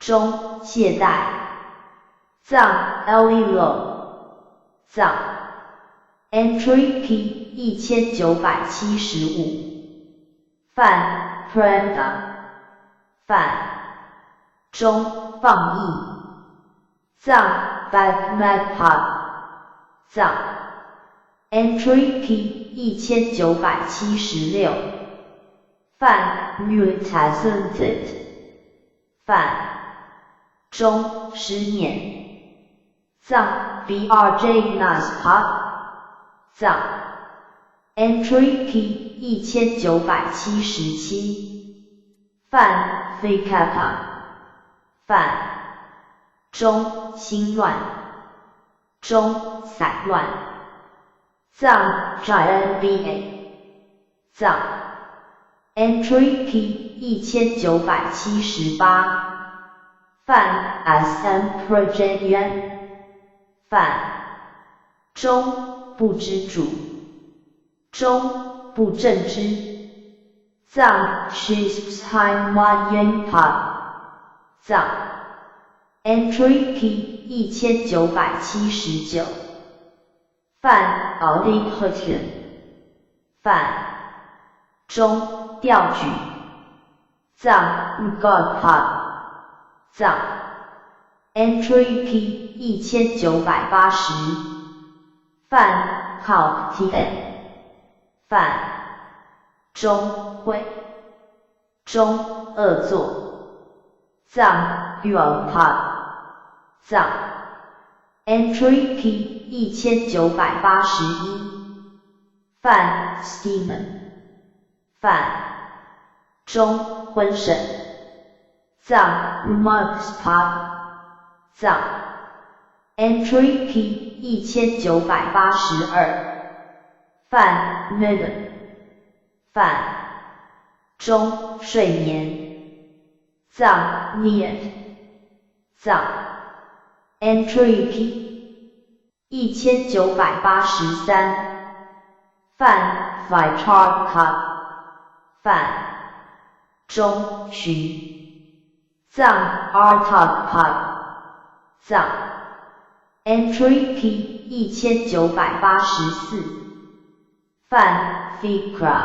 中懈怠，藏 Lilo 藏 Entry P 1975，泛 Prenda 泛中放逸，藏 Bagmagpad 藏 Entry P 1976，泛 Mutasented 泛中失眠，藏 BRJ Naspad 藏 Entry P 1977，泛 Fikapa 泛中心乱，中散乱，藏 GNBA 藏 Entry P 1978，泛 SM Projection 泛中不知主，中不正知，藏 Shishtheim Wayenpa 藏 Entry P 1979，泛 Audit 泛中调举，藏 Godpad 藏 Entry P 1980，泛 Coptian 泛中会，中恶作，藏 Uopad 藏 Entry P 1981，泛 Steamen 泛中昏沈，藏 Rumakspad 藏 Entry P 1982，泛 Midden 泛中睡眠，藏 Niet 藏 Entry P 1983，泛 Vichardka 泛中旬，藏 Artagpad 藏 Entry P 1984，泛 Fikra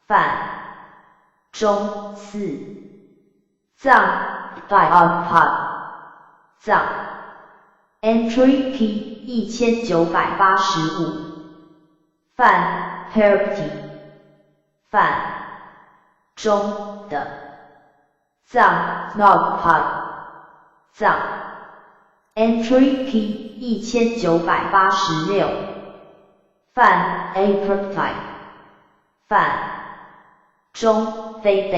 泛中四，藏 Diopad 藏 Entry P 1985，泛 Herpty 泛中的，藏 Nogpad 藏 Entry P 1986，泛 Apricot 泛中非北，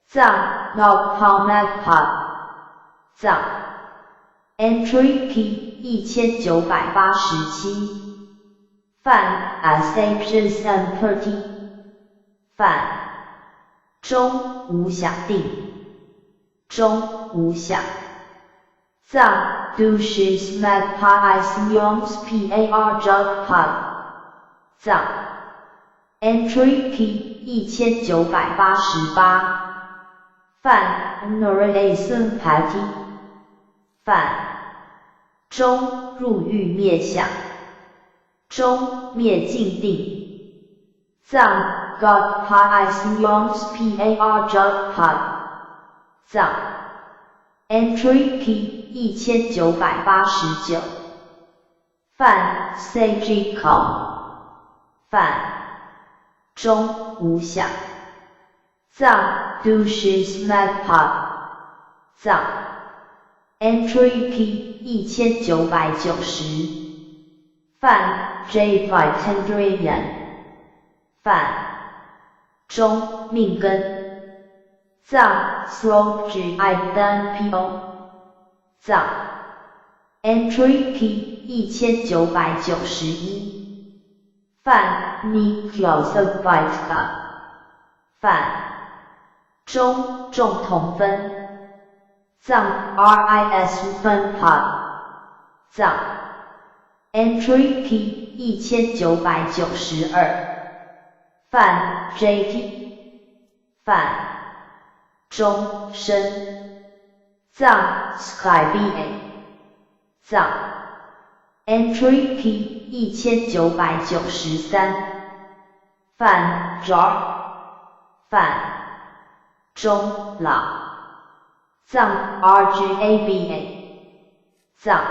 藏 Nogpalmagpad 藏 Entry P 1987，泛 Assapiens and Purty 泛中无想定，中无想，藏 Dushis Magpies Yoms Par Jugpad 藏 Entry P 1988，泛 Norasun Patty 泛中入狱灭想，中灭尽定，藏 Godpies Yoms Par Jugpad 藏 Entry P 1989，泛 Sagicom 泛中无想，藏 Dushis Magpad 藏 Entry P 1990，泛 J Vitendrian 泛中命根，藏 Slow G Idan Po 藏 Entry P 1991，泛 Niklosovitska 泛中重同分，藏 RIS 分 Pod 藏 Entry P 1992，泛 JT 泛中深。藏 Sky BA 藏 Entry P 1993范 Jar 范中老藏 RGABA 藏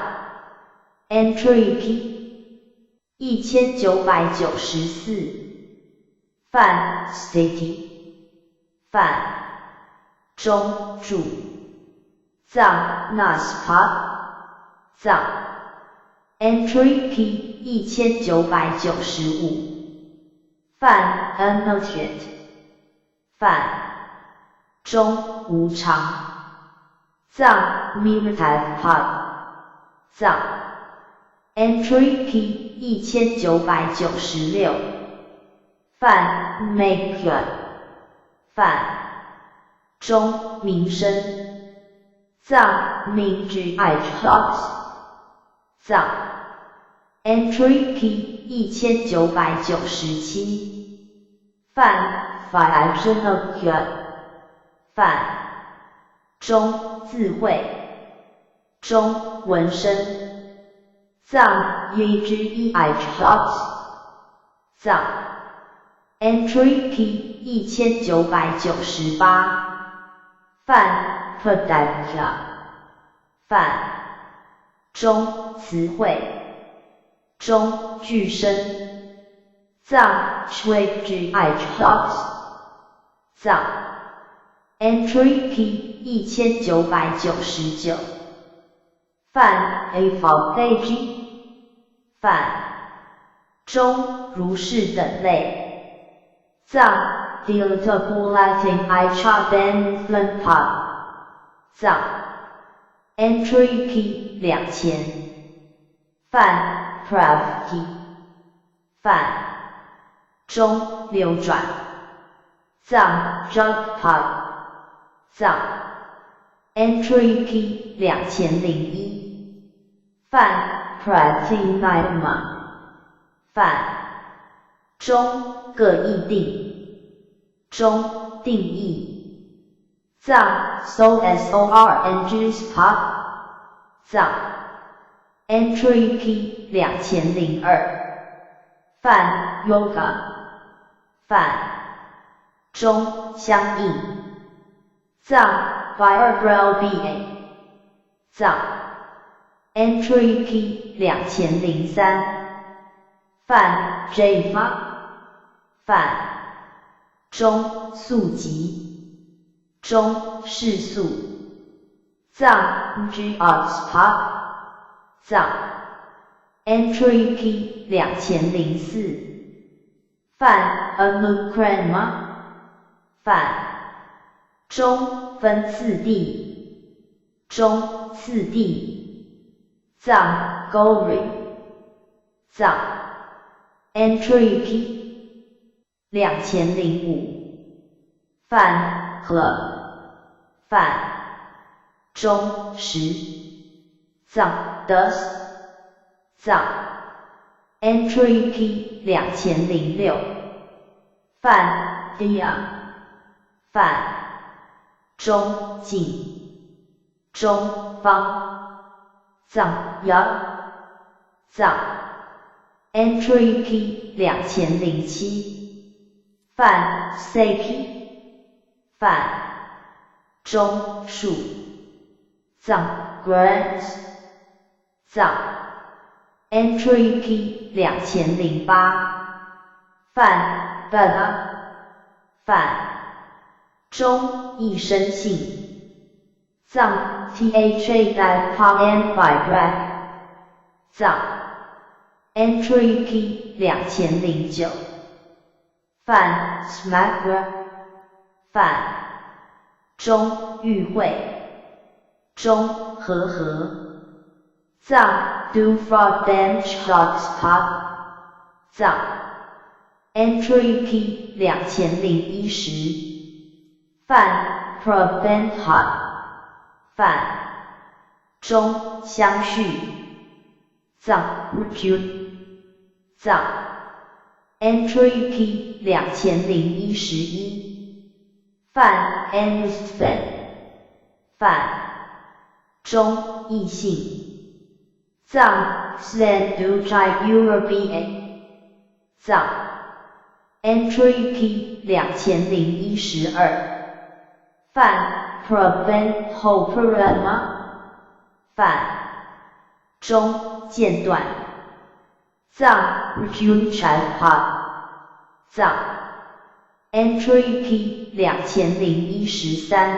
Entry P 1994范 City 范中注藏 NASPA 藏 Entry P 1995范 Unnoted 范中无常藏 Military Pod 藏 Entry P 1996范 Maker 范中民生藏 Minji iTalks 藏 Entry P 1997范 Financial Cure 范中智慧中纹身藏 UGE iTalks 藏 Entry P 1998范 Producta 范中词汇中句声藏 Switch iTalks 藏 Entry P 1999范 AFG 范中如是等类藏 Deletable iChart Pop 藏 Entry P 2000范 Pravki 范中流转藏 Jackpot 藏 Entry P 2001范 Platinum 范中各议定中定义藏 SORNGs Pop 藏 Entry P 2002范 Yoga 范中相应藏 Firebrow BA 藏 Entry P 2003范 Java 范中速集中世速藏 GOX Pop 藏 Entry P 2004范 Anukrama 范中分次第中次第藏 Gori 藏 Entry P 2005范 Club 范中时藏 Dust 藏 Entry P 2006范 Dia 范中近中方藏 Ya 藏 Entry P 2007范 Seki 范中树藏 Grant 藏 Entry P 2008范 Bada 范中一生性藏 THA Diapom Vibrat 藏 Entry P 2009范 Smagra 范中与会中和合藏 Do Fraud Bench Shots Pop 藏 Entry P 2010范 Prevent Hot 范中相续藏 Repute 藏 Entry P 2011范 Anusfen 范中异性，藏 Slen du Chai Europe 藏 Entry P 2012，范 Prevent Hoperama 范中间断，藏 Rjun Chan Pa 藏 Entry P 2013，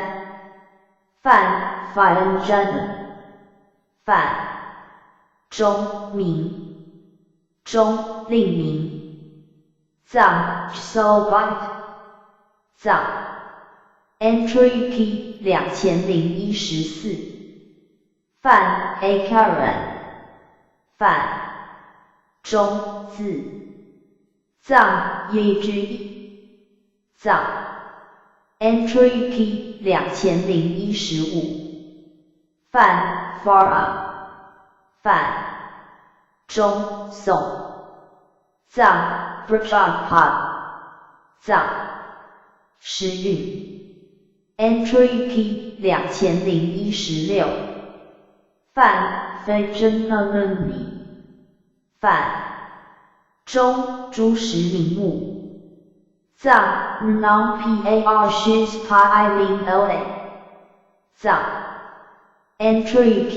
范 Fan Jan 范中名中令名，藏 Sobat 藏 Entry P 2014，范 Akaran 范中字，藏 Yi 藏 Entry P 2015，范 Farah 范中宋，藏 Prajapati 藏时运 Entry P 2016，范非真的论理，范中诸实名目，藏 Non Par Shis Pi Ling La 藏 Entry P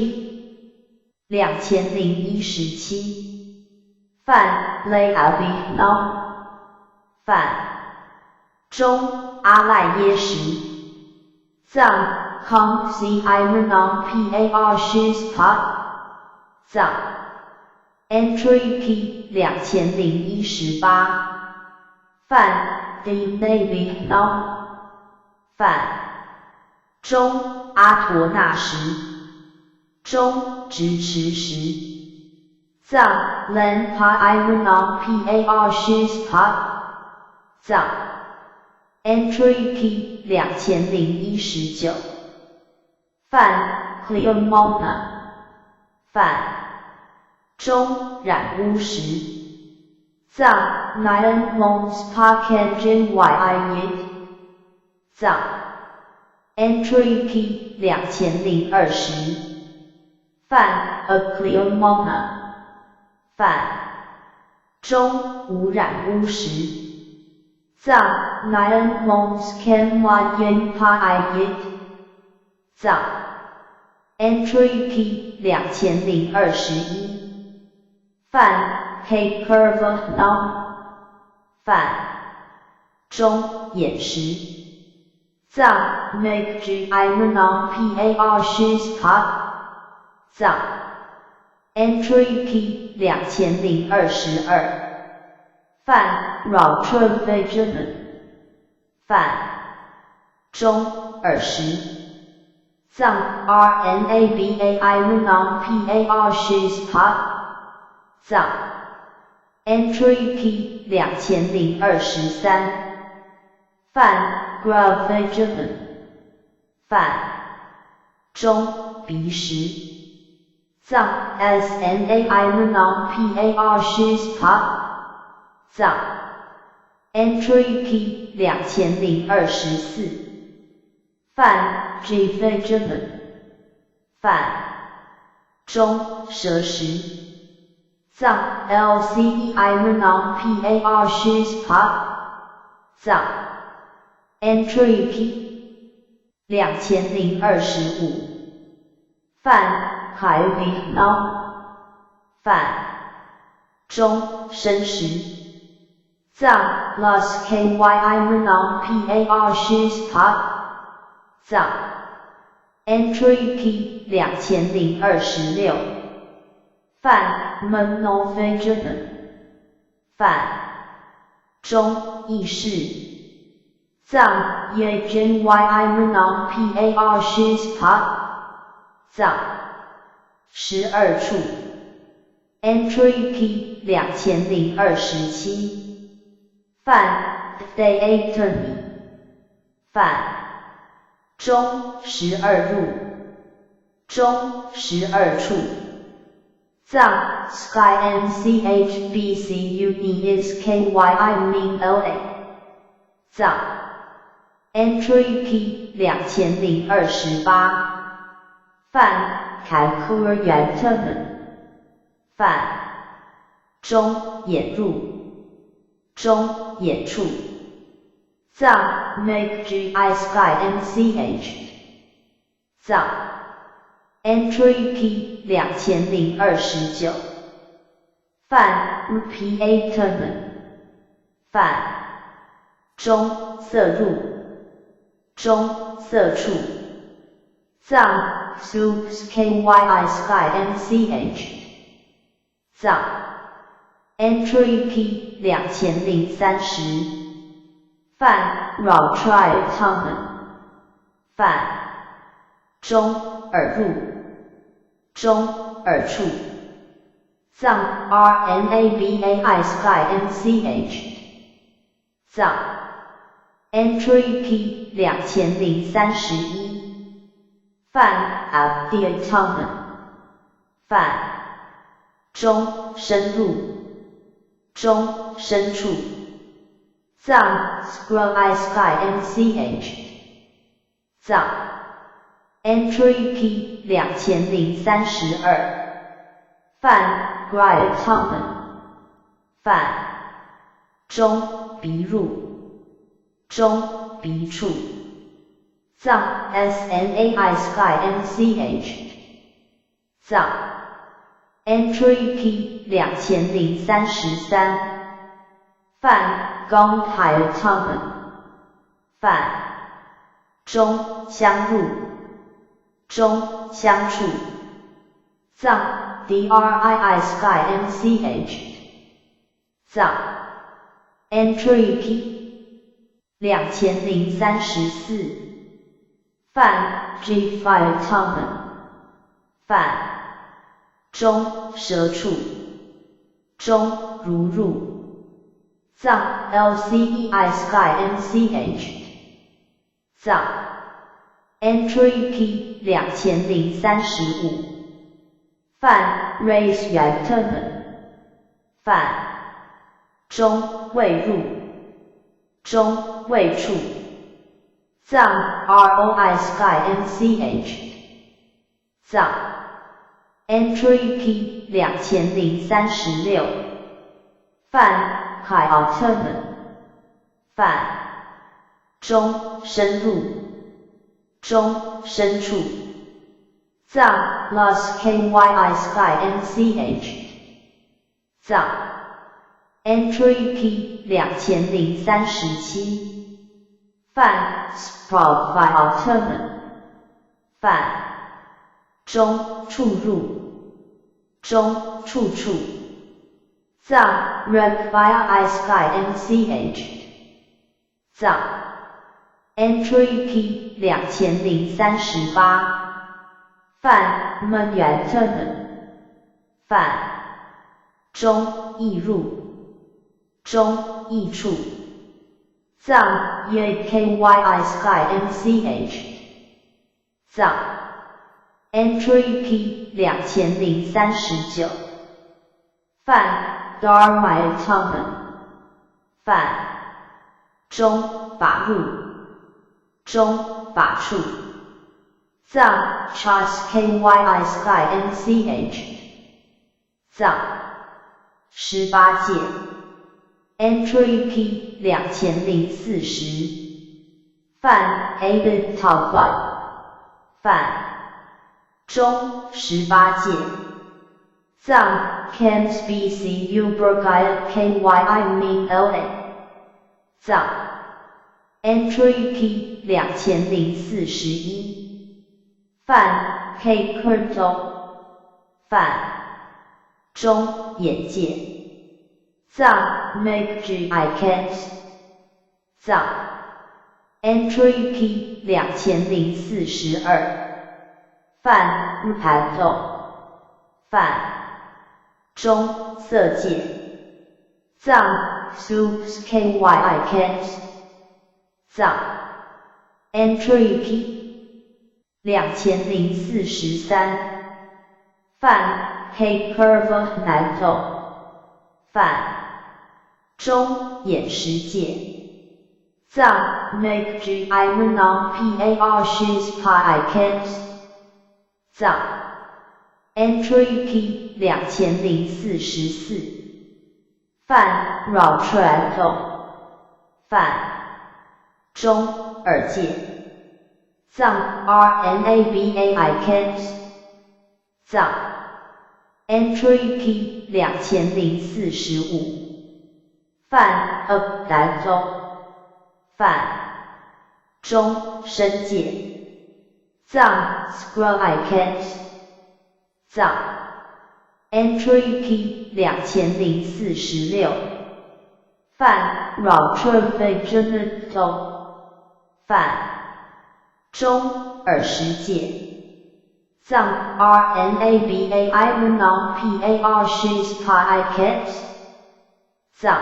2017，范 Lay Abi Now 范中阿赖耶识，藏 Kong Si Non Par Shis Pa 藏 Entry P 2018，范 Di Navy Now 范中阿陀那识，中直持识，藏 Len Pa Non Par Shis Pa 藏 Entry P 2019，范 Cleomona 范中染污石，藏 Nyan Mons Paket Jin Yit 藏 Entry P 2020，范 Cleomona 范中无染污石，藏 Nyan Mons Ken Yin Yit 藏 Entry P 2021，范 K Curve Now 范中眼识，藏 Make G Non Par Shis Pa 藏 Entry P 2022，范扰春非真人，范中耳识，藏 RNABA Non Par Shis Pa 藏 Entry P 2023，范 Grav 非真人，范中鼻识，藏 SNA Non Par Shis Pa 藏 Entry P 2024，范 G 非真人，范中舌识，藏 LCE Non Par Shis Pa 藏 Entry P 2025，范海里 Now 范中生识，藏 Plus KY Non Par Shis Pa 藏 Entry P 2026，范门农非真人，范中意识，藏 Ye Jin Non Par Shis Pa 藏12处 Entry P 2027，范 Day Attorney 范中12入，中12处，藏 Sky NCHBC Unis KY Min LA 藏 Entry P 2028，泛 calculator 泛中演入中演处藏 make gi sky nch 藏 entry p 2029泛 repeater 泛中色入中色处藏 subs kyi sky nch 藏 entry p 2030泛 raw try tongue 泛中耳入中耳处藏 rnabai sky nch 藏 entry p 2031泛 abdial tongue 泛中深入中深处藏 scroll sky nch 藏 entry p 2032泛 grial tongue 泛中鼻入中鼻处藏 snai sky nch 藏 entry p 2033泛 gonghile tongue 泛中相入中相处藏 drii sky nch 藏 entry p 2034泛 g-file tongue 泛中舌处中如入藏 lcei sky nch 藏 entry p 2035泛 raise return 泛中未入中未处藏 roi sky nch 藏 entry p 2036泛 high alternate 泛中深入中深处藏 plus kyi sky nch 藏 entry p 2037泛 sprout by alternate 泛中处入中处处藏 reg via sky nch 藏 entry p 2038泛 menyaturn 泛中易入中易处藏 kyi sky nch 藏 entry p 2039泛 dharma tongue 泛中把入中把处藏 chas kyi sky nch 藏18戒 entry p 2040泛 aided top 泛中18戒藏 can spcu burgile kyi mean la 藏 entry p 2041泛 k kurto 泛中眼界藏 make gi can't 藏 entry p 2042泛 rupato 泛中色界藏 subs kyi can't 藏 entry p 2043泛 k curve nato 泛中眼识界藏 make gi non par shiz pi can't 藏 Entry Key 2044泛绕传统泛中耳界藏 RNABAICANT 藏 Entry Key 2045泛 up 南宗泛中深界藏 ScrollICANT 藏 Entry Key 2046泛绕顺肺真的中泛中耳石界藏 RNABAIMNOPAR6PICANT 藏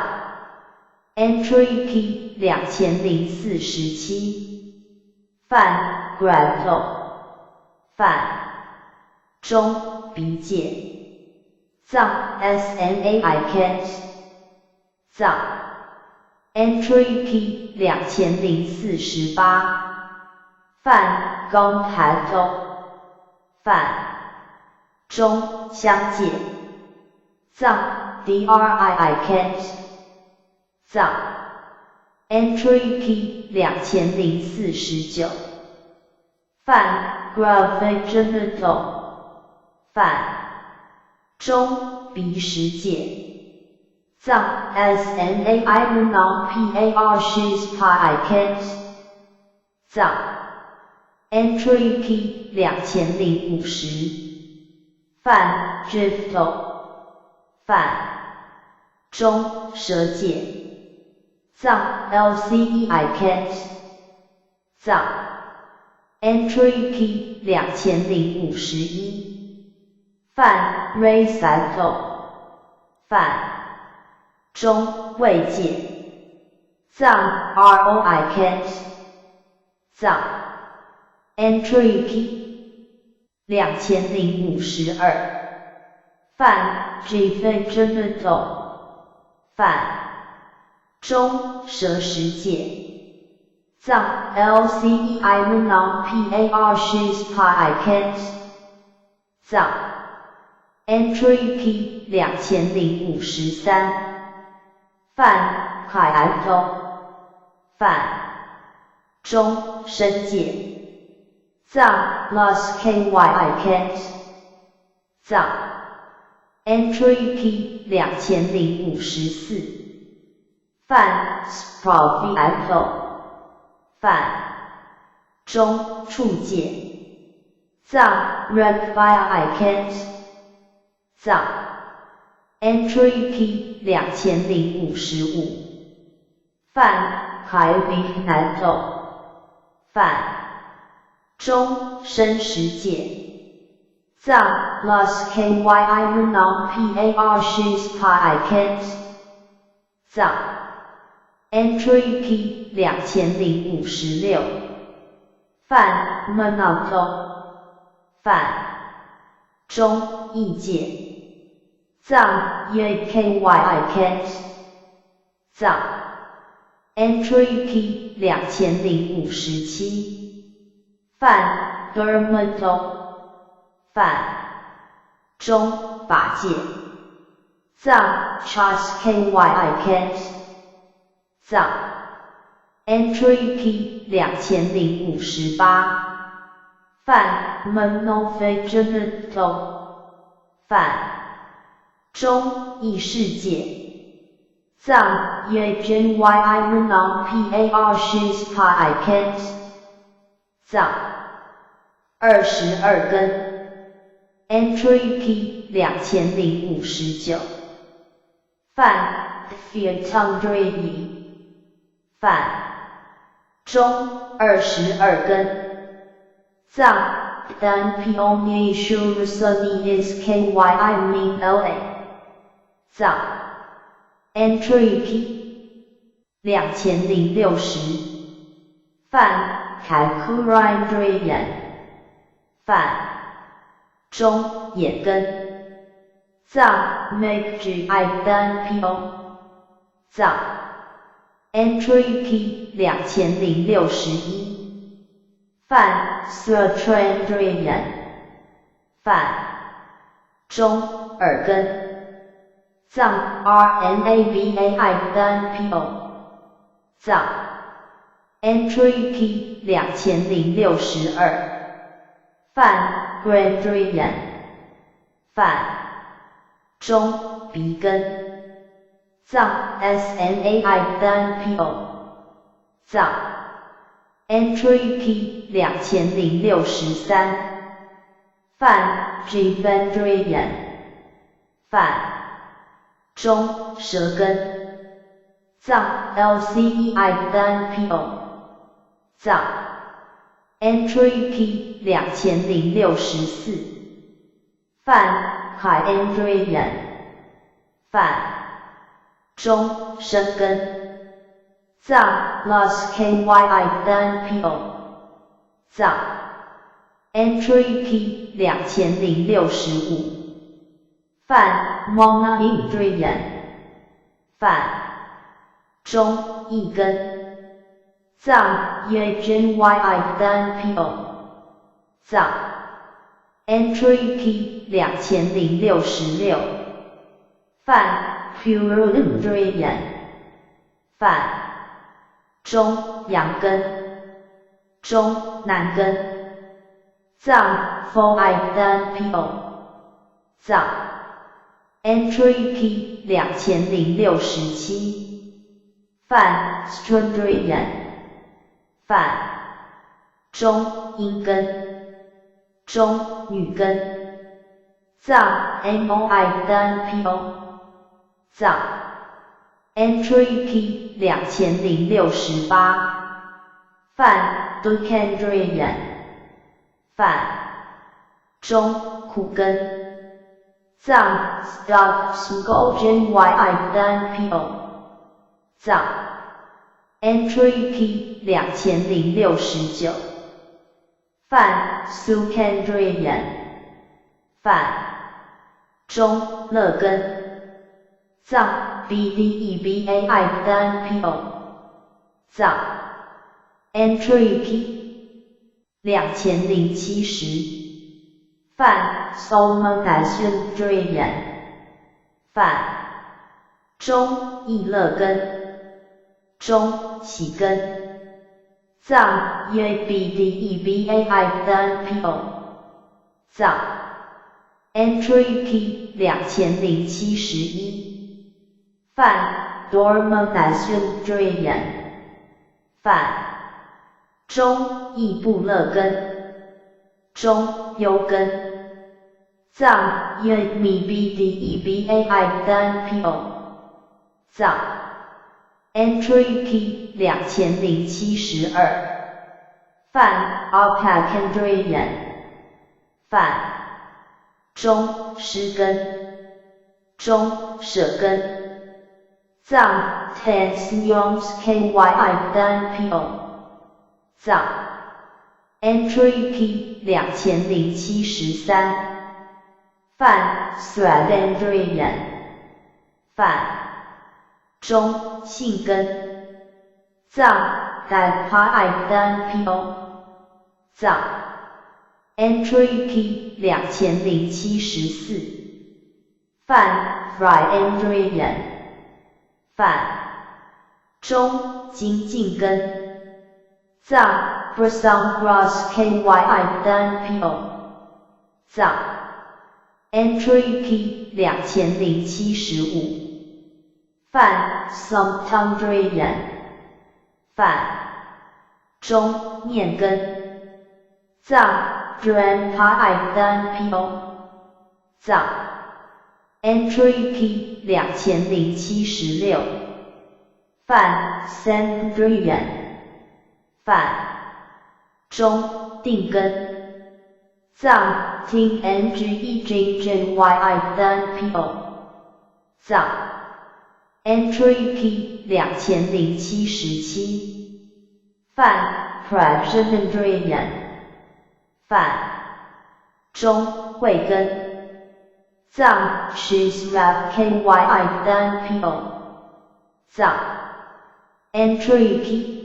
Entry Key 2047泛 Granto 泛中鼻界藏 SNAICANT 藏 Entry Key 2048泛公台中泛中相界藏 DRIICANT 藏 Entry Key 2049泛 Gravigenital 泛中鼻石界藏 SNAIMNOPAR6PICANT 藏 Entry Key 2050泛 Driftal 泛中舌界藏 LCEICANT 藏 Entry Key 2051泛 Recital 泛中位界藏 ROICANT 藏 Entry Key 2052泛 Genital 泛中舌石界藏 LCEIMNOPAR6PICANT 藏 Entry Key 2053泛海岸中泛中深界藏 LUSKYICANT 藏 Entry Key 2054泛 Sprovital 泛中触界藏 REGVIICANT 藏 Entry Key 2055泛海鼻南斗泛中深石界藏 LUSKYIMNOPAR6PICANT 藏 Entry Key 2056泛 Monoto 泛中异界藏 YKYICANT 藏 Entry Key 2057泛 Dermato 泛中法界藏 CHASKYICANT 藏 Entry Key 2058泛 Monophagital 泛中异世界藏 YJYIMNOPAR6PICANT 藏22根 Entry Key 2059泛 Fiatundri 泛中22根藏 DanPionISKYIMNLA 藏 Entry Key 2060泛 Kalkurindrian 泛中眼根藏 MAGGIDanPio 藏 Entry Key 2061泛 Surtrandrian 泛中耳根藏 RNABAI 单 PO 藏 Entry P 2062泛 Grandrian 泛中鼻根藏 SNAI 单 PO 藏 Entry P 2063泛 Gvendrian 泛中舌根藏 LCEI 单 PO 藏 Entry P 2064泛 Hyandrian 泛中生根藏 LOSKYI 单 PO 藏 Entry P 2065泛 Monohydrian 泛中一根藏 YGNYI 单 PO 藏 Entry P 2066泛 Purulendrian 泛中阳根中南根藏 4I 单 PO 藏 Entry P 2067泛 Strundrian 泛中阴根中女根藏 MOI 单 PO 藏 Entry P 2068泛 Ducandrian 泛中苦根藏 Stock-Skolgen-YI 单 PO 藏 Entry P 2069泛 Sucandrian 泛中乐根藏 BDEBAI 单 PO 藏 Entry P 2070泛 Solmonasundrian 泛中意乐根中喜根藏 YBDEBAI 单 PO 藏 Entry P 2071泛 Dormonasundrian 泛中意部乐根中优根藏 YMBDEBAI 单 PO 藏 Entry P 2072泛 Alpacandrian 泛中湿根中舌根藏 TensionskyI 单 PO 藏 Entry P 2073泛 Swadendrian 泛中性根藏 Dipai 单 PO 藏 Entry P 2074泛 Friendrian 泛中精进根藏 Brisongross-KYI 单 PO 藏 Entry P 2075泛 Sumptundrian 泛中面根藏 Drenpai 单 PO 藏 Entry P 2076泛 Sendrian 泛中定根藏 TNGEJNYI 单 PO 藏 Entry P 2077泛 Prashandrian 泛中慧根藏 Shisrap-KYI 单 PO 藏 Entry P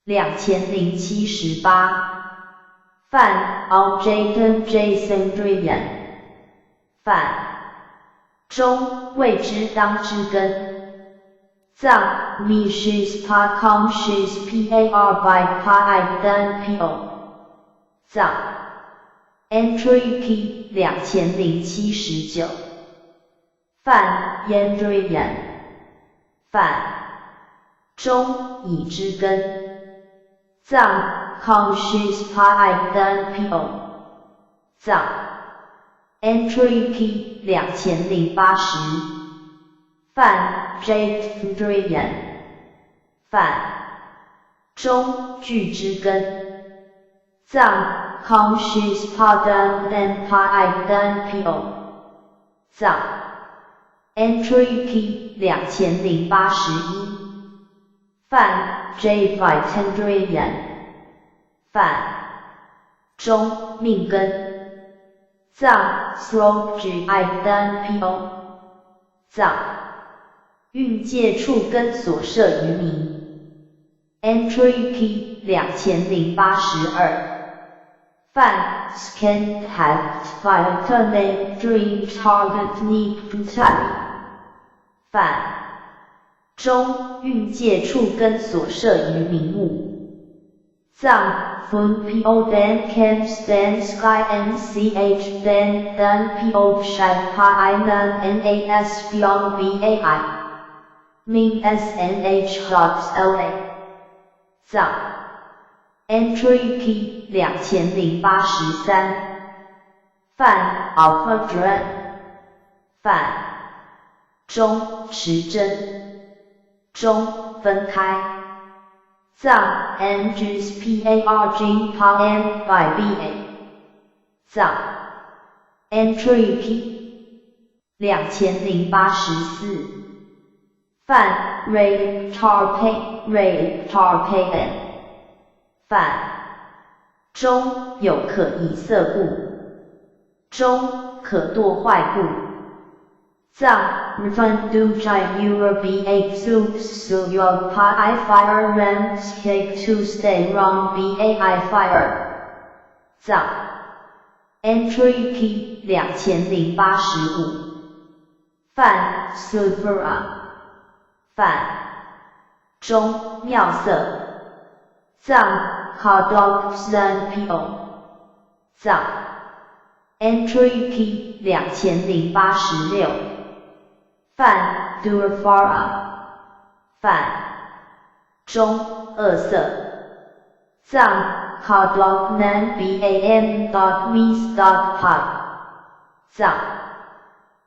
2078范 Jacob Jason Drian 范中谓之当之根藏 Mishis Pakong Shis Par by Pai Dan Po 藏 Entry P 2079范 Yandrian 范中以之根藏 Conscious Pai Dan Po 藏 Entry P 2080范 Jake Drian 范中具之根藏 Conscious Pardon and Pai Dan Po 藏 Entry P 2081范 J. Vitendrian 范中命根藏 Throat G. I. Dan Po 藏运界触根所摄于名 Entry P 2082范 Scan Hacked Vitamin Dream Target Niptali 范中运界触根所摄于名目藏 Fun Po Dan Can Stand Sky NCH Dan Dan Po Shai Pai Nan NAS Beyond BAI Ming SNH Dots LA 藏 Entry P 2083范 Alpha Dread 范中持针中分开藏 NGS PARG PAN by BA 藏 Entry P 2084范 Ray Tarpayan 范中有可以色故中可堕坏故藏 Revendujai Euro BA Suyo Pi Fire Rams Cake to Stay Wrong BAI Fire 藏 Entry P 2085范 Sulfura 范中妙色藏 Hotdog Sun Po 藏 Entry P 2086范 Durfara 范中恶色藏 Hotdog Nan BAN Dot Mies Dot Pi 藏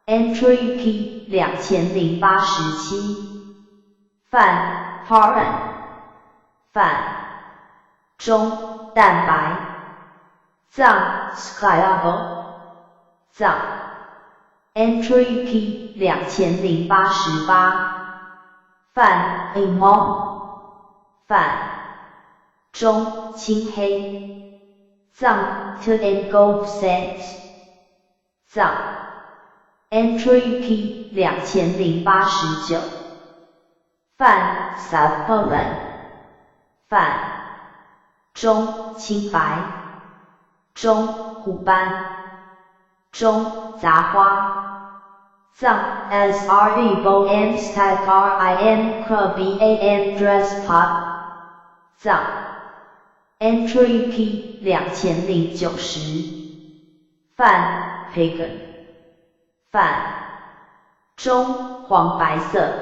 Entry P 2087范 Paran 范中蛋白藏 Skyabo 藏 Entry P 2088范 Imom 范中青黑藏 To and Gold Set 藏 Entry P 2089范 Saffron 范中青白中虎斑中杂花藏 SRE Boam Stack RIM BAN Dress Pot 藏 Entry P 2090范 Pagan 范中黄白色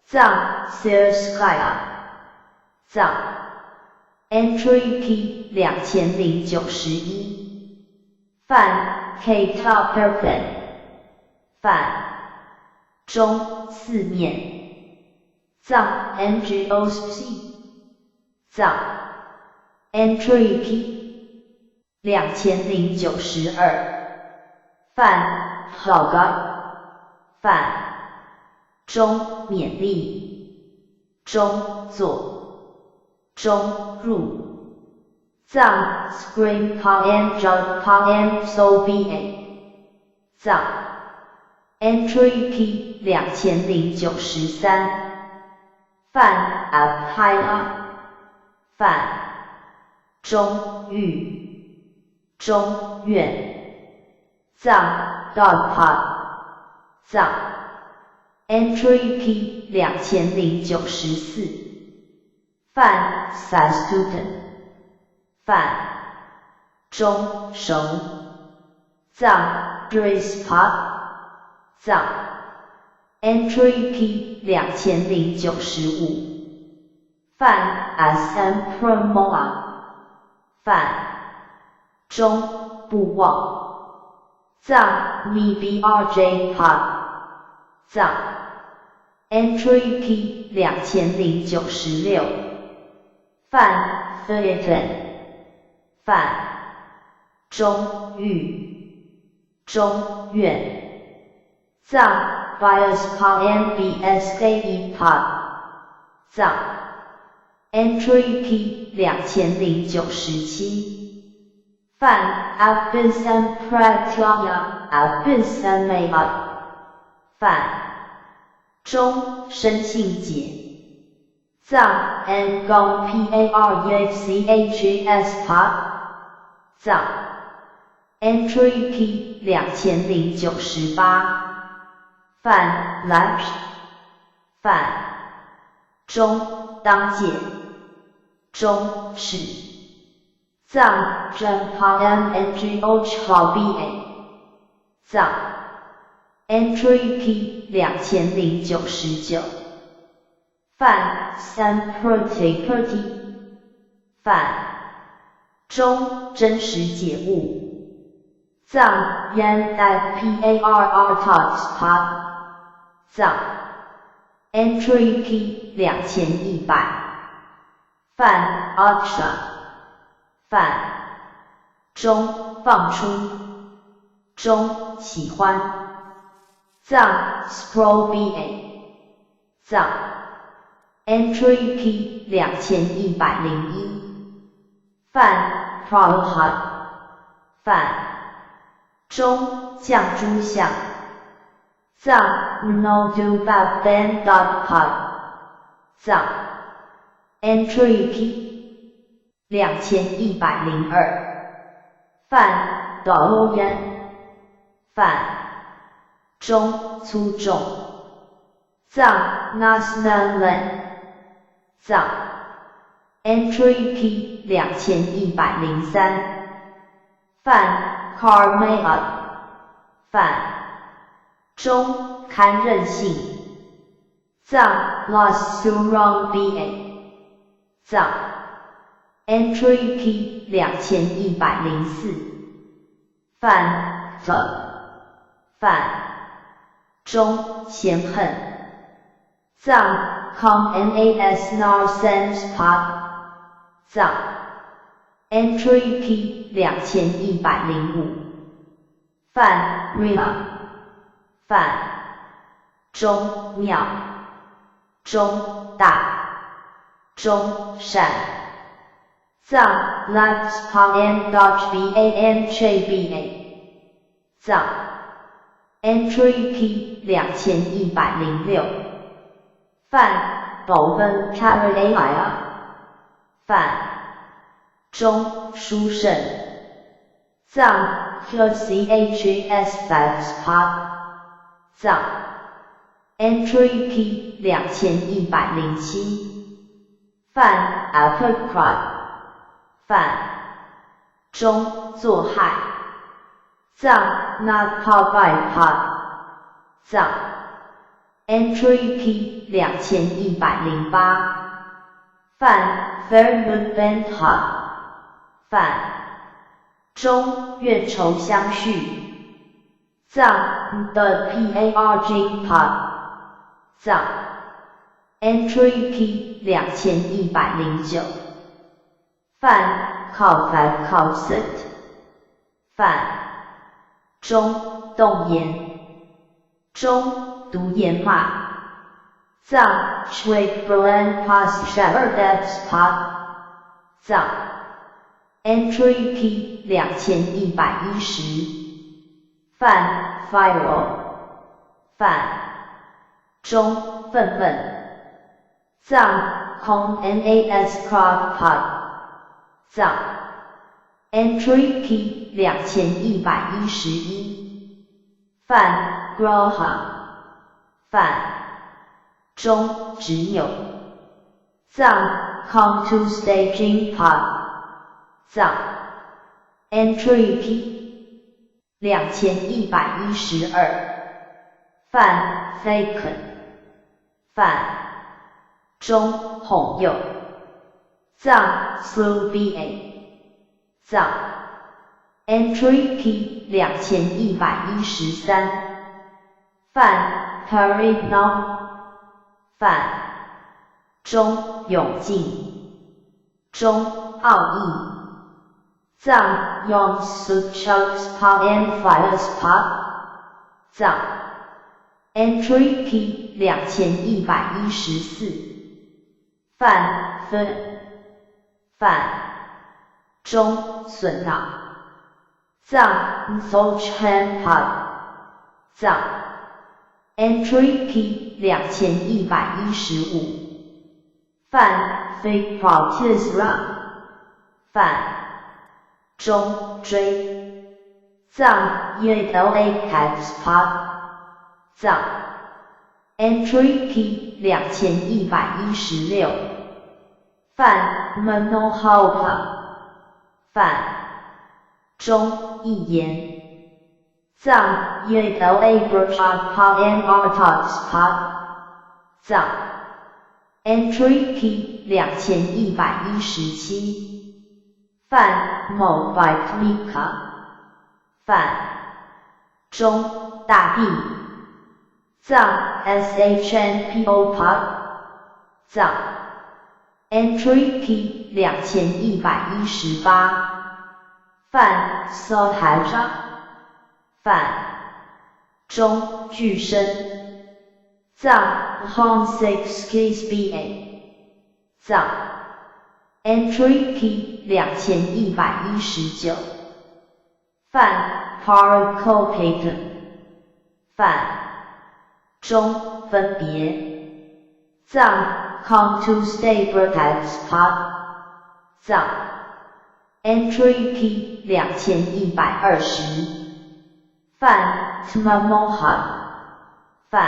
藏 Sirskaya 藏 Entry P 2091范 K-Top Perfect 范中四面藏 NGOC 藏 Entry P 2092范 Hogger 范中勉励中坐中入藏 Scream Pam Jug Pam So BA 藏 Entry P 2093范 Abhaya 范中玉中院，藏 dog pot， 藏 entry P 2094，饭 size student， 饭中熟，藏 dress pot， 藏 entry P 2095，饭 SM promoa， 饭中不忘，藏 MBRJ pot， 藏 entry P 2096，饭 Phaeton， 饭中玉，中院，藏 Biospa MBSAE pot， 藏 entry P 2097，饭 Abisam Pratyaya Abisamaya， 饭中生性解，藏 Ngong Paryachs pot， 藏 entry P 2098，饭 Lash， 饭中当届，中士，藏 Jampayam NGO Chhabiye， 藏 entry P 2099，饭 Samprati Purti， 饭中真实解物，藏 Yan Parr Tots pot， 藏 entry P 2100，饭 Aksha， 饭中放出，中喜欢，藏 Sprobia， 藏 entry P 2101，饭 Prabhat， 饭中酱猪相，藏 Nodubab pot， 藏 entry P 2102，饭 Doloyan， 饭中粗重，藏 Nasnalan， 藏 entry P 2103，饭 Karmaya， 饭中堪任性，藏 Lasurang BA， 藏 entry P 2104，饭 饭中嫌恨，藏 Comnas Narsens pot， 藏 entry P 2105，饭 Rima， 饭中妙，中大，中善，藏 Laxpan Dodge BAN CHBA， 藏 entry P 2106，饭 Boven Caraya， 饭中殊胜，藏 QCHS Bags pot， 藏 entry P 2107，饭 Apricot， 饭中作害，藏 Nagpabai pot， 藏 entry P 2108，饭 Fairwood Band pot， 饭中月愁相续，藏 The Parg pot， 藏 entry P 2109，饭 Calvat Calcit， 饭中动言，中读言骂，藏 Chwig Berlin Pas Shaverdeps pot， 藏 entry P 2110，饭 Viral， 饭中愤懑，藏 Kong Nas Crock pot， 藏 Entry P 2111，泛 Groha， 泛中直扭，藏 Come to staging pod， 藏 Entry P 2112，泛 Faken， 泛中哄诱，藏 Slow BA， 藏 Entry P 2113，泛 Parignon， 泛中永进，中奥义，藏 Yon Suchuks Pa and Fires Pa， 藏 Entry P 2114，泛分，泛中损脑，藏 Sochhan Pod， 藏 Entry P 2115，泛 Fake Protisra， 泛中追，藏 YLA Caps Pod， 藏 Entry P 2116，泛 Manohalpa， 泛中一言，藏 YLA Burchard Pa and Artox Pod， 藏 Entry P 2117，泛 Mobile Mika， 泛中大地，藏 SHNPO Pod， 藏 Entry P 2118，泛 Sohaja， 泛中巨声，藏 Honsix BA， 藏 Entry P 2119，泛 Paracopaton， 泛中分别，藏 Come to stay Vertex Pod， 藏 Entry P 2120，泛 Tmamohan， 泛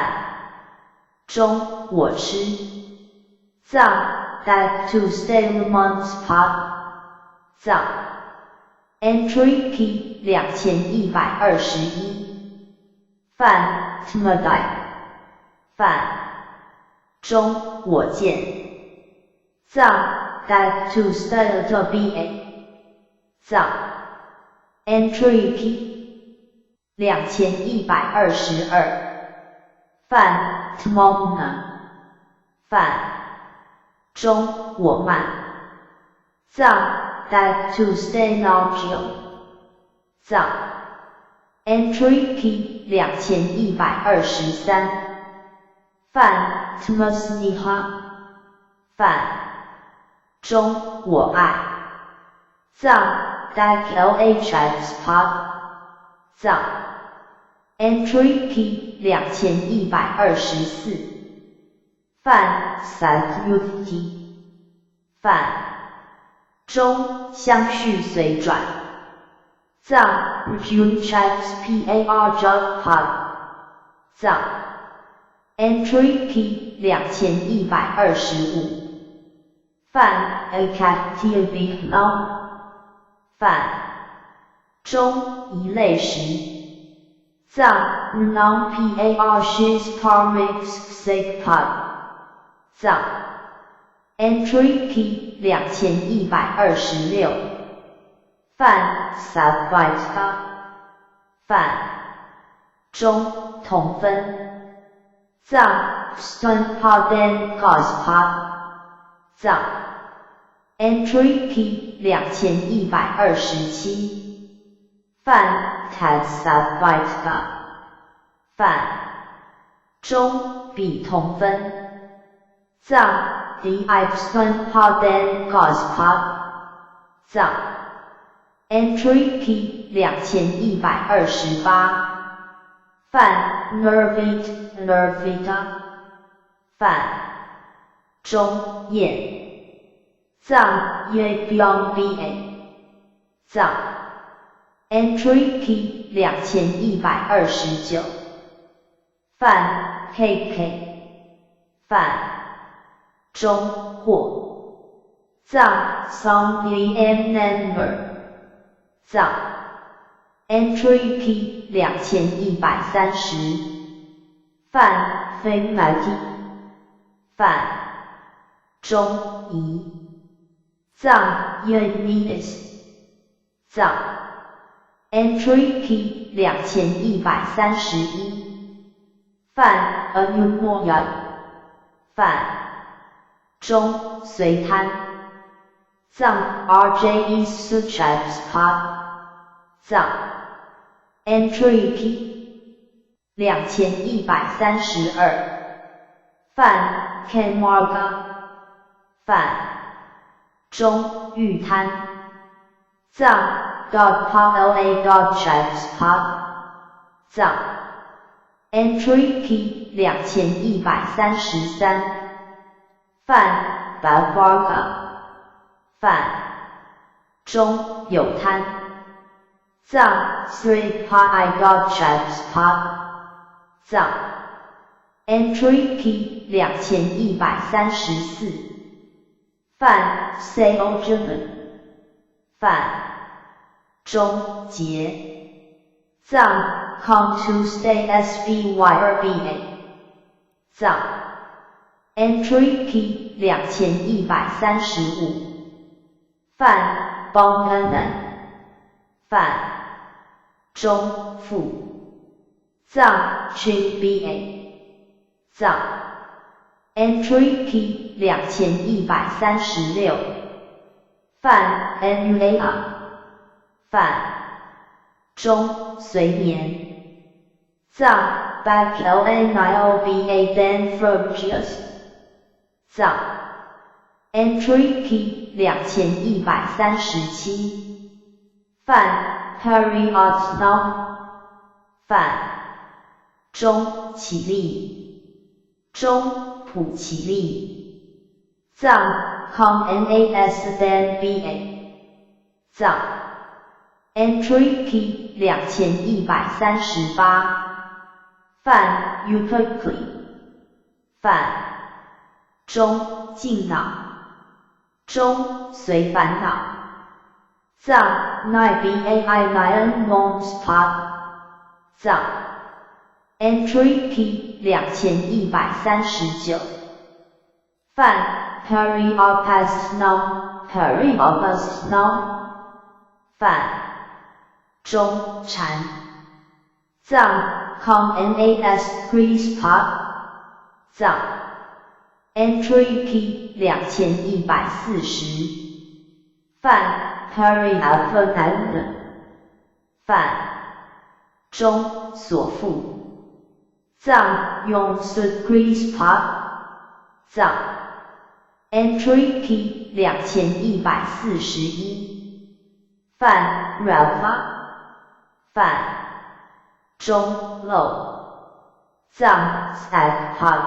中我吃，藏 That to stay Lemons Pod， 藏 Entry P 2121，泛 Tmadai， 泛中我见，藏 That to stay the BA， 藏 Entry P 2122，泛 Tmomna， 泛中我慢，藏 That to stay Nalgio， 藏 Entry P 2123，泛 Tmasniha， 泛中我爱，藏 That LHX Pod， 藏 Entry P 2124，泛 Satyuti， 泛中相续随转，藏 Junchaks PAR Jug Pod， 藏 Entry P 2125，泛 Acactivity Now， 泛中一类时，藏 Non PAR Shis Parmix Sig Pod， 藏 Entry P 2126，泛 Satvita， 泛中同分，藏 Stun Pod and Cause Pod， 藏 Entry P 2127，泛 Tatsavita， 泛中比同分，藏 The Ipstun Pod and Cause Pod， 藏 Entry P 2128，泛 Nervita， 泛中燕，藏 Yebyong BA，藏 Entry P 2129范 KK 范中或藏 Song VM Number 藏 Entry P 2130范 Famati 范中移藏 Unis 藏 Entry P 2131范 Anumoya 范中随滩藏 RJE Suchapspa 藏 Entry P 2132范 Kemarga 范中玉滩藏 .PLA.Chapspa 藏 Entry P 2133范 Balvarga 范中有滩藏 3pi.Chapspa 藏 Entry P 2134范 Seojimen 范中结藏 Come to stay SBYRBA 藏 Entry P 2135范 Bonganan 范中富藏 Chinba 藏 Entry P 2136范 Emulata 范中随年藏 BACLA9OBA Danfrogius 藏 Entry P 2137范 Periodnov 范中起立中普起立藏 COMNAS DANBA 藏 Entry P 2138范 Uppercly 范中进脑中随烦恼藏 9BAI9 Monspot 藏 Entry P 2139范 Periopasno 范中禅藏 COMNAS Crispot 藏 Entry P 2140范 Periaphanand 范中所附藏 Yongsud Crispot 藏 Entry P 2141范 Ralpha 范中漏藏 Sagpot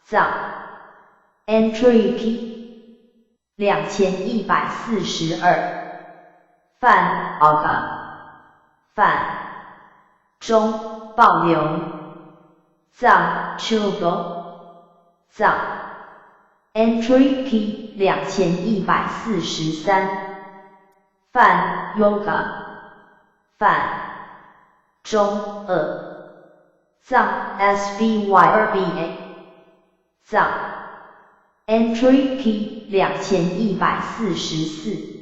藏 Entry P 2142范 Olga 范中保留藏 Chugo 藏 Entry P 2143范 Yoga 范中藏 SBYRBA 藏 Entry P 2144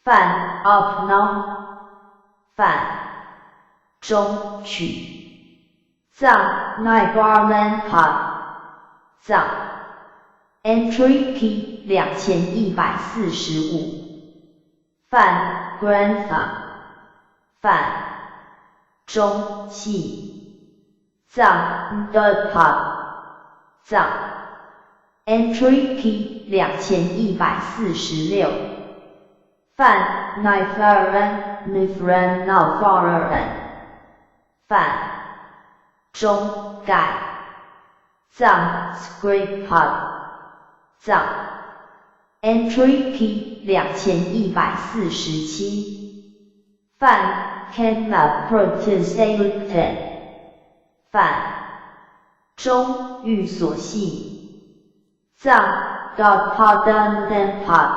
范 Opnom 范中取藏 Nigarland Pot 藏 Entry P 2145范 Grantha 范中气藏 Dudpot 藏 Entry P 2146范 Nifran Nalfaran 范中盖藏 Scrapepot 藏 Entry Key 2147。范 Cannot Protestant。范中寓所系。藏 God Pardon Them Part。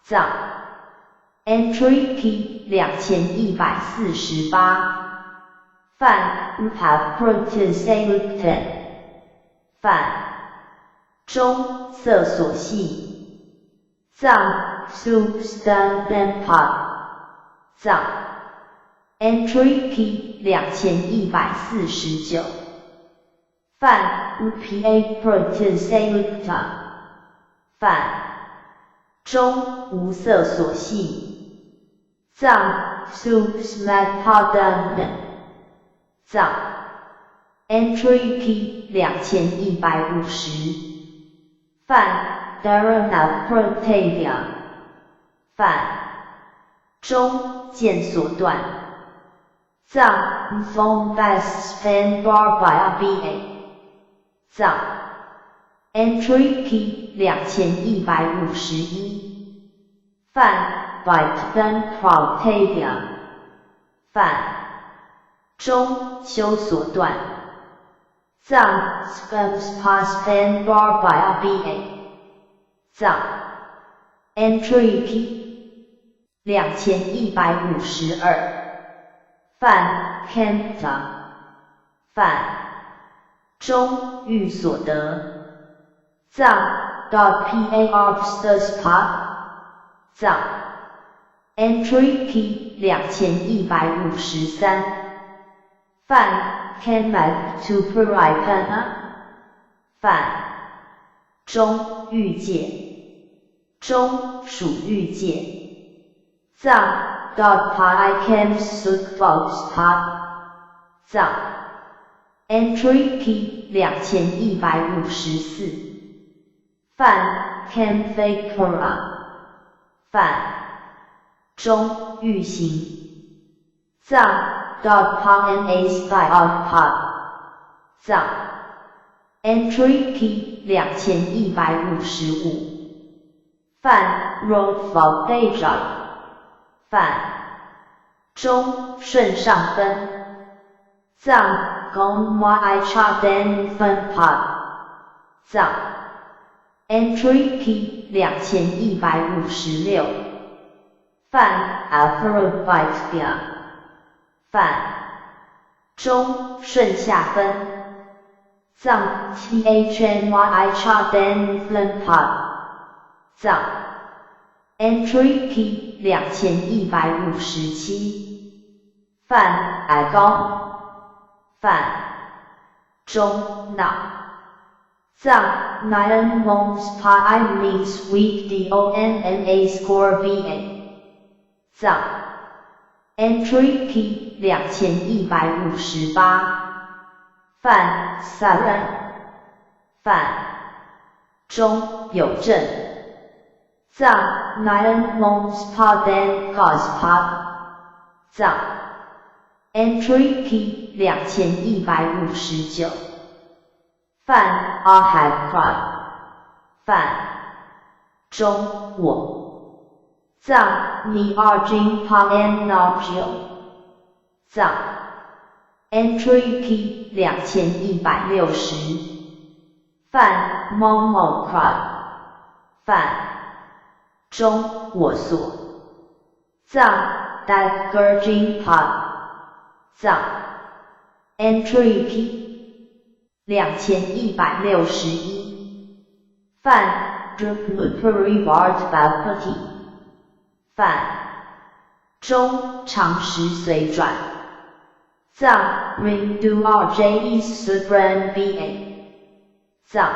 藏 Entry Key 2148。范 Have Protestant。范中色所系。藏 Substance Them Part。藏 Entry Key 2149。范 PA Protestant。范中无色所系。藏 Substance Pardon。藏 Entry Key 2150。范 Darana Protavia。范中剑所断。藏 Phone Best Span Bar by ABA。藏 Entry Key 2151。范 Byte Protavia。范中修所断。藏 Spams Pass Span Bar by ABA。藏 Entry Key 2152。范 Kenta。范中寓所得。藏 .par Spa。藏 Entry Key 2153。范 Cannot to Puripana。范中欲界。中属欲界。藏 .pi Cam Suk Box Part。藏 Entry Key 2154。范 Cam Fake Kora。范中欲行。藏 .pa Sky Out Part。藏 Entry Key 2155。范 Road for Deja。范中顺上分。藏 Gong Y Cha Den Fen Part。藏 Entry Key 2156。范 Aphrodite。范中顺下分。藏 THNY Cha Den Fen Part。藏 Entry Key 2157。范 I 高。范中脑。藏 Nine Months Pi Means Week DONNA Score VA。藏 Entry Key 2158。范 Saran。范中有证。藏 Nine Months Pi Den Cause Part。藏 Entry Key 2159。范 I have cried。范中我。藏 Ni Arjun Pa N Nogio。藏 Entry Key 2160。范 Momo cried。范中我所。藏 That Gurjin Part。藏 Entry Key 2161。范 Drupuri Vard Bapati。范中长时随转。藏 Rindu RJE Subran BA。藏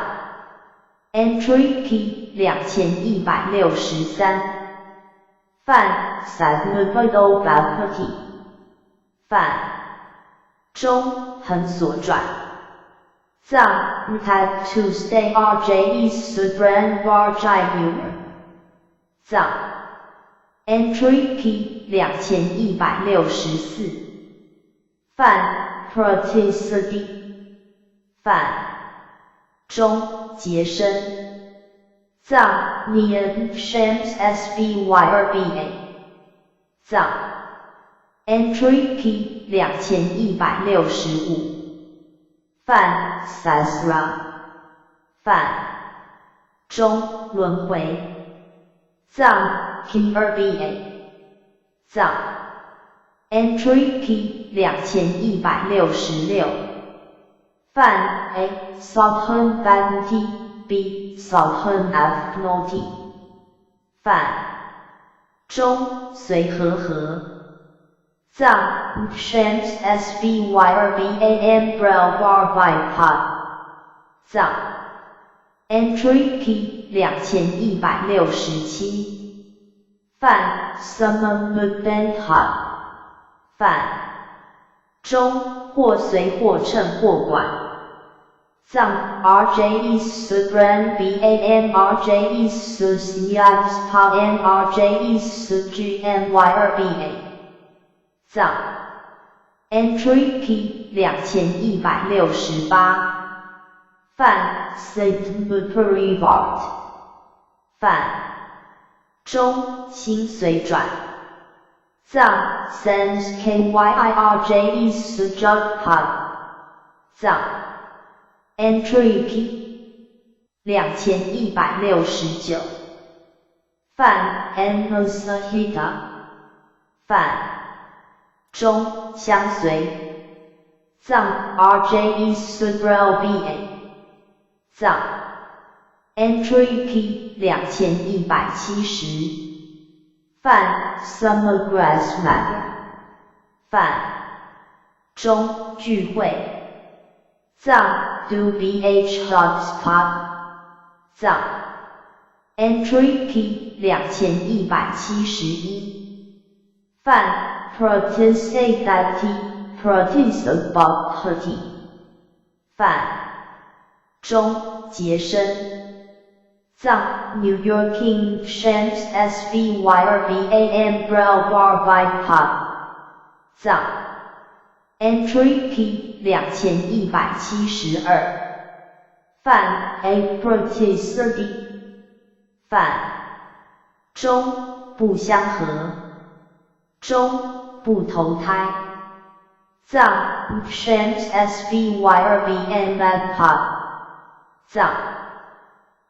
Entry Key 2163。范 Sadmudo Bapati。范中横所转。藏 Have to stay RJE Subran Varjai Humor。藏 Entry Key 2164。范 Pratisadi。范中结身。藏 Nian Shams SBYRBA 藏 Entry P 2165泛 Sasra 泛中轮回藏 KingRBA 藏 Entry P 2166泛 A Southern Vanity B Southern F Naughty 泛中随和和藏 Shams SBYRBAM Braille Bar by Pod 藏 Entry P 2167泛 Summer Movement Hot 泛中或随或乘或管藏 RJE Subran BAM RJE Susnias PAM RJE SubGMYRBA 藏 Entry P 2168泛 Saint Mupuri Vault 泛中心随转藏 Sans KYIRJE Sujat Pod 藏 Entry P 2169泛 Anusahita 泛中相随藏 RJE Subrel BA 藏 Entry P 2170泛 Summer Grass Map 泛中聚会藏 Do BH Hotspot 藏 Entry P 2171泛 Protestate Protestability 泛中结生藏 New Yorking Shams SBYRBAM Braille Bar by Pod 藏 Entry P 2172泛 A Protesty 泛中不相合中不投胎藏 Shams SBYRBAM Bad Pod 藏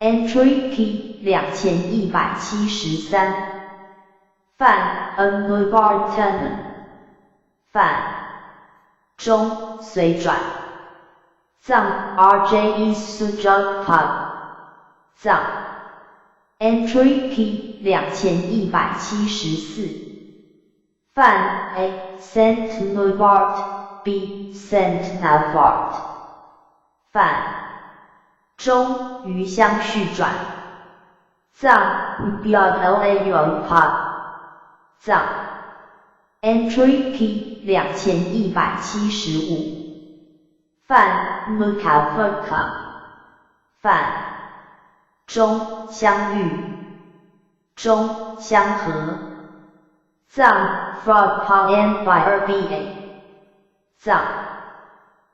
Entry P 2173泛 Unbarton 泛中随转藏 RJE Sujat Pod 藏 Entry P 2174泛 A Saint Navart B Saint Navart 泛中余相续转藏 BLA Pod 藏 Entry P 2175泛 Mukafaka 泛中相遇中相合藏 Fraud PAM BYRBA 藏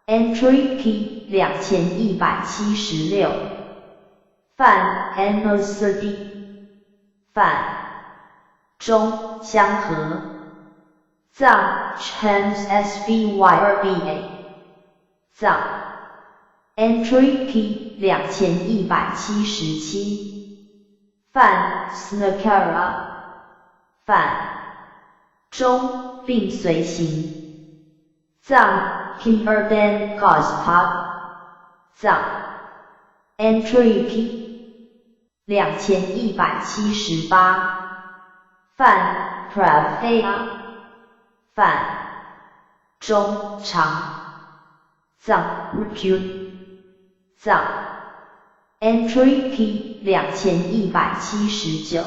Entry P 2176泛 Anosity 泛中相合藏 Chams SBYRBA 藏 Entry P 2177泛 Snakara 泛中并随行藏 Kinderden Gospot 藏 Entry P 2178泛 Pravea 泛中长藏 Repute 藏 Entry P 2179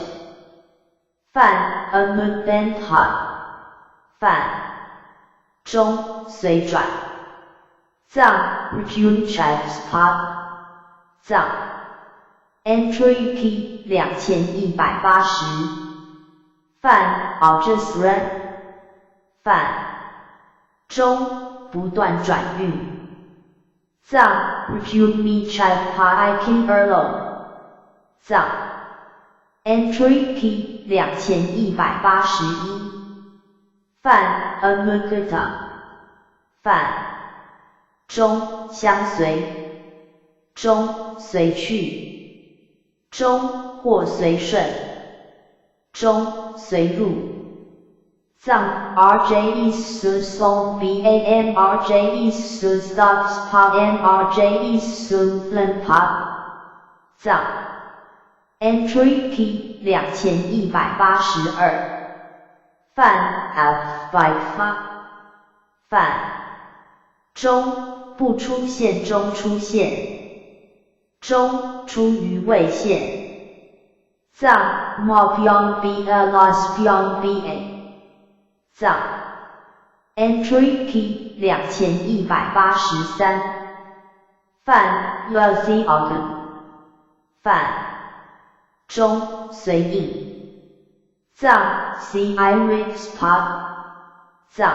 泛 Unmovement Hot 泛中随转藏 Repute Spot 藏 Entry P 2180泛 Algesran 泛中不断转运藏 Repute Me Chai Pai King Erlo 藏 Entry P 2181泛 Amukta 泛中相随中随去中或随顺中随入藏 RJE Susong BAM RJE Susdocs PAM RJE Suflen藏 Entry P 2182泛 F by 泛中不出现中出现中出于未现藏 Mo Pyong BA Los Pyong BA 藏 Entry P 2183泛 Lozi Organ 泛中随应藏 C Iris Park 藏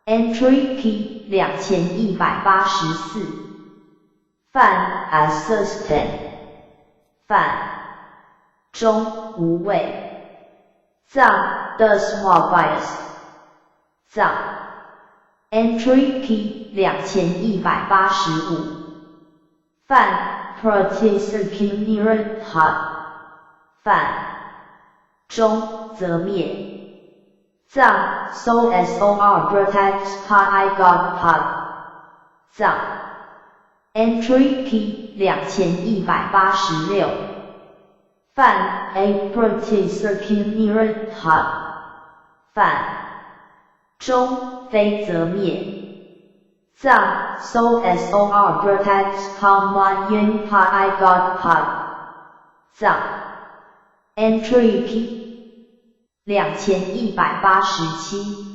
Entry P 2184泛 Assistant 泛中无畏藏 The Small Bias 藏 Entry P 2185泛 Protisircular Hot 泛中则灭藏 SOR Protect Pi God Pod 藏 Entry P 2186泛 A Protisircular Hot 泛中非则灭藏 SOR Protect Common Yun Pi God Pod 藏 Entry P 2187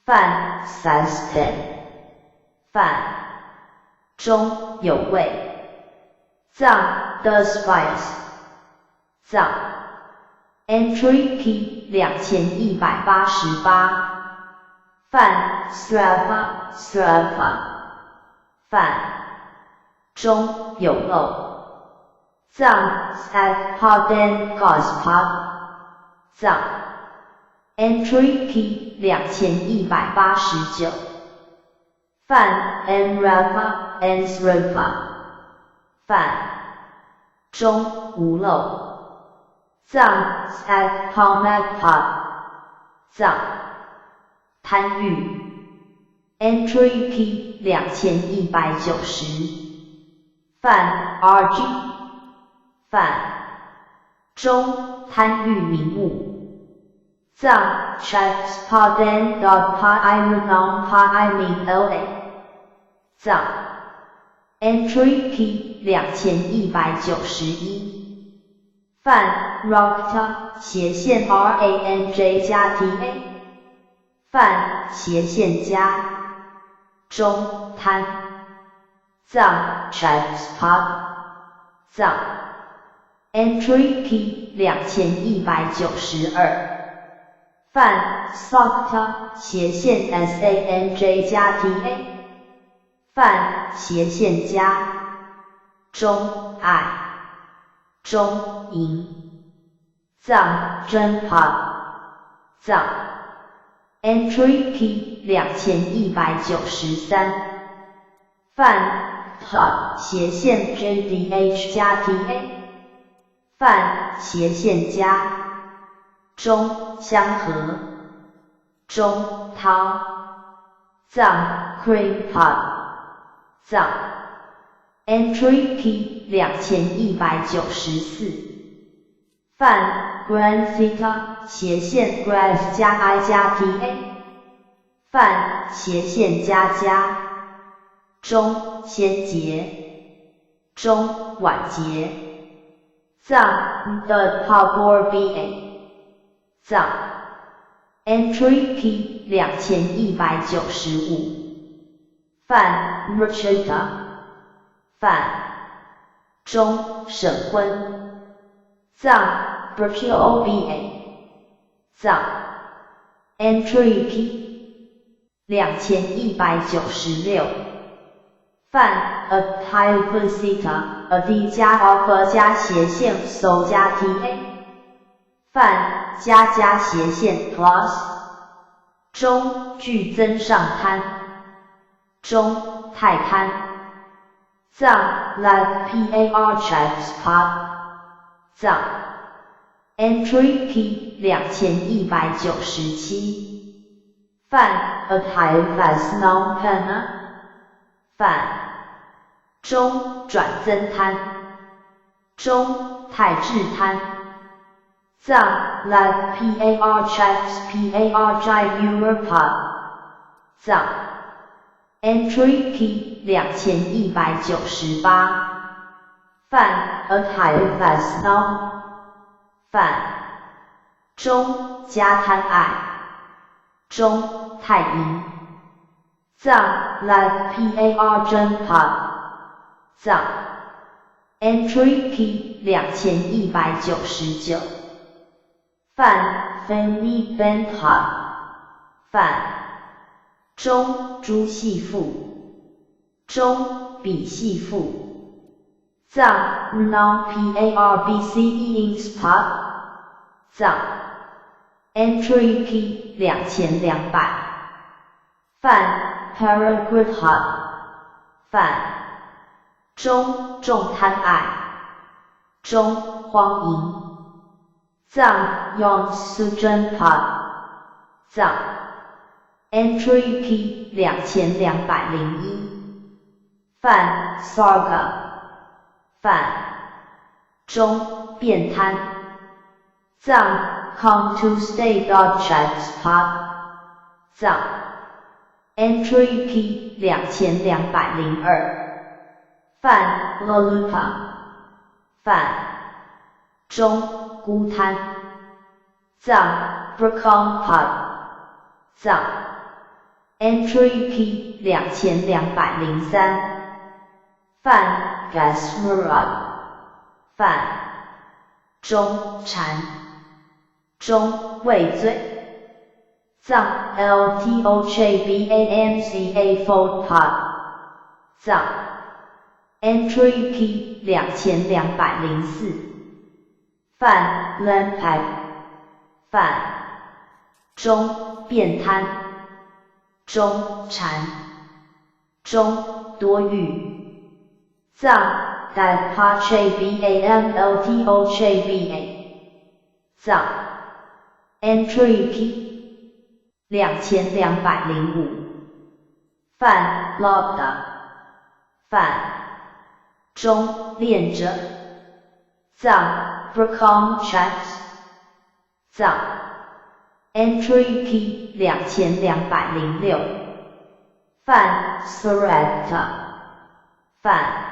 泛 Sustain 泛中有味藏 The Spice 藏 Entry P 2188泛 Srapa 泛中有漏藏 Satpaden Gospad 藏 Entry P 2189泛 Ensrapa 泛中无漏藏 Satpamed 藏贪欲 Entry P 2190泛 RG 泛中贪欲名目藏 Chatpaden Pi Runong Pi Min LA 藏 Entry P 2191泛 Rokta 斜线 RANJ 加 TA 泛斜线加中贪藏 Chatpad 藏 Entry P 2192泛 Sokta 斜线 SANJ 加 TA 泛斜线加中爱中营藏真 Pod 藏 Entry P 2193泛 Pod 斜线 JDH 加 TA 泛斜线加中相合中涛藏 Cream Pod 藏 Entry P 2194泛 Grand Theta 斜线 Graph 加 I 加 TA 泛斜线加中先结中晚结藏 The Power BA 藏 Entry P 2195泛 Merchanta 泛中审婚藏 Virtual BA 藏 Entry P 2196范 a typicita a d 加 of 加斜线 so 加 ta 范加斜线 plus 中剧增上滩中太滩藏 like par checks pop 藏 entry key 2197范 a types non pen 范中转增滩中太至滩藏 like par checks par jive Europa 藏 entry key 2198范 a types non 范中加滩爱中太阴藏 like par 真 pop 藏 entry key 2199范 Fanny Ben Hot 范中朱系父中比系父藏 non par bce ings pop 藏 entry key 2200范 Paragraph Hot 范中重贪爱中荒淫藏 Yon Sujan Pop 藏 entry key 2201范 Saga 范中变贪藏 Come to stay checks pop 藏 entry key 2202范 Lolupa 范中孤滩藏 Bracon Pop 藏 entry key 2203范 Gasmurad 范中禅中畏罪藏 LTOCHBANCA Fold Pop 藏 entry key 2204范 Lampag 范中变贪中禅中多欲藏 DAPACHBAMLTOCHBA 藏 entry key 2205范 Lobda 范中恋者藏 Bracon checks 藏 entry key 2206范 Soretta 范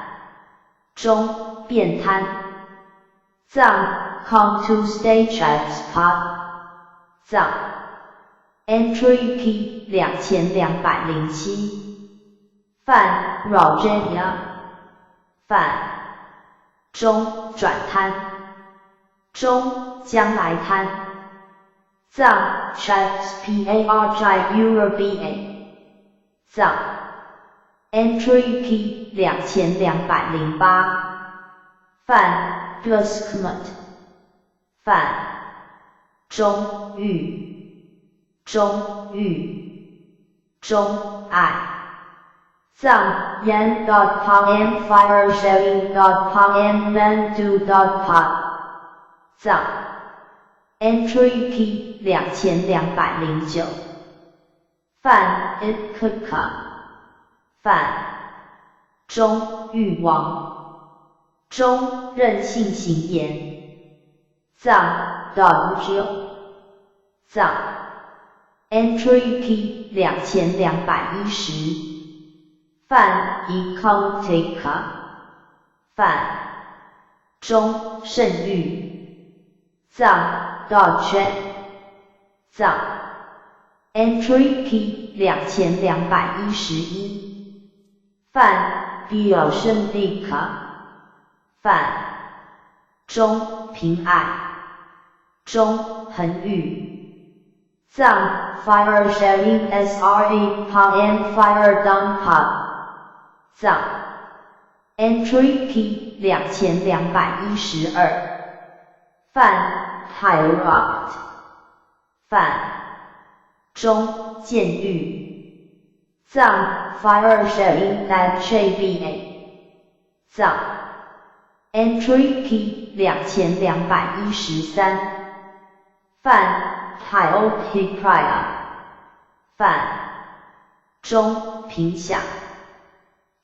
中变贪藏 Come to stay checks pop 藏 entry key 2207范 Rogenia 范中转贪中将来贪藏 checks par jive Europa 藏 entry key 2208范 Guskmut 范中欲中爱藏 yan.pom fire sharing.pom mandu.pop 藏 entry key 2209范 Itkaka 范中欲望中任性行言藏 Dodge 藏 entry key 2210范 Econtica 范中圣域藏 Dodge 藏 entry key 2211范 Biosendica 范中平爱中恒玉藏 Fire sharing SRE pom fire down pop 藏 Entry P 2212犯 Hierarch 犯中监狱藏 Fire Sharing That JBA 藏 Entry P 2213犯 Hyopia 犯中平响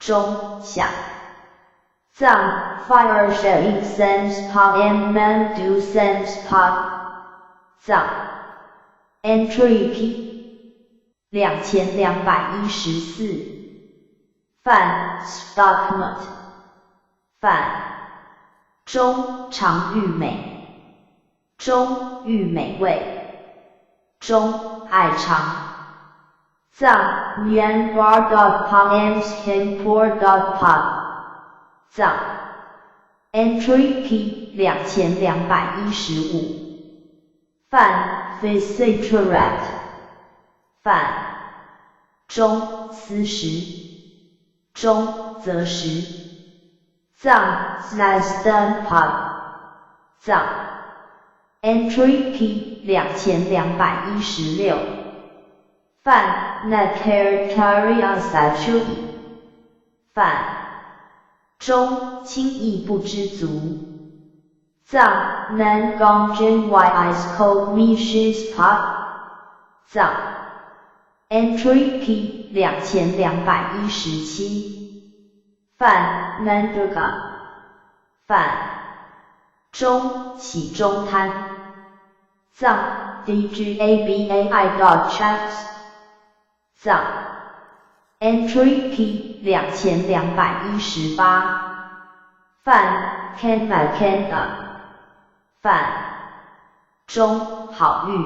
中响藏 Fire Sharing Sense Pod and Mandu Sense Pod 藏 Entry P 2214犯 Stocknut 犯中常郁美中郁美味中爱肠藏 Myanmar.com and Singapore.com 藏 Entry P 2215犯 Visiteract 犯中思食中择食藏 Snaston-Pod 藏 Entry P 2216犯 Nakartaria Satu 犯中轻易不知足藏 Nangongjin Yis Cold Mishes Pod 藏 Entry P 2217犯 Nanduga 犯中喜中贪藏 DGABAI.checks 藏 Entry P 2218犯 Kenmakenda 犯中好运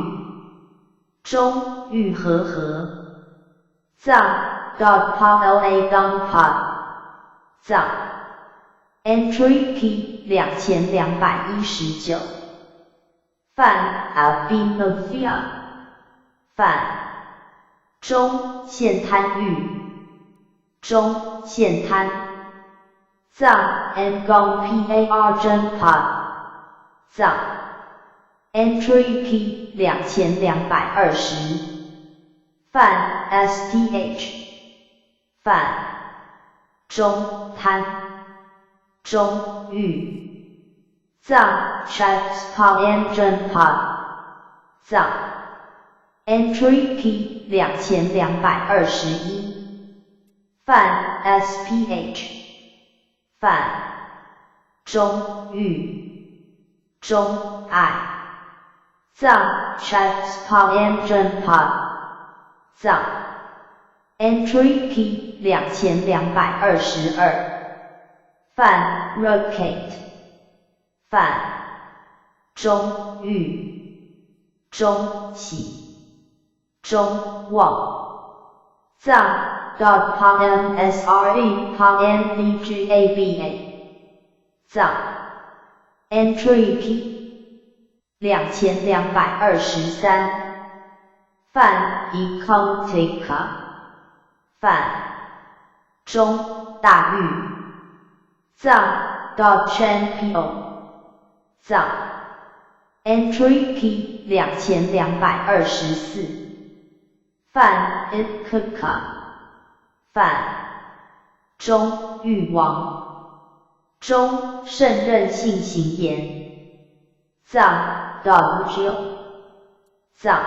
中玉和合藏 .PODLA Gunpod 藏 Entry P 2219犯 Albinophia 犯中现贪欲中现贪藏 Ngong Par 藏 Entry P 2220犯 STH 犯中贪中欲藏 Checks Pod 藏 Entry P 2221犯 SPH 犯中欲中爱藏 Checks Pod 藏 Entry P 2222犯 Rocket 犯中欲中喜中旺藏 .POMSRE.POMVGABA 藏 Entry P 2223犯 Econtica 犯中大玉藏 .Champion 藏 Entry P 2224犯 Ikaka 犯中欲望中胜任性行言藏 Dogjo 藏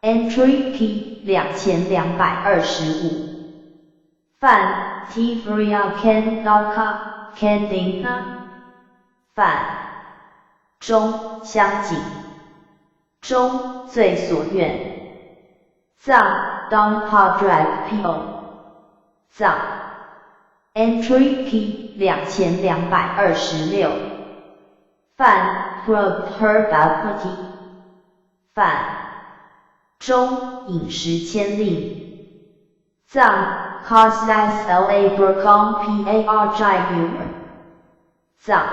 Entry P 2225犯 Tivria Kendaka Kendinga 犯中相景中最所愿藏 Donpadrag Pio 藏 Entry P 2226犯 Properbapati 犯中饮食签令藏 Cosnas La Burkong Parj藏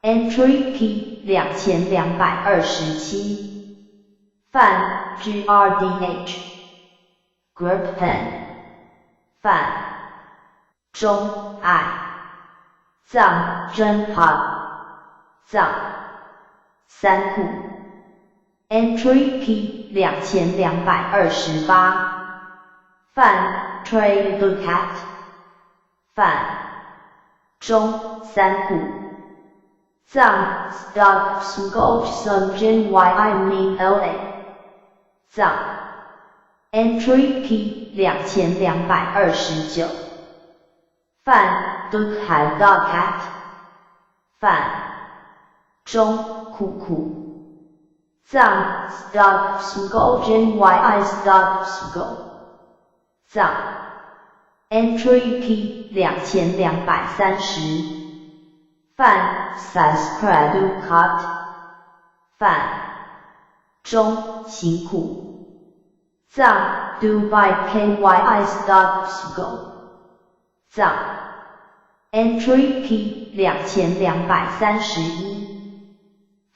Entry P 2227犯 GRDH Group Pen 犯中爱藏真好藏三户 Entry P 2228范 Trade Look at 范中三户藏 Stop Scope Subject Y Mean LA 藏 Entry P 2229范 Look at Dog at 范中酷酷藏 Stop Scope Y Stop Scope 藏 Entry P 2230范 Subscribe to Cut 范中辛苦藏 Dubai KYI Stop Scope 藏 Entry P 2231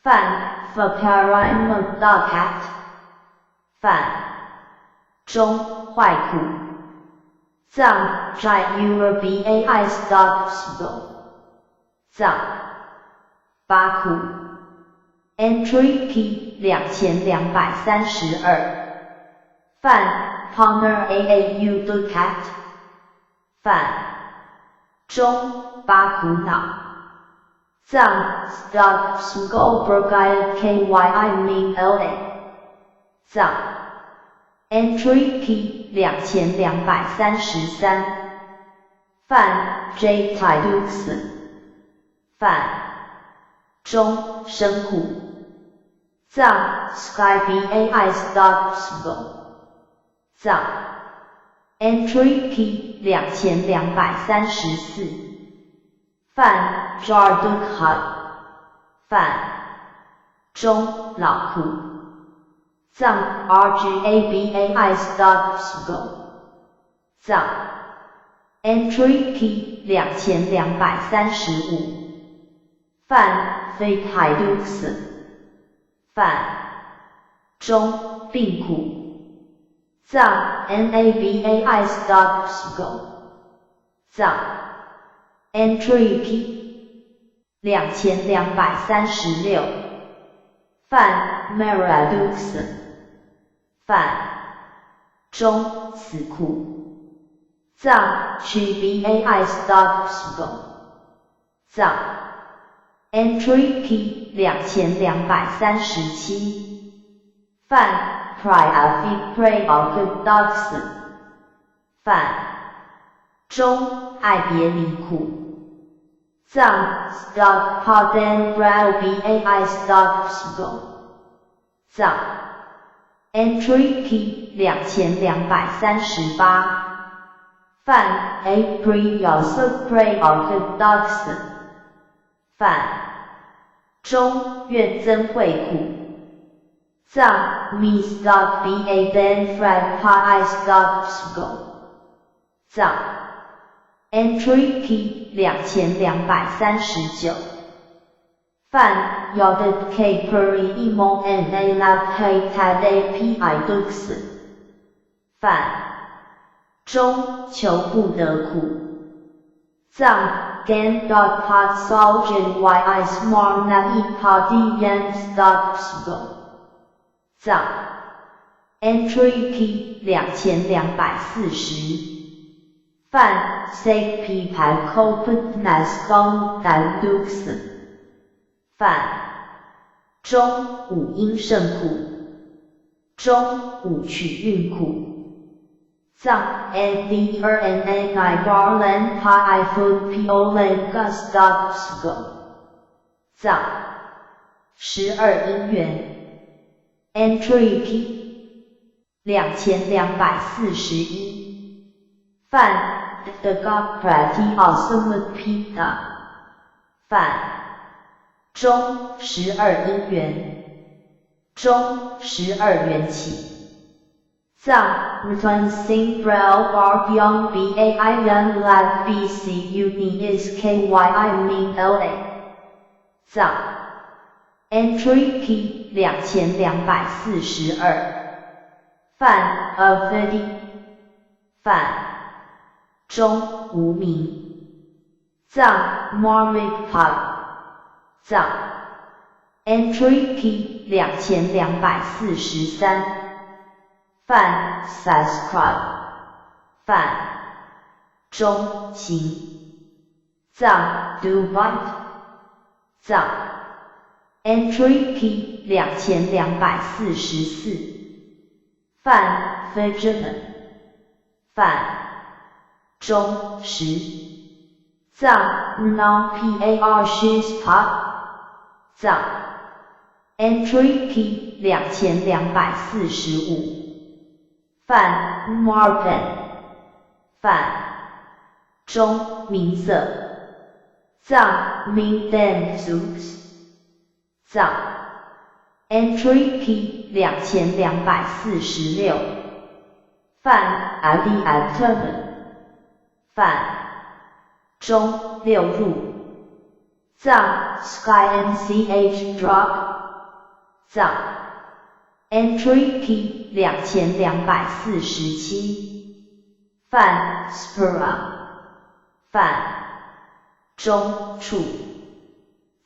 范 Fakarium Dog Cat 范中坏苦藏 Try Your BAI Stop Scope 藏八苦 Entry P 2232范 Ponder AAU Look at 范中八苦恼藏 Stop Scope Burgai KYI Mean LA 藏 Entry P 2233范 J Tidux 范中生苦藏 Sky BAI Stop Scope 藏 Entry P 2234范 Jar Duke Hut 范中老苦藏 RGABAI Stop Scope 藏 Entry P 2235范 Fake Hidux 范中病苦藏 NABAI Stop Scope 藏 Entry P 2236范 Meradux 范中死苦藏 GBAI Stop Scope 藏 Entry P 2237范 Pryafi Pray Orthodox 范中爱别离苦藏 Stop Pardon Brow BAI Stop Scope 藏 Entry P 2238范 April Yosef Pray Orthodox 范中愿增惠苦藏 Me Stop BA Then Fred Pi Stop Scope 藏 Entry P 2239范 Yodet K Puri Imo NA Lab K Tad API Dux 范中求不得苦藏 Gan Dot Pot Solgen YI Smart Na Ipadi Yan Stop Scope 藏 Entry P 2240范 Sake P Pad Copet Nas Gong Dan Dux 范中五阴盛苦中五曲韵苦藏 NDRNA Garland Pi Food Piolen Gustop Scope 藏12音源Entry P 2241范 The God Pretty Awesome Pita 范中12音源中12元起藏 Return Sing Braille Bar Beyond BAI Yan Lab BC Uni is KYI Mean LA 藏 Entry P 2242范 Avedi 范中无名，藏 Marvick Park， 藏 Entry P 2243，泛 Subscribe， 泛中情，藏 Dubai， 藏 Entry P 2244，泛 Vigilant， 泛中时，藏 Non PAR Shoes Park， 藏 Entry P 2245，泛 Marpen， 泛中明色，藏 Minden Zooks， 藏 Entry P 2246，泛 Ali Alternate， 泛中六入，藏 Sky NCH Drug， 藏 Entry P 2247，泛 Spera， 泛中处，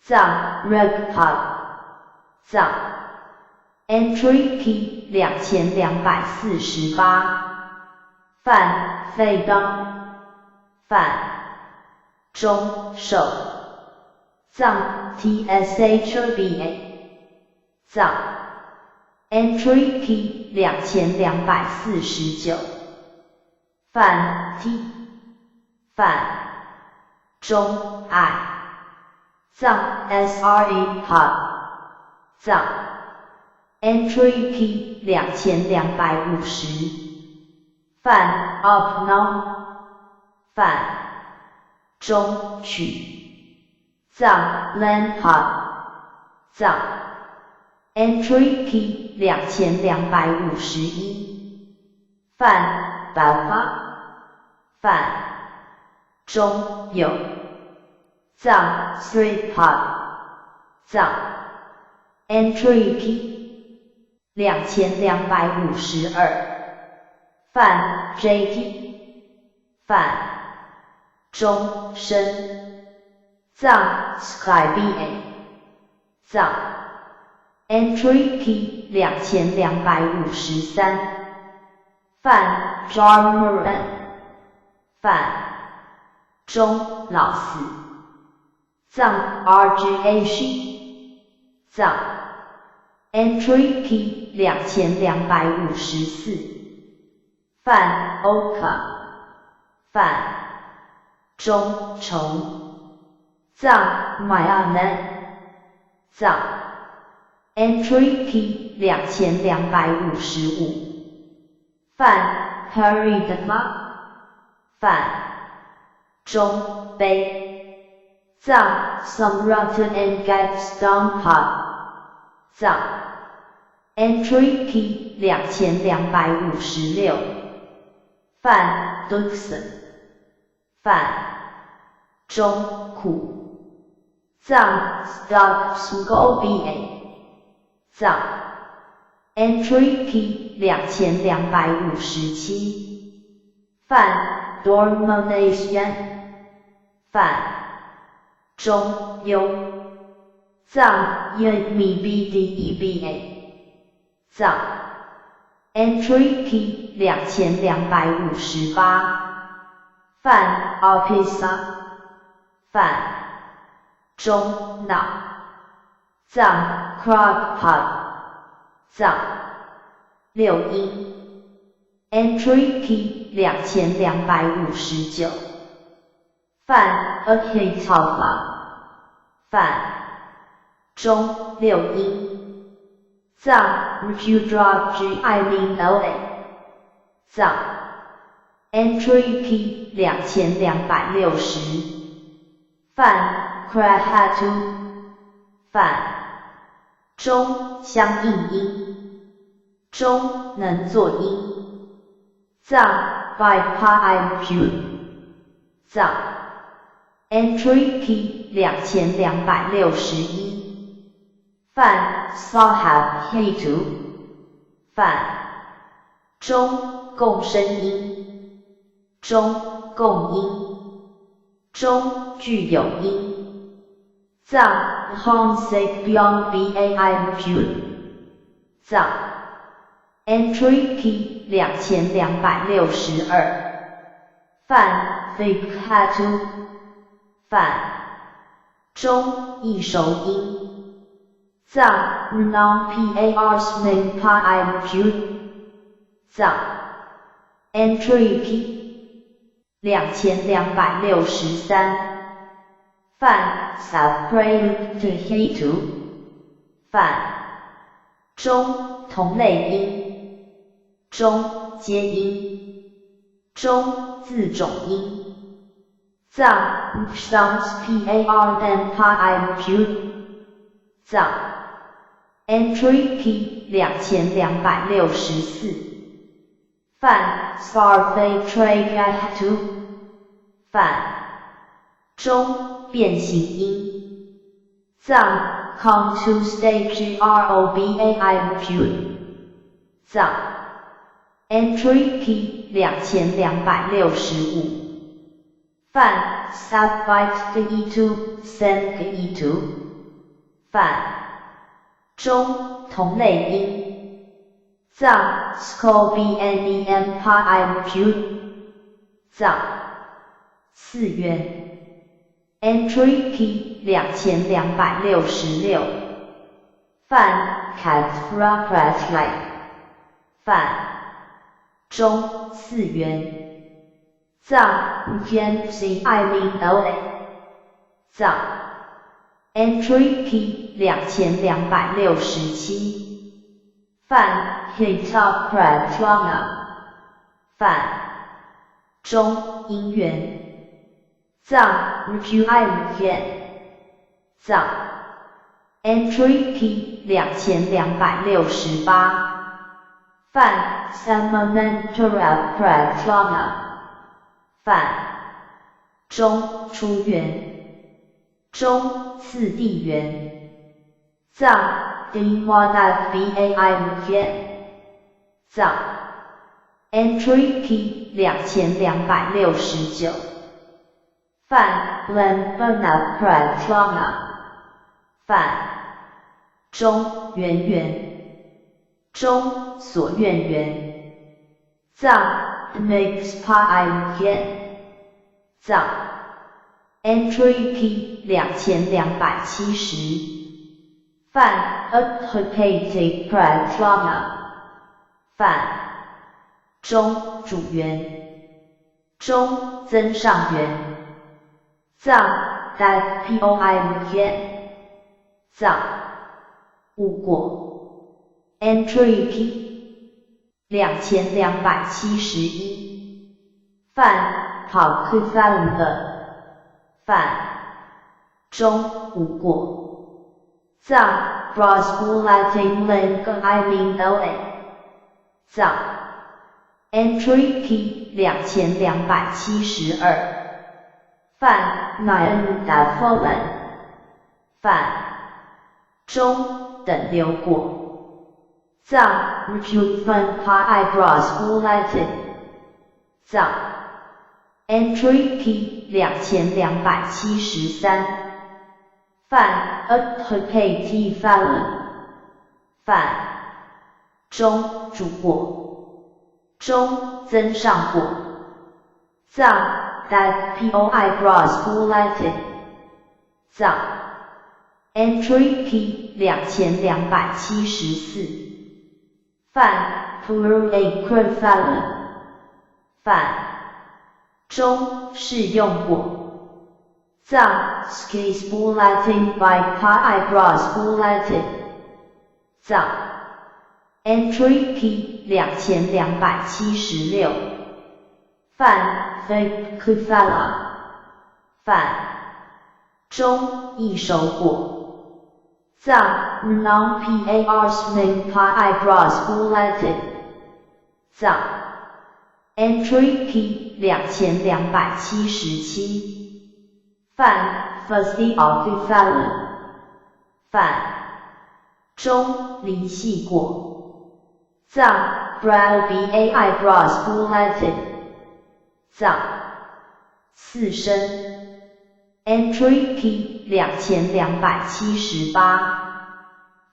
藏 Red Park， 藏 Entry P 2248，泛费当，泛中受，藏 TSHBA， 藏 Entry P 2249，泛 T， 泛中爱，藏 SRE Park， 藏 Entry P 2250，泛 Up Now， 泛中取，藏 Land Park， 藏 Entry P 2251，泛 Balpa， 泛中有，藏 Street Park， 藏 Entry P 2252，泛 JT， 泛中深，藏 Sky BA， 藏 Entry P 2253，泛 Jarmuran， 泛中老四，藏 RGAC， 藏 Entry P 2254，泛 Oka， 泛中虫，藏 Myanan， 藏 Entry P 2255，泛 Paridama， 泛中杯，藏 Samratan and Gatsdong Park， 藏 Entry P 2256，泛 Duxon， 泛中苦，藏 Stock School BA， 藏 Entry P 2257，泛 Dormonation， 泛中优，藏 Yumi BDEBA， 藏 Entry P 2258，泛 Alpisa， 泛中脑，藏 Crock Park， 藏六音 Entry P 2259，泛 Akitaufa， 泛中六音，藏 Rudra GILA， 藏 Entry P 2260，泛 Krahatu， 泛中相应音，中能作音，藏 Vipa， 藏 Entry P 2261，泛 Sahab Hitu， 泛中共声音，中共音，中具有音，藏 Honsek Byong Baim 藏 Entry P 2262泛 Fikatu 泛中一首音，藏 Non Par Sming Paim 藏 Entry P 2263泛 Supreme Hitu 泛中同类音，中接音，中字种音，藏 Sounds Par Paim 藏 Entry P 2264泛 Sarfei Tragatu 泛中变形音，藏 Come to Stage Robaim 藏 Entry P 2265泛 Subbyte Itu Sen Itu 泛中同类音，藏 Scobianem Paim 藏四元 Entry P 2266泛 Catfra 泛中四元，藏 Gensi Iming 藏 Entry P 2267泛 Hitop Pratlana 泛中音源，藏 Ruim 藏 Entry P 2268泛 Samanantara Pratlana 泛中出源，中次第源，藏 Dimwana Baim 藏 Entry P 2269泛 Lambana Pratlana 泛中圆圆，中所愿圆，藏 Mix Paim 藏 Entry P 2270泛 Advocated Pratlana 泛中主缘，中增上缘，藏 Dat Poim 藏无果 Entry P 2271泛 Pakufan 泛中无果，藏 Brosbulating Len Iming 藏 Entry P 2272泛 Nyan Dafolen 泛中等流果，藏 Rujufan Pai Brosbulating 藏 Entry P 2273泛 Advocated Fallon 泛中主果，中增上果，藏 Dat Poi Brosbulating 藏 Entry P 2274泛 Puru Akrafallon 泛中适用果，藏 Skisbulating by Pai Brosbulating 藏 Entry P 2276泛 Fikufala 泛中一手果，藏 Non Par Sming Pai Brosbulating 藏 Entry P 2277泛 Fasciophyllon 泛中离系果，藏 Brow Bai Brosbulating 藏四声 Entry P 2278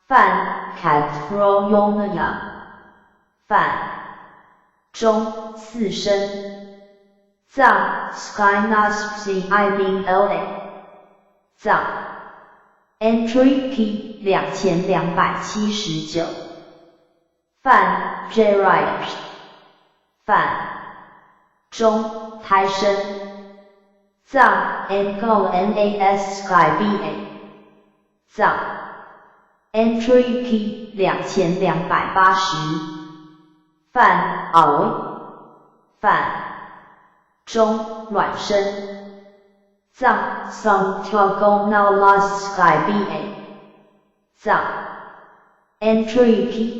泛 Catroyonia 泛中四声藏 Skynas I mean LA 藏 Entry P 2279泛 J-Right 泛中胎声藏 Angle NAS Sky BA 藏 Entry P 2280泛 泛中卵声藏 Santiago Las Sky BA 藏 Entry P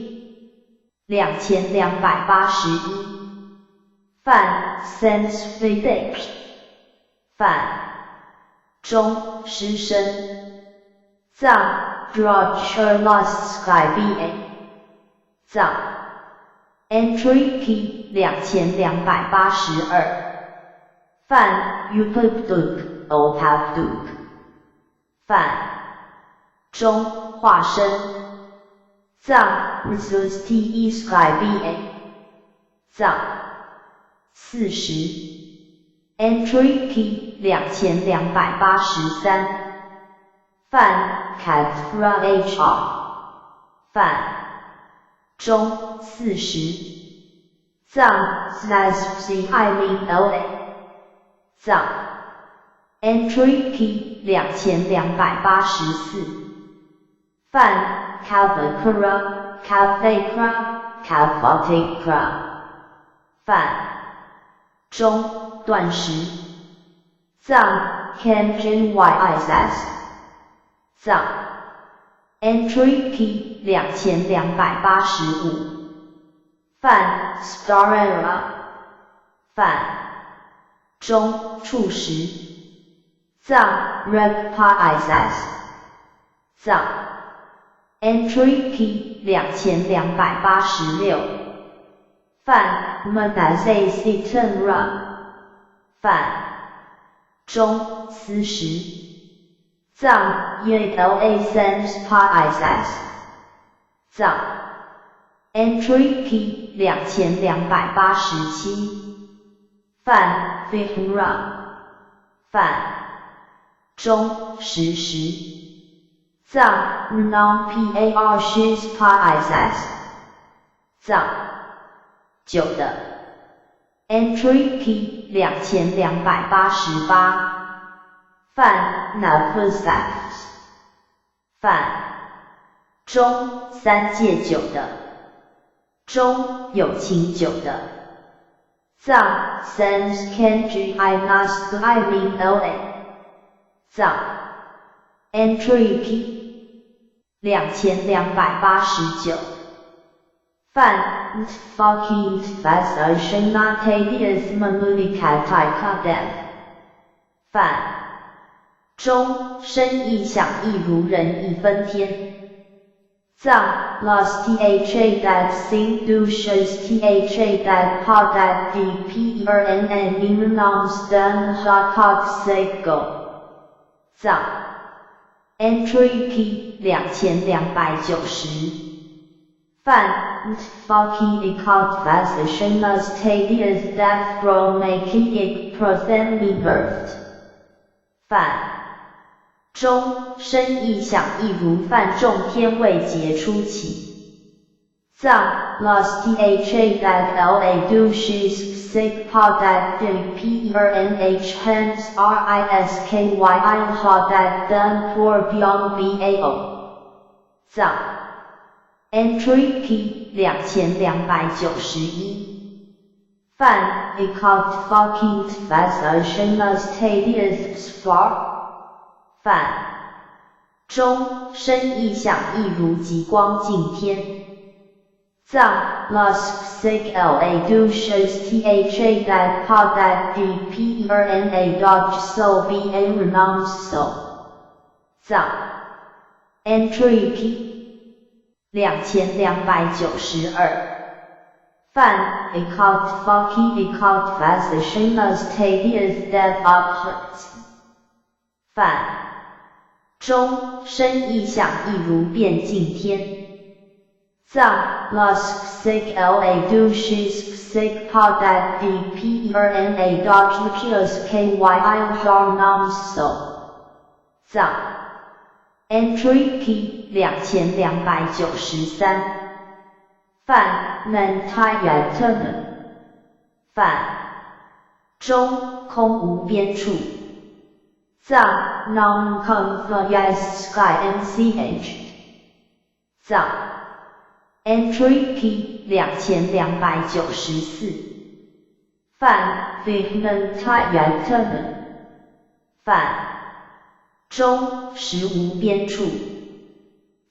2281泛 Sense Physics 泛中失声藏 Roger Las Sky BA 藏 Entry P 2282泛 Upabduk Opabduk 泛中化声藏 Resus TE Sky BA 藏40 Entry P 2283泛 Catra HR 泛中40藏 Snazc I mean LA 藏 Entry P 2284泛 Cavacra Cavacra Cavaticra 泛中断食藏 Camden YIS 藏 Entry P 2285泛 Starera 泛中触食藏 Regpa IS 藏 Entry P 2286泛 Manase Citera 泛中思食藏 YLA Sense Pa IS 藏 Entry P 2287泛 Fihra 泛中实时藏 Non PAR Shis Pa IS 藏9的 Entry P 2288泛 Navusas 泛中3戒9的中有情9的藏 Sense Kenji Inas I mean LA 藏 Entry P 2289泛 Fucking Fascinatadius Mamunicataikadem 泛中声意响意如人一分天藏 Las Tha that sing dushas Tha that pa that dpern and imnams dan hakak sego 藏 Entry P 2290泛 Fucking Ecot Fascinas Tadius that from making it prosemi birthed 泛中声意响意如泛众天未结出起藏 Las Tha that la dushis sig pa that dpernh hence risky ha that done for byong bao 藏 Entry P 2291泛 Ecot Fucking Fascinas Tadius Spar 泛中声意响意如极光尽天藏 Las Sig La Dushas Tha that pa that dprna dodge so ba renams so 藏 Entry P 2292泛 account funky account vacations tedious dev objects 泛中生意响一如变尽天。藏 lusk sick la douches sick podat dperna dodgekios kyi jarnam so 藏 entry key 2293泛 mentayatun 泛中空无边处。藏 non-conveys sky nch 藏 entry key 2294泛 mentayatun 泛中实无边处。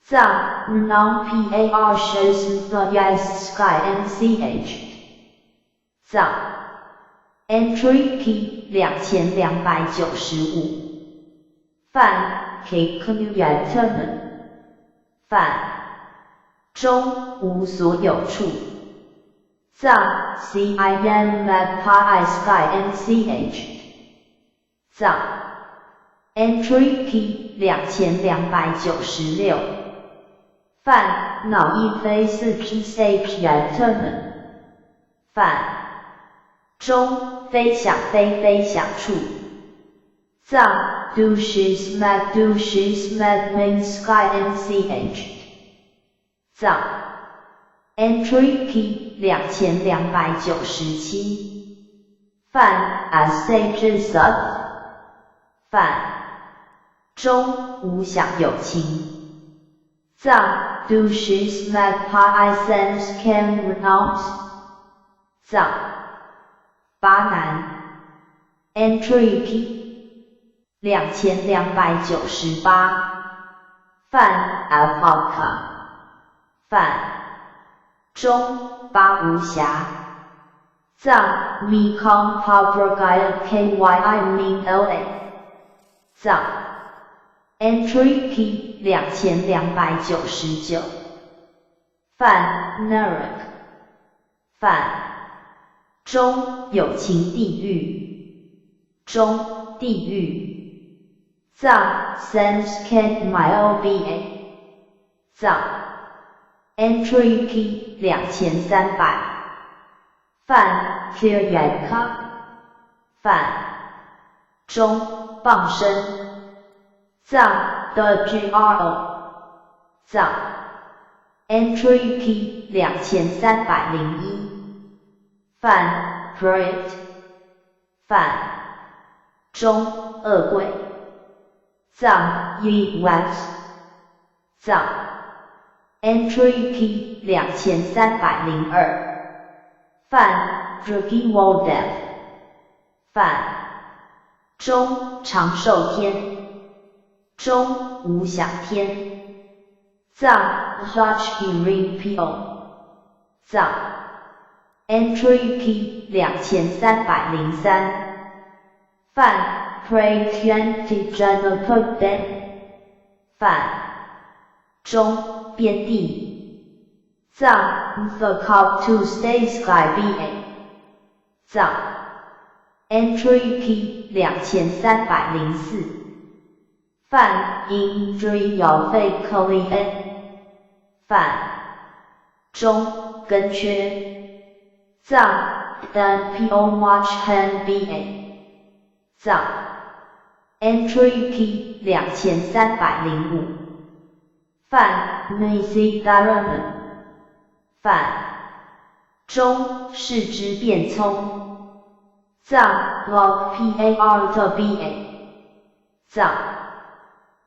藏 non-par shows sky nch 藏 entry key 2295泛 keknuyatun 泛中无所有处。藏 cim magpie sky nch 藏 entry key 2296泛脑一飞四 psapyatun 泛中飞翔非飞翔处。藏 douches magmin sky nch 藏 entry key 2297泛 asages up 泛中无想有情。藏 douches magpie sense can renounce 藏巴南 entry key 2298泛 alpaca 泛中巴无暇。藏 mekong paprika kyi minla 藏 entry key 2299泛 Nuruk 泛中有情地狱。中地狱。藏 Samscan myoba 藏 entry key 2300泛 Kiryaka 泛中傍身。藏 WRO 藏 entry key 2301泛 Print 泛中恶鬼。藏 Yewax 藏 entry key 2302泛 Drugiwodev 泛中长寿天。中无想天。藏 Hajkirinpio 藏 entry key 2303泛 Pratyantijanapoden 泛中遍地。藏 The Cop to Stay Sky ba 藏 entry key 2304泛 Indri Yalfei n 泛中根缺。藏 Dan Pio Watch Han ba 藏 entry key 2305泛 Nisi Dharan 泛中视之变聪。藏 Log par ba 藏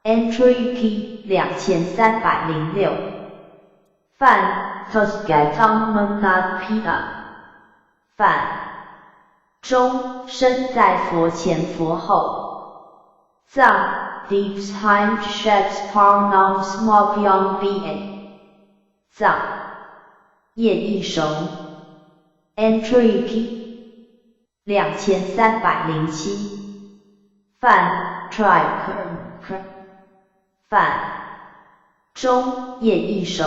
entry key 2306泛 Tosgatang Manapita 泛中身在佛前佛后。藏 Deeps Time Sheds Parnam Smopyong ba 藏叶一熟。entry key 2307泛 Triker 泛中叶一熟。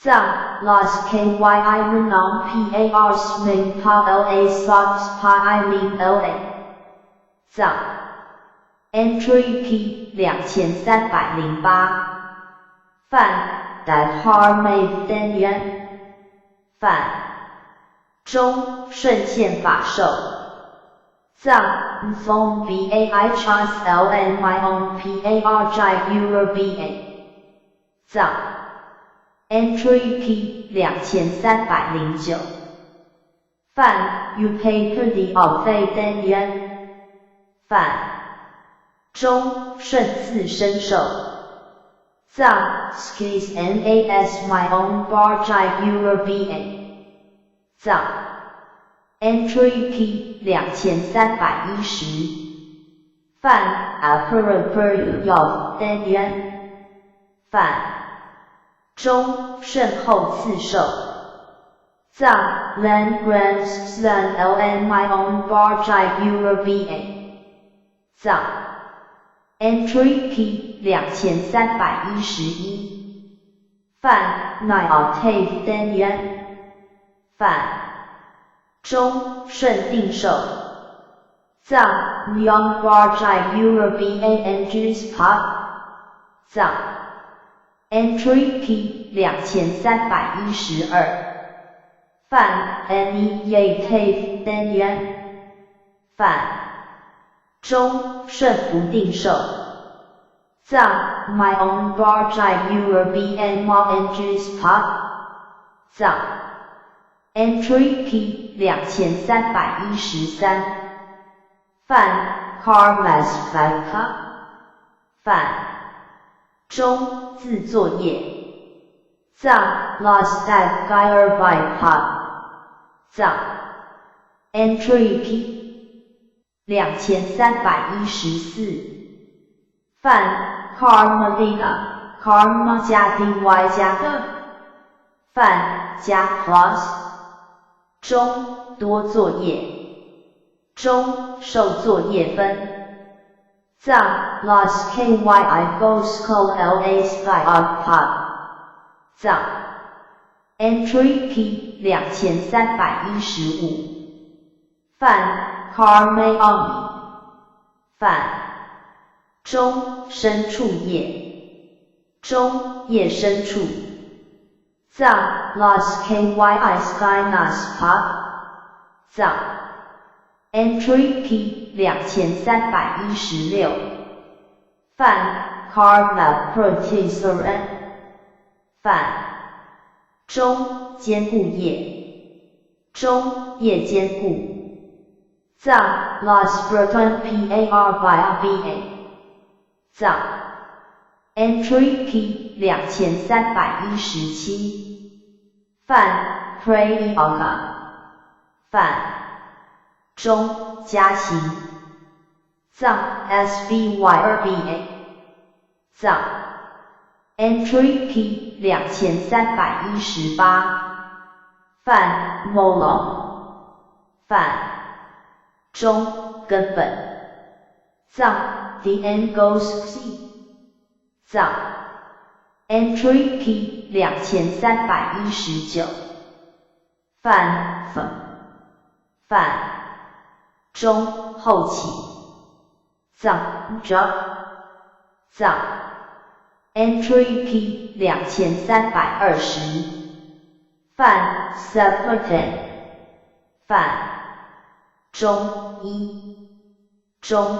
藏 Los KYI Renong PAR Sming Pa LA Slots Pa I Ling LA 藏 Entry P 2308范 That Har Made Den Yuan 范中顺宪法授藏 Phone BAI Chas LNY on PAR Jai Euro BA 藏 Entry P 2309范 You pay per the of they Den Yuan 范中顺次生授藏 Skis NAS My Own Bar Jai Euro BA 藏 Entry P 2310范 Apera Per Yov Den Yuan 范中顺后次授藏 Len Grams Sun LN My Own Bar Jai Euro BA 藏 Entry P 2311范 Nai Octave Den Yuan 范中顺定授藏 Myong Bar Jai Euro BA Andrews Pop 藏 Entry P 2312范 Any Ye Cave Den Yuan 范中顺福定授藏 My Own Bar Jai Euro BN Mo Andrews Pop 藏 Entry P 2313范 Karmas Vodka 范中自作业藏 Lost That Geyer by Pop 藏 Entry P 2314范 Karma Karma 加 dy 加的范加 plus 中多作业中受作业分藏 Los KYI Ghost Call LA Sky of Pop 藏 Entry P 2315范 Karma Omni 范中深处叶中叶深处藏 Los KYI Sky Nas Pop 藏 Entry P 2316范 Karma Protesoren 范中坚固叶中叶坚固藏 Los Proton PAR by BA 藏 Entry P 2317范 Pray Oga 范中加行藏 SBYRBA 藏 Entry P 2318范 Molo 范中根本藏 The End Goes C 藏 Entry P 2319范范中后起藏 J 藏 Entry P 2320范 Subverten 范中中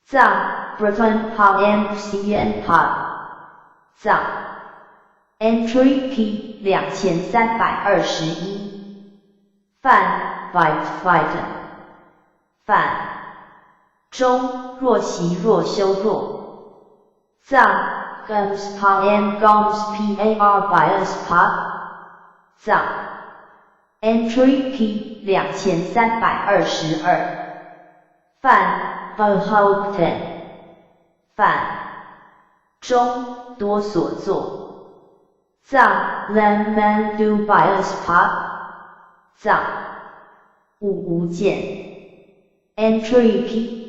藏 Breton Pop MCN Pop 藏 Entry P 2321范 Fight 范中若习若修若藏 Gums Pa M Gums PAR Bias Pop 藏 Entry P 2322范 Verhoogten 范中多所作藏 Lemon Do Bias Pop 藏无间 Entry P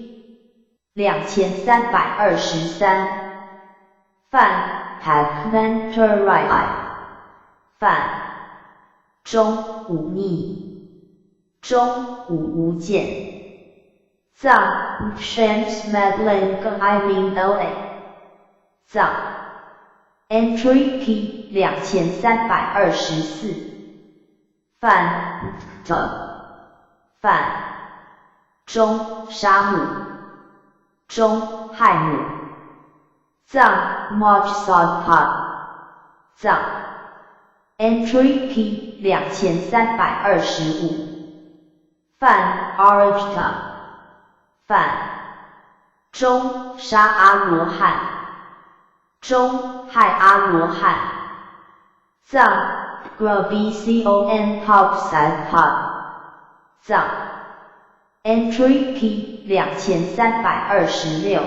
2323范 Pagmenterai 犯中忤逆中无间藏 Shams Madeleine Gaiming藏 Entry P 2324犯犯中沙姆中亥姆藏 March Sodpa 藏 Entry P 2325犯 Arjta 犯中沙阿罗汉中亥阿罗汉藏 Grabicon Top Sadpa 藏 Entry P 2326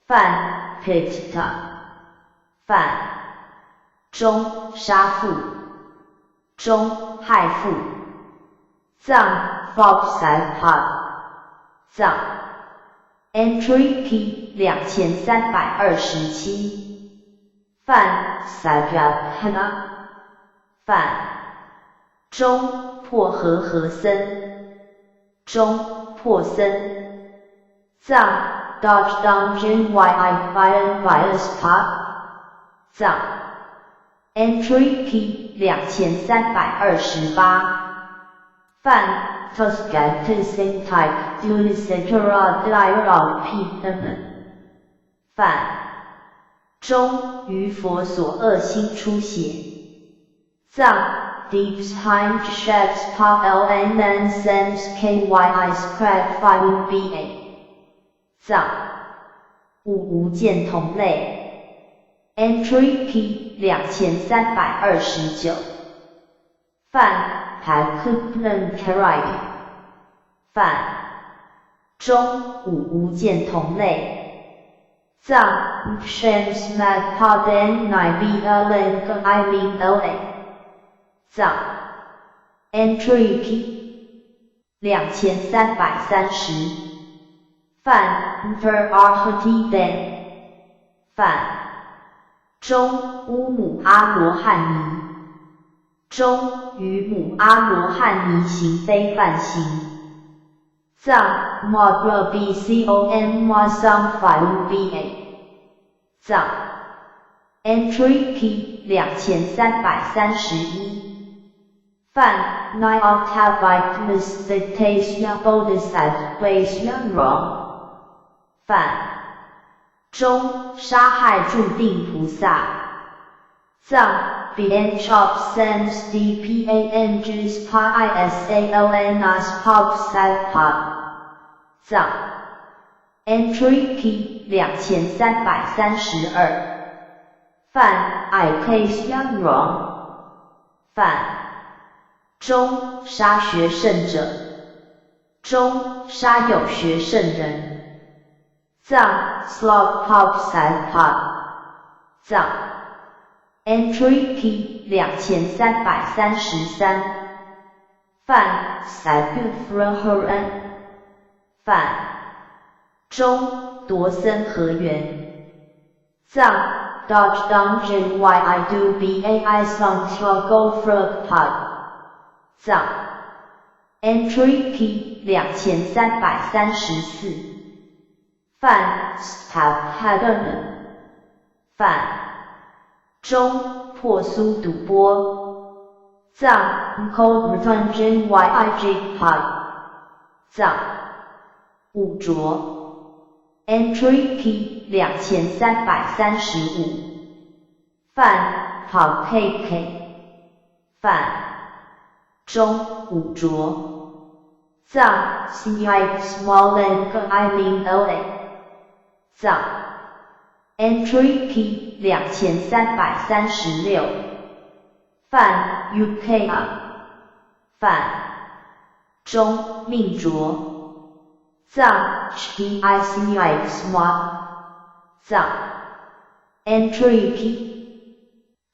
犯 Pitta 犯中杀父中亥父藏 Fox Sadpa 藏 Entry P 2327犯 Sajjahana 犯中破和合僧中破僧藏 Dodge Dungeon YI Violent Virus Pop 藏 Entry P 2328犯 Toscatus Type Unicetera Dialogue P 犯中于佛所恶心出血藏 Deep Time Chefs Pop LN Sams KYI Scrap File BA 藏无间同类 Entry P 2329犯 Pagmenterai 犯中无间同类藏 Shams Madpaden Nibelen Gaiming藏 Entry P 2330犯 Perarhati 犯中乌姆阿罗汉尼中于姆阿罗汉尼行非犯行藏 Magrabicon Masang File BA 藏 Entry P 2331犯 Nine Octavite Mystictasia Bodhisattva 犯中杀害注定菩萨藏 Bien Chop Sans DPANGs PISALNAS Pop Satpa 藏 Entry P 2332犯 Icasia 犯中杀学圣者中杀有学圣人藏 Slog Pop Satpa 藏 Entry P 2333犯 Saguthraharan 犯中夺僧合缘藏 Dodge Dungeon YI Do BAI Song Struggle Frog Pod 藏 Entry P 2334犯 Staphadan 犯中破苏赌波藏 Cold Dungeon YIG Pod 藏五浊 Entry P 2335犯 Pakk 犯中五浊藏 Snipe Smallen Gaiming藏 Entry P 2336犯 UKA 犯中命浊藏 HPI Snipe Smart 藏 Entry P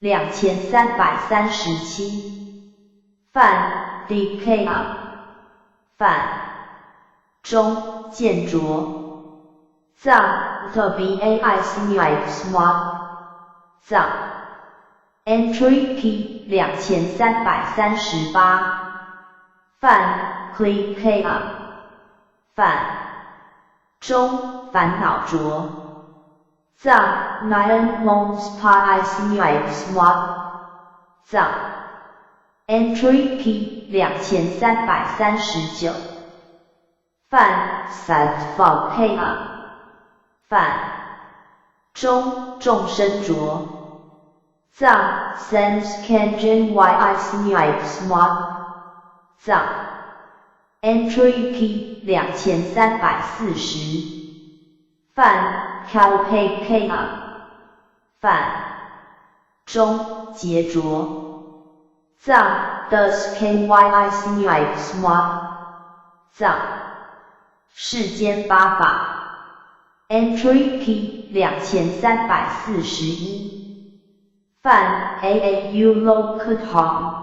2337犯 DKA 犯中见浊藏 The BAI Snipe Smart 藏 Entry P 2338犯 Click up 犯中烦恼着藏 Nine Months Pi Smart 藏 Entry P 2339犯 Set for Pay up 犯中众生着藏 Sense Canjin Y Smart 藏 Entry P 2340犯 Calpay Pay up 犯中结着藏 Does KY Smart 藏世间八法 Entry P 2341犯 AAU Local Harm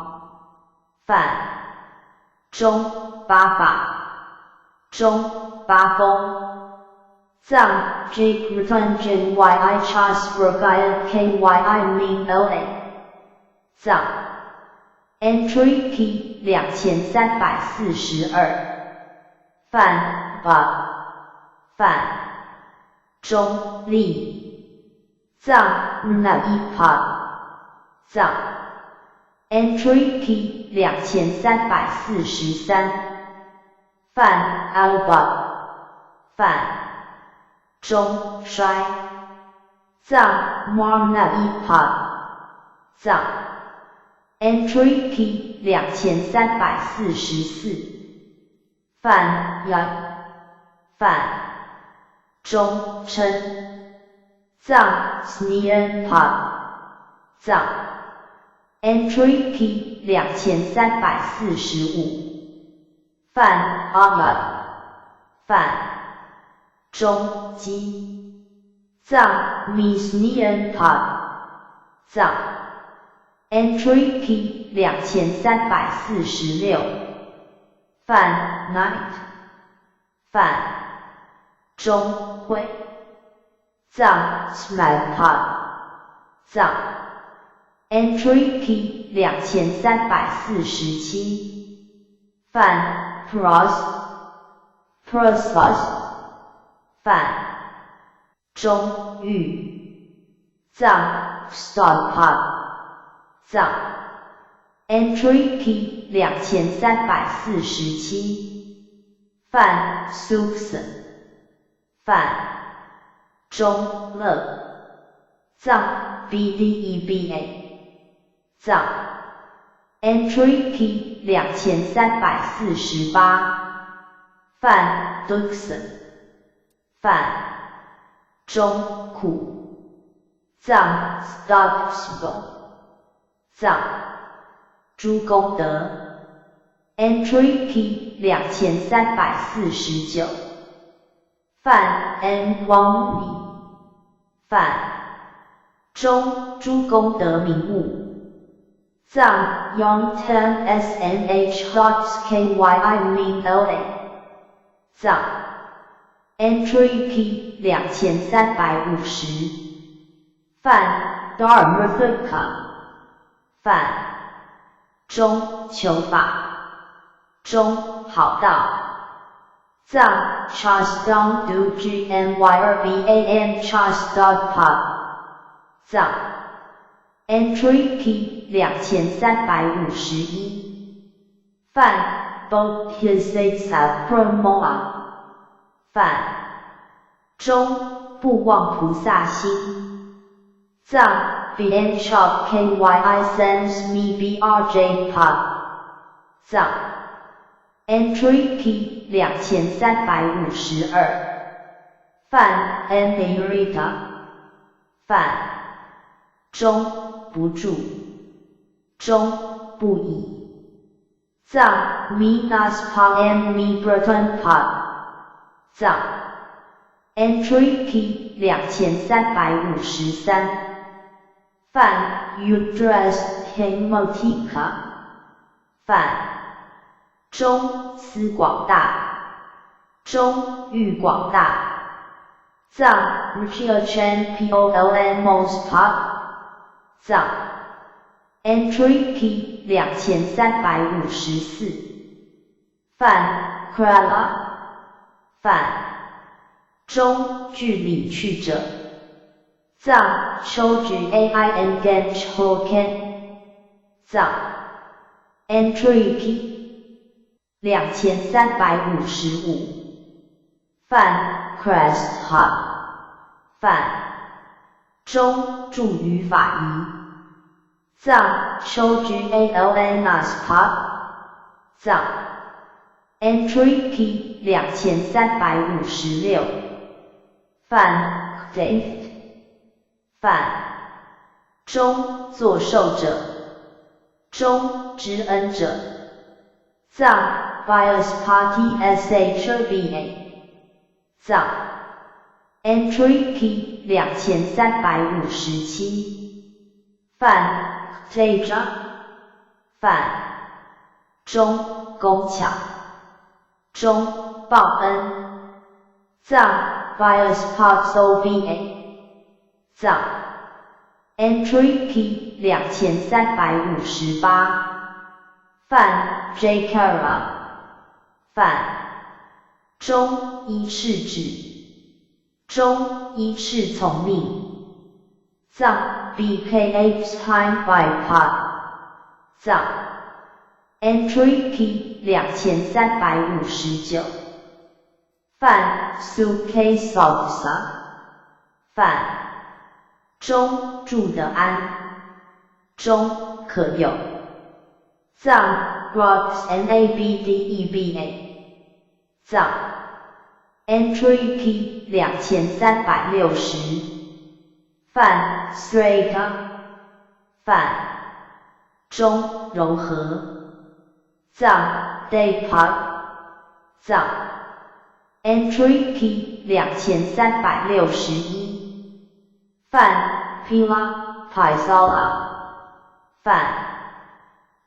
犯中八法中八风藏 J Retunjin YI Chas Rogaya KYI Min LA 藏 Entry P 2342犯 Bug 犯中立藏 Naipa 藏 Entry P 2343犯 Alba 犯中衰藏 Marnaipa 藏 Entry P 2344犯 Yang 犯中称藏 Snean Pa 藏 Entry P 2345犯 Ahmad 犯中基藏 Misnean Pa 藏 Entry P 2346犯 Night 犯中灰藏 Smallpot 藏 Entry P 2347犯 Pros 犯中玉藏 Stop 藏 Entry P 2347犯 Susan 犯中乐藏 BDEBA 藏 Entry P 2348犯 Duxon 犯中苦藏 Stocksville 藏朱功德 Entry P 2349犯 N 汪里犯中诸功德名物藏 Yongtan SNH Dots KYI Min LA 藏 Entry P 2350犯 Dharmavika 犯中求法中好道藏 Chasdong Du GNYRBAN Chasdog Pa 藏 Entry P 2351犯 Bodhisattva Promoa 犯中不忘菩萨心藏 BN Shop KYI Sends Me BRJ Pa 藏 Entry P 2352犯 Emerita 犯中不住中不已藏 Minas Pa and Mi Breton Pa 藏 Entry P 2353犯 Uterus Hemotica 犯中思广大中欲广大藏 Richard Chen POLN Most Pop 藏 Entry Key 2354犯 Kerala 犯中距离去者藏秋菊 AIN Gench Hoken 藏 Entry Key 2355犯 Crest Hub 犯中助语法仪藏秋菊 ALN Naspot 藏 Entry Key 2356犯 Theft 犯中作受者中知恩者藏 Bias Party SHOBA 藏 Entry Key 2357犯 Teja 犯中工巧中报恩藏 Bias Parts OVA 藏 Entry Key 2358犯 Jkara 犯中依次指中依次从命藏 BKA Time by Pod 藏 Entry Key 2359犯 Suitcase Officer 犯中住的安中可有藏 Rocks NABDEBA 藏 Entry Key 2360犯 Straight 犯中融合藏 Daypod 藏 Entry Key 2361犯 Pila Paisala 犯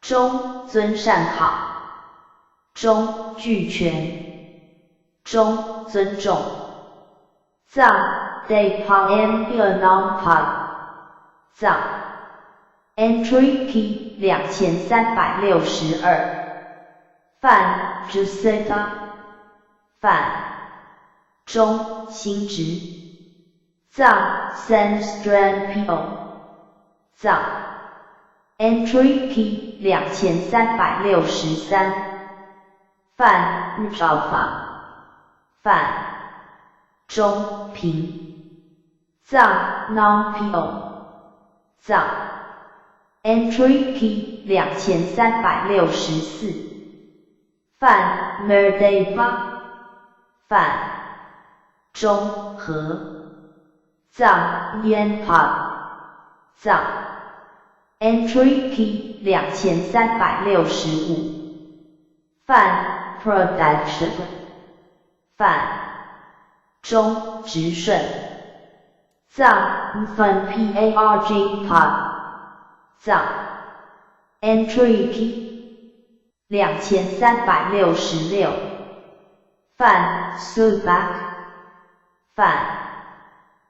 中尊善好中俱全中尊重藏 Daypod Nonpod 藏 Entry Key 2362犯 Juseta 犯中心直藏 Sanstran藏 Entry Key 2363犯日照法犯中平藏 Non-PO 藏 Entry Key 2364犯 Merdeva 犯中和藏 Yenpod 藏 Entry Key 2365犯 Production 犯中直顺藏 Parg Pod 藏 Entry Key 2366犯 Subak 犯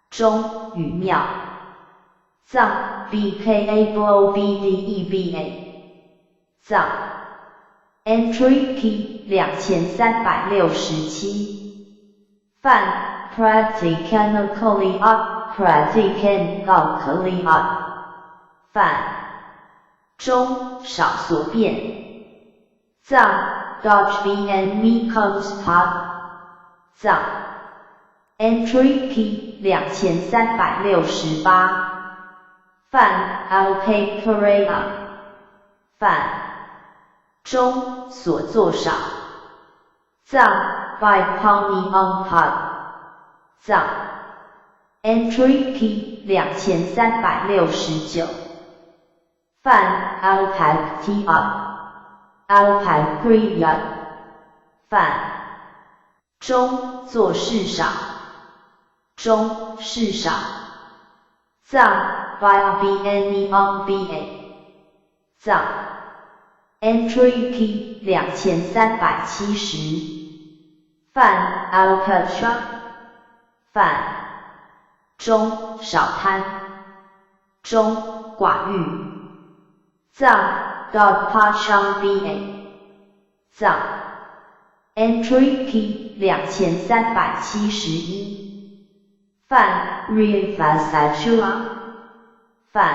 中语妙藏 BKA BOBDEBA 藏 Entry Key 2367犯 Practically犯中少所变藏 Dodge BN Comes Pod 藏 Entry Key 2368犯 Alpay Korea 犯中所作少藏 By Pony on Pod 藏 Entry Key 2369犯 Alpac T-Up Alpac Kriyat 犯中做事少中事少藏 By BNE on BA 藏 Entry Key 2370犯 Alcatra 犯中少贪中寡欲。藏 God Pachang Ba 藏 Entry P 2371梵 Reinfasachua 梵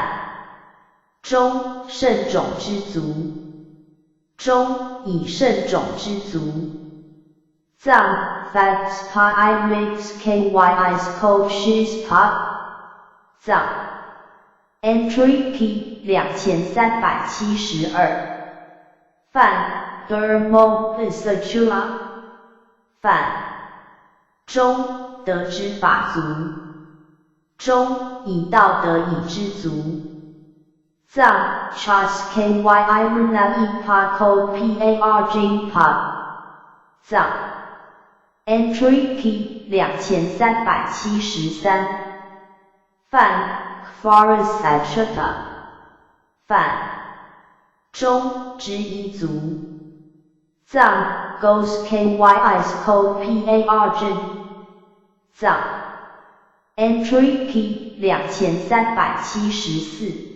中圣种之族，中以圣种之族。藏 Facts Pa I Mix KYIs Coaches Pa 藏 Entry P 2372梵 Thermo Pisachua 梵中德之法族，中以道德以知足。藏 Chas KYI Muna Ipako PARG Pa 藏 Entry P 2373梵 Forest Achata 梵中之一族。藏 Ghost KYIs Code PARG 藏 Entry P 2374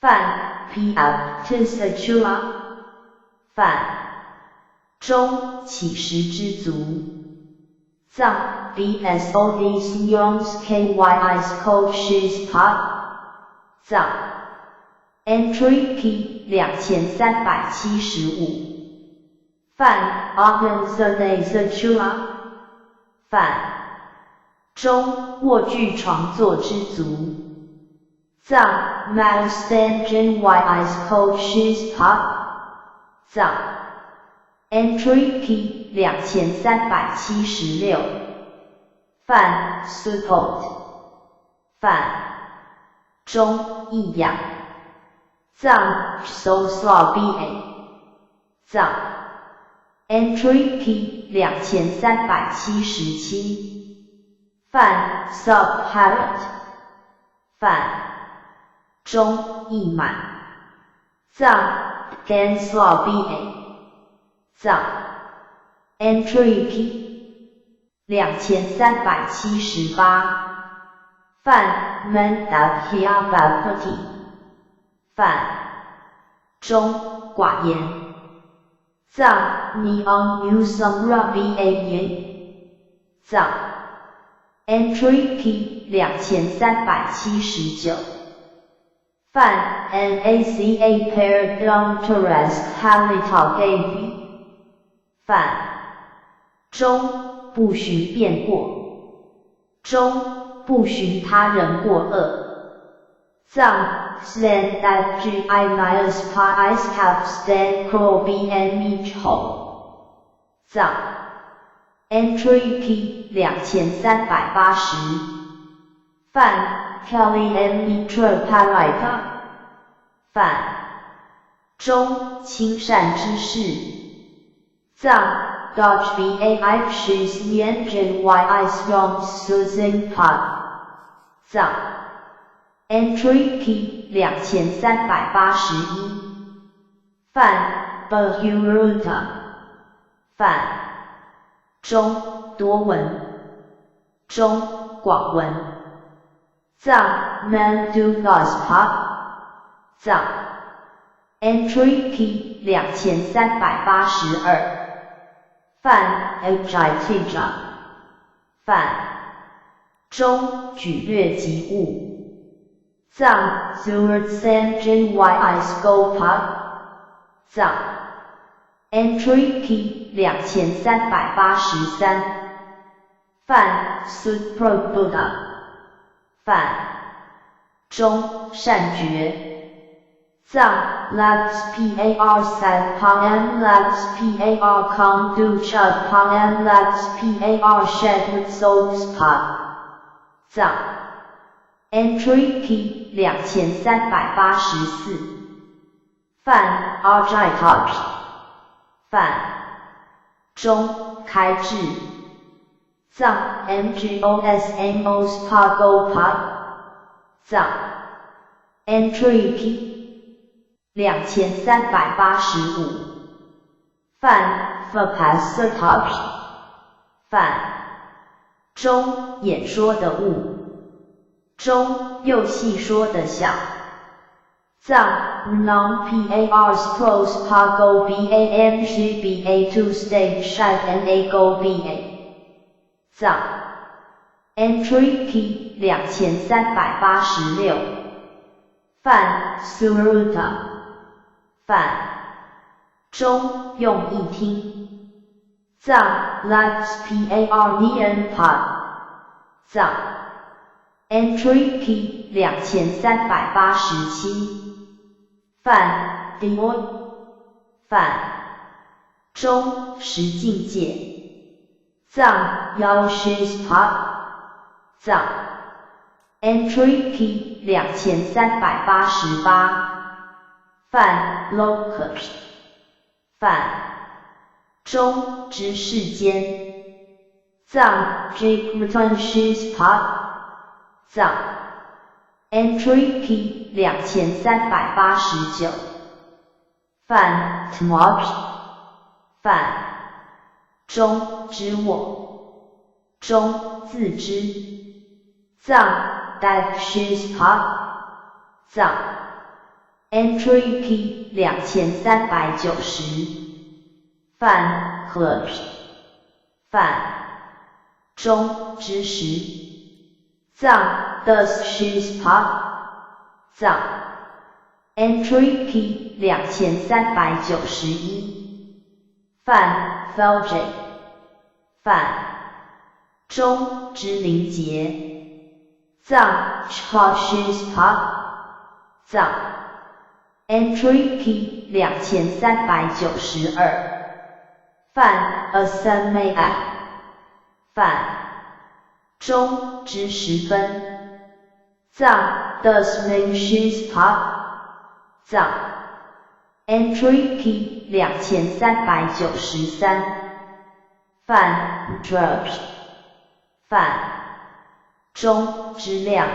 梵 Piaptis Achua 梵中起时之族。藏 BSOD Syongs KYIs Coaches Pa 藏 Entry P 2375梵 Organizers Achua 梵中卧具床坐之族。藏 Malstangen YIs Coaches Pa 藏 Entry P 2376梵 Support 梵中益养。藏 Sosla Ba 藏 Entry P 2377梵 Subharat 梵中益满。藏 Gansla Ba 藏 Entry P 2378梵 Mandakya Bhakti 梵中寡言。藏 Neon Usamra Ba 藏 Entry P 2379梵 NACA Paradontores Halital Gavi 梵中不循变过，中不循他人过恶。藏 Slan that Gi Miles Pa Is Have Stan Kro Bn Mich Ho 藏 Entry P 2380梵 Kelly M Mitra Parika 梵中亲善之事。藏 DodgeBai Shis Yenjin Yis Yong Susan Pa 藏 Entry P 2381梵 Bahuruta 梵中多闻，中广闻。藏 Mandugas Pa 藏 Entry P 2382梵 Ajitija 梵中举略及物。藏 Zurtsanjin Yis Gopa 藏 Entry P 2383梵 Suprabuddha 梵中善觉。藏 Labs Par Sat Pam Labs Par Kombucha Pam Labs Par Shed Souls Pa 藏 Entry P 2384梵 Ajitop 梵中开智。藏 MGOS Amos Pagopa 藏 Entry P 2385梵 Fapasatop 梵中演说的物，中又细说的小。藏 non pars pros pa go bam shi ba to stage shag na go ba 藏 entry key 2386泛 suruta 泛中用易听藏 lives pardn pod 藏 entry key 2387泛 Deloitte 泛中实境界藏 Yoshi's Pod 藏 entry key 2388泛 Locust 泛中之世间藏 Jigmerton's Pod 藏 entry key 2389泛 Tmog 泛中之我中自知藏 Dash Pod 藏 entry key 2390泛 Clutch 泛中之时藏 Dash Pod 藏 entry key 2391泛 Felge 泛中之灵节藏 Choshes Pod 藏 entry key 2392泛 Asamayak 泛中之时分藏 Dusmanshis Pod 藏 entry key 2393泛 Drugs 泛中之量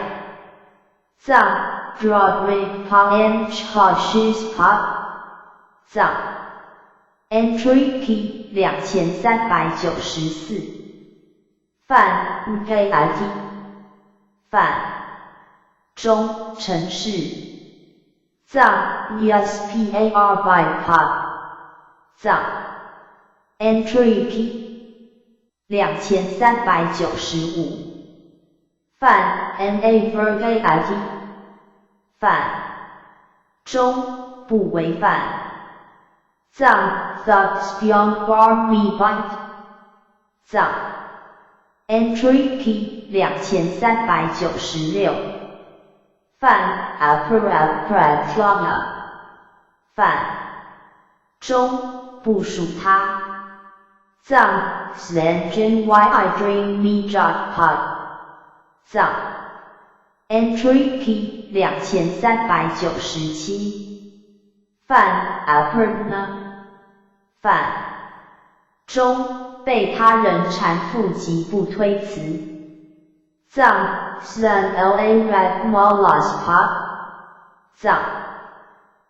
藏 Drodrik Pan Choshes Pod 藏 entry key 2394泛 UKIT 泛中城市藏 ESPAR by Pod 藏 entry key 2395泛 NA Vergait 泛中不违反藏 Thugs Beyond Bar Me Bite 藏 entry key 2396泛 Apparat Pratlana 泛中部署它藏 Slangen YI Dream Me Jot Pod 藏 entry key 2397泛 Apparna 泛中被他人缠缚及不推辞藏 Slan LA Red Mollas Pod 藏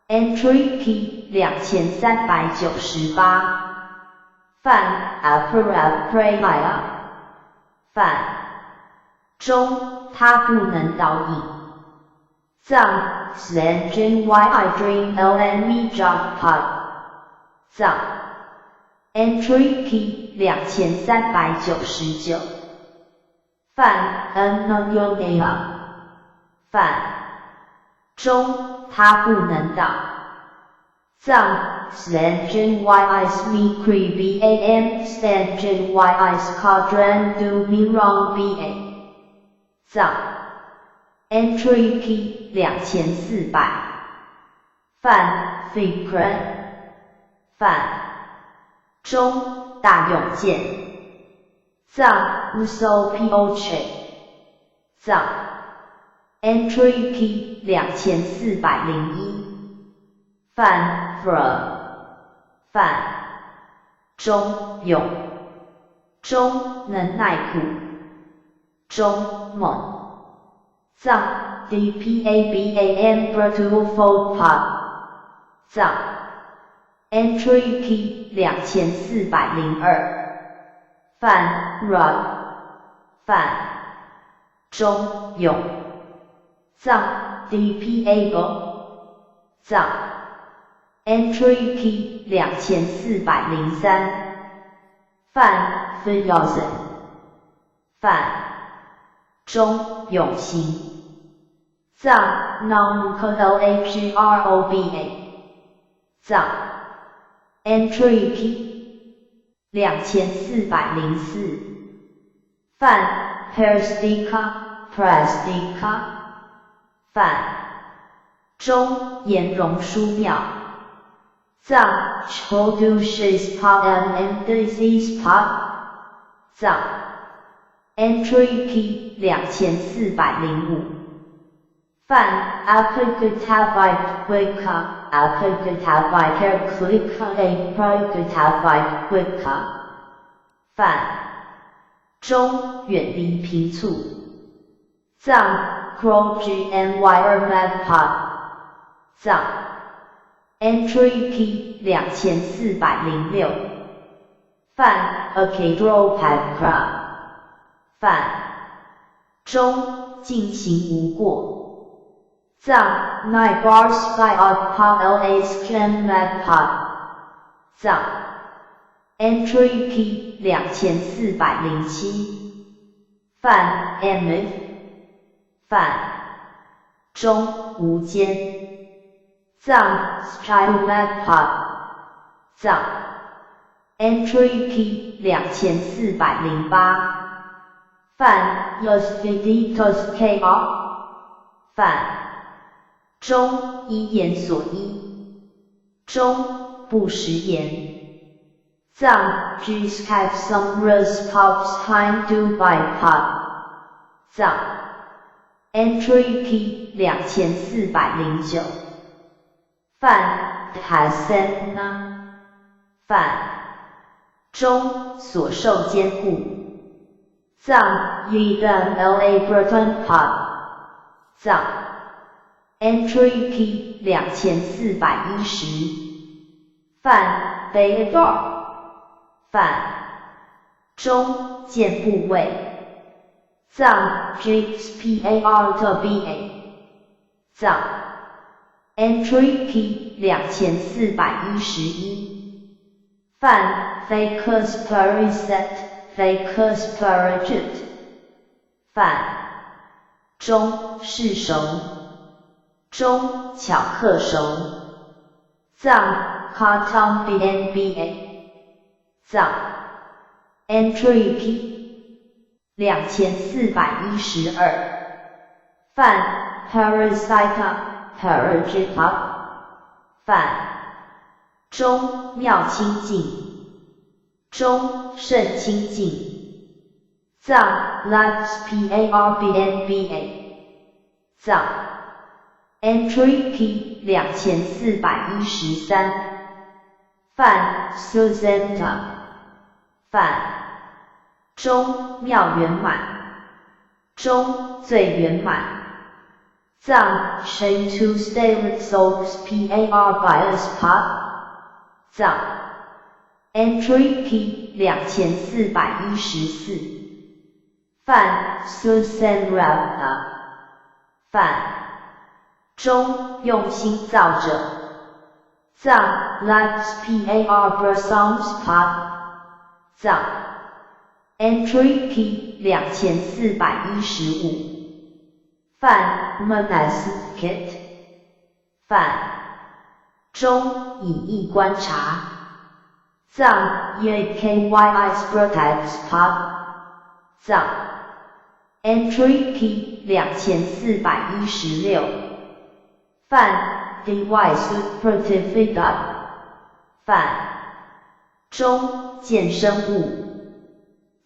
entry key 2398泛 Apparat Praya 泛中他不能导引藏 Slangen YI Dream LNM Jot Pod 藏 entry key 2399泛 Unknown 泛中他不能挡藏 Slangen YI's Me Cree BAM Slangen YI's Cadran Do Me Wrong BA 藏 entry key 2400泛 Fikran 泛中大用剑藏 Uso Poche 藏 entry key 2401泛 Fra 泛中勇中能耐苦中猛藏 DPABAM Brutal Fold Pod 藏 entry key 2402泛 Rod 泛中勇藏 DPABO 藏 Entry P 2403范 Fiyazan 范中永行藏 Non-Kodoagroba 藏 Entry P 2404范 Perstika范中颜容书妙藏 Chodushis Padam and Disease Pad 藏 Entry P 2405范 Apagutavite Wika Apagutavite Klika Apagutavite Wika范中远离贫促藏 Krogny Pod 藏 Entry P 2406范 Akadropakra 范中进行无过藏 Nibars Biotpod Skemad 藏 Entry P 2407范 Emif 范中无间藏 Stylmad 藏 Entry P 2408范 Yosviditos KR 范中依言所依中不食言藏 Gscav Sumras Pops Time Dubai Pod 藏 Entry P 2409范 Hasena 范中所受监护藏 Yidam La Breton Pod 藏 Entry P 2410范 Beidor 范中见部位藏 Jxparba 藏 Entry P 2411范 Facus Pariset Facus Parajut 范中是熟中巧克熟藏 Katam BNBA 藏 Entry P 2412范 Parasita Parajita 范中妙清净中甚清净藏 Labs PARBNBA 藏 Entry P 2413范 Susanta 范中妙圆满中最圆满藏 Shintu Stalet Soaps PAR Bias Pod 藏 Entry P 2414范 Susan Rabna 范中用心造者藏 Labs PAR Brasons Pod 藏 Entry P 2415范 Manas Kit 范中隐逸观察藏 YKYIS Protects Pod 藏 Entry P 2416范 DY Supertificat 范中见生物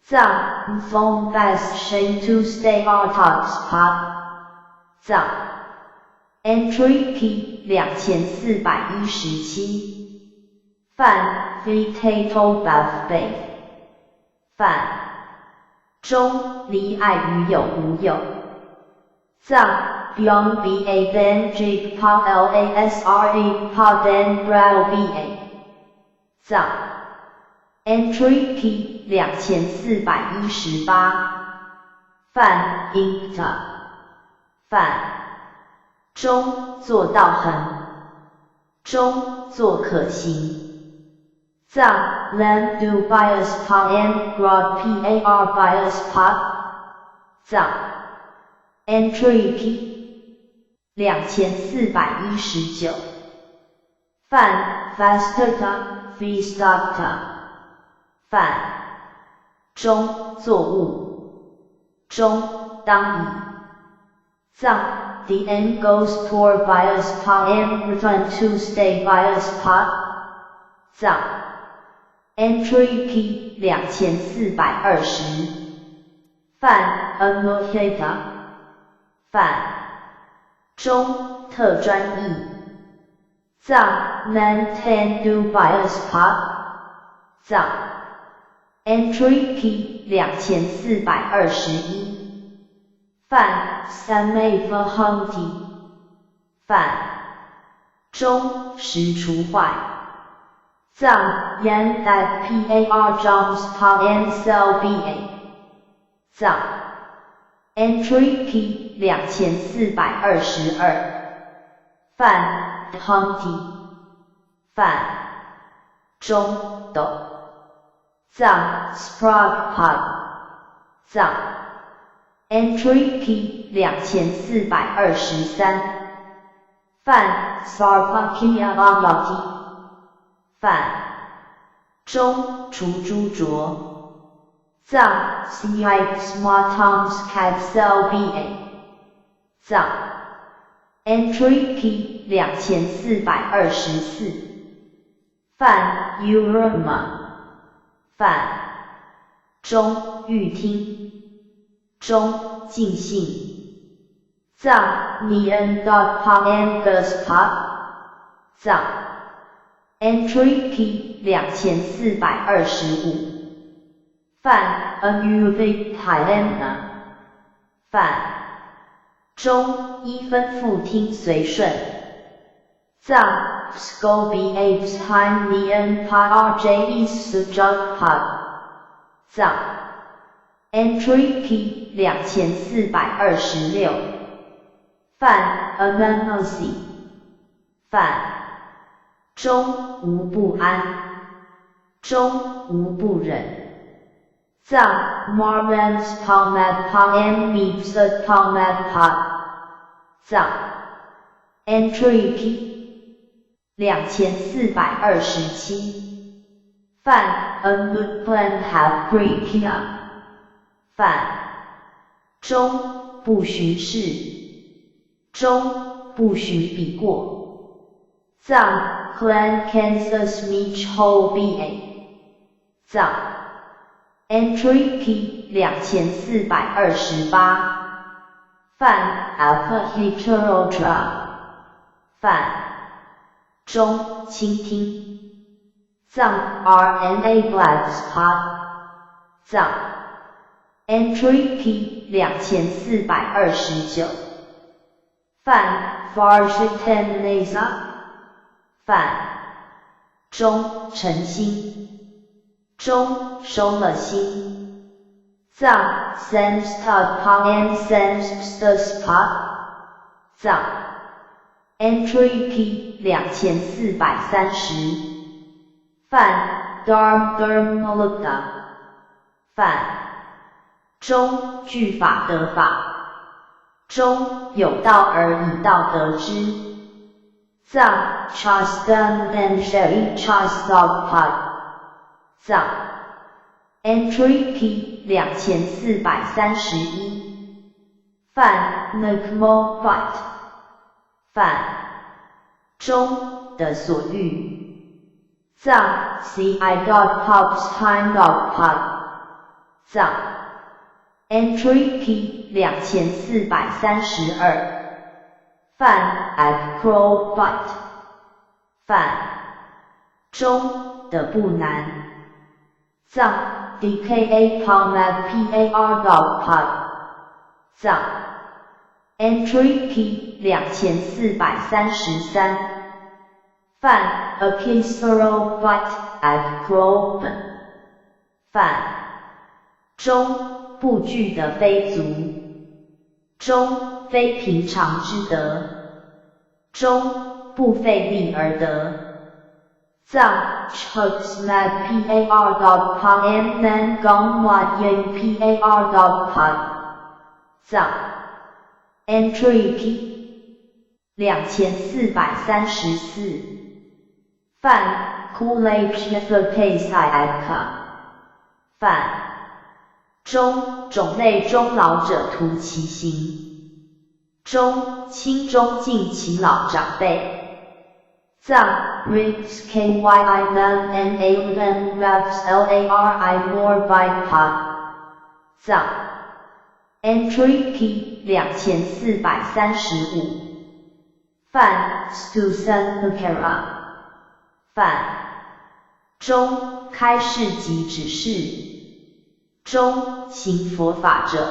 藏 Phone Best Shame to Stay Autox Pod 藏 Entry P 2417范 Vitato Buff Bay 范中离爱与有无有藏 Byung Ba Ben Jig Pa Lasre Pa Ben Brao Ba 藏 Entry P 2418范 Incta 范中做到恒中作可行。藏 Lam du bias pa n grad par bias pa 藏 Entry P 2419范 Fastata Fistata 范中作物中当以藏 The end goes toward bias pa and return to stay bias pa 藏 Entry P 2420范 Annotator 范中特专译藏 Nan du bias pa 藏 Entry P 2421范 Samay Vahanti 范中时除坏藏 Yan that par jumps pa n cell ba 藏 Entry P 2422范 Hunty 范中斗藏 Sprague Pub 藏 Entry P 2423范 Sarpakia Amati 范中除朱卓藏 Ci Smartums Cat Cell ba 藏 Entry P 2424范 Uruma 范中欲听中尽兴藏 Nian dot pa Angus pa 藏 Entry P 2425范 Anuvic Thailand 范中一分复听随顺藏 Scoby Apes Time Nian pa rje sujud pa 藏 Entry P 2426范 Ananosi 范中无不安中无不忍藏 Marmans Palmad Pa and Meepsud Palmad Pa 藏 Entry P 2427范 Unmutplan Have Prikia 范中不巡视中不寻彼过藏 Clan Kansas Meech Hole ba 藏 Entry P 2428范 Alpha Heterodra 范中倾听藏 RNA Glass Pod 藏 Entry P 2429范 Farshiten Nasa 范中诚心中收了心藏 Samstad Pa and Samstas Pa 藏 Entry P 2430范 Dharm Dharmalukta 范中具法得法中有道而以道得之藏 Chastan and Shari Chastag Pad 藏 Entry P 2431范 Nakmo Fight 范中的所欲藏 See I got Pop's Time Dog Pad 藏 Entry P 2432范 At Crow Fight 范中的不难藏 DKA Palmad PAR Dog Pad 藏 Entry P 2433范 Akisaro Fight At Crow 范中不惧的非族中非平常之德中不费力而得。藏 choksmat par.com nan gong wat yin par.com 藏 entry p 2434范 kulay pshefapay sayaka 范中种类中老者图其形，中亲中敬其老长辈。藏 rigs kyi nan n a n rafs lari more by pod 藏 entry p 2435范 stusan pekara 范中开示及指示，中行佛法者。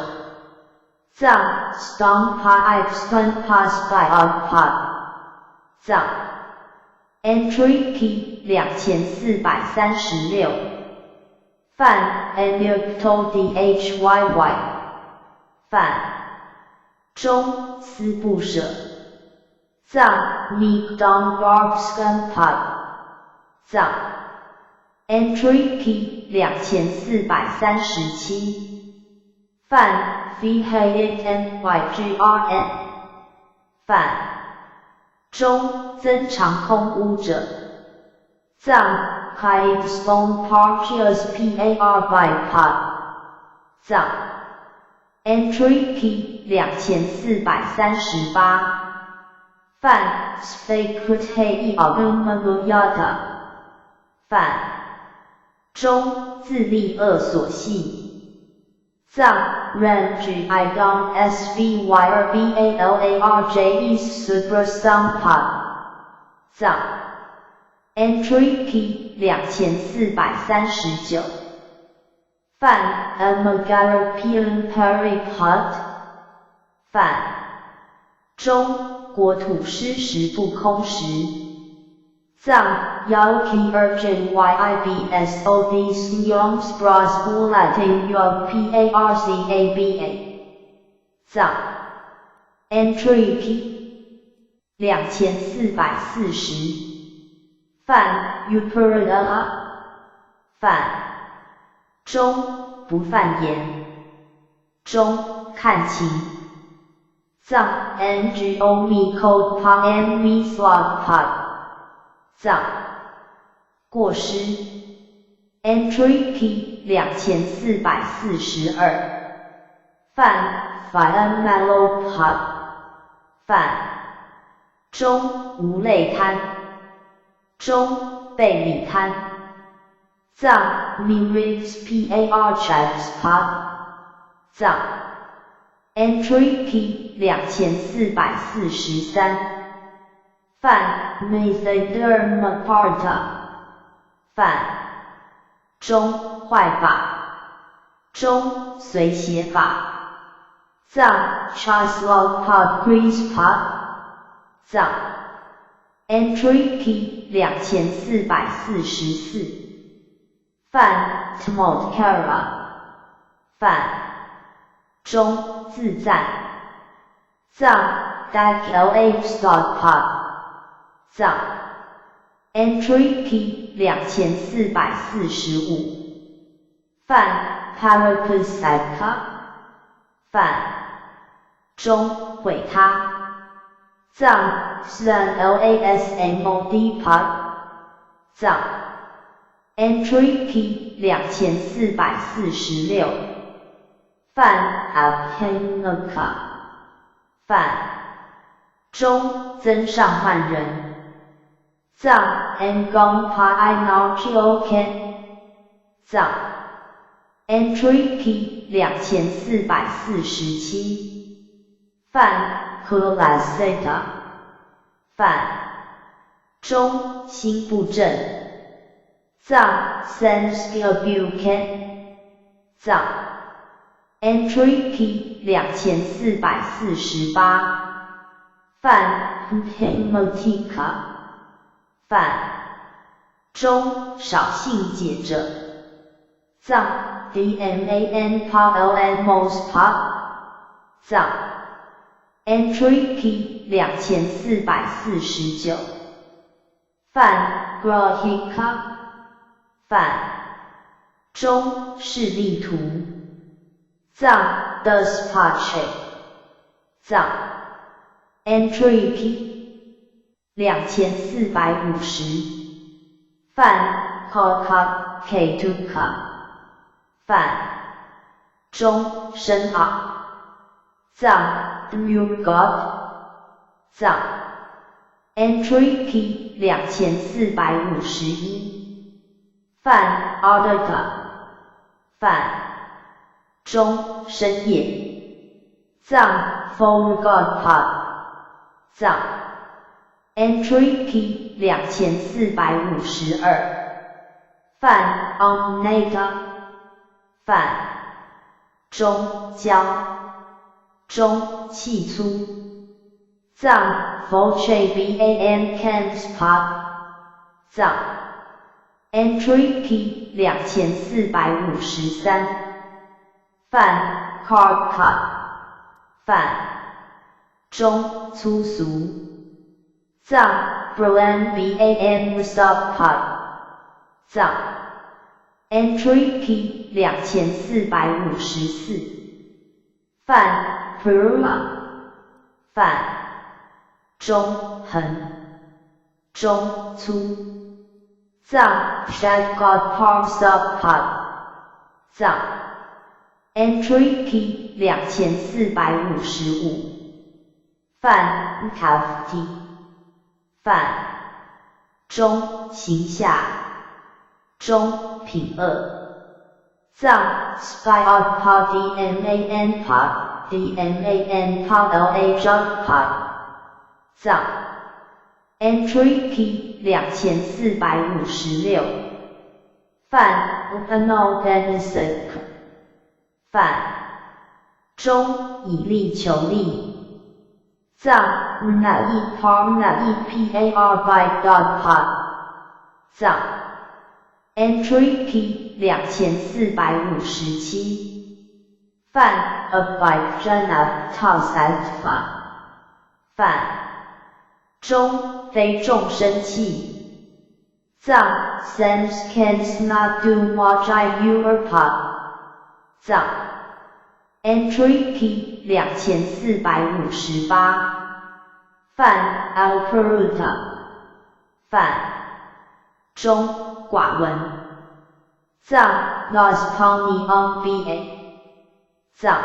藏 stong pa ipspan pas by on pod 藏Entry P 2436范 Enyukto Dhyy 范中思不舍。藏 Mikdong Barbskan Pod 藏 Entry P 2437范 Vhayit Nygrn 范中增长空污者。藏 Kaibsbon Partius Par by Pod 藏 Entry P 2438范 Svekuthe Alumaguyata 范中自利恶所系。藏 Range Idong Svyerbalarj Suprasam Pod 藏 Entry P 2439范 Amagarapian Paripod 范中国土施食不空食。藏 Yauki Urgent Yibsod Syongs Bras Bulatin Yog Parcaba 藏 Entry P 2440范 Uparada 范中不犯言，中看情。藏 Ngo Miko Pan Mi Swag Pod 藏过失。Entry P 2442范 Phan Malo Pod 范中无类贪，中被理贪。藏 Mirix Par Chaps Pod 藏Entry P 2443范 Methodermaparta 范中坏法，中随邪法。藏 Chaslog Pod Grease Pod 藏 Entry P 2444范 Tmotkara 范中自赞。藏 Dak Stop Pod 藏 Entry P 2445范 Parapusaka 范中毁他。藏 Sun Lasmod Pod 藏Entry P 2446范 Abhinaka 范中增上万人。藏 Ngong Pai Nauchioken 藏 Entry P 2447范 Kulaseta 范中心不正。藏 Senskabuken 藏 Entry P 2448范 Hematika 范中少信解者。藏 Dman Pal Mos Pop 藏 Entry P 2449泛 Grahika 泛中示例图藏 Despache 藏 Entry P 2450泛 Koka Ketuka 泛中深奥藏 New God 藏 Entry P 2451泛 Artica 泛中深夜藏 Forgot Pod 藏 Entry P 2452泛 Omnata 泛中焦中气粗藏 Voce Ban Camps Pod 藏 Entry P 2453泛 Carb Cut 泛中粗俗藏 Bruan Ban Sub Pod 藏 Entry P 2454泛 Peruma 泛中横中粗藏 Shadcod Palm Sub Pod 藏 Entry P 2455泛 Kafti 泛中形下中品恶藏 Spy Pod DMAN Pod DMAN Pod LA Junk Pod 藏 Entry P 2456泛 Upanol Benisik 泛中以力求力藏 Nai Palm Nai PAR by Dot Pod 藏 Entry P 2457泛 Abide Jana Tausatfa 泛中非众生气藏 Sense Cans Not Do Wajai Your Pod 藏 Entry P 2458泛 Alperuta 泛中寡闻藏 Los Pony on BA 藏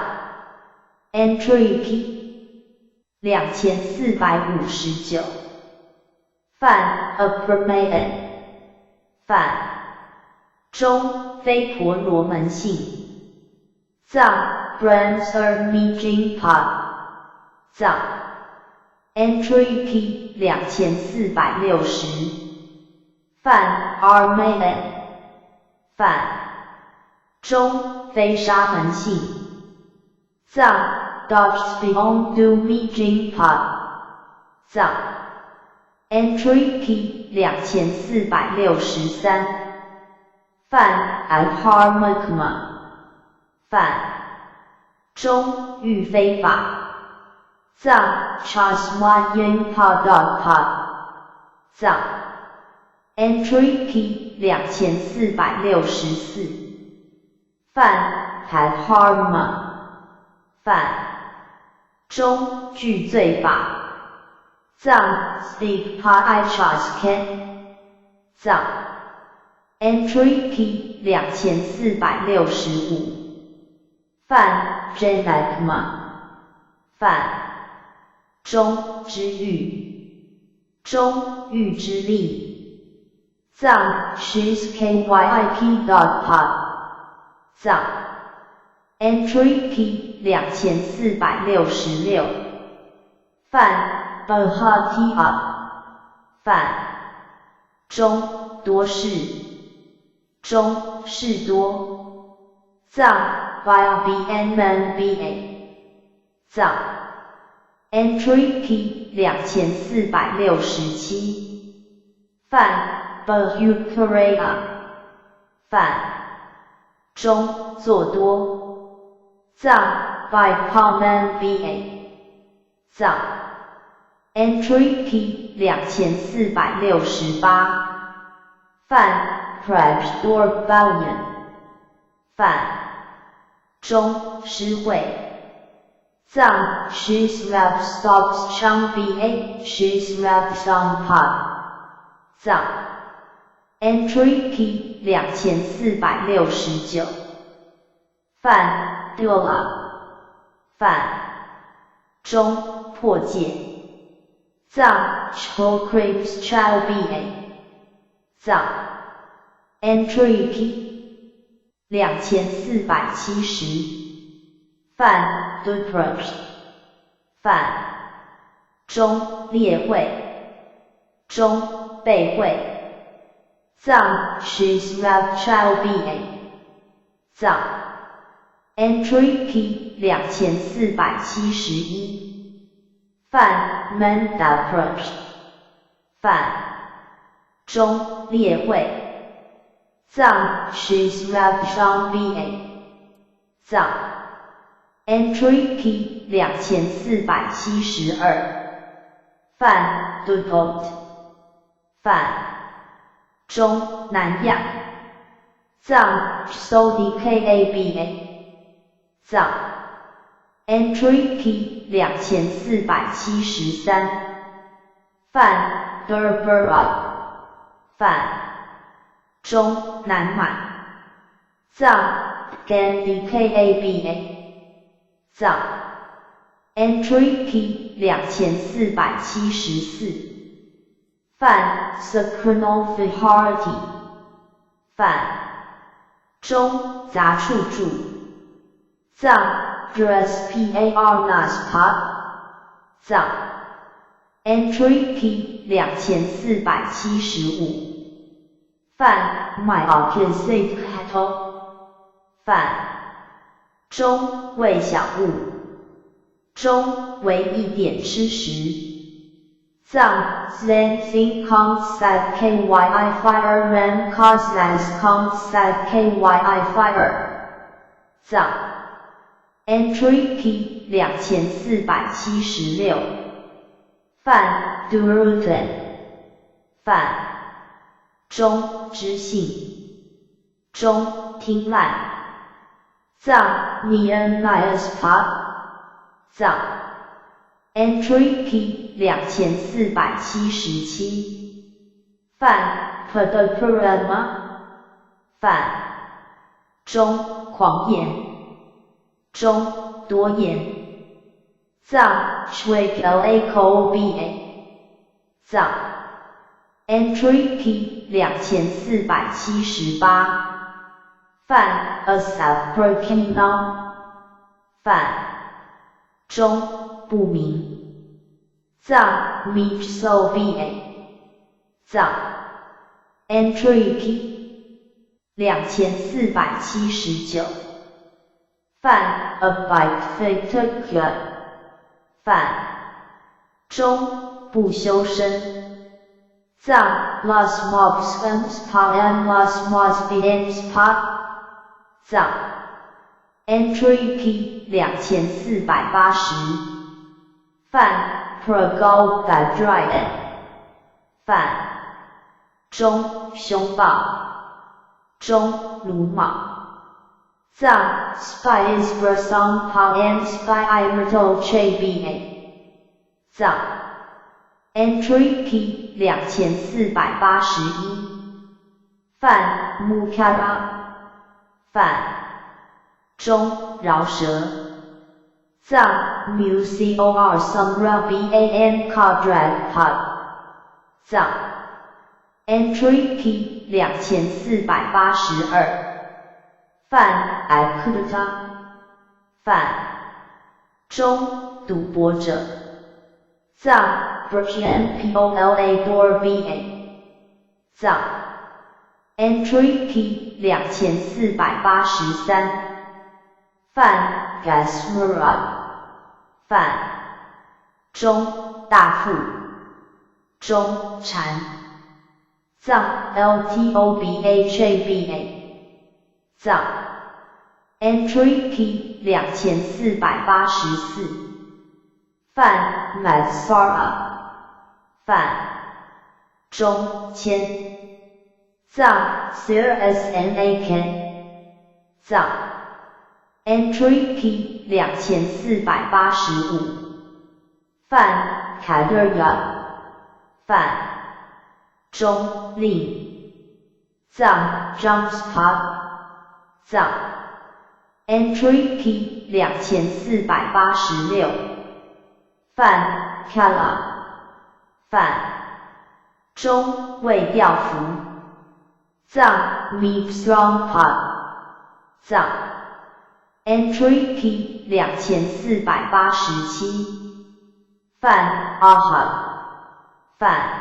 Entry P 2459泛 Abramayan 泛中非婆罗门性藏 Branser Mijing Pod 藏 Entry P 2460泛 Armayan 泛中非沙门性藏 Dodge Beyond Do Mijing Pod 藏 Entry P 2463泛 Alharmakma 泛中欲非法藏 Chaswan Yin Pod Pod 藏 Entry P 2464泛 Padharma 泛中具罪法藏 Speak Pa Ichasken 藏 Entry P 2465泛 Janakma 泛中之欲中欲之力藏 ShizKYIP Dot Pod 藏 Entry P 2466泛 Bahati Up 泛中多事中事多藏 YBNMBA 藏 Entry P 2467泛 Bahukorea 泛中作多藏 ByPalmNBA 藏 Entry P 2468范 Prep Store Baunen 范中诗会藏 She's Rap Stops Chang BA She's Rap Song Pod 藏 Entry P 2469范 Dola 范中破戒藏 Cho Creeps Chow BA 藏 Entry P 2470范 Duprach 范中列会中被会藏 She's Rap Chow BA 藏 Entry P 2471范 Mandaprach 范中列会藏 She's Rap Song BA 藏 Entry P 2472范 Dupont 范中南亚藏 SODKABA 藏 Entry P 2473范 Durberag 范中南满藏 GANDKABA 藏 Entry P 2474范 Sakranov Viharati 范中杂处住藏 Dress PAR Naspat 藏 Entry P 2475范 My Opposite Cattle 范中为小物中为一点吃食藏 Zensing Concept KYI Fire Ren Cosnas Concept KYI Fire 藏 Entry P 2476范 Duruten 范中知性中听烂藏 Nian Nias Pop 藏 Entry P 2477范 Padapurama 范中狂言中多言藏 Shwekalakoba 藏 Entry P 2478范 Asap Perkinau 范中不明藏 Michsoba 藏 Entry P 2479范 Abitfitaka 范中不修身藏 Las Mobscums Pam Las Mosbidens Pa 藏 Entry P 2480范 Progal Badryan 范中凶暴中鲁莽藏 Spy is Brasong Pam Spy Imerto Chaba 藏 Entry P 2481范 Mukara 范中饶舌藏 Mucor Sumra Ban Quadrag Pod 藏 Entry P 2482范 Akuta 范中赌博者藏 Brchnpola Dorba 藏 Entry P 2483范 Gasmurad 范中大腹中禅藏 LTOBHABA 藏 Entry P 2484范 Matsara 饭中签藏 CRSNAK 藏 Entry P 2485饭 Kaderya 饭中令藏 Jumpspot 藏 Entry P 2486饭 Kala 饭中未调符藏 Mipstrongpot 藏 Entry P 2487饭 Aha 饭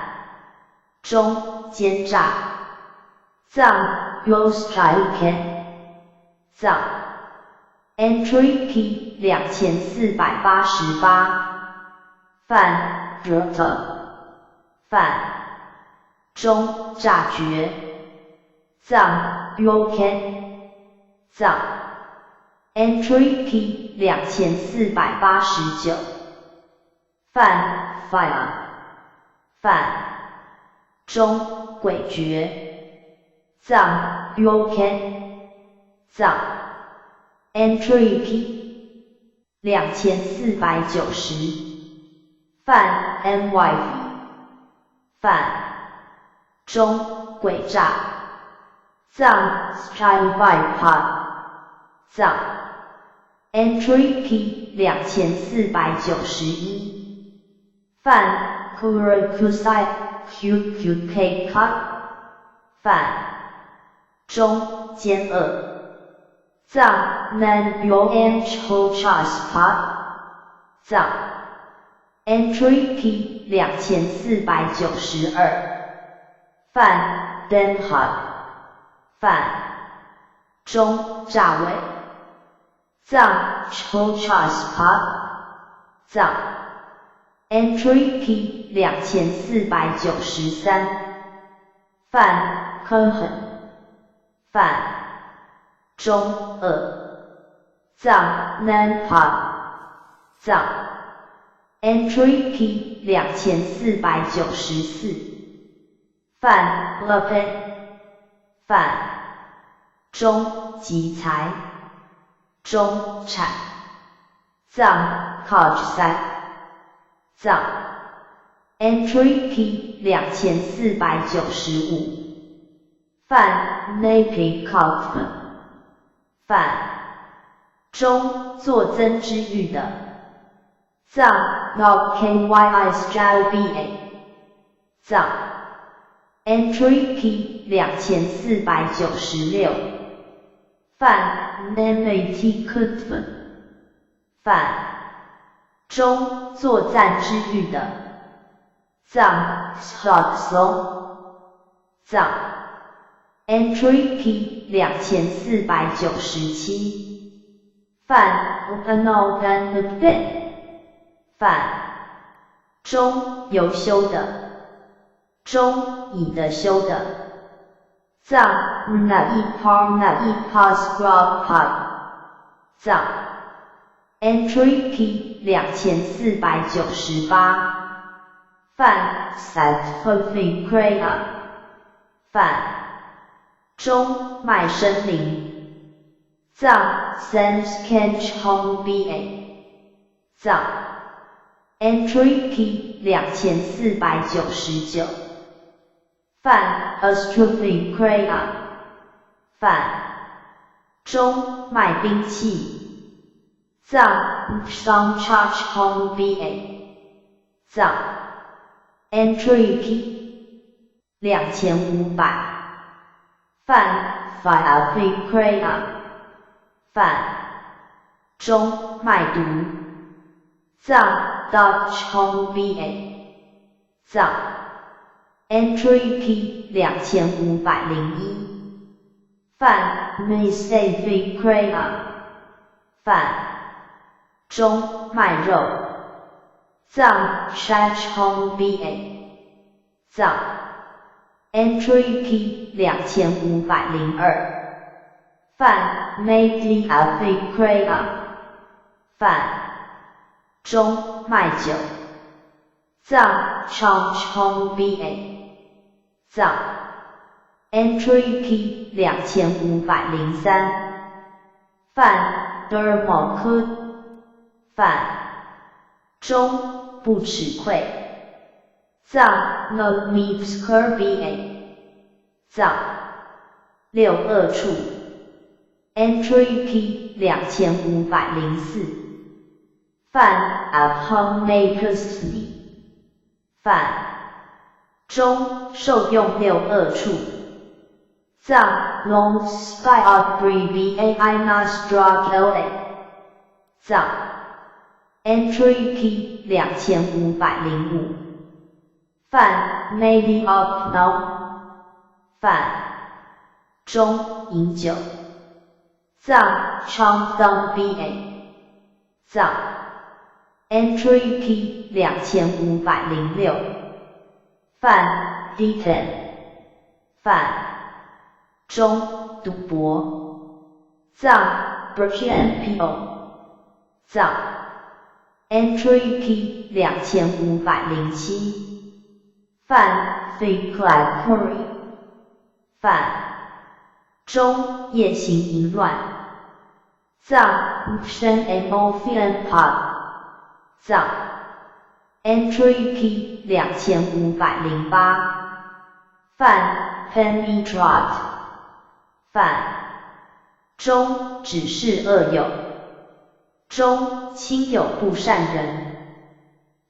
中奸诈藏 Yostraiken 藏 Entry P 2488饭 Drota 饭中诈绝藏 Yoken 藏 Entry P 2489饭 Fire 饭中诡谲藏 Yoken 藏 Entry P 2490饭 MYV 饭中诡诈藏 Strivepot 藏 Entry P 2491饭 Kurokusai QQK Cut 饭中奸恶藏 Nan Chochaspot 藏 Entry P 2492饭 Denhot 饭中诈伪藏 Chochaspot 藏 Entry P 2493饭 Cohen 饭中恶藏 Nanpot 藏 Entry P 2494饭 Lepen 饭中集财中产藏 Kojsai 藏 Entry P 2495饭 Napi Kaufman 饭中作增之欲的藏 Nokkyis Jalba 藏 Entry P 2496饭 Nemati Kutman 饭中作赞之欲的藏 Shotsong 藏 Entry P 2497饭 Upanolgan Ben 饭中有修的中以的修的藏 Naiparnaipaskropot 藏 Entry P 2498饭 Sathofikreya 饭中卖生灵藏 Senskenchongba 藏 Entry P 2499饭 Astrofikreya 饭中卖兵器藏 Songchachongba 藏 Entry P 2500饭 Firefikreya 饭中卖毒藏 Dachongba 藏 Entry P 2501饭 Misafikreya 饭中卖肉藏 Shachongba 藏 Entry P 2502饭 Madhyafikreya 饭中卖酒藏 Chongqing BA 藏 Entry Key 2503范 Dermal Could 范中不吃亏藏 No Meets BA 藏62处 Entry Key 2504范 At Home Makers 范中受用62处藏 Long Spy of 3 BAI Nostra LA 藏 Entry Key 2505范 Maybe of No 范中饮酒藏 Chongdong BA 藏 Entry Key 2506范 Deacon 范中赌博藏 Burkian藏 Entry Key 2507范 Fake Curry 范中夜行淫乱藏 Shen Emofian Pod 藏 Entry Key 2508范 Penny Trot 范中只是恶友中亲友不善人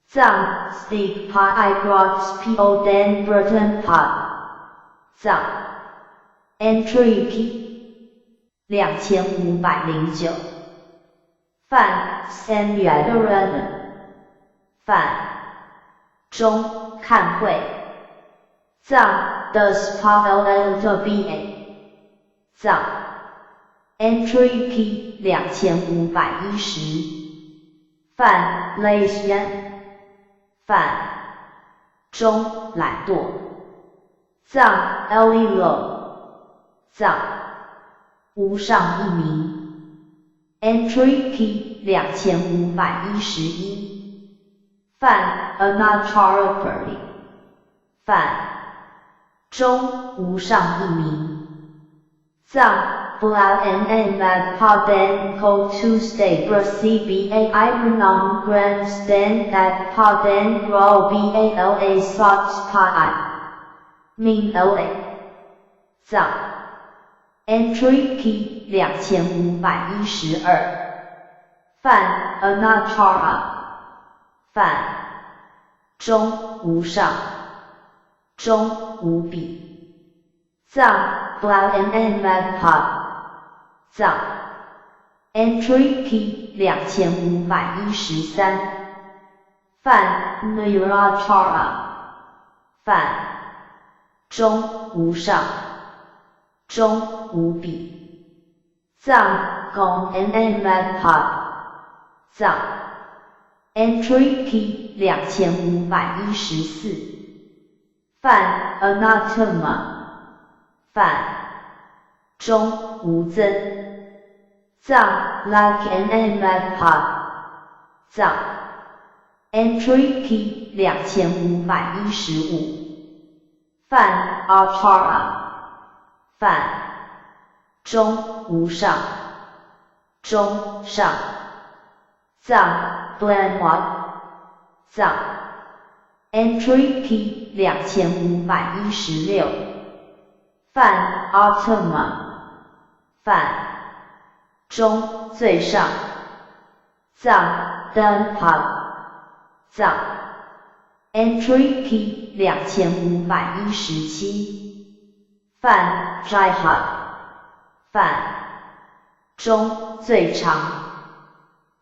藏 Steve Pot I brought P.O. Dan Burton Pod 藏 Entry Key 2509范 Samuel Doran 范中看会藏 Does Paul BA 藏 Entry Key 2510范 Lazian 范中懒惰藏 Ellie Low 藏无上一名 Entry Key 2511范 Anachara Purdy 范中无上一名藏 Blau and Magpa Ben Ko Tuesday Brussy BA Irenon Grandstand at Pa Ben Grow BALA Slots Pa Min LA 藏 Entry Key 2512范 Anachara 范中无上中无比藏 Blau and Magpa 藏 Entry Key 2513范 Nirachara 范中无上中无比藏 Gong and Magpa 藏 Entry Key 2514范 Anatoma 范中无增藏 Like and Magpa 藏 Entry Key 2515范 Archara 范中无上中上藏 Blanwat 藏 Entry Key 2516范 Automa 范中最上藏 Dunpub 藏 Entry Key 2517范 Jihad 范中最长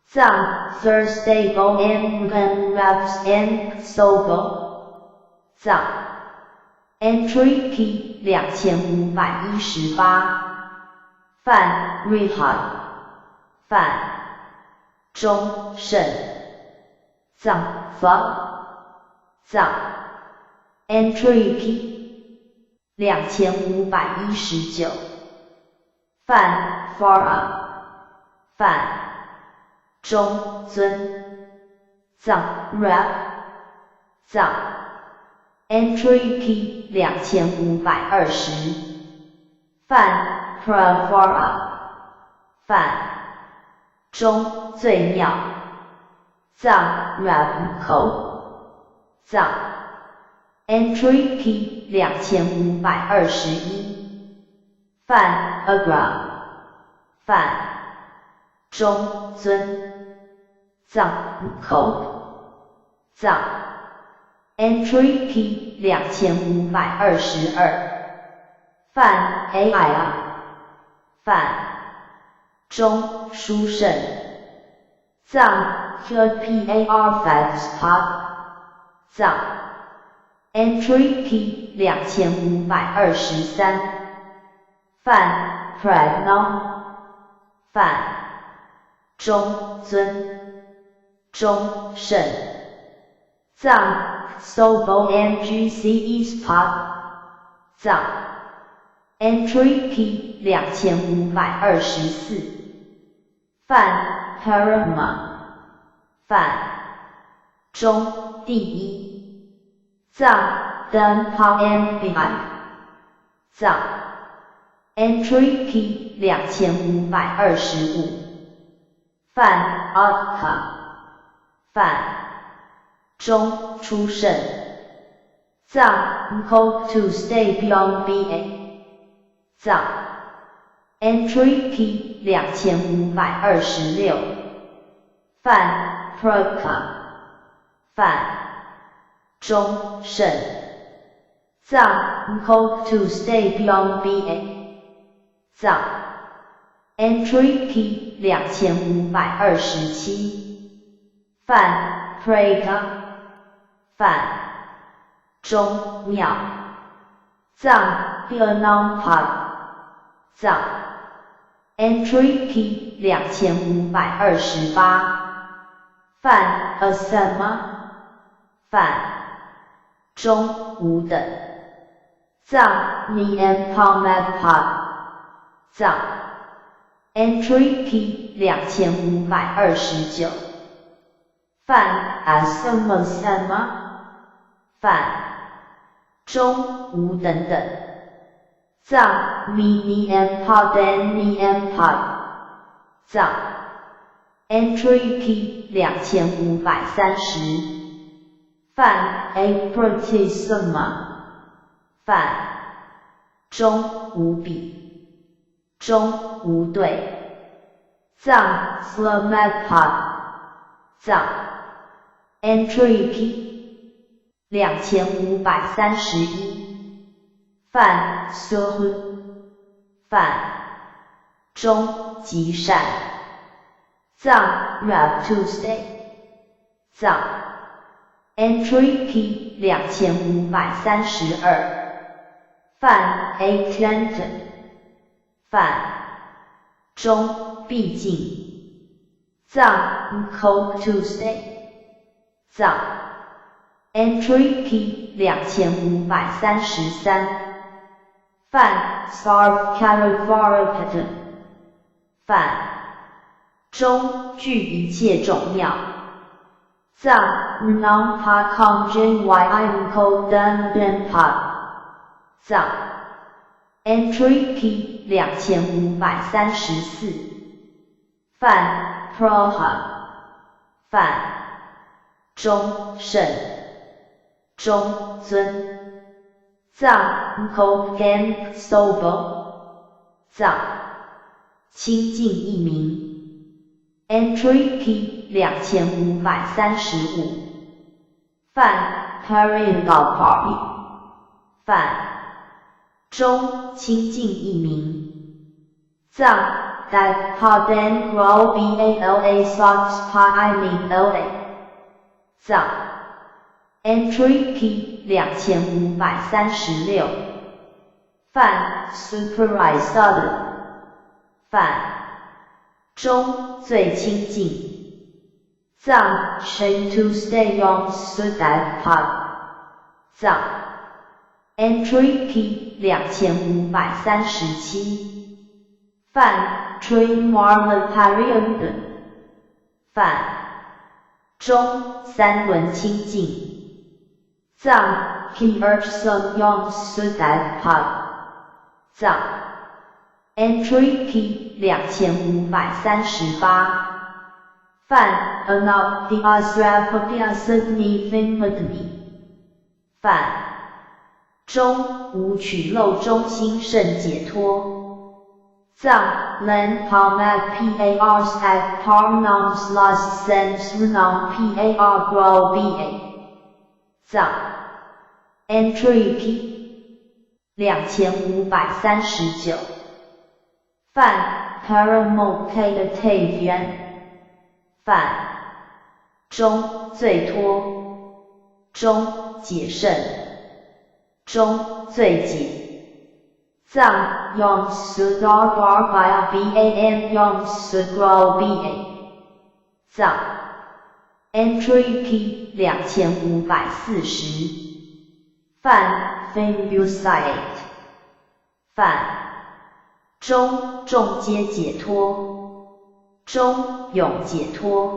藏 Thursday Go and Raps and Sogo 藏 Entry Key 2518范 Rihad 范中胜藏 Fa 藏 Entry Key 2519范 Farah 范中尊藏 Rap 藏 Entry Key 2520梵 Pravara 梵中最妙藏 Rap 口藏 Entry Key 2521梵 Agra 梵中尊藏口藏 Entry Key 2522梵 AI 梵中殊胜藏 QPAR Fast 藏 Entry Key 2523梵 Pragna 梵中尊中圣藏 Sobo MGC Spot 藏 Entry Key 2524梵 Parama 梵中第一藏 Dunpa MBI 藏 Entry Key 2525梵 Atka 梵中出圣藏 Hope to stay beyond BA 藏 Entry Key 2526梵 Praka 梵中圣藏 Hope to stay beyond BA 藏 Entry Key 2527梵 Prega 梵中妙藏 Bionampa 藏 Entry Key 2528梵 Asama 梵中无等藏 Niempomagpa 藏 Entry Key 2529梵 Asamasama 梵中无等等藏 Niempod 藏 Entry Key 2530梵 Apratisama 梵中无比中无对藏 Slamadpad 藏 Entry Key 2531梵 Suhu 梵中极善藏 Rap Tuesday 藏 Entry Key 2532梵 Atlantic 梵中必竟藏 Cold Tuesday 藏 Entry Key 2533梵 Sarv Karavarapatan 梵中具一切种妙藏 Nampa Kongjin Ym Kodan Denpa 藏 Entry Key 2534梵 Proha 梵中圣中尊藏 Kogan Sobo 藏清净一名 Entry Key 2535梵 Paringal 梵中清净一名藏 Dakpadan Grow Bala Sox Pa Imin La 藏 Entry Key 2536梵 Superized 梵中最清净藏 Shen to stay on Sudak Pad 藏 Entry Key 2537梵 Train Marla Pariund 梵中三轮清净藏 P Sung Yong Sudat Pub 藏 Entry P 2538范 Anak di Asrapapia Sydney Finmadni 范中无取漏中心圣解脱藏 Len Palmat Par Sat Parnams Las Sens Runam Par Grow Ba 藏 Entry P 2539范 Paramokatavian 范中最脱中解胜中最解藏 Yong Sudar Bar Bia Bam Yong Sudro Ba 藏 Entry P 2540范 Finbusite 范中众皆解脱中永解脱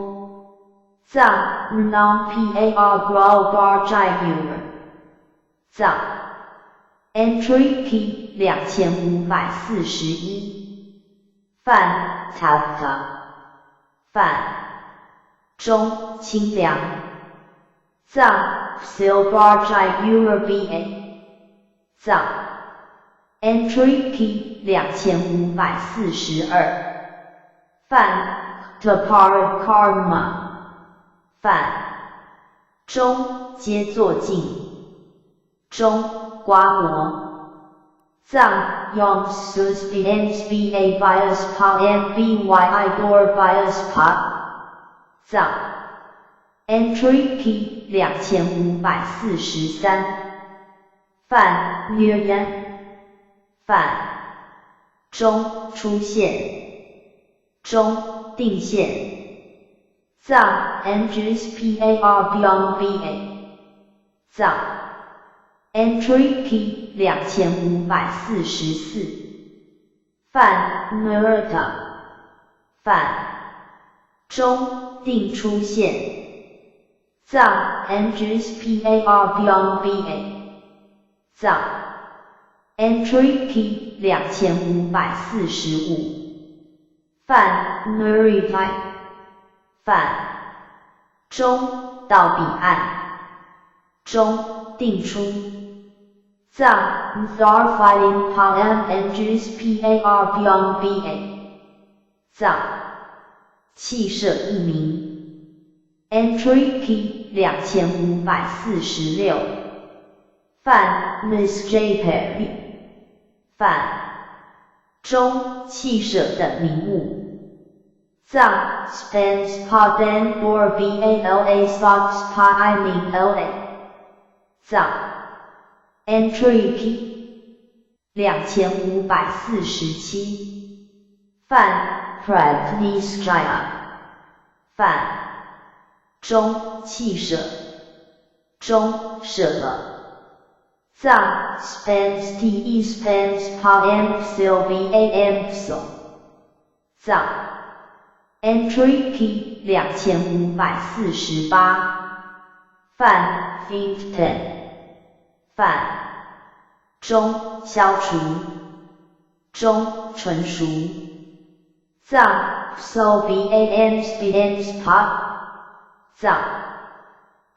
藏 Runam Par Grow Bar Jaiguar 藏 Entry P 2541范 Tapta 范中清凉藏 Silbar Jaiguar Ba 藏 Entry P 2542范 Tapar Karma 范中皆作尽中刮磨藏 Yong Sus Bns Ba Bias Pa Mbyi Idor Bias Pa 藏 Entry P 2543范 Niryan 范中出现中定线藏 Ngis Par Byong Ba 藏 Entry P 2544范 Murta 范中定出现藏 Ngis Par Byong Ba 藏 Entry P 2545范 Nurivai 范中到彼岸中定出藏 Thar Fighting Pam Ngis Par Byong Ba 藏气射一名 Entry P 2546范 Miss J Perry 范中气射的名物藏 Spence Pa Ben Bor Bala Sox Pa I Ning La 藏 Entry P 2547范 Pragniskaya 范中气射中射了藏 Spence Te Spence Pa M Sil Bam So 藏 Entry P 2548范 Finkton 范中消除中纯熟藏 So Bam Spence Pa 藏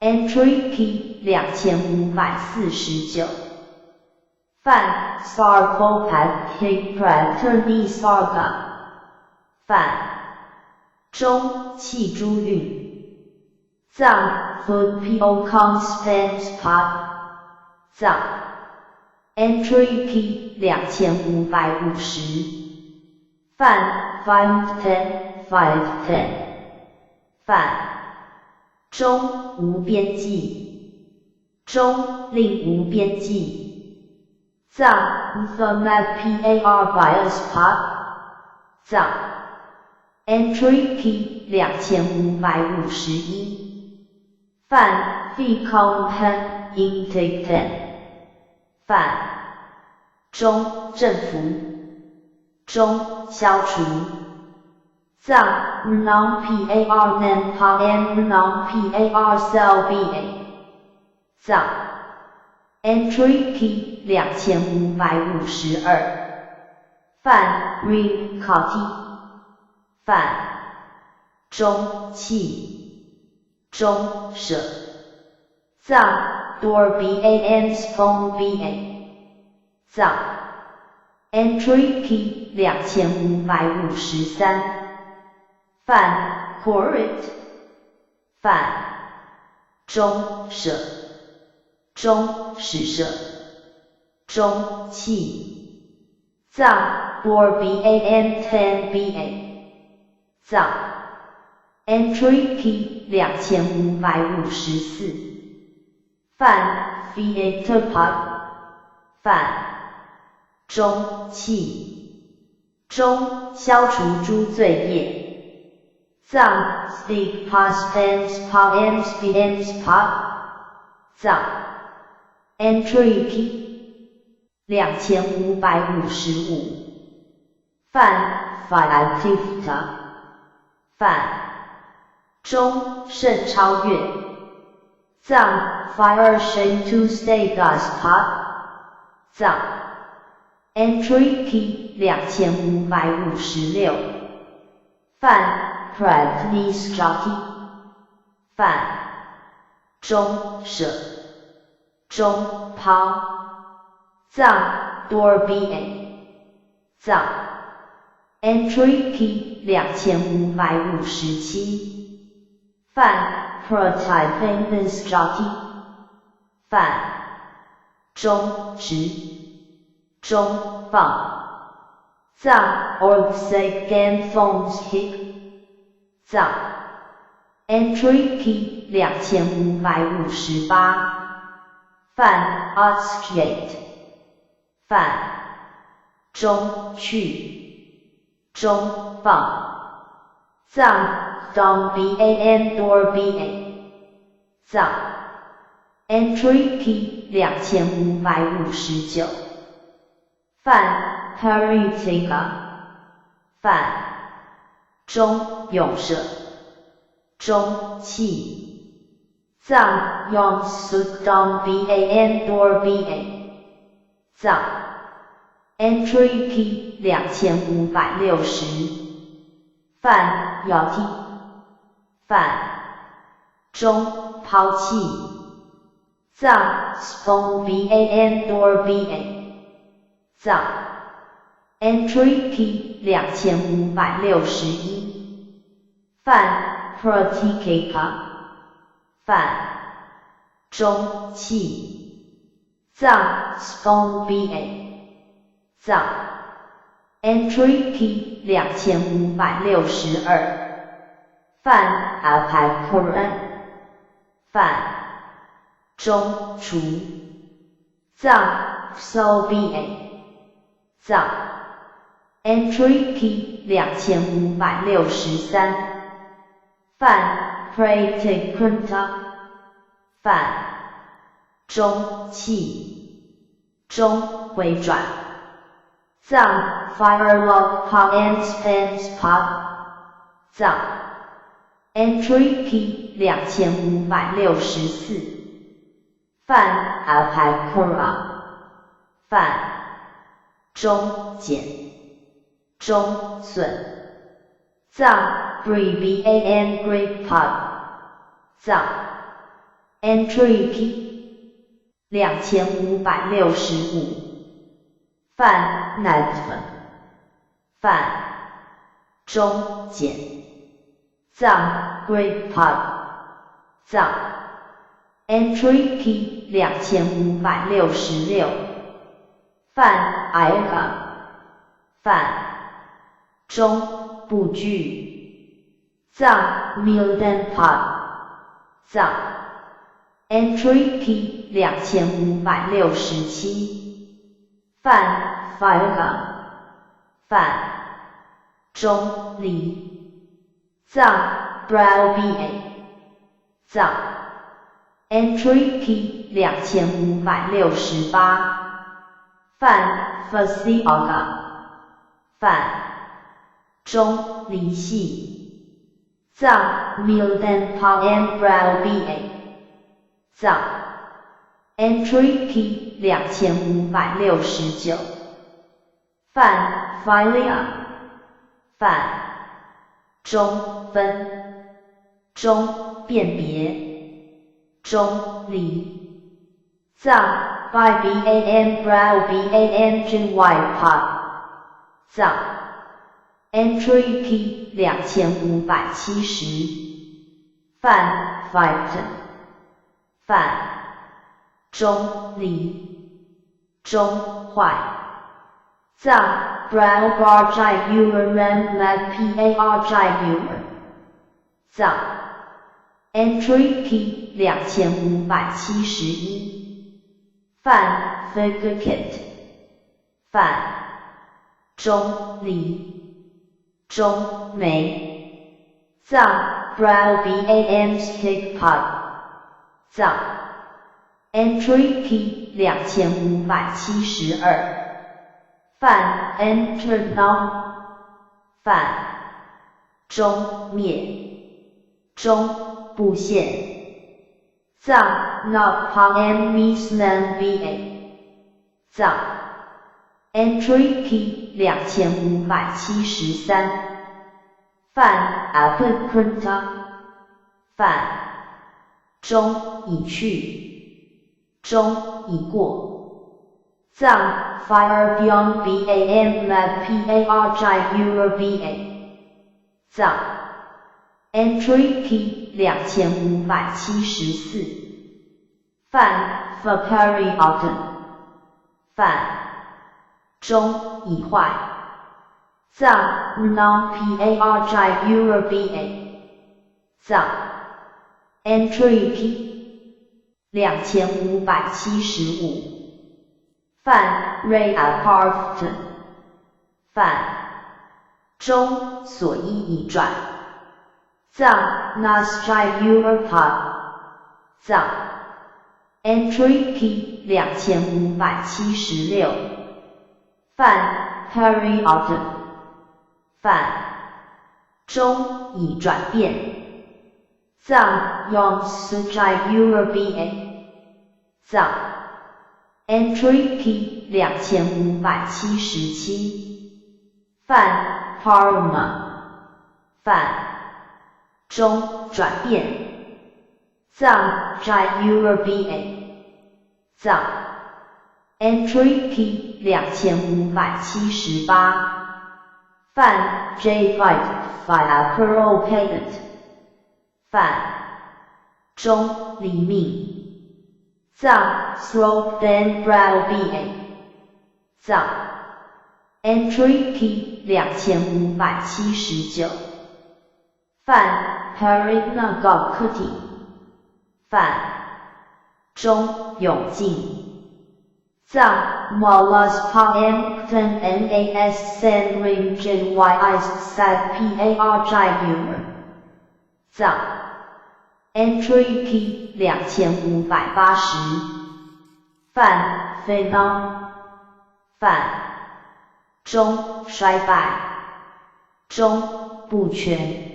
Entry P 2549范 Sarcopathic Praterni Sarga 范中气珠韵藏 Food Po Conspens Pot 藏 Entry P 2550范 510范中无边际中令无边际藏 Thermat Par Bias Pot 藏 Entry P 2551范 Ficompen Inticten 范中政府中消除藏 Runam Par Nen Pa N Runam Par Cell Ba 藏 Entry Key 2552。范 Ring Cauti。范中气中舍。藏 Door Ban Phone Ba。藏 Entry Key 2553。范 Correct。范中舍。中使舍。中气。藏 Door Ban 10 Ba。藏 Entry Key 2554。范 Fiatopod。范中气中消除诸罪业。藏 Speak Past Tense Poems Pms Pop。藏 Entry Key 2555。范 Fiativta。范中甚超越。藏 Fire Shame to Stay Gospot。藏 Entry Key 2556。范 Practice Jockey。范中舍。中抛。藏 Door Ba。藏 Entry Key 2557。范 Prototype This Jockey。范中直。中放。藏 Orgsake Game Phones Hip。藏 Entry Key 2558。范 Obscurate。范中去。中放。藏 Dong Ban Door Ba。藏 Entry Key 2559。范 Paritika。范中永舍。中气。藏 Yong Suk Dong Ban Door Ba。藏 Entry Key 2560。范 Yoti。范中抛弃。藏 Spawn Ban Door Ba。藏 Entry Key 2561。范 Pratikeka。范中气。藏 Spawn Ba。藏 Entry Key 2562。范 Alpakuran。范中除。藏 So Ba。藏 Entry Key 2563。范 Pratikunta。范中气。中回转。藏 Firelog Poems Pens Pop。藏 Entry Key 2564。范 Alpacura。范中减。中损。藏 Bree Ban Great Pop。藏 Entry Key 2565。范 Natvan。范中减。藏 Great Pop。藏 Entry Key 2566。范 Aega。范中不惧。藏 Milden Pop。藏 Entry Key 2567。范 Fire。范中离。藏 Brow Ba。藏 Entry Key 2568。范 Fasioga。范中离系。藏 Milden Poem Brow Ba。藏 Entry Key 2569。泛 Philia。泛中分中辨别中离藏 by BAN brow BAN 真 white pot 藏 Entry Key 2570。泛 Phyton。泛中离中坏藏 brow bar jai viewer rem lab par jai viewer 藏 Entry Key 2571。泛 figure kit。泛中离中眉藏 brow ban stick pot 藏 Entry Key 2572。泛 enter now。泛中灭中布线藏 not pang misnan va 藏 Entry Key 2573。泛 apicrunta。泛中已去中已过藏 fire beyond ban lab par jai viewer ba 藏 Entry Key 2574。泛 Fakari Autumn。泛中已坏藏 non par jai viewer ba 藏 Entry Key 2575。泛 Ray Apartment。泛中所依已转藏 Nas jai viewer pot 藏 Entry Key 2576。泛 Harry Autumn。泛中已转变藏 Yong su jai viewer ba 藏 Entry Key 2577。泛 Parma。泛中转变藏 jai viewer ba 藏 Entry Key 2578。泛 J Fight Fire Pearl Patent。泛中离命藏 Slope Then Brow ba 藏 Entry Key 2579。泛 Harina Gokkuti。泛中永进藏 Molas Pamten Nas Sen Ring Jin Yis Sat Par Jai Viewer 藏 Entry Key 2580。泛 Phenom。泛中衰败中不全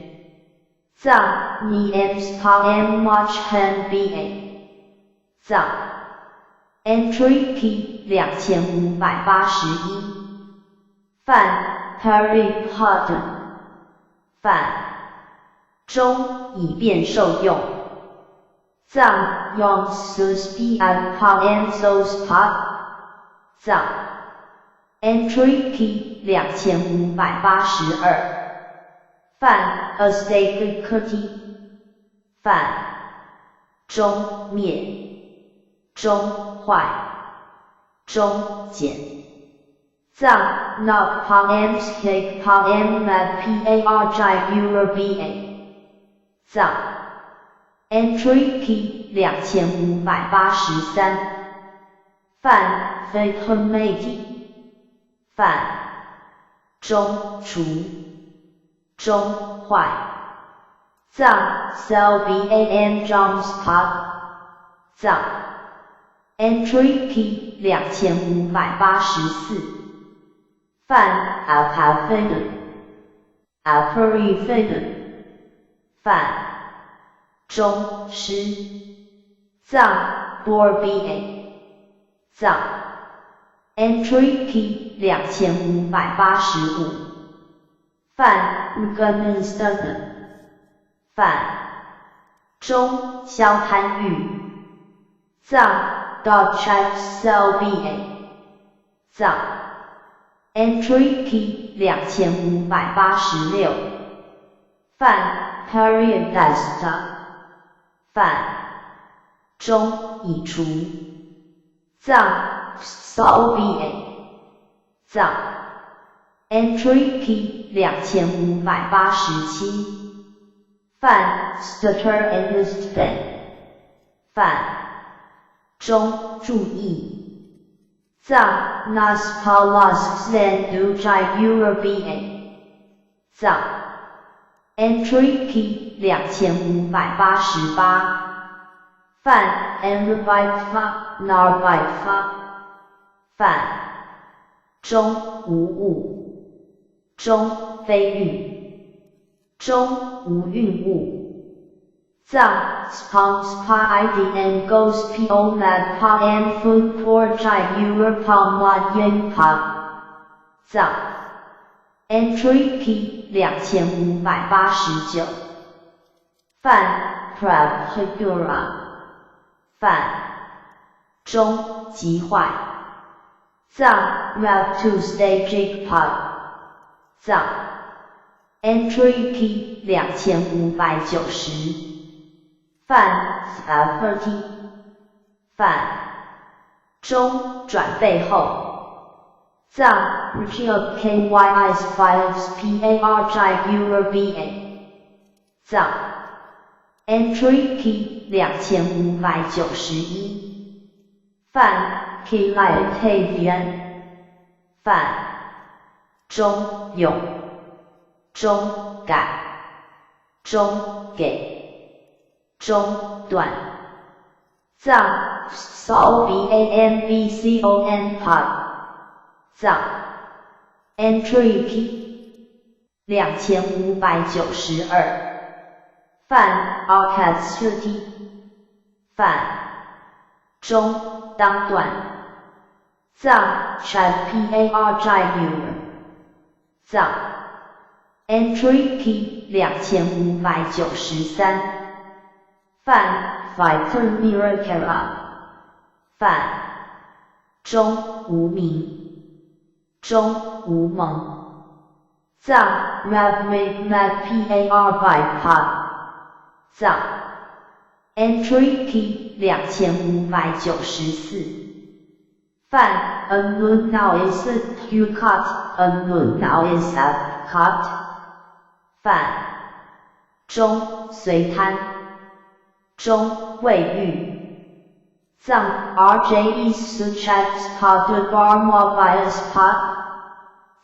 藏 Niems Pam Mach Han ba 藏 Entry Key 2581。泛 Harry Potter。泛中以便受用藏 Yong Sus Pian Pam Sos Pot 藏 Entry Key 2582。泛 A Stake Curti。泛中灭中坏中减藏 Not Pam Stake Pam Lab par jai viewer ba 藏 Entry Key 2583。泛 Fatality。泛中除中坏藏 Cell ban Jones Pot 藏 Entry Key 2584。泛 Alpafiden。Alperifiden。泛中湿藏 4BA 藏 Entry Key 2585泛 Afghanistan 泛中萧滩玉藏 .xlba 藏 Entry Key 2586泛 Paradise 泛中已除藏 xlba 藏 Entry Key 2587泛 Stutter and Span 泛中注意藏 Naspalas Slandujai Urba 藏 Entry Key 2588泛 Enrabitfa Narbitfa 泛中无物中非运中无运物藏 Sponspa IDN Ghost Po Mad Pa and Food Porjai Europam Yen Pa 藏 Entry Key 2589泛 Prabhura 泛中极坏藏 Map to Stage Pod 藏 Entry Key 2590泛 Faculty 泛中转背后藏 Region KYIS Files PARJ Urba 藏 Entry Key 2591泛 Kilitavian 泛中永中改中给中断藏 SOLBANBCON Pod 藏 Entry Key 2592泛 Arcade 泛中当断藏 ChatPARJ 藏 Entry Key 2593泛 Fighter Miracera 泛中无名中无蒙藏 MapMap Pod 藏 Entry Key 2594泛 Unknown Now is You Cut Unknown Now is Cut 泛中随滩中未遇藏 RJE Suchats Pod Barmobiles Pod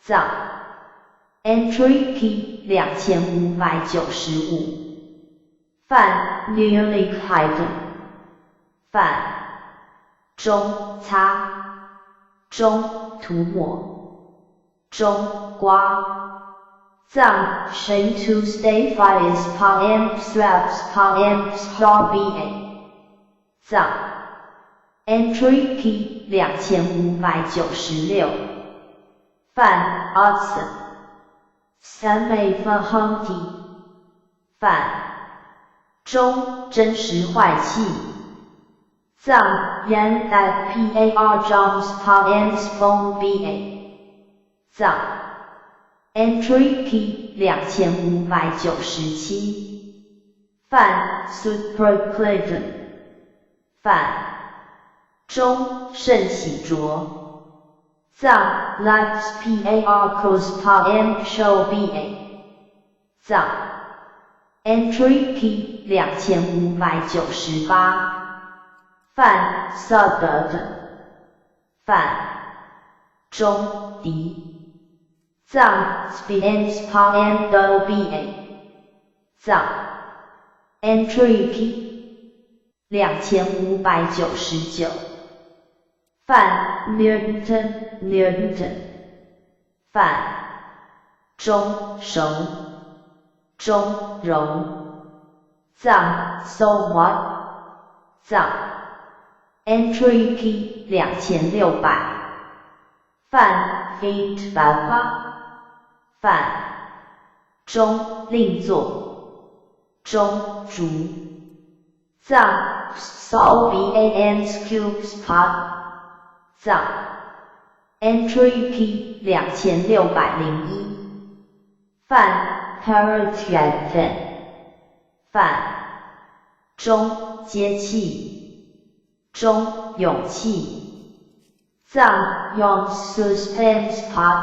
藏 Entry Key 2595泛 Nearly Hidden 泛中擦中涂抹中刮藏 Shame to Stay Fires Pa M Straps Pa M Star BA 藏 Entry Key 2596泛 Odson 三昧分 Humpty 泛中真实坏气藏 Yan That PAR Jones Pa M Phone BA 藏 Entry Key 2597泛 Super Clayton 泛中甚喜着藏 Labs PAR Cos Pa M Show BA 藏 Entry Key 2598泛 Suburban 泛中敌藏 Spins Pa M Do BA 藏 Entry Key 2599泛 Newton 泛中熟中柔藏 So What 藏 Entry P 2600，范 Feet 范中另作中竹藏 Sol Bans Cubes Pod 藏 Entry P 2601，范 Parrot 范中接气中勇气藏 Yon Suspense Pod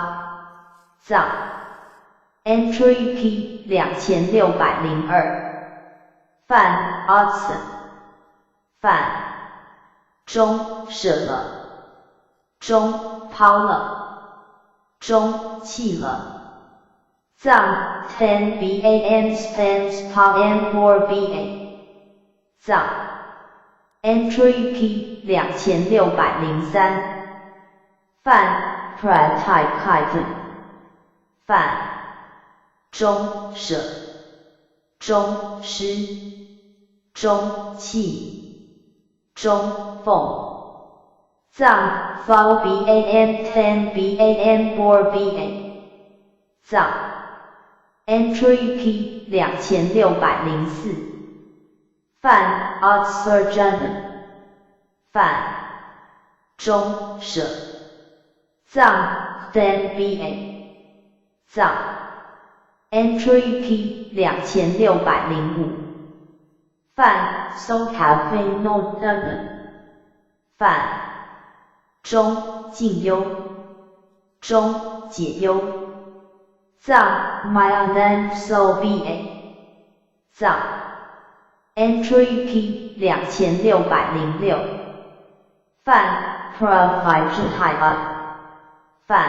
藏 Entry P 2602，范 Odson 范中舍了中抛了中弃了藏 10 ban spans pod and 4 ba 藏 Entry P 2603，范 Pratype 范中舍中施中气中凤藏 Fal ban 10 ban 4 ba 藏 Entry P 2604，范 Oxford 范中舍藏 10 ba 藏 Entry P 2605，范 Socafe Note 范中静忧中解忧藏 Myanan So ba 藏 Entry P 2606，范 Prophyte 范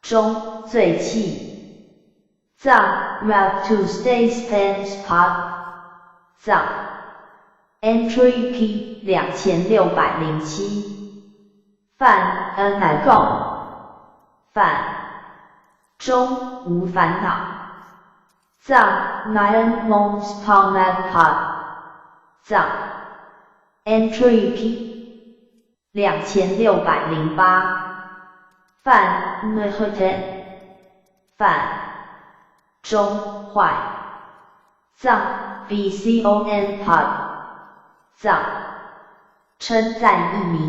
中醉气藏 Mouth to Stay Spans Pod 藏 Entry P 2607，范 Anagon 范中无烦恼藏 Nine Moons Pomad Pod 藏 Entry P 2608，范 Nehuten 范中坏藏 BCON Pod 藏称赞译名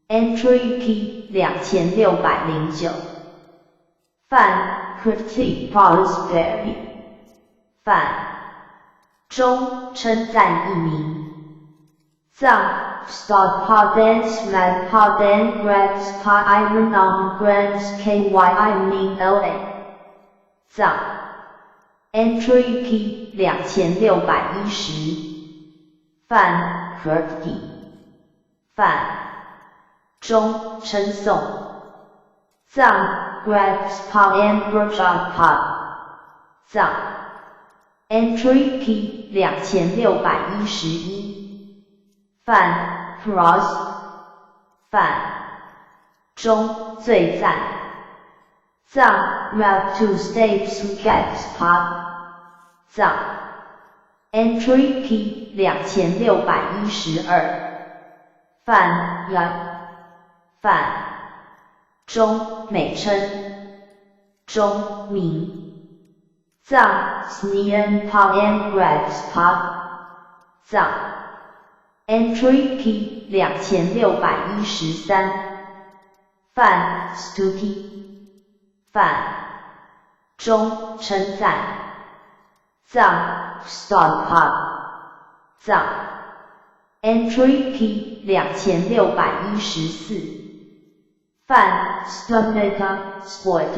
Entry P 2609，范 Critique Prosperity 范中称赞译名藏 Stop Podens Mad Poden Grabs Pod Iron on Grams KYI Mean LA 藏 Entry P 2610，范 Crafty 范中称颂藏 Grabs Pod and Workshop Pod 藏 Entry P 2611，范 Cross 范中最赞藏 Mouth to Stay Sucats Pod 藏 Entry P 2612，范 Yat 范中美称中名藏 Snean Pod and Grabs Pod 藏 Entry P 2613，范 Stuti 范中称赞藏 Stop Pod 藏 Entry P 2614，范 Stomata Sport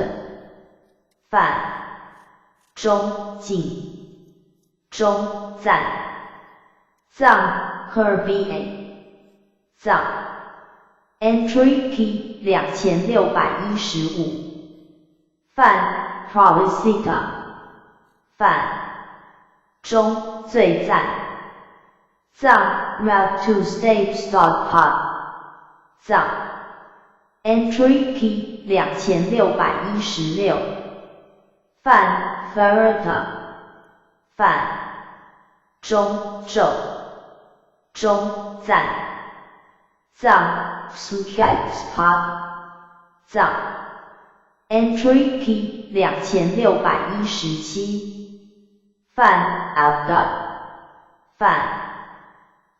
范中敬中赞藏 Kirby 藏 Entry P 2615，范 Provicita 范中最赞藏 Mouth to Stay Stop Pod 藏 Entry P 2616，范 Ferrata 范中咒中赞藏 Subject Part 藏 Entry P 2617范 Abdul 范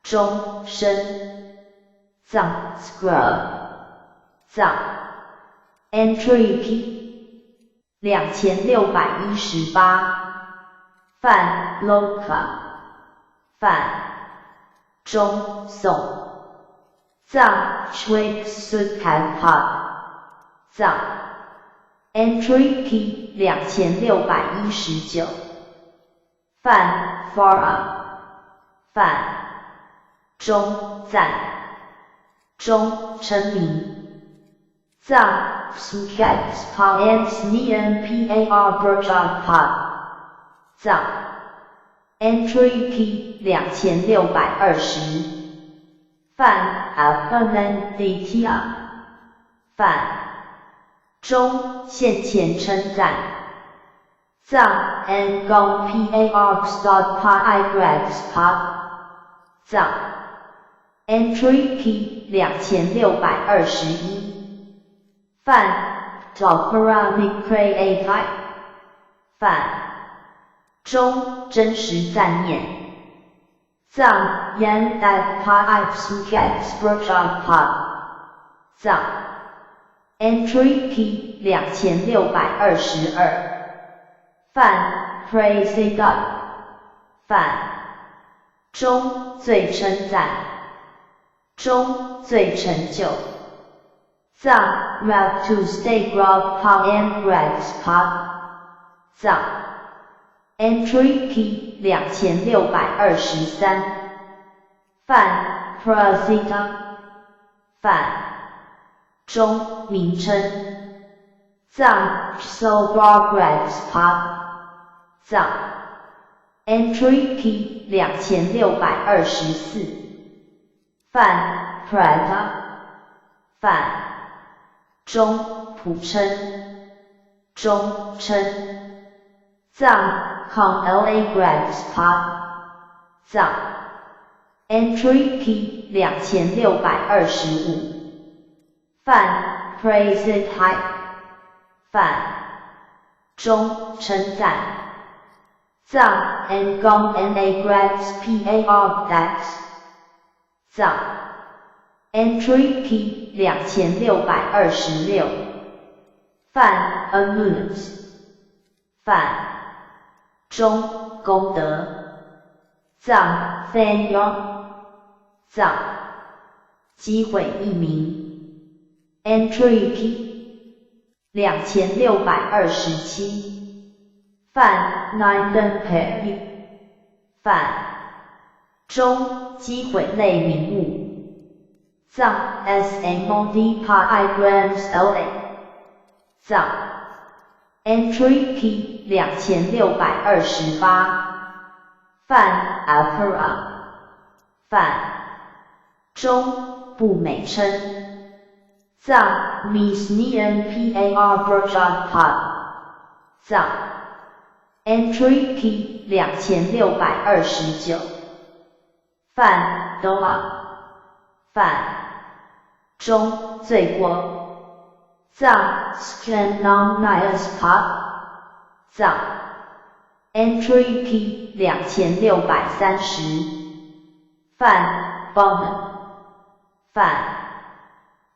中生藏 Scrub 藏 Entry P 2618范 Loka 范中宋藏 Chwik Sukhat Part 藏 Entry P 2619范 Farah 范中赞中称名藏 Sukhat Part and Snian Par Burjat Part 藏 Entry P 2620范 Abundantia 范中现前称赞藏 Ngong Par Stod Pi Grads Part 藏 Entry P 2621范 Dokara Mikray 范中真实赞念藏 Yan Dat Pi Suket Burjat Part 藏 Entry P 2622范 Praise God 范中最称赞中最成就藏 Rap to Stay Grab Pa and Grads Part 藏 Entry P 2623范 Prasita 范中名称藏 Sobar Grads Part 藏 Entry P 2624范 Prata 范中普称中称藏 Con La Grads Part 藏 Entry P 2625范 Praise It High 范中称赞藏 Ngong Na Grads Par Dax 藏 Entry P 2626范 Amulet 范中功德藏 Fan Yong 藏机会译名 Entry P 2627范 Nine Perry 范中机会类名物藏 Smod Pi Grams La 藏 Entry P 2628范 Apura 范中不美称藏 Misnian Par Burjat Part 藏 Entry P 2629范 Doa 范中罪过藏 Scanonius Part 藏 Entry P 2630范 Bonnet 范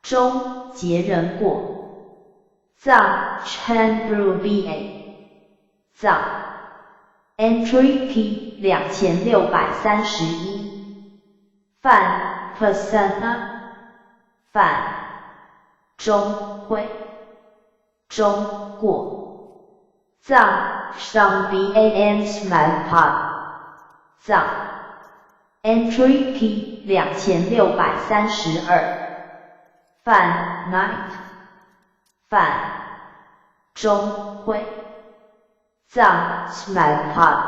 中结人过藏 Chandru Ba 藏 Entry P 2631范 Persona 范中会中过藏 Shang Ban Part 藏 Entry P 2632范 Night 范中会藏 Small Part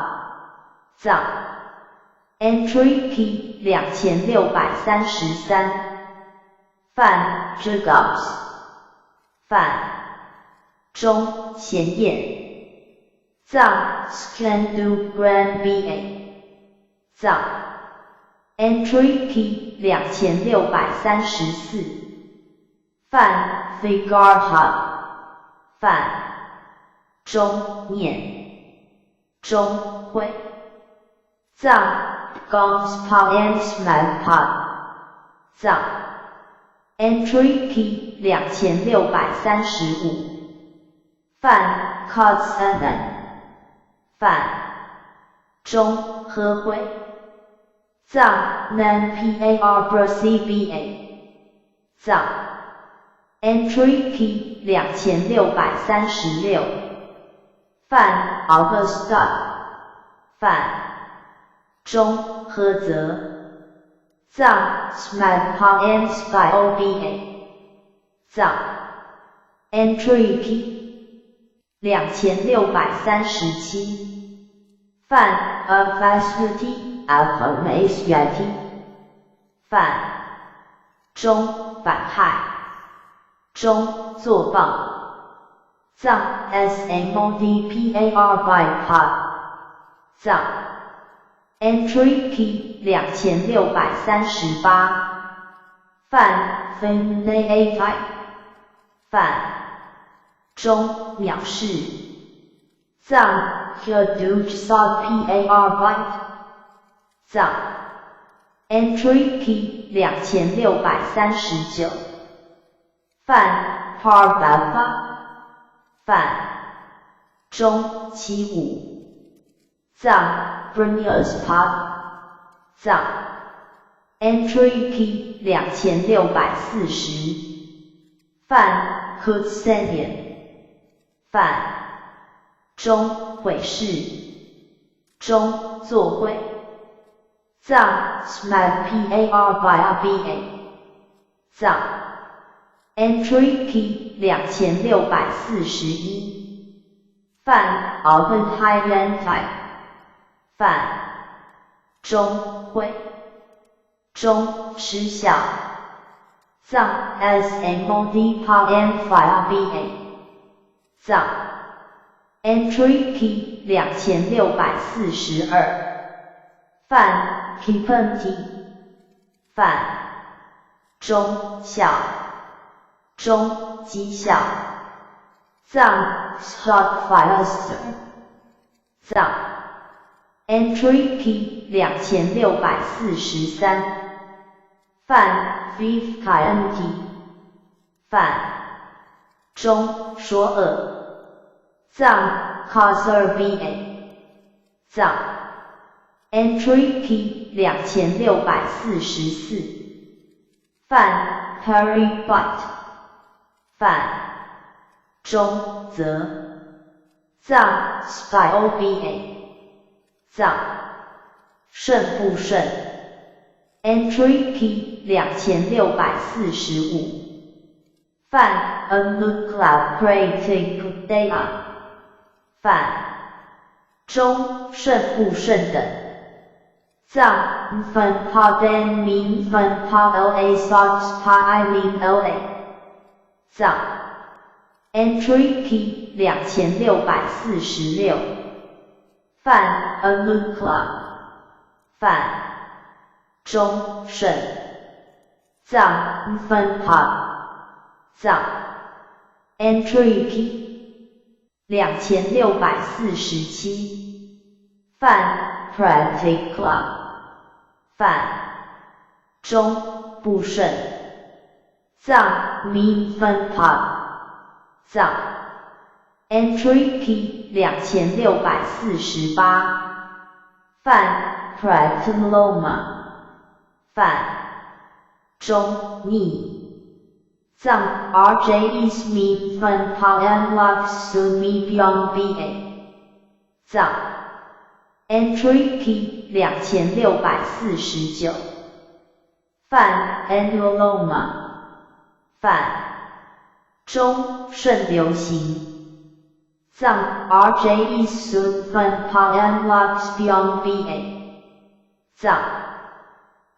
藏 Entry P 2633范 Jugos 范中前燕藏 Sklandu Grand Ba 藏 Entry Key 2634范 Figure Hub 范中念中会藏 Gomspal and Smagpod 藏 Entry Key 2635范 Codsanan 范中和会藏 NanPAR BRCBA 藏 Entry Key 2636范 Augusta 范中和泽藏 Smagpod and SpyOBA 藏 Entry Key 2637范 Avasvati Alphamasiati 范中反害中作棒藏 SMODPAR Bipod 藏 Entry Key 2638范 Finlay A5 范中藐视藏 Haduj Sod PAR Byte 藏 Entry Key 2639范 Parvapa 范中75藏 Brunyaspod 藏 Entry Key 2640范 Kutsenian 范中会试中作会藏 SmagPAR BA 藏 Entry Key 2641范 Oppenheimer 范中会中失效藏 SMODPAR BA 藏 Entry Key 2642范 Kipenti 范中效中绩效藏 Shotfister 藏 Entry Key 2643范 Vivkanti 范中说藏 Kazerba 藏 Entry Key 2644范 Harry Butt 范中则藏 SpyOBA 藏胜不胜 Entry Key 2645范 Unucleated Data 范中胜不胜等藏分 Paden Min 分 PA Sox Pi Min LA 藏 Entry Key 2646范 Unuclear 范中胜藏分 Pop 藏 Entry Key 2647范 Practical 范中不胜藏 Min 分 Pop 藏 Entry Key 2648范 Practiloma 范中逆藏 RJ is Min 分 Pop and Lux Sumi Byong BA 藏 Entry Key 2649范 Annulloma 范中甚流行藏 RJ is Sun 分 Pop and Lux Byong BA 藏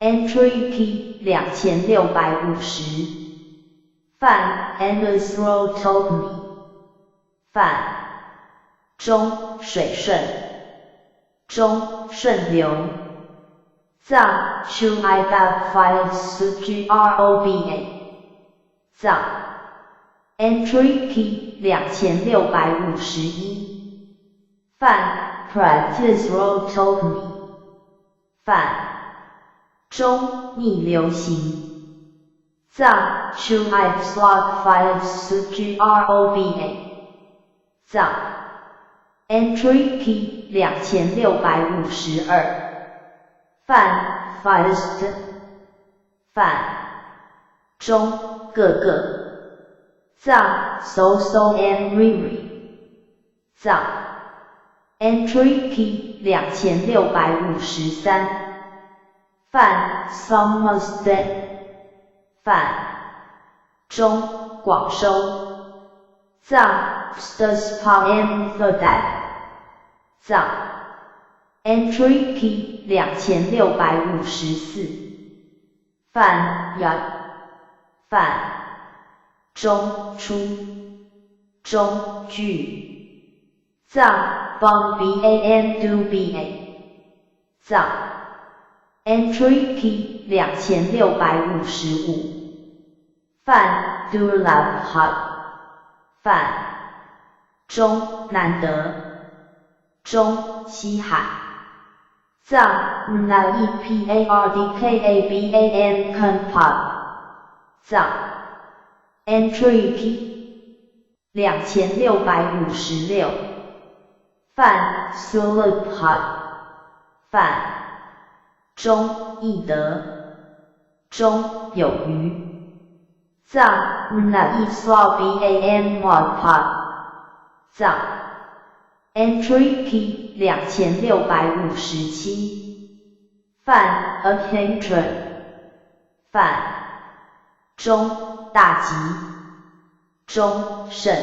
Entry Key 2650范 Endless Road Told Me 范中水顺中顺流藏 chu I tab file suji roba 藏 entry key 2651范 practice roll told me 范中逆流行藏 chu I slot file suji roba 藏 entry key 2652范 first 范中各个藏 so and riri 藏 entry key 2653范 almost dead 范中广收藏 stus and the dead 藏 entry key 2654范 ya 范中出中句藏 bang ban do ba 藏 entry key 2655范 do love hot 范中难得中西海藏 na epardkaban conpod 藏 entry key 2656范 sulapod 范中易得中有余藏 na eslaban modpod 藏 entry key 2657范 attention 范中大吉中盛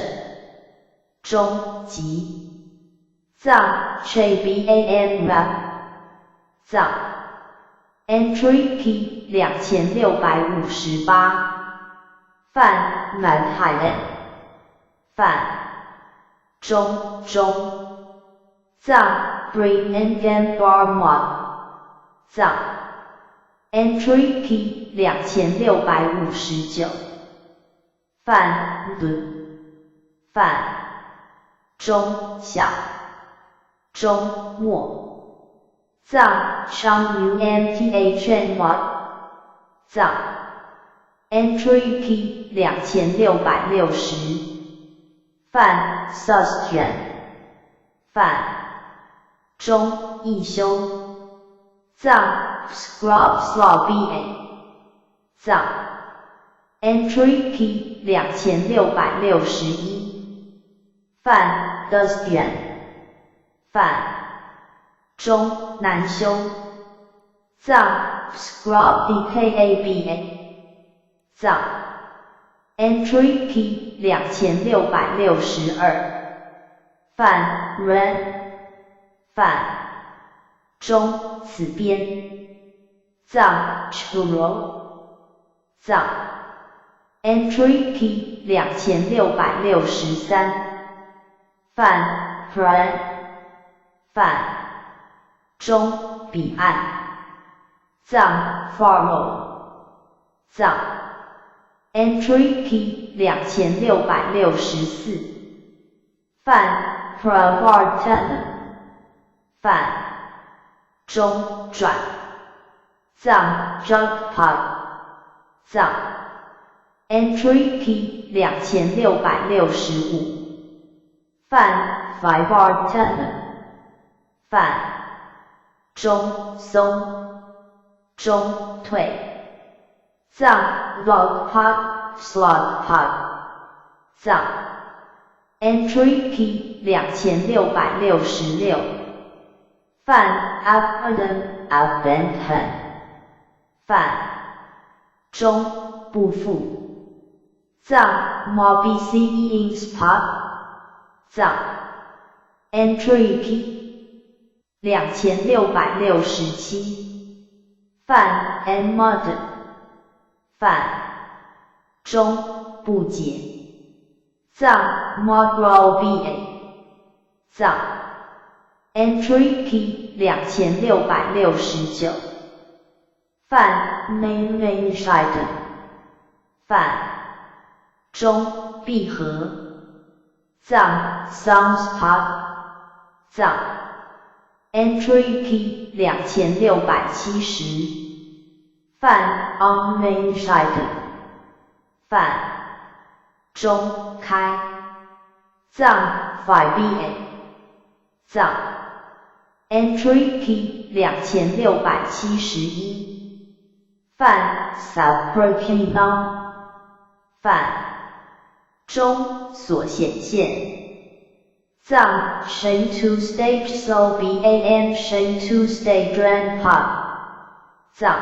中吉藏 chaban rap 藏 entry key 2658范 Manhattan 范中藏 bring and bar mod 藏 entry key 2659范范中小中末藏 chang mod 藏 entry key 2660范 sustain 范中易修藏 scrub slobba 藏 entry key 2661范 dustian 范中难修藏 scrub dkaba 藏 entry key 2662范 ren 范中此边藏 churro 藏 entry key 2663范 pran 范中彼岸藏 farmo 藏 entry key 2664范 pravartan 范中转藏 jackpot 藏 entry key 2665范 fibartan 范中松中退藏 logpot slotpot 藏 entry key 2666范 abandon 范中不复藏 mobce spot 藏 entry key 2667范 mod 范中不解藏 modroba 藏 entry key 2669泛 main side 泛中闭合藏 sounds part 藏 entry key 2670泛 on main side 泛中开藏 5BA 藏 entry key 2671泛 suprapiano 泛中所显现藏 Shen to stage so ban Shen to stage grandpa 藏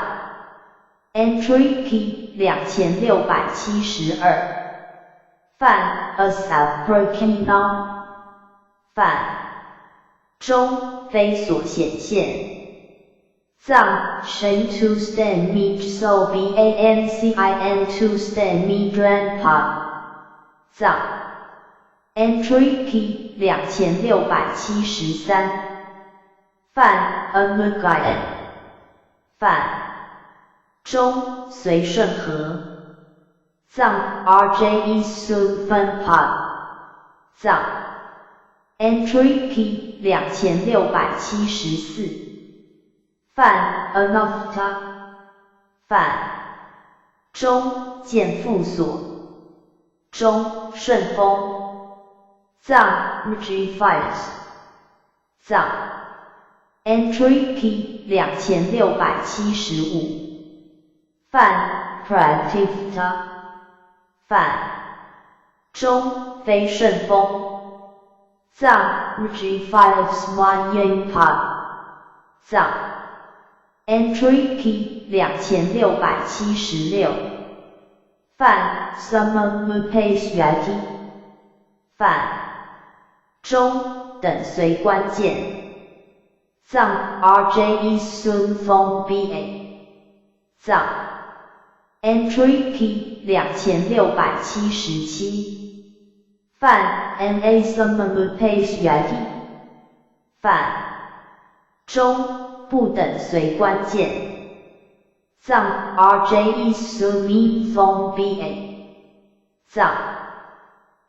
entry key 2672泛 a suprapiano 泛中非所显现藏 Shen to stand me so ban cin to stand me grandpa 藏 entry key 2673泛 unguided 泛中随顺和藏 rje soon fun pod 藏 entry key 2674泛 anofta 泛中见附所中顺风藏 G files 藏 entry key 2675泛 prativta 泛中非顺风藏 G files one yin pod 藏 entry key 2676泛 summon pace yati 泛中等随关键藏 rje soon phone ba 藏 entry key 2677泛 na summon pace yati 泛中不等随关键藏 rje soon mean phone ba 藏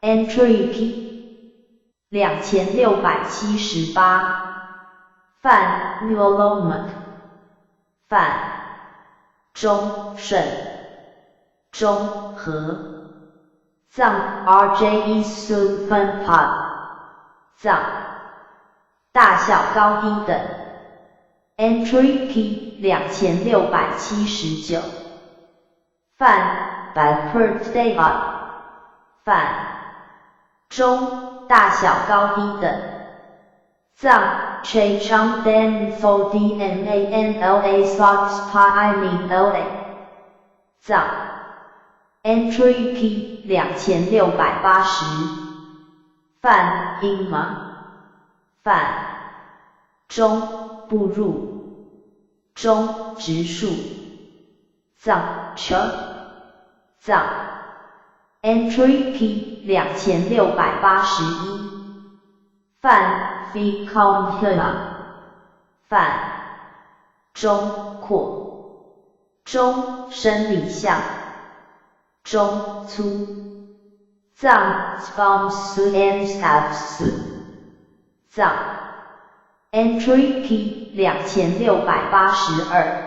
entry key 2678泛 neurologic 泛中顺中和藏 rje soon fun pod 藏大小高低等entry key 2679泛 birthday泛中大小高低等藏 che chang dan fo dmanla socks pa imela 藏 entry key 2680泛 inma 泛中步入中直数藏 ch 藏 entry key 2681泛 ficomtera 泛中阔中生理象中粗藏 spams and staffs 藏 entry key 2682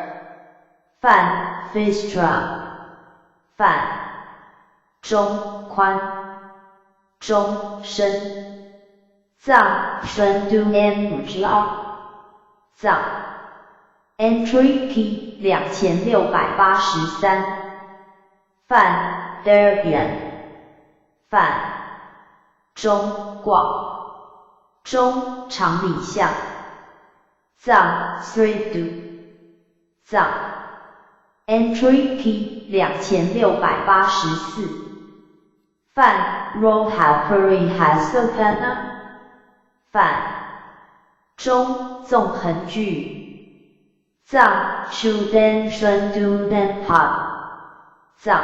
泛 fistra 泛中宽中深藏 shendu mgr 藏 entry key 2683泛 Debian 泛中广中常理象藏 3do 藏 entry key 2684泛 rohapurihasopana 泛中纵横句藏 Chudan Shendudan Pod 藏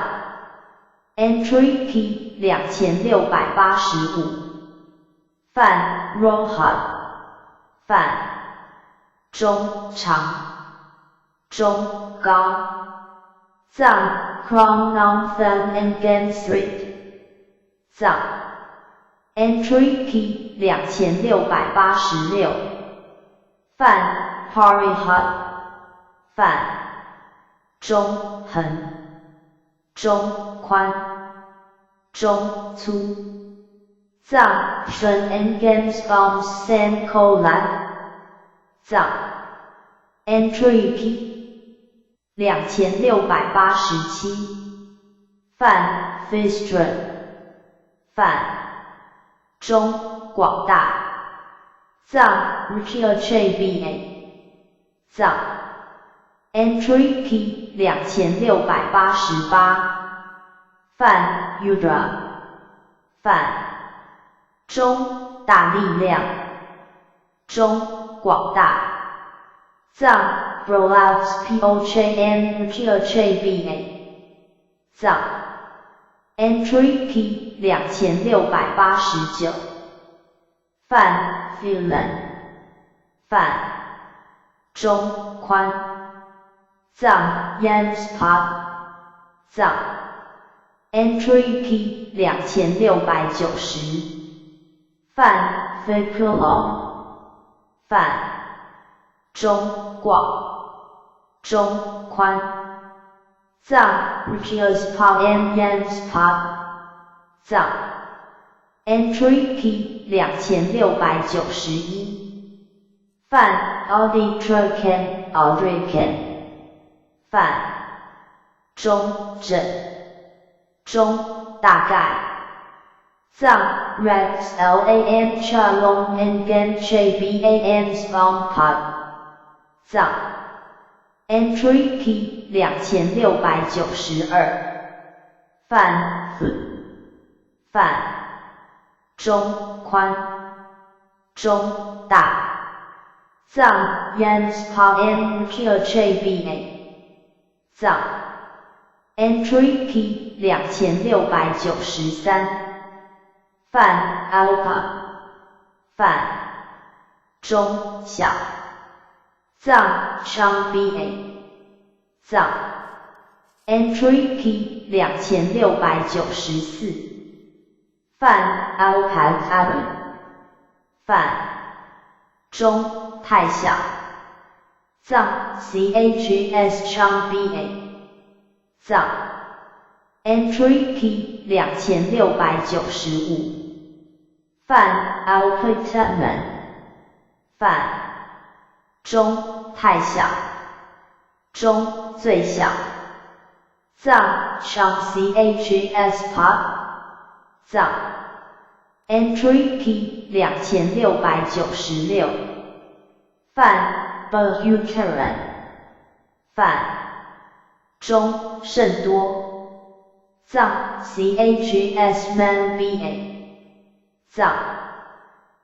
entry key 2685泛 Rohad 泛中长中高。藏 Krong Nong Thang Ngam Street 藏 Entry Key 2686范 Parihat 范中横中宽中粗藏 Shun Ngam Spom San Kolan 藏 Entry Key 2687范 Fistron 范中广大藏 Richie藏 Entry Key 2688范 Udra 范中大力量中广大藏 Rollouts POCHM Richie 藏 Entry Key 2689范 Finland 范中宽藏 Yamspot 藏 Entry Key 2690范 Fikulong 范中广中宽藏 Richios M Yamspot 藏 Entry Key 2691范 Audrican范中正中大概藏 Rex LAM Chalong Ngam Chabam Spongpot 藏 Entry Key 2692范范中宽中大藏 Yamspot Chabam 藏 Entry Key 2693范 Alpa 范中小藏 Changba 藏 Entry Key 2694范 Alcalá 范中太小藏 CHS Changba 藏 Entry Key 2695范 Alpitaman 范中太小中最小藏 CHS Pop 藏 Entry Key 2696范 Behuteran 范中甚多藏 CHS Manba 藏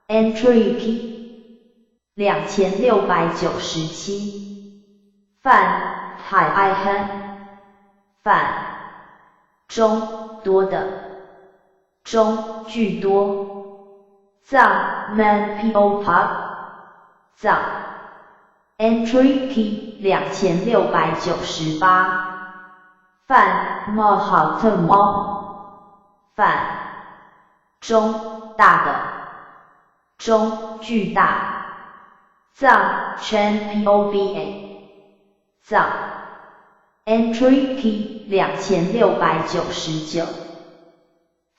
Entry Key 2697范 海爱亨范中多的中巨多藏 Man Pop 藏 Entry Key 2698范 Mahatma 范中大的中巨大藏 Chen Poba 藏 Entry Key 2699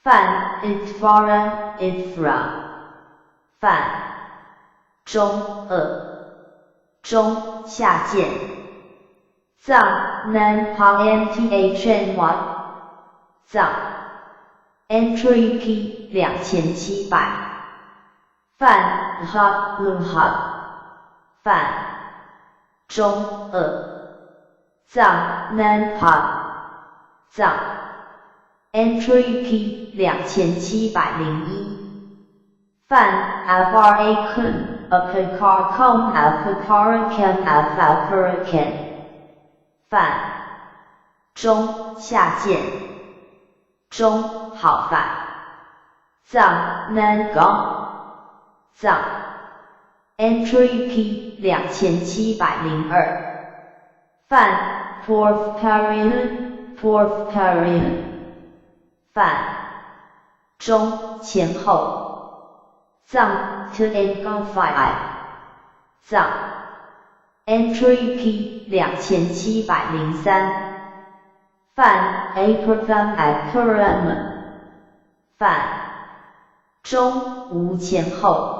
范 Ifra 范中中下贱藏 Nanpamthny 藏 Entry Key 2700范 Hot 范中藏 Nanpa 藏 Entry Key 2701范 Alvarakun Apikarkon Alpakarakan Alpakarakan范中下贱中好饭藏 Nangong 藏 Entry Key 2702犯 porphyrion 犯中前后藏 to engulfy 藏 entry P 2703犯 apertum acronym 犯中无前后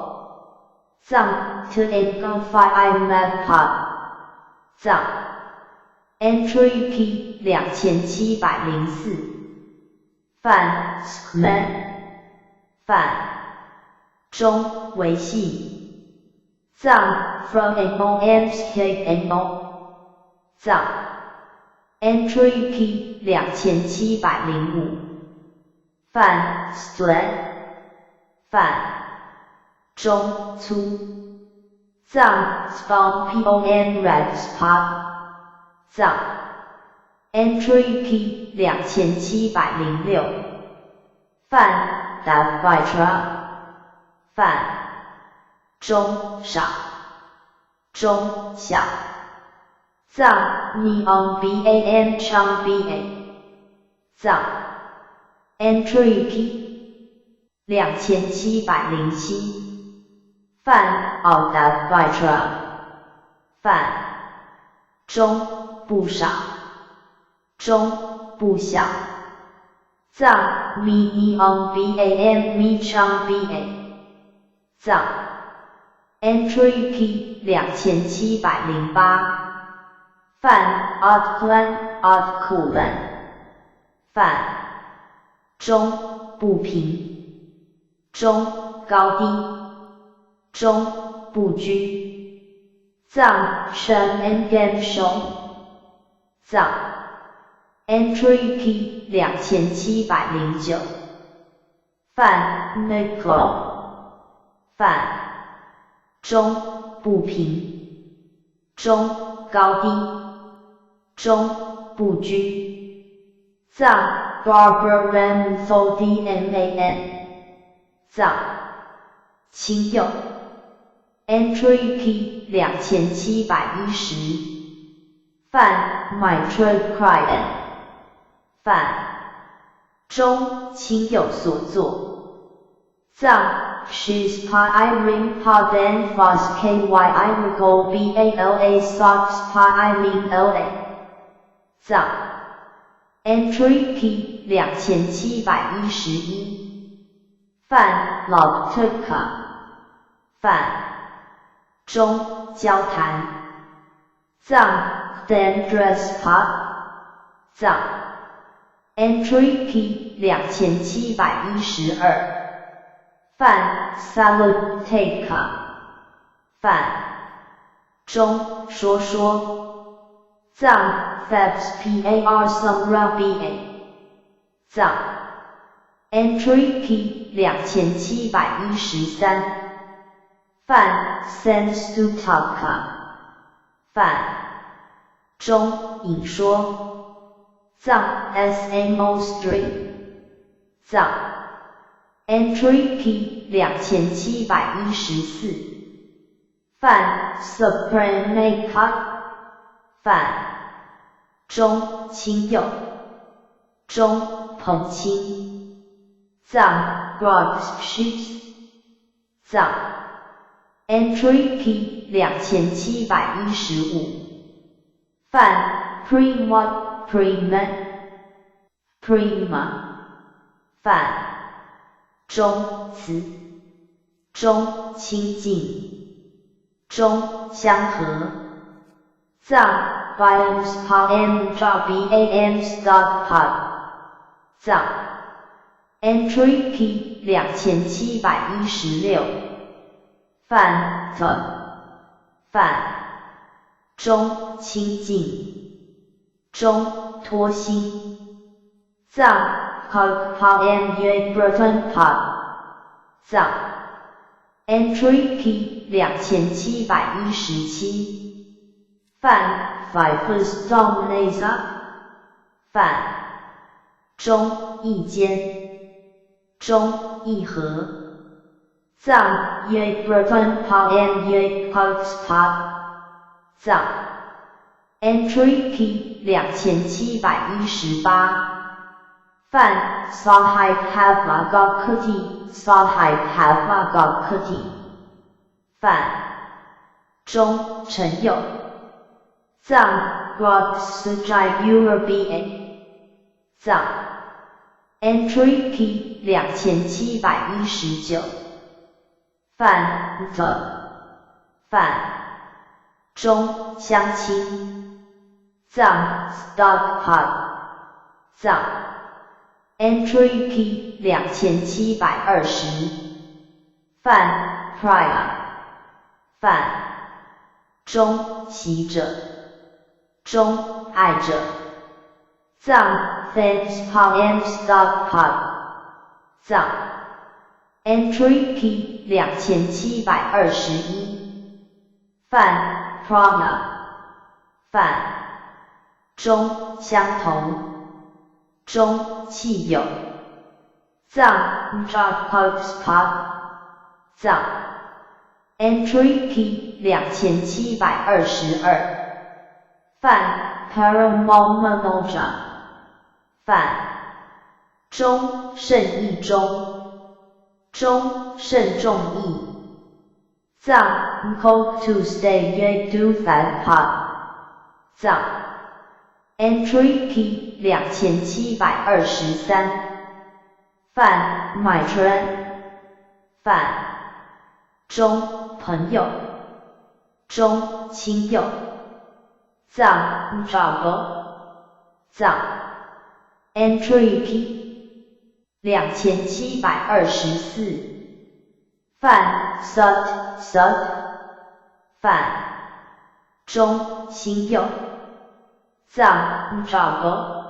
藏 to engulfy map 藏 entry P 2704犯 schman 犯中维系藏 from MOMSKMO 藏 entry P 2705犯 slant 犯中粗藏 spawn PON red spot 藏 entry P 2706犯 Davitra 犯中少中小藏 neon BAN 昌 BA 藏 entry P 2707犯 Davitra 犯中不少中不小藏 neon BAN 咪昌 BA 藏 entry P 2708犯 odd犯中不平中高低中不均藏 Shen N 熊藏 entry P 2709犯 Nickel 犯中不平中高低中不均藏 Barbaran DMAN 藏亲友 entry P 2710犯 Mitochondrion 犯中亲友所作藏 She's Pyrin Poden Fos KYI Recall BALA Socks Pyrin LA 藏 entry P 2711犯 Logtica 犯中交谈藏 Dangerous Pop 藏 entry P 2712犯 Saluteca 犯中说藏 Fabs PAR Sumra BA 藏 entry P 2713犯 Sensutaka 犯中引说藏 SMO Stream 藏 entry P 2714犯 Supremaca 犯中亲友中朋亲藏 Broadsheet 藏 entry P 2715犯 Prima犯中词中亲近中相合藏 Biomes POM BAMs Pod 藏 entry P 2716犯 犯中亲近中脱心藏 POM Breton Pod 藏 entry P 2717犯 Fifus Dominasa 犯中一间中一合藏 Ye Breton POM Ye Cox Pod 藏 Entry P 2718范 Sahib Havagadkati Sahib Havagadkati 范中陈友藏 Grad Sujai Urba 藏 Entry P 2719范 The 范中相亲藏 Stockpot 藏 Entry P 2720范 Priya 范中习者中爱者藏 Thanks Poem Stockpot 藏 Entry P 2721范 Prana 范中相同中气友藏 Jatpotspot 藏 Entry P 2722范 Paramomanoja 范中慎意中中慎重意藏 Hope to stay yedu fan pot 藏 Entry P 2723范 Maitran 范中朋友中亲友藏 Java 藏 Entry P 2724范 Sut 范中心友藏 Java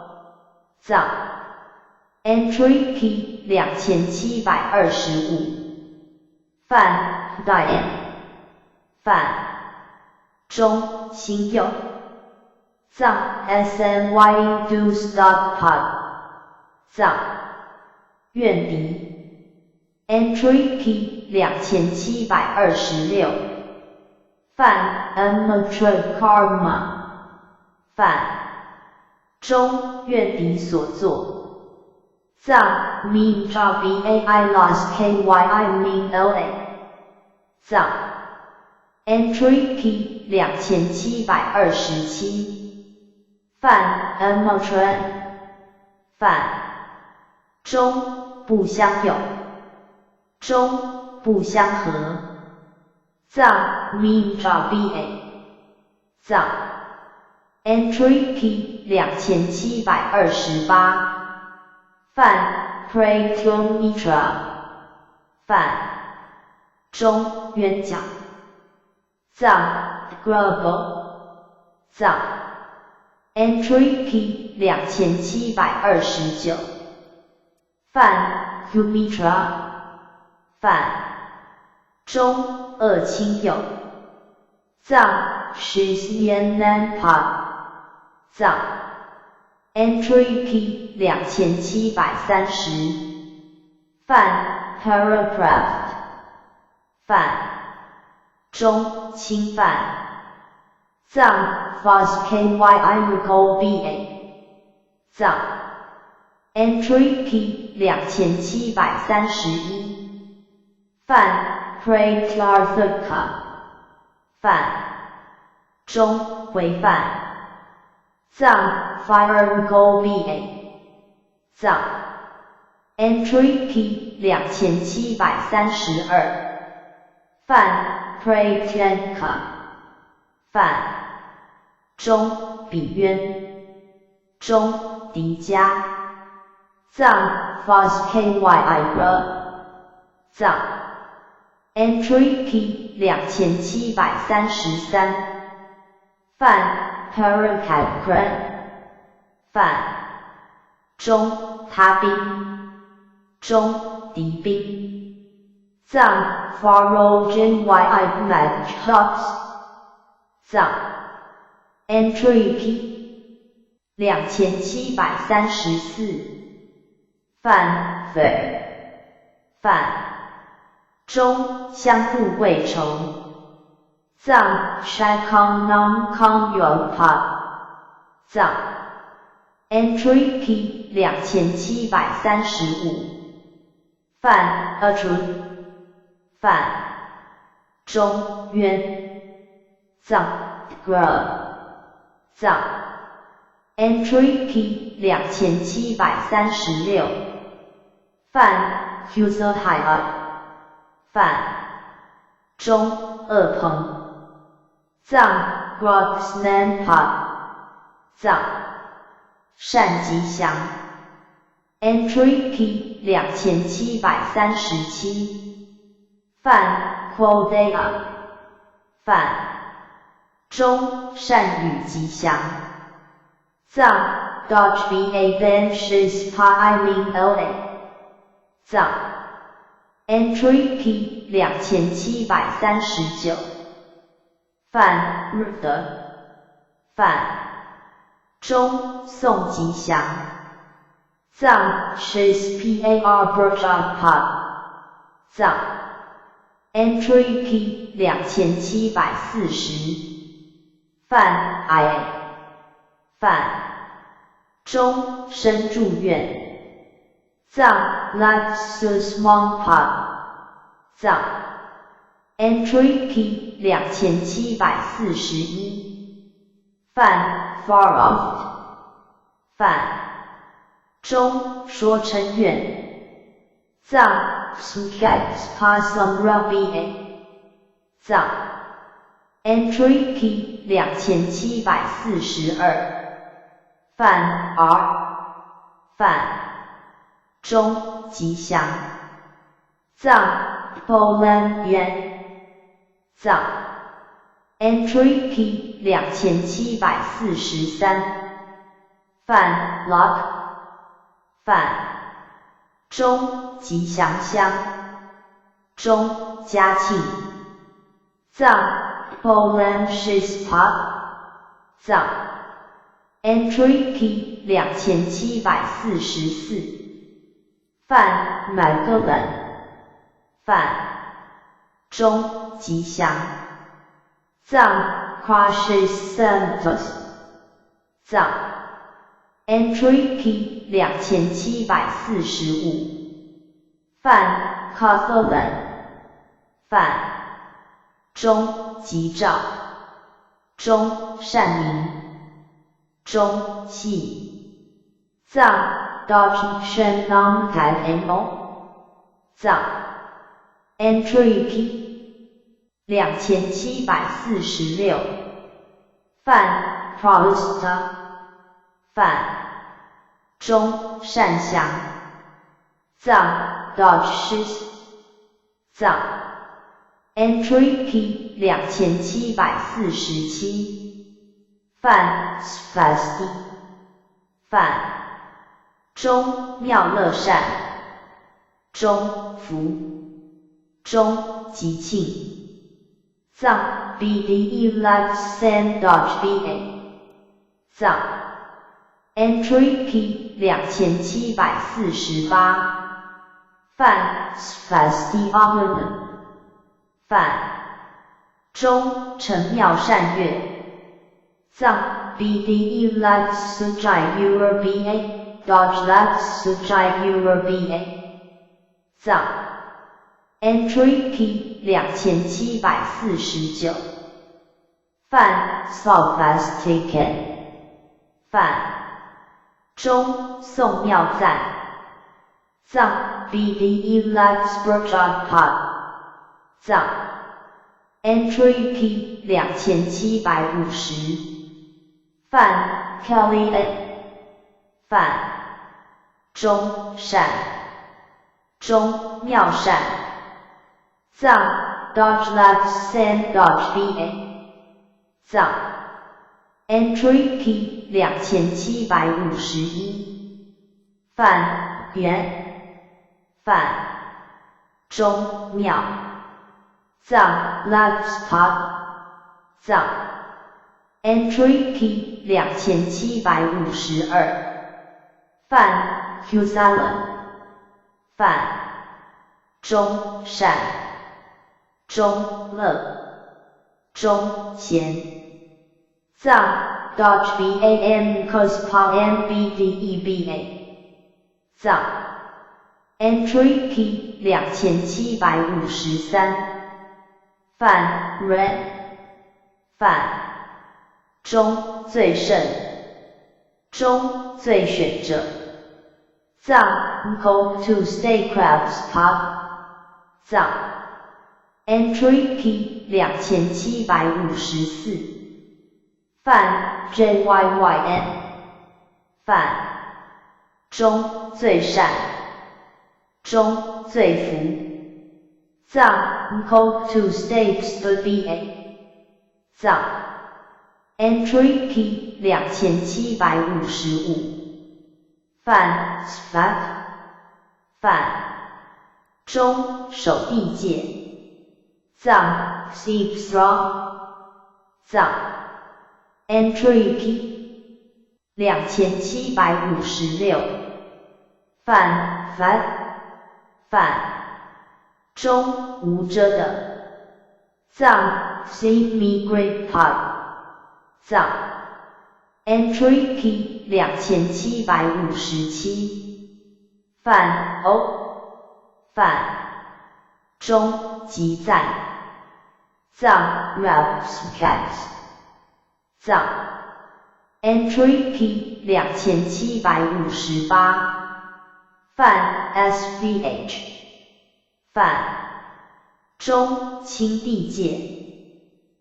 藏 Entry P 2725范 Diane 范中心友藏 SNY Do Stockpot 藏怨敌 Entry P 2726范 Amateur Karma 范中怨敌所作藏 Mean Bai Lost Kyi Mean La 藏 Entry P 2727范 Amateur 范中不相有中不相合藏 Mean Ba 藏 Entry P 2728范 Pray to Mitra 范中冤家藏 Global 藏 Entry P 2729范 Humitra 范中恶亲友藏 Shizyananpa 藏 Entry P 2730范 Paragraph 范中侵犯藏 Fos Kyi Recall Ba 藏 Entry P 2731范 Pray Clarthaka 范中回返藏 Fire Recall Ba 藏 Entry P 2732范 Pray Tenka 范中比渊中敌家藏 Fos Kyi藏 Entry P 2733范 Parakakran 范中他兵中敌兵藏 Farojin Mag Shots 藏 Entry P 2734范 Fair 范中相互为仇藏 Shakong Nam Kong Yuan Pa 藏 Entry P 2735范 Atru 范中渊藏 Gr 藏 Entry P 2736范 User High 范中二鹏藏 Groxnanpa 藏单吉祥 Entry P 2737范 Quodea 范中善与吉祥藏 Dodge BA Benches Pa Min LA 藏 Entry P 2739范日德范中宋吉祥藏 Shis PAR Burjapa 藏 Entry P 2740范 IA 范中生住院藏 Luxus Mongpa 藏 Entry P 2741范 Faroft 范中说称愿藏 Sukex Pasum Rabia 藏 Entry P 2742范 R 范中吉祥藏 Poland 元藏 Entry P 2743范 Lock 范中吉祥乡中嘉庆藏 Poland Shis Park 藏 Entry P 2744范 Magdalen 范中吉祥藏 Cautious Santos 藏 Entry P 2745范 Catherine 范中吉兆中善民中气藏 Dodge Shenong Kai Mo 藏 Entry P 2746范 Protesta 范中善祥藏 Dodge Shis 藏 Entry P 2747范 Svasti 范中妙乐善中福中吉庆藏 BDE Luxan Dodge BA 藏 Entry P 2748范 Svasti Arlen 范中成妙善乐藏 BDE Lux Sujai URBA Dodge Lux Sujai URBA 藏 Entry P 2749范 Solfast Ticket 范中宋妙赞藏 BDE Lux Burjot 藏 Entry P 2750范 Kelly A 范中善中妙善藏 Dodge Lux San Dodge BA 藏 Entry P 2751范元范中妙藏 Lux Park 藏 Entry P 2752范 Husalan 范中善中乐中贤藏 Dodge BAM Cospa MBDEBA 藏 Entry Key 2753范 Red 范中最胜中最选者藏 Go to Statecraft Pub 藏 Entry Key 2754范 JYYN 范中最善中最福藏 Go to States the BA 藏 Entry Key 2755范 SFAT 范中手地界藏 Steve Strong 藏 Entry Key 2756范 FAT 范中无遮的藏 Save Me Great Pod 藏 Entry Key 2757范 O 范中即在藏 Rapscats 藏 Entry Key 2758范 SVH 范中清地界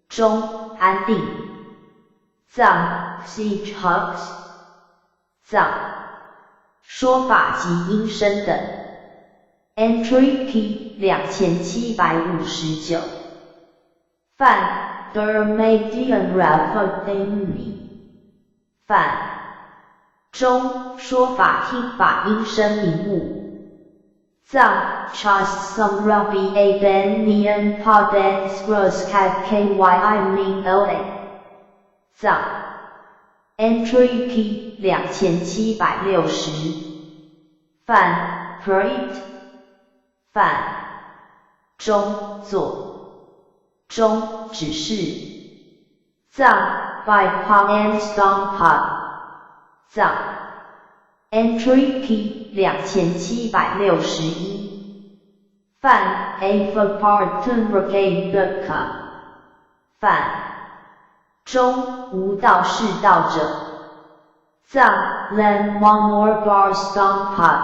中安定藏 Siege Hugs 藏说法及音声等 Entry Key 2759范 Dermadian Rapidly 范中说法听法音声名目藏 Trust some Rabbi A Ben Nian Poden Scrolls Cat KYI Ming LA 藏 Entry Key 2760范 Parade 范中作中指示藏 By Pang Stone Pod 藏 Entry Key 2761范 Ava Parton Brigade Gurkha 范中无道是道者藏 Len One More Bar Stone Pod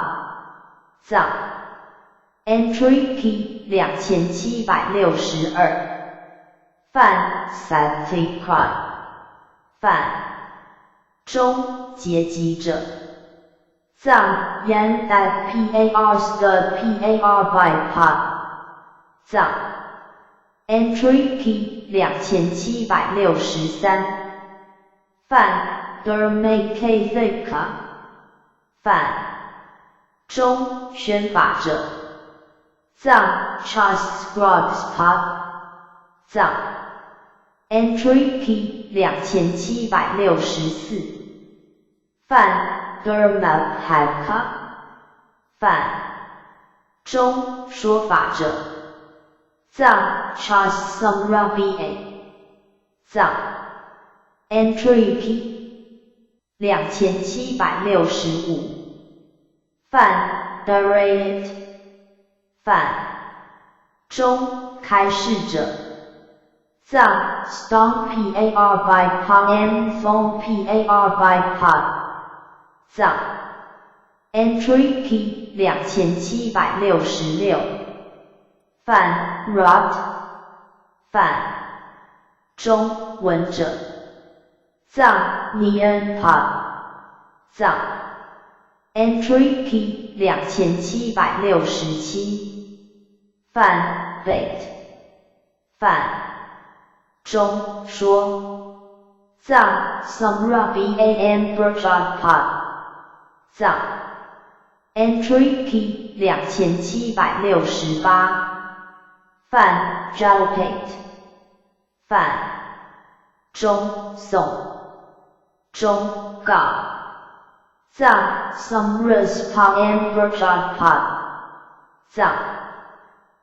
藏 Entry Key 2762范 Safety Crime 范中劫机者藏 Yan at PAR Stud PAR by Pod 藏 Entry Key 2763范 Dermake Thika 范中宣法者藏 Trust Scrubs Pod 藏 Entry Key 2764范 Dermap Haka 范中说法者藏 Trust some Rabbi A 藏 Entry Key 2765范 Direct 范中开示者藏 Stone PAR by Pang Phone PAR by Pod 藏 Entry Key 2766范 Rot 范中文者藏 Nian Pod 藏 Entry Key 2767范 Bait 范中说藏 Samra BAM Burjat Pod 藏 Entry Key 2768范 Jalpate 范中颂中告藏 Samras Pam Burjat Pod 藏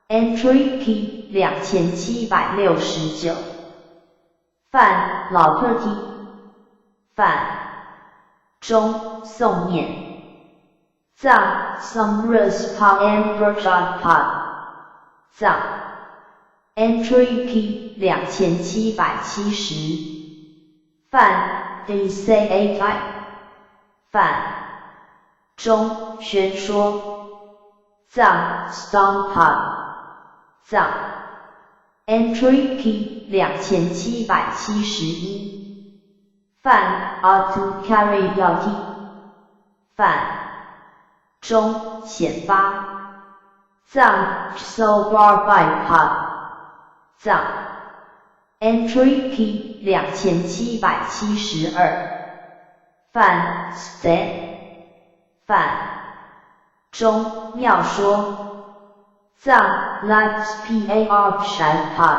Entry Key 2769范老特提范中诵念。藏 Samras Pam Berjat藏 Entry P 2770范 DCA Type 范中宣说。藏 Stompa 藏 Entry P 2771范 Auto Carry 要地范中显发。藏 Sobar Bypass 藏 Entry P 2772范 Step 范中妙说。藏 Labs Par Shanpa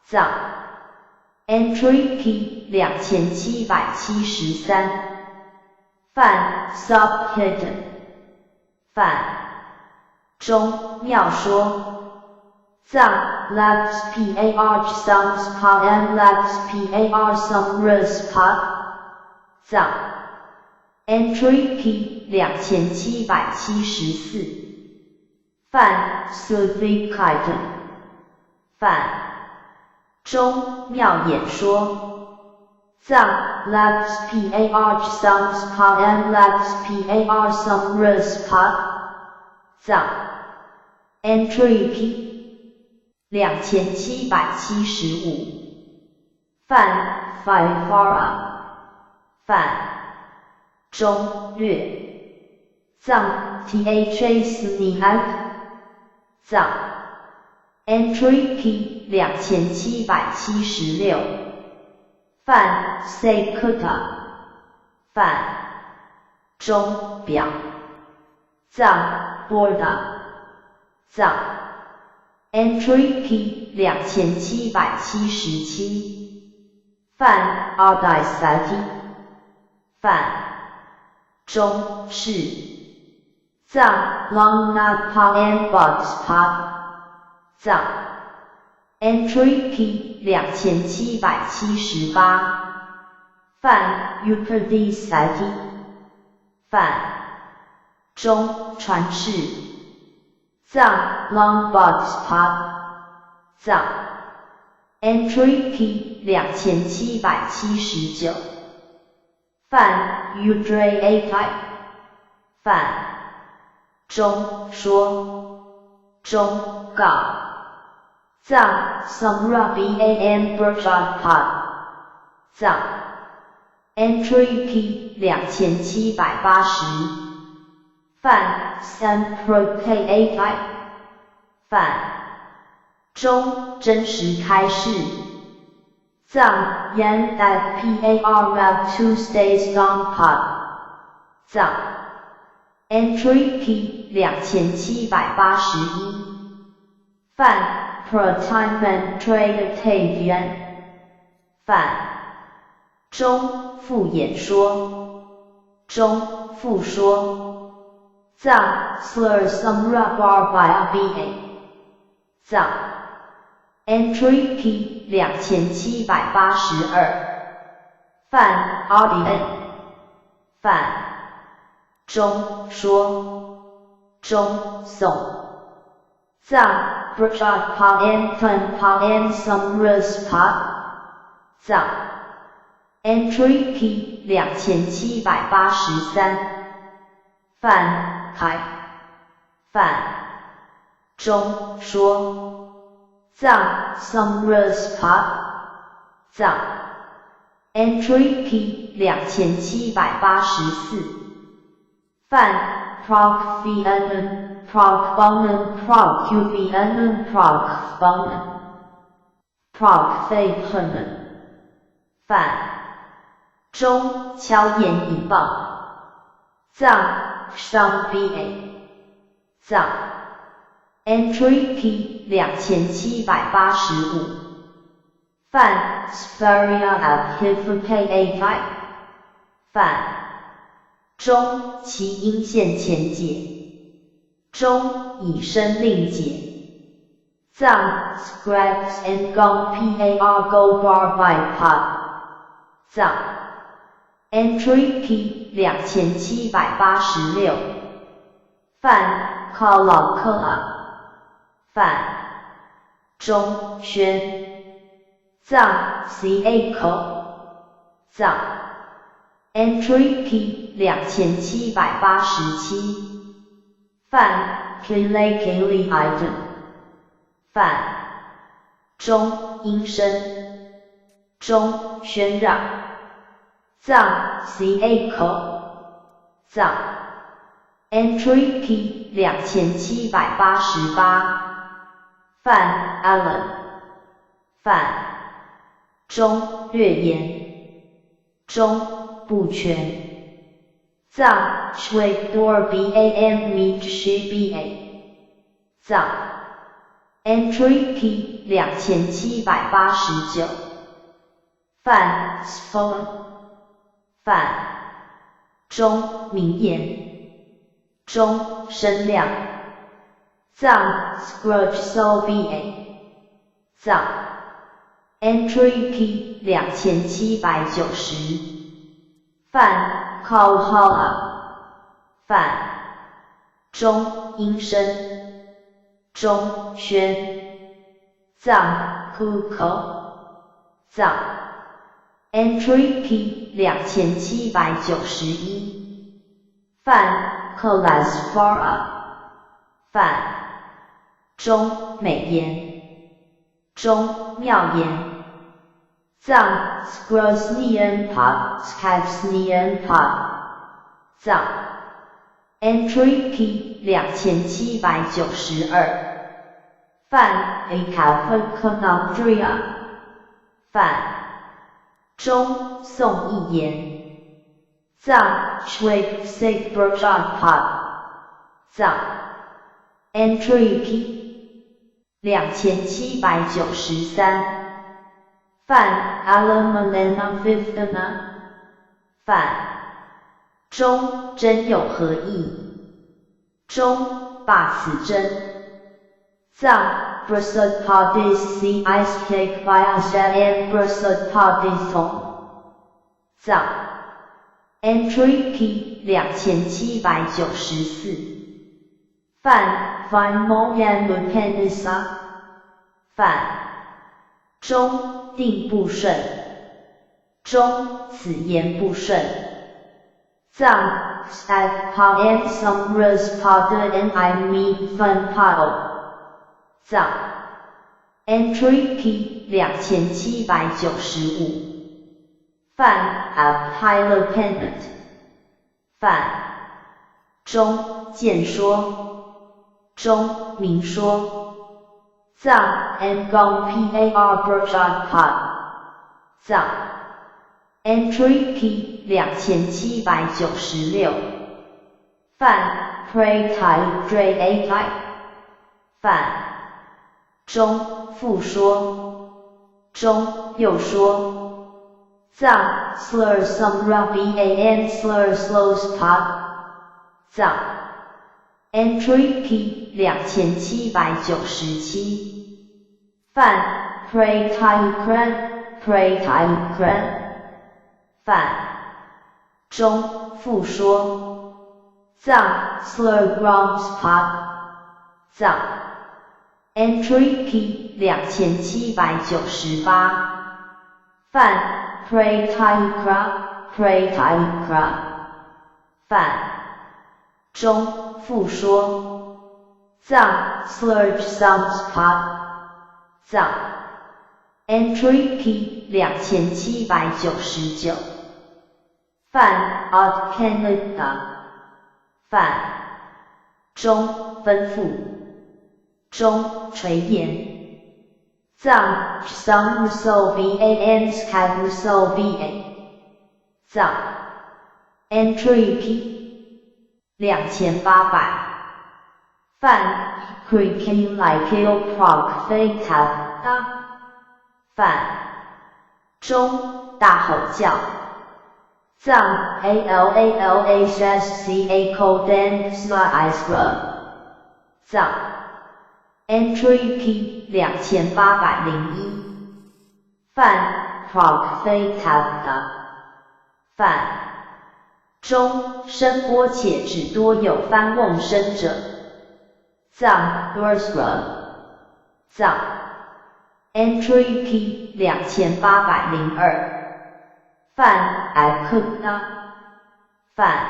藏 Entry P 2773范 Subhidden 范中妙说。藏 Labs Par Sums Pam Labs Par Sumras Pa 藏 Entry P 2774范 Suvikaitan 范中妙演说。藏 Labs Par Sums Pam Labs Par Sumras Pa 藏 Entry P 2775范 Faifara 范中略。藏 Tha Snihat 藏 Entry P 2776范 Sekuta 范中表。藏 Borda 藏 Entry P 2777范 Ardisati 范中是。藏 Longnath Pam Box Pa 藏 Entry P 2778范 Upardisati 范中传世。藏 Long Box Pa 藏 Entry P 2779范 Udre A Type 范中说中告。藏 Samra Bam Berjat Pa 藏 Entry P 2780范 Sampro K A Type 范中真实开示。藏 Yan That Par Rab Tuesdays Gone Pa 藏 Entry P 2781范 Protiman Trade Tavian 范中复演说中复说。藏 Slur Samra Bar Bia Ba 藏 Entry P 2782范 Audion 范中说中诵。藏 Berjat Pam Pam Sumras Pa 藏 Entry P 2783范海范中说。藏 Sumras Pa 藏 Entry P 2784范 Proc Vietnam Proc Bonum Proc Q Vietnam Proc Bonum Proc Faith Herman 范中敲雁引爆。藏 Shang Ba 藏 Entry P 2785范 Sparia Abhivka A Type 范中其阴线前解中以身令解。藏 Scraps and Gong Par Go Bar by Pa 藏 Entry P 2786。范 Kalakala。范中轩。藏 Cako。藏 Entry P 2787。范 Kili Item。范中音声。中宣让。藏 Cako。藏 Entry P 2788。范 Allen。范中略言。中不全。藏 Shwekdor Ban Mitshi Ba。藏 Entry P 2789。范 Sphone。范中明言。中声量。藏 Scrooge So Ba。藏 Entry P 2790。范 Kalhala。范中音声。中宣。藏 Kuko。藏 Entry P 2791。范 Kolasfara。范中美言。中妙言。藏 Skrosnian Pod Skavsnian Pod。藏 Entry P 2792。范 Akaphakonandria。范中宋一言。藏 Shwek Sigbrojot Pod。藏 Entry P 2793。范 Alamalena Vivdana。范中真有何意。中罢此真。藏 Brasud Padis C Ice Cake Biasa and Brasud Padithon。藏 Entry P 2794。范 Van Moyan Lupenisa。范中定不顺。中此言不顺。藏 Stav Pal and Sumras Pada and I meet Fun Pao。藏 Entry P 2795。范 Abhila Pendant。范中见说。中明说。藏 Ngong Par Brojot Pod。藏 Entry P 2796。范 Pray Tai Dre A Tai。范中复说。中又说。藏 Slur Sumra Ban Slur Slows Pod。藏 Entry P 2797。范 Pray Tai Kran Pray Tai Kran。范中复说。藏 Slur Grams Pod。藏 Entry P 2798。范 Pray Tai Kra Pray Tai Kra。范中复说。藏 Slurge Sounds Pod。藏 Entry P 2799。范 Odd Canada。范中吩咐。中垂言。藏 Sam Russo Ban Scav Russo Ba。藏 Entry P 2800。范 Creaking Like Il Prog Fake Tab。范中大吼叫。藏 Alalashsca Coden Sma Isra。藏 Entry P 2801。范 Prog Fake Tab。反中声波且只多有翻瓮声者。藏 Gursra 藏 Entry P 2802泛 Akuna 泛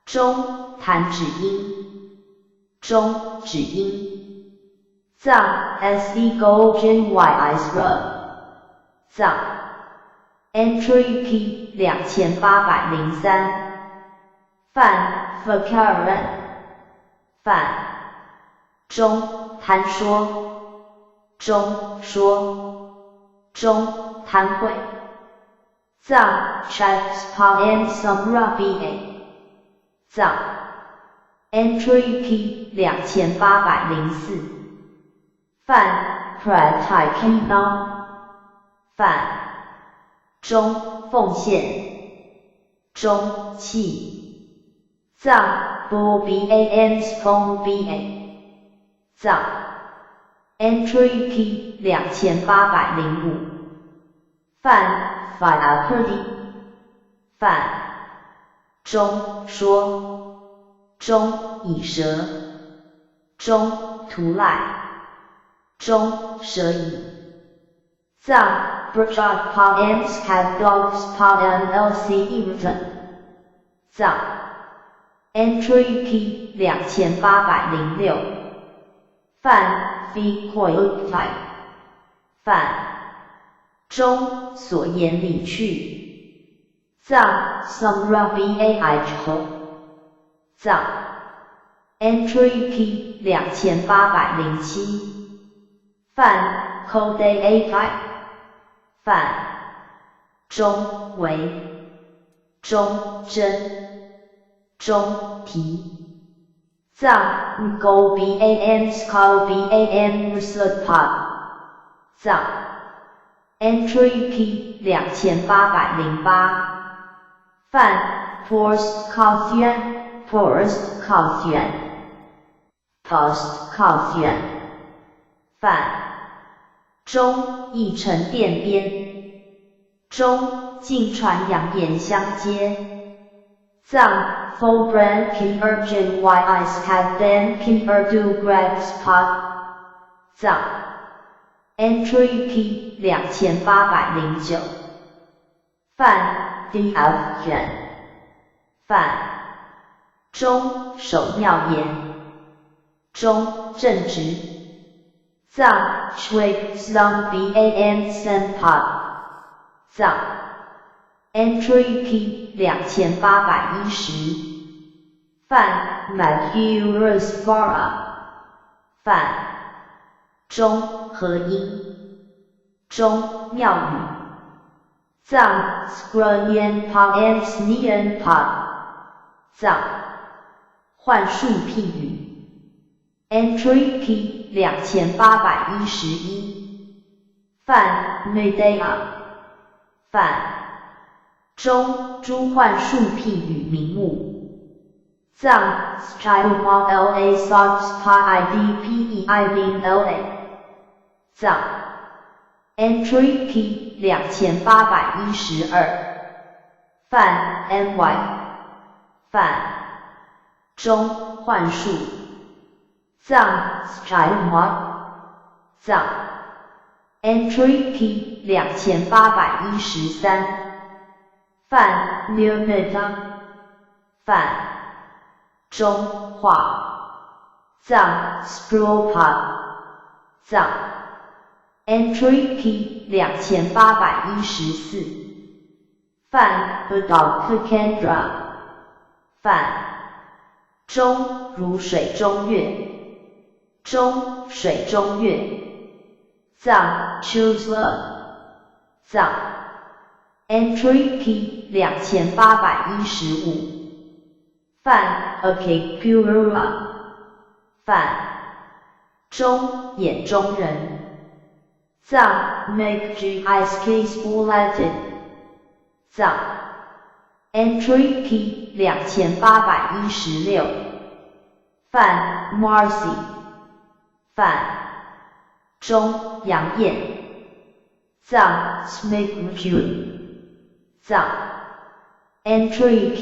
中弹指音中指音藏 Se Golden Y Isra 藏 Entry P 2803泛 Fakaran 泛中谈说中说中谈会藏 Chapspa Samra BA 藏 Entry P 2804泛 Pratikina 泛中奉献中气藏 BAN Spong BA 藏 Entry P 2805泛 Philapurdi 泛中说中以舌中图赖中蛇以藏 Brajatpa and Skaddogspa NLC Emerton 藏 Entry P 2806泛 Fikoyuktai 泛中所言理去藏 Samra Bai Chho 藏 Entry P 2807泛 Kode Akai 泛中为中真中提藏 Go Ban Skal Ban Rusutpa 藏 Entry P 2808泛 Forced Caution Forced Caution Post Caution泛中亦沉淀边中径传扬言相接藏 Full Brand King Urgent Y Skad Then King Urdu Grags Pot 藏 Entry P 2809泛 DF 卷泛中守妙言中正直藏 Shui Slum Ban Senpa 藏 Entry P 2810泛 Magurus Vara 泛中和音中妙语藏 Scrunian Pa and Snean Pa 藏幻术譬语 Entry P 2811泛 Medea 泛中诸幻术譬语名目藏 Stylema La Sox Pa IDPE I Mean LA 藏 Entry P 2812泛 NY 泛中幻术藏 Stylema 藏 Entry P 2813泛 Nirmita 泛中化藏 Spropa 藏 Entry P 2814泛 Budalkakendra 泛中如水中月中水中月藏 Chusla 藏 Entry P 2815泛 Akipura 泛中眼中人藏 Make G Ice Spulated 藏 Entry P 2816泛 Marcy 泛中杨艳藏 Smigmju 藏 Entry P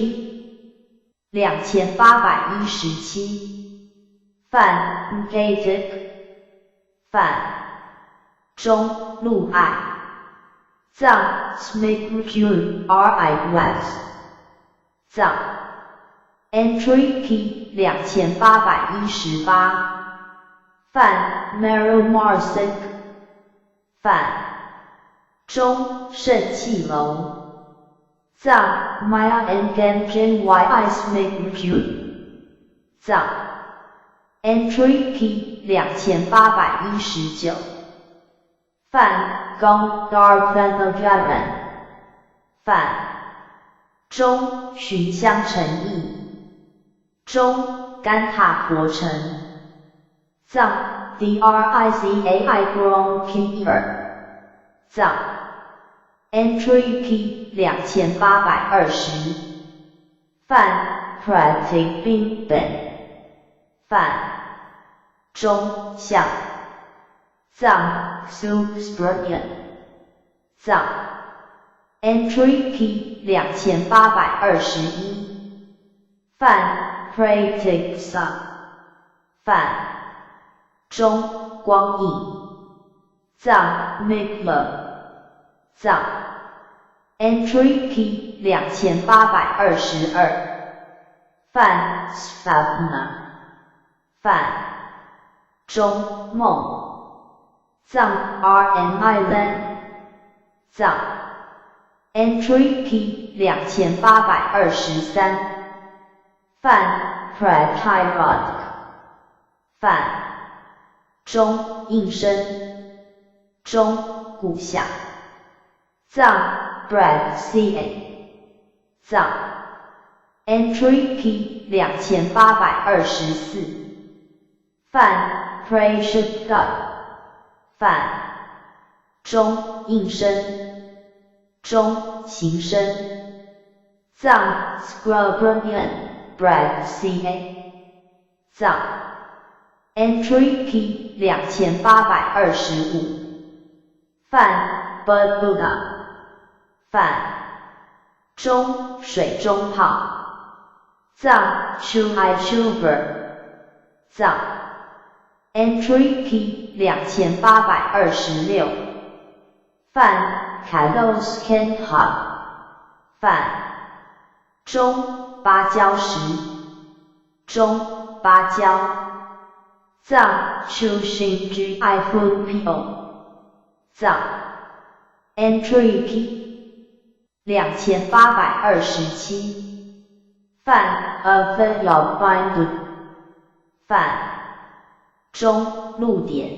2817范 Gatic 范中路爱藏 Smigq RIUS 藏 Entry P 2818范 Meryl Marsick 范中盛气楼藏 Maya and Gamjin YI Smigq 藏 Entry P 2819范冈 Darpanagaran 范中寻香诚意中甘塔活成藏 DRICAI Gronkeeper 藏 Entry P 2820范 Pratik Binben 范中向藏 Subsprian 藏 Entry P 2821范 Pratik Sa 范中光影藏 Mikla 藏 Entry P 2822范 Svabna 范中梦藏 RM Island 藏 Entry P 2823范 Pratirad 范中应声中故乡藏 Brad CA 藏 Entry P 2824范 Prashadda 范中应声中形声藏 Scrubbernian Brad CA 藏 Entry P 2825范 Bud Buddha 范中水中泡藏 Chuai Chuber 藏 Entry P 2826范 Kalos Kenha 范中芭蕉石中芭蕉藏 Chushin Gifun Pio 藏 Entry P 2827范 Avail Bindu 范中路点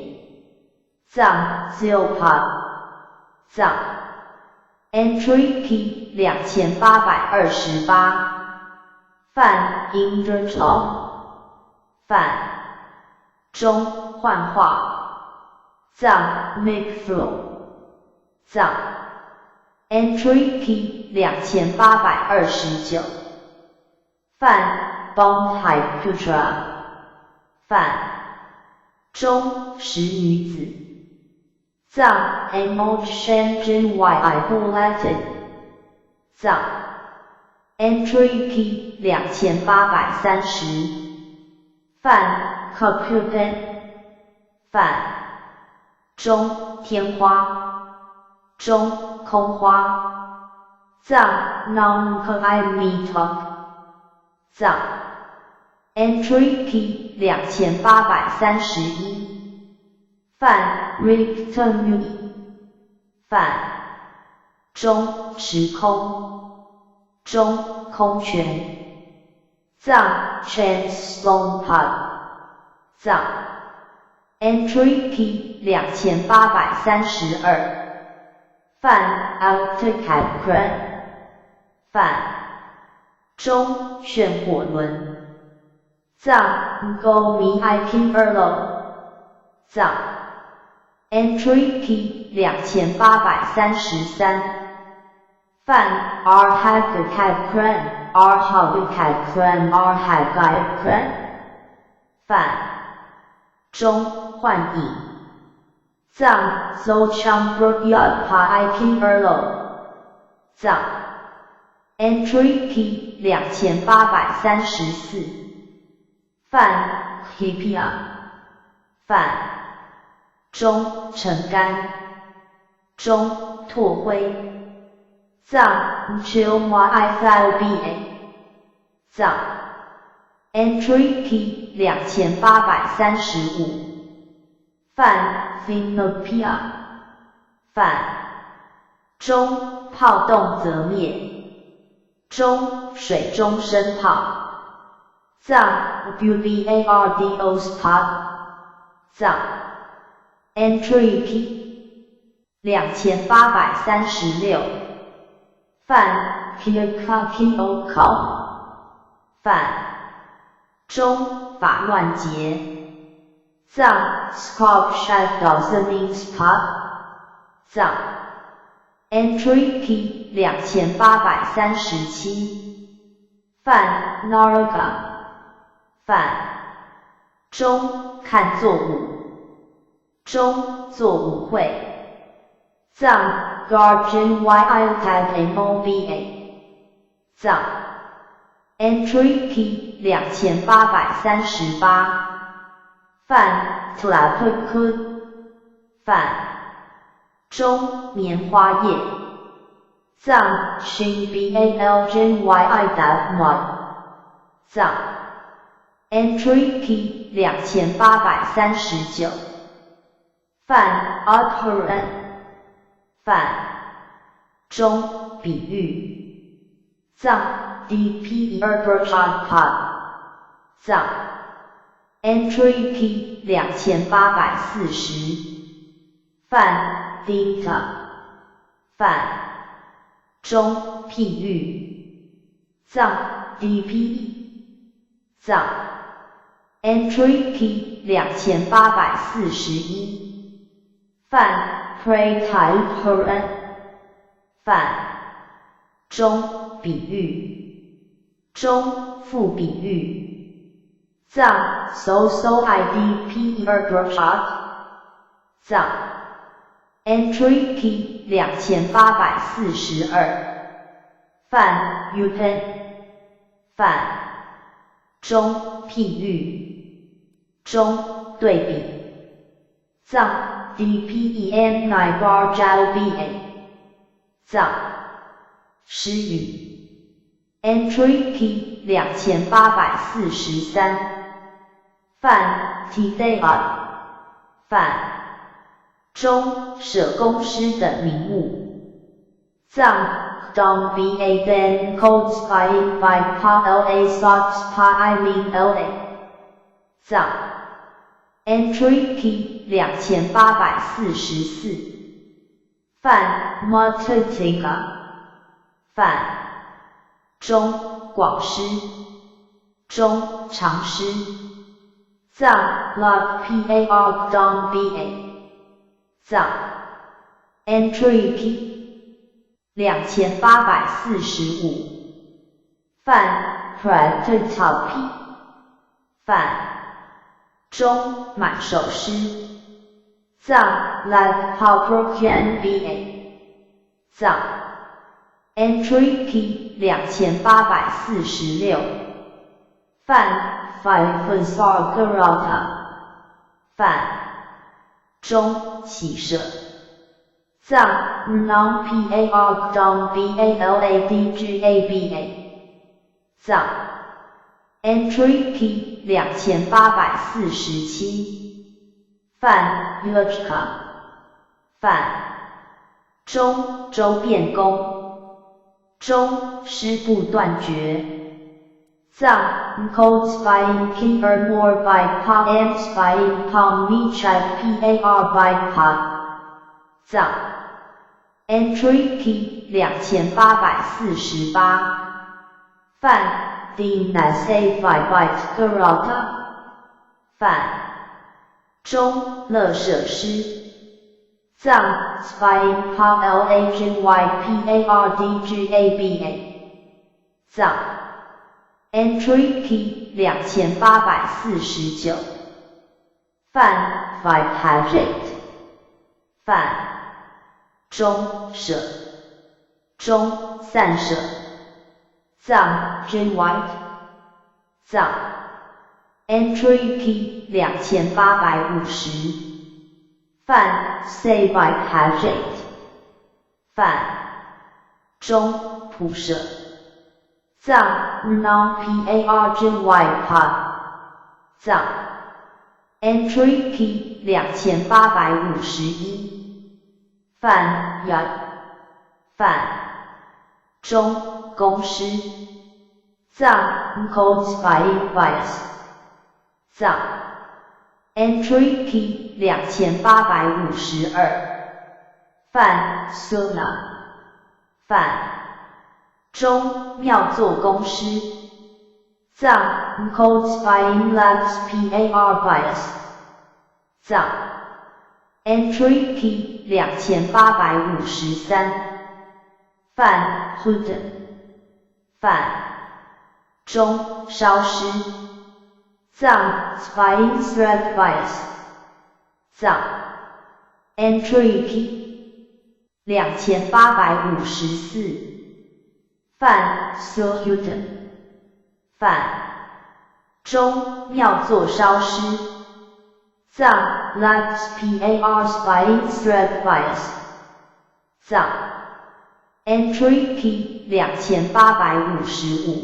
藏 Zilpa 藏 Entry P 2828范 Indratom 范中幻化藏 Mikflow 藏 Entry P 2829范 Bondhaiputra 范中石女子藏 Amod Shenjin YI Bulletin 藏 Entry P 2830范 Kakupen 范中天花中空花藏 Namkai Mitok 藏 Entry P 2831范 Rictamuni 范中时空中空泉藏 Chanslongpad 藏 Entry P 2832范 Altakapran 范中旋火轮藏 Gomi Iping Erlo 藏 Entry P 2833范 Arhagakakran Arhagakakran Arhagakran 范中幻影藏 Zochambrogyat Iping Erlo 藏 Entry Key 2834泛 Hipia 泛中澄干中拓灰藏 Chilmyflba 藏 Entry Key 2835泛 Phenopia 泛中炮动则灭中水中生炮藏 Bubardos Pod 藏 Entry Key 2836泛 Kirkakioco 泛中法乱结藏 Skopshadosnings Pod 藏 Entry Key 2837泛 Narga 泛中看作舞中作舞会藏 Guardian Yiltag Moba 藏 Entry Key 2838泛 Tlapukut 泛中棉花叶藏 Shinbalgnyidad 藏 Entry Key 2839泛 Adhuran 泛中比喻藏 Dperberjan Pod 藏 Entry Key 2840泛 Dinta 泛中譬喻藏 DPE 藏 Entry Key 2841泛 Pray Typeran 泛中比喻中副比喻藏 SoSoIDPERbershot 藏 Entry Key 2842泛 Upen 泛中譬喻中对比藏 DPEM Nibarjalba 藏诗语 Entry Key 2843泛 Tidea 泛中舍公司的名物藏 Don't be a then codes by pa la socks pa I mean la 藏 Entry Key 2844泛 Matutika 泛中广诗中长诗藏 Log Par Dong Ba 藏 Entry Key 2845泛 Practicalp 泛中满首诗藏 Like Pauprokian Ba 藏 Entry Key 2846泛 Fivesagarata 泛中起舍藏 Non-Par Dong Baladgaba 藏 Entry Key 2847泛 Yujka 泛中周变公中师部断绝藏 Codes by Kinger More by Pa Ms by Pom Michai Par by Pa 藏 Entry Key 2848泛 Dinasai Byte Garata 泛中乐舍诗藏 Spy Pa Lagnypardgaba 藏 Entry Key 2849泛 Five-Hajate 泛中舍中散舍藏 J White 藏 Entry P 2850范 Say by Hajate 范中普舍藏 Non PAR J White Pod 藏 Entry P 2851范 Yat 范中公师藏 Codes by Bias 藏 Entry P 2852范 Suna 范中妙作公师藏 Codes by Labs PAR Bias 藏 Entry P 2853范 Huden 范中烧师藏 Spying Thread Bias 藏 Entry P 2854范 Suhuden 范中妙作烧师藏 Labs PAR Spying Thread Bias 藏 Entry P 2855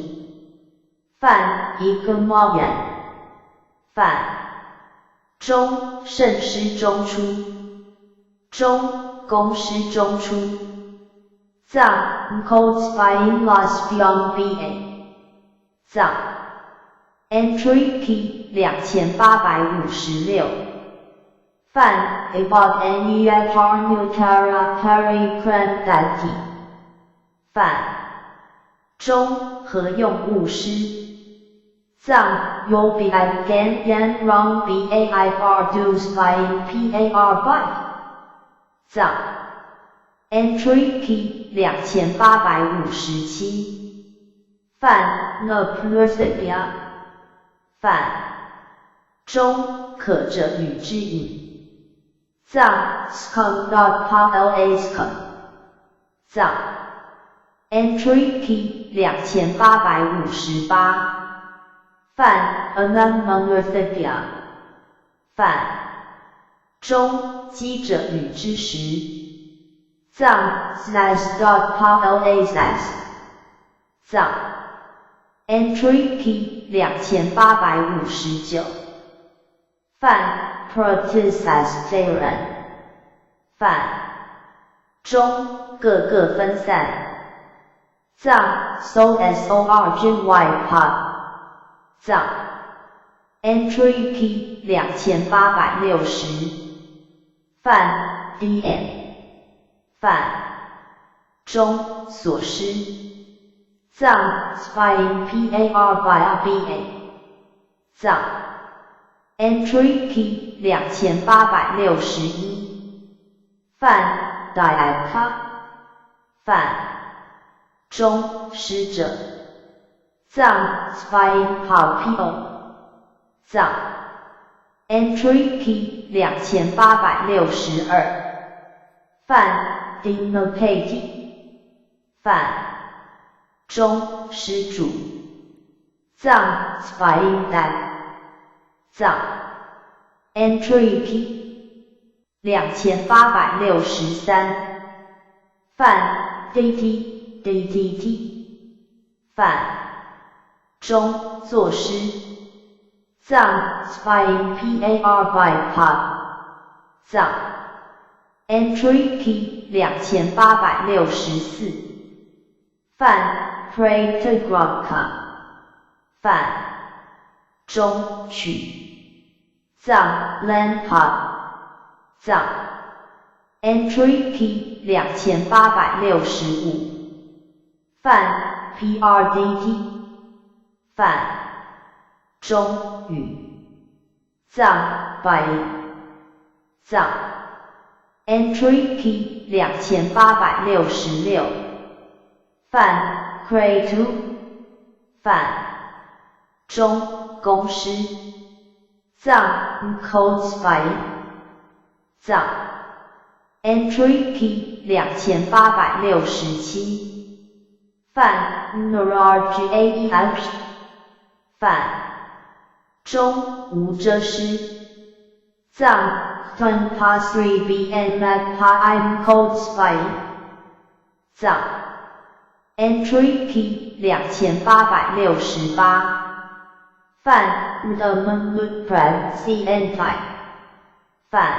范 Ignorant 范中圣师中出中公师中出藏 Codes Spying Lost Beyond BA 藏 Entry P 2856范 About Neatar Nutara Pari Krandati 范中合用物师藏 You'll be again yan wrong BAI bar do's by PAR by 藏 Entry P 2857范 No Plurthia 范中可者与之饮藏 Scum dot PLASCUM 藏 Entry P 2858范 Anonymorthia 范中饥者与之食藏 Slash dot PLASLAS 藏 Entry P 2859范 Protisas Theorem 范中各个分散藏 SORGY Pod 藏 Entry P 2860范 DM 范中所施藏 Spying PAR by BA 藏 Entry P 2861范 Diaca 范中施者藏 Spying PAR 藏 Entry P 2862范 Dinopati 范中施主藏 Spying Dag 藏 Entry P 2863范 DTT 范中作诗藏 Spying PAR by Pod 藏 Entry P 2864范 Pray to Gronka 范中曲藏 Land Pod 藏 Entry P 2865范 PRDT 范中语藏 by 藏 Entry P 2866范 Cretu 范中公师藏 Codes by 藏 Entry P 2867泛 NRGAEH 泛中无遮施藏 23BN Magpie Code Spy 藏 Entry P 2868泛 The Moon Prep CN 泛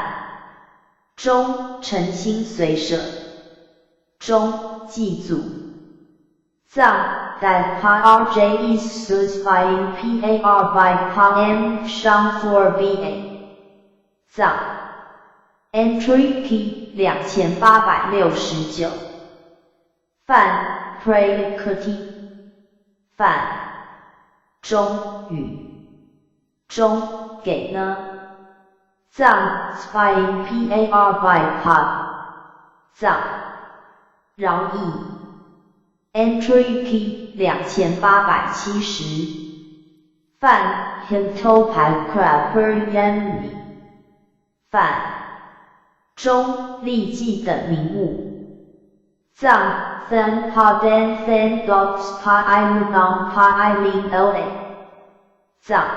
中诚心随舍中祭祖藏 That PRJ is satisfying PAR by PAM Shang 4BA 藏 Entry P 2869泛 Predicate 泛中与中给呢藏 Spying PAR by PAR 藏饶意Entry P 2870泛 Hintopad Crapper Yemli 泛中立即等名物藏 Than Padan Than Dogs Pa Imunong Pa Imin LA 藏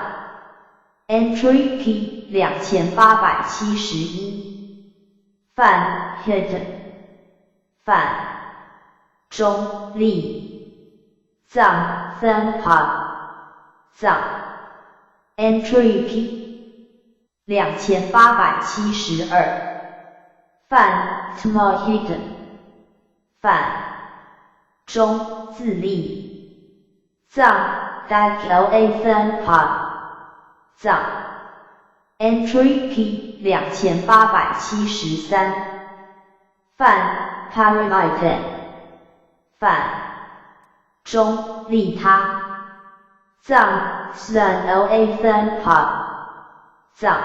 Entry P 2871泛 Hidden 泛中立藏 Than Pa 藏 Entry P 2872泛 Tma Hidden 泛中自立藏 Dak LA Than Pa 藏 Entry P 2873泛 Paramite 泛中利他藏 Sun LA Than Pa 藏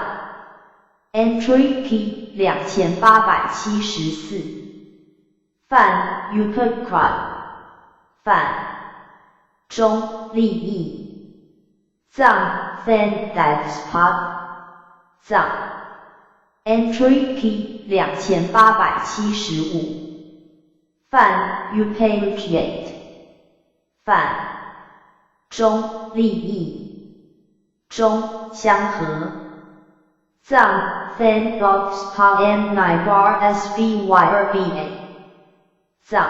Entry P 2874泛 Uppercut 泛中利益藏 Than That's Part 藏 Entry P 2875泛 Upagate 泛中利益中相合藏 Than Dogs Pa M 9 Bar SBY2BA 藏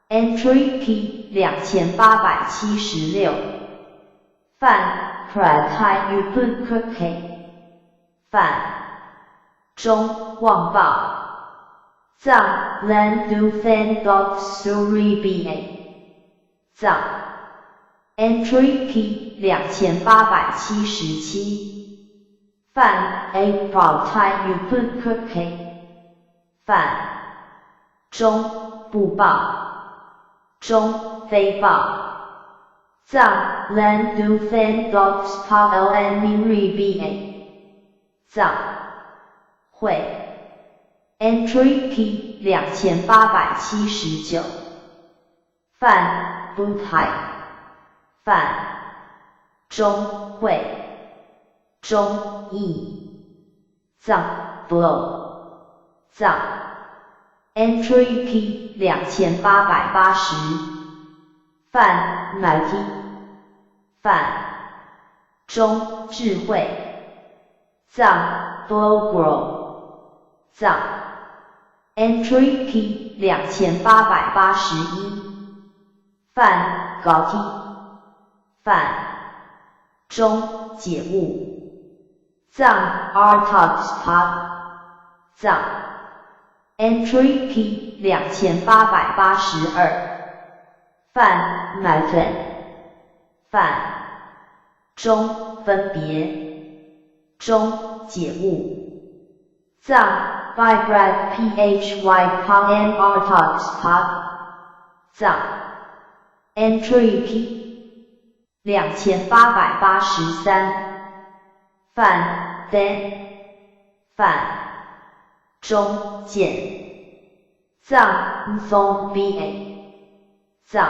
Entry P 2876泛 Pratai Upukake 泛中旺报藏 Landu Than Dogs Suri BA 藏 Entry P 2877泛 A Pratai Upukake 泛中不报中非报藏 Landu Than Dogs Pa LN Miri BA 藏会Entry P 2879泛 Butai 泛中会中义藏 Blow 藏 Entry P 2880泛 Mighty 泛中智慧藏 Blow Grow 藏 Entry P 2881泛 Gauti 泛中解悟藏 Artox Pod 藏 Entry P 2882泛 Method 泛中分别中解悟藏 Vibrate PHY POM Artox Pod 藏 Entry P 2883泛 Den 泛中见藏 Phone BA 藏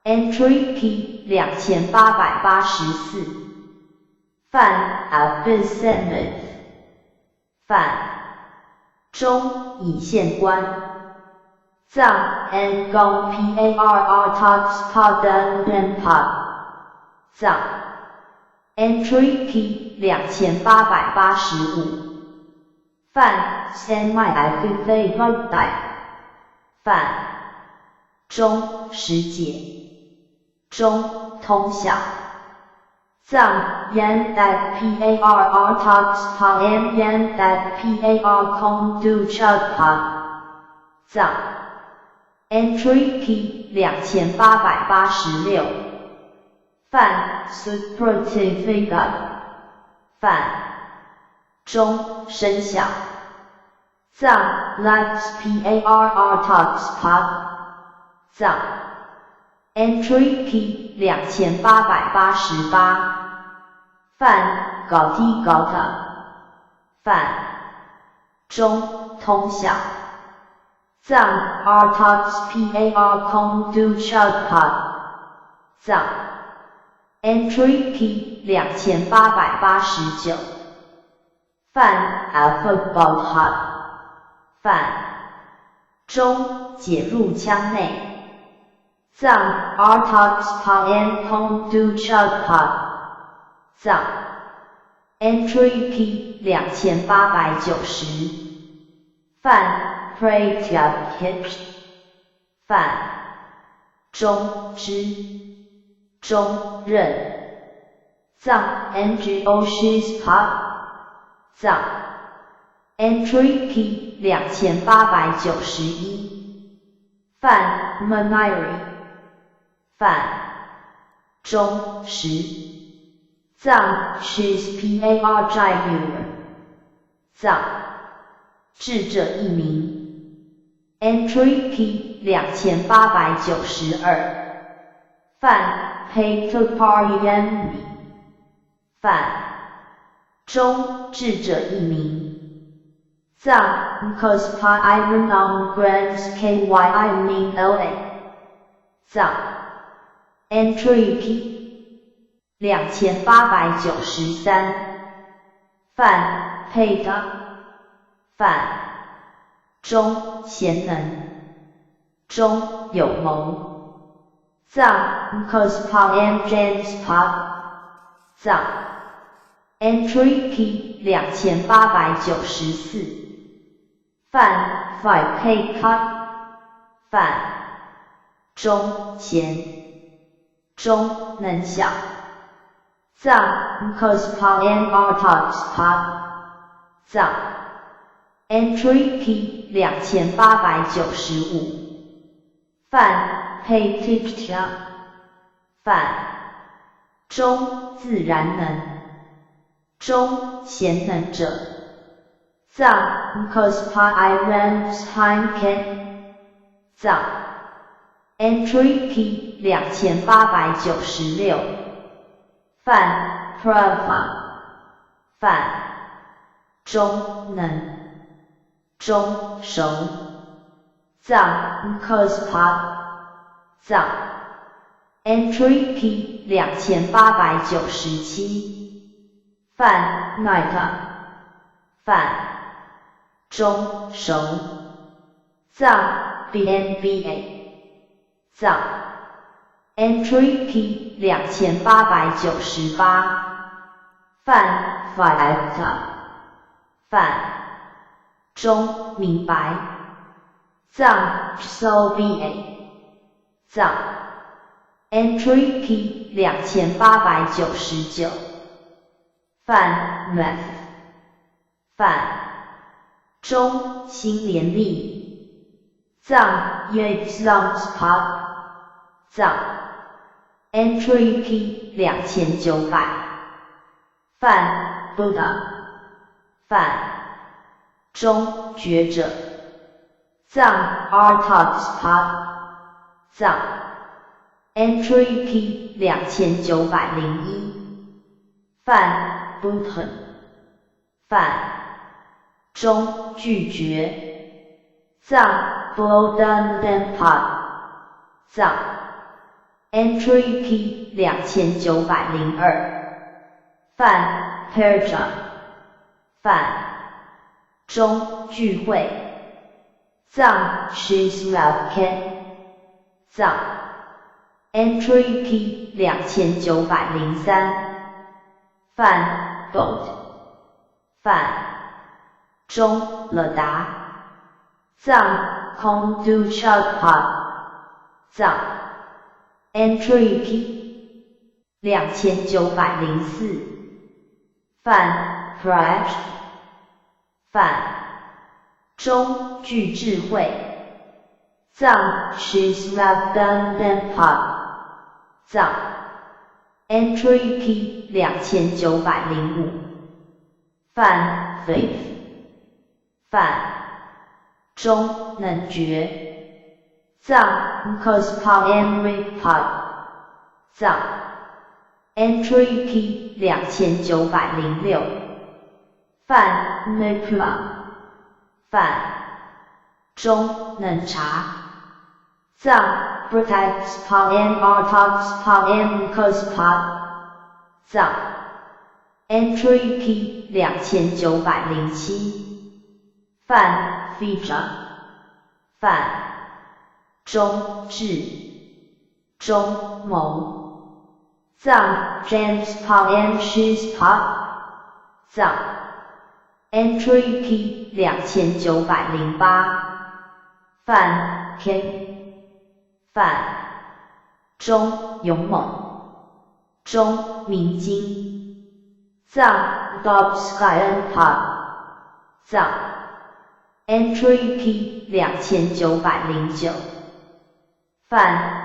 Entry P 2884泛 Abyssinic 泛中乙县官藏 N 公 PARR Talks Pod N Pod 藏 Entry P 2885范 Semi Active 范中时节中通晓藏 Yan that PARR Talks Pod M Yan that PAR Kong Du Chud Pod 藏 Entry P 2886范 Superlative 范中声响藏 Labs PARR Talks Pod 藏 Entry P 2888范搞低搞的范中通晓藏 R Talks PAR Kong Du Chud Pod 藏 Entry P 2889范 Alphabet Hot 范中解入腔内藏 R Talks Pod N Kong Du Chud Pod 藏 Entry P 2890范 Pray Tia Hitch 范中之中任藏 NGO Shoes Pod 藏 Entry P 2891范 Maniri 范中时藏 Shoes PAR Jaguar 藏智者一名 Entry P 2892范 Paper Party Envy 范中智者一名藏 Cospa Iron on Grams KY I mean LA 藏 Entry P 2893范 Peta 范中贤能中有谋藏 Cospa M James Pod 藏 Entry P 2894范 Five K Cut 范中贤中能晓藏 Cospa M R Talks Pod 藏 Entry P 2895范 Paytiptia 范中自然能中贤能者藏 Cospa Iron Time Ken 藏 Entry P 2896范 Prava 范中能中熟藏 Cospa 藏 Entry P 2897范 Night 范中熟藏 BNBA 藏 Entry P 2898范 Five 范中明白藏 SOBA 藏 Entry P 2899范 Math 范中心联力藏 Yexlams Pod 藏 Entry P 2900范 Buddha 范中觉者藏 R Talks Pod 藏 Entry P 2901范 Button 范中拒绝藏 Bloden Den Pod 藏 Entry P 2902范 Perja 范中聚会藏 Shisrab Ken 藏 Entry P 2903范 Boat 范中了达藏 Konduchapa 藏 Entry P 2904范 Fresh 范中具智慧藏 She's not done than pop 藏 Entry P 2905范 Faith 范中能觉藏 Cospa Enric Pod 藏 Entry P 2906范 Nepua 范中能查藏 Protects Pod and Artox Pod and Cospod 藏 Entry P 2907范 Feature 范中智中谋藏 James Pod and Shoes Pod 藏 Entry P 2908范 K 范中勇猛中明经藏 Dobskyan Pod 藏 Entry P 2909范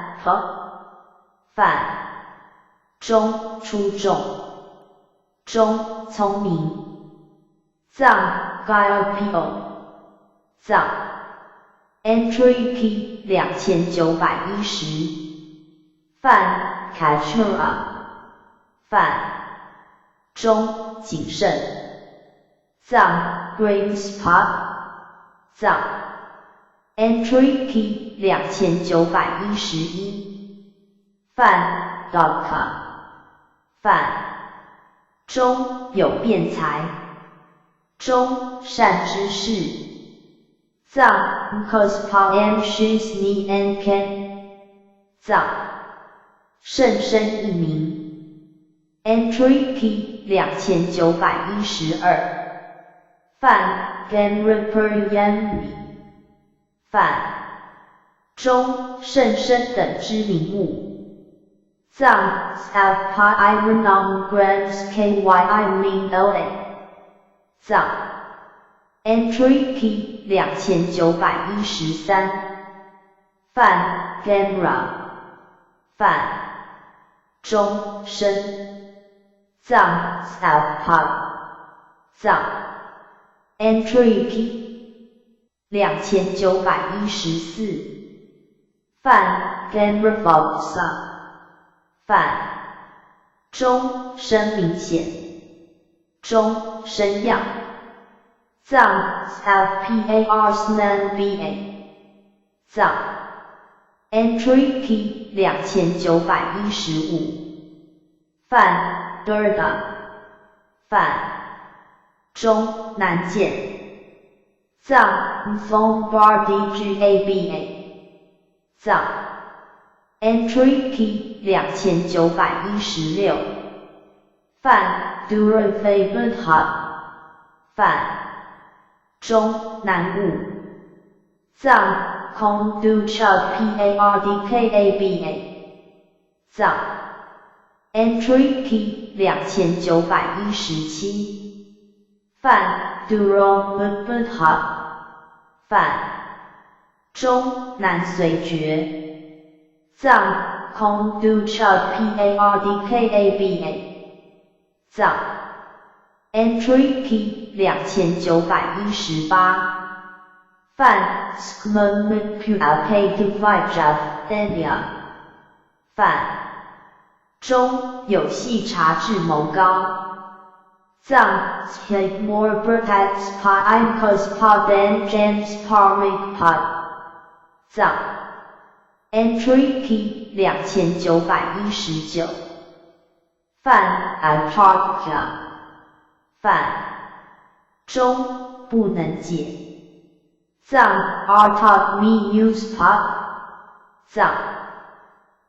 范中出众中聪明藏 Gyopio 藏 Entry P 2910范 Kachura 范中谨慎藏 Green Spot 藏 Entry P 2911范 Dogka 范中有辩才中善知识藏 Cospa and Shoes Ni and Ken 藏甚深一名 Entry P 2912范 Genripper Yanmi 范中甚深等知名物藏 Savpa Irenom Grams Ky Min Oa 藏 Entry P 2913范 Genra 范中深藏 Savpa 藏 Entry P 2914范 Genrafobsa 范中深明显中深样藏 Fparsnan藏 Entry P 2915范 Durga 范中难见藏 Phonbar DGABA 藏 Entry P 2916范 Duravaban Hot 范中难悟藏 Konducha Pardkaba 藏 Entry P 2917范 Duravaban Hot 范中难随觉藏 Konducha Pardkaba 藏 Entry P 2918范 Skmnpua Paytuvijaf Dania 范中有细察智谋高藏 Skidmore Protects Pa Cospa Dan James Parmik Pod 藏 Entry P 2919范 Antarctica 范中不能解藏 Artok Me Use Pod 藏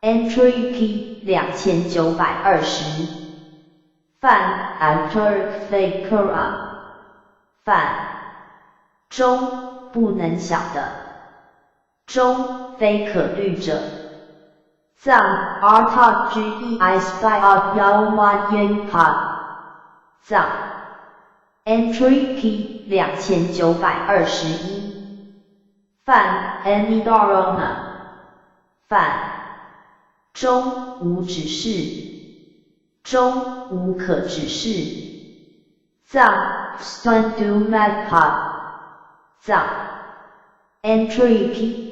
Entry P 2920犯 Actor Fakura 犯中不能小的中非可虑者藏 Artak Gei Spy of Yawan Yenpa 藏 Entry P 2921犯 Anidarona 犯中无指示中无可指示藏 Stundu Magpa 藏 Entry P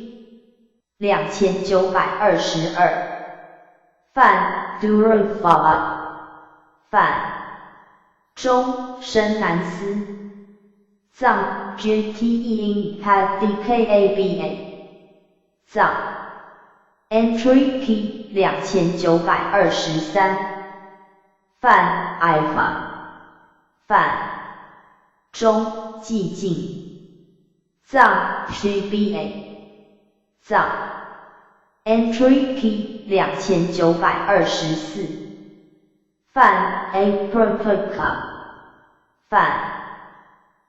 2922犯 Durufala 犯中深南斯藏 GTE Impact DKABA 藏 Entry P 2923犯 Alpha 犯中寂静藏 GBA 藏 Entry P 2924犯 April 犯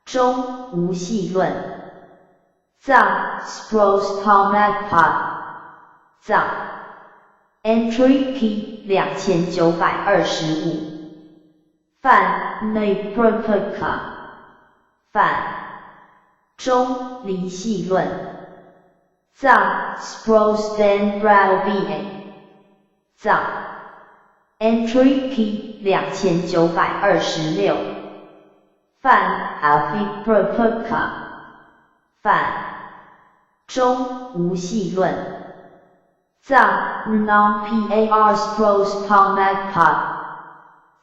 中无细论藏 Sprostomagpa 藏 Entry P 2925犯 Napropica 犯中离细论藏 Sprosdenbrauba 藏 Entry P 2926犯 Alphipropica 犯中无细论藏 Non-PAR Sprostomagpa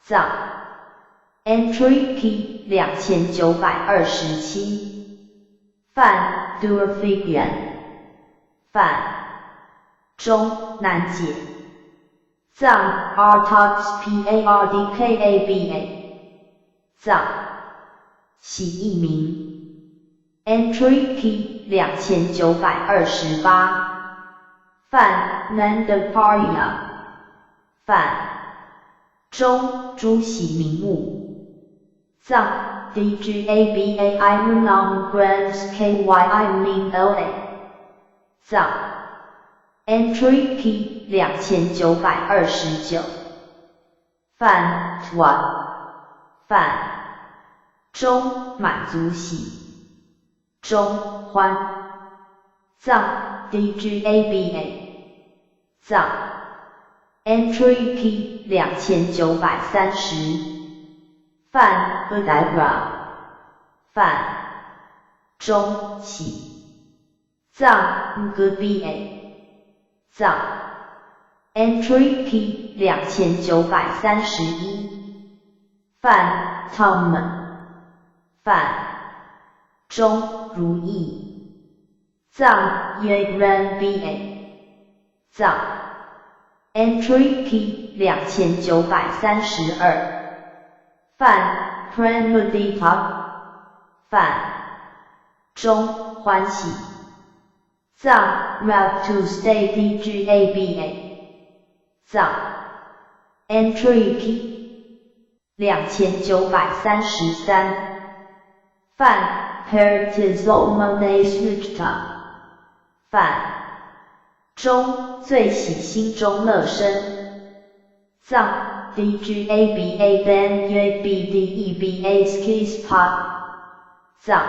藏 Entry P 2927犯 Durfigian 犯中难解藏 Artox Pardkaba 藏喜译名 Entry P 2928犯 Nandaparia 犯中诸喜名目藏 DGABA Imunom Grams KYI Minla 藏 Entry P 2929犯 Twa 犯中满足喜中欢藏 DGABA 藏 Entry P 2930犯 Budabra 犯中喜藏 GBA 藏 Entry P 2931犯 Tom 犯中如意藏 Yagranba 藏 Entry P 2932犯 Premudita 犯中欢喜藏 Route to Stay DGABA 藏 Entry P 2933犯 Pertizomonesmukta 犯中最喜心中乐生藏 DGABA then YBDEBA Skispa 藏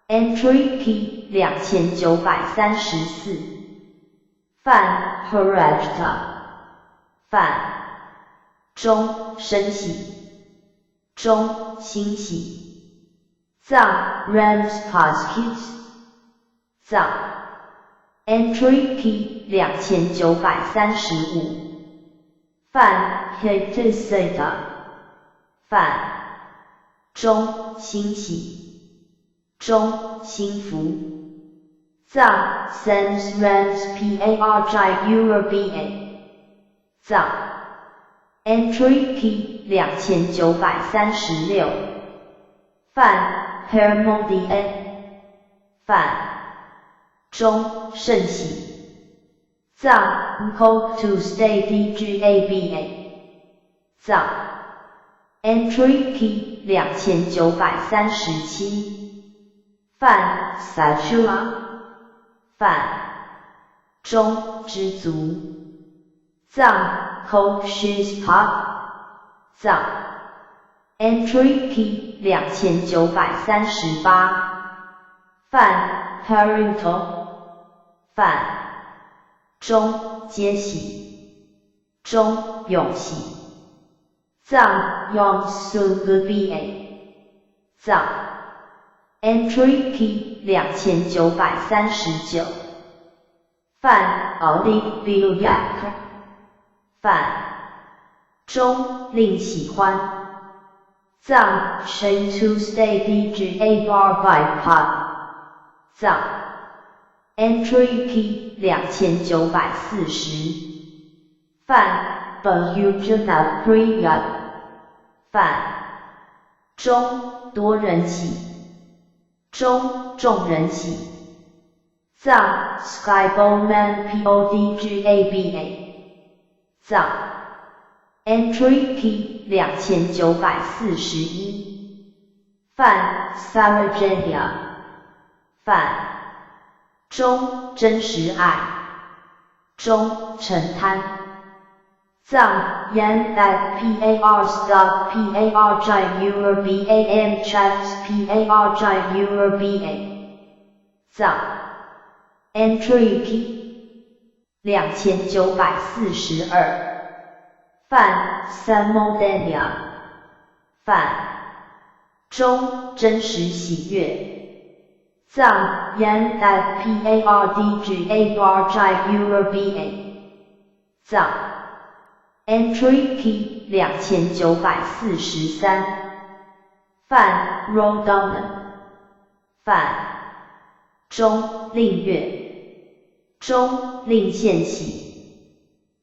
Entry P 2934犯 Harajta 犯中生喜中欣喜藏 Ramspaskis 藏 Entry P 2935犯 Heptisata 犯中欣喜中心服藏 Sans Rams Parj Urba 藏 Entry P 2936犯 Hermodian 犯中甚喜藏 Code to Stay DGABA 藏 Entry Key 2937范 Satua 范中知足藏 Code Shista 藏 Entry Key 2938范 Parental 范中皆喜中永喜藏 Yong Suguba 藏 Entry Key 2939范 Olive Bilyak 范中令喜欢藏 Chain to Stay DGA Bar by Pod 藏 Entry Key 2940范 Bahujana Priya 范中多人喜中众人喜藏 Skybowman PODGABA 藏 Entry Key 2941范 Sarajaya 范中真实爱中沉滩藏 Yan at PAR stop PAR Jayur BAM chats PAR Jayur BA 藏 Entry Key 2942范 Samodanya 范中真实喜悦藏 Yan at PAR DGA Bar Jayur BA 藏Entry Key 2943范 Rodon 范中令乐中令现喜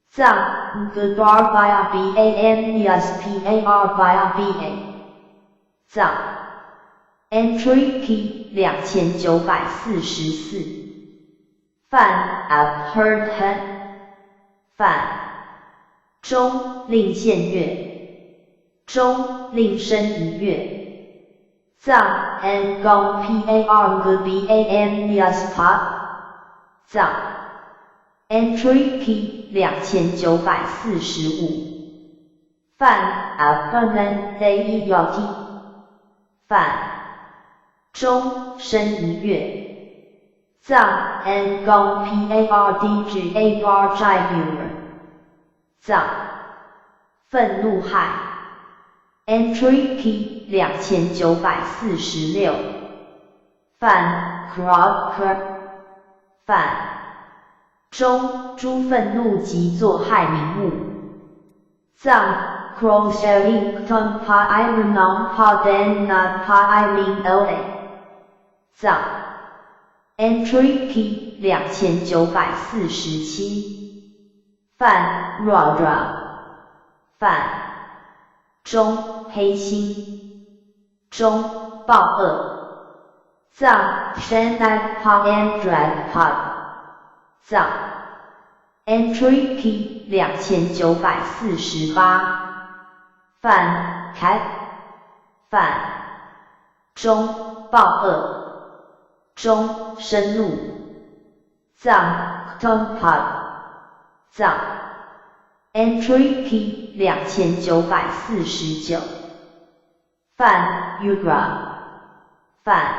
藏 Gudar via BAM Yas PAR via BA 藏 Entry Key 2944范 Abherd 范中令献乐中令生一乐藏 Ngong PAR GBAM Yaspa 藏 Entry Key 2945范 Abhaman Day Yoti 范中生一乐藏 Ngong PAR DGA Bar Jayur 藏愤怒害 Entry Key 2946范 Krog 范中诸愤怒及作害名物藏 Crossharing Pa I Renong Pa Den Not Pa I Ling LA 藏 Entry Key 2947范 Rodra 范中黑心中暴恶藏 Shanat Pa Andrat Pa 藏 Entry Key 2948范 Cat 范中暴恶中生怒藏 Tompa 藏 Entry Key 2949范 Ugra 范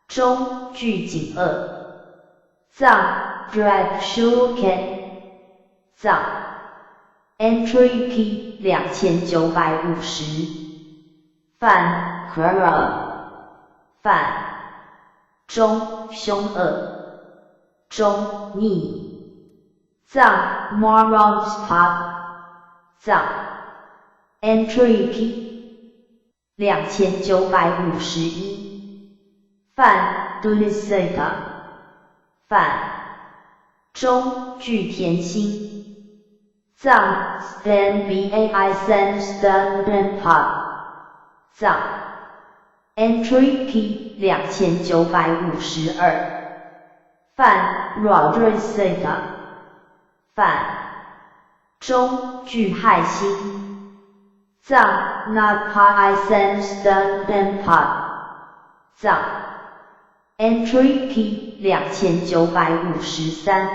中具警恶藏 Drag Shuken 藏 Entry Key 2950范 Kara 范中凶恶中逆藏 Morons Pop 藏 Entry Key 2951范 Duniseta 范中具甜心藏 Stan Bai San Stan Pop 藏 Entry Key 2952范 Rodriguez 犯中具害心藏 not high sense the empire 藏 entry P 2953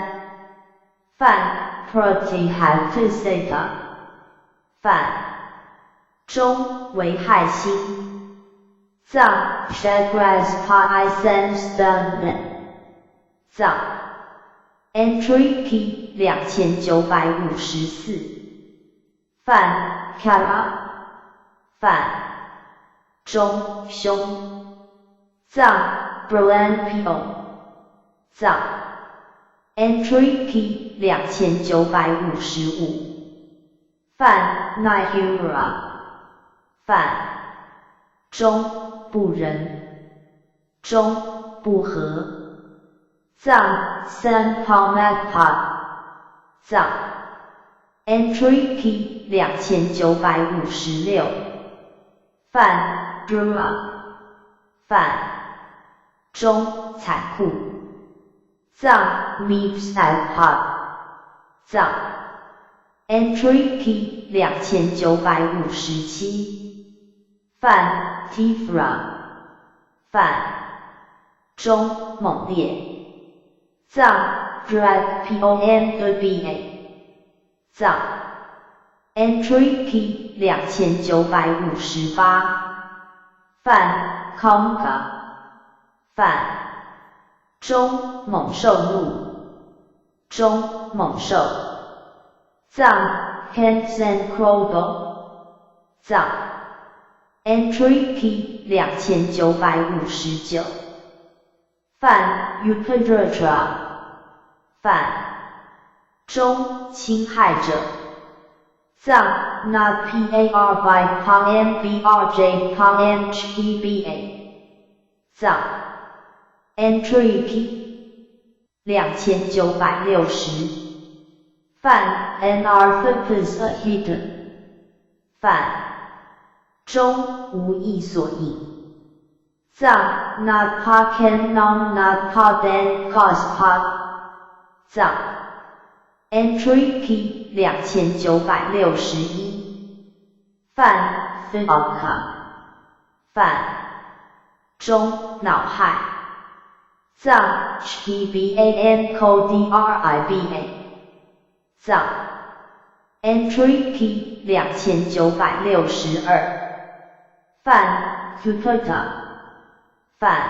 犯 protein hypoceta 犯中危害心藏 chagras high sense the 藏 entry P 2954犯 kara 犯中凶藏 bronpio 藏 entry P 2955犯 nihura 犯中不仁中不和藏 sanpalmatpa 藏 entry P 2956犯 drua 犯中残酷藏 mipsaipa 藏 entry P 2957犯 tifra 犯中猛烈藏 drag pomba 藏 entry P 2958犯 conga 犯中猛兽怒中猛兽藏 Hansen Krogo 藏 entry P 2959犯 Upajratra 犯中侵害者藏 not par by pmbrj pmheba 藏 entry P 2960犯 anarthropus hidden 犯中无意所引藏 not pa can nom not pa then cause pa 藏 entry P 2961犯 phenolka 犯中恼害藏 chban codriba 藏 entry P 2962犯 cupeta 犯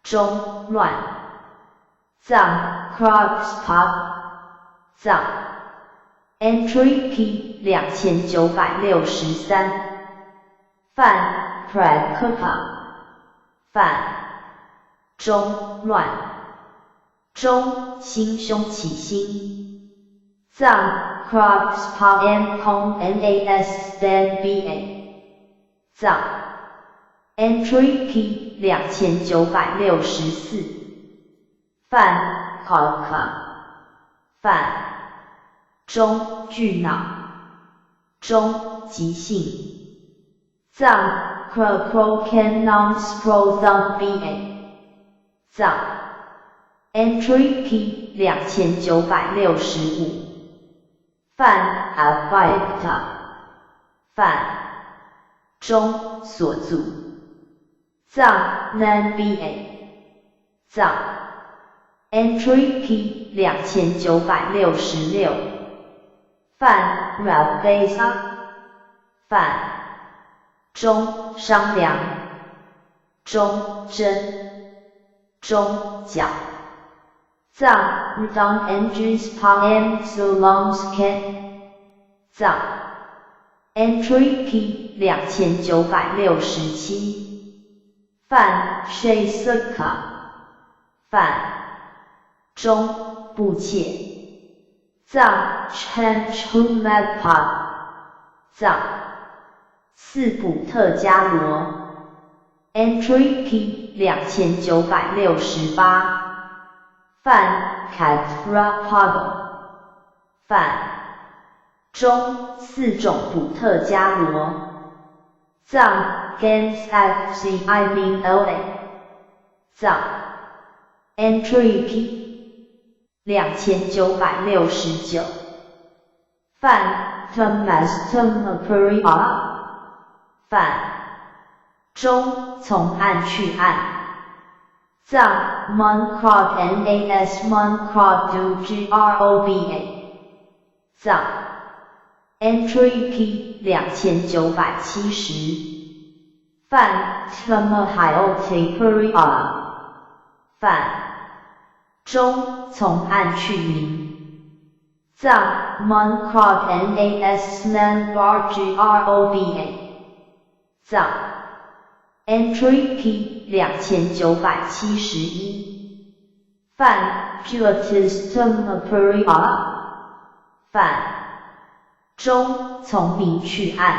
中乱藏 croxpa 藏 entry P 2963犯 prakopa 犯中乱中心胸起心藏 croxpa m pong nas then ba 藏 entry P 2964犯 kalka 犯中巨脑中急性藏 Crocrocan non-sprozon ba 藏 entry P 2965犯 Alphaecta 犯中所阻藏 non-ba 藏 entry P 2966犯 Rabesa 犯中商量中针中角藏 Don Andrews Pam Solomsken 藏 entry P 2967犯 Shasuka 犯中不切藏 Chanchumagpa 藏斯普特加罗 entry P 2968犯 Catrapago 犯中四种普特加罗藏 Games FC I mean LA 藏 entry P 2969。范 Thomas Tomaperia。范中从暗去暗。藏 Moncrod Nas Moncrod Du Groba。藏 Entry P 2970。范 Tamahaoteperia。范中从暗去明。藏 Moncrod Nas Manbar Groba。藏 Entry P 2971。范 Julius Tomaperia。范中从明去暗。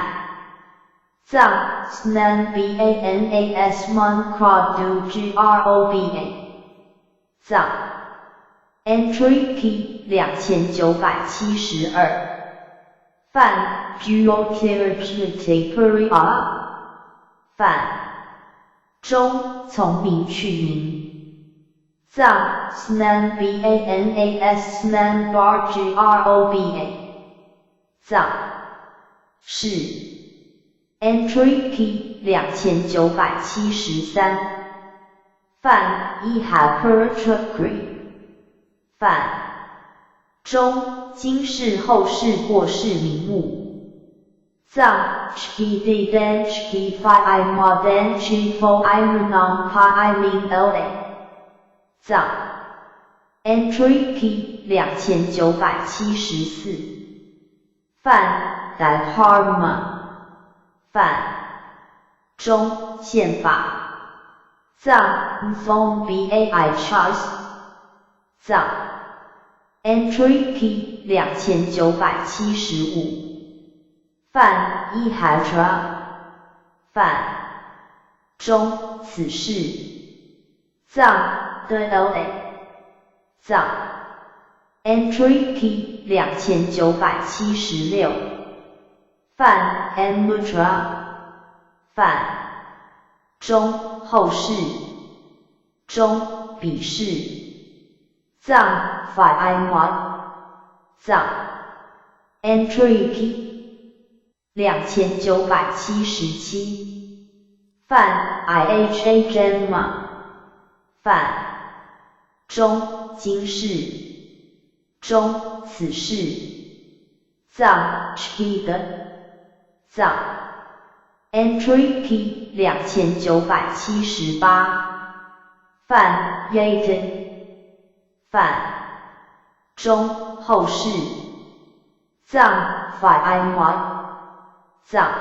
藏 Snan Banas Moncrod Du Groba。藏 Entry P 2972。范 Julius。范中从明去明。藏 Snan Banas Manbar Groba。藏是 Entry P 2973。范 Ihaperchukri。范中今世后世过世名目。藏 Chki Dan Chki Phi I Ma Dan Chi Fo I Runam Pa I Min La。藏 Entry P 2974。范 Dharma。范中宪法。藏 Phone Bai Charles。藏 Entry P 2975。范 Ihatra。范中此事。藏 DLA。藏 Entry P 2976。范 Mutra。范中后世。中彼世。藏 Phi。藏 Entry P 2977。范 Iha Gemma。范中今世。中此世。藏 Chki 的。藏 Entry P 2978。范 Yaten。范中后世。藏 Phi。藏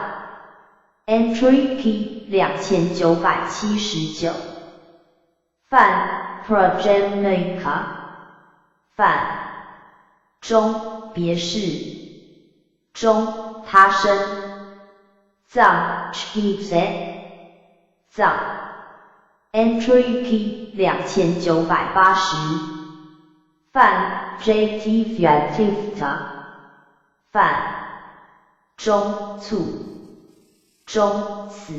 Entry P 2979。范 Prajemnika。范中别世。中他生。藏 Chkize。藏 Entry P 2980。范 JT Vyativta。范中卒。中死。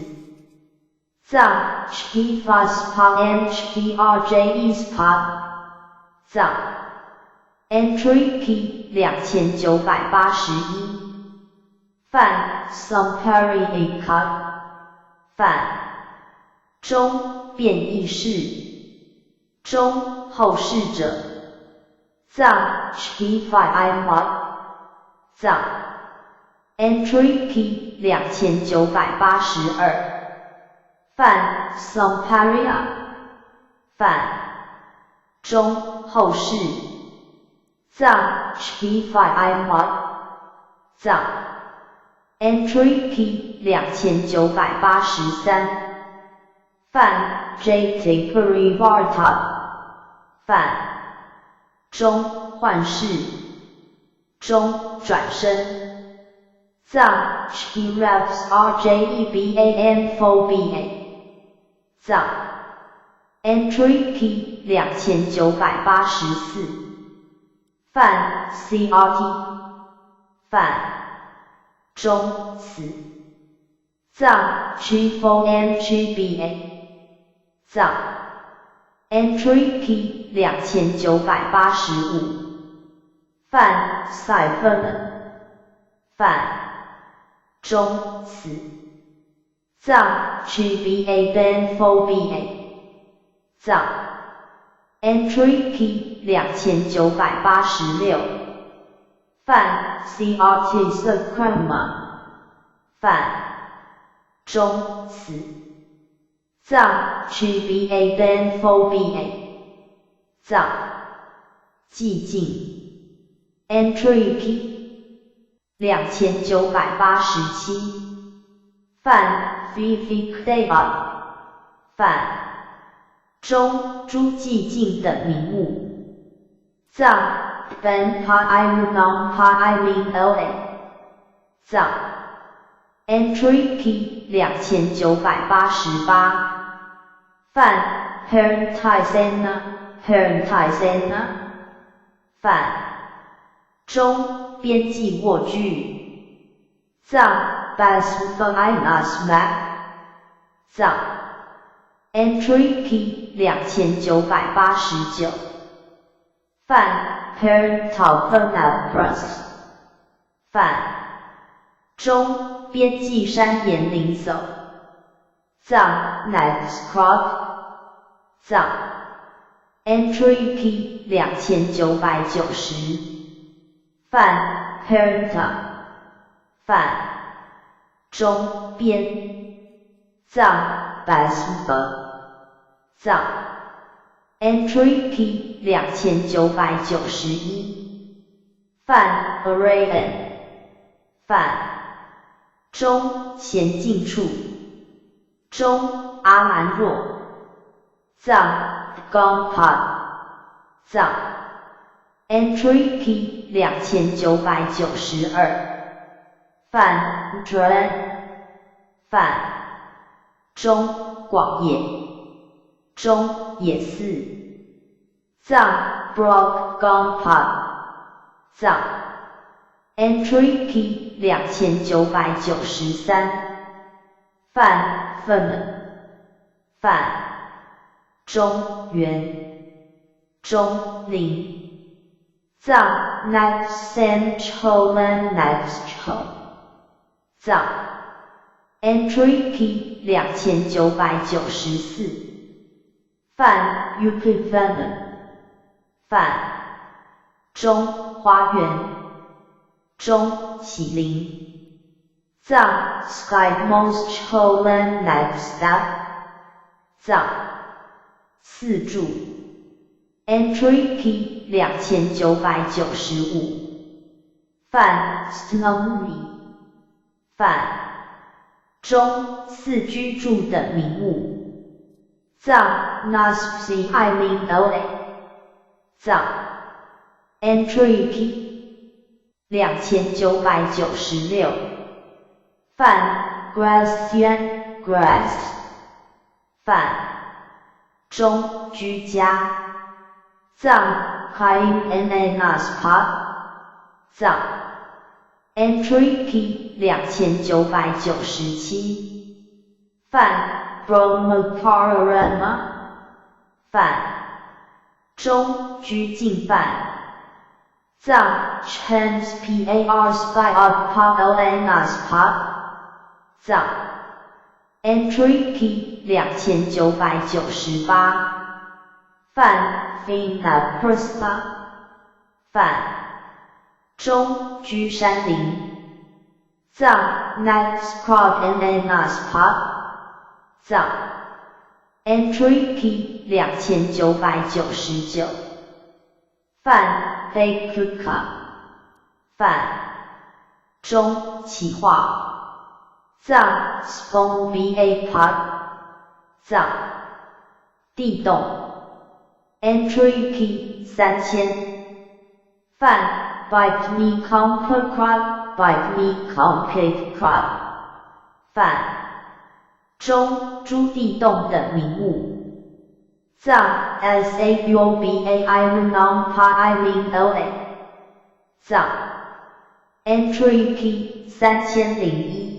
藏 Chki Faspa and Chki Rjespa。藏 Entry P 2981。范 Sampariaka。范中变异世。中后世者。藏 Chki Phi。藏 Entry P 2982。范 Samparia。范中后世。藏 Chki Phi。藏 Entry P 2983。范 JT Purivarta。范中幻世。中转生。藏 Chki Raps Rjeban Phobia。藏 Entry P 2984。范 CRT。范中死。藏 Chifo MGBA。藏 Entry Key 2985泛 Siphon 泛中词藏 GBA Ben Phobia 藏 Entry Key 2986泛 CRT Sacrama 泛中词藏 GBA Ben Phobia 藏寂静 Entry Key 2987泛 Vivikdeva 泛中诸寂静的名物藏 Ben Pairunam Paimin La 藏 Entry Key 2988泛 Parentisena 泛中边际辍句藏 Basfainas Map 藏 Entry Key 2989泛 Parental Plus 泛中边际山岩林走藏 Nightcroft 藏 Entry Key 2990泛 Parenta 泛中边藏 Basba 藏 Entry Key 2991泛 Arayan 泛中前进处中阿兰若藏 Gongpad 藏 Entry Key 2992泛 Dren 泛中广野中野寺藏 Brock Gongpad 藏 Entry Key 2993泛 Fen 泛中原中林藏 Next Central Next Cho 藏 Entry Key 2994泛 Upivan 泛中花园中启灵藏 Sky Most Cholen Next Step 藏四柱 Entry Key 2995泛 Snowy 泛中四居住的名物藏 Naspsi Eileen La 藏 Entry Key 2996泛 Gracian Grass 泛中居家藏 Kaim Naspa 藏 Entry Key 2997泛 Brahmakarama 泛中居近泛藏 Chans Par Spy Naspa 藏 Entry Key 2998泛 Fina Prasta 泛中居山林藏 Nightcroft Naspa 藏 Entry Key 2999泛 Bakuka 泛中企划藏 Spawn Va Park 藏地洞 Entry Key 3000泛 Bike Me Compact Crop Bike Me Compact Crop 泛中诸地洞的名物藏 Saboba Irenon Paimin La 藏 Entry Key 3001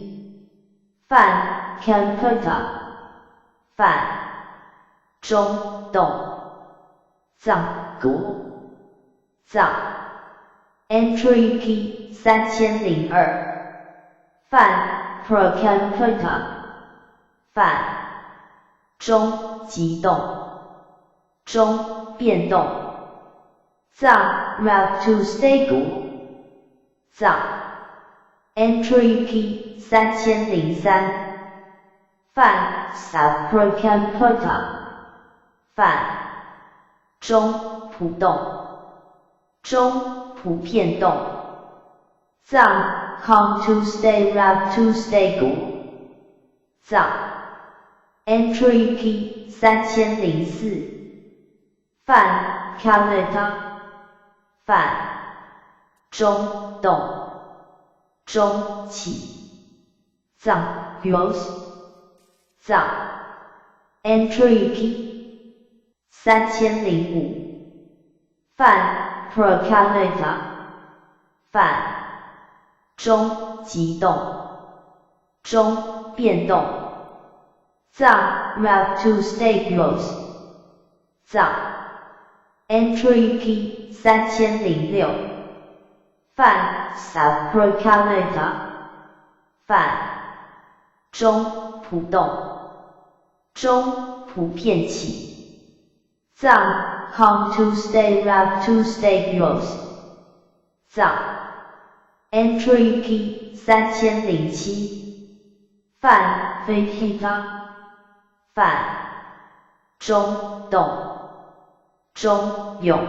泛 Campata 泛中洞藏古藏 Entry Key 3002泛 Procamputa 泛中急动中变动藏 Route to Stay 古藏 Entry Key 3003泛 South Procamputa 泛中普动中普遍动藏 Come to Stay Route to Stay 古藏 Entry Key 3004泛 Caleta 泛中动中起藏 Yos 藏 Entry Key 3005泛 Procaleta 泛中急动中变动藏 Route to Stay Yos 藏 Entry Key 3006泛 South Procaleta 泛中普动中普遍起藏 Come to Stay Route to Stay Yos 藏 Entry Key 3007泛 Vegeta 泛中动中涌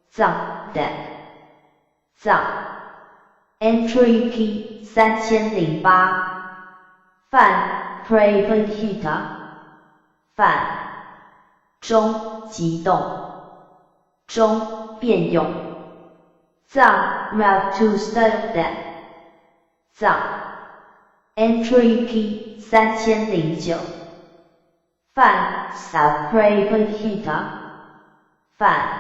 藏 Deck 藏 Entry Key 3008泛 Prevegeta 泛中急动中变涌藏 Route to Stay Deck 藏 Entry Key 3009泛 South Prevegeta 泛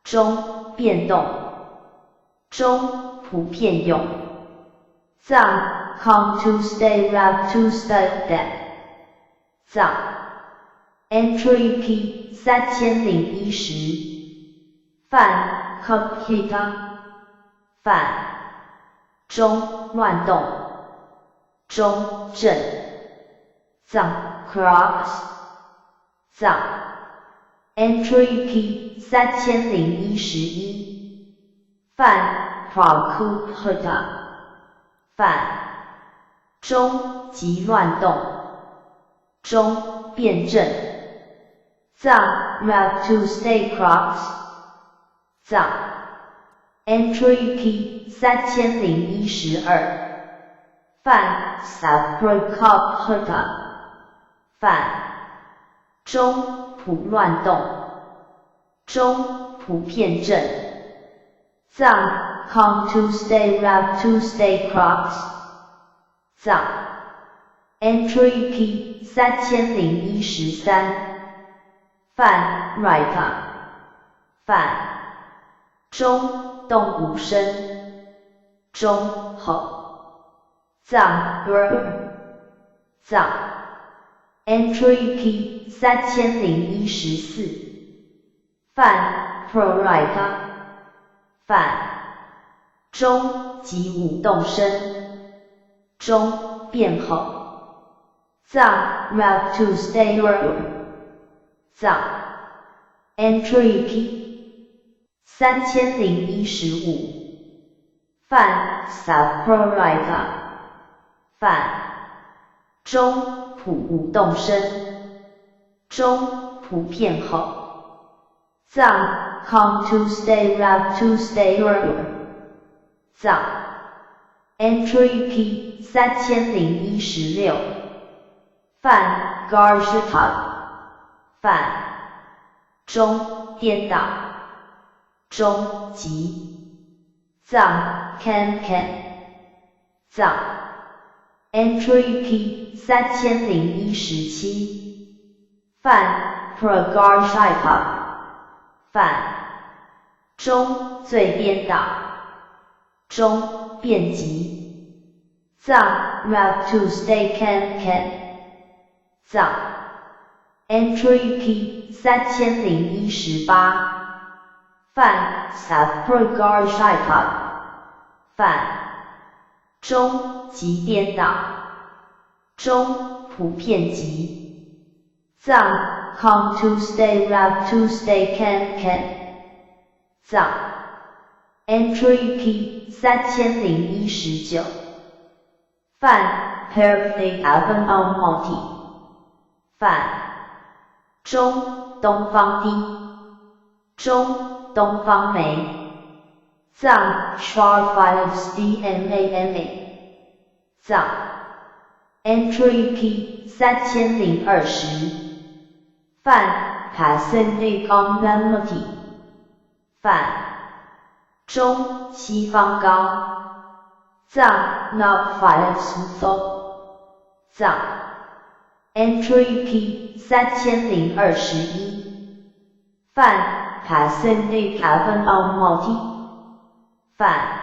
中变动中普遍涌藏 Come to Stay Route to Stay Deck 藏 Entry Key 3010泛 Cupcita 泛中乱动中震藏 Cross 藏 Entry Key 3011泛 Procupita 泛中极乱动中变震藏 Route to Stay Cross 藏 Entry Key 3012泛 South Procupita 泛中普乱动中普遍震藏 Come to Stay Route to Stay Cross 藏 Entry Key 3013泛 Rita 泛中动无声中吼藏 藏 Entry Key 3014泛 Prorita 泛中及舞动声中变吼藏 Route to Stay 藏 Entry Key 3015泛 South Prorita 泛中普舞动声中普遍吼藏 Come to Stay Route to Stay 藏 Entry Key 3016泛 Garshita 泛中颠倒中急藏 Can 藏 Entry Key 3017泛 Pragarshita 泛中最颠倒中变急藏 Route to Stay Can 藏 Entry P 3018泛 Sapragar Shaitan 泛中极颠倒中普遍级藏 Come Tuesday Rap Tuesday Can藏 Entry P 3019泛 Perfect Avenue Multi 泛中东方的中东方梅藏 Sharfiles DMAMA 藏 Entry P 3020泛 Pacific Community 泛中西方高藏 Not Files So 藏 Entry P 3021泛 Pacific Avenue Multi 泛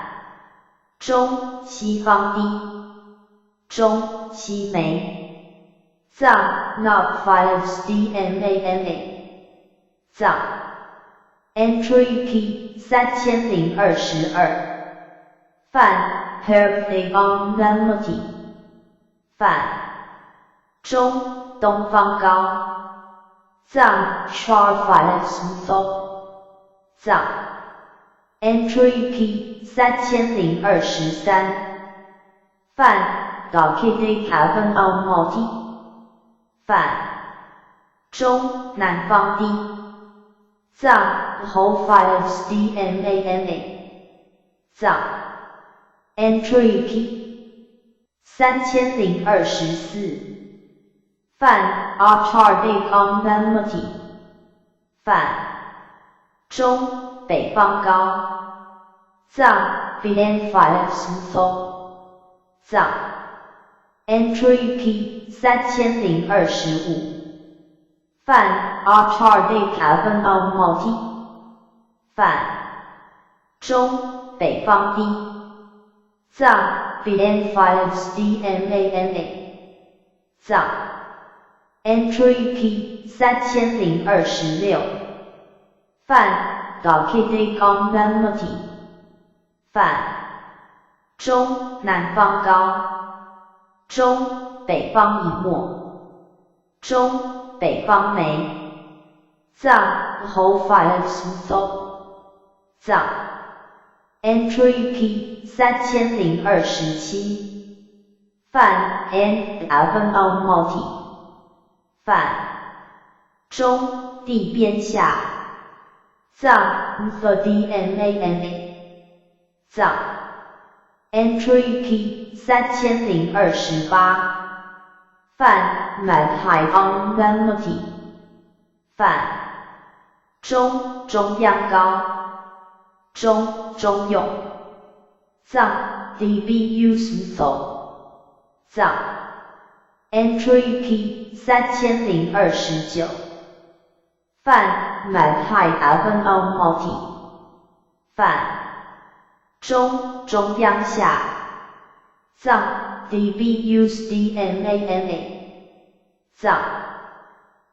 中西方的中西梅藏 Not Files DMAMA 藏 Entry P 3022泛 Perfect Community 泛中东方高藏 Sharfiles So 藏 Entry P 3023泛 Dokitic Avenue Multi 泛中南方的藏 Whole Files DMAMA 藏 Entry P 3024泛 Arctic Community 泛中北方高藏 Bien Files So 藏 Entry P 3025泛 Arctic Avenue Multi 泛中北方的藏 Bien Files DMAMA 藏 Entry P 3026泛 Dokitic Community 泛中南方高中北方以末中北方梅藏 Whole Files So 藏 Entry P 3027泛 End Avenue Multi 泛中地边下藏 The DMAMA 藏 Entry P 3028泛 Madhai Community 泛中央高中用藏 DBU So 藏 Entry P 3029泛 Madhai Avenue Multi 泛中央下藏 DBUs DMAMA 藏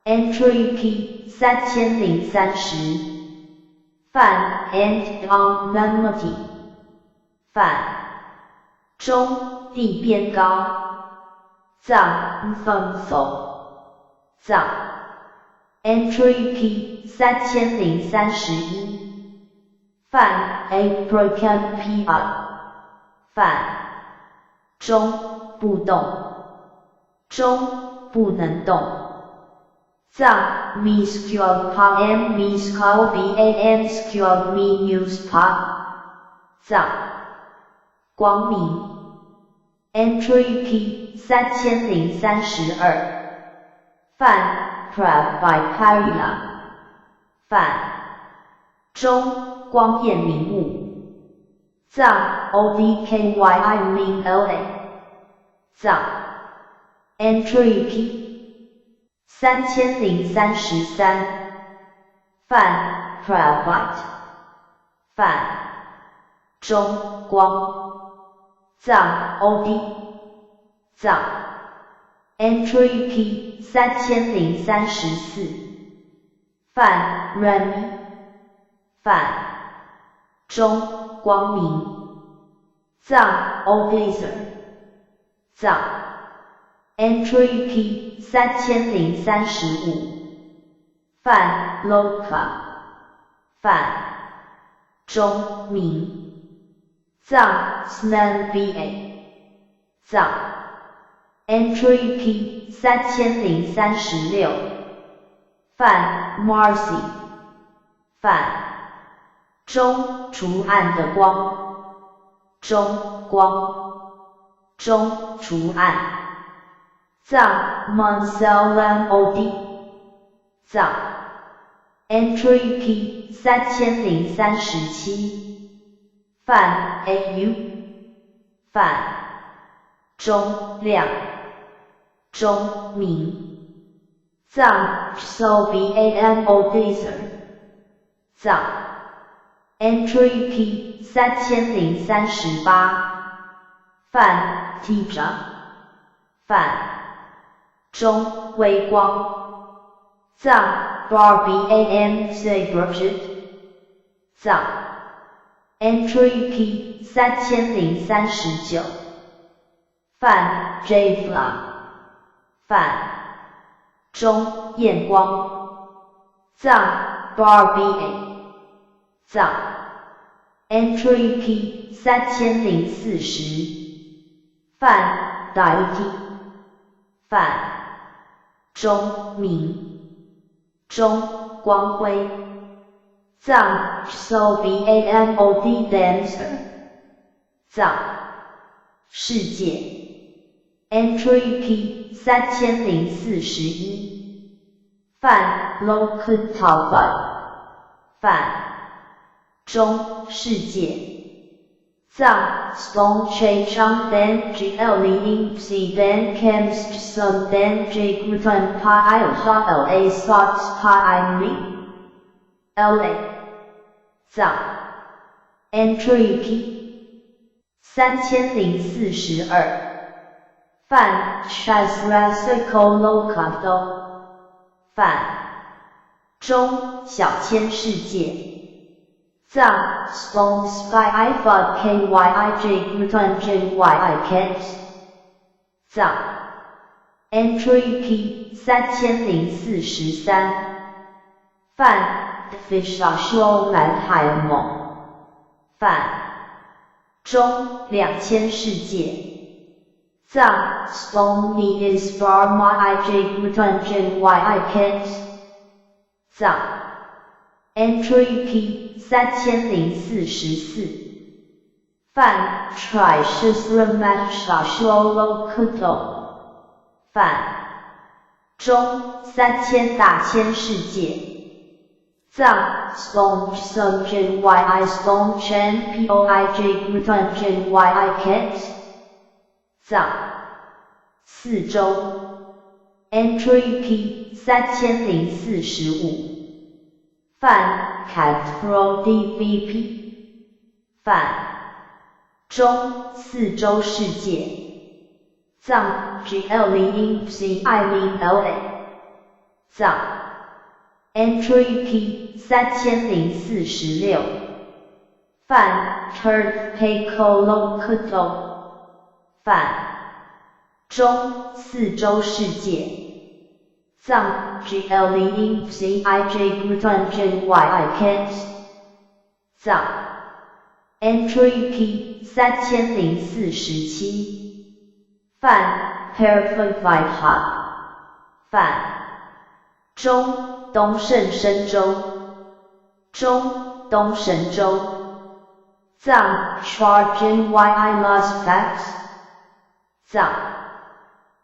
Entry P 3030泛 End Community 泛中地边高藏 So 藏 Entry P 3031泛 Apricot PR 泛中不动中不能动藏 Miscule Pa M Miscule BAN Scule Minus Pa 藏光明 Entry P 3032泛 Prab by Parila 泛中光焰明目藏 ODKYI Min LA 藏 Entry P 3033泛 Pravite 泛中光藏 OD 藏 Entry P 3034泛 Remy 泛中光明藏 Officer 藏 Entry P 3035泛 Loka 泛中明藏 Snan BA 藏 Entry P 3036泛 Marcy 泛中除暗的光中光中除暗藏 Monselam OD 藏 Entry P 3037泛 AU 泛中亮中明藏 SOBAM Officer 藏 Entry P 3038泛 Tija 泛中微光藏 BARBAM Saberjit 藏 Entry P 3039泛 Jfla 泛中焰光藏 BARBA 藏 Entry P 3040泛 Daiti 泛中明中光辉藏 SOBAMOD Dancer 藏世界Entry P 3041泛 Local Talbot 泛中世界藏 Stone Che Chang Dan GL Ling Si Dan Kemst Sun Dan J Grutan Pa Il Ha LA Slots Pa I Mi LA 藏 Entry P 3042泛 Shazrasico Locato 泛中小千世界藏 Stone Sky I Fud KYI J Grutan JYI Kent 藏 Entry P 3043泛 Fishishuo 南海猛泛中2000世界藏 Stone Me Is Bar Ma I J Grutan JYI Kent 藏 Entry P 3044泛 Try Shizramat Shashuo Lokuto 泛中3000大千世界藏 Stone Sun JYI Stone Chen POI J Grutan JYI Kent 藏四周 Entry P 3045泛 Catpro DVP 泛中四周世界藏 GL CI LA 藏 Entry P 3046泛 Turd Peiko Lokuto 泛中四周世界藏 GL CI J Grutan JYI Kent 藏 Entry P 3047泛 Perfect Vibe 泛中东胜神州中东神州藏 Chargen YI Las Facts 藏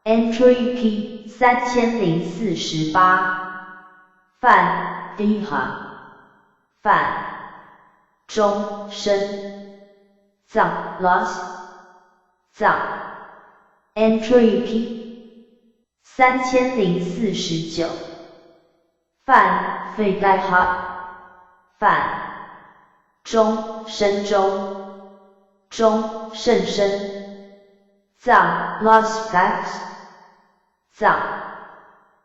Entry P 3048泛 Diha 泛中深藏 Las 藏 Entry P 3049泛 Feigai 泛中深州中甚深藏 Las Facts 藏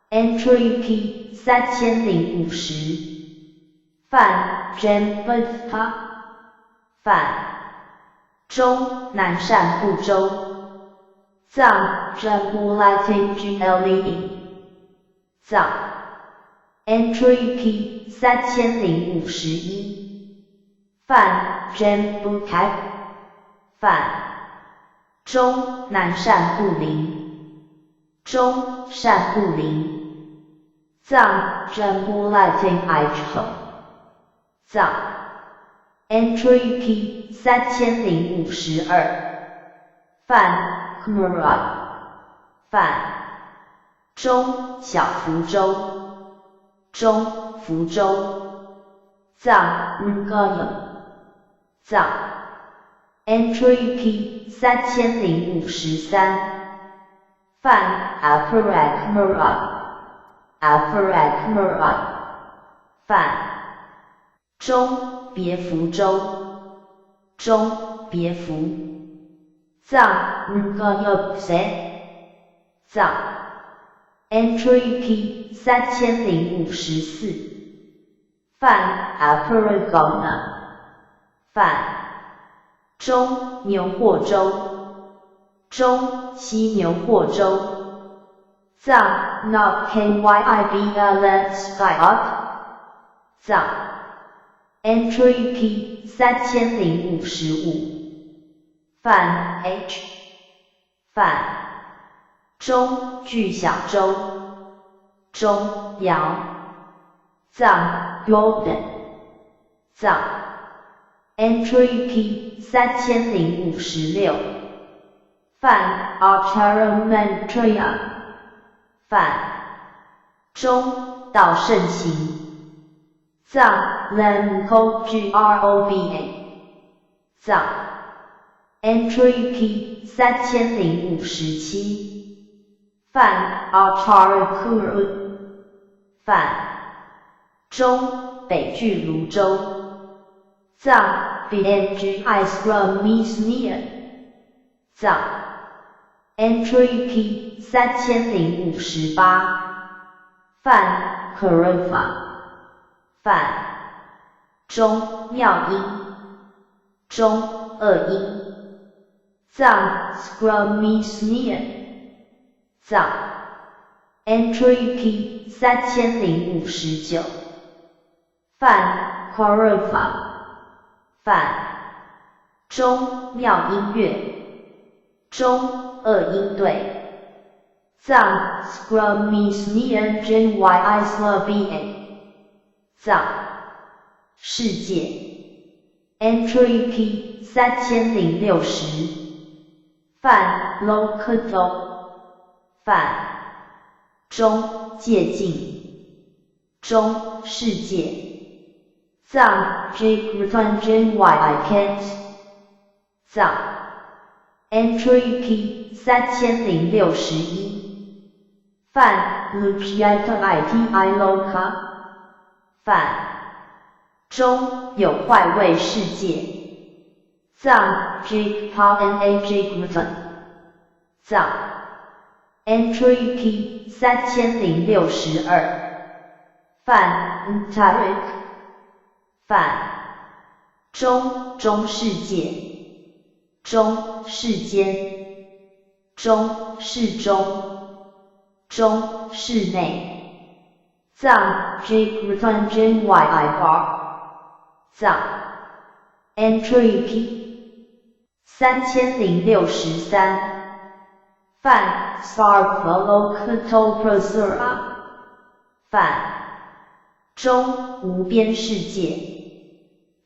Entry P 3050梵 Jambavta 梵中南赡部洲藏 Jambulating Gle 藏 Entry P 3051梵 Jambutak 梵中南赡部林中赡部林藏 Jambulating Ichho 藏 Entry P 3052梵 Khmurai 梵中小福州中福州藏 Ngaya 藏 Entry P 3053梵 Aparak Murai 梵中别福州中别福藏 Ngayopse 藏 Entry P 3054梵 Aparagona 梵中牛货州中西牛货州藏 Not Kyibl Skyot 藏 Entry P 3055梵 H 梵中巨小洲中瑶藏 Golden 藏 Entry P 3056梵 Archaromentria 梵中道盛行藏 Lemko Groba 藏 Entry P 3057梵 Archarakuru 梵中北距泸州藏 BNG Isramiznia 藏 Entry P 3058梵 Karofa 梵中妙音中恶音藏 Scrumiznia 藏 Entry P 3059梵 Karofa 梵中妙音乐中恶音队藏 Scrumiznia Jny Islavia 藏世界 Entry P 3060梵 Lokato 梵中界境中世界藏 Jigrutan Jny Ikent 藏 Entry P 3061梵 Lukiata Iti Loka 梵中有坏味世界藏 Jigpa Na Jigrutan 藏 Entry P 3062梵 Ntarik 梵中世界中世间中世中中室内藏 Jigrutan Jny Ibar 藏 Entry P 3063梵 Sarvalokato梵中无边世界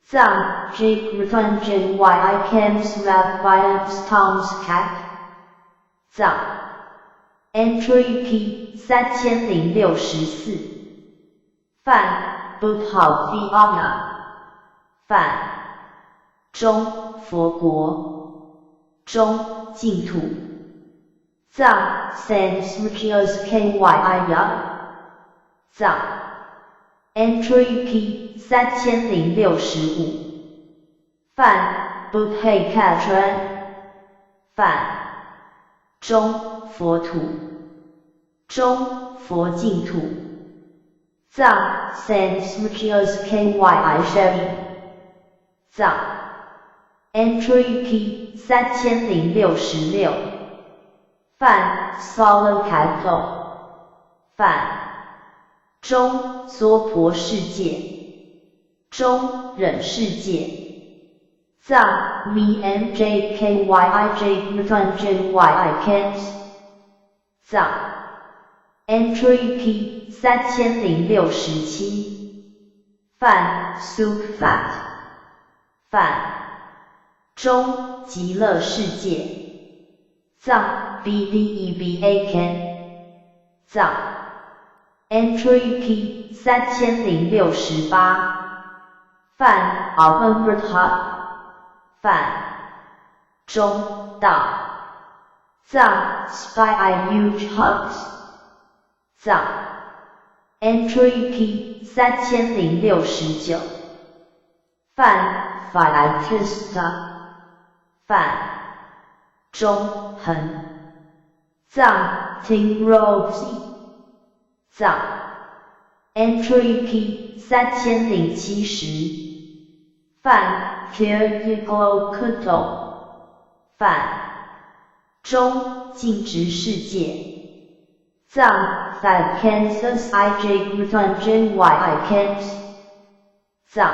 藏 Jigrutan Jny Ikams Ravvayams Tomskat 藏 Entry P 3064梵 Buddha 梵中佛国中净土藏 Sansrikyos Kya 藏 Entry P 3065梵 Buddhakatran 梵中佛土中佛净土，藏 Saint Smukios Kyi Sherry， 藏 Entry P 3066，梵 Solemn Capital， 梵中娑婆世界，中忍世界，藏 MJKYIJ Mutanjyi Kent， 藏 Entry P 3067，梵 Sup Fat， 梵中极乐世界，藏 BDEBA Ken， 藏 Entry P 3068，梵 Alpenbert， 梵中道，藏 SPYIU Hugs， 藏 Entry P 3069，梵 Phylaxista， 梵中恒，藏 Tingrozi， 藏 Entry P 3070，梵 Kirkuklo， 梵中净值世界，藏 Kansas IJ Mutanjyi Kent， 藏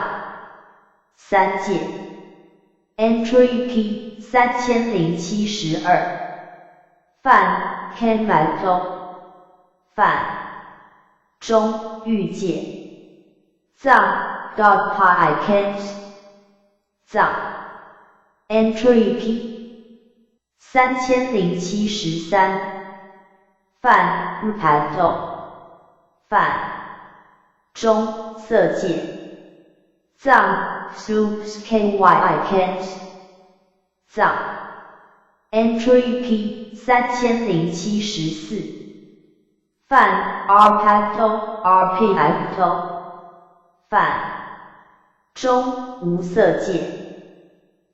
三界 Entry P 3072，梵 Kenmagdo， 梵中欲界，藏 Godpa Kent， 藏 Entry P 3073，梵 Rupato， 梵中色界，藏 Sups Kyi Kent， 藏 Entry P 3074，梵 Arpato Arpato， 梵中无色界，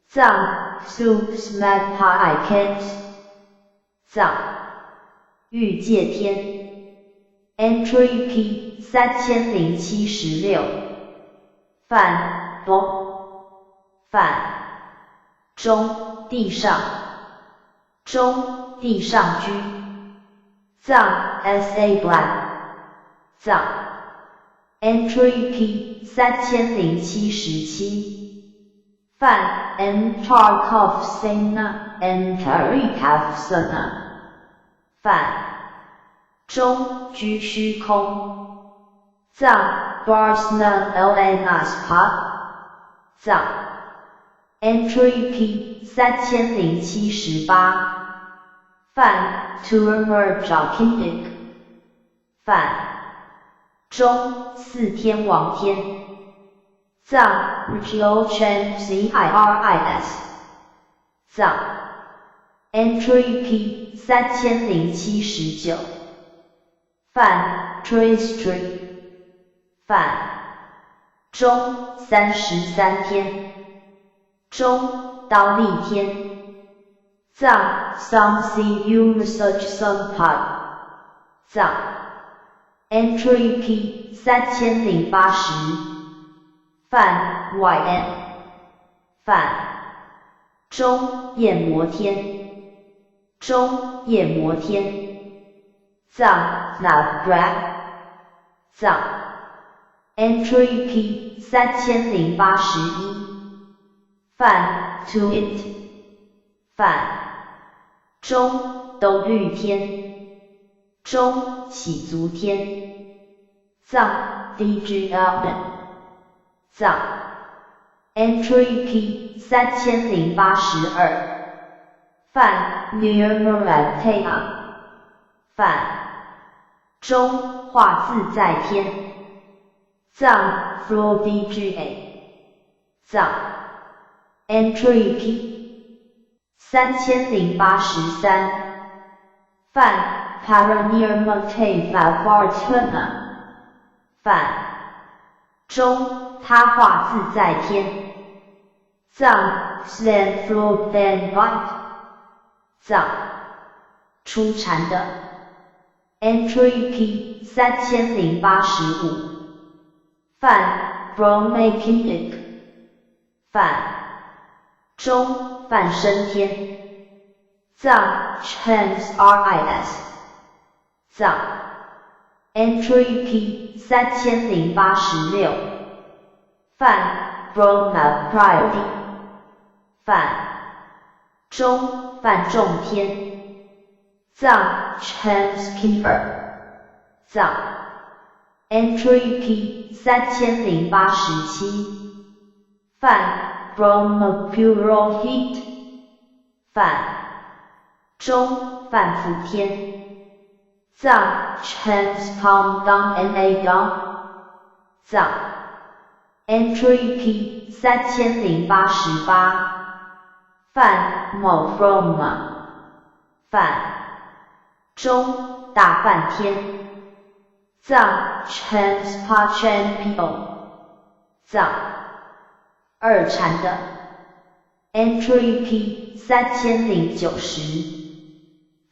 藏 Sups Magpie Kent， 藏欲界天 Entry P 3076，梵 Bo， 梵中地上，中地上居，藏 SA Black， 藏 Entry P 3077，梵 Mtarkov Sena Mtarikov Sena， 梵中居虚空，藏 Barsna Lnspa， 藏 Entry P 3078，梵 Turmer Jokindik， 梵中四天王天，藏 Rjolchen Ciris， 藏 Entry P 3079，梵 Tristri， 梵中33天，中刀立天，藏 Samsiu Research Sunpad， 藏 Entry P 3080，梵 YN， 梵中夜摩天，中夜摩天，藏 Navgrad， 藏 Entry P 3081，梵 Tuit， 梵中兜率天，中喜足天，藏 DGL， 藏 Entry P 3082，梵 Nirmalatea， 梵中化自在天，藏 FloDGA， 藏 Entry P 3083，梵 Paranirmateva Vartana， 梵中他化自在天，藏 Slanflodenvite， 藏出禅的 Entry P 3085泛 Bromacinic 泛中泛升天藏 Trans-RIS 藏 Entry P 3086泛 Bromaprydi 泛中泛众天藏 Transkeiver 藏 Entry P 3087泛 Brahmapurohit 泛中泛福天藏 Transpondang 藏 Entry P 3088泛 Mophroma 泛中大梵天藏 Transpachampion 藏二禅的 Entry P 3090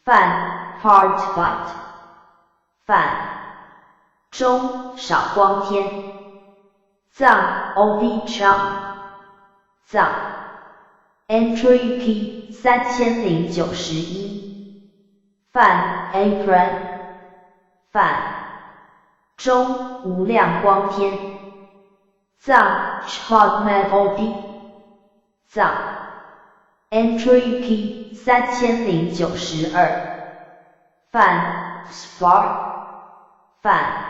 泛 Hardfight 泛中少光天藏 Ovicham 藏 Entry P 3091泛 Apron 泛中无量光天藏 Chogmavodi 藏 Entry P 3092泛 Spark 泛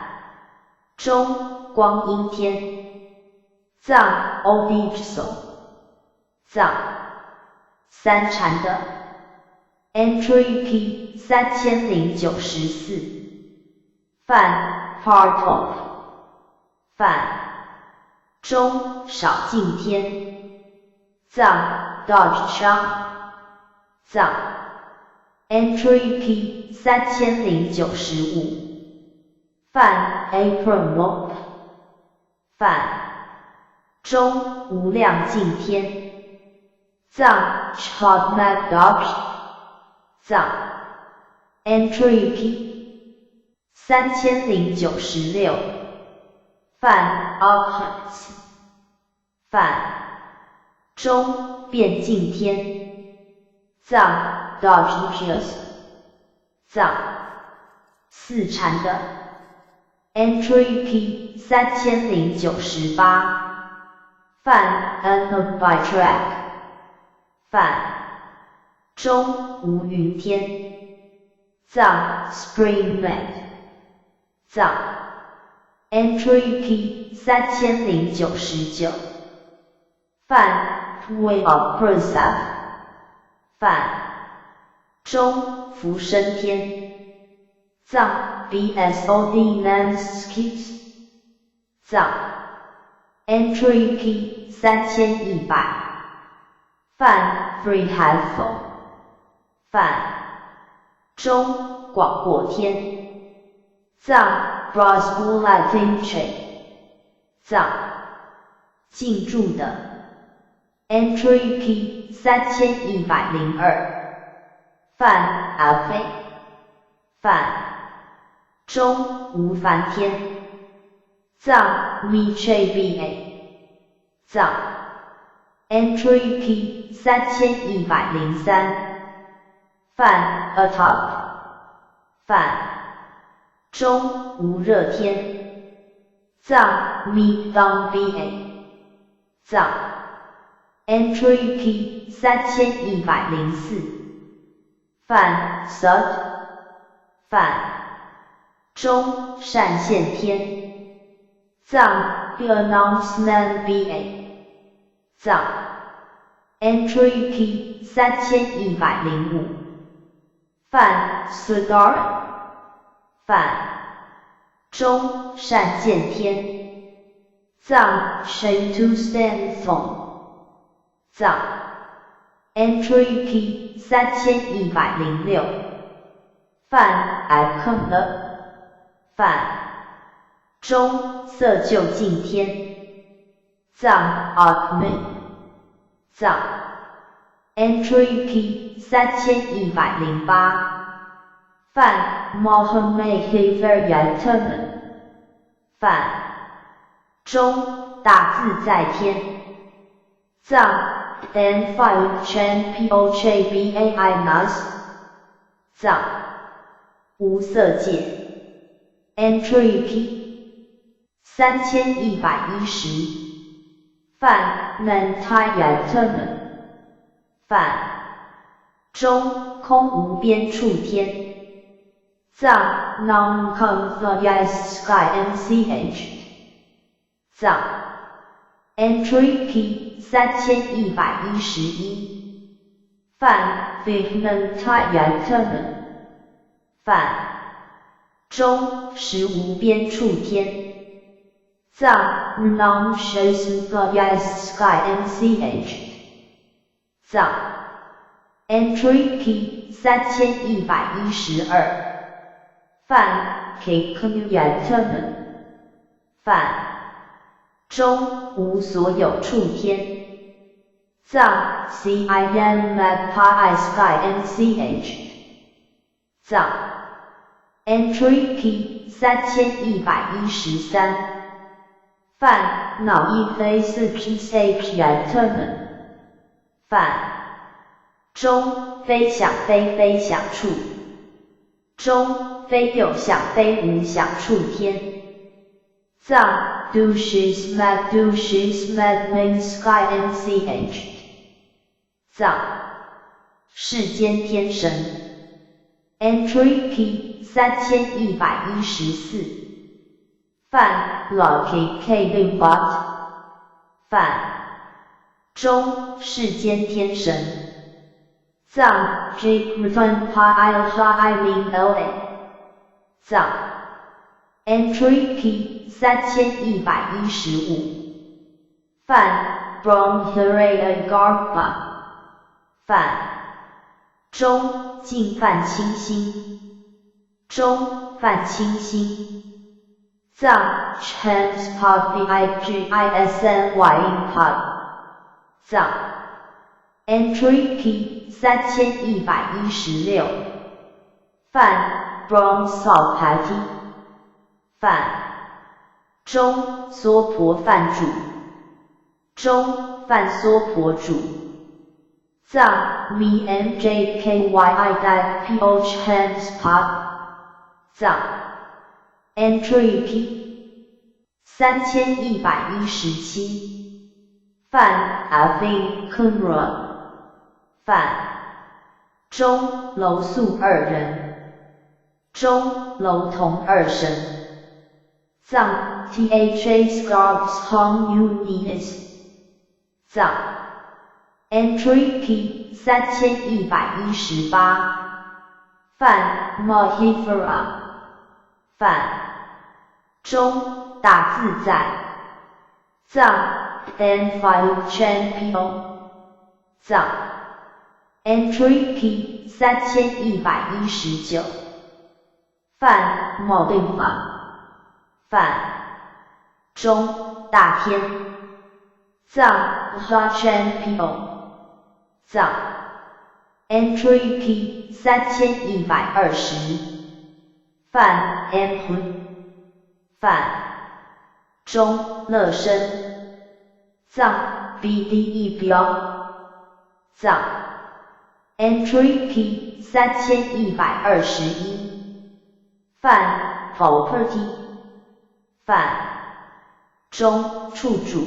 中光阴天藏 Ovichso 藏三禅的 Entry P 3094泛 Partop 泛中少净天藏 Dodgechang 藏 Entry P 3095泛 Apronop 泛中无量净天藏 Chogmadog 藏 Entry P 3096泛 Archons 泛中变净天藏 Dodgers 藏四禅的 Entry P 3098泛 Anubitrak 泛中无云天藏 Springmed 藏 Entry P 3099泛 Way of Prasad 泛中福生天藏 BSOD Nanskis 藏 Entry P 3100泛 Freehelful 泛中广阔天藏 Brosmulatinche 藏静住的 Entry P 3102泛 Alpha 泛中无梵天藏 Michaba 藏 Entry P 3103泛 Atop 泛中无热天藏 Midangba 藏 Entry P 3104泛 Sud 泛中善现天藏 Announcement BA 藏 Entry P 3105泛 Sudar 泛中善见天藏 Shantustanthong 藏 Entry P 3106泛 Icon 泛中色就净天藏 Atman 藏 Entry P 3108范 Mohammed Hifayatullah 范中大自在天藏 N5 Chen Pochbai Nas 藏无色界 Entry P 3110范 Mentayatullah 范中空无边处天藏 Non-Confined Sky NCH 藏 Entry P 3111范 Mentayatullah 范中实无边处天藏 Non-Confined Sky NCH 藏 Entry P 3112范 Kekuyatullah 范中无所有处天藏 CIMAPI Sky NCH 藏 Entry P 3113范脑一飞四 Psapyatullah 范中非想非非想处中非有想非无想处天藏 Dushis Main Sky NCH 藏世间天神 Entry P 3114范 Lucky K Limbot 范中世间天神藏 Jigrutan Pai Min LA 藏 Entry P 3115范 Brahmhiraya Garba 范中净泛清心中泛清心藏 Transpod Bigisny Impod 藏 Entry P 3116范 Brahmsapati 范中娑婆梵主中梵娑婆主藏 MJKYI Poch Transpod 藏 Entry P 3117范 Avin Kunra 范中楼宿二人中楼同二神藏 THA Scrubs Hong Unis 藏 Entry P 3118范 Mahifara 范中大自在藏 N5 Champion 藏 Entry P 3119范 Modima 范中大天藏 Ha Champion 藏 Entry P 3120范 M Hun 范中乐身藏 BDE 标藏 Entry P 3121范 Property 范中处主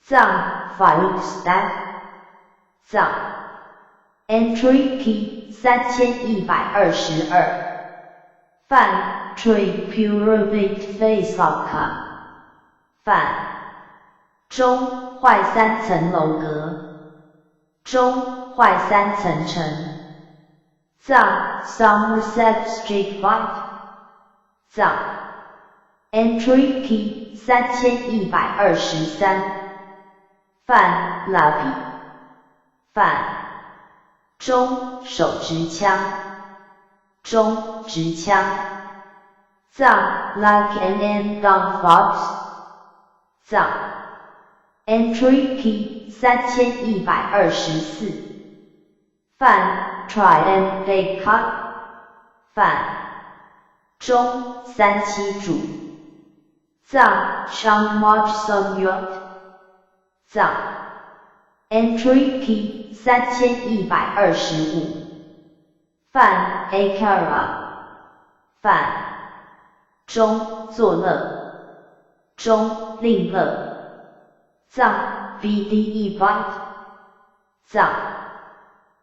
藏 File Stack 藏 Entry P 3122范 Tree Purity Face Lock 范中坏三层楼阁中坏三层城藏 Somerset Street White 藏 Entry P 3123范 Lavi 范中手持枪中持枪藏 Like an Gun Fox 藏 Entry P 3124范 Try and Fake Cut 范中37主藏 Shangmaj Samyut 藏 Entry P 3125范 Akara 范中作乐中令乐藏 BDE Byte 藏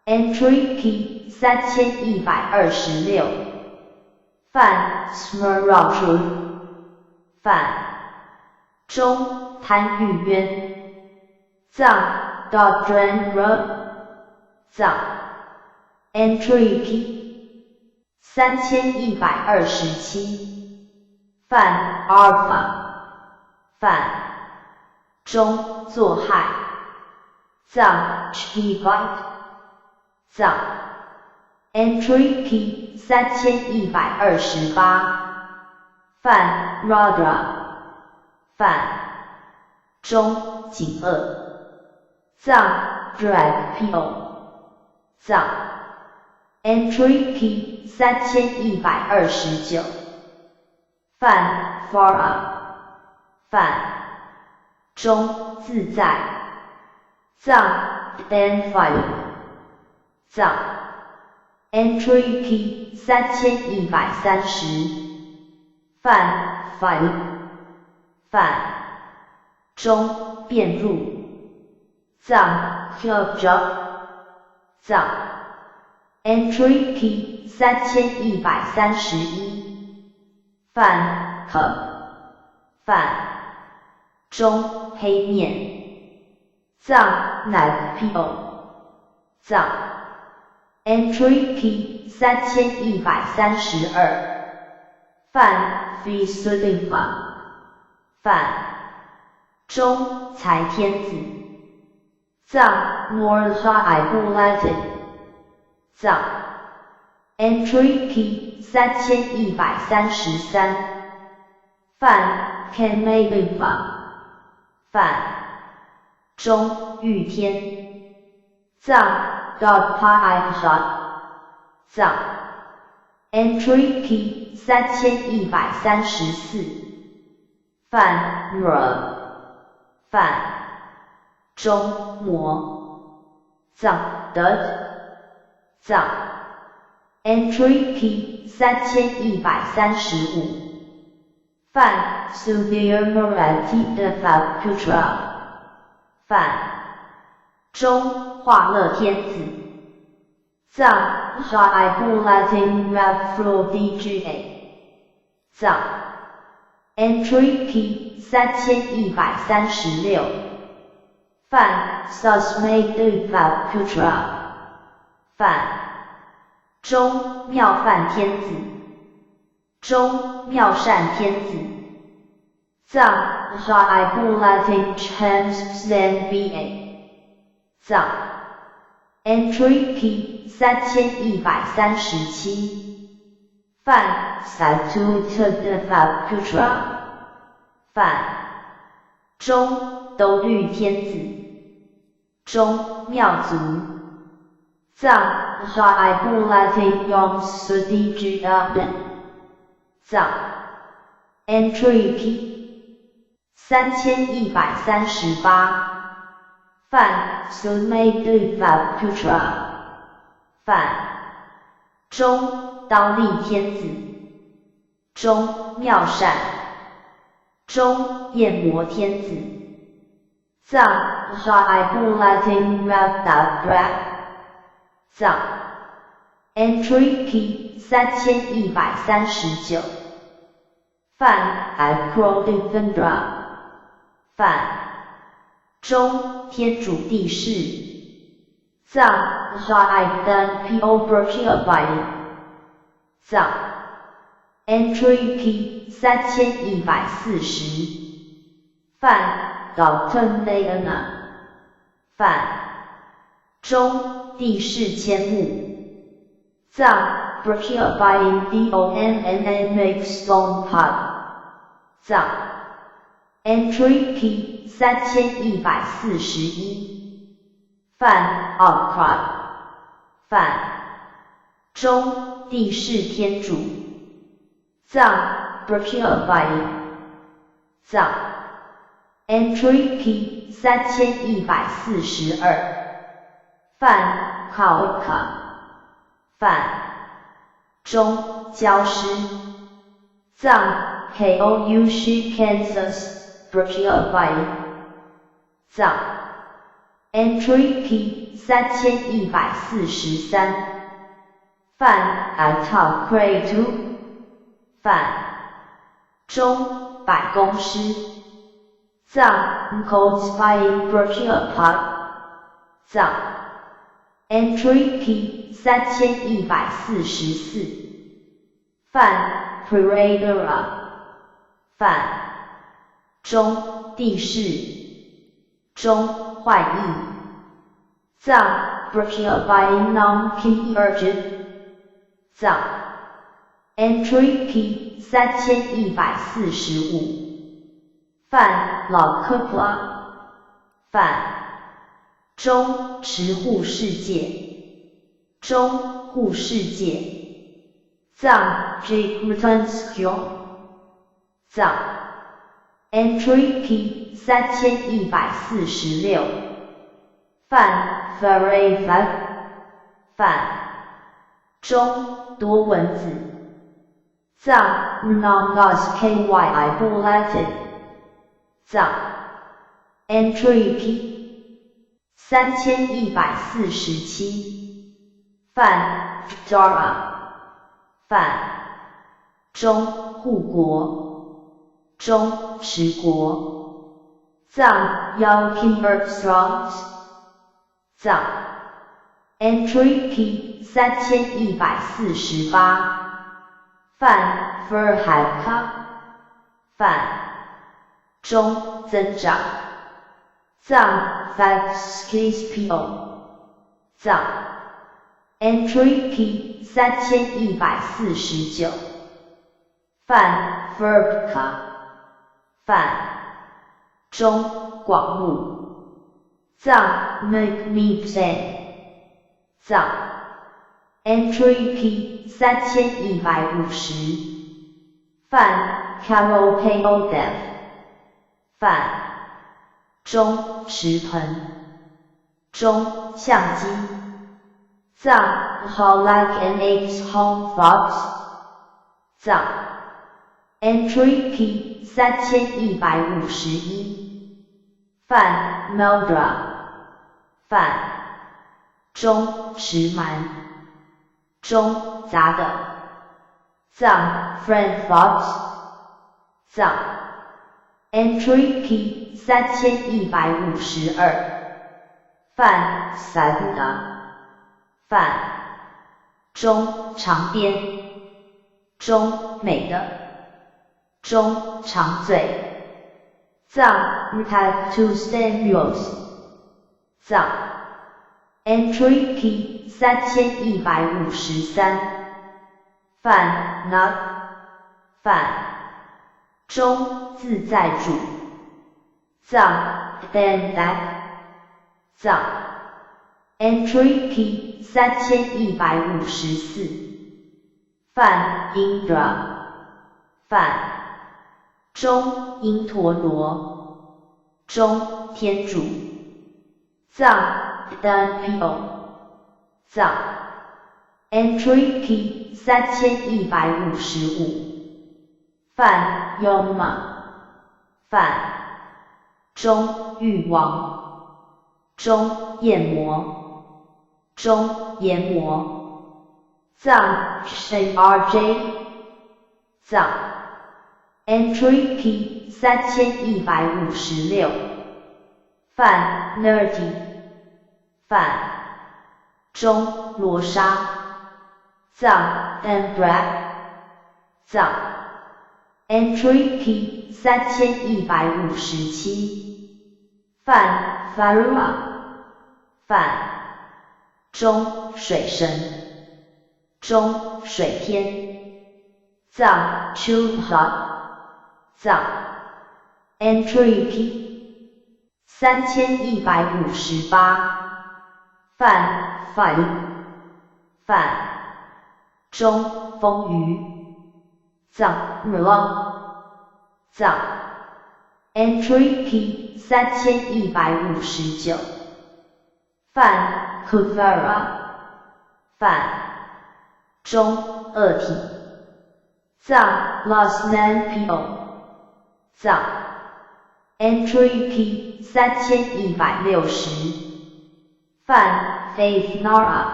Entry P 3126范 Smeraldu 范中贪欲渊藏 Dodren Road 藏 Entry P 3127范 Alpha 范中作害藏 Chpi Byte 藏 Entry P 3128范 Radha 范中警恶藏 Drag Pio 藏 Entry P 3129范 Farah 范中自在藏 Danfire 藏 Entry P 3130范 File 范中变入藏 Hubjub 藏 Entry P 3131范 Hub 范中黑面藏 Nagpio 藏 Entry P 3132范 Visuddhimpa 范中才天子藏 Morjaibulatid 藏 Entry P 3133范 Kanmabimpa 范中御天藏 Dodpaikshat 藏 Entry P 3134范 Nra 范中魔藏 Dud 藏 Entry P 3135范 Sudhir Marathi Devaputra 范中化乐天子藏 Jaibulatin Raphrodga 藏 Entry P 3136范 Susmay Devaputra 范中妙梵天子中妙善天子藏 Jaibulatin Chamsnva 藏 Entry P 3137范 Satutdevaputra 范中兜率天子中妙族藏 Jaibulatin Yomsudijabdan 藏 Entry P 3138范 Sudmaydevaputra 范中刀立天子中妙善中焰魔天子藏 Jaibulatin Ravdabra 藏 Entry P 3139范 Acrodivendra 范中天主地势藏 Jaidan Piobertiabai 藏 Entry P 3140范 Galtanayana 范中地势千目藏 Bertiabai Donna Stone Pod 藏 Entry P 3141范 Alcrad 范中地势天主。藏 Brahmavali 藏 Entry P 3142梵 Kalka 梵中教师藏 Koushi Kansas Brahmavali 藏 Entry P 3143梵 Atal Kratu 梵中百公师藏 Kotsvai Brahmapad 藏 Entry P 3144梵 Paradara 梵中地势中坏意藏 Brahmavali Nam Kirtan 藏 Entry P 3145梵老科普拉梵中持护世界中护世界藏 Jigrutanskyo 藏 Entry P 3146梵 Farayvat 梵中多文字藏 Namdas Kyi Bulatin 藏 Entry P 3147梵 Dara 梵中护国中持国藏 Yalkirstrons 藏 Entry P 3148梵 Furhaka 梵中增长藏 Fatskispo 藏 Entry P 3149梵 Verbka 梵中广目藏 Mekmiksen 藏 Entry P 3150梵 Karopayodev 梵中池盆中相机藏 Holak NX Home Fox 藏 Entry P 3151梵 Meldra 梵中持蛮中杂的藏 Friend Fox 藏 Entry P 3152梵 Sadhana 梵中长边中美的中长嘴藏 Tatusterios 藏 Entry P 3153梵 Nag 梵中自在主藏 Dandak 藏 Entry P 3154梵 Indra 梵中因陀罗中天主藏 Danpyo 藏 Entry P 3155梵 Yoma 梵中欲王中焰魔中炎魔藏 SHRJ 藏 Entry P 3156梵 Nerdy 梵中罗莎藏 Embrak 藏 Entry P 3157梵 Farua 梵中水神中水天藏 Chulha 藏 Entry P 3158梵 Fai 梵中丰腴，藏 long， 藏 entry P 3159，泛 kuvara， 泛中二体，藏 last name po， 藏 entry P 3160，泛 faith nara，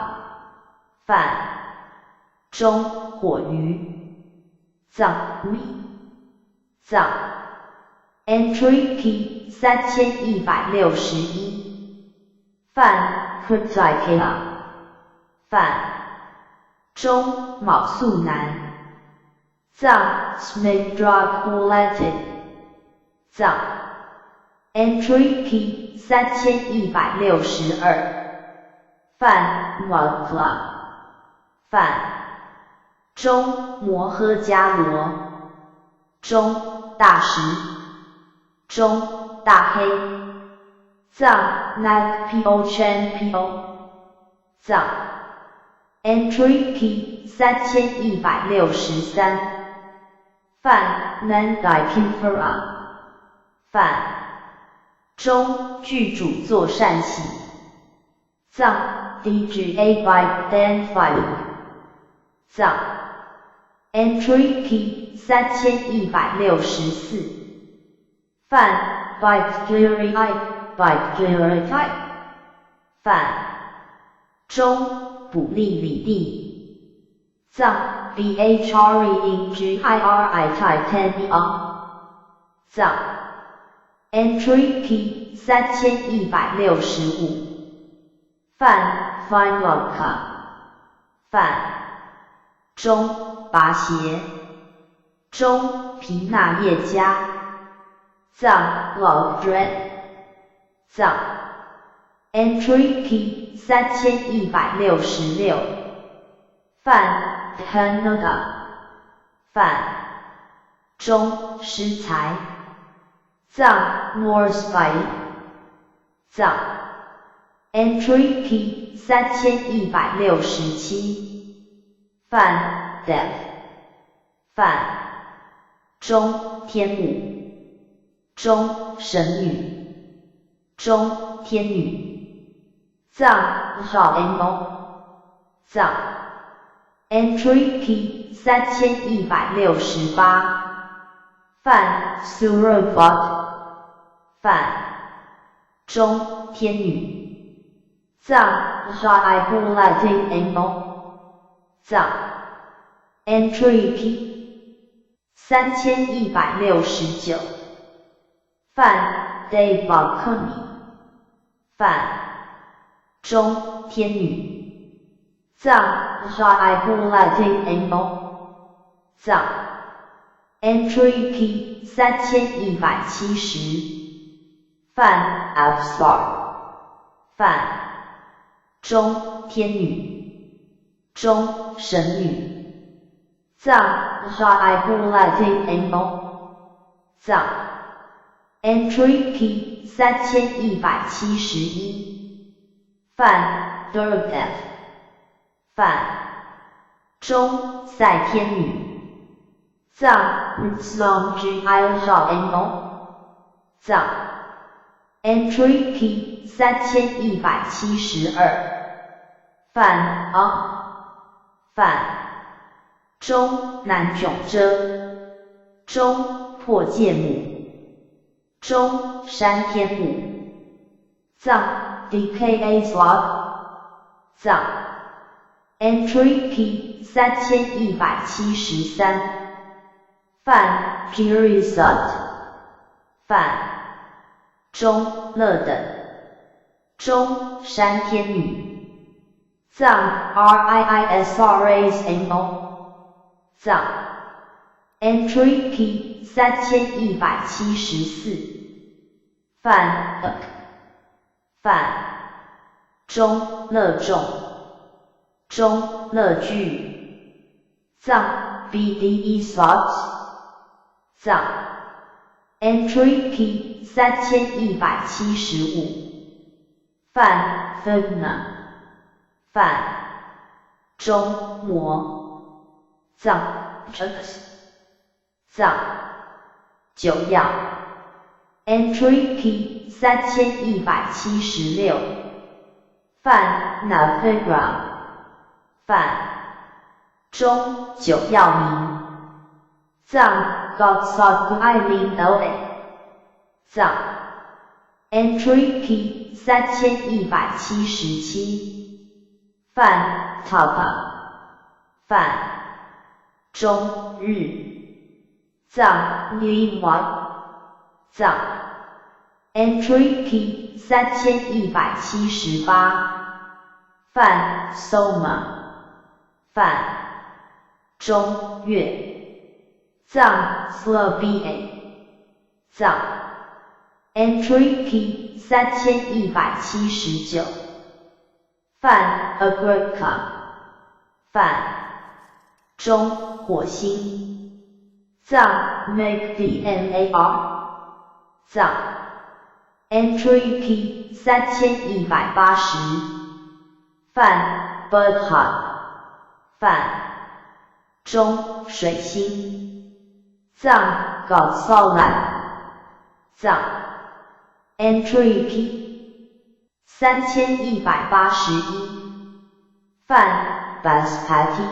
泛中火鱼，藏 mi， 藏 entry P 3161，泛 kritikera， 泛中卯宿男，藏 smigdrag bulletin， 藏 entry P 3162，泛 mudfla， 泛中摩诃迦罗，中大石，中大黑，藏 nagpo chanpo， 藏 entry P 3163，泛 nandipinfera， 泛中具主作善喜，藏 DGA by Dan 5， 藏 entry P 3164，泛 Bacteria， 泛中补利里地，藏 BHRENGIRI titanium， 藏 entry P 3165，泛 Finloka， 泛中拔鞋，中皮纳叶加，藏 Logdred， 藏 entry P 3166，泛 Canada， 泛中施财，藏 Norspy， 藏 entry P 3167，泛 Death， 泛中天母，中神女，中天女，藏 Shaemo， 藏 entry P 3168，泛 Surabhat， 泛中天女，藏 Shaibulatin Emo， 藏 entry P 3169，泛 Devakuni， 泛中天女，藏 Shaibulatin Emo， 藏 entry P 3170，泛 Absar， 泛中天女，中神女，藏 Shaibulatin Emo， 藏 entry P 3171，泛 Durdev， 泛中赛天女，藏 Ritslongji Emo， 藏 entry P 3172，泛泛中南迥遮，中破戒母，中山天母，藏 DKA slot， 藏 entry P 3173，泛 Girisat， 泛中乐等，中山天女，藏 RIISRAs Emo， 藏 entry P 3174，泛泛中乐众，中乐具，藏 BDE slots， 藏 entry P 3175，泛 Fugna， 泛中魔。藏 drugs 藏酒药 Entry Key 3176泛 Navigram 泛中酒药名藏 Godsog Eileen LA 藏 Entry Key 3177泛 Tapa 泛中日藏 Yuan 藏 Entry Key 3178泛 Soma 泛中越藏 Slovenia 藏 Entry Key 3179泛 Agrica 泛中火星藏 MakeDMAR 藏 Entry Key 3180泛 Bertha 泛中水星藏 Godsolid 藏 Entry Key 3181泛 Baspati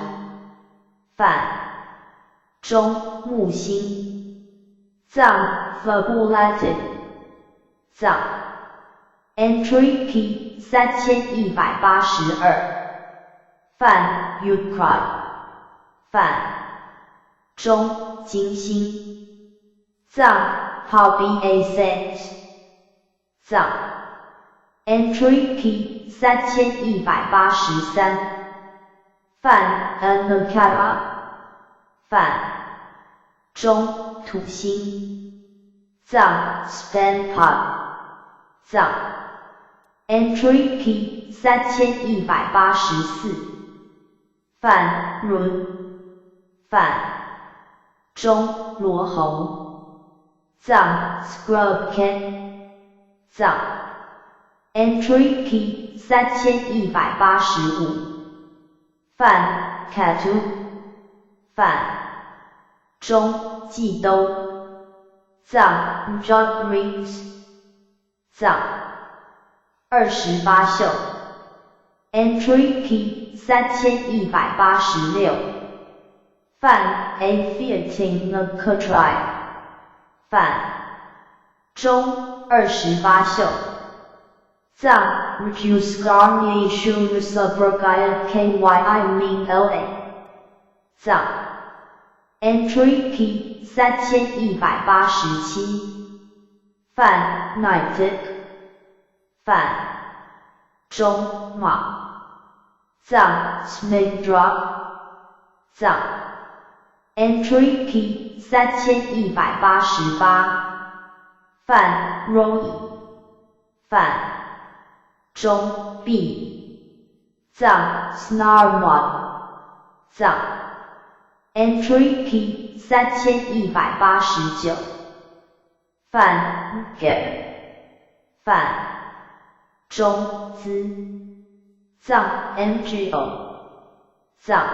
泛中木星藏 Fabulated 藏 Entry Key 3182泛 Ukraine 泛中金星藏 Hobby A6 藏 Entry Key 3183泛 Anukara 泛中土星藏 Spanpod 藏 Entry Key 3184泛 Run 泛中罗喉藏 Scrubcat 藏 Entry Key 3185泛 Katu 泛中冀兜藏 John Rings 藏28宿 Entry Key 3186泛 Aviating Nocturne 泛中28宿藏 Reduce Garnier Sur Subrogaya KYI Min LA 藏 Entry Key 3187泛 Nitic 泛中马藏 Smegdrop 藏 Entry Key 3188泛 Roy 泛中 B 藏 Snarmod 藏 Entry Key 3189泛 Gap 泛中资藏 MGO 藏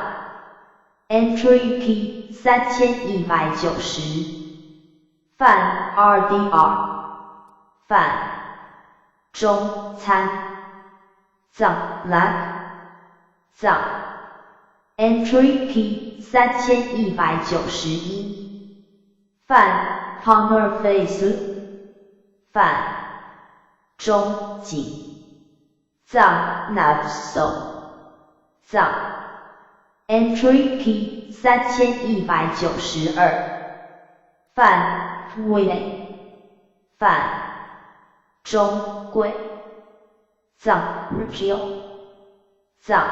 Entry Key 3190泛 RDR 泛中餐藏 Black 藏 Entry Key 3191泛 Palmer Face 泛中景藏 Navso 藏 Entry Key 3192泛 Twilly 泛中贵藏 Regio 藏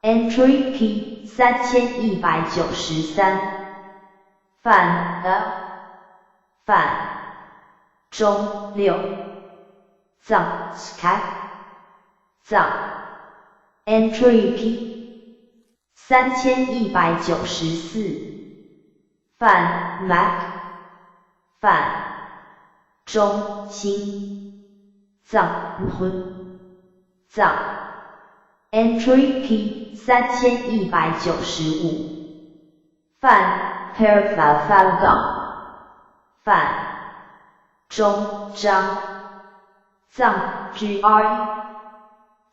Entry Key 3193泛 L 泛中六藏 Sky 藏 Entry Key 3194泛 Mac 泛中心藏 Hun 藏 Entry Key 3195范 Perfect 范中章藏 GR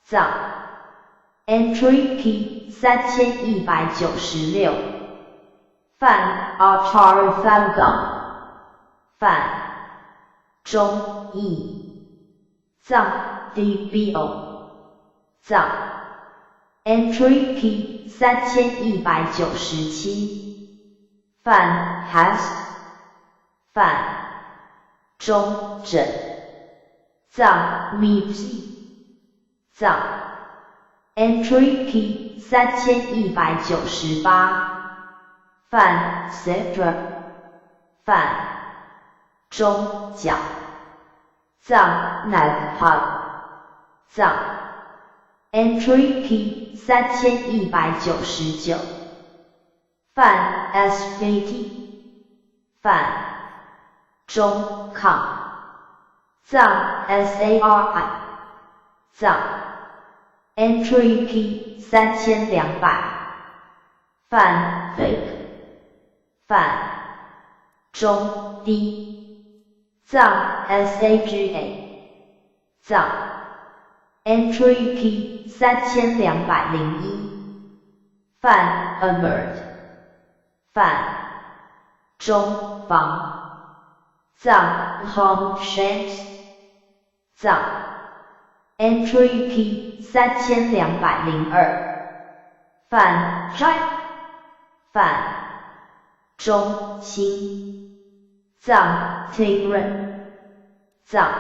藏 Entry P 3196范 Archar 范中译藏 DBO 藏 Entry P 3197范 Has 范中诊藏 MIPS 藏 Entry P 3198范 Cedra 范中角藏 Nagpal 藏 Entry P 3199范 SVT 范中抗藏 SARI 藏 Entry P 3200范 Fake 范中低藏 SAGA 藏 Entry P 3201范 Alert 范中防藏 Home Shanks 藏 Entry P 3202范 Jack 范中清藏 Tigran 藏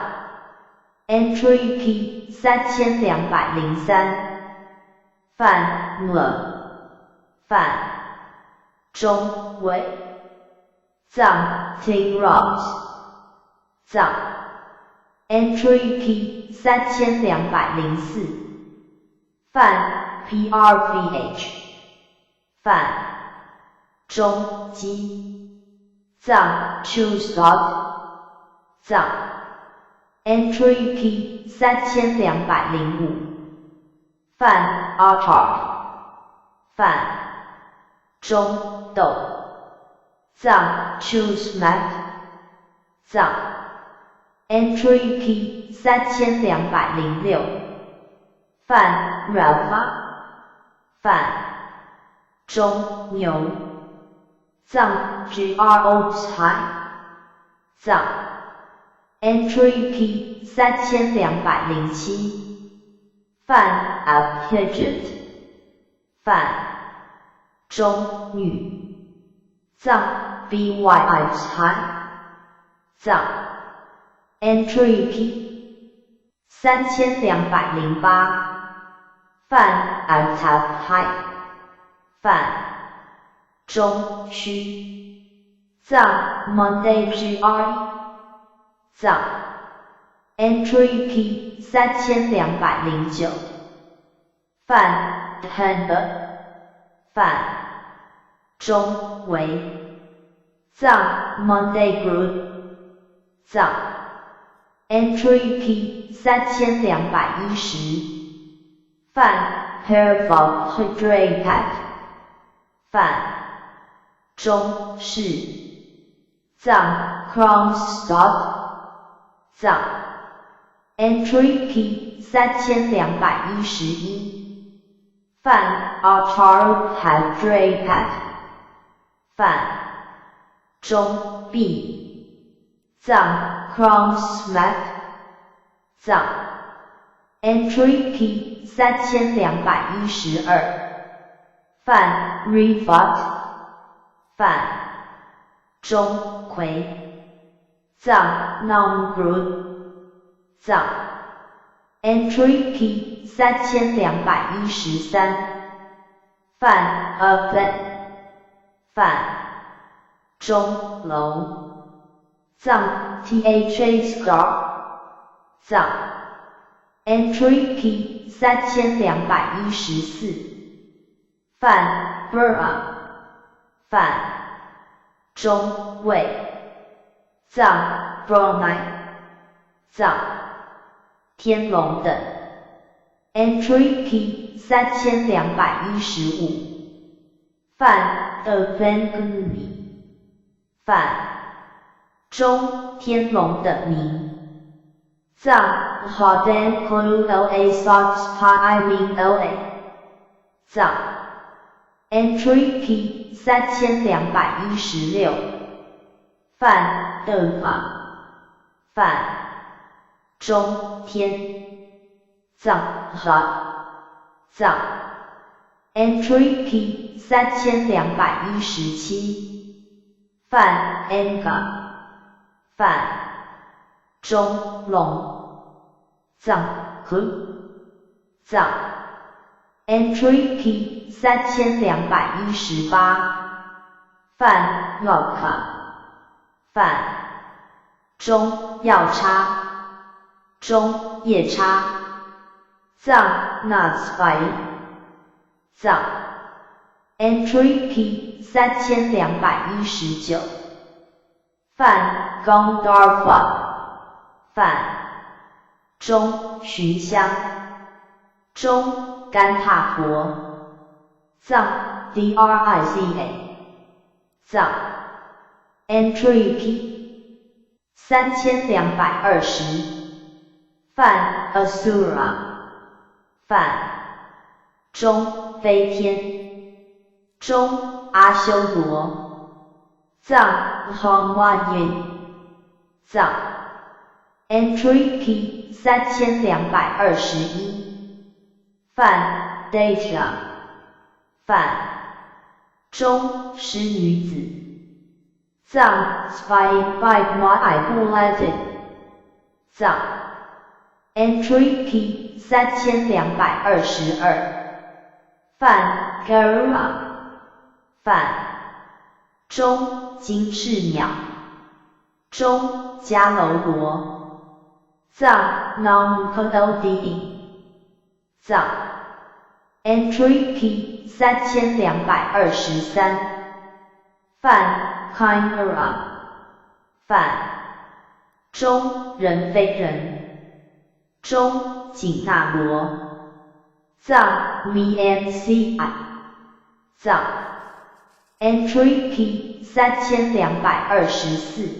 Entry P 3203范 Mler 范中伟藏 Tigrot 藏 Entry P 3204范 PRVH 范中基藏 Choose God 藏 Entry P 3205范 Artar 范中斗藏 Choose Map 藏 Entry P 3206范 Ralpha 范中牛藏 GRO 藏 Entry P 3207范 Abhijit 范中女藏 BYI 藏 Entry P 3208范 Altaf 范中虚藏 Monday GR 藏 Entry P 3209范 Hand 范中为藏 Monday Group 藏 Entry P 3210范 Herval Hydrate 范中士藏 Crown Scott 藏 Entry P 3211范 Archar Hydrate 范中臂藏 Crown Smack 藏 Entry P 3212范 Refut 范中葵藏 Non-Group 藏 Entry P 3213范 Open 范中楼藏 THA Scar 藏 Entry P 3214范 Bura 范中卫藏 Brunei 藏天龙等 Entry P 3215梵的 Vanguni， 梵中天龙的名。藏 Hoden Klula Sox Pa I Min La， 藏 Entry P 3216， 梵的法，梵中天，藏哈，藏 Entry P 3217， 梵 Enga， 梵中龙，藏和，藏 Entry P 3218， 梵 Loka， 梵中要插，中夜叉，藏 Nazfai， 藏 Entry P 3219， 梵 Gondarfa， 梵中寻香，中甘塔婆，藏 Drica， 藏 Entry P 3220， 梵 Asura， 梵中飞天，中阿修罗，藏 Hongwan， 藏 Entry P 3221， 梵 Data， 梵中狮女子，藏 Spy by My Bulletin， 藏 Entry P 3222， 梵 Garura， 梵中金翅鸟，中迦楼罗，藏 Non-Kododi， 藏 Entry P 3223， 梵 Chimera， 梵中人非人，中紧那罗，藏 MCI， 藏 Entry P 3224，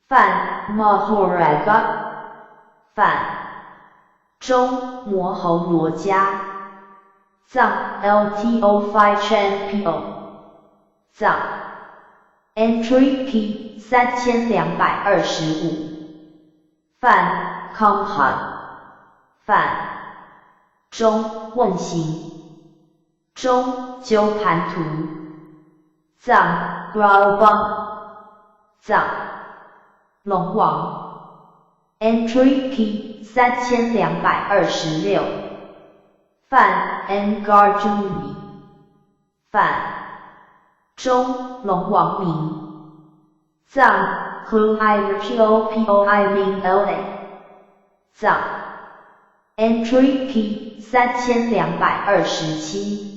梵 Mahoraga， 梵中摩侯罗伽，藏 LTO5 Champion， 藏 Entry P 3225， 梵 Konghan， 梵中问行，中鸠盘图，藏 Grauban， 藏龙王 Entry P 3226， 梵 Engarjuni， 梵中龙王名，藏 Huirpoi Min La， 藏 Entry P 3227，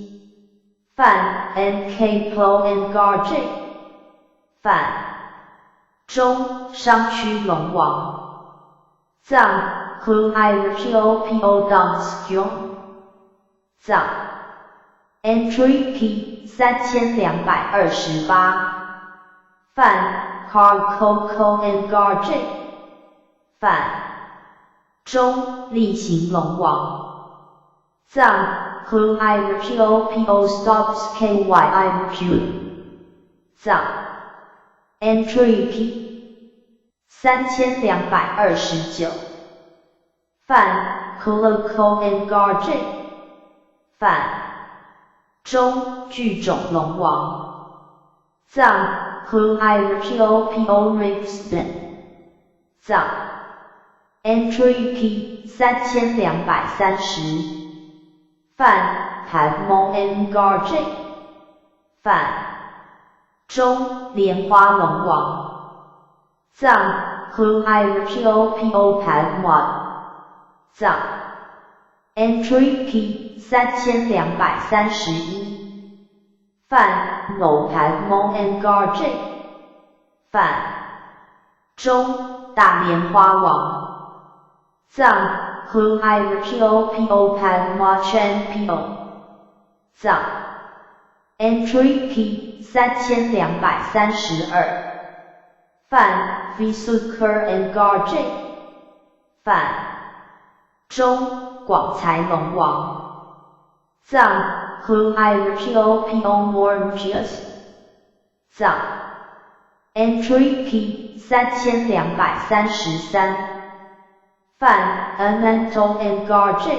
梵 NK Pro Engarj， 梵中商区龙王，藏 Huirpoi Dongskyon， 藏 Entry P 3228， 梵 Karkoko Engarj， 梵中力行龙王，藏 Huirpoi Stops KYIQ， 藏 Entry P 3229， 梵 Koloko Engarj， 梵中巨种龙王，藏 Huirpoi Rixden， 藏 Entry P 3230， 梵 Padmo Engarj， 梵中莲花龙王，藏 Huirpoi Padmo， 藏 Entry P 3231， 梵 No Padmo Engarj， 梵中大莲花王，藏 Huirpoi Padmo Champion， 藏 Entry P 3232范 Visuker and Garjin 范中广才龙王藏 Who I Regio Pio Morgius 藏 Entry P 3233范 Ananto and Garjin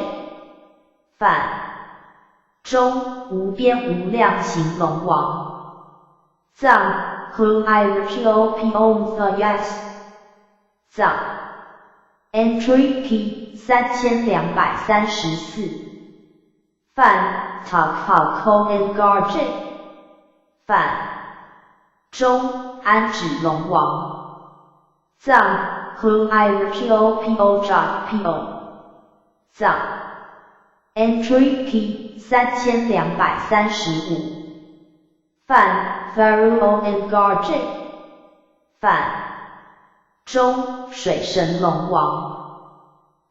范中无边无量行龙王藏 Who I Regio Pio Thoyas 藏 Entry P 3234范 Takako and Garjin 范中安指龙王藏 Who I Regio Pio Jat Pio 藏 Entry P 3235范 Pharaoh and Garjin 范中水神龙王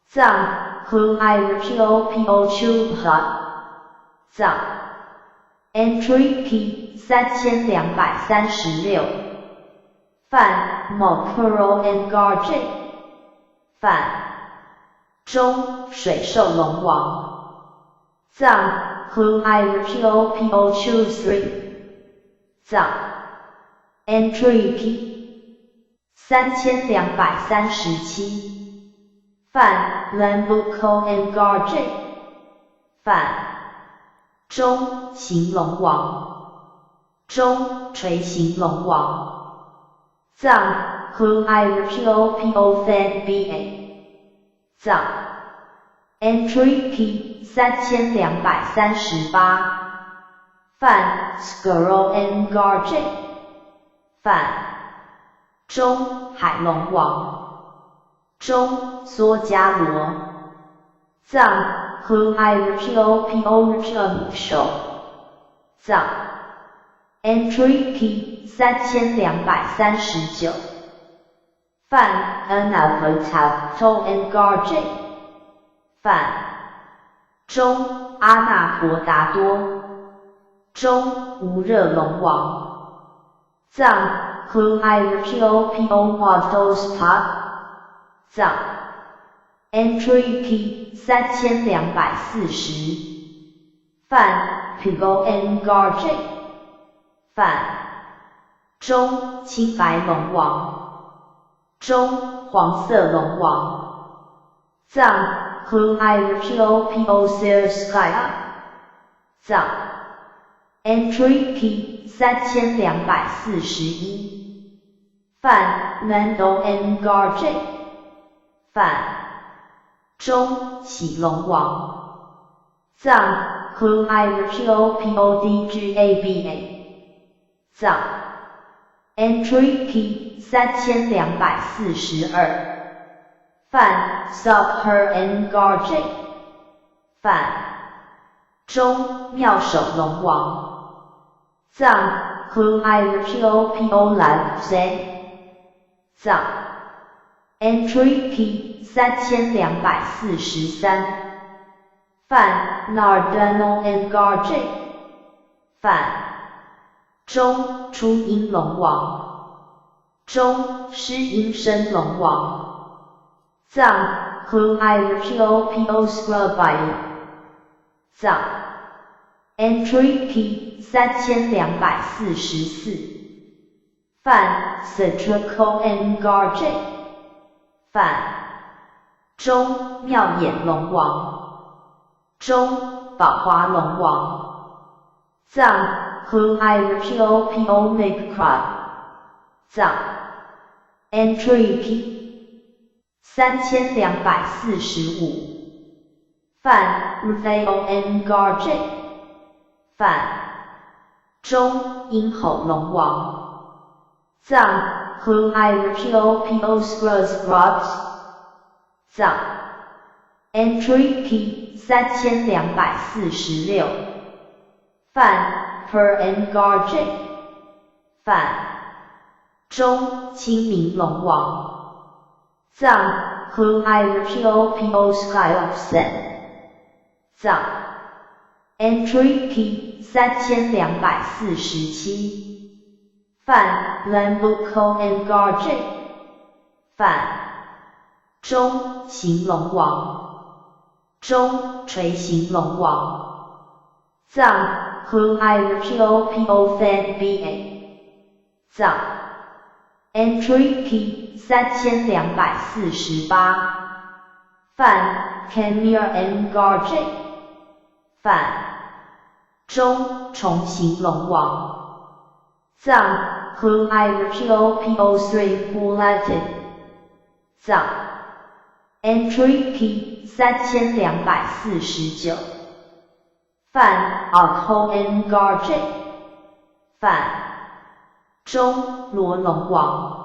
藏 Who I Regio Pio Chubha 藏 Entry P 3236范 Mokuro and Garjin 范中水兽龙王藏 Who I Regio Pio Chusri 藏 Entry P 3237范 Lambuko and Garjin 范中行龙王中垂行龙王藏 Who I Regio Pio Fan BA 藏 Entry P 3238范 Skuro and Garjin 范中海龙王中梭迦罗藏 Who I Regio Pio Regio 藏 Entry P 3239范 Anavatato and Garjin 范中阿那婆达多中无热龙王藏 Who I Regio Pio Modos Pa 藏 Entry P 3240范 Pigo and Garjin 范中青白龙王中黄色龙王藏 Who I Regio Pio Sirskaya 藏 Entry P 3241范 Nando and Garjin 范中喜龙王藏 Who I Regio Pio Dgaba 藏 Entry P 3242范 Subher and Garjin 范中妙手龙王藏 Who I Regio Pio Lavse 藏 Entry P 3243范 Nardano and Garjin 范中初音龙王中狮音声龙王藏 Who I Regio Pio Scrubby 藏 Entry P 3244范 Citrico and Garjin 范中妙眼龙王中宝华龙王藏 Who I Regio Pio Mikra 藏 Entry P 3245范 Rufeo and Garjin 范中鹰吼龙王藏 Who I Regio Pio Scrubs Rocks 藏 Entry P 3246范 Per and Garjin 范中清明龙王藏 Who I Regio Pio Skyopsen 藏 Entry P 3247。范 Lambuco and Garge。范中型龙王。中锤型龙王。藏 Hu Iropopo Fan BA。藏 Entry Key 3248。范 Camille and Garge。范中重型龙王。藏 Hu Iropopo 3 Bulleted。藏 Entry Key 3249。范 Alco and Garge。范中罗龙王。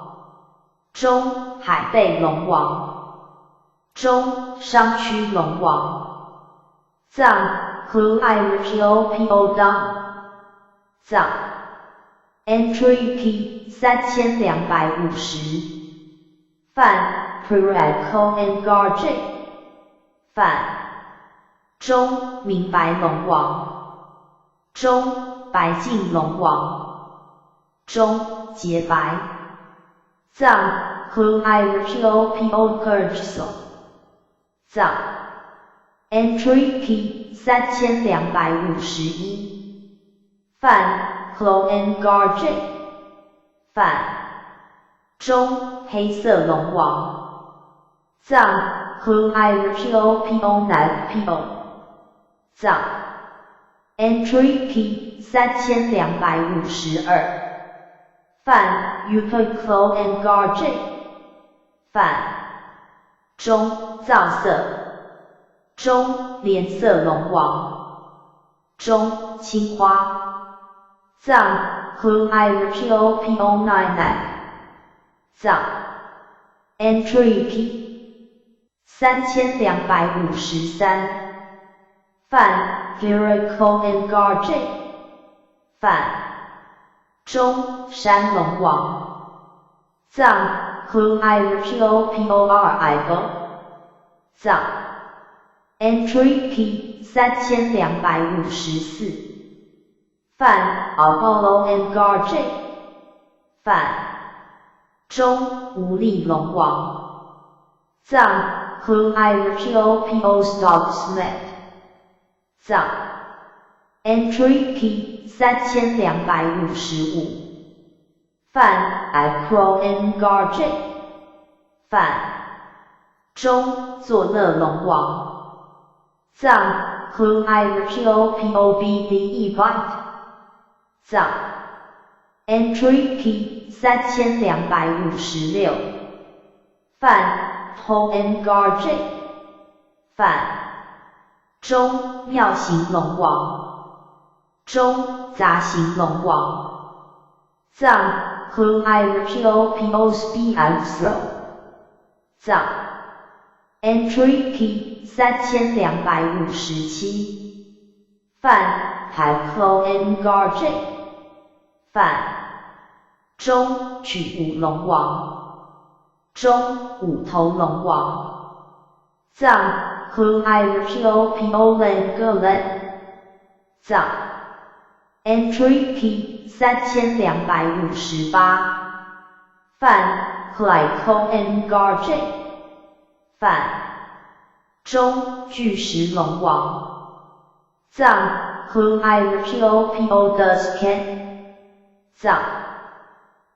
中海贝龙王。中商区龙王。藏 Hu Iropopo Dong。藏 Entry Key 3250。范 Puraco and Garge。范中明白龙王。中白净龙王。中洁白。藏 Hu Iropopo Kurgso。藏 Entry Key 3251。范 Clo and Garge。范中黑色龙王。藏 Hu Iropopo Nagpo。藏 Entry Key 3252。范 Upaclo and Garge。范中皂色。中连色龙王。中青花。藏 Hu Iropopo Nine。藏 Entry Key 3253。范 Viraco and Garge。范中山龙王。藏 Hu Iropopo Rigo。藏 Entry Key 3254。范 Apollo and Garge。范中无力龙王。藏 Hu Iropopo Stocksmith。藏 Entry Key 3255。范 Acro and Garge。范中作乐龙王。藏 Hu Iropopo BDE Byte。藏 Entry Key 3256。范 Ho and Garge。范中妙型龙王。中杂型龙王。藏 Hu Iropopo Spianso。藏 Entry Key 3257。范 Haclo and Garge。范中曲舞龙王。中五头龙王。藏 Hu Iropopo Langolan。藏 Entry Key 3258。范 Glyco and Garge。范中巨石龙王。藏 Hu Iropopo Duscan。藏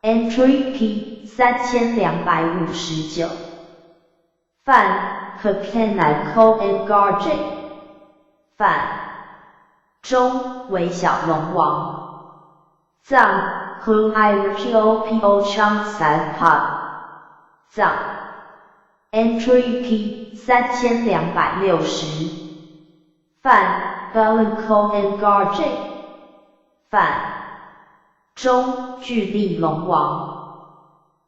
Entry Key 3259。范 Capenico and Garge。范中微小龙王。藏 Hu Iropopo Changsapa。藏 Entry Key 3260。范 Bellico and Garge。范中巨力龙王。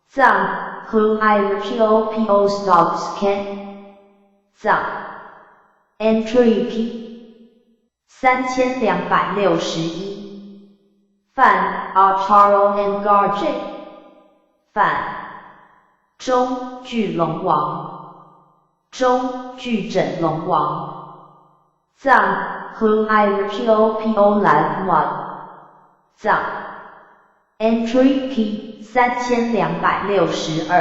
藏 Hu Iropopo Stockscan。藏 Entry Key 3261。范 Artaro and Garge。范中巨龙王。中巨枕龙王。藏和 IRPOPO 蓝 one 藏 Entry Key 3262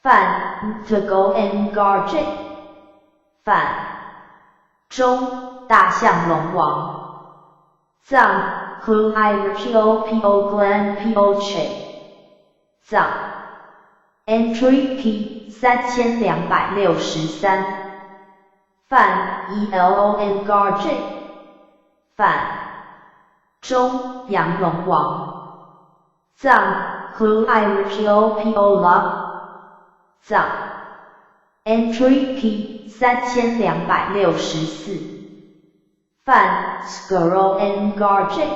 范 Integral and Guardian 范中大象龙王藏和 IRPOPO Glen Poche 藏 Entry Key 3263范 ELON Guardian 范中羊龙王藏和 IRPOPO Lock 藏 Entry Key 3264范 Squirrel and Guardian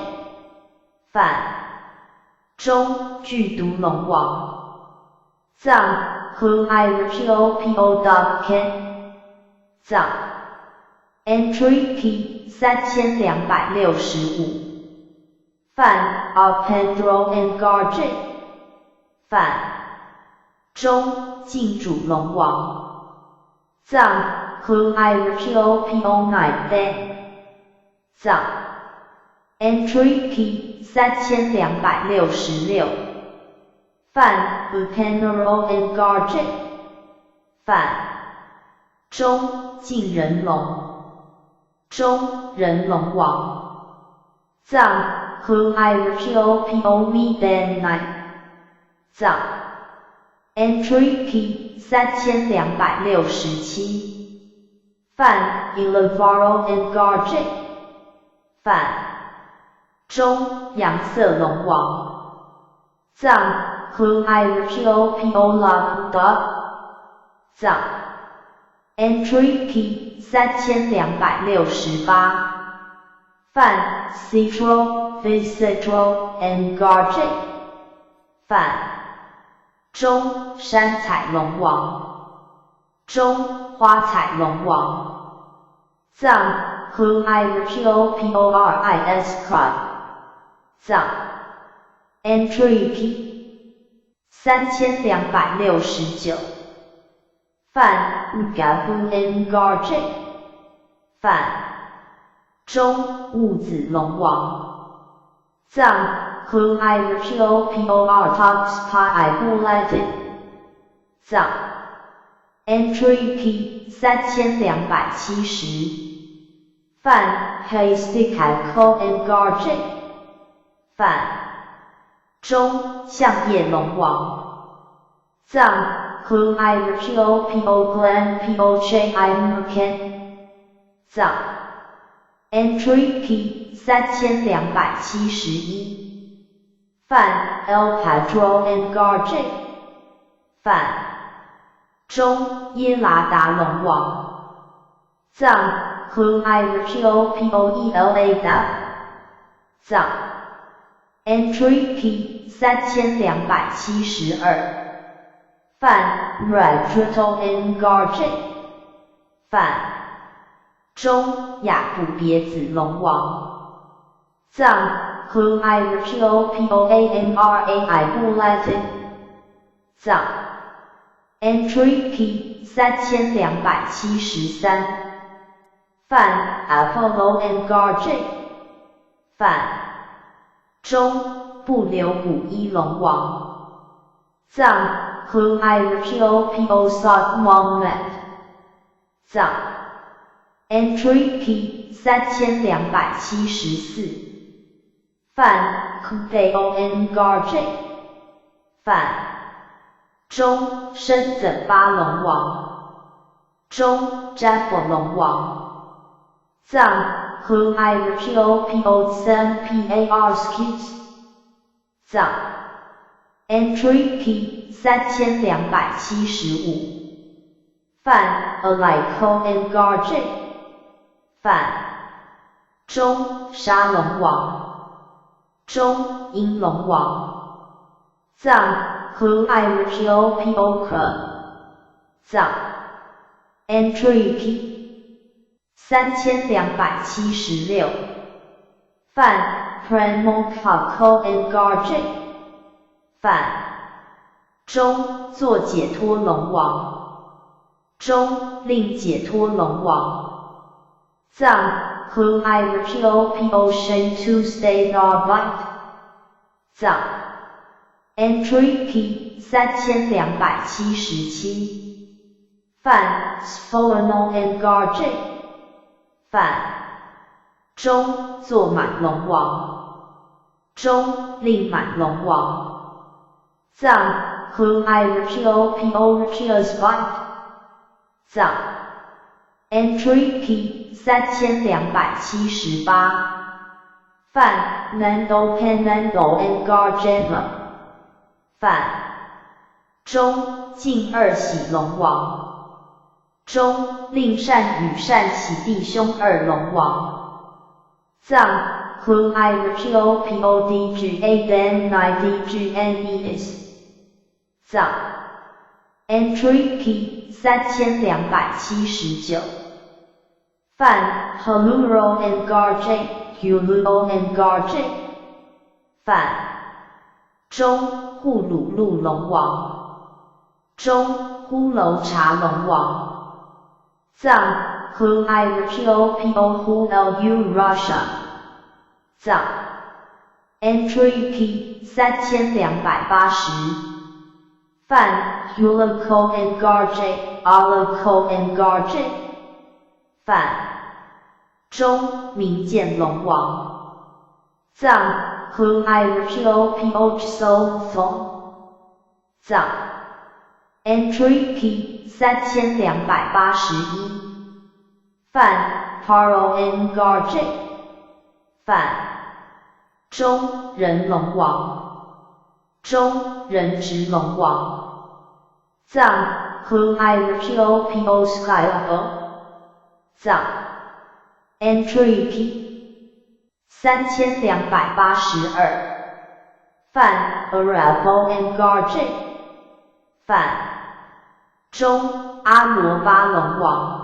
范中剧毒龙王藏和 IRPOPO Dog Ken 藏 Entry Key 3265范 Alpendro and Guardian 范中禁主龙王藏和 IRPOPO Night Day 藏 Entry Key 3266范 Buchanero and Guardian 范中禁人龙中人龙王藏和 IRPOPO Midnight Night 藏 Entry Key 3267范 Elevaro and Guardian 范中阳色龙王藏和 IRPOPO Lock Dog 藏 Entry Key 3268范 Citro, Visitro and Guardian 范中山彩龙王中花彩龙王藏和 IRPOPORIS Cry 藏 Entry Key 3269范 Gabu and Guardian 范中雾子龙王藏和 IRPOPO Tox Pi Bulletin 藏 Entry Key 3270范 Hasty Echo and Guardian 范中相叶龙王藏和 IRPOPO Glen Poche Imuken 藏 Entry Key 3271范 El Padro and Guardian 范中耶拉达龙王藏和 IRPOPO ELA 藏 Entry Key 3272范 Radrital and Guardian 范中雅布别子龙王藏和 IRPOPO AMRAI Bulletin 藏 Entry Key 3273范 Apollo and Guardian 范中不留古一龙王藏和 IRPOPO Sot Mohammed 藏 Entry Key 3274范 Kumpeo and Guardian 范中深怎巴龙王中占卜龙王藏和 IRPOPO SMPAR Skits 藏 Entry Key 3275范 Alico and Guardian 范中沙龙王中鹰龙王藏和 IRPOPO藏 Entry Key 3276范 Premoncaco and Guardian 范中做解脱龙王中令解脱龙王藏 who I repeal ocean to state or bite. 藏 Entry P 3277范 Spholenal Engorge 范中坐满龙王中令满龙王藏 whom I repeal repeals bite 藏 Entry P 3278范 Nando Penando Engorge 范中敬二喜龙王中令善与善喜弟兄二龙王藏 whom I repeal podga then 9dgnes 藏 Entry P 3279范 Haluro Engorge Huluo Engorge 范中呼鲁路龙王中呼楼茶龙王藏 whom I repeal hu lu Russia 藏 Entry P 3280范 Hulico Engorge Alico Engorge 范中明剑龙王藏 whom I repeal so phone 藏 Entry P 3281范 Paro Engorge 范中人龙王中人直龙王藏 whom I repeal sky藏 Entry P 3282范 Arapo Engorge 范中阿罗巴龙王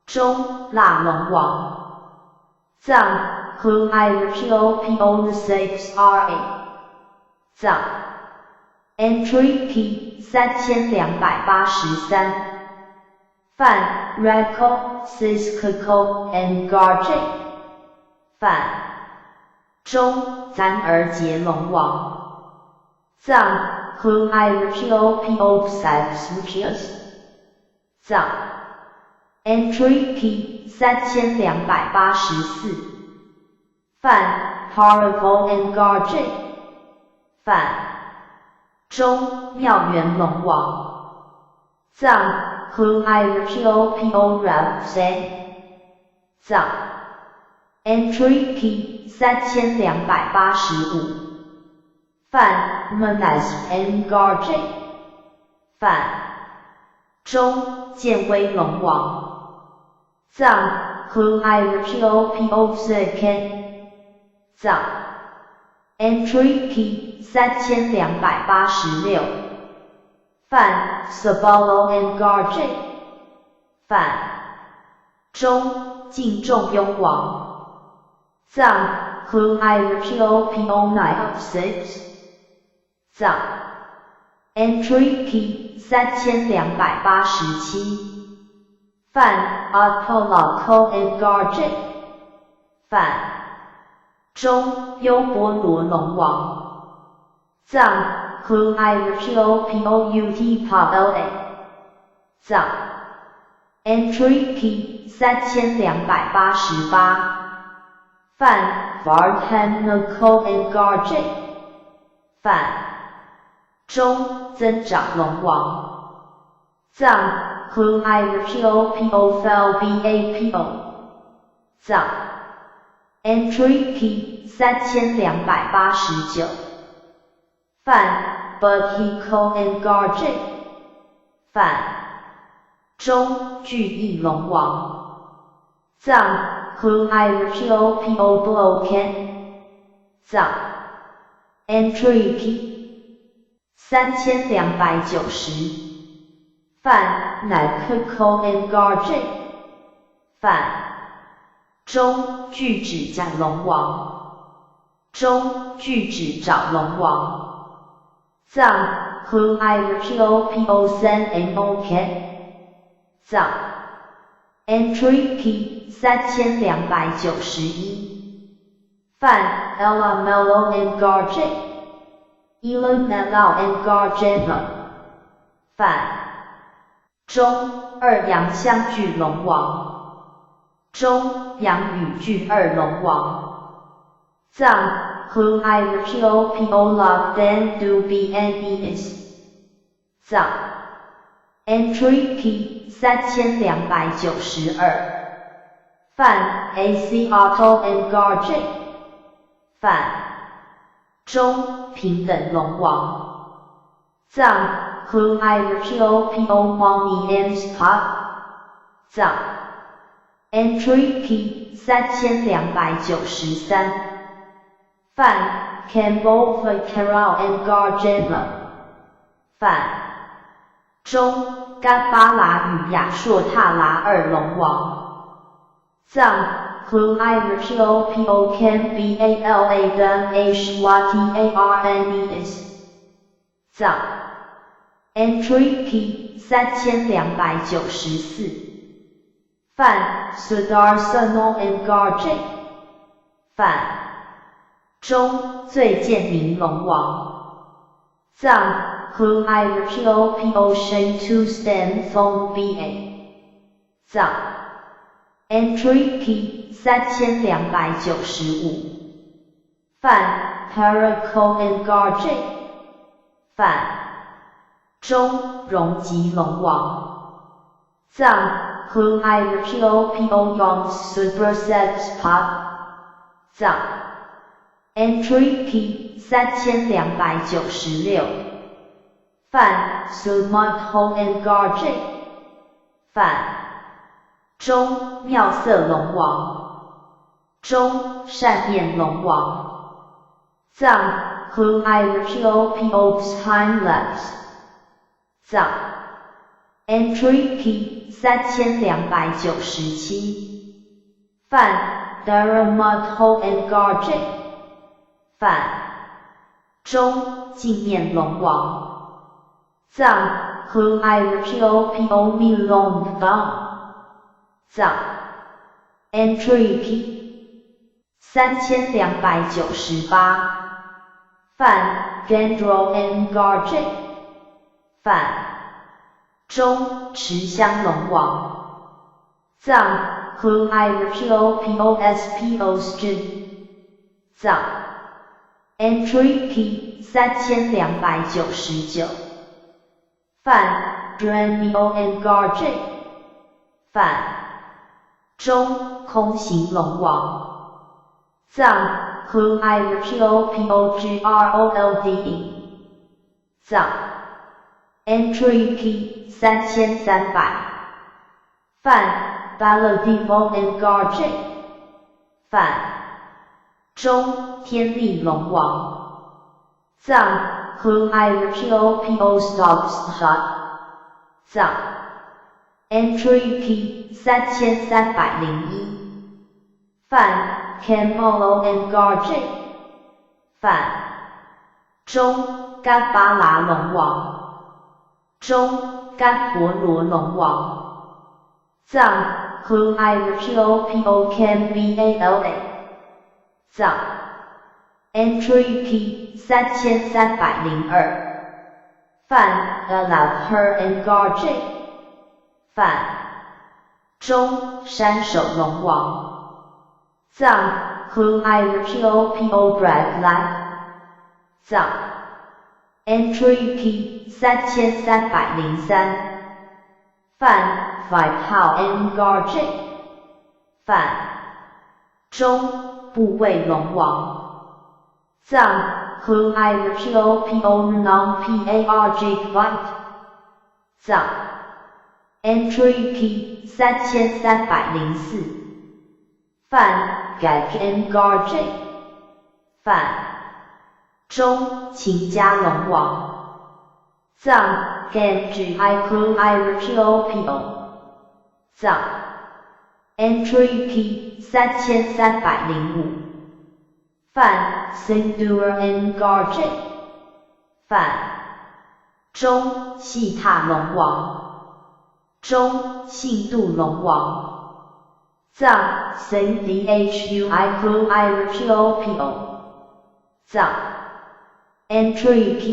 中腊龙王藏 whom I repeal6RA 藏 Entry P 3283范 Rako Siskako Engorge 范中咱儿节龙王藏 whom I repeal P6 藏 Entry P 3284范 Haribo Engorge 范中妙元龙王藏 whom I repeal Rapsen 藏 Entry P 3285范 Menas Engorge 范中建威龙王藏 whom I repeal P0 藏 Entry P 3286范 Sabalo Engorge 范中敬重雍王藏 whom I repeal P096藏 Entry P 3287范 Apollo Engorge 范中优波罗龙王藏 whom I repeal Pout 藏 Entry P 3288范 Vartanico Engorge 范中增长龙王藏 whom I repeal P0FLBAPO 藏 Entry P 3289范 Buthico Engorge 范中巨翼龙王藏 whom I repeal P0 藏 Entry P 3290范 Nakico Engorge 范中巨指甲龙王中巨指爪龙王藏 whom I repeal P03 藏 Entry Key 3291 Fan Ella Mello Engarge Elo Mello Engarge 反中二阳相聚龙王中阳与聚二龙王藏 Who I Rachio Pio Log Then Do Be and Is 藏 Entry Key 3292范 AC Auto Engarge 反中平等龙王藏 Who I Rachio Pio Mommy and Spot 藏 Entry Key 3293范 Campbell Carol Engarge 反中甘巴拉与亚硕塔拉二龙王藏 Who I Rachio Pio Can Bala 跟 Hwatarnes 藏 Entry Key 3294范 Sudar Sunol Engarge 反中最见明龙王藏 Who I Rachio Pio Shen To Stand Phone Ba 藏 Entry Key 3295范 Paraco Engarge 反中荣吉龙王藏 Who I Rachio Pio Yong Superset Spot 藏 Entry Key 3296范 Sumont Ho Engarge 反中妙色龙王中善面龙王藏 Who I Rachio Pio Time Lapse 藏 Entry Key 3297范 Daramut Ho Engarge 反中镜面龙王藏 Who I Rachio Pio Milong Bang 藏 Entry Key 3298范 Gendro Engarge 反中持香龙王藏 Who I Rachio Pio Spo Str 藏 Entry Key 3299范 Dranio Engarge 反中空行龙王藏 Who I Rachio Pio Grold 藏 Entry Key 3300范 Baladivo Engarge 反中天力龙王藏 Who I Rachio Pio Stops Shot 藏 Entry Key 3301范 Camolo Engarge 反中甘巴拉龙王中甘婆罗龙王藏 Who I Rachio Pio Can Bala 藏 Entry Key 3302范 Allow Her Engarge 反中山手龙王藏 Who I Rachio Pio Brad Life 藏 Entry Key 3303范 Five How Engarge 反中部位龙王藏 Who I Rachio Pio Non Parg White 藏 Entry Key 3304范 Gag Engarge 反中秦家龙王藏 Genji Who I Rachio Pio 藏 Entry Key 3305范 Sindura Engarge 反中细踏龙王中信度龙王藏 CDHUICRUIRGOPO 藏 Entry P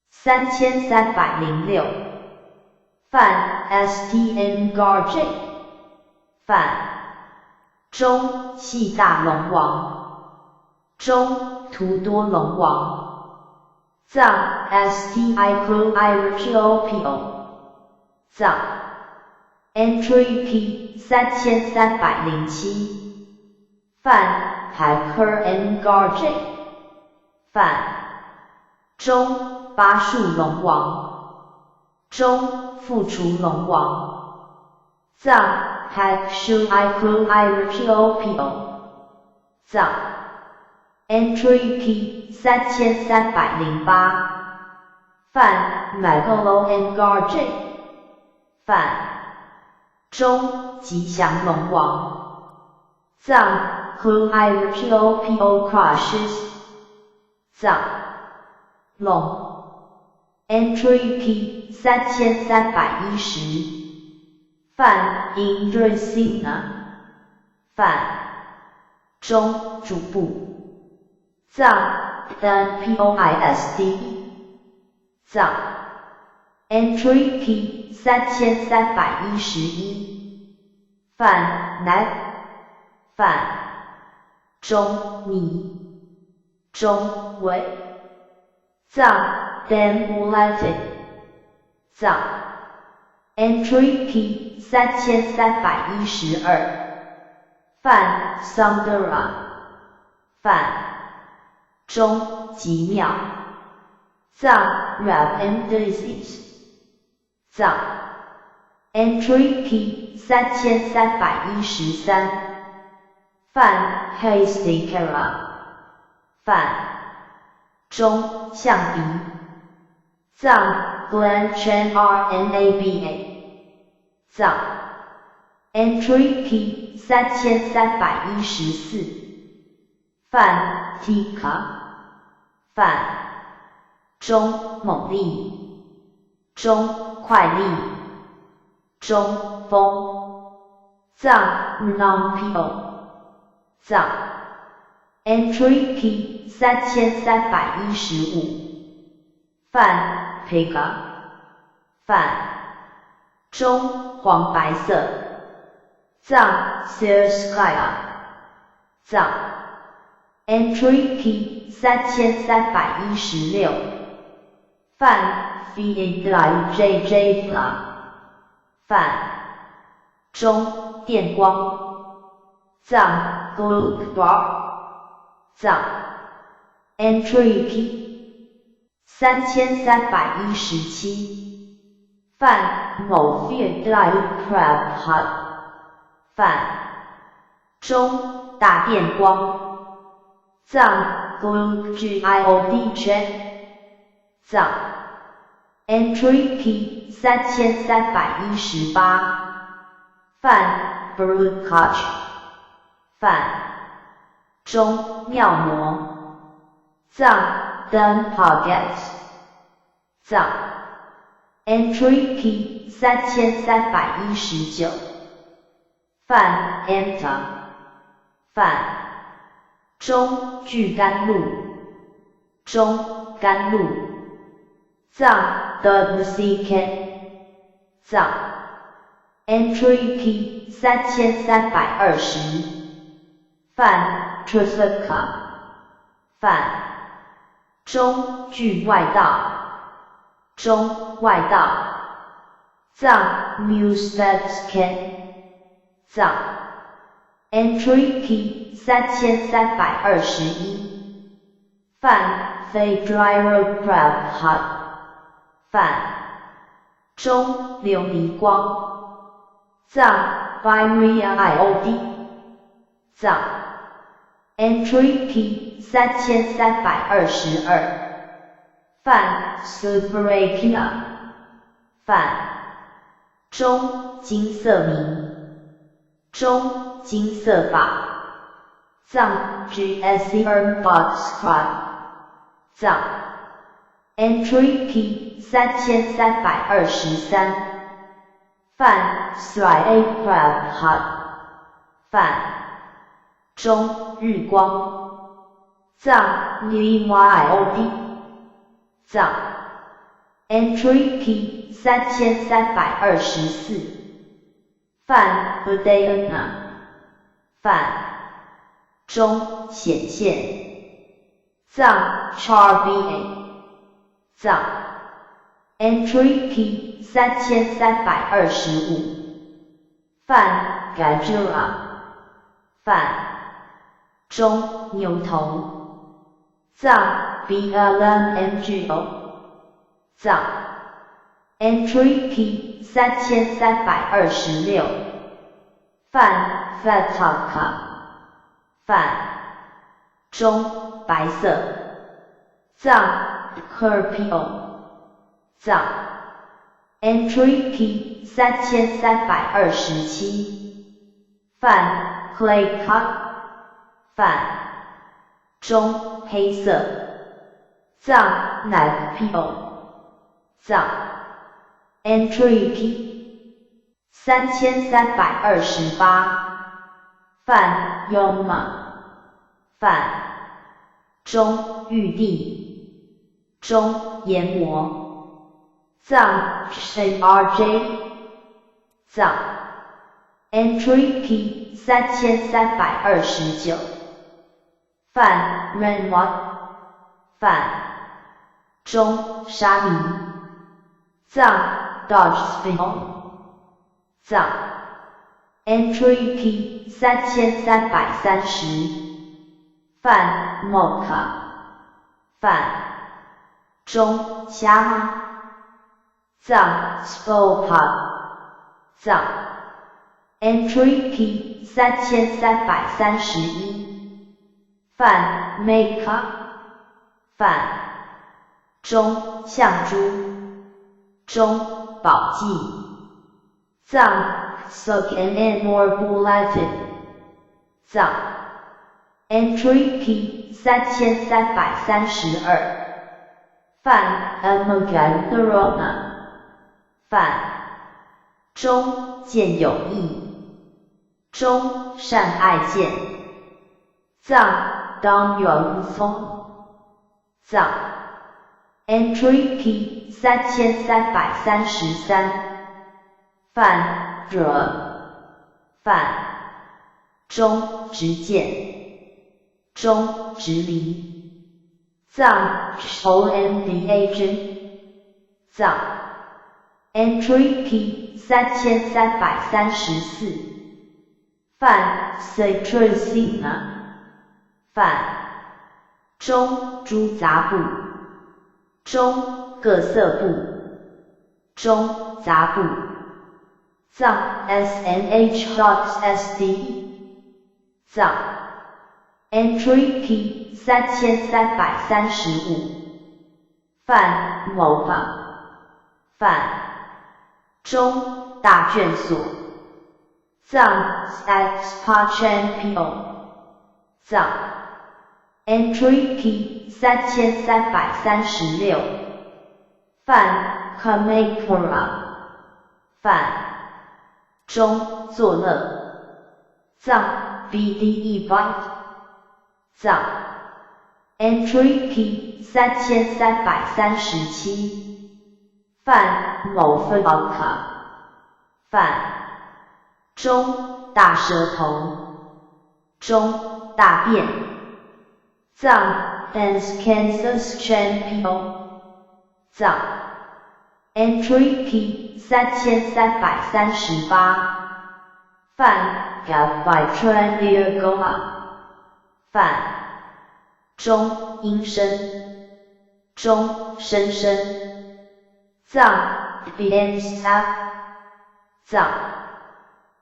3306泛 STN-GARJ 泛中系大龙王中图多龙王藏 STICRUIRGOPO 藏 Entry P 3307泛 Hacker-N-GARJ 泛中巴树龙王中复除龙王藏 HACSHUICRUIRGOPO 藏 Entry P 3308泛 Magolo-N-GARJ 泛中吉祥龙王藏 CRUIRGOPO crushes 藏龙 Entry P 3310泛 Indrasena 泛中主部藏 NPOISD 藏 Entry P 3311泛 Nag 泛中尼中尾藏 Damulated 藏 Entry P 3312泛 Sundara 泛中极妙藏 Rab-M Disease 藏 Entry P 3313泛 Hastikara 泛中象鼻藏 Glenchen-RNABA 藏 Entry P 3314泛 Tika 泛中猛力中快力中风藏 NONPO 藏 Entry P 3315泛 Pega 泛中黄白色藏 Sirskaya 藏 Entry P 3316泛 Feedlijjj 泛中电光藏 Glukbar 藏 Entry P 3317泛 Morphidlijkrabhat 泛中大电光藏 Glukgiodj 藏 Entry P 3318泛 Brukach 泛中尿膜藏 Dunpaget 藏 Entry P 3319泛 Enta 泛中聚甘露中甘露藏 WCK 藏 Entry P 3320泛 Trifecta 泛中距外道中外道藏 Musevsky 藏 Entry P 3321泛 Feydryrabhat 泛中琉璃光藏 Viria-IOD 藏 Entry P 3322泛 Superakia 泛中金色明中金色法藏 GSERBOTSCRIBE 藏 Entry P 3323泛 Sriakrabhat 泛中日光藏 NYOD 藏 Entry P 3324泛 Udayana 泛中显现藏 CHAR-BA 藏 Entry P 3325泛 Gajura 泛中牛头藏 BLMMGO 藏 Entry P 3326泛 Fataka 泛中白色藏 Kerpio 藏 Entry P 3327泛 Claycock 泛中黑色藏 Nagpio 藏 Entry P 3328泛 Yoma 泛中玉帝中研磨藏 CRJ 藏 Entry P 3329泛 Renwa 泛中沙弥藏 Dodgesville 藏 Entry P 3330泛 Mocha 泛中虾吗藏 Spopa 藏 Entry P 3331泛 Meka 泛中象珠中宝记藏 Soken Morbulated 藏 Entry P 3332泛 Amogadrona 泛中见有益中善爱见藏 Dong Yuan Song 藏 Entry P 3333泛 Dre 泛中直见中直离藏 OMDA 藏 Entry P 3334泛 Citrusina 泛中诸杂部中各色部中杂部藏 SNH.SD 藏 Entry P 3335泛某坊泛中大卷所藏 Expachampion 藏 Entry P 3336泛 Kamakura 泛中作乐藏 BDE Byte 藏 Entry P 3337泛某分宝卡泛中大舌头中大便藏 Kansas Champion 藏 Entry P 3338泛 Gabitraniagoa 泛中阴声中深声藏 Bienstaff 藏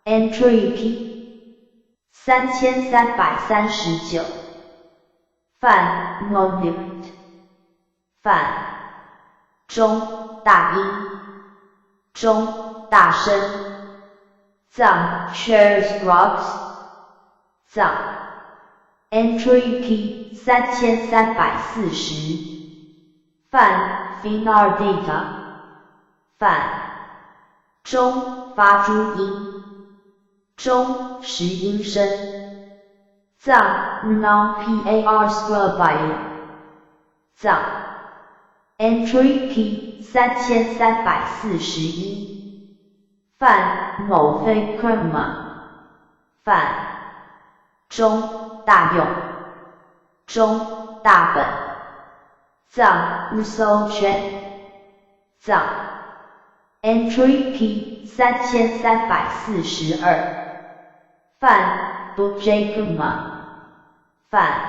Entry P 3339泛 Monument 泛中大音中大声藏 Shares Rocks 藏 Entry P 3340泛 Finardita 泛中发诸音中实音声。藏 non-par scrubby 藏 entry P 3341泛某非 crema 泛中大用中大本藏 uso 圈藏 entry P 3342泛不 jacuma 泛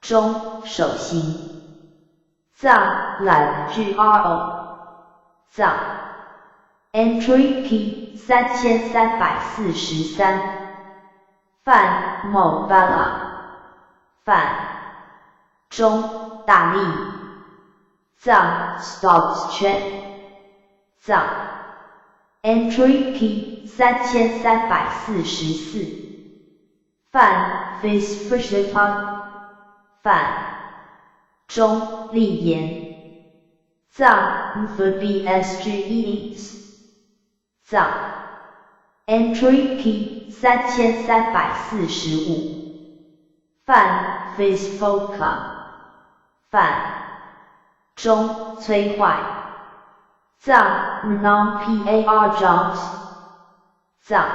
中手心藏 like GRO 藏 entry P 3343泛某 bala 泛中大力藏 stops 圈藏 entry P 3344泛 face pressure 泛中立言藏 VBSGE 藏 entry P 3345泛 face foca 泛中摧坏藏 non-par jumps 藏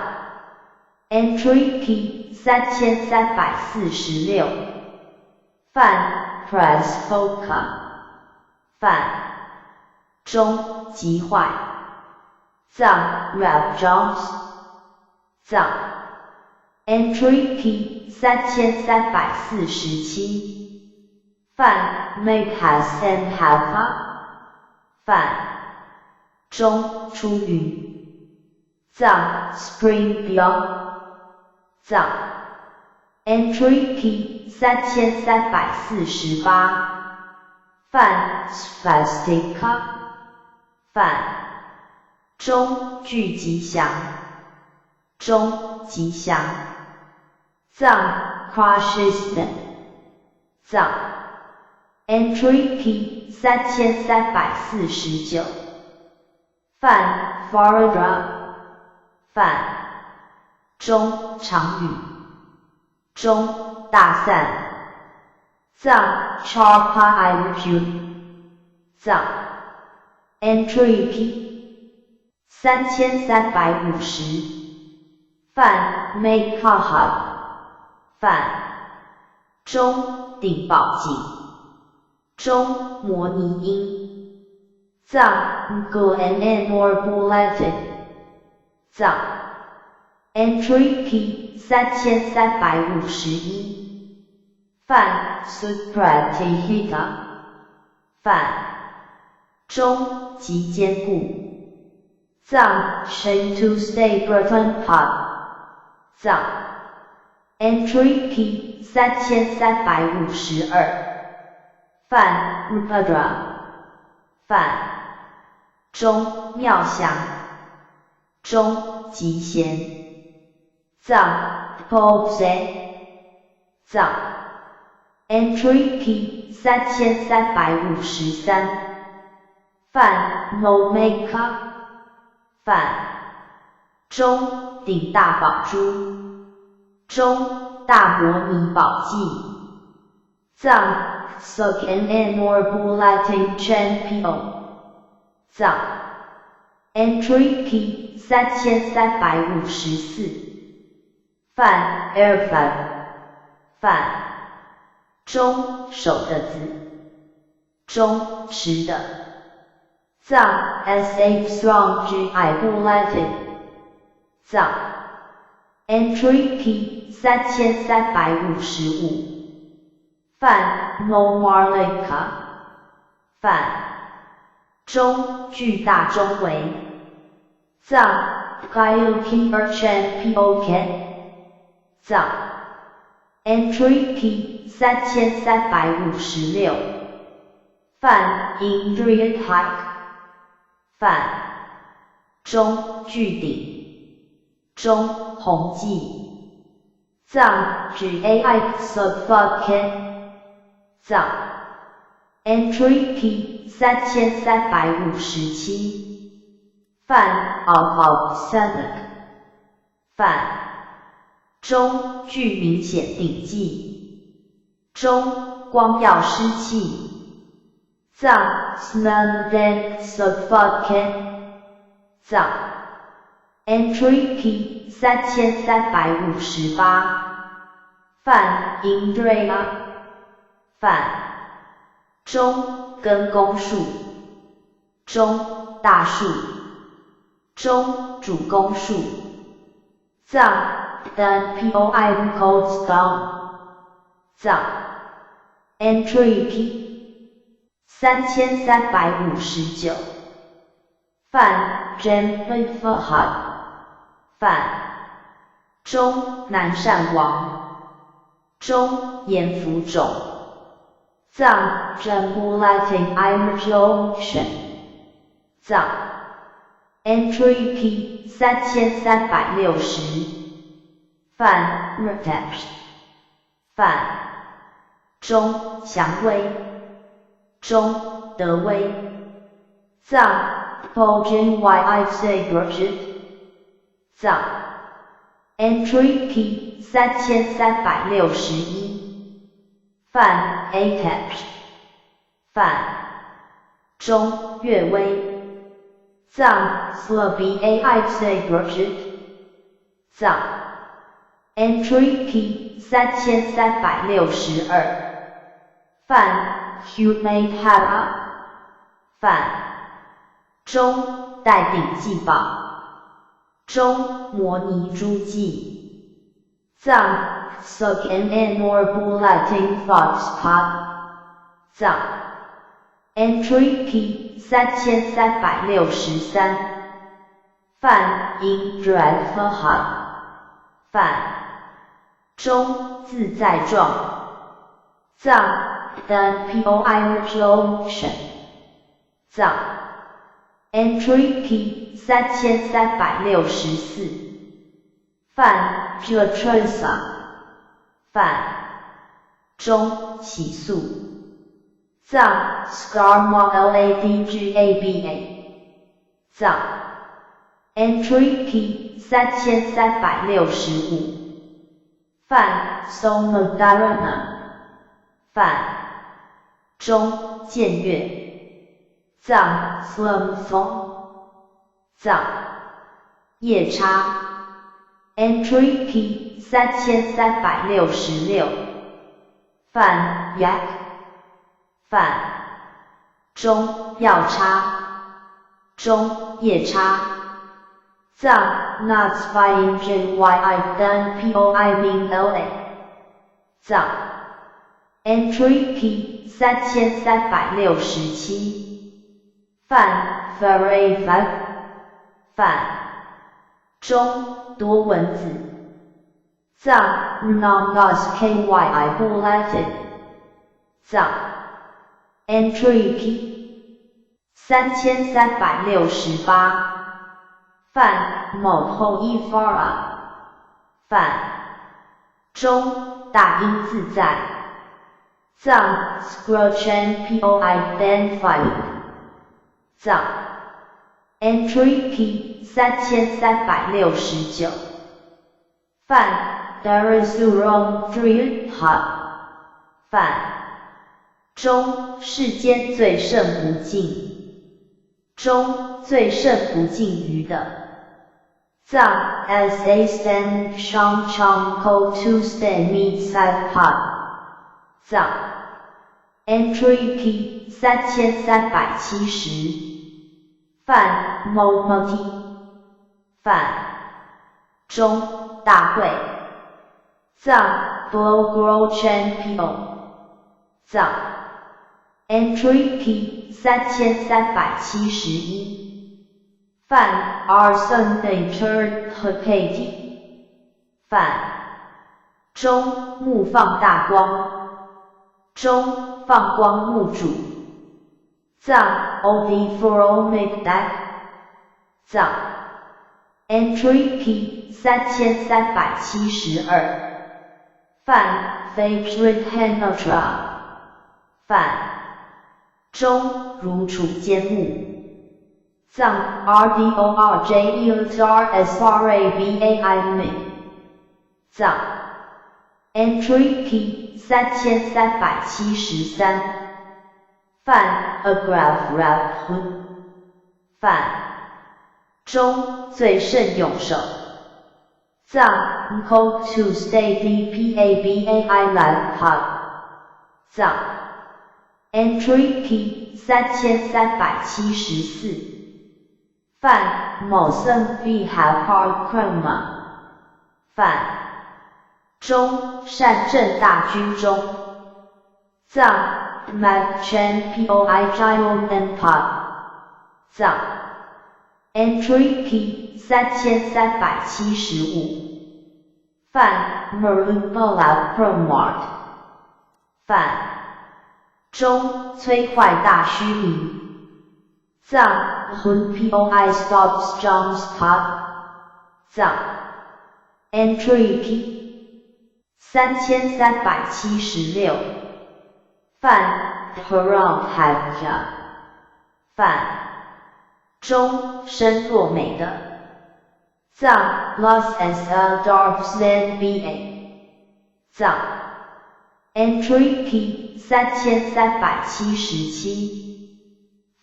entry P 3346泛 press foca 泛中极坏藏 rap jumps 藏 entry P 3347泛 make has and have 泛中出云藏 spring beyond 藏 entry P 3348泛 spastic 泛中具吉祥中吉祥藏 crushes 藏 entry P 3349泛 Faradra 泛中长语中大散藏 Charpa IQ 藏 entry P 3350泛 Make Hub 泛中顶宝井中模拟音藏 Glen or Bulletin 藏 entry P 3351泛 Supratihita 泛中极坚固藏 Shame to stay broken pot 藏 entry P 3352泛 Rupadra 泛中妙祥中吉贤藏 Popse 藏 entry P 3353泛 No Makeup 泛中顶大宝珠中大摩尼宝记藏 Soken and or Bulletin Champion 藏 entry P 3354泛 Airfan 泛中手的字中持的藏 S8 Strong GI Bulletin 藏 entry P 3355泛 No Marlika 泛中巨大中为藏 Gayuki Champion 藏 entry P 3356泛 Indrian Hike 泛中巨顶中宏记藏 GAI Subfucking 藏 entry P 3357泛 Alphabet 反中具明显顶迹，中光耀湿气，藏 snun then suffocate， 藏 entry P 3358，泛 Indriya， 泛中根弓树，中大树，中主弓树，藏 then POI cold down， 藏 entry P 3359，泛 Jen Fahad， 泛中南善王，中阎浮种，藏 Jamulating Junction， 藏 entry P 3360，泛 Rtesh， 泛中祥威，中德威，藏 Pojin Yi， 藏 entry P 3361，泛 Atesh， 泛中岳威，藏 Slavi Ai， 藏 entry P 3362，泛 Humate Hara， 泛中带顶祭宝，中摩尼珠记，藏 Sukin Enorbulating Foxpot， 藏 entry P 3363，泛 Indra Fahad， 泛中自在状，藏 then POI Junction， 藏 entry P 3364，泛 Jutrasa， 泛中起诉，藏 Skarma， 藏 entry P 3365，泛 Somadarana， 泛中见月，藏 Slumthong， 藏夜叉 entry P 3366，泛 Yak， 泛中药叉，中夜叉，藏 Natsvain Jyi then POI Min LA， 藏 entry P 3367，泛 Farai Fag， 泛中多文子，藏 Namdas Kyi Bulated， 藏 entry P 3368，泛 Moho Ifara， 泛中大音自在，藏 Scrochen POI then Fight， 藏 entry P 3369，泛 Darazuron Driyha， 泛中世间最胜不尽，中最胜不尽于的，藏 as a stand shang chang ko to stand meet side pot， 藏 entry P 3370，泛 Momoti， 泛中大会，藏 Blow Champion， 藏 entry P 3371，泛 Arson Nature Hepati， 泛中目放大光，中放光目主，藏 Oviforomic Deck， 藏 entry P 3372，泛 Favorite Henotra， 泛中如处坚木，藏 RDORJELTRSRABAI 藏 Entry P 3373泛 Agraph Rap 泛中最胜用手藏 Code to Stay DPABAI Laptop 藏 Entry P 3374泛某森 V have hard chroma 泛中善政大军中藏 Mac Chen POI Gion and Pop 藏 Entry P 3375泛 Maroon Bola Promart 泛中催坏大须弥藏 Hun POI Stops John's Top 藏 Entry P 3376泛 Haram Hajja 泛中深若美的藏 Los SL Darfsland BA 藏 Entry P 3377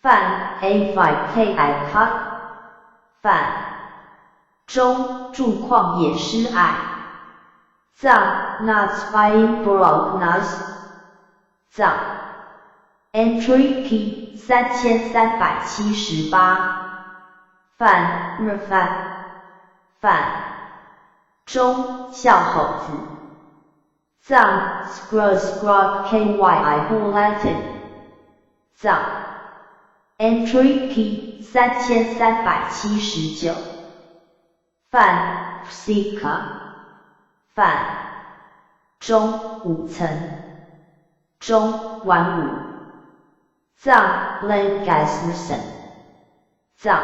泛 A5KI Cut 泛中驻旷野诗爱藏 Not Spying Broke Nas 藏 Entry P 3378泛 Rafat 泛中笑猴子藏 Scrub KYI Bulletin 藏 Entry P 3379泛 Psika 泛中五层中晚舞藏 Len Gasmussen 藏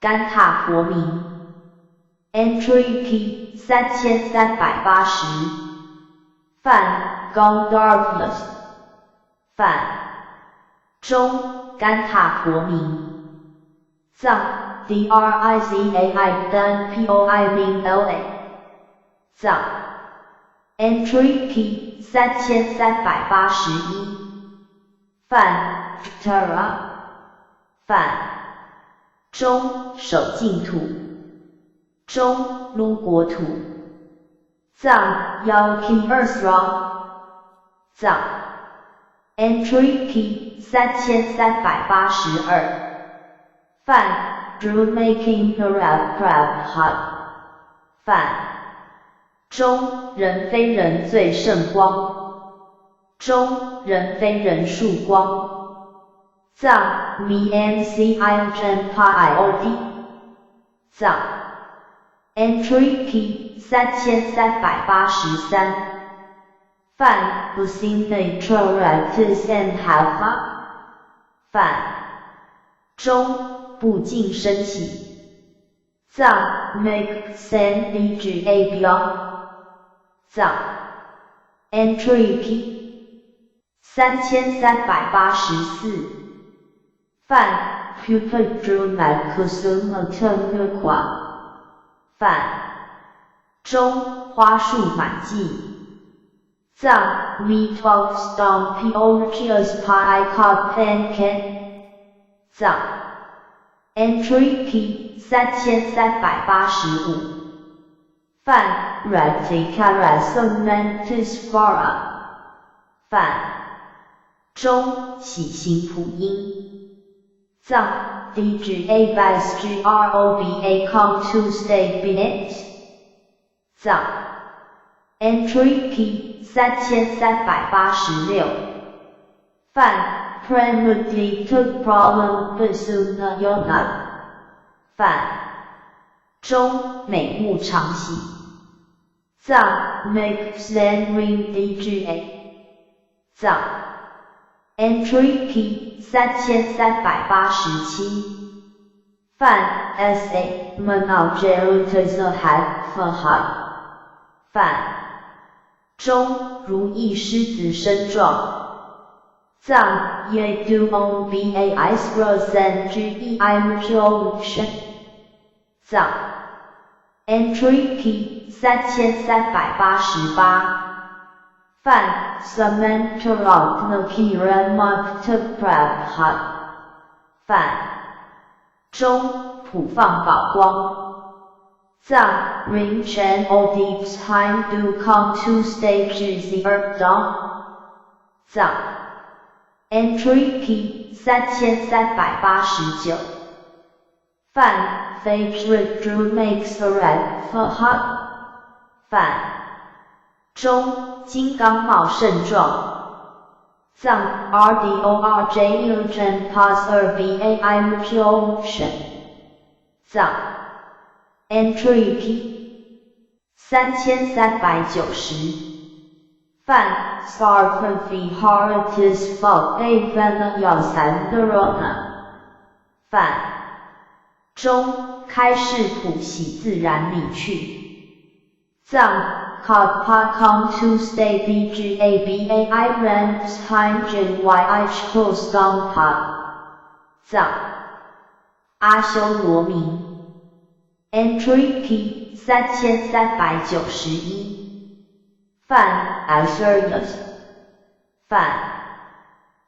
甘踏国民 Entry P 3380泛 Gondarvlus 泛中甘踏国民藏 DRIZAI Dun POI Min LA 藏 Entry P 3381泛 Tara 泛中守净土中撸国土藏 Yalki Earthra 藏 Entry P 3382泛 Drew Making Arab Crab Hot 泛中人非人最胜光中人非人数光藏 MCI Jen Pa IOD 藏 Entry P 3383泛 Busin Natural Actis and Halfa 泛中不尽升起藏 Make Sen DGA Beyond 藏 Entry P 3384泛 Pupil Drew Makusum Alternaqua 泛中花树满际藏 Me12 Storm Piochius Pi Cog Pen 藏 Entry P 3385泛 Recticara Sonmentis Fora 泛中喜行普音藏 DGA Vice GROBA Come to Stay Binet 藏 Entry P 3386泛 Premudly Took Problem Besuna Yona 泛中美目常喜藏 Make Slan Ring DGA 藏 Entry P 3387泛 SA Manalgerutzahad Fahad 泛中如意狮子身状藏也 do on bais rosen geim junction。藏 Entry P 3388。范 Sementerot Nakiran Maktabrat。范中普放宝光。藏 Ring Chen O Deep Time Do Come to Stage Zero Dawn。藏 Entry P 3389。范 Favorite Drew Makes a Red for Hot。范中金刚茂盛壮。藏 RDORJ Illusion Passer BAIM Junction。藏 Entry P 3390。范 Sarfenfi Haratis Fault Avena Yasanderona。范中开市谱喜自然理去。藏 Kapa come to stay BGABAI Rents Hingen YI Chkosong Pa。藏阿修罗明。Entry P 3391。范 Azurius。范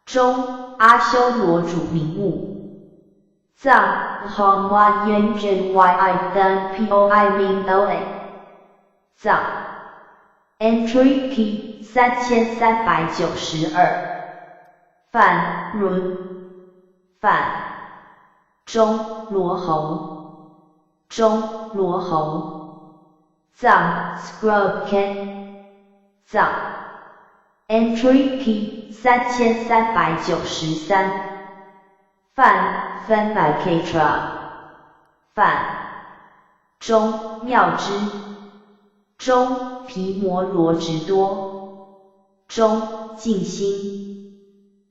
中阿修罗主名物。藏 Hongwan Yingen YI Dan POI Ming LA。藏Entry P 3392。范润。范中罗侯。中罗侯。藏 Scrub Ken。藏 Entry P 3393。范 Fenmacatra。范中妙之。中毗摩罗直多。中静心。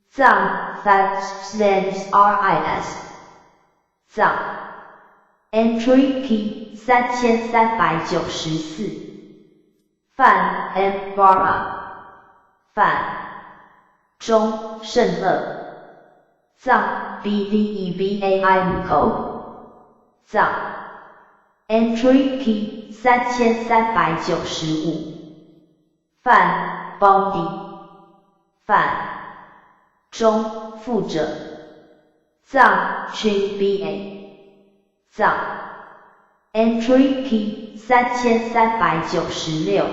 藏 Fatslands RIS。藏 Entry P 3394。范 Mbara。范中圣乐。藏 BDEBAI Go。藏 Entry P 3395。范 Bondi。范中富者。藏 Chin BA。藏 Entry P 3396。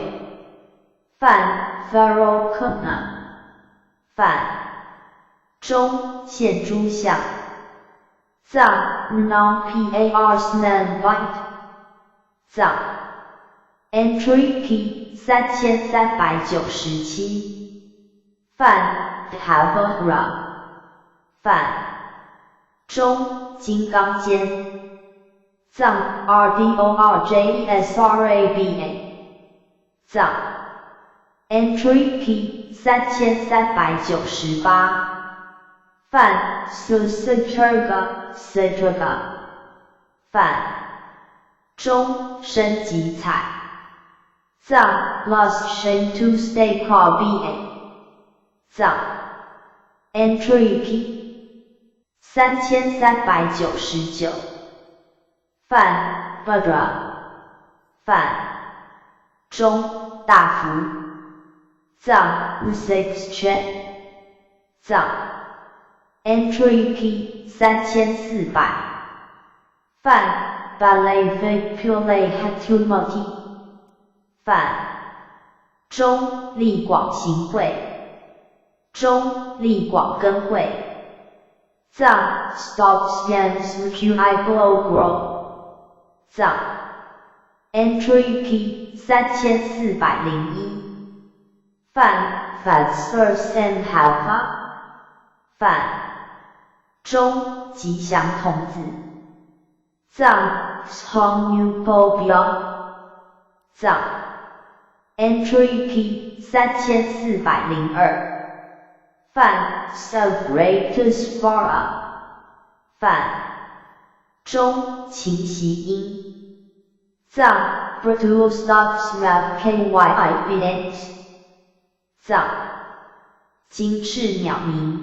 范 Farokana。范中现诸相。藏 Non PAR Snan Byte。藏 Entry P 3397。范 Havara。范中金刚坚。藏 RDORJESRABA。藏 Entry P 3398。范 Susaturga。范中升级彩。藏 Last Shame to Stay Car BA。藏 Entry P 3399。范 Badra。范中大福。藏 Six Chen。藏 Entry P 3400。范 Ballet Vipule Hatumati。范中立广行会。中立广根会。藏 Stop Scans QI Glow Grow。藏 Entry P 3401。范 Fatsers and Halfa。范中吉祥童子。藏 Songupobia。藏 Entry P 3402。范 Celebratus Vara。范中勤习音。藏 Brutal Stops Rap KYI Bident。藏精致鸟鸣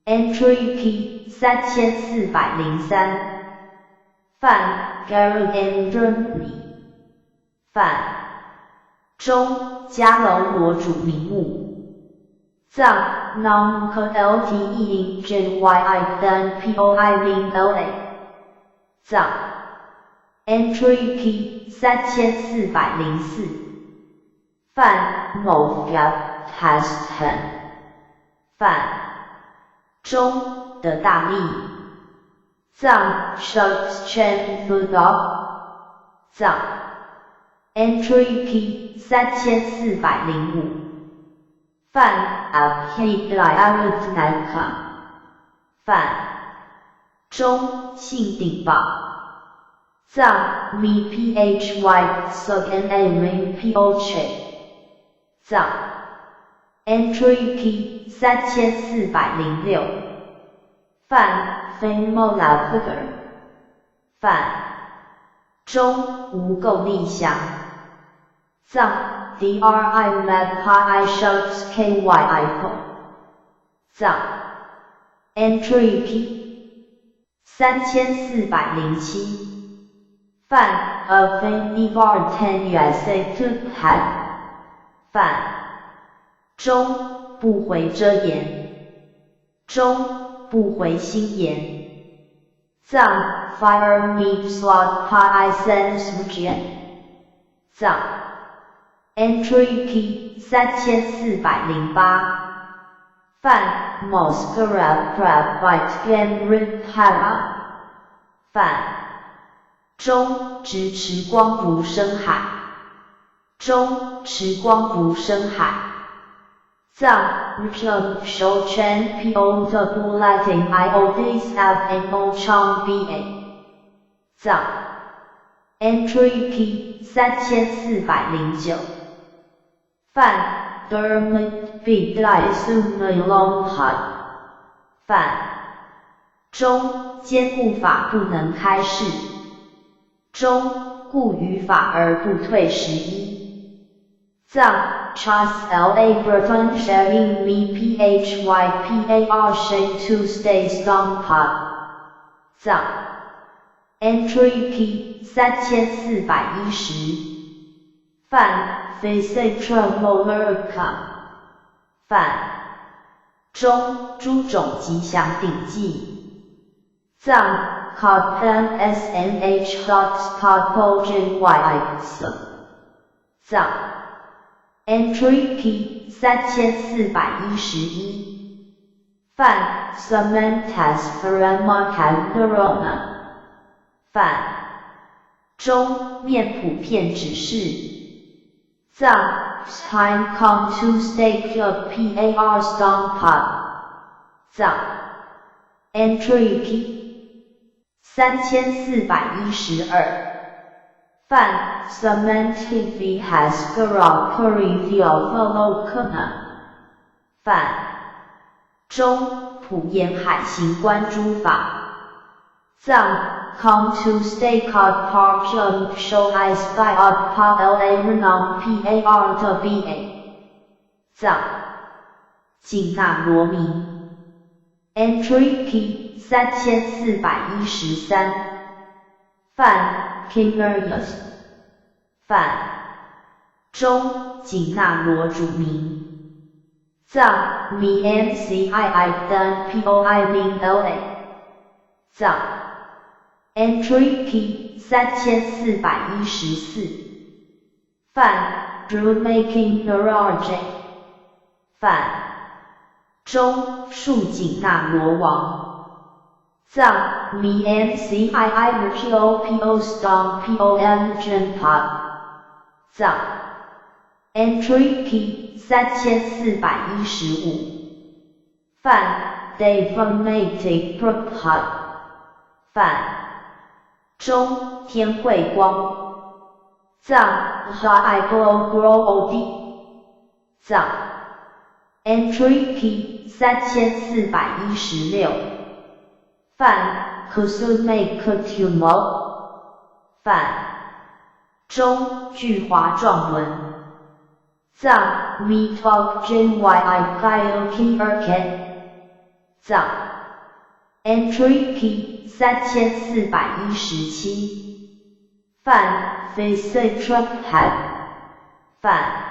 Entry P 3403范 Garudendron 范中迦楼罗主名目藏 Non Lte Jyi Then Poi Ling La 藏 Entry P 3404范某 Haston 范中的大力藏 Shots Chen Fudok 藏 Entry P 3405范 Abhidayarutnaka 范中性顶榜藏 Mi Phy Sogan A Ring Poche 藏 Entry P 3406范 Famola Figure 范中无垢立详藏 Dri Magpie Shots Kyi Po 藏 Entry P 3407范 Avenivar Tenuese Tuhat 范中不回遮掩中不回心言藏 Fire Me Swat Pi Sense Mujien 藏 Entry P 3408范 Moscara Prab White Gen Rid Para 范中直持光如深海中持光如深海藏 Rjum Shou Chen Pio The Bulating Iodis Av Emo Chong Ba 藏 Entry P 3409范 Dermot Bidai Sumelong Hud 范中坚固法不能开示中固于法而不退11藏 Charles L. Aberton Sharing Me Phy Par Shade 2 Stays Long Pod 藏 Entry P 3410范 Physitra Mollerka 范中诸种吉祥顶记藏 Codpen SMH Dots Codpolgen YX 藏 Entry P 3411范 Cementas Ferramarcanderona 范中面普遍指示藏 Time Come to Stake Up Par Stong Pod 藏 Entry P 3412范 Cementiv Has Garag Purivio Volokana 范中普沿海行观诸法藏 Come to Stay Cod Park Jump Show I Spy Odd Pa La Renong Par To Ba 藏紧那罗明 Entry P 3413范 Kingerius 范中紧那罗主名藏 Mi Mcii Dan Poi Ling La 藏 Entry P 3414范 Drew Making Garage 范中树紧那罗王藏 Mi Mcii Po Stong Pom Gen Pod 藏 Entry P 3415范 Deformatic Propod 范中天慧光藏 High Glow Grow Od 藏 Entry P 3416范 Kusume Kutumo 范中巨华状文藏 mi talk jin yi kaio ki ken 藏 entry P 3417范 face truck hat 范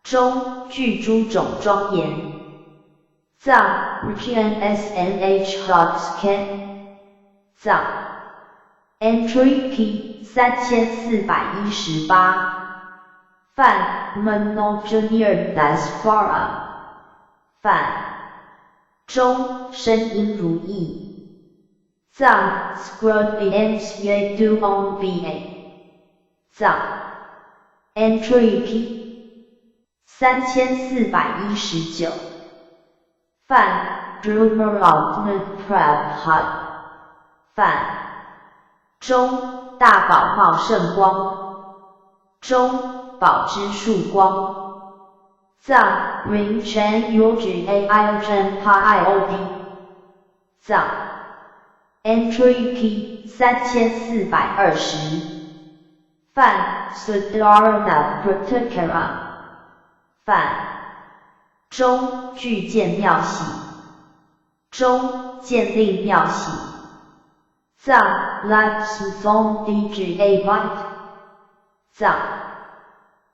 中具诸种庄严藏 GNSNH Hot Ken 藏 entry P 3418范 Mono Junior Diaspora 范中声音如意藏 Scroll BNs Ye Du On BA 藏 entry P 3419范 Drumeral Prep Hut 范中大宝茂盛光中宝之树光藏 Ring Chen Yuji AI Chen Pa IOD 藏 entry P 3420范 Sudarna Pratikara 范中具建妙喜中建立妙喜藏 Lapsum DGA Byte 藏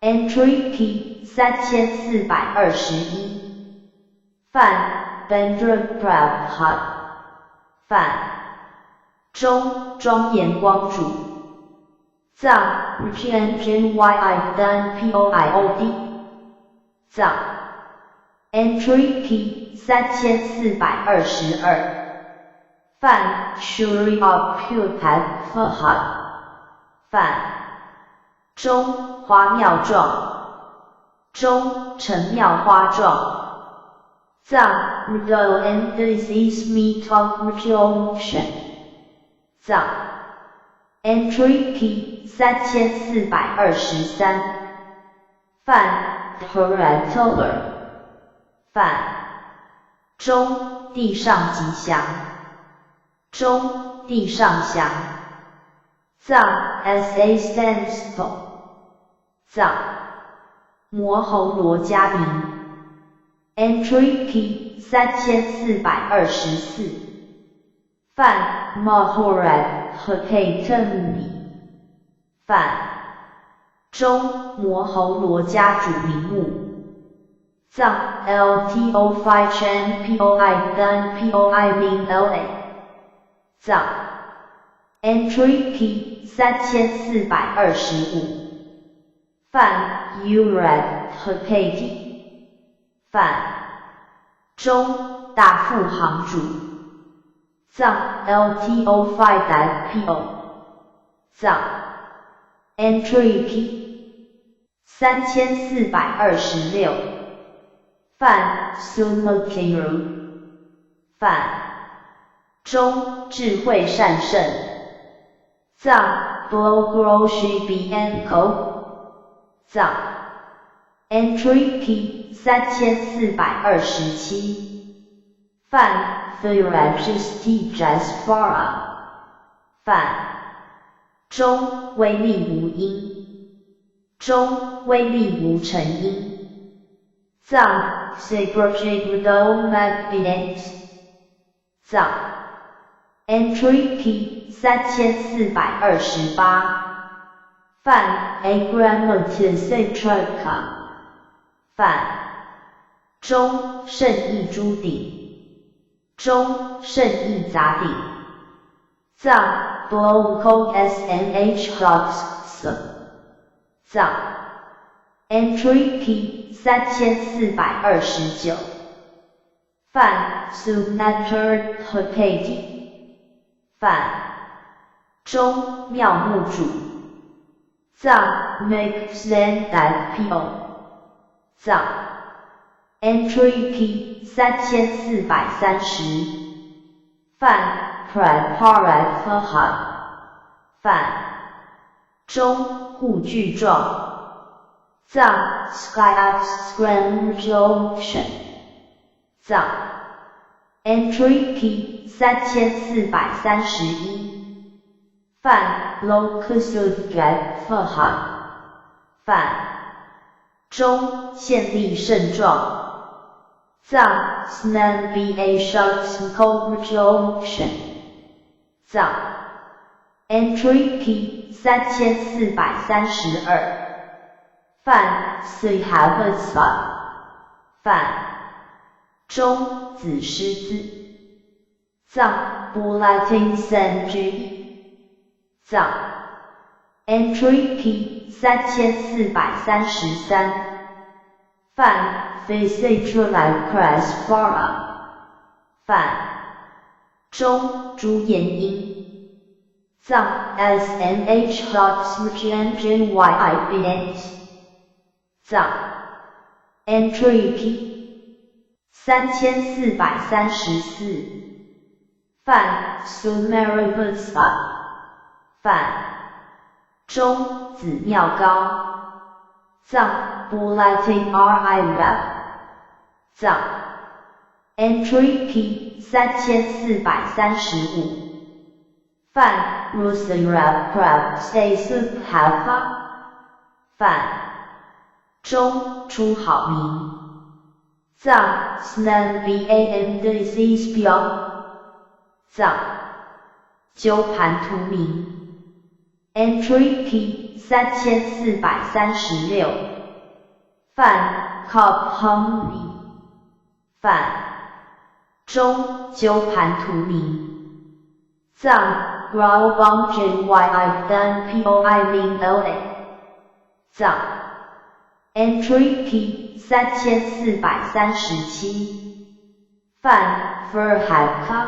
entry P 3421范 Bendra Prab Hut 范中庄严光主藏 GNGYI Dan POIOD 藏 entry P 3422范 Shuri of Pupad Fahad 范中花妙状中成妙花状藏 Rudo and Disease Meet of Junction 藏 entry P 3423范 Toratoler 范中地上吉祥中地上祥藏 SA stands for 藏摩喉罗迦明 entry P 3424范 Mahorab Hakatami 范中摩喉罗家主名目藏 LTO5 Chen POI Dan POI Min LA 藏 entry P 3425范 Urad Hakati 范中大副行主藏 LTO5 Dan PO 藏 entry P 3426范 Sumakiru 范中智慧善圣藏 Blogroshi Bianco 藏 entry P 3427范 Therapisty Jasfara 范中威力无音中威力无成音藏 Sabrojig Rudo Magnet 藏 entry P 3428范 Agrammatis Centrica 范中圣意诸顶中圣意杂顶藏 Bloco SNH Hlox 藏 entry P 3429范 Sunatur Hakati 范中妙目主藏 Make Zen Dat PO 藏 entry P 3430范 Preparat Fahad 范中护具状藏 Skyup Scram Junction 藏 entry P 3431范 Locusud Gad Fahad 范中县立盛状，藏 SNBA Shots Corporation， 藏 Entry P 3432，范 Three Habits， 范中子狮子，藏 Bulletin Senju， 藏 Entry P 3433，范 Physical Press Fora， 范中朱彦英，藏 SMH Hots Engine YIBS， 藏 Entry P 3434，范 Sumeribus， 范中子妙高，藏 Bulletin RIRAP， 藏 Entry P 3435，范 Rusirap Prep Stay Subhapa， 范中出好名，藏 SNBAM Disease Bill， 藏鸠盘图名，Entry P 3436，范 Cop Hungry， 范中鸠盘图名，藏 Growbong JYI Dan POI Min LA， 藏 Entry P 3437，范 Furhaka，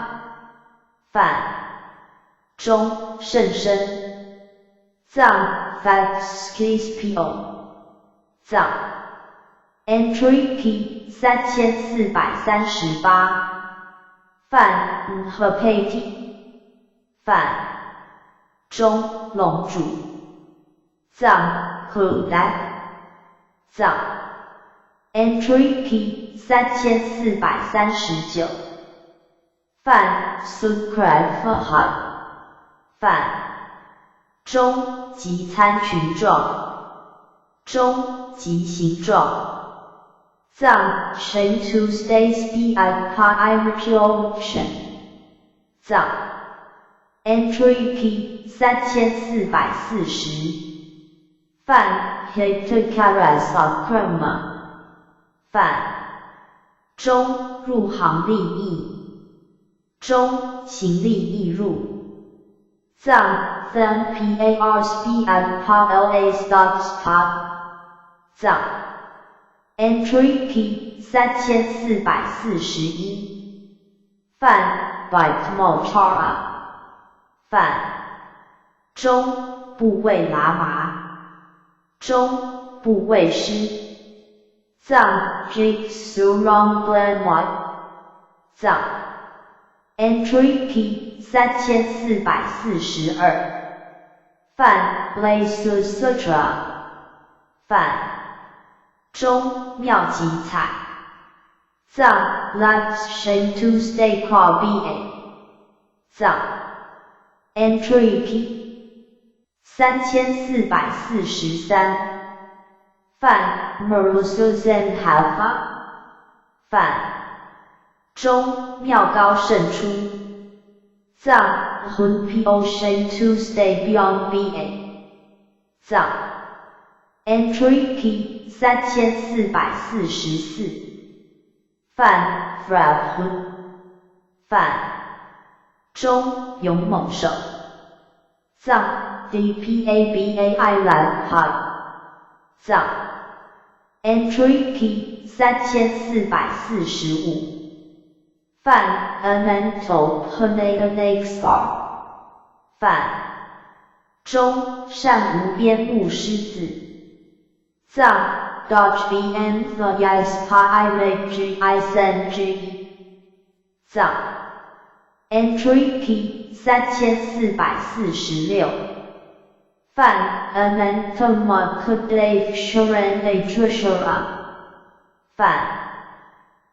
范中甚深，藏 Fatskis藏 Entry P 3438，范 Nhapati， 范中龙主，藏 Kudak， 藏 Entry P 3439，范 Sukrafahad， 范中级参群状，中级形状，藏 Shen Tuesdays BI Pi， 藏 Entry P 3440，范 Hektakarasakhrama， 范中入行利益，中行利益入，藏 ThenPARSBI PALA， 藏 Entry P 3441，范 Bikmochara， 范中部位喇嘛，中部位师，藏 Jigsurong， 藏 Entry P 3442，范 Blasus Sutra， 范中妙集彩，藏 Lakshan Tuesday Call BA， 藏 Entry P 3443，范 Merusuzan Hafa， 范中妙高胜出，藏 Hunpi Ocean Tuesday Beyond BA， 藏 Entry P 3444，范 Frab Hun， 范中勇猛手，藏 DPABAI Lab Pi， 藏 Entry P 3445，范 Ananto Panadanaxar， 范中善无边牧狮子，藏 Dodge BM Thoyas PIMAGISNG， 藏 Entry P 3446，范 Anantoma Kudave Sharan Atrishara， 范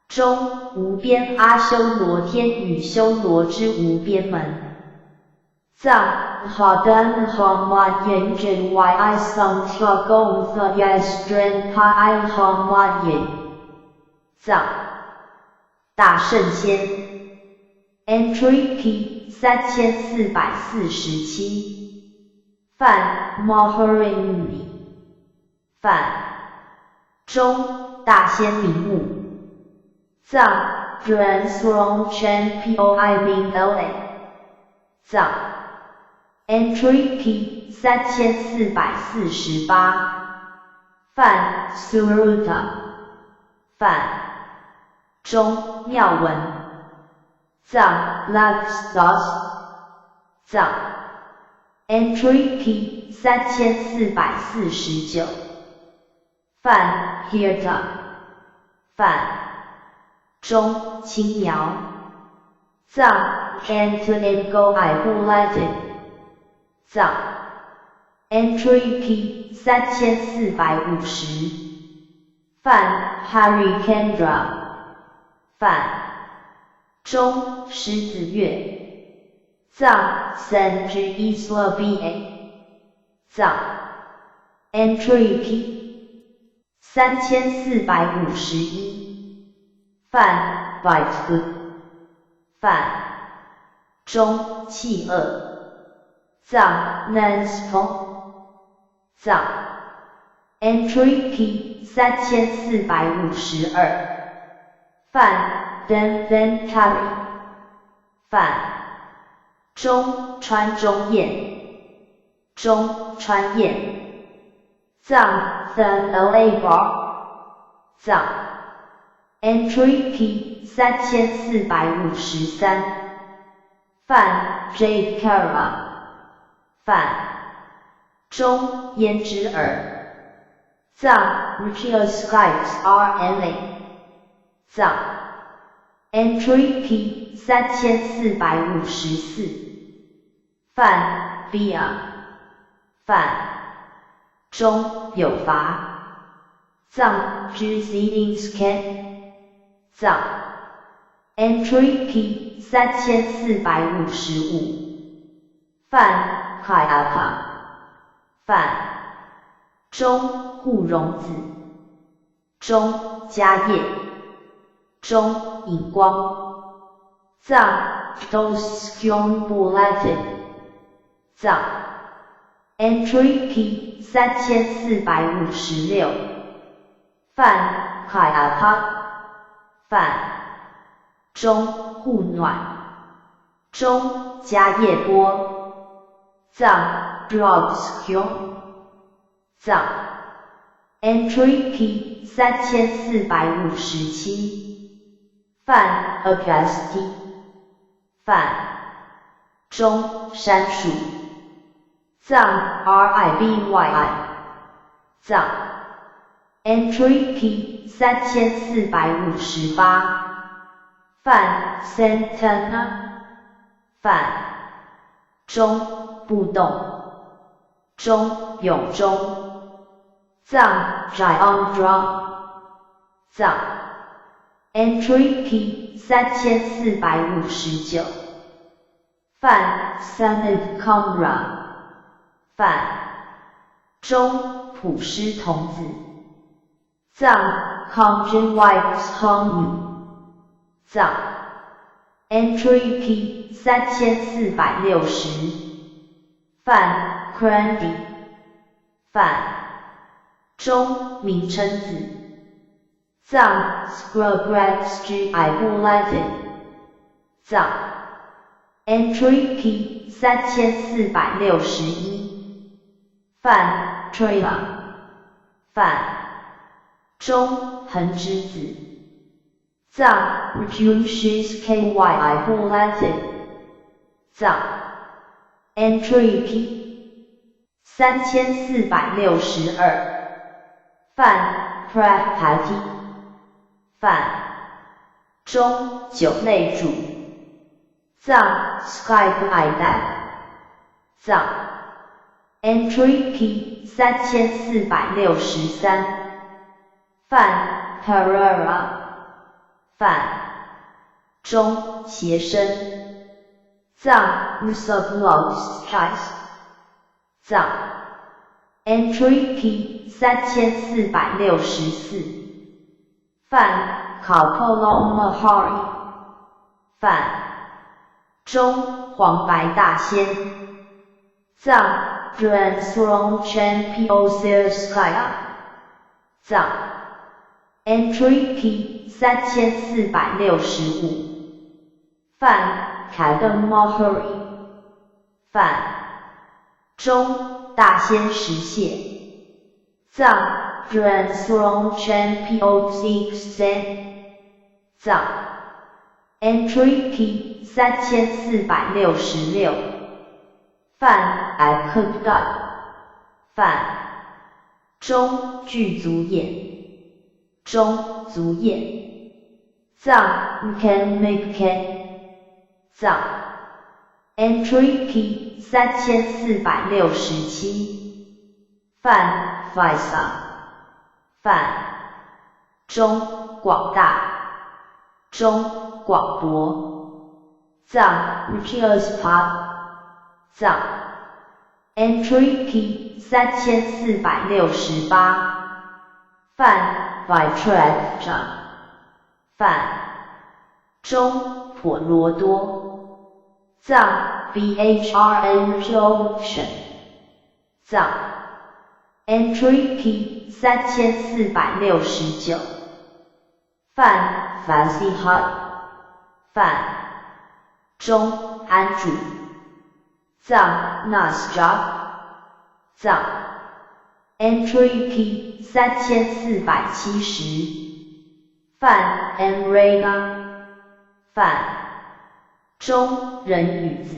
中无边阿修罗天与修罗之无边门，藏好的航马眼睛外爱上跳公的也是他爱航马眼。藏大圣仙 Entry P 3447梵 Maharini 梵中大仙名目藏 Transformation POI Mingle 藏 Entry P 3448梵 Suruta 梵中妙文藏 Luxos 藏 Entry P 3449梵 Hirta 梵中轻描藏 Antoningo Ibulated 藏 Entry P 3450梵 Harikendra 梵中狮子月藏 Century Isla BA 藏 Entry P 3451梵 Bite 梵中气恶藏 Nanspong 藏 Entry P 3452梵 Denventari 梵中川中彦中川彦藏 Thun LA Bar 藏 Entry P 3453梵 Jade Kara 梵中胭脂耳藏 Richios Skypes RNA 藏 Entry P 3454梵 Bia 梵中有罚藏 Juzinsken 藏 Entry P 3455梵 Kayaka 梵中护荣子中迦叶中引光藏 Doskyon Bulated 藏 Entry P 3456梵 Kayaka 梵中护暖中迦叶波藏 Drogskyon 藏 Entry P 3457梵 Agasti 梵中杉树藏 RIBYI 藏 Entry P 3458梵 Santana 梵中不动中有中藏 Jayandra 藏 Entry P 3459梵 Sanad Kamra 梵中普师童子藏 Conjun Wipes Hong 藏 Entry P 3460梵 Krandy 梵中名称子藏 Scrubratski Ibulated 藏 Entry P 3461梵 Traya 梵中横之子藏 Rajunshis KY Ibulated 藏 Entry P 3462梵 Prapati 梵中九类主藏 Skype IDAP 藏 Entry P 3463梵 Herrera 梵中谐声藏 Reservoir藏 Entry Key 3464范考 Polomahari 范中黄白大仙藏 Transform Championship 藏 Entry Key 3465范凯登 Mohari 范中大仙石蟹藏 Transform Championship 藏 Entry Key 3466范 I could die 范中具足眼中足眼藏 can make can 藏 Entry Key 3467范 Faisa 范中广大中广博藏 Richieus Park 藏 Entry Key 3468范 Vitrac 范中婆罗多藏 BHRN Junction 藏 Entry Key 3469范 Fancy Hut 范中安住藏 Nasja 藏 Entry Key 3470范 Enrega 范中人与子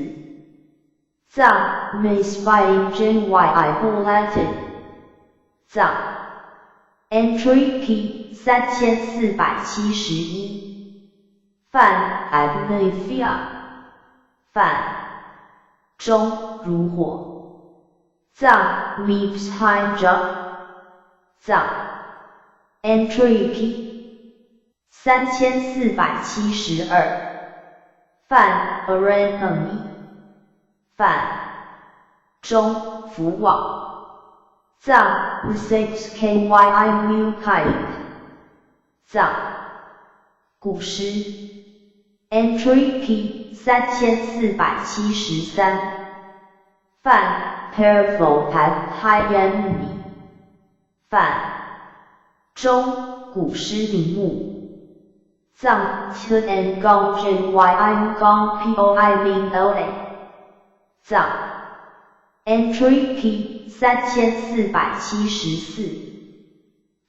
藏 Misfire JYI Bulletin 藏 Entry Key 3471范 Agnifia 范中如火藏 Meeps Hydra 藏 Entry Key 3472范 Arenami 范中福网藏 6KYI Mukai 藏古诗 Entry Key 3473范 Careful Pad Hyani 范中古诗名目藏 Tun Gong JYI Gong POI Min LA 藏 Entry Key 3474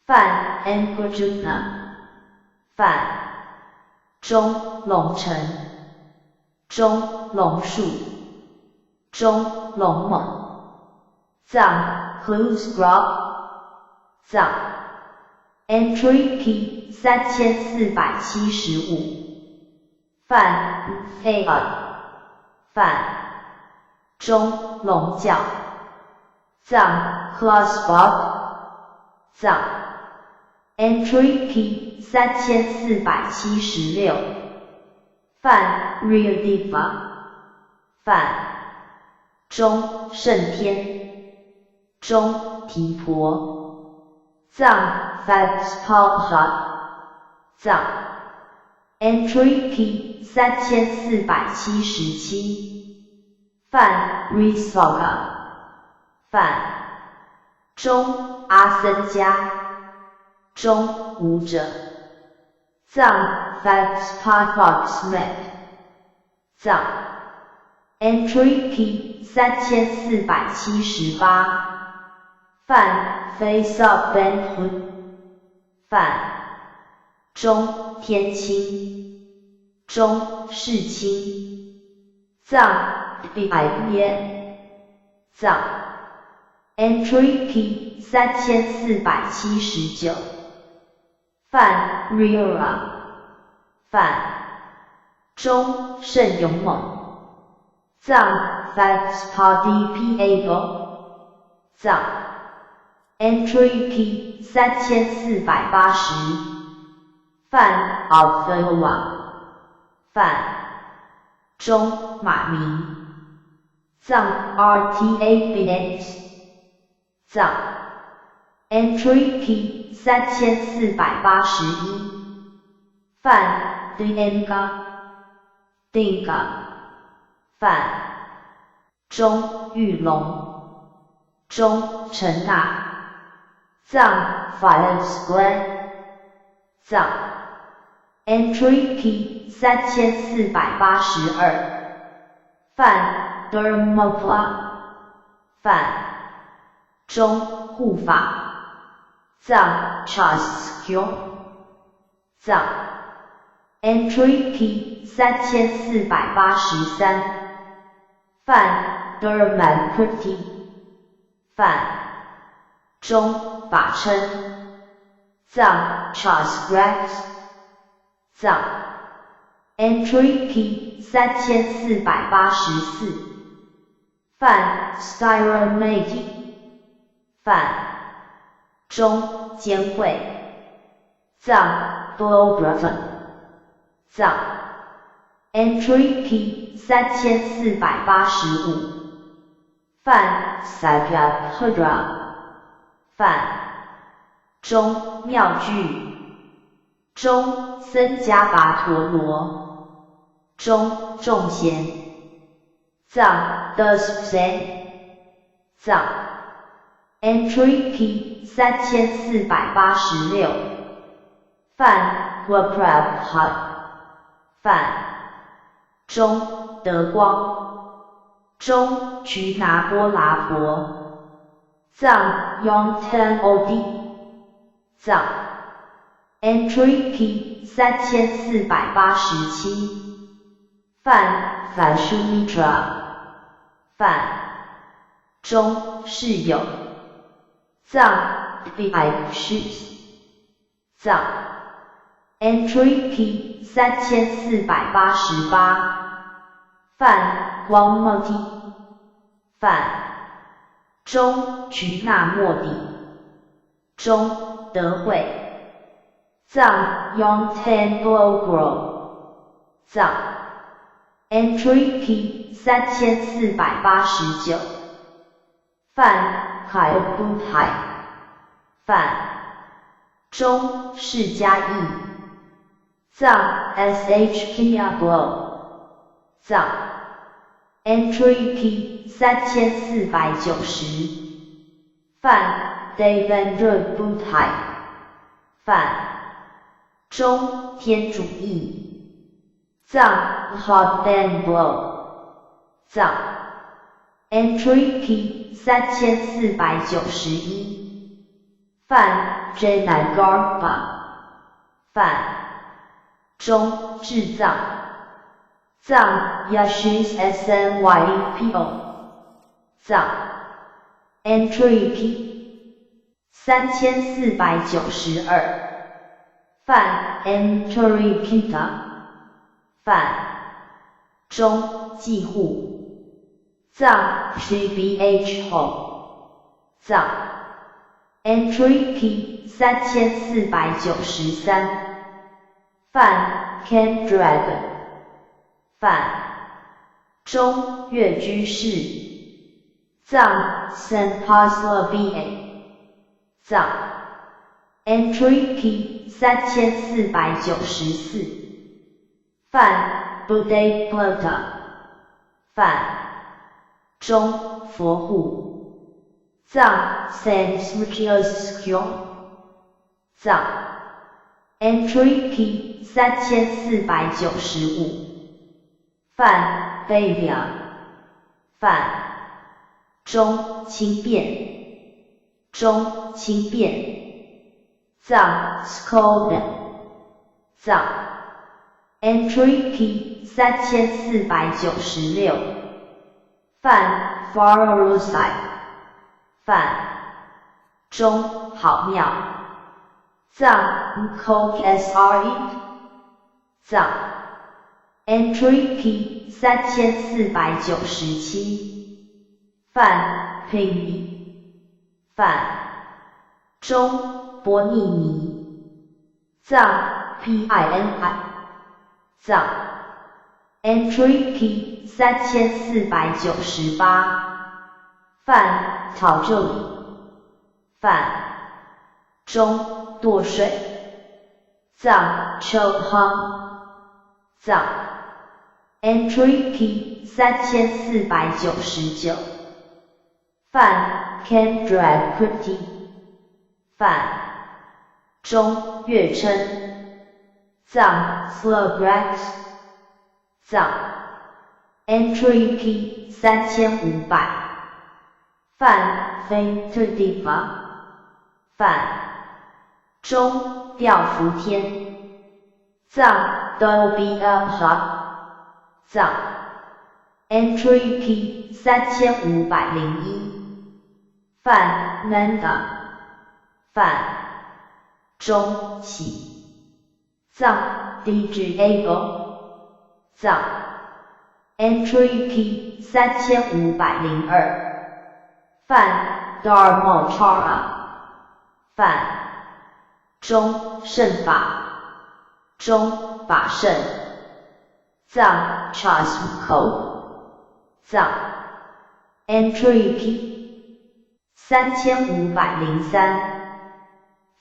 范 Angrajuna 范中龙城中龙树中龙猛藏 Clues Grub 藏 Entry Key 3475范 Fayad 范中龙角藏 Classbot 藏 Entry Key 3476范 Real Diva 范中圣天中提婆藏 Facts Pop 藏 Entry Key 3477范 Risoga 范中阿僧迦中舞者藏 Facts Fox Map 藏 Entry Key 3478范 Face Up Ben Hood 范中天清中世清藏 BIBN 藏 Entry Key 3479范 Riora 范中圣勇猛藏 Facts Party Pago 藏 Entry Key 3480范 Alpha 范中马鸣，藏 RTA minutes， 藏 Entry P 3481，范 Dinga， 范中玉龙，中陈娜，藏 File Square， 藏 Entry P 3482，范 Dermopla， 范中护法，藏 Chasq， 藏 Entry P 3483，范 Dermacrity， 范中法称，藏 Chasgraphs， 藏 Entry P 3484，范 Styromate， 范中监会，藏 Blographer， 藏 Entry P 3485，范 Sagyapura， 范中妙句，中僧伽跋陀罗，中众贤，藏 Duszen， 藏 Entry P 3486，范 Waprabhat， 范中德光，中居拿波拉佛，藏 Yongten Odi， 藏 Entry P 3487，范 Vashumitra， 范中室友，藏 Bishus， 藏 Entry P 3488，范光莫蒂，范中居那莫底，中德惠，藏 Yongten Blogro， 藏 Entry P 3489，范凯布海，范中释迦义，藏 SHKablo， 藏 Entry P 3490，范 Devendra Bhutai， 范中天主义，藏 Hotban Blow， 藏 Entry P 3491，范 Janagarpa， 范中智藏，藏 Yashis SNYPO， 藏 Entry P 3492，范 Entry Kita， 范中继护，藏 GBH Home， 藏 Entry P 3493，范 Ken Dragon， 范中岳居士，藏 Senpasla BA， 藏 Entry P 3494，范 Buddha Plata， 范中佛护，藏 Sansmrtyoskyol， 藏 Entry P 3495，范 Bavia， 范中轻便，中轻便，藏 Skoda， 藏 Entry P 3496，范 Farosai， 范中好妙，藏 Kokesri， 藏 Entry P 3497，范 Pini， 范中波尼尼，藏 PINI， 藏 Entry Key 3498。泛讨这里。泛中堕水。藏 choke hung。藏 Entry Key 3499。泛 can drag pretty。泛中月称。藏 slow breath。藏 Entry Key 3500。泛 faint地方。泛中吊伏天。藏 Dolby Alpha。藏 Entry Key 3501。泛 Nanda。泛中起。藏 Disable。藏 Entry Key 3502。泛 Dharmochara。泛中圣法。中法圣。藏 Chasmco。藏 Entry Key 3503。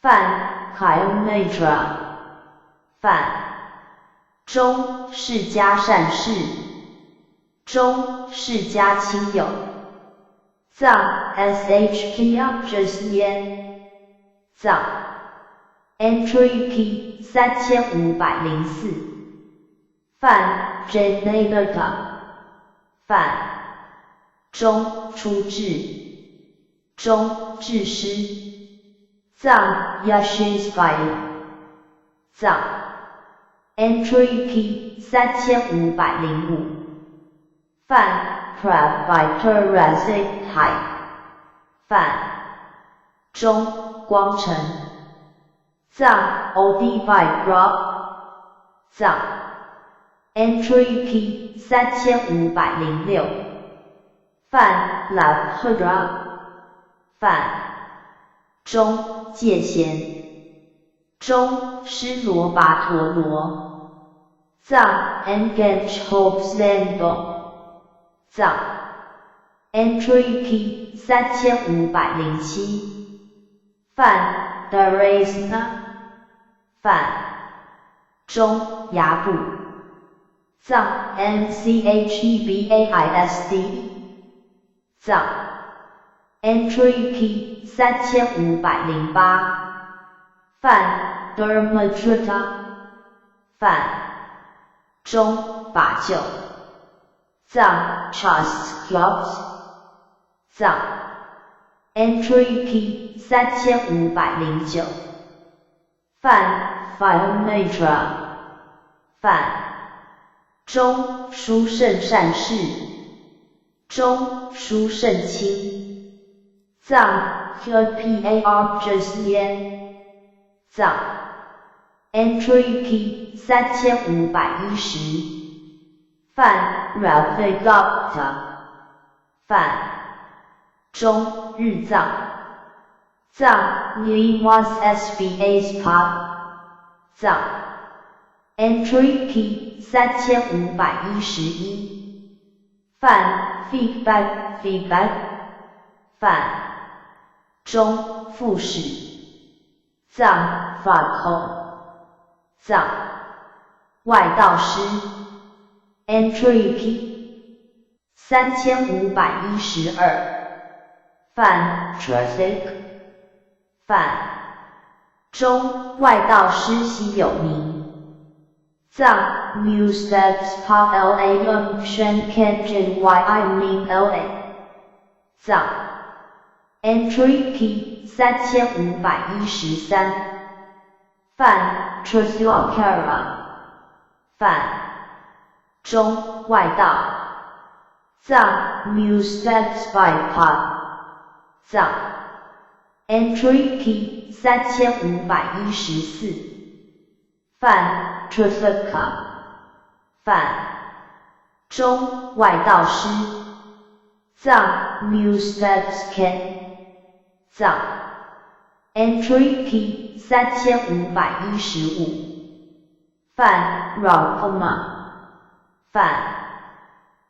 泛 Kyometra。泛中世家善事。中世家亲友。藏 SHK Jasmine。藏 Entry Key 3504。泛 Janata。泛中出智。中智师。藏 Yashishvaya。藏 Entry Key 3505。泛 Prabhakarazitai。泛中光成。藏 Odivai。藏 Entry Key 3506。泛 Labhadra。泛中界贤。中施罗拔陀罗。藏 Engage Hopesendo。藏 Entry Key 3507。泛 Daresna。泛中牙部。藏 MCHEBAISD。藏 Entry Key 3508。泛 Dharmadrita。泛中法救。藏 Trust Clubs。藏 Entry Key 3509。泛 Philomatra。泛中书圣善事。中书圣亲。藏 QPAR Jasmine。藏 Entry Key 3510。泛 Ravigupta。泛中日藏。藏 Nimas SVASPA。藏 Entry Key 3511。泛 Feedback。泛中副使。藏 Fakho。藏外道师。Entry Key 3512。泛 Traffic。泛中外道师稀有名。藏 Musteps Pa La Yum Shen Kenjin Yi Ming La。藏 Entry Key 3513。泛 Truthokara。泛中外道。藏 Musteps by Pa。藏 Entry Key 3514。泛 Truthaka。泛中外道师。藏 Musteps Ken。藏 Entry Key 3515。泛 Rakoma。反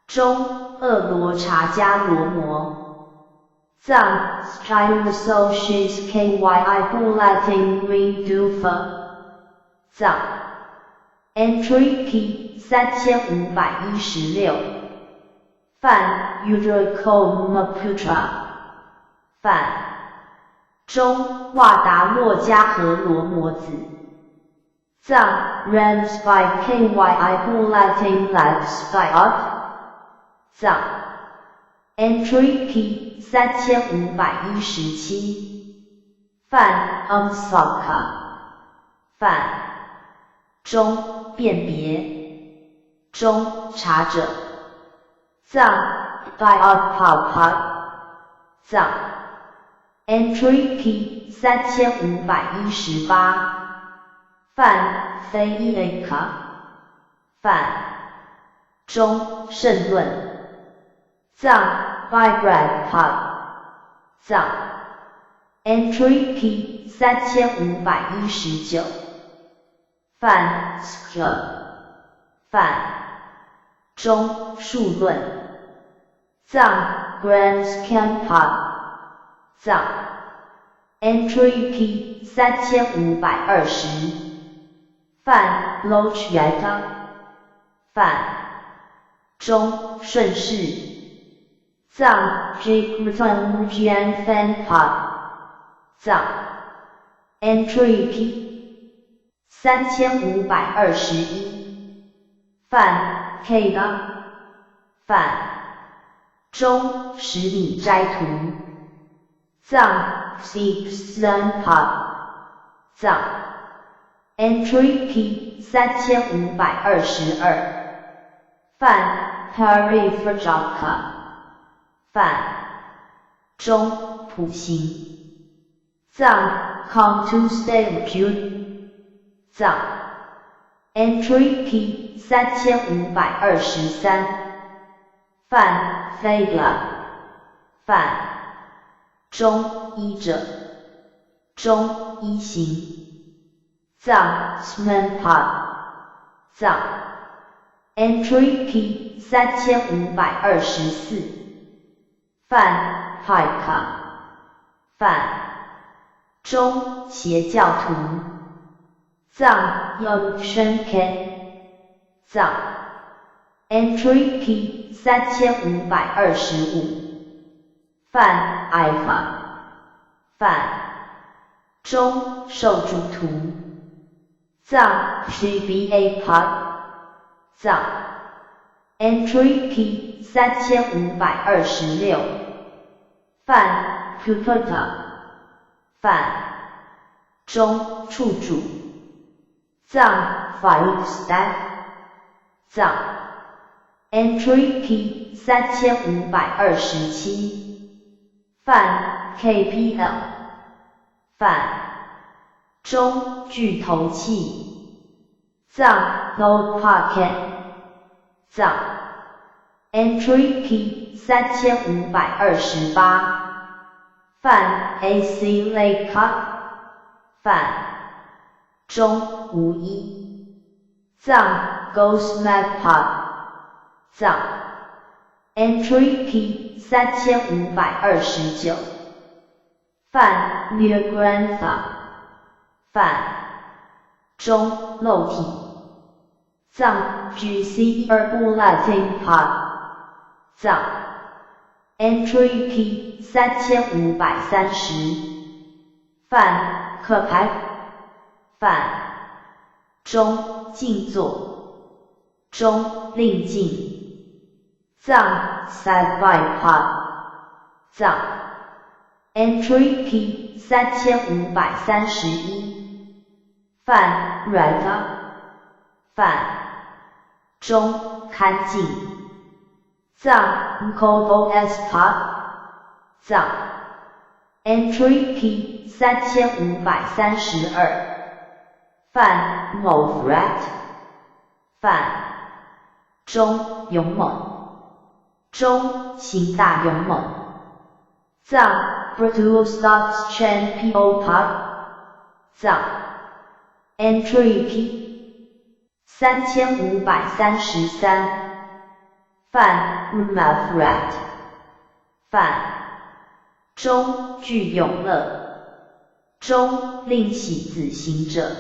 中俄罗查加罗摩藏 Styrosocious KYI Bulatin Redufa 藏 Entry P 3516泛 Udricomputra 泛中瓦达洛加和罗摩子藏 Rams by KYI Bulatin Labs by Up 藏 Entry P 3517泛 Umsaka 泛中辨别中查者藏 Biopapa 藏 Entry P 3518泛非伊雷卡泛中慎论藏 Vibrad 藏 Entry P 3519泛 Sk 泛中数论藏 Grand Scampa 藏 Entry P 3520泛 Loch Yata 泛中顺势藏 Jigrutan Jian Fan Pa 藏 Entry P 3521泛 K 泛中十里斋图藏 Sixan Pa 藏 Entry P 3522泛 Parifrajaka 泛中普行藏 Contustel Jude 藏 Entry P 3523泛 Fagla 泛中医者中医行藏 Smanpa 藏 Entry P 3524泛 Paika 泛中邪教徒藏 Yongshenke 藏 Entry P 3525泛 Alpha 泛中受主图藏 GBA Pod 藏 Entry P 3526泛 Pupata 泛中处主藏 Firestaff 藏 Entry P 3527泛 KPL 泛中巨头器藏 Gold Pocket 藏 Entry P 3528泛 AC Lake Cup 泛中无一藏 Ghost Map Pop 藏 Entry P 3529泛 Near Grantha 泛中漏体藏 GC Herbulating Pop 藏 Entry P 3530泛可排泛中静坐中令静藏 Side by Pop 藏 Entry P 3531泛 Rega 泛中看静藏 Kovo S Pop 藏 Entry P 3532泛 Movrat 泛中勇猛中行大勇猛藏 Brutal Stocks Champion Pop 藏 Entry P 3533犯 Mafrat 犯中具永乐中另起子行者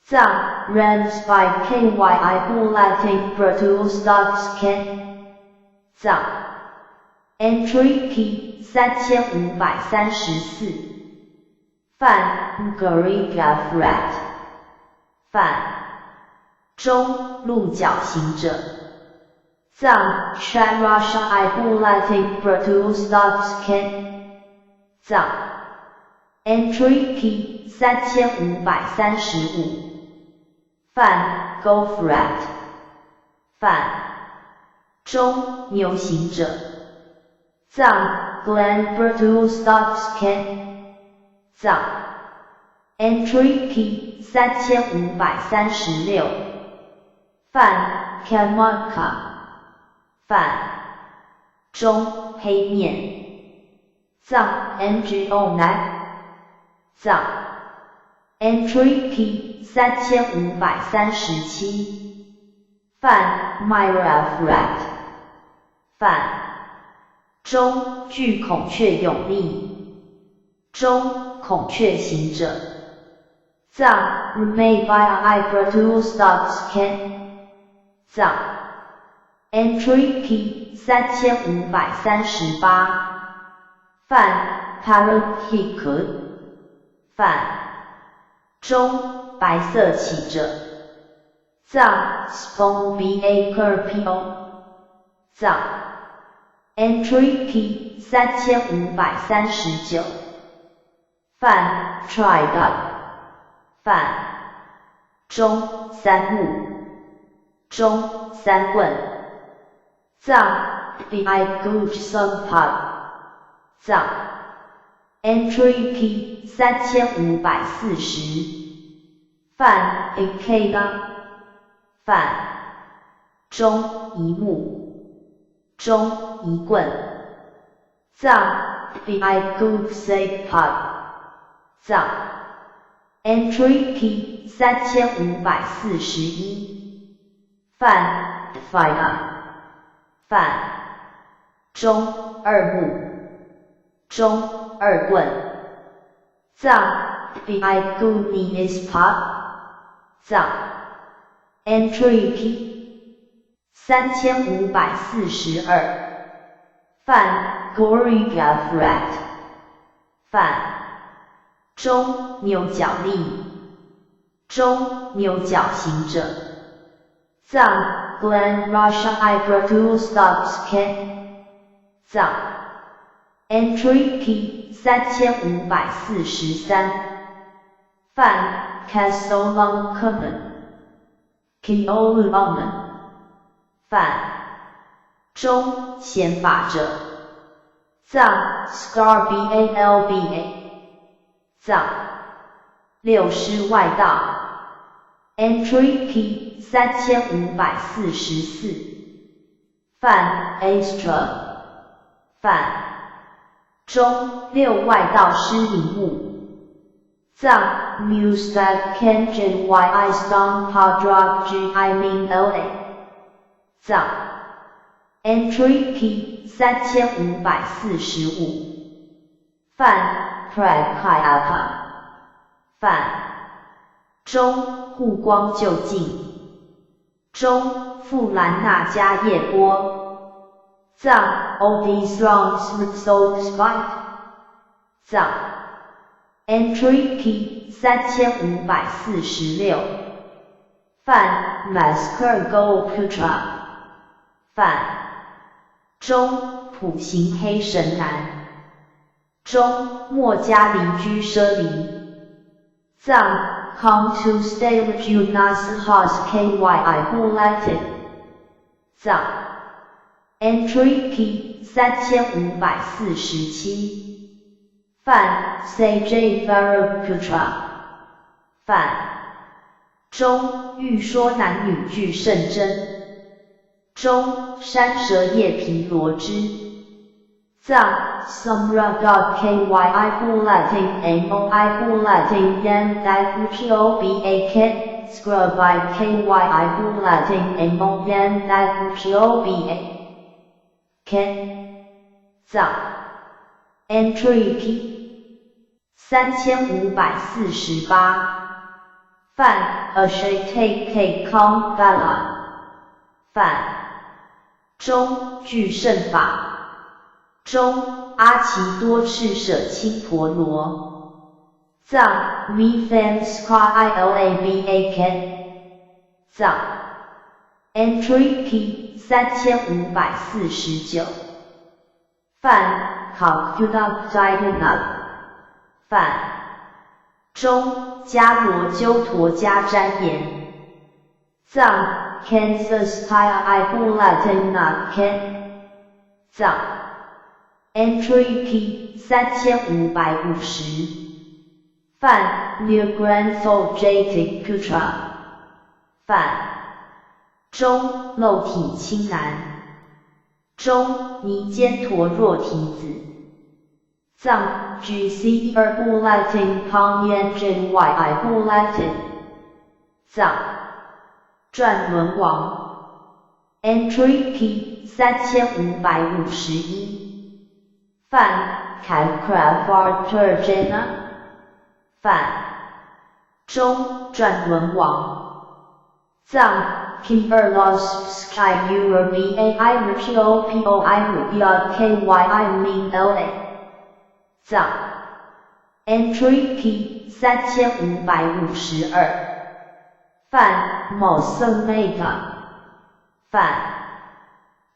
藏 Rams by KYI Bulating Protustoxken 藏 Entry Key 3534犯 Garigafrat 犯中鹿角行者藏 Sharasha I Bulating Protustoxken 藏 Entry Key 3535犯 Gofrat 犯中牛行者藏 Glen Protustoxken 藏 Entry Key 3536犯 Kamaka 犯中黑面藏 NGO 南藏 Entry Key 3537犯 Myrafrat 犯中具孔雀永立中孔雀行者藏 Remain by I Protustoxken 藏 Entry Key 3538犯 Parahikut 犯中白色起者藏 Spon Bakerpio 藏 Entry Key 3539犯 Tridup 犯中三木中三棍藏 Bi Guj Sungpad 藏 Entry Key 3540犯 Ikeda 犯中一木中一棍藏 Bi Guj Sagpad 藏 Entry Key 3541犯 Fina 犯中二木中二棍藏 Bi Guni Ispa 藏 Entry Key 3542犯 Gorigafrat 犯中牛角力中牛角行者藏 Glen Rasha I Protustoxken 藏 Entry Key 3543犯 Casolong Common Kioluman 犯中显法者藏 Scar Balba 藏六师外道 Entry Key 3544犯 Astra 犯中六外道师领悟藏 Mustad Kenjin Yi Stong Padra Gi Min La 藏 Entry Key 3545犯 Prakayapa 犯中护光就近中富兰纳迦叶波藏 Odi Strong Smithsonian Spite 藏 Entry Key 3546犯 Masker Go Putra 犯中普行黑神男中莫加离居舍离藏 Come to stay with you Nas Has Kyi Bulatic 藏 Entry Key 3547犯 CJ Varaputra 犯中欲说男女俱甚真中山蛇叶毗罗之藏 Samra God Kyi Bulating Moi Bulating Yan Dakucho Ba Ket scrub by kyi bulating and bongan that ujoba. Ken. 藏 Entry P 3548范 Ashitake Kong Vala 范中具圣法中阿耆多赤舍清婆罗藏 Mifam Skra Ilaba Ken 藏 Entry P 3549范考 Qdab Dianab 范中迦罗鸠陀迦旃延藏 Kansas Thai Bulatina Ken 藏 Entry P 3550范 New Grand Soul Jaitik Putra 范中漏体清南中尼坚陀若提子藏 GC Bulatin Kongyan Jin Yi Bulatin 藏转轮王 Entry P 3551范 Kalkra Varturjana 范中转轮王藏Kimberlos Sky Urba Irpopoi Rubia Kyi Mingla 藏 Entry P 3552范 Mosamega 范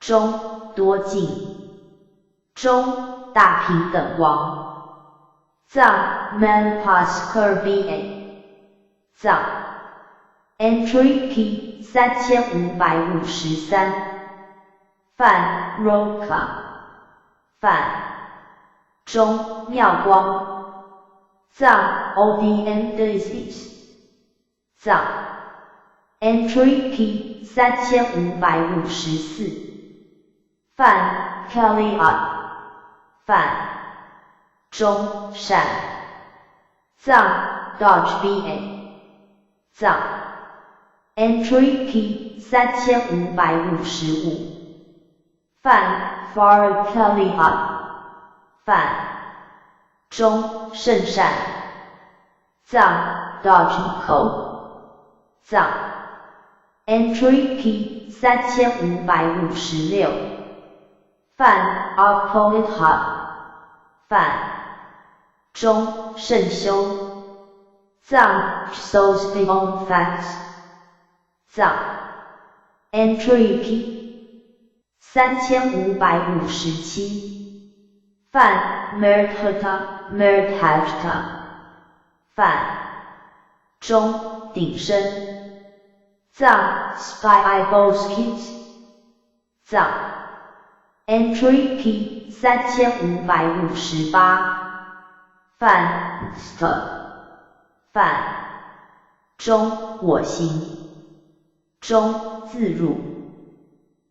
中多敬中大平等王藏 Manpas Kirby 藏 Entry P 3553范 Roka 范中妙光藏 ODM Disease 藏 Entry P 3554范 Kaliat 范中善藏 Dodge BA 藏 Entry P 3555范 Far Kaliat 范中圣善藏 Dodge Code 藏 Entry P 3556范 Arpolitha 范中圣修藏 Souls Beyond Facts 藏 Entry P 3557范 Merthata 范中顶身藏 Spy Eyeballs藏 Entry P 3558范 St 范中我行中自入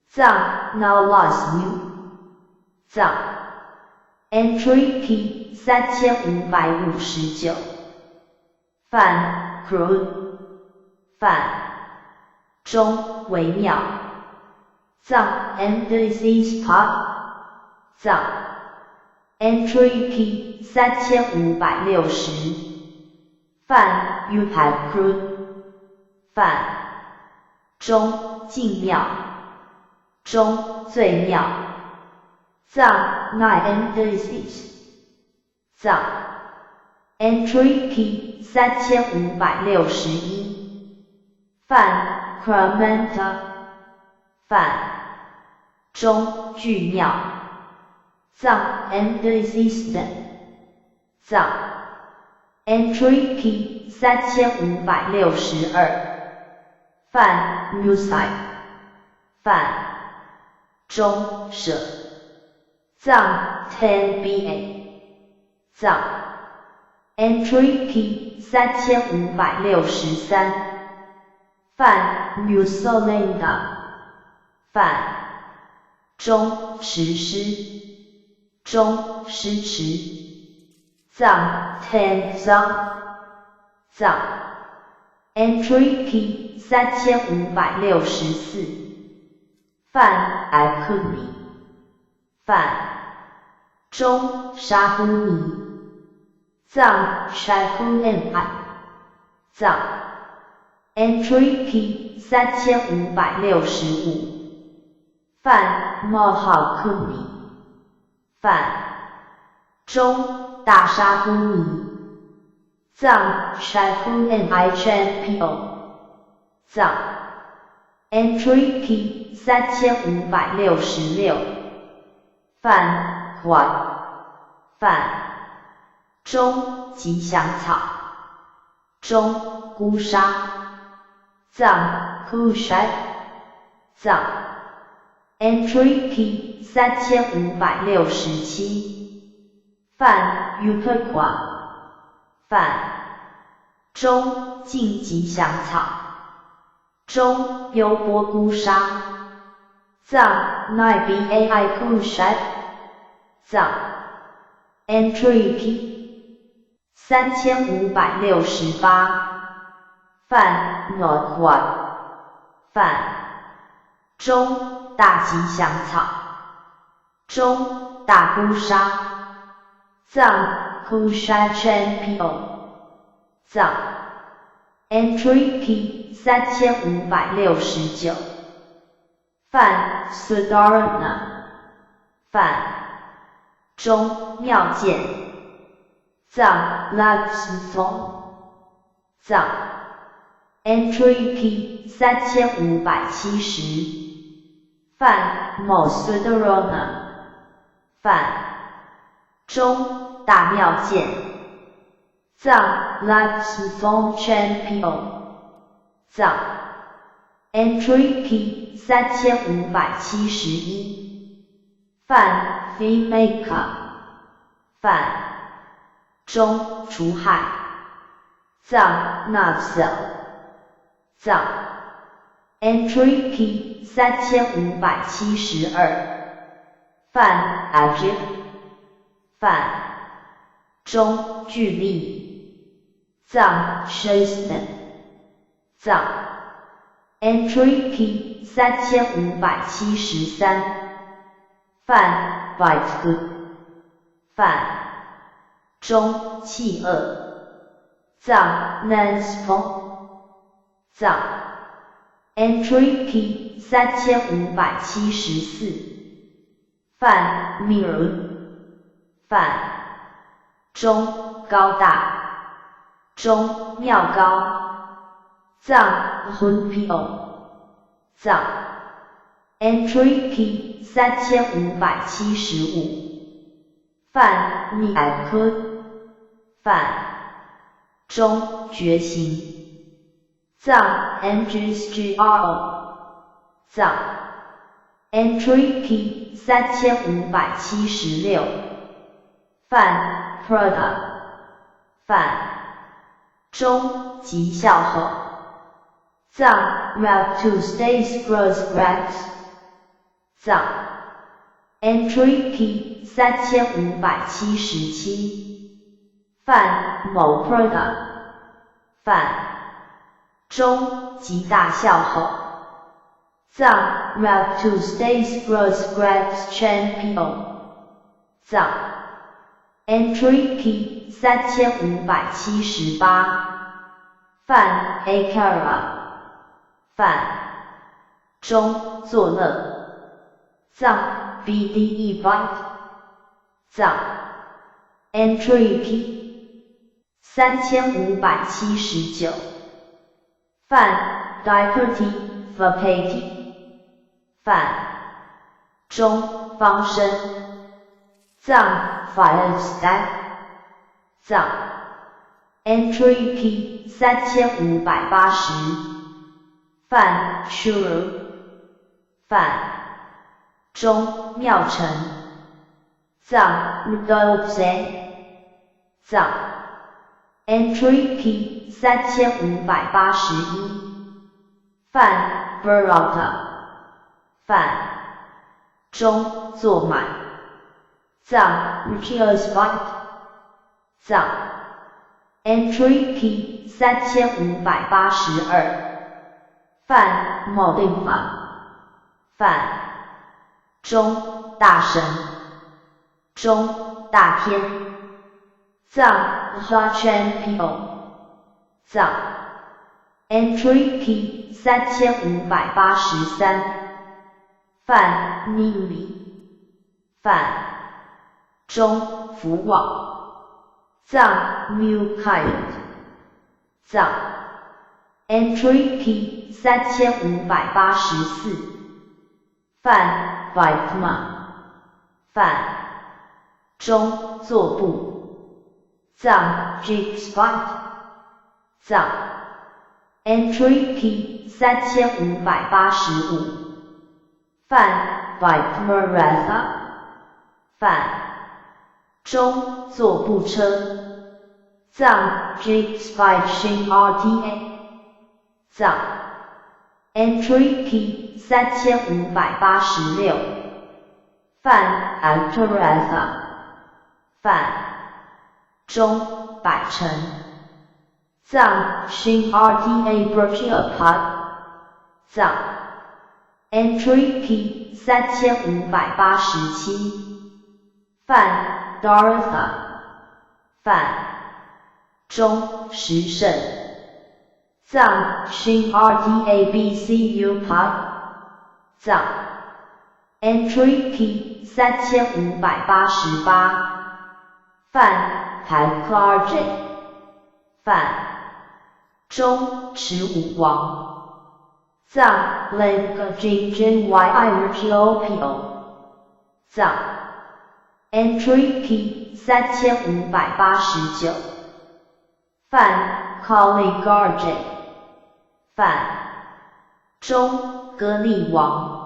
藏 Now Lost New 藏 Entry P 3559范 Crude 范中微妙藏 Disease Pop 藏 Entry P 3560范 Upad Crude 范中静妙中最妙藏 Nine Disease 藏 Entry P 3561范 Cramenta 范中巨妙藏 Disease 藏 Entry P 3562范 Musai 范中舍藏 10BA 藏 Entry P 3563范 Musolinda 范中持师中师持藏 10 藏藏 Entry P 3564范 Akumi 范中沙呼尼藏 Shaihu Mi 藏 Entry P 3565范 Mohakumi 范中大沙呼尼藏 Shaihu Mi Champion 藏 Entry P 3566范环范中吉祥草中孤沙藏 Kushai 藏 Entry P 3567范 Upequa 范中进吉祥草中优波孤沙藏 Nibai Kushai 藏 Entry P 3568范 Nodwan 范中大吉祥草中大孤沙藏 Kushai Champion 藏 Entry P 3569范 Sudarana 范中妙见藏 Laxmithong 藏 Entry P 3570范 Mosudarana 范中大妙见藏 Laxmithong Champion 藏 Entry P 3571范 Vimeka 范中除害藏 Nafsa 藏 Entry P 3572范 Ajib 范中巨力藏 Shastan 藏 Entry P 3573范 Bite 范中气恶藏 Nanspong 藏 Entry P 3574范 Mir 范中高大中妙高藏 Hunpyo 藏 Entry P 3575范 Niakun 范中觉醒藏 NGSGRO 藏 Entry P 3576范 Prada 范中吉孝后藏 Route to States Gross Grass 藏 Entry P 3577范某 Prada 范中吉大孝后藏 Route to States Gross Grass Champion 藏 Entry P 3578范 Akara 范中作乐藏 BDE Bite 藏 Entry P 3579范 Diperty Vapati 范中方生藏 Firestyle 藏 Entry P 3580范 Shuru 范中妙成藏 Rudolphe 藏 Entry P 3581范 Barata 范中坐满藏 Richios Bite 藏 Entry P 3582范某定法范中大神中大天藏 HMPO 藏 Entry P 3583范秘密范中福网藏 Mukind 藏 Entry P 3584范 Vitma 范中坐步藏 Gspot 藏 Entry P 3585范 Vitmaratha 范中坐步车藏 Gspot RTA 藏 Entry P 3586范 Altaratha 范中百城藏 Shin RTA Burjapad 藏 Entry P 3587范 Dorotha 范中十胜藏 Shin RTA BCU Pod 藏 Entry P 3588范 Padkarj 范中持武王藏 Lenkajinjin YIRGOPO 藏 Entry P 3589范 Kaligarj 范中歌利王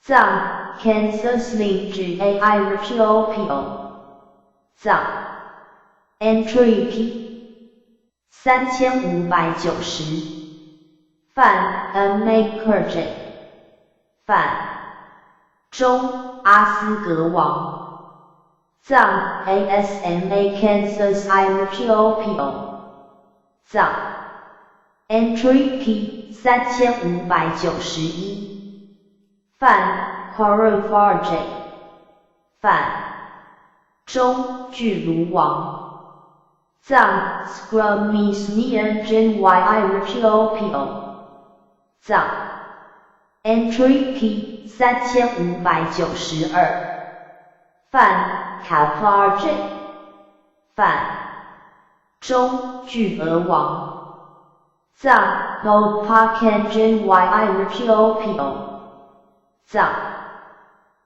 藏 Kansas Link GAIRGOPO 藏 Entry P 3590范 Makerj 范中阿斯格王藏 ASMA Kansas IRGOPO 藏 Entry P 3591范 Korovarj 范中巨卢王藏 Scrumisnianjin YIRGOPO 藏 Entry P 3592范 Kaplarj 范中巨鹅王藏 Lopakengin YIRGOPO 藏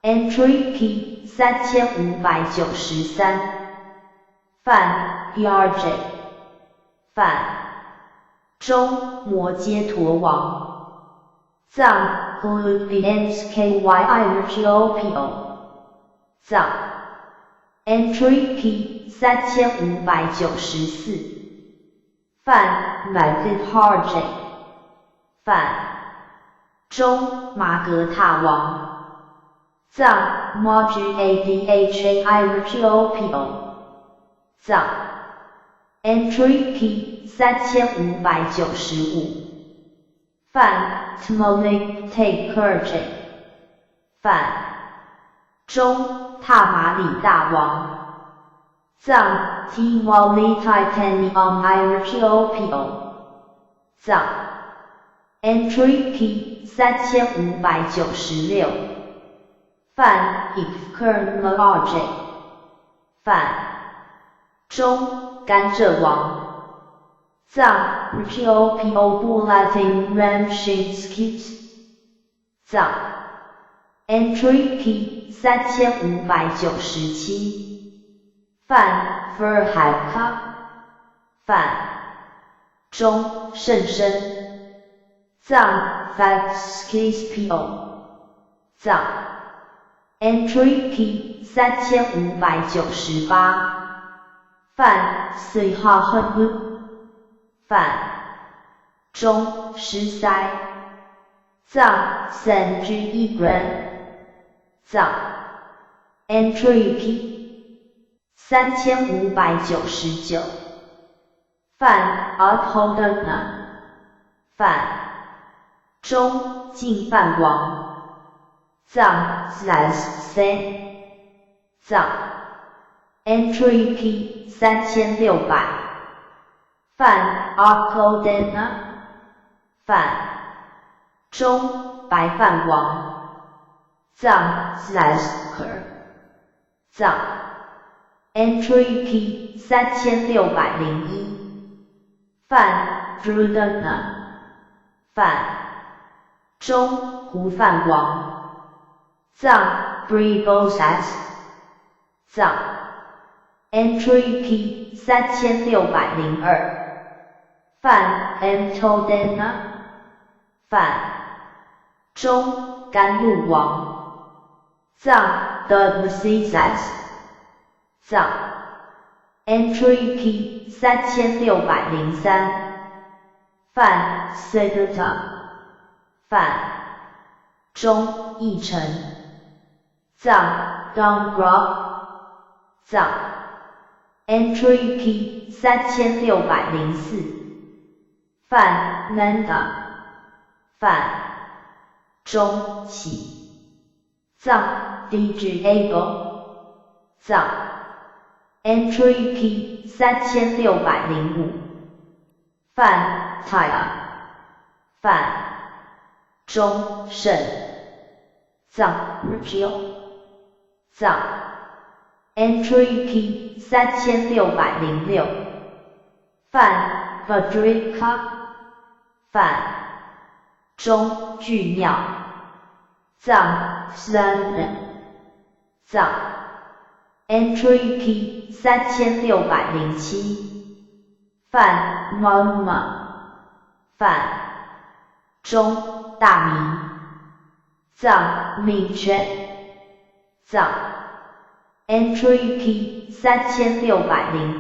Entry P 3593范 PRJ 范中摩揭陀王藏 Glubiansk YIRGOPO 藏 Entry P 3594范 Magdharj 范中马格塔王藏 MOG ADHAIRGOPO 藏 Entry P 3595范 Tmolik Takerj 范中踏马里大王藏 Timali Titanium IRGOPO 藏 Entry P 3596范 Ifkernlarj 范中甘蔗王藏 RGOPO Bulatin Ramshinskit 藏 Entry P 3597范 Ferhaka 范中圣身藏 Faxkispio 藏 Entry P 3598范 Sihahu 范中狮腮藏 Sanjigran 藏 Entry P 3599犯 upholder 犯中进犯王藏 /c 藏 entry P 3600犯 upholder 犯中白饭王藏 /ker 藏 entry P 3601犯 Drudana 犯中胡饭王藏 Bribosas 藏 entry P 3602犯 Mtodena 犯中甘露王藏 Dudmusisas 藏 entry P 3603犯 Sedata 犯中义臣藏 Dongra 藏 entry P 3604犯 Nanda 犯中起藏 Digable 藏 entry P 3605犯 Taya 犯中胜藏 Regio 藏 entry P 3606犯 Vadrika 犯中巨鸟藏 Slanda 藏 entry P 3607犯 Malma 犯中大明藏 Minchen 藏 entry P 3608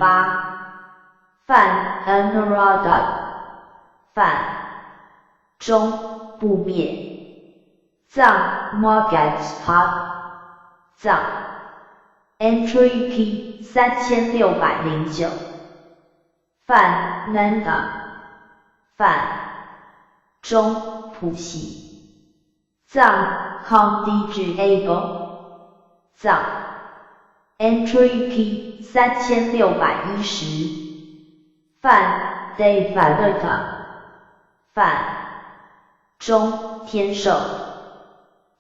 犯 Anuradha 犯中不灭藏 Morganspa 藏 entry P 3609犯 Nanda 犯中普喜藏 Condigable 藏 entry P 3610犯 Devadatta 犯中天寿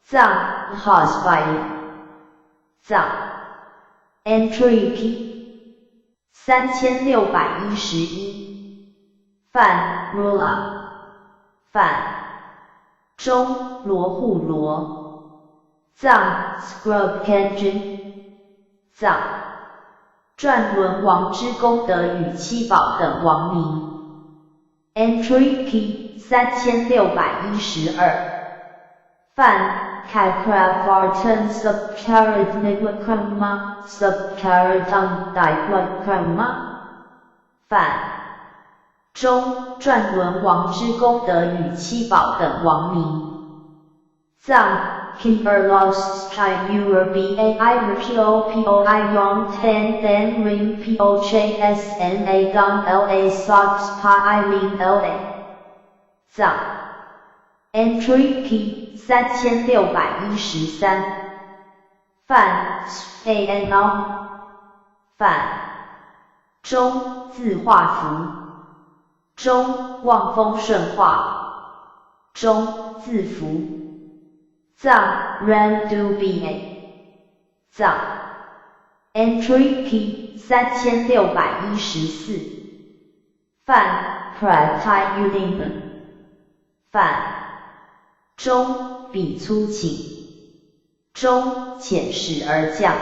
藏 Hospital 藏 entry P 3611犯 Rula 犯中罗护罗藏 Scrubkenjin 藏转轮王之功德与七宝等王名 entry P 3612犯 Cakravartan Subcaratniglacrama Subcaratum Diglacrama 犯中转轮王之功德与七宝等王名藏 Kimberlos Chiura Bai Ripio Poi Yong Ten Then Ring Pio Chsna Dong La Sox Pa Ilin La 藏 entry P 3613犯 Anal 犯中字画符中望风顺化中字符藏 Randuba 藏 entry P 3614犯 Pratyunim 犯中比粗请中遣使而降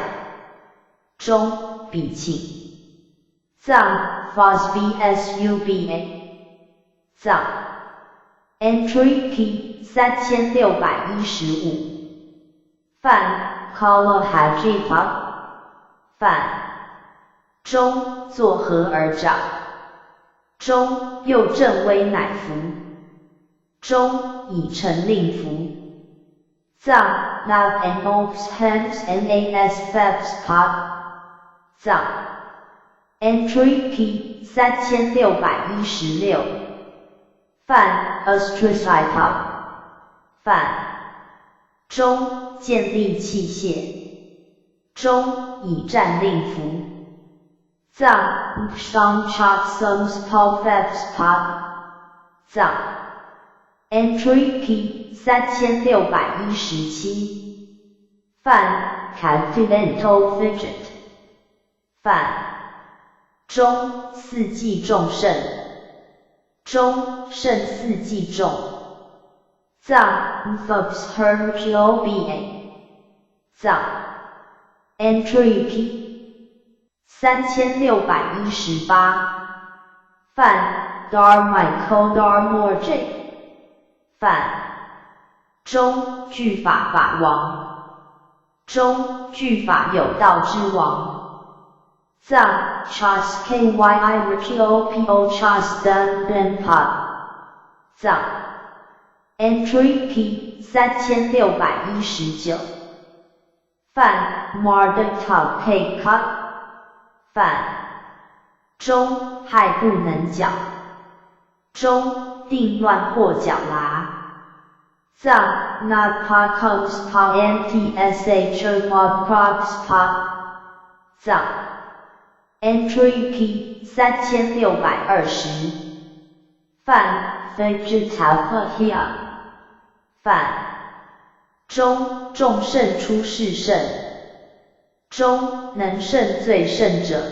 中比请藏 Fosbsuba 藏 entry P 3615犯 Kalahajita 犯中作何而长中右正威乃服中以成令服藏 Nav and Ops Hems Nas Febs Pod 藏 Entry Key 3616泛 Astrocytol 泛中建立器械中以战令符藏 Shamchatsums Povevspak 藏 Entry Key 3617泛 Continental Fidget 泛中四季众胜中胜四季众藏 Fox Herculoba 藏 Entry Key 3618泛 Darmicodar泛中具法法王中具法有道之王藏 Chas Kyi Rikiopo Chas Dundenpa 藏 Entry Key 3619泛 Marduk Paycut 泛中害不能剿中定乱或剿拿藏 Nagpakums Pa Mtsh Modproxpa 藏 Entry Key 3620泛 Vegetapahia 泛中众胜出世胜中能胜最胜者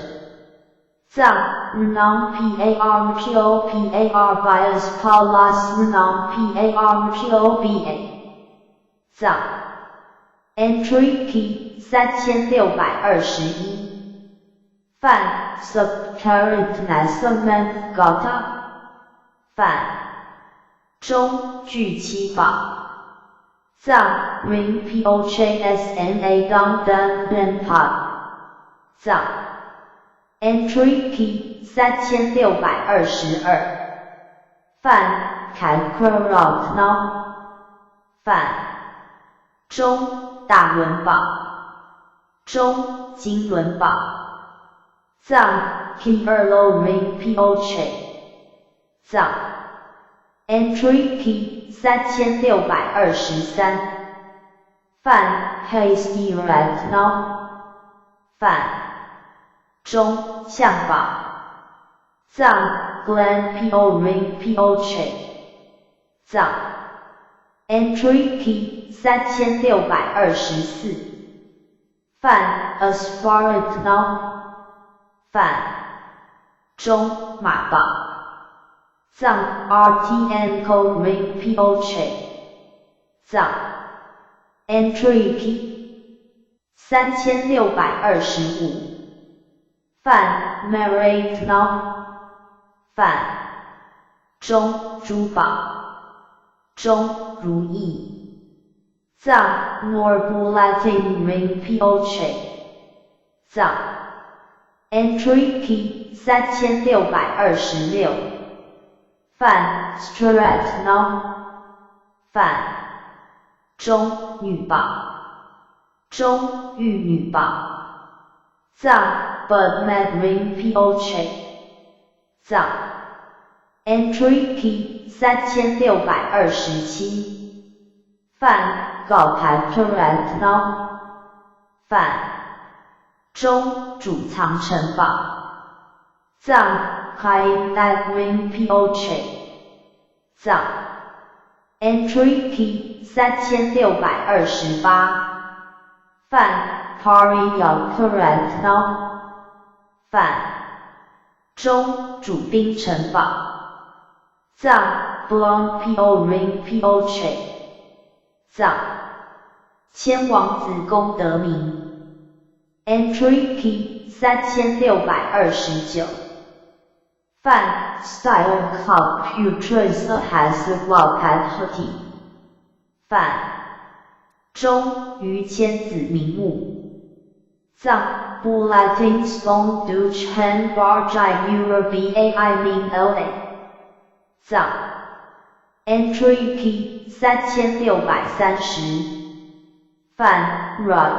藏 Nongparmtopar Bias Palas Nongparmtoba 藏 Entry Key 3621泛 Subcurrent Nasaman Gata 泛中具七宝藏 Ring Pohsna Dong Dundenpa 藏 Entry Key 3622泛 Kalkrorot No 泛中大轮宝中金轮宝藏 Kimberlo Ring Poche 藏 Entry Key 3623泛 Hasty Rat No 泛中象宝藏 Glen Po Ring Poche 藏 Entry Key 3624泛 Aspharit No 泛中马宝藏 RTN Code Ring Poche 藏 Entry Key 3625泛 Merit No 泛中珠宝中如意藏 Norbulating Ring Poche 藏 Entry Key 3626泛 Strat No 泛中女宝中玉女宝藏 Budmed Ring Poche 藏 Entry Key 3627泛 Galpatorat No 泛中主藏城堡藏 High Ring Poche 藏 Entry Key 3628泛 Pariyakurat No 泛中主兵城堡藏 Blong Po Ring Poche 藏千王子功得名Entry Key 3629泛 Style Cloud Putris Has Wapatati 泛中于千子名目藏 Bulatin Stone Duch Hen Barjai Urabai Min La 藏 Entry Key 3630泛 Rod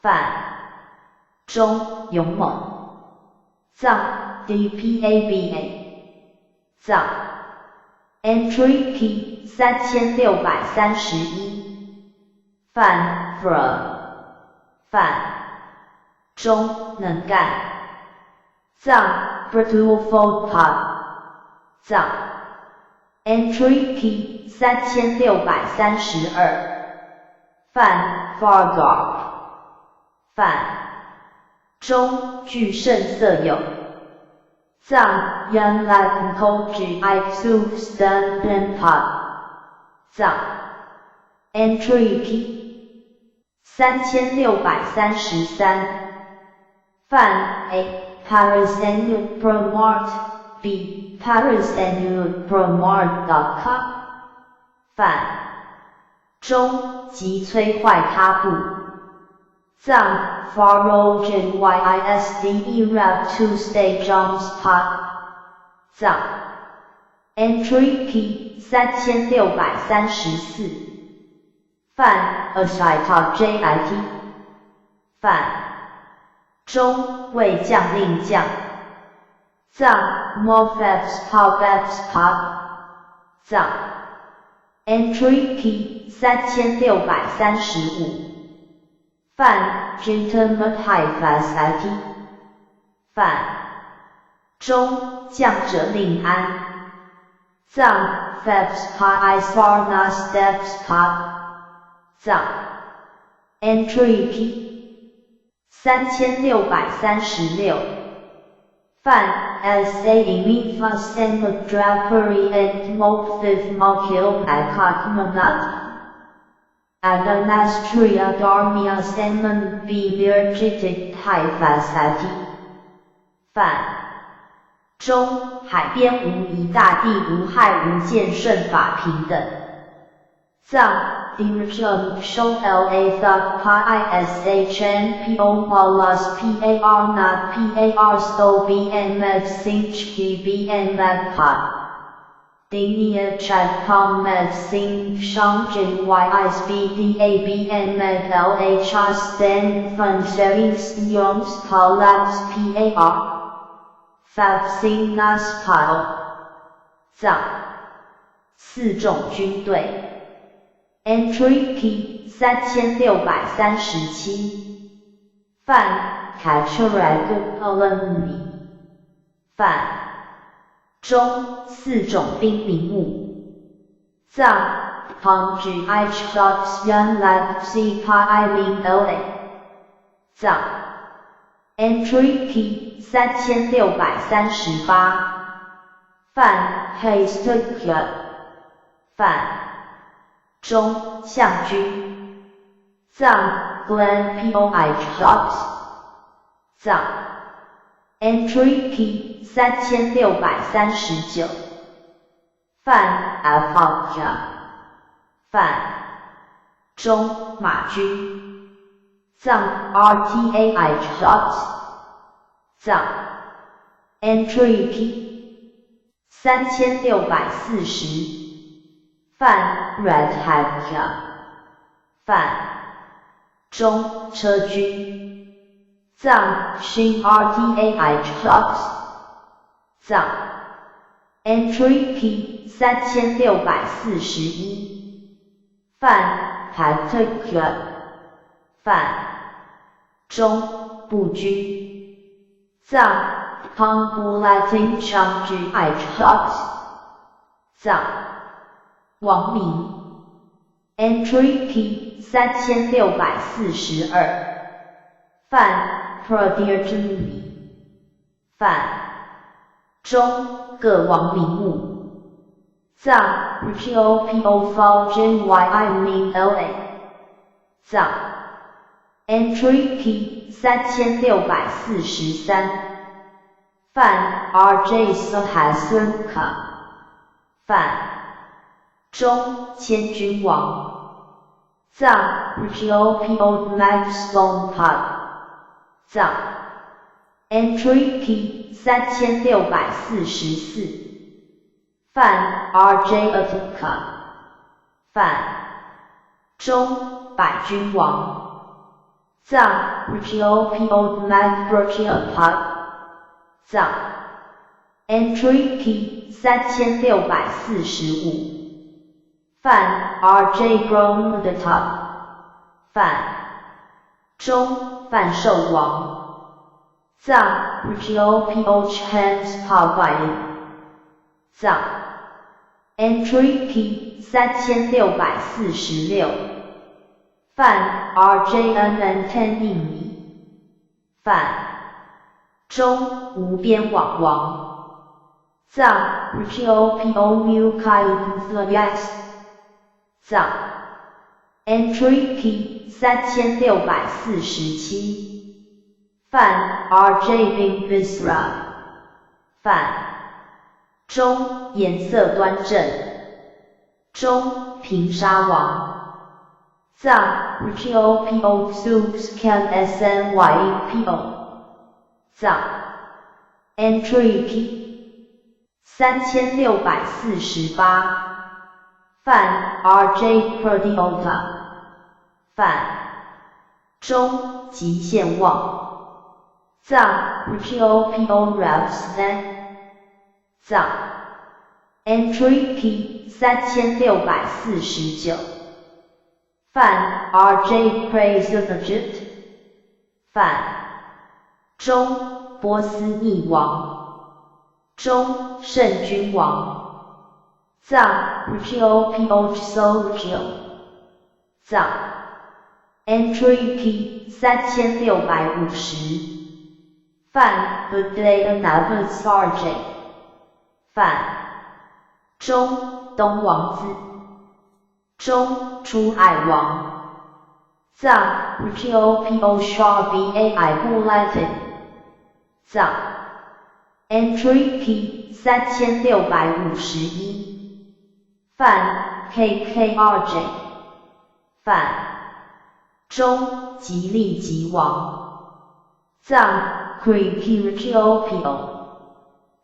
泛中勇猛藏 DPABA 藏 Entry Key 3631范 Fra 范中能干藏 Virtual Pod 藏 Entry Key 3632范 Fardark 范中具胜色有藏 Young Latin Culture I Substan and Pod 藏 Entry Key 3633范 A Paris and Promart B Paris and Promart.com 范中即摧坏他部藏 Farogen YISDE Route to Stay Jones Pod 藏 Entry Key 3634范 Asita JIT 范中为将令将藏 Mofeps Popeps Pod 藏 Entry Key 3635范 Gentleman Highfast IT 范中将者令安藏 Feps Pi Svarna Steps Pod 藏 Entry Key 3636范 SA Imifas and Drapery and Motif Mokil Akakmanat Adanastria Darmia Semen Virgitic Hyphasati 范中海边无疑大地无害无间顺法平等藏 Dirjum Show LA Thug Pi ISHNPO Malas PAR Not PAR Sto BMF Sinchki BMF Pot Dinia Chad Comet Sing Shangjin YISBDA BMF LH Sten Fun Serings Yoms Collapse PAR Fab Sing Nas Pile 藏四种军队Entry Key 3637范 Cataract Alumni 范中四种兵名目藏 Pongji Ichdots Young Lab C Pi Min LA 藏 Entry Key 3638范 Haste 范中相居藏 Glen Poi Shots 藏 Entry Key 3639范 Alpha 范中马军藏 RTAI Shots 藏 Entry Key 3640范 Red Hat 范中车军藏 Shin RTAI Shots 藏 Entry Key 3641范 Patrick 范中步军藏 Congulating Changji I Shots 藏王明 Entry Key 3642范 Prodirgently 范中各王名目藏 RGOPO Fulgen YI Min LA 藏 Entry Key 3643范 RJ Sahasranka 范中千军王藏 RGOPO Max Long Pod 藏 Entry Key 3644范 RJ Atuka 范中百军王藏 RGOPO Mac Virgia Pod 藏 Entry Key 3645范 RJ Grown the Top 范中范寿王藏 RGOPO Chance Pavai 藏 Entry Key 3646范 RJNN10 印尼范中无边网王藏 RGOPO New Kai Influence 藏 Entry Key 3647范 RJ Bing Visra 范中颜色端正中平沙王藏 RGOPO Subs Can SNYPO 藏 Entry Key 3648范 RJ Prodiota 范中极限望藏 RGOPO Rapsnet 藏 Entry Key 3649范 RJ Praise Egypt 范中波斯匿王中圣君王藏 RGOPO Soldier 藏 Entry Key 3650范 Good Day Another Sergeant 范中东王子中出爱王藏 RGOPO Shaw BAI Bulletin 藏 Entry Key 3651范 KKRJ 范中吉利吉王藏 Kriki RGOPO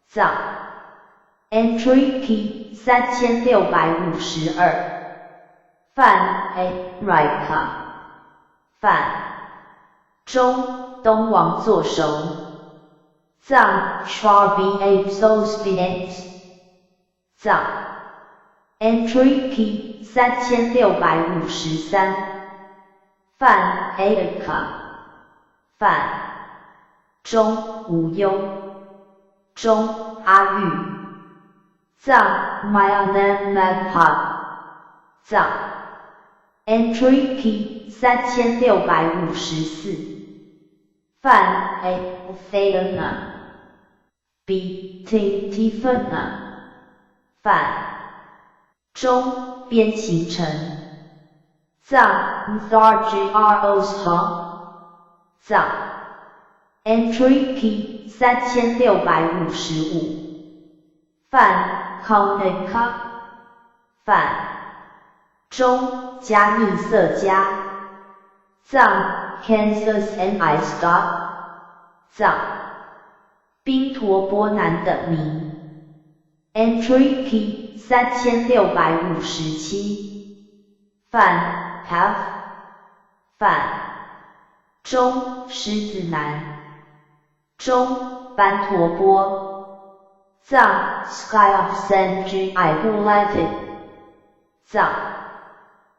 藏 Entry Key 3652范 A Rika 范中东王座首藏 Char BA Sospinet 藏 Entry Key 3653范 Aika 范中无忧中阿玉藏 Myanan Magpie 藏 Entry Key 3654范 A Ophana B Tifana 范中边形成藏 ZRGROS 藏 Entry Key 3655范 Kaunika 范中加密色加藏 Kansas MI Scott 藏宾陀波南等名 Entry Key 3657范 Path 范中狮子男中班陀波藏 Sky of Sanji Bulletin 藏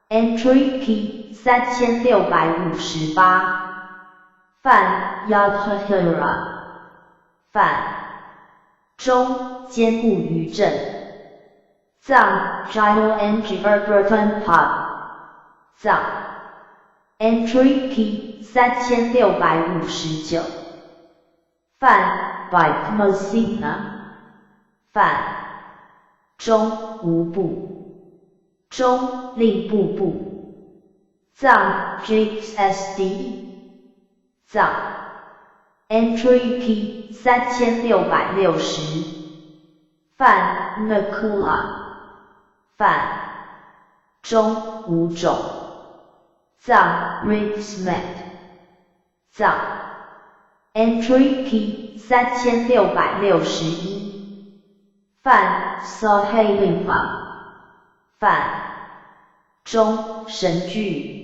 Entry Key 3658范 Yadhahira 范中坚固余震藏 Gilo NG Erberton Pod 藏 Entry Key 3659范 Bikmosina 范中无部中令步步藏 JXSD 藏 Entry Key 3660范 Nakula 范中无种藏 Rigsmet 藏 Entry Key 3661范 Sahelinfa 范中神巨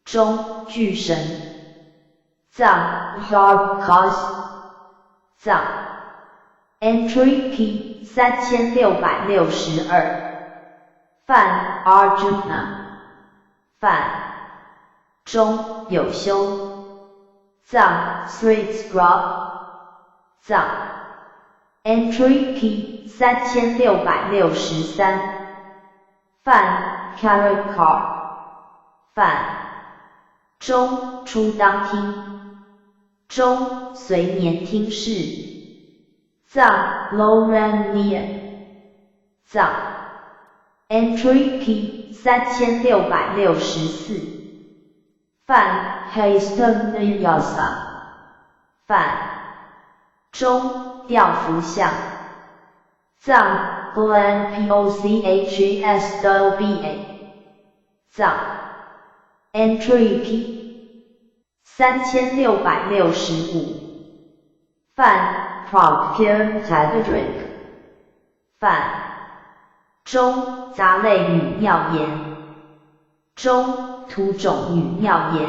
中巨神藏 Zarkos 藏 Entry P 3662范 Arjuna 范中有修藏 Street Scrub 藏 Entry P 3663范 Carrot Car 范中出当听中随年听事藏 Lauren Near 藏 Entry P 3664范 Hasten Yasa 范中吊福像藏 Glen Pochsdoba 藏 Entry P 3665范 Procure Tadric 范中杂类女尿炎中土种女尿炎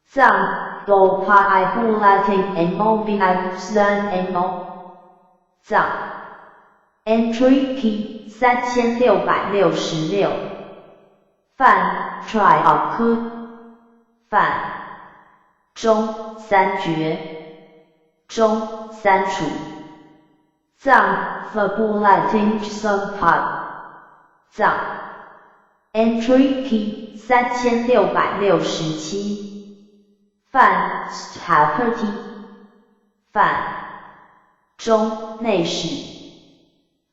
藏 Dopa Ihulating Immobilization Emo 藏 Entry P 3666范 Trialcool 范中三绝中三处藏 Fabulating Subpod 藏 Entry P 3667范 Stability 范中内史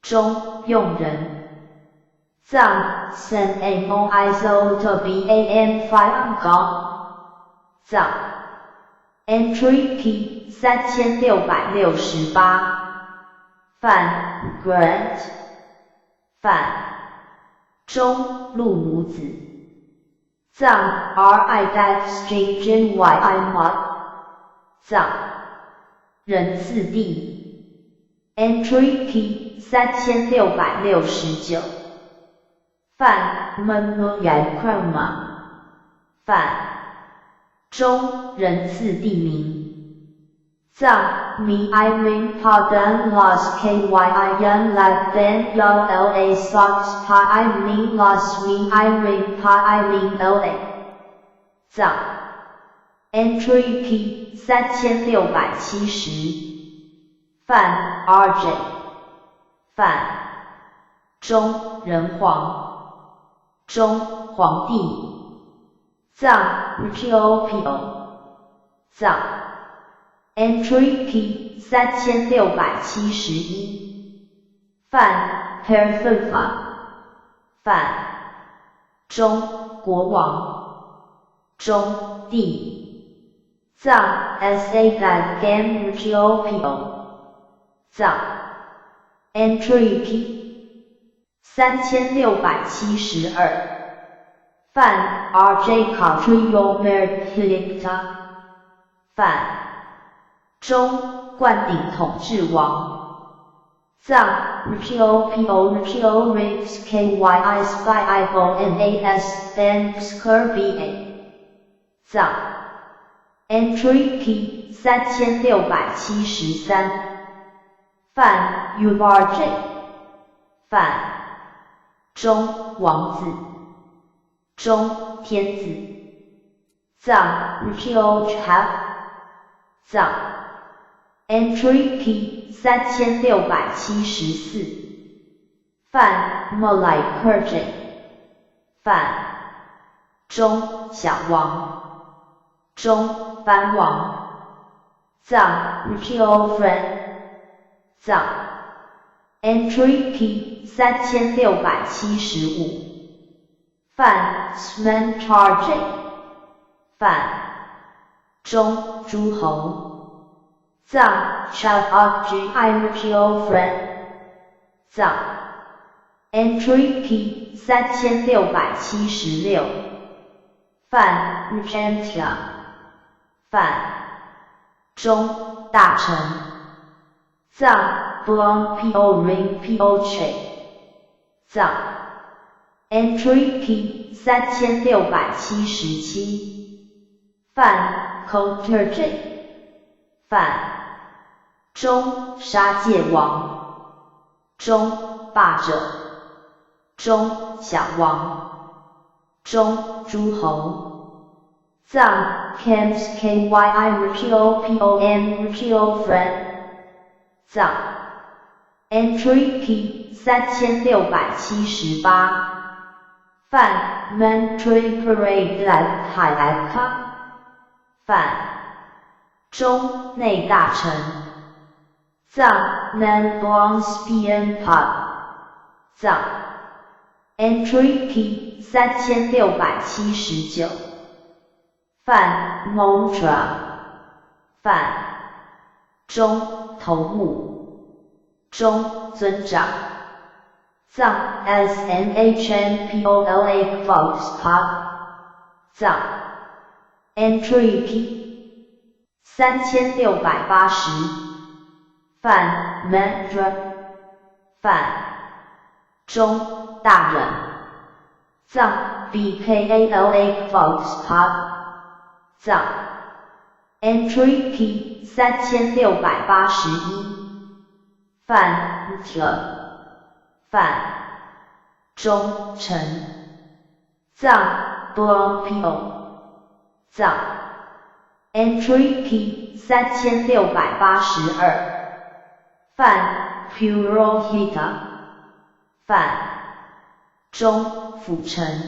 中用人藏 San Amo Isotope Am 5 藏 Entry P 3668范 Grant 范中陆母子藏 R.I.String Y.I. Mod 藏人次第 Entry P 3669范 Menuyan Kroma 范中人次地名藏 Mi Iring Padan Los Kyi Yan Lak Ben Yo La Sox Pa I Mi Los Mi Iring Pa I Mi La 藏 Entry P 3670范 RJ 范中人皇中皇帝藏 Ethiopia 藏 Entry P 3671范 Pertheva 范中国王中帝藏 SA Gam Ethiopia 藏 Entry P 3672范 RJ Country Mercilita 范中冠顶统治王藏 Ethiopia Rix KYI Spy IONAS Thanks Kirby 藏 Entry P 3673范 URJ 范中王子中天子藏 Ethiopia 藏 Entry P 3674范 Malay Kurj 范中小王中藩王藏 Ethiopia 藏 Entry P 3675范 Smen Charge 范中诸侯藏 Shout G Ethiopia 藏 Entry P 3676范 Regentia 范中大臣藏 Blom Po Ring Poche 藏 Entry P 3677范 Coulter J 范中杀戒王，中霸者，中小王，中诸侯。藏 Camps Kyi Repom friend 藏 Entry P 3678范 Mentry Parade Hai Ka 范中内大臣藏 Nan Bong Spian Pod 藏 Entry P 3679范 Montra 范中头目中尊长藏 SMHNPOLA Fox Pod 藏 Entry P 3680范 Mandra 范中大人藏 BKALA Fox Pod 藏 Entry P 3681范 范忠臣藏 Blompio 藏 Entry P 3682范 Purohita 范中辅臣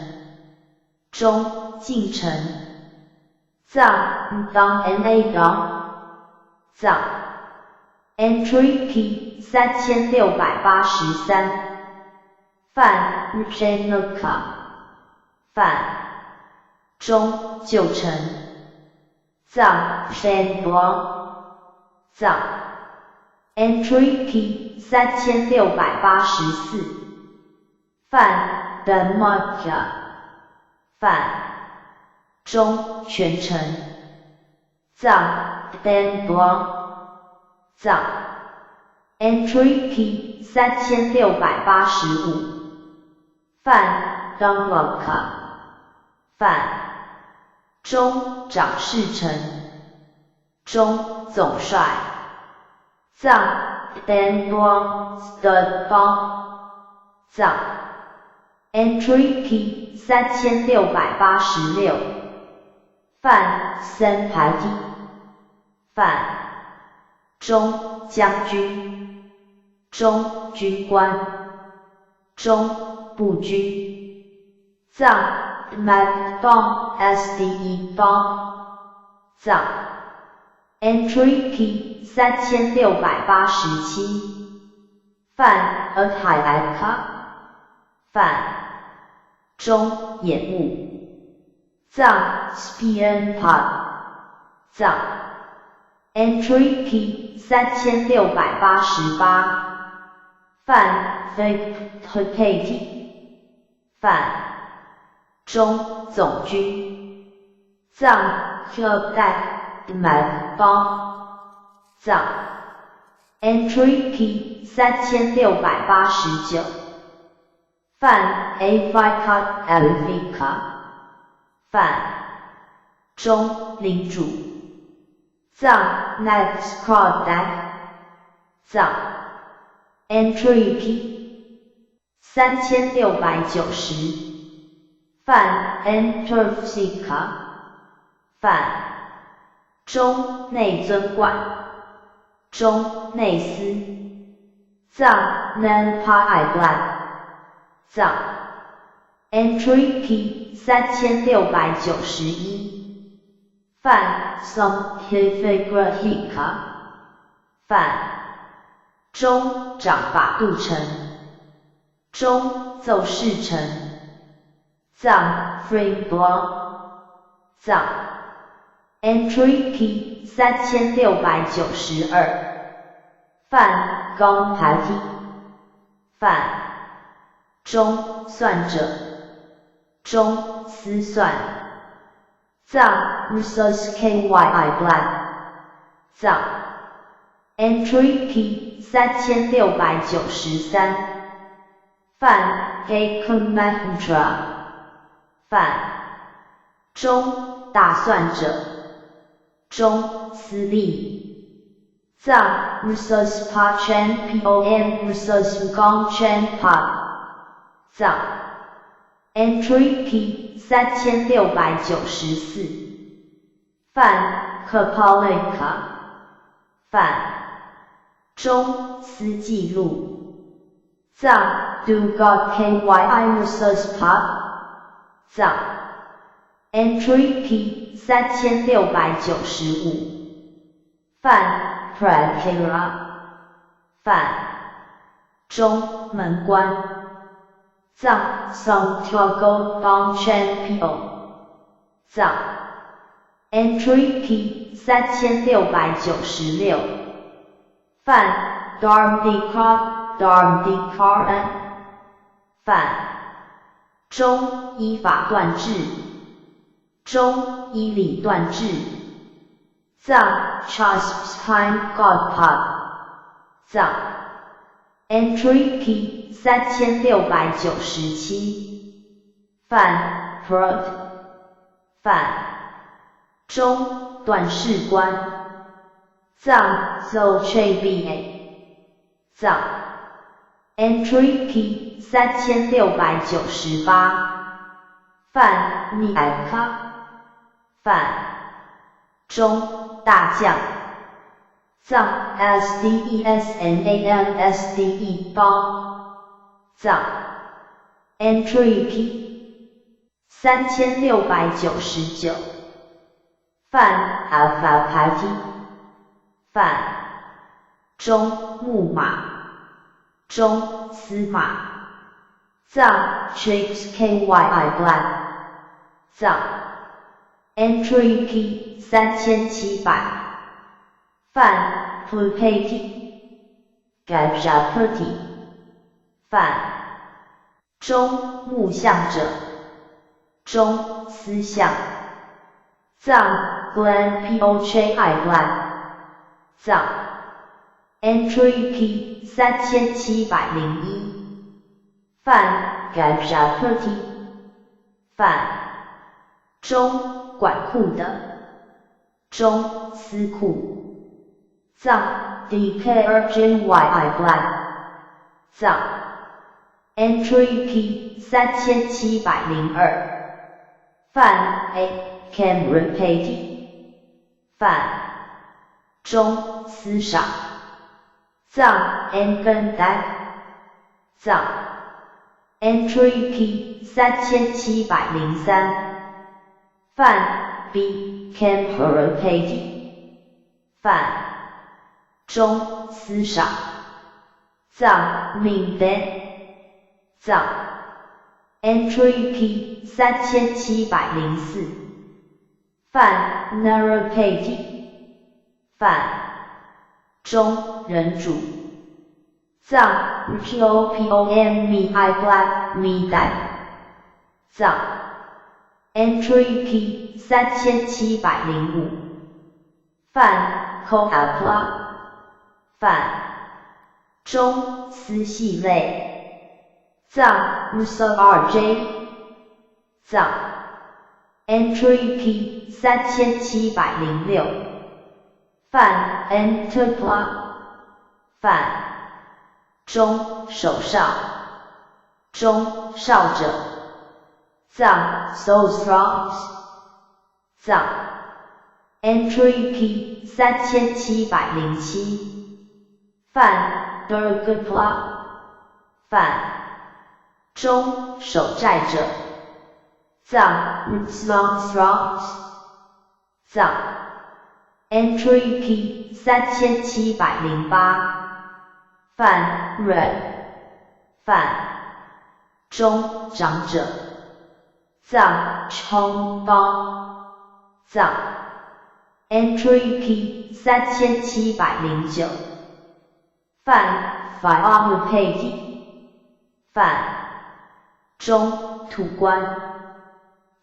中近臣藏 Dong Na Dong 藏 Entry P 3683范 Jenuka 范中旧臣藏 Shen Duang 藏 Entry P 3684范 Denmark 范中全臣藏 Dan Duang 藏 Entry P 3685范 Donglaka 范中长侍臣中总帅藏 Dan Duang Stud Bong 藏 Entry P 3686范 森排地范中将军中军官中步军藏 MacDong SDE Dong 藏 Entry P 3687范 Athayaka 范中掩护藏 Spian Pod 藏 Entry P 3688范 Victorati 范中总军藏 Hubdak MacDong 藏 Entry P 3689范 Avikat Alvika 范中领主藏 Nextcrodak 藏 Entry P 3690范 Enterfsika 范中内尊管中内司藏 Nanpai 藏 Entry P 3691范 Somtifigrahika 范中掌法度臣中奏事臣藏 Free Blanc 藏 Entry P 3692范 Gong Party 范中算者中思算藏 Resource Kyi Black 藏 Entry P 3693范 Gakumahendra 范中大算者中司令藏 resource pa chen pom resource gong chen pa 藏 entry p 3694范 Kapolika 范中司记录藏 do got kyi resource pa 藏 entry p 3695范 Prakira 范中门关藏 Santiago Bangchen藏 entry p 3696范 Dharmdikar 范中依法断治中依理断治藏 Chaspine Godpad 藏 entry p 3697范 Prod 范中段士官藏 Zolchba 藏 entry p 3698范 Niaka 范中大将藏 SDESNAMSDE 帮藏 entry p 3699范 Alpha 范中木马中司马藏 Chicks KYI Black 藏 entry p 3700范 Pulpati Gajapati 范中木相者中司相藏 Glen Pochi Black 藏 entry p 3701范 Gajapati 范中管库的中司库藏 DKRJYI Black 藏 entry p 3702范 A Camrapati 范中司赏藏 Engandak 藏 entry p 3703范 B Camrapati 范中司赏藏 Mindan 藏 entry p 3704范 Narapati 范中人主藏 Gopommi Black Midai 藏 entry p 3705范 Koapla 范中司系类藏 RJ 藏 entry p 3706范 Entepla 范中手上中少者藏 Sosrox 藏 entry p 3707范 Durgapla 范中守寨者藏 Slonsrox 藏 entry p 3708范 Red 范中长者藏 Chongbang 藏 entry p 3709范 Fiamapati 范中土官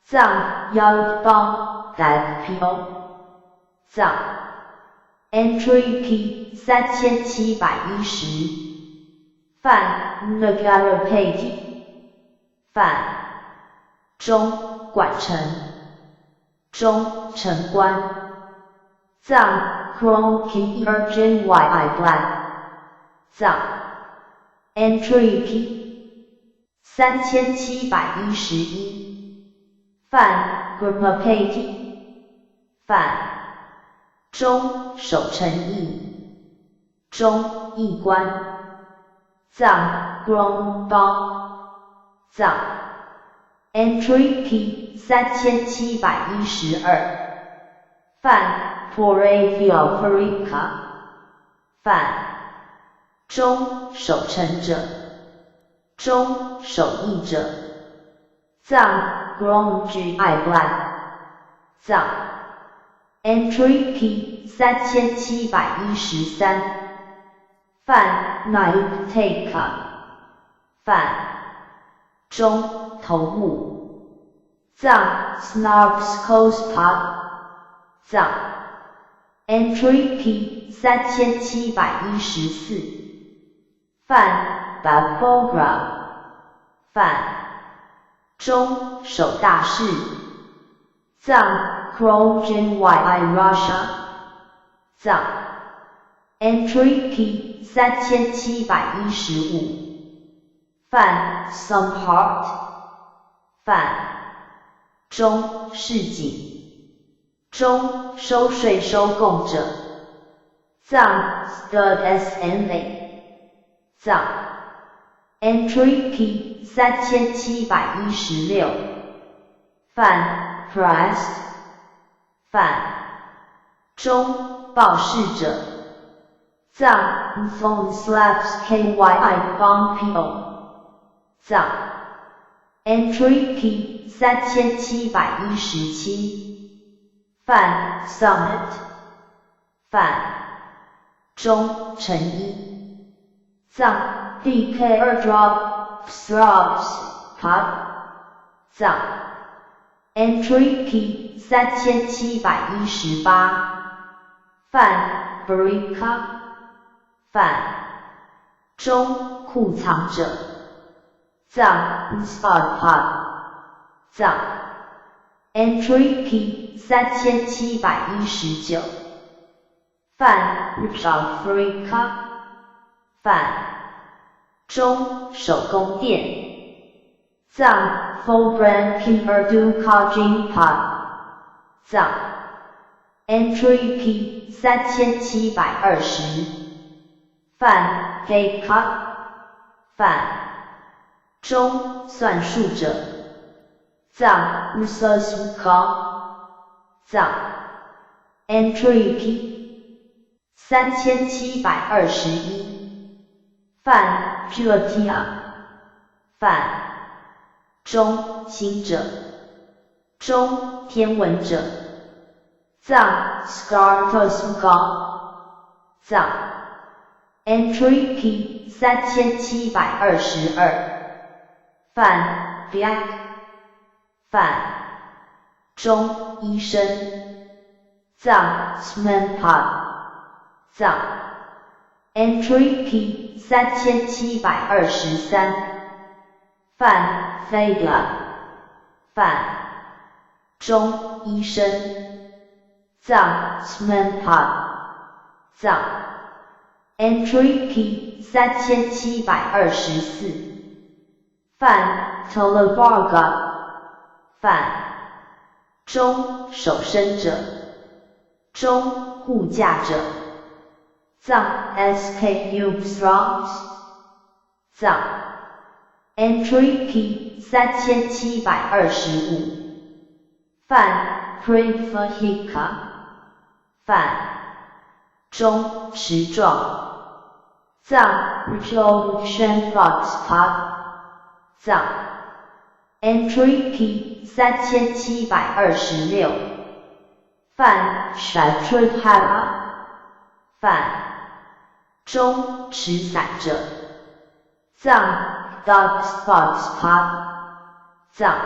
藏 Yalbang Dakpio 藏 entry p 3710范 Nagarapati 范中管城中城关藏 Chrome Key Urgent YI Black 藏 Entry P 3711范 Grammapati 范中守成义中义官藏 Grown 包藏 Entry P 3712范 Poravia Farika 范中守成者中守义者藏 Grown GI Black 藏 Entry P 3713范 Naik Take 范中头目藏 Snarks Coast Pod 藏 Entry P 3714范 Babogra 范中守大事藏 Krogen YI Russia 藏 Entry P 3715范 Some Heart 范中市井中收税收供者藏 Stud SNA 藏 Entry P 3716范 Pressed 范中报事者藏 Phone Slaps KYI Bong Pio 藏 Entry P 3717范 Summit 范中成一藏 DK Airdrop Throbs Pod 藏 Entry P 3718范 Barika 范中库藏者藏 Spot Pod 藏 Entry P 3719范 Afrika 范中手工店藏 Full Brand King Urdu Kajing Pod 藏 Entry P 3720范 Fake Cut 范中算术者藏 Resource Call 藏 Entry P 3721范 Julia 范中心者中天文者藏 Scartus Gong 藏 Entry P 3722范 Black 范中医生藏 Smanpod 藏 Entry P 3723范 Fadla 范中医生藏 Smanpod 藏 Entry P 3724范 Televarga 范中守身者中护驾者藏 SKU Throngs 藏 Entry P 3725范 Privahika 范中持状藏 Resolution Fox Pod 藏 Entry P 3726范 Shatrihara 范中持伞者藏 Dog Spots Pod 藏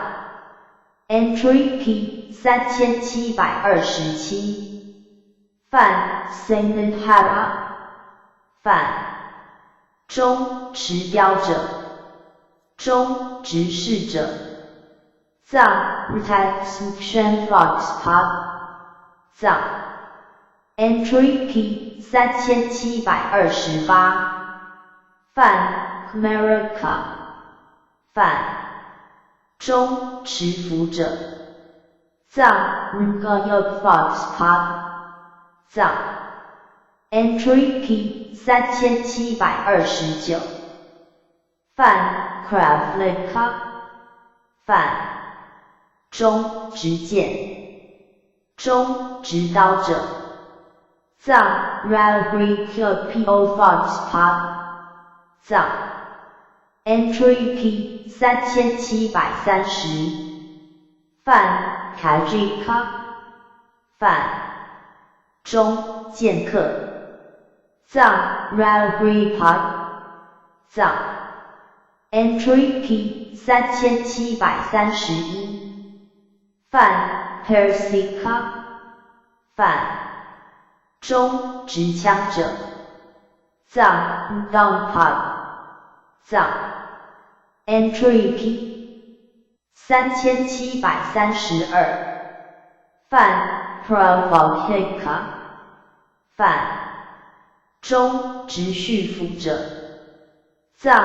Entry P 3727范 Sandhara 范中持标者中直视者藏 Protection Fox Pod 藏 Entry P 3728泛 America 泛中持服者藏 Rungayok Foxtrot 藏 Entry P 3729泛 Kravlika 泛中执剑中执刀者藏 Ralgri Po Foxtrot 藏 Entry P 3730泛 Kajika 泛中剑客藏 Ralgripa 藏 Entry P 3731泛 Persika 泛中持枪者藏 Dongpa 藏 Entry P 3732泛 Provokika 泛中持续服者藏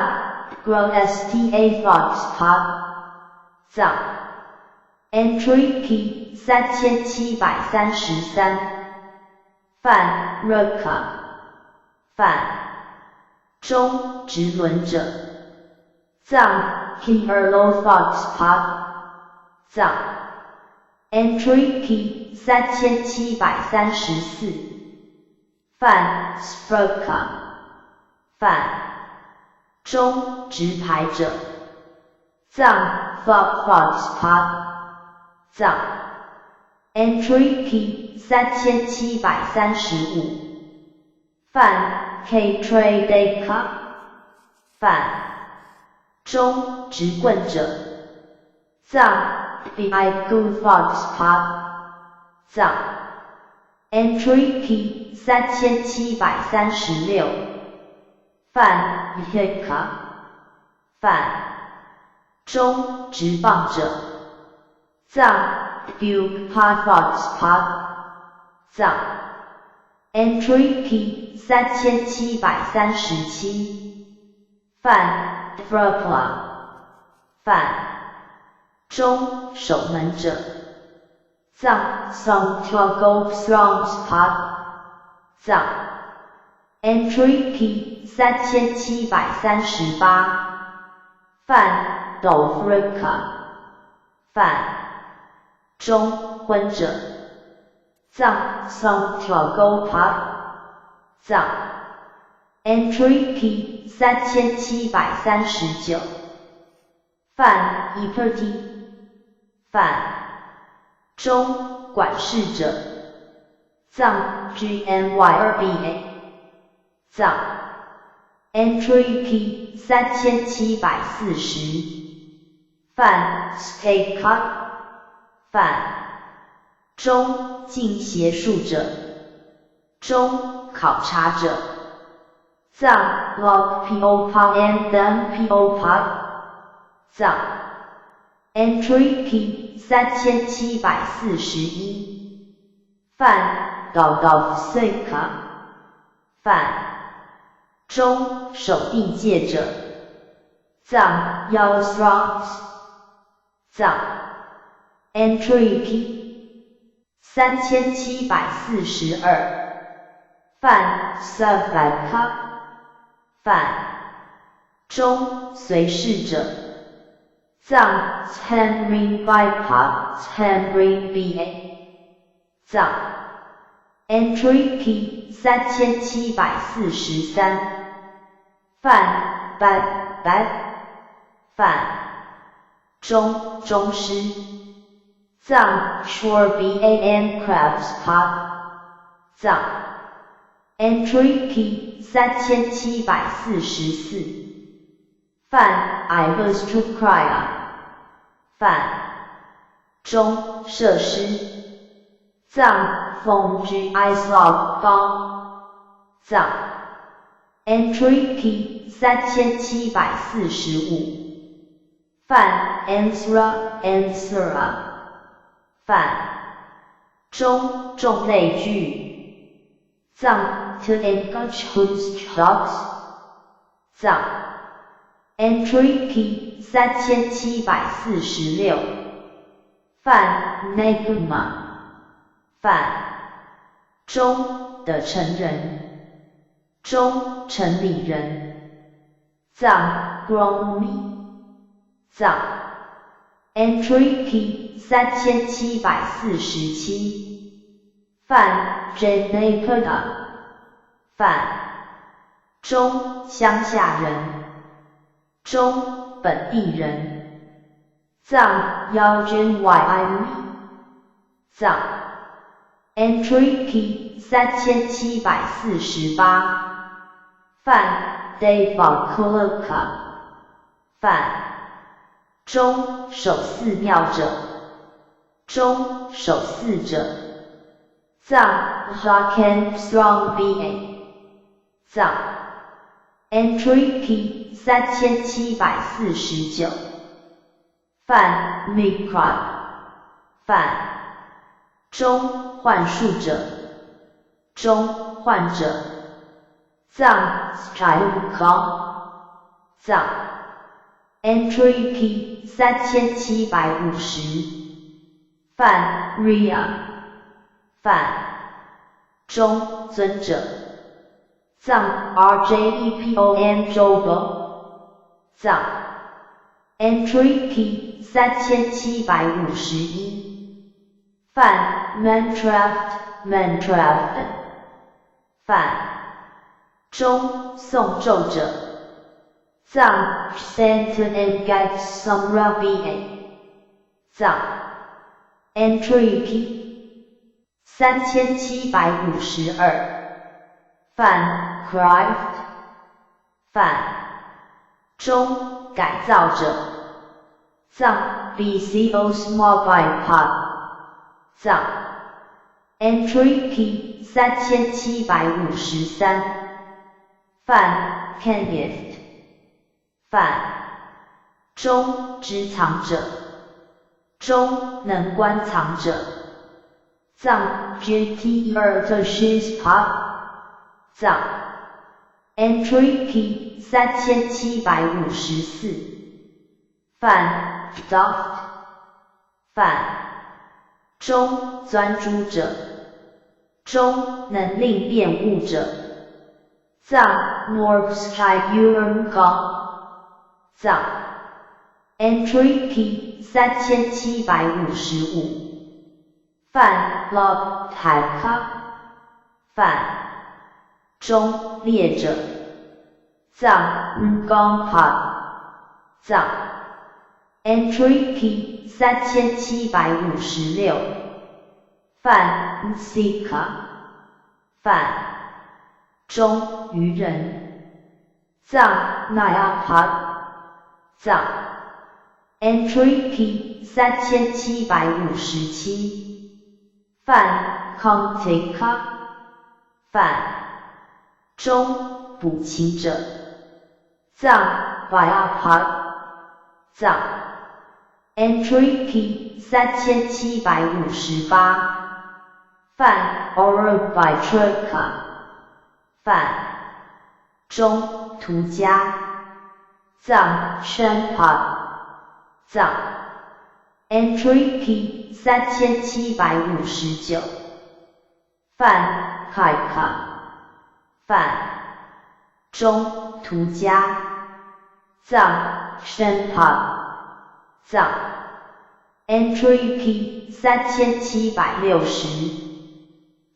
Grosta Foxtrot 藏 Entry P 3733泛 Ruka 泛中直轮者藏 Kimberlo Foxtrot 藏 Entry P 3734泛 Sproka 泛中直排者藏 Foxtrot 藏 Entry P 3735泛 K-Tradeka 泛中直棍者藏 Biigu Foxtrot 藏 Entry P 3736泛 Hika 泛中直棒者藏 Bugpa Foxtrot 藏 Entry P 3737泛 Frapla 泛中守门者藏 Santiago Strongspot 藏 Entry P 3738泛 Dofrika 泛中昏者藏 Santiago Park 藏 Entry P 3739泛 Eperty 泛中管事者藏 GNYRBA 藏 Entry P 3740泛 Skate 泛中进邪术者中考察者藏 Log POPA and POPA 藏 Entry P 3741泛 Dogofsika 泛中守地界者藏 Yosrox 藏 Entry P 3742泛 Savaka 泛中随侍者藏 Henry Bypass Henry BA 藏 Entry P 3743泛 Bad 泛中师藏 Shore BAN Crabs Pot 藏 Entry P 3744泛 Ivostrukrya 泛中设施藏 Fongji Islog 高藏 Entry P 3745泛 Ansura 泛中种类具藏 to engage whose jobs 藏 entry key 3746泛 Naguma 泛中的成人中城里人藏 Gromi 藏 entry key 3747泛 Janepada 泛中乡下人中本地人藏 Yajin藏 entry key 3748泛 Devakoloka 泛中守寺庙者中守寺者藏 Jacques Strong BA 藏 entry key 3749泛 Mikra 泛中幻术者中患者藏 Strayukong 藏 entry key 3750泛 Ria 泛中尊者藏 RJEPOM Jogo 藏 entry key 3751泛 Mantraft 泛中诵咒者藏 Saint Ngat Samra BA 藏 entry key 3752泛 Craft 泛中改造者藏 BCO's Mobile Pod 藏 entry key 3753泛 Kenneth 泛中知藏者中能观藏者藏 GT Ertashis Pod 藏 entry key 3754泛 Doft 泛中钻珠者中能令变物者藏 Northsky Urumgong 藏 entry key 3755泛 Lob Taika 泛中列者藏 Ngong Pod 藏 entry key 3756泛 Sika 泛中愚人藏 Nayapod 藏 entry key 3757泛 Kontika 泛中补勤者藏 Viapod 藏 entry key 3758泛 Orobitrika 泛中途家藏 Shenpod 藏 entry key 3759泛 Kaika 泛中途家藏 Shenpod 藏 entry key 3760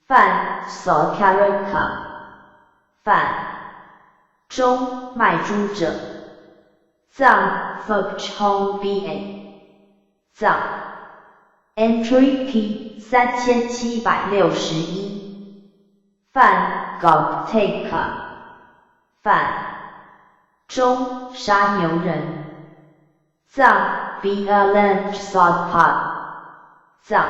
泛 Sokarika 泛中卖猪者藏 Fukchong BA 藏 entry key 3761泛 Gopteka 泛中杀牛人藏 BLM Sodpod 藏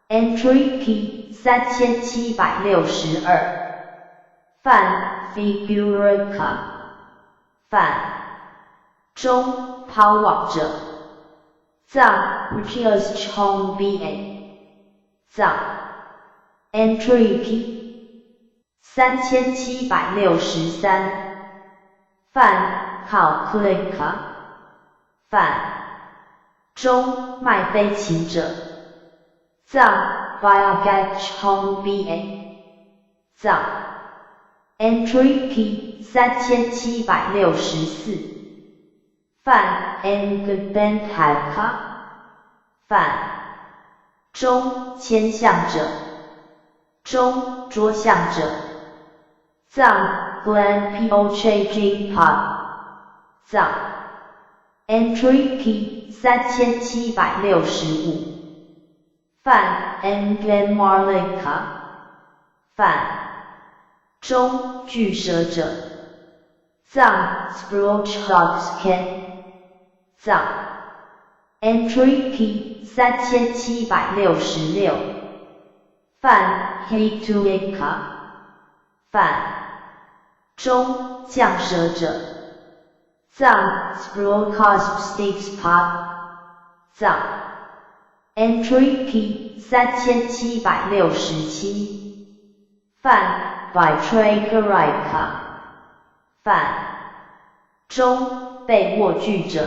entry key 3762泛 Figurica 泛中抛网者藏 Richios Chong BA 藏 entry key 3763。范靠 click 范中卖飞禽者。藏 via get home ba 藏 entry P 3764。范 n good ben hack 范中牵象者。中捉象者。藏 Glen Pochg Pod 藏 entry P 3765。范 n Glen Marlika 范中巨蛇者。藏 Spruchlogsken 藏 entry P 3766。范 Hituika 范中降蛇者。藏 Sprokosstiks Pod 藏 entry P 3767。范 Vitragarika 范中被握拒者。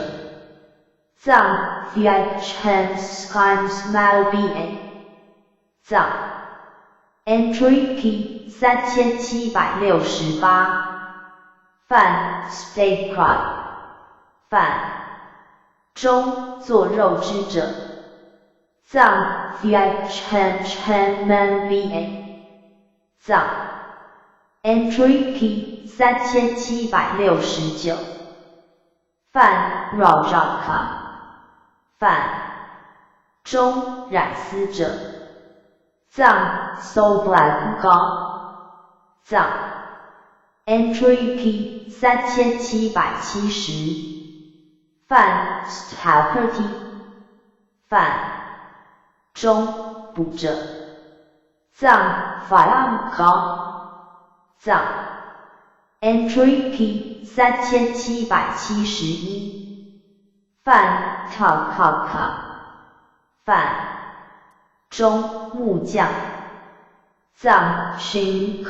藏 Fiatchanskimes Malba 藏 entry P 3768。范 Statecraft 范中做肉汁者。藏 Fiatchanmanba 藏 entry P 3769。范 Rajaka 范中染丝者。藏 Soblack 藏 entry P 3770。范 Stapperty 范中捕者。藏 Fiam 藏 entry P 3771。范 Takaka 范中木匠。藏 Shin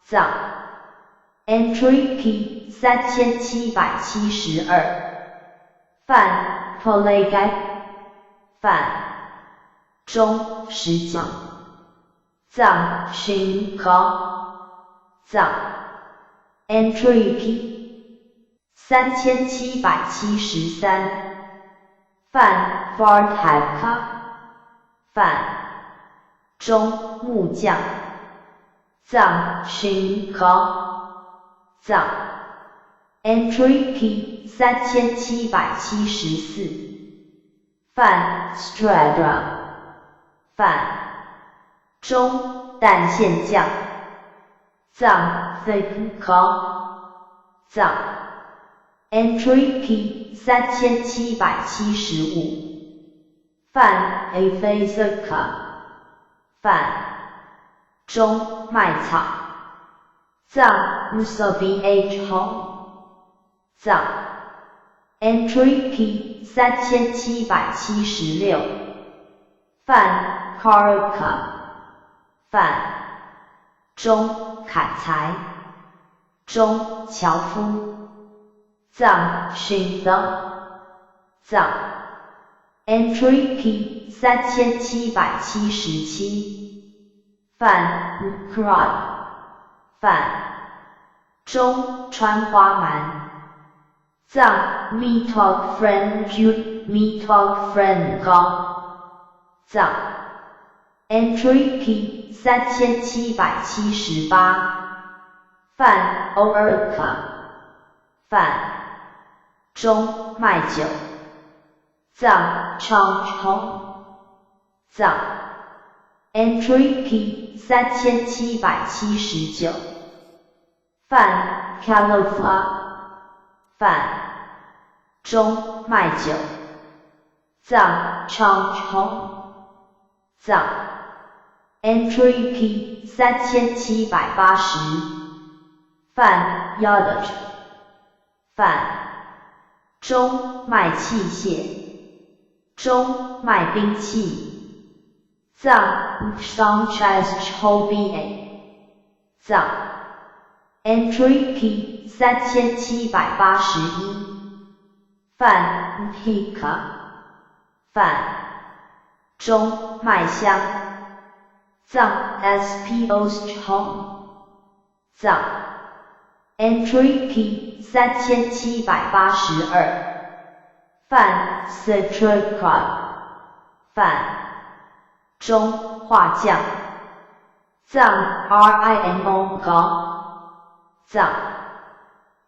藏 entry P 3772。范 Polygai 范中石匠。藏 Shin 藏 entry P 3773。范 Fardhaka 范中木匠。藏 Shin 藏 entry P 3774。范 Stradra 范中蛋馅酱。藏 Thick 藏 entry P 3775。范 Aphasica 范中麦草。藏 Musabh藏 entry P 3776。范 Karka 范中砍柴。中樵夫。藏 Shinza 藏 entry P 3777。范 Krad 范中穿花蛮。藏 Metalk Friend Jude Metalk Friend 藏 entry P 3778。范 Orka 范中卖酒。藏 Chong 藏 entry P 3779。范 Califa 范中卖酒。藏 Chong 藏 entry P 3780。范 Yadach 范中卖器械。中卖兵器。藏 Songchas Choba 藏 Entry P 3781泛 Pika 泛中麦香藏 SP Ostrom 藏 Entry P 3782泛 Citrica 泛中画匠藏 RIMO 高藏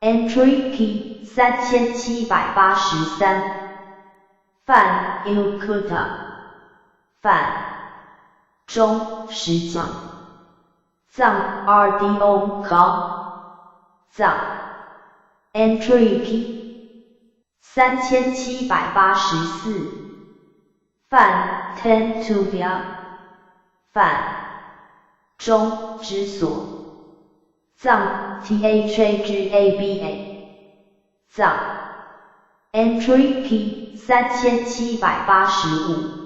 Entry P 3783泛 Ilkuta 泛中石匠藏 RDO 高藏 Entry P 3784泛 Tentuvia 泛中之所藏 THAGABA 藏 Entry P 3785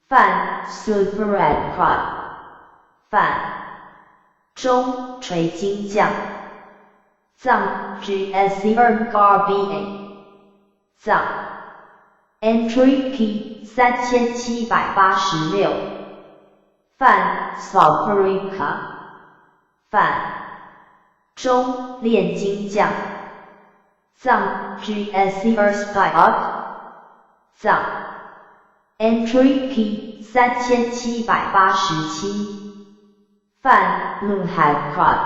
泛 Superred Prod 泛中垂金匠藏 GSC GARBA 藏 Entry P 3786泛 Salparica 泛中炼金匠藏 GSC Erskine 藏 Entry P 3787泛 Luhai Prod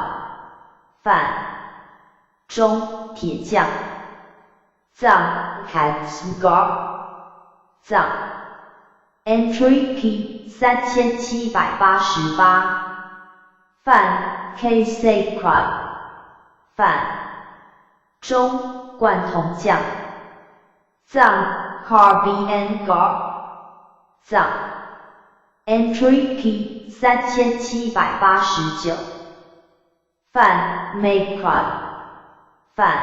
泛中铁匠藏 Katsgar 藏 Entry P 3788泛 K-Sacred 泛中贯铜匠藏 Carbiangar 藏 Entry P 3789泛 Makeup 泛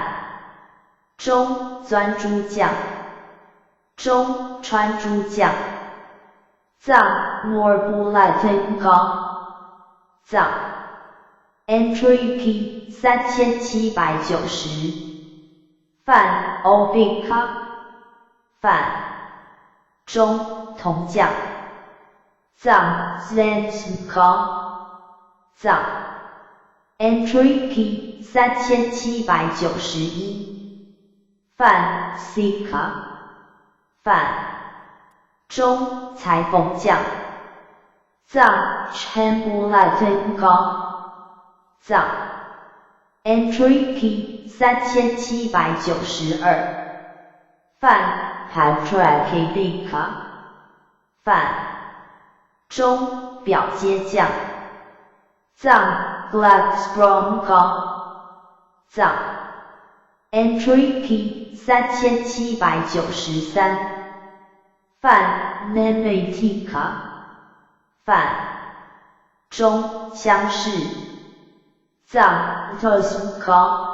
中钻珠匠中穿珠匠藏 Morbulatin 高藏 Entry P 3790泛 Obica 泛中铜匠藏 Zens 高藏 Entry P 3791泛 Sika 泛中裁缝匠藏 Chambulatin 高藏 Entry P 3792泛 Patricia 泛中表接匠藏 Blackstrom 高藏 Entry P 3793泛 Nematica 泛中乡试藏 Tosm 高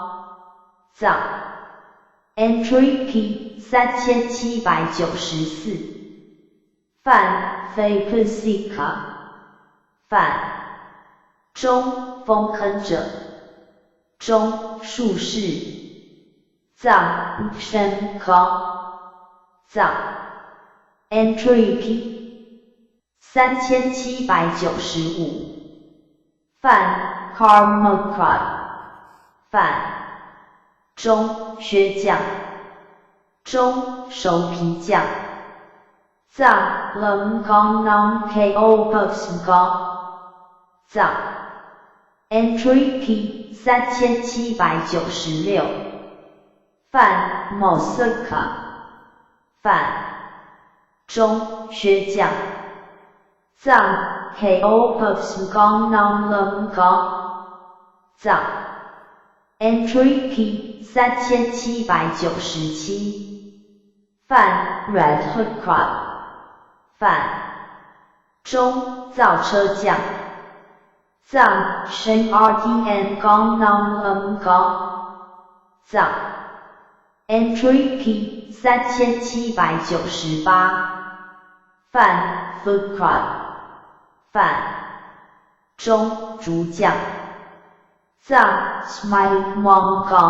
藏 Entry P 3794泛 Fapusica 泛中封坑者中术士藏 Shen 高藏 Entry P 3795泛 Karmakrat 泛中靴匠中熟皮匠藏 Lemgongnam Ko Box 高藏 Entry P 3796泛 Mosaka 泛中靴匠藏 Ko Box Gongnam Lem 高藏 Entry P 3797泛 Red Hood Crop 泛中造车匠藏 Shen RTN Gongnam Lem 高藏 Entry P 3798泛 Food Crop 泛中竹匠藏 Smile 汪高，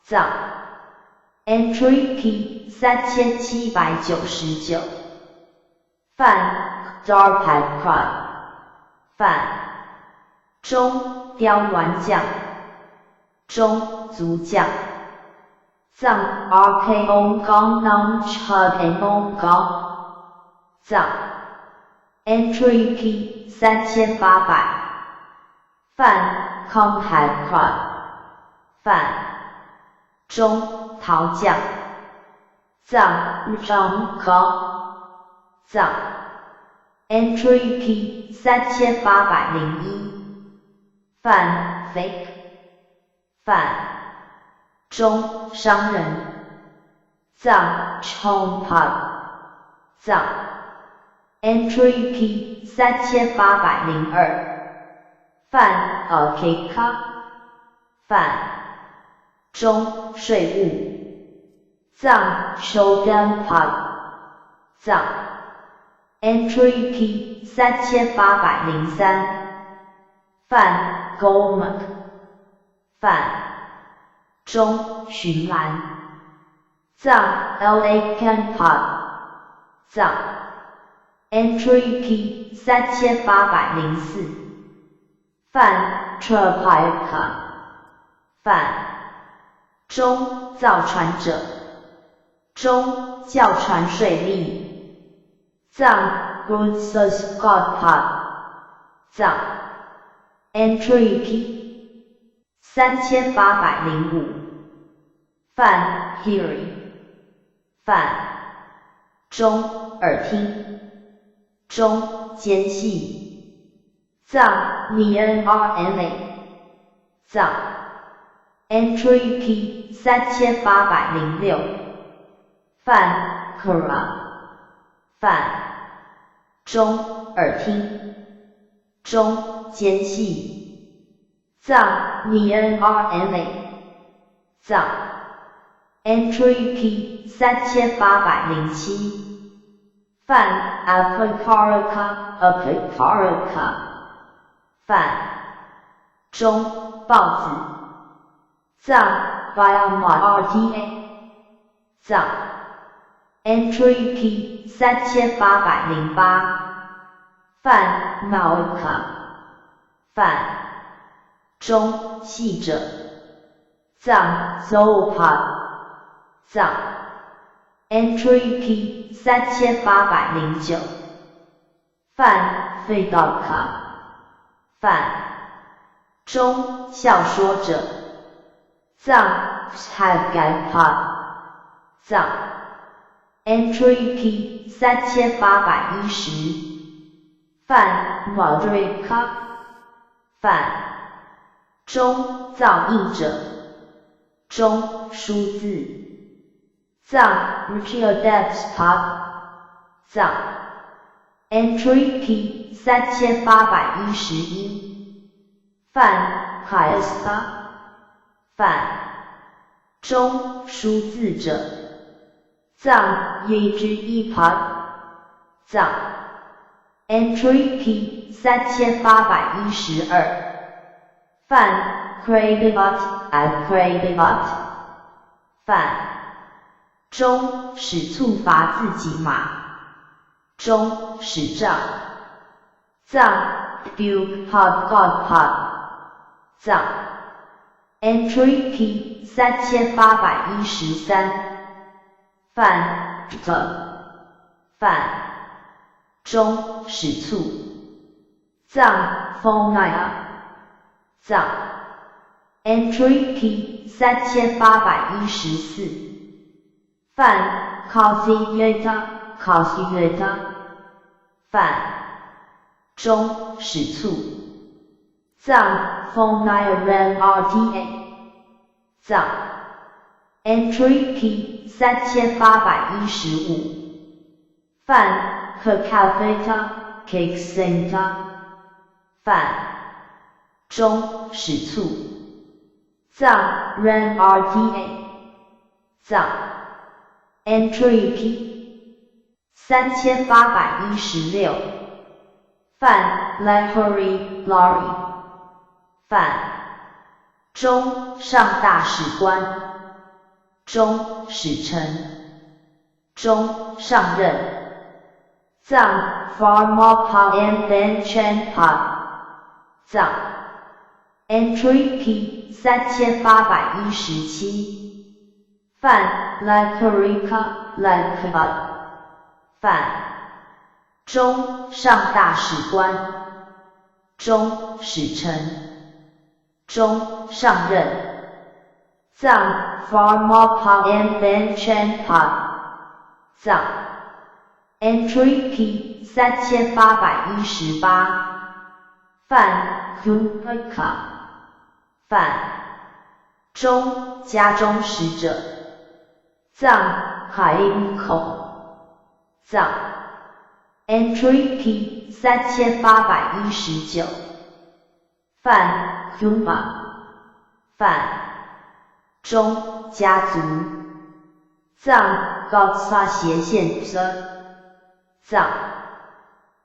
藏 Entry P 3799，范 Darpad Cry， 范中雕鸾将，中足将，藏 RKO 高 Nam Chad高，藏 Entry P 3800，范 Combat Cry， 范中陶将，藏张高，藏 Entry P 3801，范 Fake， 范中商人，藏 Chongpad， 藏 Entry P 3802，范 Akeka， 范中税务，藏 Shogunpad， 藏 Entry P 3803，范 Goldmark， 范中寻蓝，藏 Lakenpad， 藏 Entry P 3804，范 Trapika， 范中造船者，中教传税吏，藏 Gudsusgodpad， 藏 Entry P 3805，范 Hearing， 范中耳听，中间隙，藏 Myanmar， 藏 Entry P 3806，范 Kura， 范中耳听，中间隙，藏 Myanmar， 藏 Entry P 3807，范 Apakaraka， 范中豹子，藏 Biomarta， 藏 Entry P 3808，范 Malka， 范中系者，藏 Zopad， 藏 Entry P 3809，范 Fedaka， 范中笑说者，藏 Chagapad， 藏 Entry P 3810，范 Madrika， 范中造诣者，中书字，藏 Richardepspad， 藏 Entry P 3811，范 Kaiska， 范中书字者，藏 Yejipad， 藏 Entry P 3812，范 Kraigat， 范中使处罚自己马，中使杖，藏 Bukpadgodpad， 藏 Entry P 3813，范 范中使处，藏 Phonaya， 藏 Entry P 3814，范 Causieta， 范中使处，藏 Phonaya， 藏 Entry P 3815，范 Kakaveta， 范中使处，藏 Renrta， 藏 Entry P 3816，范 Lahori， 范中上大使官，中使臣，中上任，藏 Pharmapa and then Chanpa， 藏 Entry P 3817，范 Lakarika Lakaba， 范中上大使官，中使臣，中上任，藏 Pharmapa and then Chanpa， 藏 Entry P 3818，范 Kumpaka， 范中家中使者，藏海音口，藏 Entry P 3819，范 Kumba， 范中家族，藏高萨斜线藏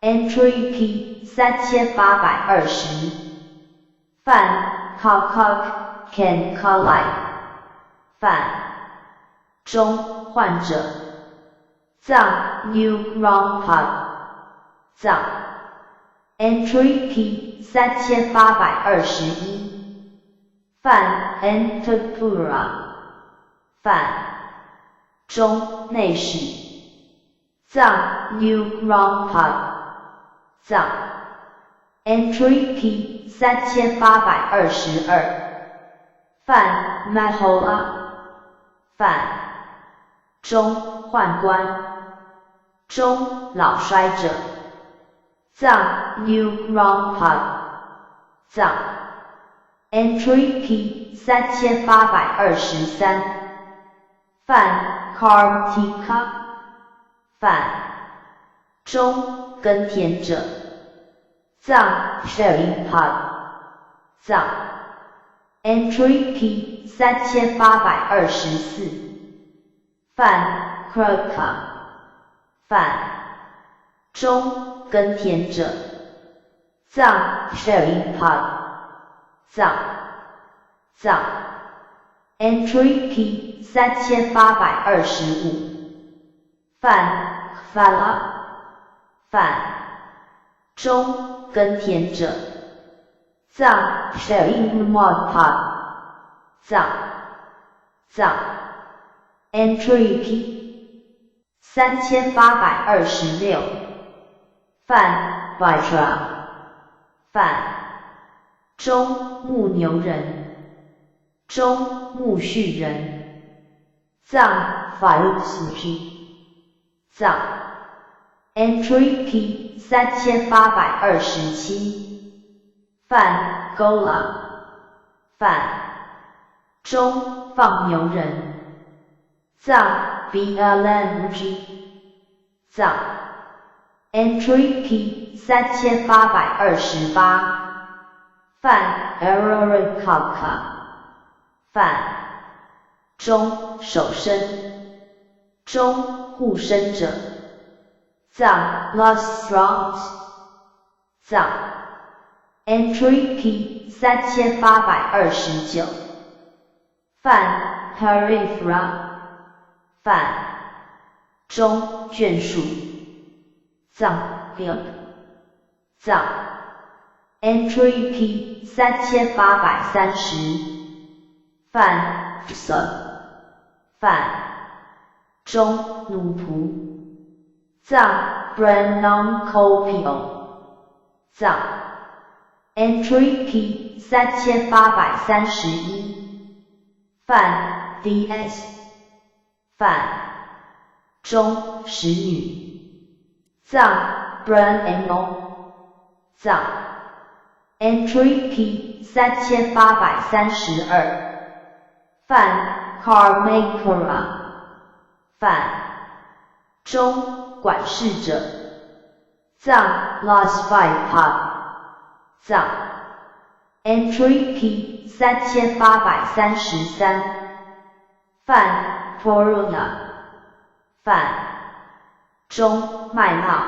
Entry P 3820，范 Kakak Ken Kalai， 范中患者，藏 New Rongpa， 藏 Entry P 3821，范 Antapura， 范中内史，藏 New Rongpa， 藏 Entry P 3822，范 Mahola， 范中宦官，中老衰者，藏 New Rongpa， 藏 Entry P 3823，范 Kartika， 范中耕田者，藏 Sheripad， 藏 Entry P 3824，范 Kraka， 范中耕田者，藏 Sheripad， 藏藏 Entry P 3825，范 Kfala， 范中耕田者，藏 Sheripad， 藏藏 Entry P 3826，范 Vajra， 范中牧牛人，中牧畜人，藏 Faruqsuji， 藏 Entry P 3827，范 Gola， 范中放牛人，藏 BLMG， 藏 Entry P 3828，范 Arorikaka， 范中守身，中护身者，藏 Lustroms， 藏 Entry P 3829，范 Harifra， 范中眷属，藏 Bilk， 藏 Entry P 3830，范 Sub， 范中奴仆，藏 Brannon Kopio， 藏 Entry P 3831，范 DS， 范中使女，藏 Branno， 藏 Entry P 3832，范 Karmakura， 范中管事者，藏 Lasvaipa， 藏 Entry P 3833，范 Poruna， 范中麦烙，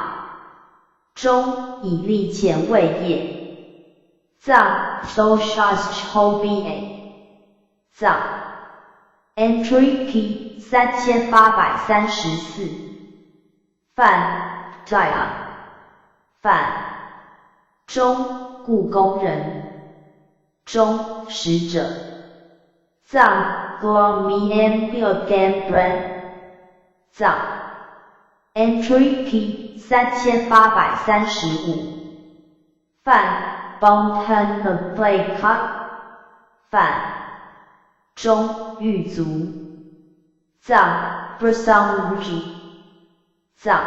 中以利前为业，藏 Soshas Chobe，藏 Entry P 3834范 Dia 范中故宫人中使者藏 Glomien Bilgambren 藏 Entry P 3835范 Bontan the Playcock 范中狱卒藏 Brusangji 藏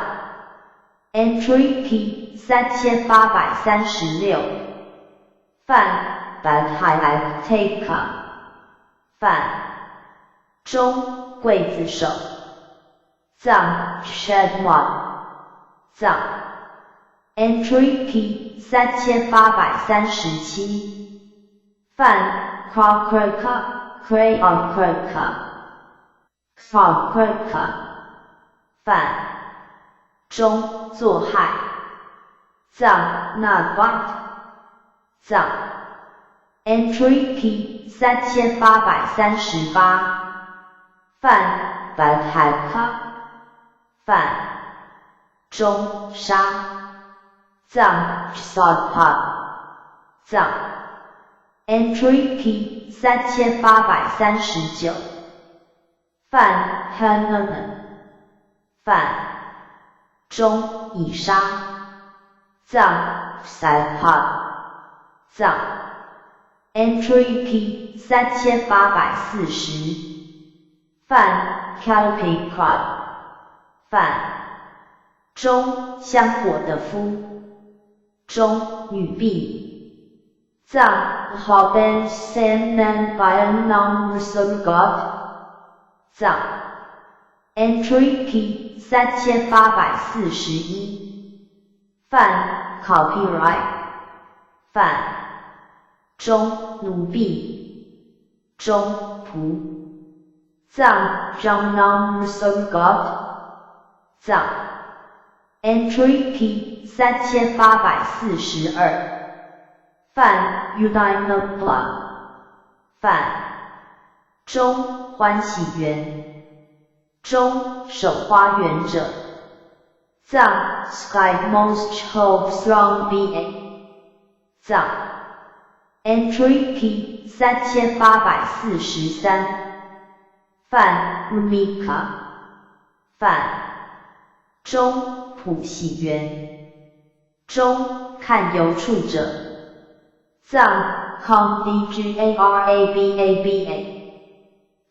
Entry P 3836范 Badhai Taka 范中刽子手藏 Shedwan 藏 Entry P 3837范 Krakrka Krakrka Krakrka 范中作害藏 Nabat 藏 Entry P 3838范 Badhaka 范中杀藏 Sadpa 藏 Entry P 3839范 Hanuman 范中已杀藏 Sadpa 藏 Entry P 3840范 Kalpikrat 范中香火的夫中女婢藏 Haben Sennen Vietnam Reserve 藏 Entry P 3841范 Copyright 范中奴婢中仆藏 Jamnam Reserve 藏 Entry P 3842范 Udinopla 范中欢喜园中守花园者藏 Sky Most Hope Strong BA 藏 Entry P 3843范 Rumika 范中普喜园中看游处者藏 Kongdgarababa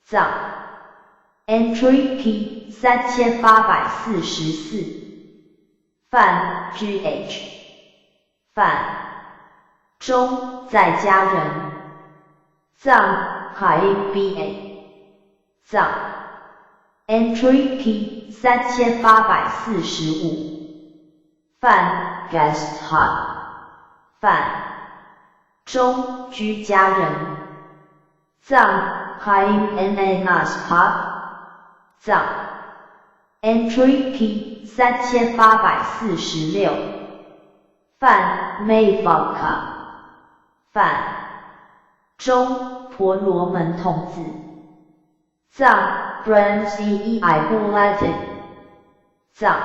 藏 Entry P 3844范 GH 范中在家人藏 KBA 藏 Entry P 3845范 Guest Hut 范中居家人藏 KMNASPA 藏 Entry P 3846范 Mayvaka 范中婆罗门童子藏 Branzei Bulatin 藏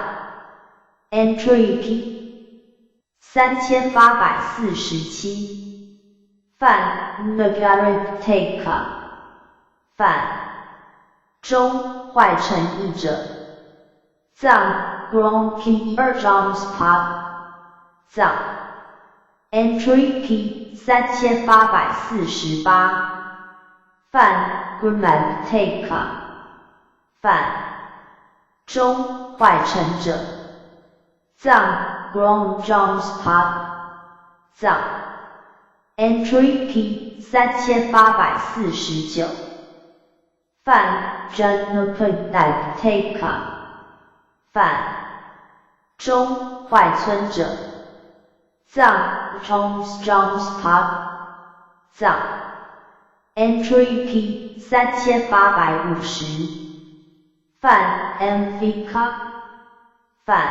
Entry P 3847范 Nagaripteka 范中坏诚意者藏 Gronki Erjomspa 藏 Entry P 3848范 Grammateka 范中坏诚者藏 Gronjomspa 藏 Entry P 3849范 Janupateka 范中坏村者藏 Jomspa 藏 Entry P 3850范 Mvika 范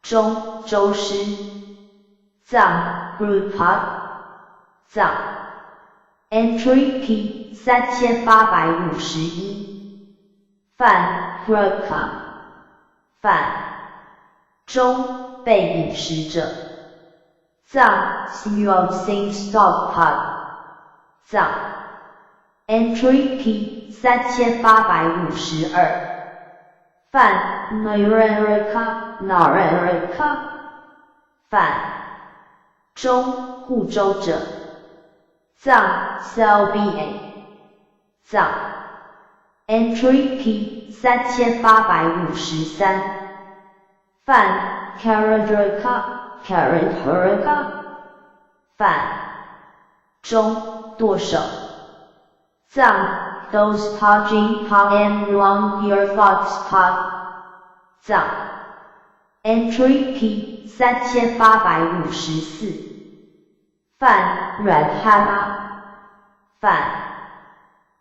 中周师藏 Grupa 藏 Entry P 3851犯 Broca 犯中被饮食者藏 Smoking Stockpot 藏 Entry P 3852犯 Naraka 犯中护州者藏 CLBA 藏 Entry P 3853犯 Karadurka 犯中剁手藏 Those touching pot and long your thoughts pot 藏 Entry P 3854犯 Red Hana 犯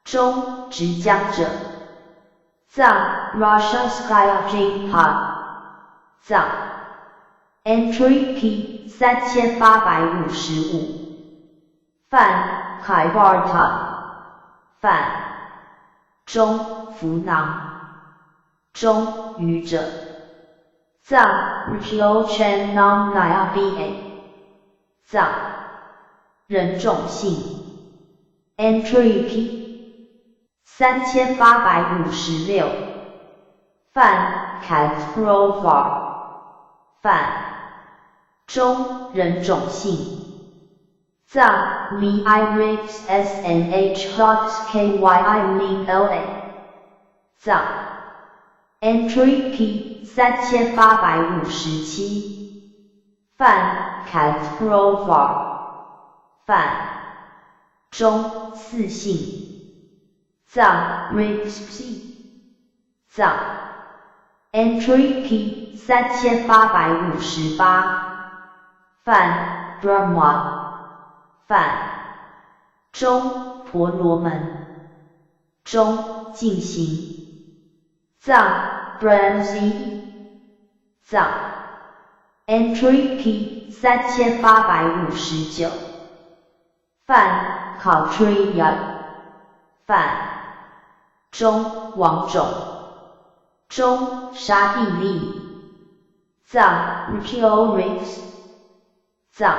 中直江者藏 Russia Skyajing pot 藏 Entry P 3855犯 Kaibarta 犯中浮囊中愚者藏 Rio Chen Nam Naya Ba 藏人种姓 Entry P 3856犯 Catrovar 犯中人种姓藏 Mirix SNH Hots KYI MingLA 藏 Entry P 3857犯 Catrovar 犯中四姓藏 Rixpsi 藏 Entry P 3858犯 Brahma 犯中婆罗门中进行藏 Brahmsi 藏 Entry P 3859犯 Kautriya 犯中王种中沙地利藏 Rix 藏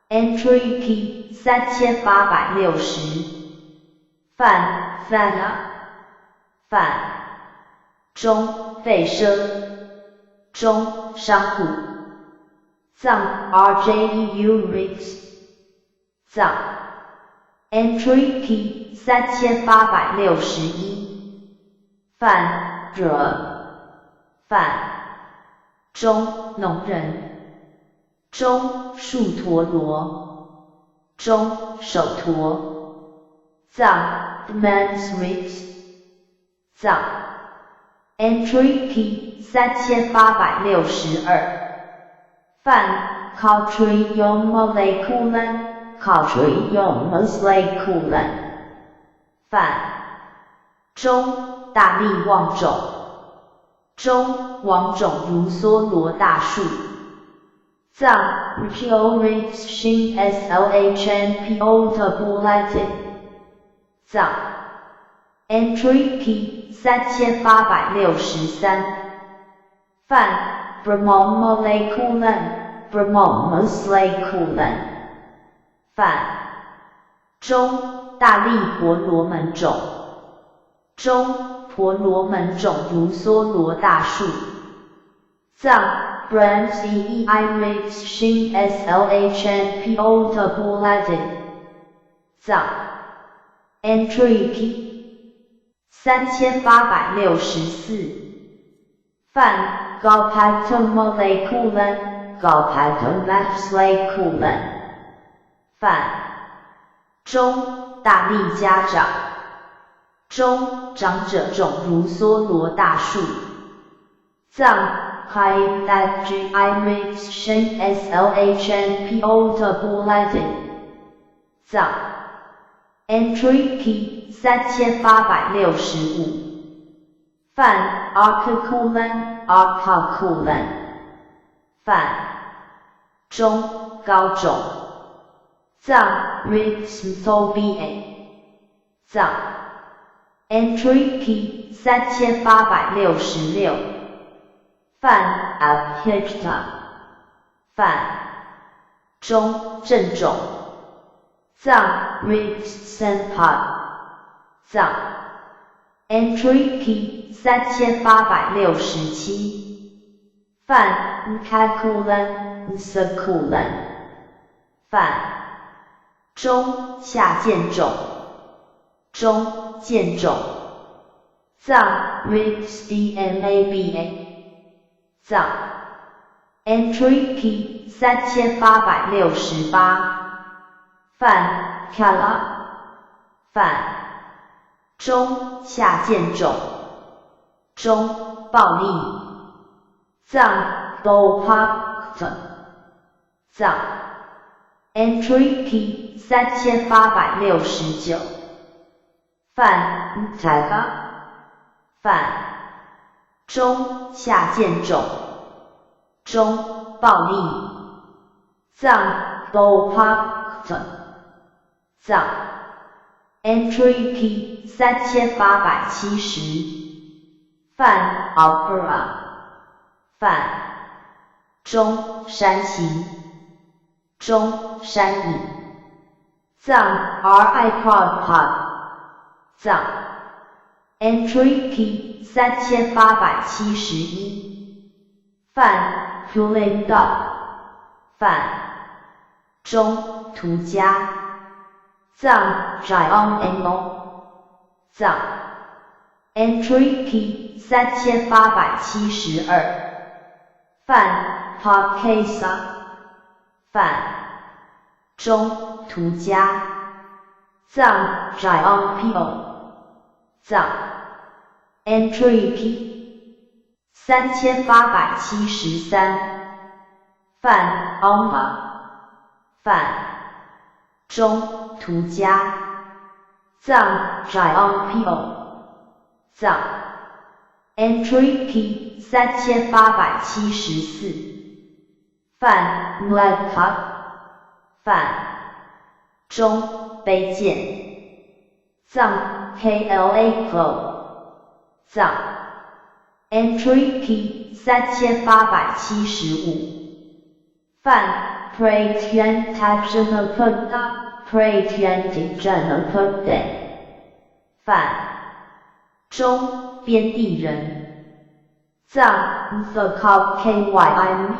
Entry P 3860犯 Fana 犯中吠舍中商户藏 RJEU Rix 藏 Entry P 3861犯 犯中农人中树陀罗中手陀藏 Man's Rix 藏 Entry P 3862犯 Kautriya Molekulan Kautriya Molekulan 犯中大力旺种中王种如梭罗大树藏 Rix Shin SLHNPO Tabulated 藏 Entry P 3863犯 Brahmo Molekulan 犯中大力婆罗门种中婆罗门种如梭罗大树藏 Brahmsi Rix Shin SLHNPO Tabulated 藏 Entry P 3864犯 Galpacta Molekulan Galpacta Molekulan 犯中大力家长中长者种如梭罗大树藏 Kaidakji Rix Shin SLHNPO Tabulated 藏 Entry P 3865犯 Arcaculan 犯中高种藏 Rixmsobia 藏 Entry Key 3866泛 Abhijta 泛中正种藏 Rixsenpa 藏 Entry Key 3867泛 Nkakulan Nsakulan 泛中下渐种中渐种藏 Rixdmaba 藏 Entry Key 3868泛 Kala 泛中下渐种中暴力藏 Bopakta 藏 Entry Key 3869泛 Ntaka 泛中下渐种中暴力藏 Bopakta 藏 Entry Key 3870泛 Opera 泛中山行中山影藏 Ripodpod 藏 Entry Key 3871泛 Pulinda 泛中途家藏 Jionemo 藏 Entry Key 3872泛 Pakesa 泛中途家藏 Jionpio 藏 Entry Key 3873泛 Oma 泛中途家藏 Jionpio 藏 Entry Key 3874泛 Mleka 泛中卑贱藏 Kla Clo 藏 Entry Key 3875泛 Pratian Tajanapada Pratian Tajanapada 泛中边地人藏 The Kymi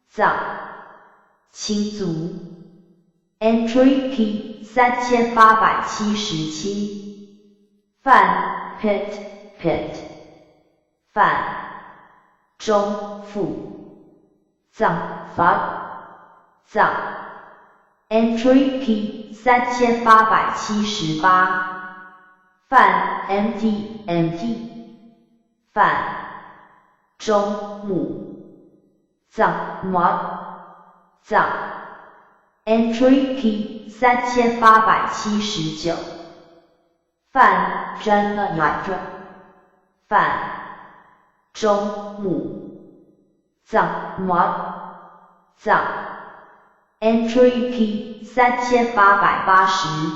藏亲族 Entry Key 3877泛 Pit 泛中腹藏 Fat 藏 Entry Key 3878泛 MT 泛中目藏 Mod 藏 Entry Key 3879泛 Janayatra 泛中目藏 Mod 藏 Entry Key 3880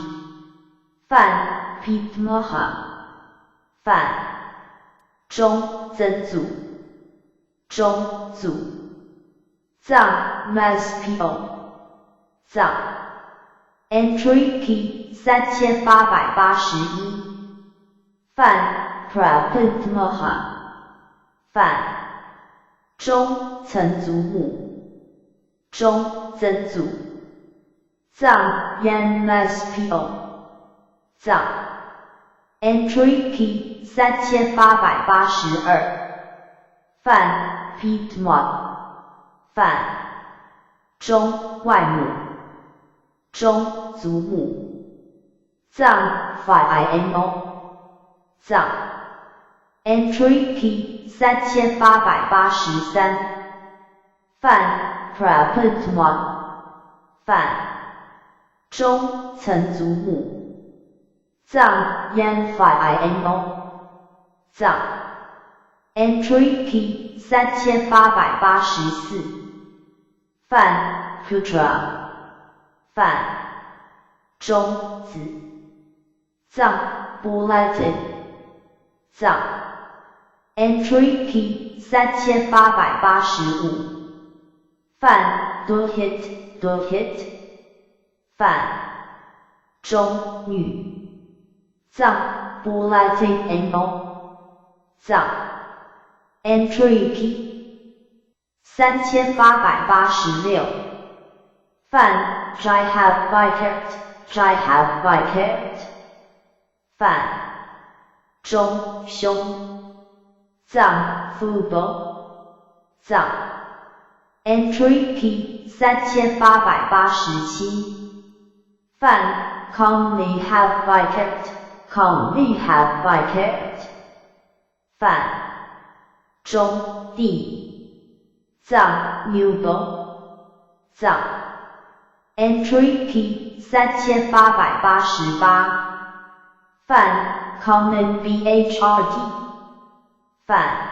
泛 Pitmaha 泛中曾祖中祖藏 Maspio 藏 Entry Key 3881泛 Prapitmaha 泛中曾祖母中曾祖藏 Yan Maspio 藏 Entry Key 3882泛 Pitmod 泛中外母中祖母藏 Phimo 藏 Entry Key 3883泛 Prapitmod 泛中曾祖母藏 Yan Phimo 藏 Entry Key 3884泛 Putra 范中子藏 bulletin 藏 entry P 3885范 duhit 范中女藏 bulletin animal 藏 entry P 3886范 jihad vicat 范中胸藏 football 藏 entry P 3887范 calmly have vicat 范中地藏 newborn 藏 entry P 3888范 common BHRT 范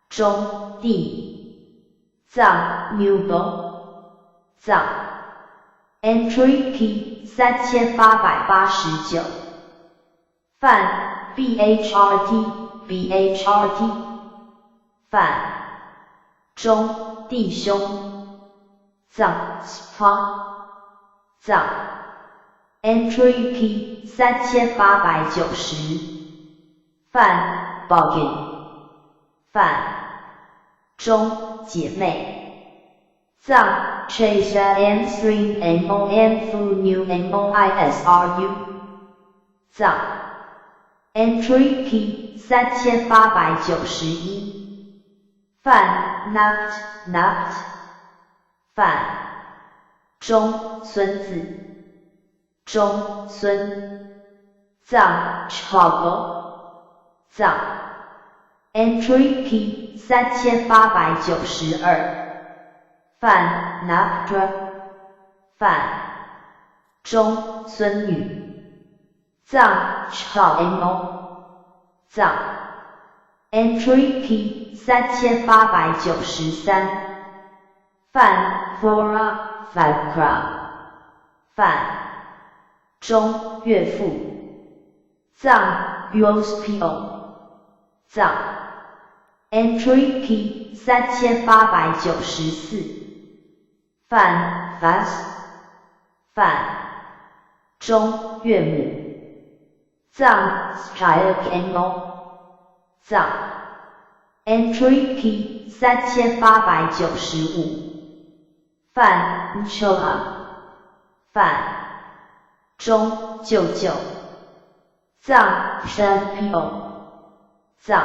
中地藏 newborn 藏 entry P 3889范 BHRT 范中弟兄藏 spa 藏 entry P 3890范 bargain 范中姐妹藏 chase M3 NOM fu new NOISRU 藏 entry P 3891范 nacht 范中孙子中孙藏 chago 藏 entry P 3892范 naftra 范中孙女藏 chamo 藏 entry P 3893范 flora Vakra 范中岳父藏 Yospio 藏 entry P 3894范 Vas 范中岳母藏 Skylcamo 藏 entry P 3895范 Chola 范中舅舅藏 Shampio 藏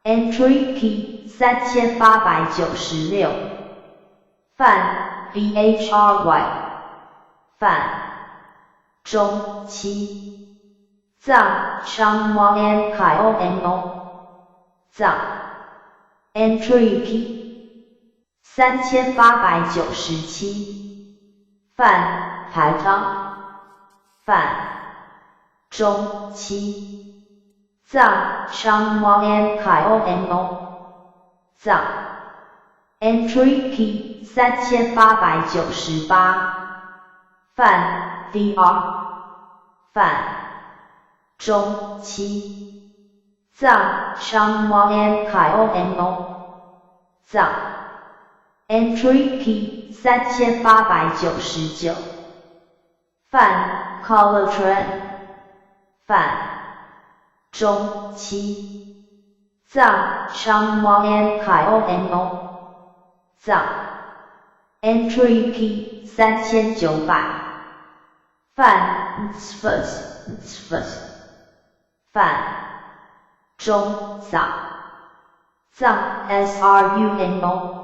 entry P 3896范 BHRY 范中期藏 Changwon Kyomo 藏 entry P 3897范台章范中期藏 Changwon Kyomo 藏 entry P 3898范 DR 范中期藏 Changwon Kyomo 藏 entry P 3899范 Colatran 范中期藏 Changwon Kyomo 藏 entry P 3900范 Spurs 范中早藏 SRUMO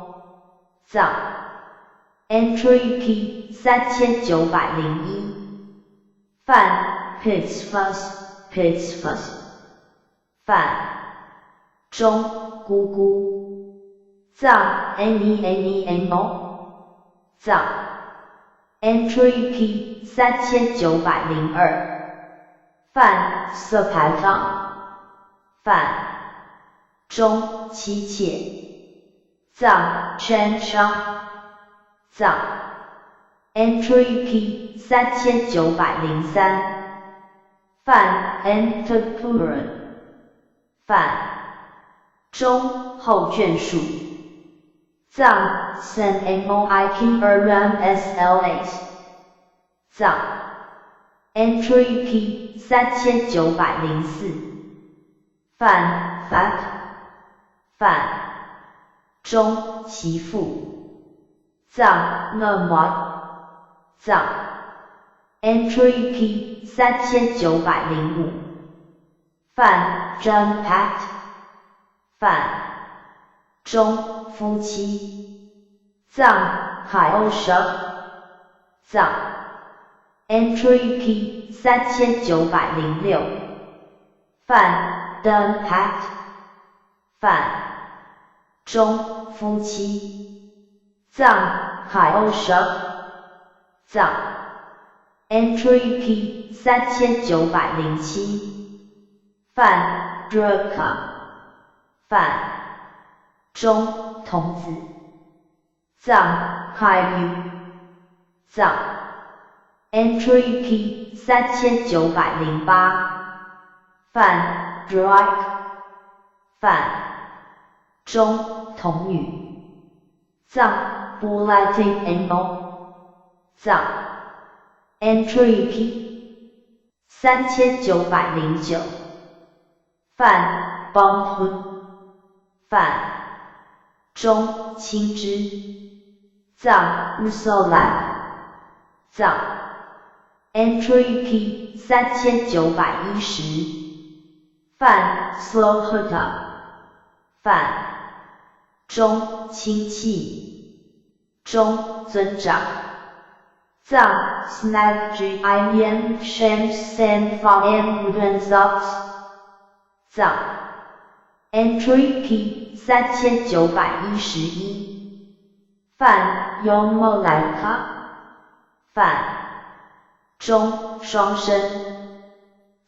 藏 entry P 3901范 Pittsfus 范中姑姑藏 NENEMO 藏 entry P 3902范色盘上范中妻妾藏圈商藏 Entry P 3903泛 Entrepreneur 泛中后卷数藏 Sen Moik RMSLH 藏 Entry P 3904泛 Fac 泛中其父藏 Nemo 藏 Entry P 3905泛 Jump Pact 泛中夫妻藏海鸥蛇藏 Entry P 3906泛 Dun Pact 泛中夫妻藏海鸥蛇藏 Entry P 3907泛 Druka 泛中童子藏海鱼藏 Entry P 3908泛 Drake 泛中童女藏 Bulletin Animal 藏 Entry P 3909泛 Bump 泛中青之藏 Musolab 藏 Entry P 3910泛 Slohota 泛中亲戚中尊长藏 Snapdragon Shamsen Fam Renzox 藏 Entry P 3911泛 Yomolaka 泛中双生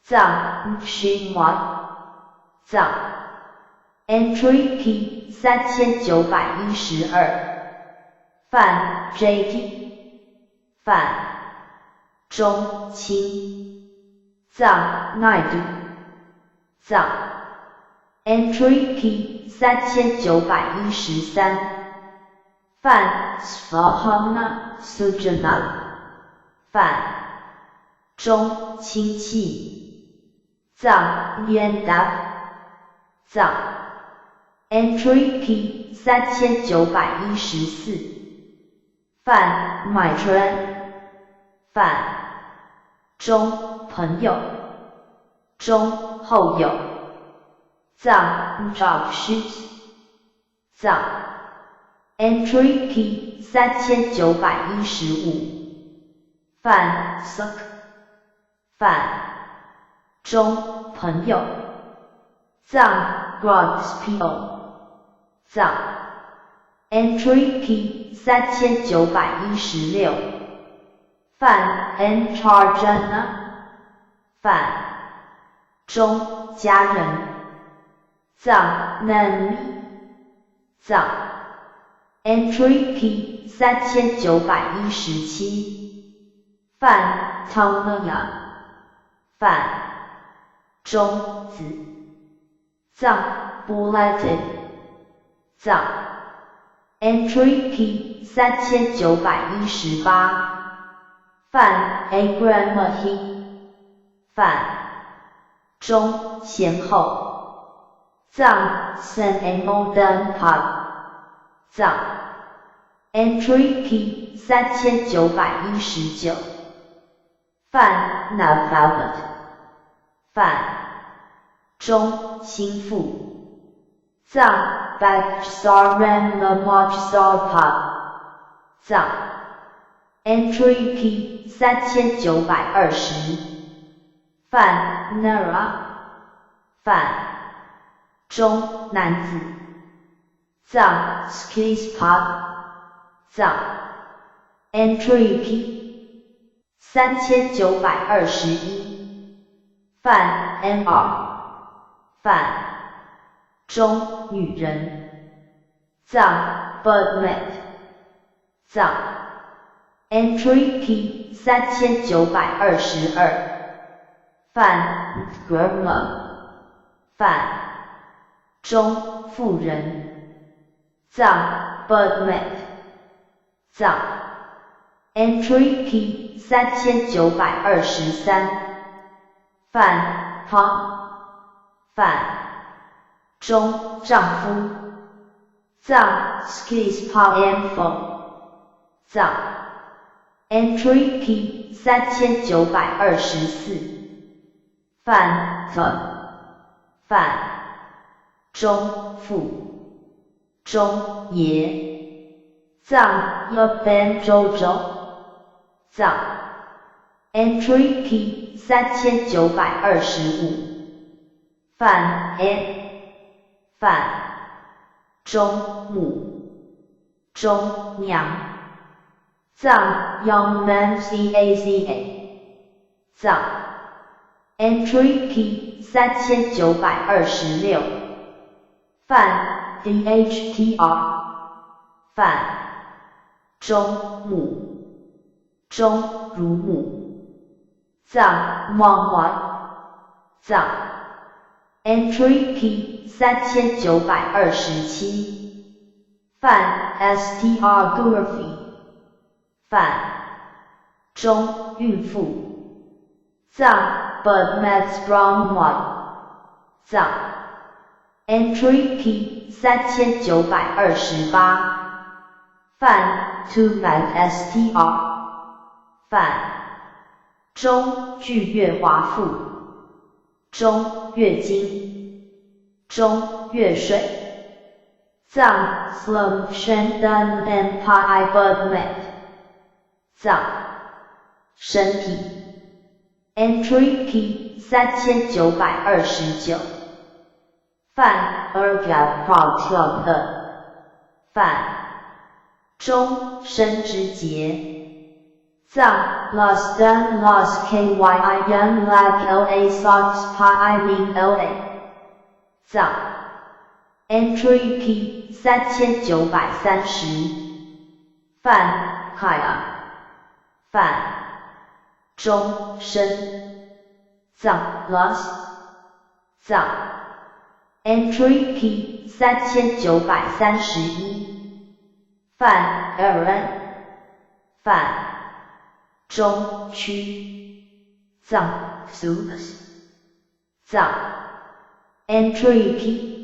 藏 Xinhua 藏 Entry P 3912泛 JT 泛中清藏 Naidu 藏 Entry P 3913泛 Svahana Sujana 泛中亲戚藏 Yenda 藏 Entry P 3914泛 Maitreya 泛中朋友中后友藏 Jobshit 藏 Entry P 3915泛 Suk 泛中朋友藏 Grogspio 藏 Entry P 3916泛 Encharjana 泛中家人藏 Nani 藏 Entry P 3917泛 Taunaya 泛中子藏 Bulletin 藏 Entry P 3918泛 Agrammahi 泛中前后藏 San Modern Pub 藏 Entry P 3919泛 Navavat 泛中心腹藏 Bajsaran Lamajsarpa 藏 Entry P 3920泛 Nara 泛中男子藏 Skispot 藏 Entry P 3921泛 MR 泛中女人藏 Birdlet 藏 Entry Key 3922范 Grammar 范中妇人藏 Birdmat 藏 Entry Key 3923范 Pong 范中丈夫藏 Skis Info 藏 Entry Key 3924范 范中父中爷藏 Yoban Jojo 藏 Entry Key 3925范 范中母中娘藏 Youngman Caza 藏 Entry Key 3926范 DHTR 范中母中乳母藏 Mongwai 藏 Entry Key 3927范 STR Gurfi 范中孕妇藏 Birdmat's Brown One 藏 Entry Key 3928范 Tumac STR 范中巨月华妇中月经中月水藏 Slum Shendan Empire Birdmat 藏身体 Entry Key 3929范 Erga Protog 范中生之节藏 Lasdan Las Kyi Young Lag La Sox Pi Min La 藏 Entry Key 3930范 Kaya 范中生藏 Las 藏 Entry Key 3931范 Aaron 范中区藏 Xus 藏 Entry Key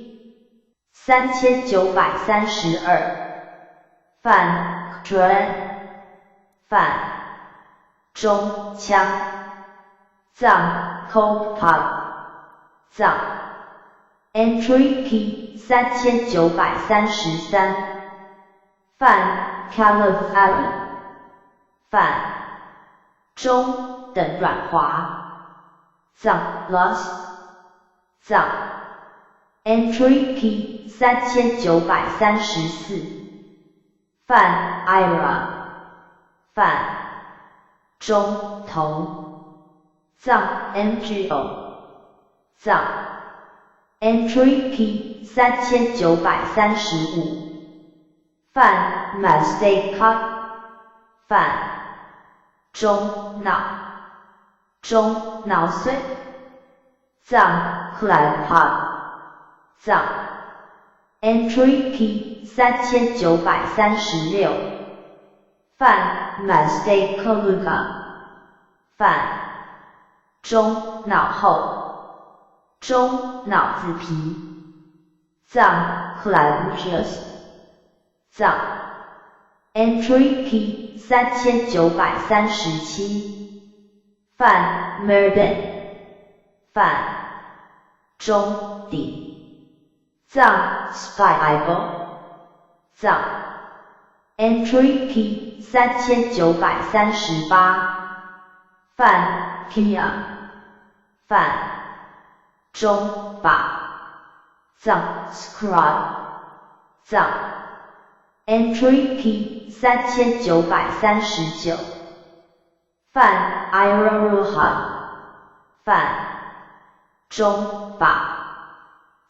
3932范 Tren 范中枪藏 Cold Pipe 藏 Entry Key 3933范 Caliph Allen 范中等软滑藏 Loss 藏 Entry Key 3934范 Ira 范中头藏 MGO 藏 Entry Key 3935范 Mistake Cut 范中脑中脑髓藏 Clampot 藏 Entry Key 3936范 Mistake Coluga 范中脑后中脑子皮藏 Clangius 藏 Entry Key 3937范 Merden 范中顶藏 Spyable 藏 Entry Key 3938范 Kia 范中把藏 Scribe 藏 Entry Key 3939范 Iroruha 范中把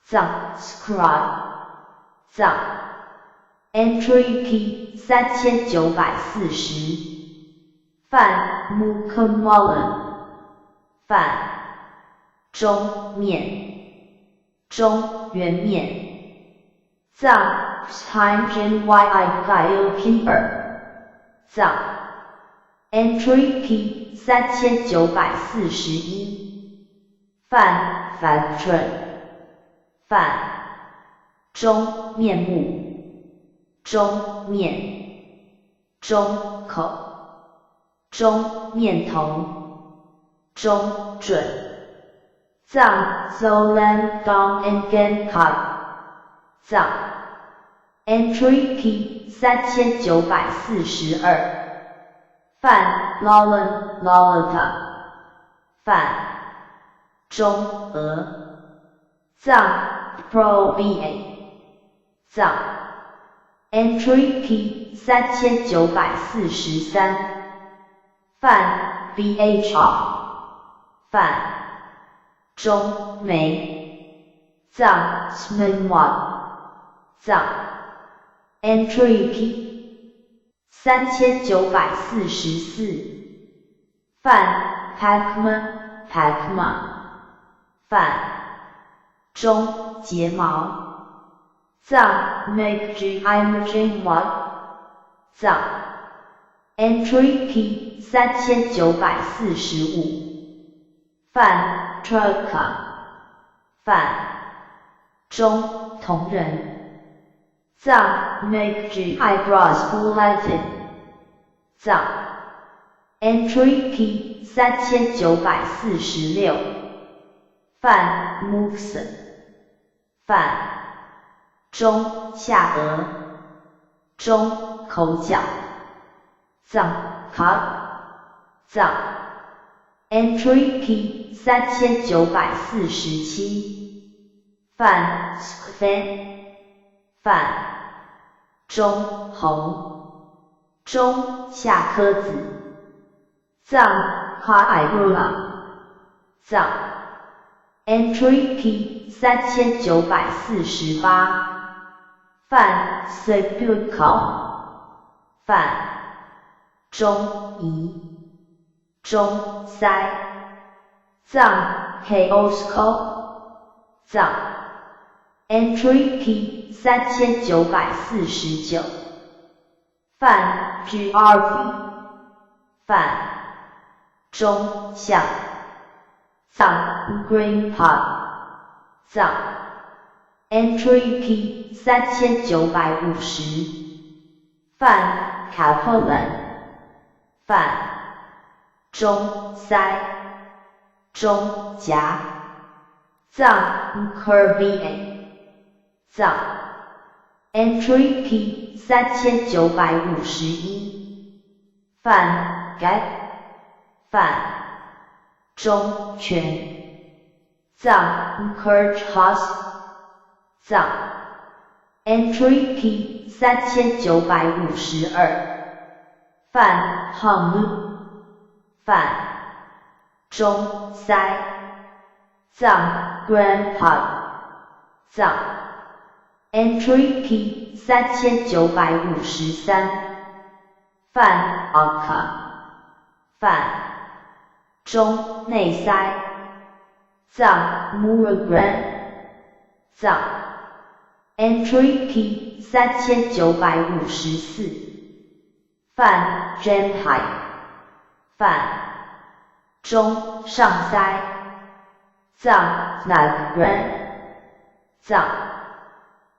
藏 Scribe 藏 Entry Key 3940饭 mukamolen， 饭中面，中圆面，藏 time yi file keeper， 藏 entry P 3941， 饭 factory， 饭中面目，中面，中口，中面头，中准，藏 Zolan Dong Ngen Kai， 藏 entry P 3942， 饭 Lolan Lolita， 饭中俄，藏 Pro BA， 藏 entry P 3943， 饭 BHR， 饭中梅，藏 Smenwan， 藏 entry P 3944， 饭 Pacma， 饭中睫毛，藏 Make Imaging One， 藏 entry P 3945， 饭 Trucka， 饭中同人，藏 Make Eyebrows Bulleted， 藏 entry P 3946， 饭 Muxen， 饭中下颚，中口角，藏 Cut， 藏 entry P 3947， 饭 Squan， 饭中红，中下颏子，藏 Haibula， 藏 entry P 3948， 饭 Sepulchre， 饭中夷，中腮，藏 Chaosco， 藏 entry P 3949， 饭 GRV， 饭中象，藏 Green Pot， 藏 entry P 3950， 饭 Capolan， 饭中腮，中颊，藏 Curvy， 藏 entry P 3951， 饭 Gap， 饭中拳，藏 Kurchhas， 藏 entry P 3952， 饭 Hanglu， 饭中腮，藏 Grandpa， 藏 entry P 3953， 饭 Aka， 饭中内腮，藏 Murugran， 藏 entry P 3954， 饭 Genhai， 饭中上腮，藏 Nagran， 藏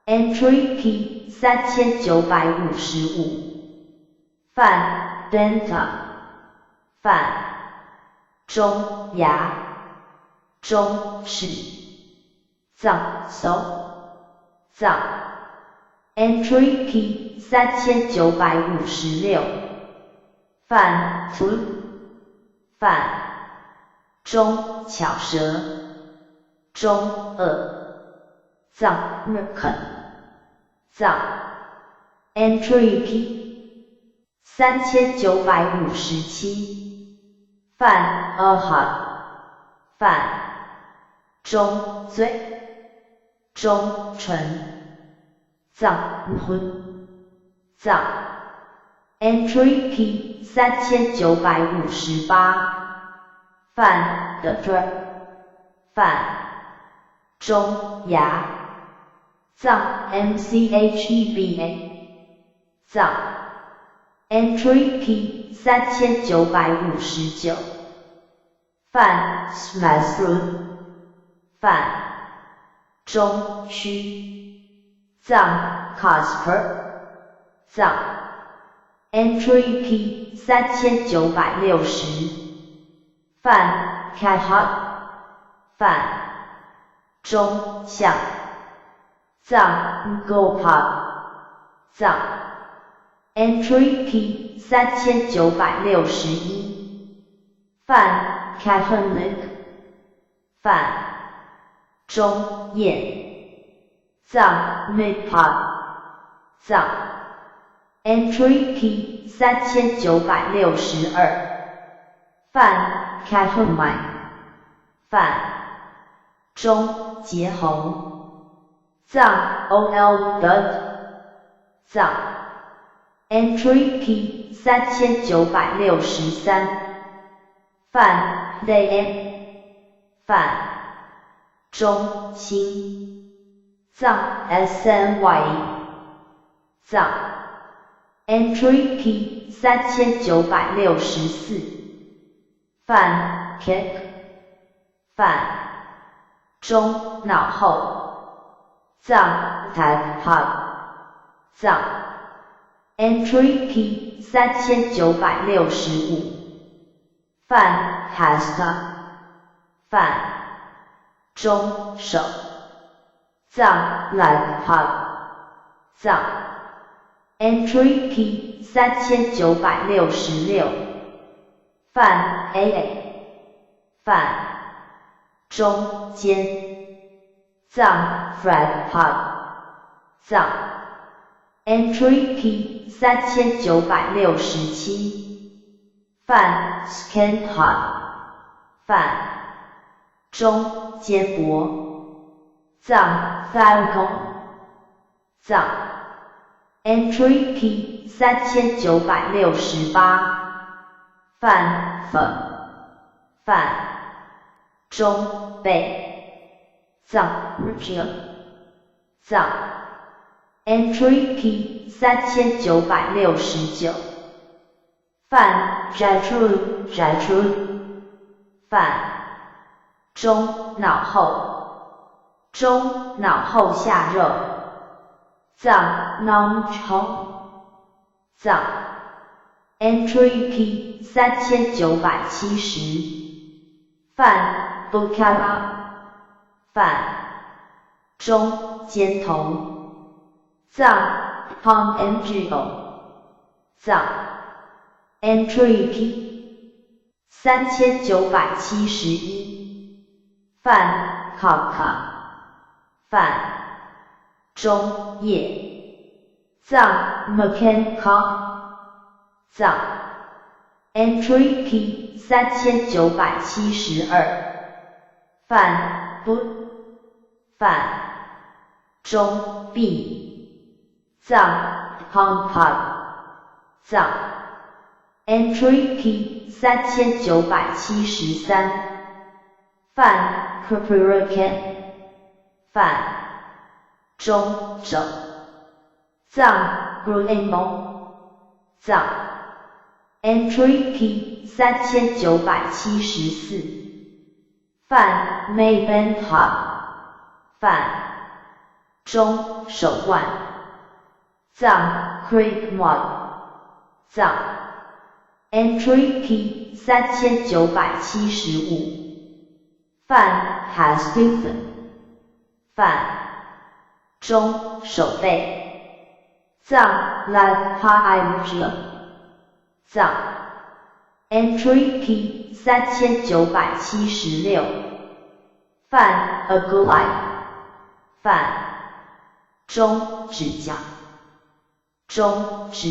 entry P 3955， 饭 Denta， 饭中牙，中齿，藏 So， 藏 entry P 3956， 饭 Fu， 饭中巧舌，中颚，藏 Merkan， 藏 entry P 3957， 饭 Aha， 饭中嘴，中唇，藏 Hun， 藏 Entry P 3958饭的这饭中牙藏 MCHEBA 藏 Entry P 3959饭 Smashroot 饭中区藏 Casper 藏 Entry P 3960饭 Cathot 饭中象藏 Gopal 藏 Entry P 3961饭 Catholic 饭中燕藏 Midpot 藏 Entry P 3962饭 Catamine 饭中结红藏 OL Bud 藏 Entry P 3963饭 DM 饭中心藏 SNY 藏 Entry P 3964饭 Kick 饭中脑后藏 Tagpot 藏 Entry P 3965饭 Hasta 饭中手藏 Lightpot 藏 Entry P 3966饭 AA 饭中间藏 Fragpot 藏 Entry P 3967饭 Skinpot 饭中肩膊藏 Falcon 藏 Entry P 3968饭 饭中背藏 Region 藏 Entry P 3969饭 Gertrude 饭中脑后下肉藏 Nongchong 藏 Entry P 3970饭 Bukhara 饭中间头藏 POMGO 藏 Entry P 3971饭 Kaka 饭中叶藏 Mechanical 藏 Entry P 3972饭 Boot 饭中臂藏 Pongpot 藏 Entry P 3973饭 Kupurican 饭中肘藏 Gruemo 藏 Entry P 3974饭 Mavenhot 饭中手腕藏 Creekmod 藏 Entry P 3975饭 Hastings 饭中手背藏 Lagpaimg 藏 Entry P 3976饭 Agulai 饭中指甲中指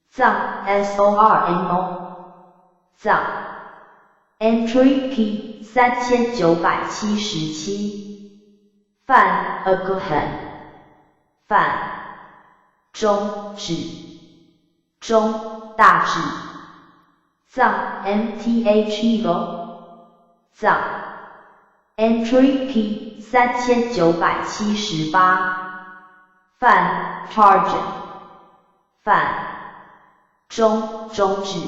藏 SORMO 藏 Entry P 3977饭 Aguhan 饭中指中大致，藏 MTHE 藏 Entry P 3978泛 Charge 泛中指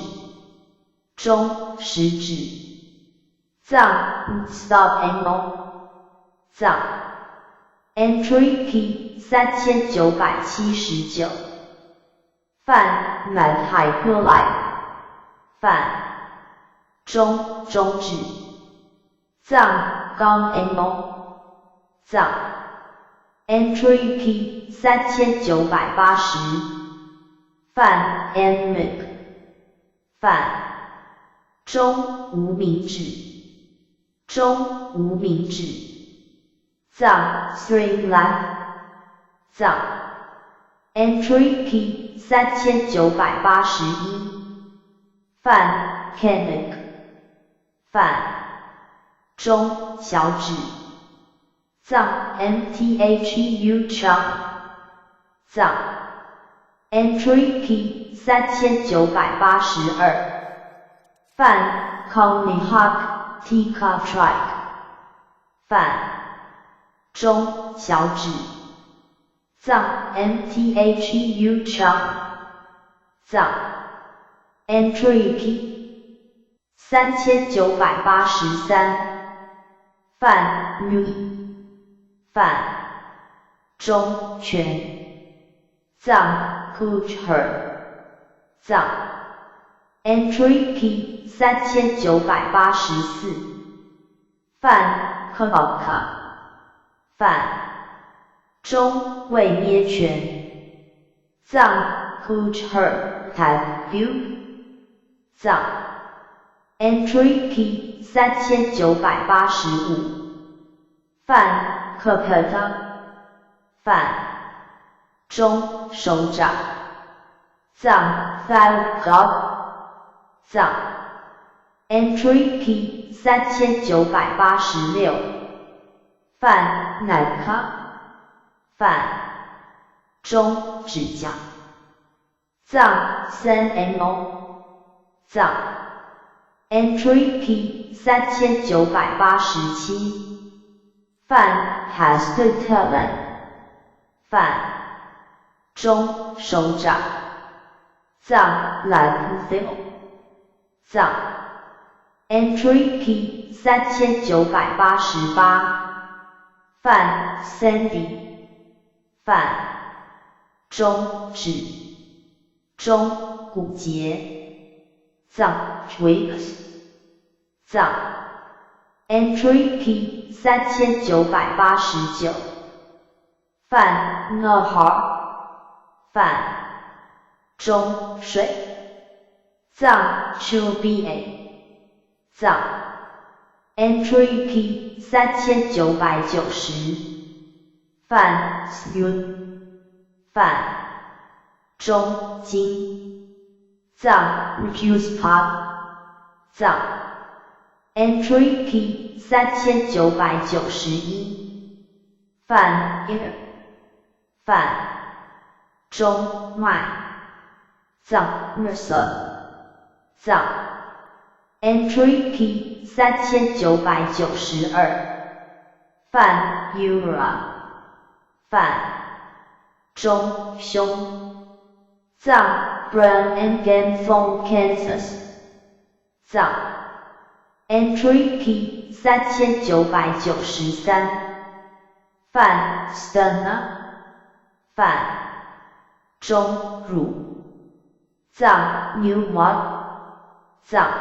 中食指藏 Stop Animal 藏 Entry P 3979泛满海哥来泛中指藏刚 Animal 藏 Entry P 3980泛 Mic 泛中无名指藏 String Left 藏 Entry P 3981泛 Canic 泛中小指藏 MTHEU Chop 藏 Entry P 3982泛 Conlihawk Tika Trike 泛中小指藏 MTHEU Chop 藏 Entry P 3983泛 Mu 泛中拳藏 Kucher 藏 Entry P 3984泛 Kabaka 泛中未捏拳藏 Kucher Tab View 藏 Entry P 3985泛 Kapata 泛中手掌藏 Thigh God 藏 Entry P 3986泛 Naka 泛中指甲藏 3MO 藏 Entry P 3987泛 Hastatelan 泛中手掌藏 Lancel 藏 Entry P 3988泛 Sandy 泛中指中骨节藏 Twigs 藏 Entry P 3989泛 Nahar 泛中水藏 Chuba 藏 Entry P 3990泛 Spune 泛中筋藏 Reduce Pod 藏 Entry P 3991泛 Ear 泛中脉藏 Mercer 藏 Entry P 3992泛 Ura 泛中胸藏 Brown and Gamphone Kansas 藏 Entry P 3993泛 Sternum 泛中乳藏 New Mod 藏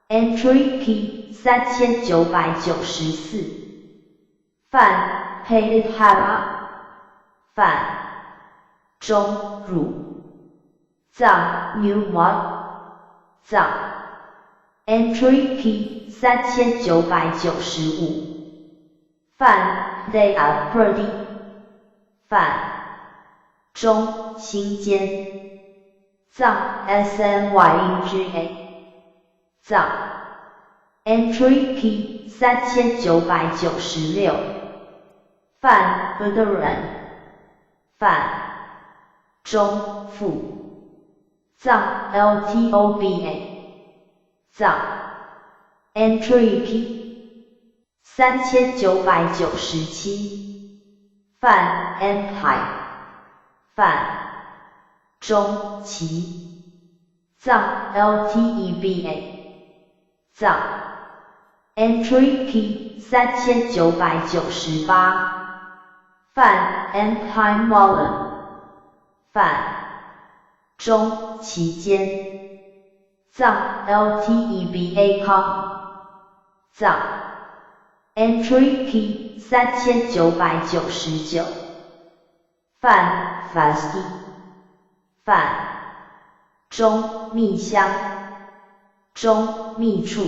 Entry P 3994泛 Hated Hara 泛中乳藏 New Mod 藏 Entry P 3995泛 They are pretty 泛中心尖藏 SNYEGA 藏 Entry P 3996泛 Veteran 泛中腹藏 LTOBA 藏 Entry P 3997泛 Empire 泛中旗藏 LTEBA 藏 Entry P 3998泛 Empire Molen 泛中期间藏 LTEBA Com 藏 Entry P 3999泛 Fasti 泛中密箱中密处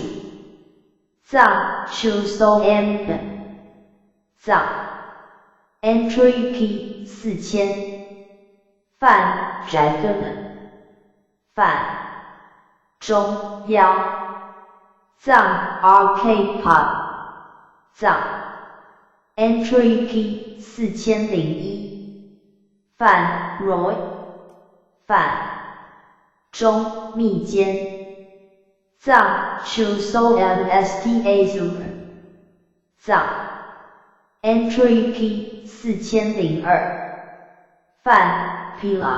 藏 Chuso M 藏 Entry P 4000泛 Dragon 泛中腰藏 RK Pod 藏 Entry P 4001泛 Roy 泛中密间藏 Chuso MSTA Super 藏 Entry P 4002泛 Pila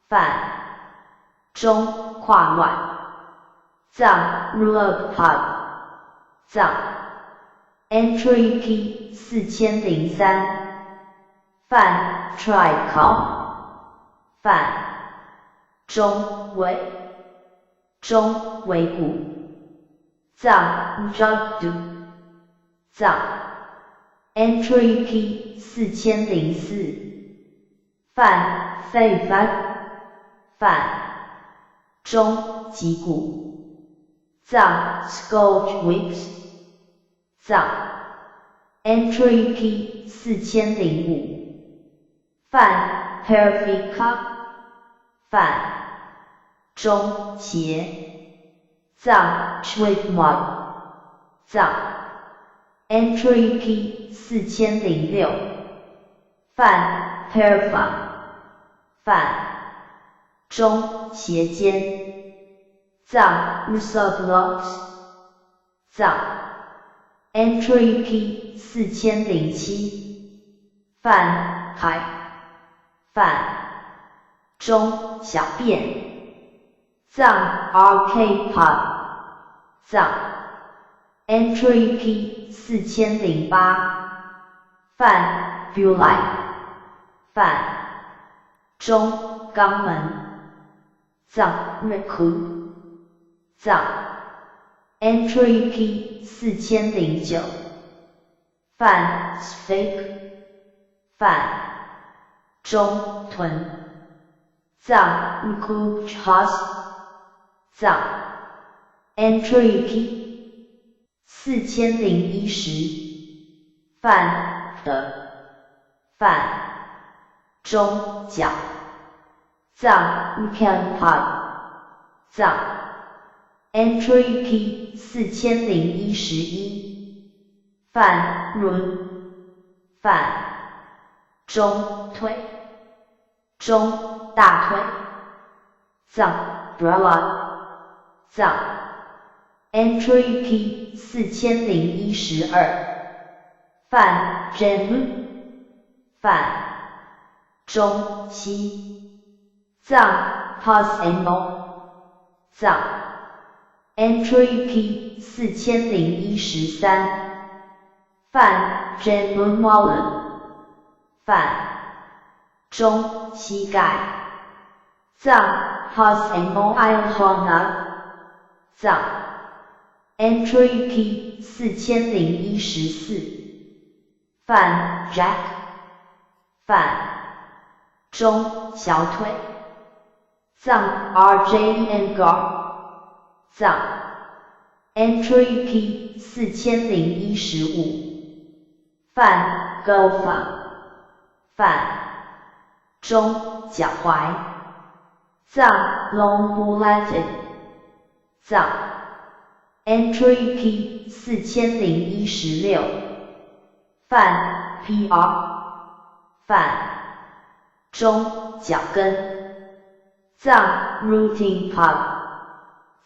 泛中跨卵藏 Ruler Pod 藏 Entry P 4003泛 Tricol 泛中尾中尾骨藏 Jagdu 藏 Entry P 4004泛 Feifan 泛中脊骨藏 Scourge Whips 藏 Entry P 4005泛 Perfect 泛中斜藏 Trademark 藏 Entry P 4006泛 Perfect 泛中斜肩藏 Reserve藏 Entry P 4007泛海泛中小便藏 RK Pod 藏 Entry P 4008泛 Bulight 泛中肛门藏 Recruit 藏 Entry P 4009泛 Sphinx 泛中臀藏 Recruit House 藏 Entry P 4010泛的泛中脚藏 Weekend Pod 藏 Entry P 4011泛 Run 泛中腿中大腿藏 Brala 藏 Entry P 4012泛 Jenu 泛中期藏 Pasmo 藏 Entry P 4013泛 Jenu Molen 泛中膝盖藏 Pasmo Ilhona 藏 Entry P 4014泛 Jack 泛中小腿藏 RJN Guard 藏 Entry P 4015泛 Golfa 泛中脚踝藏 Long Bulleted 藏 Entry P 4016泛 PR 泛中脚跟藏 Routing Pub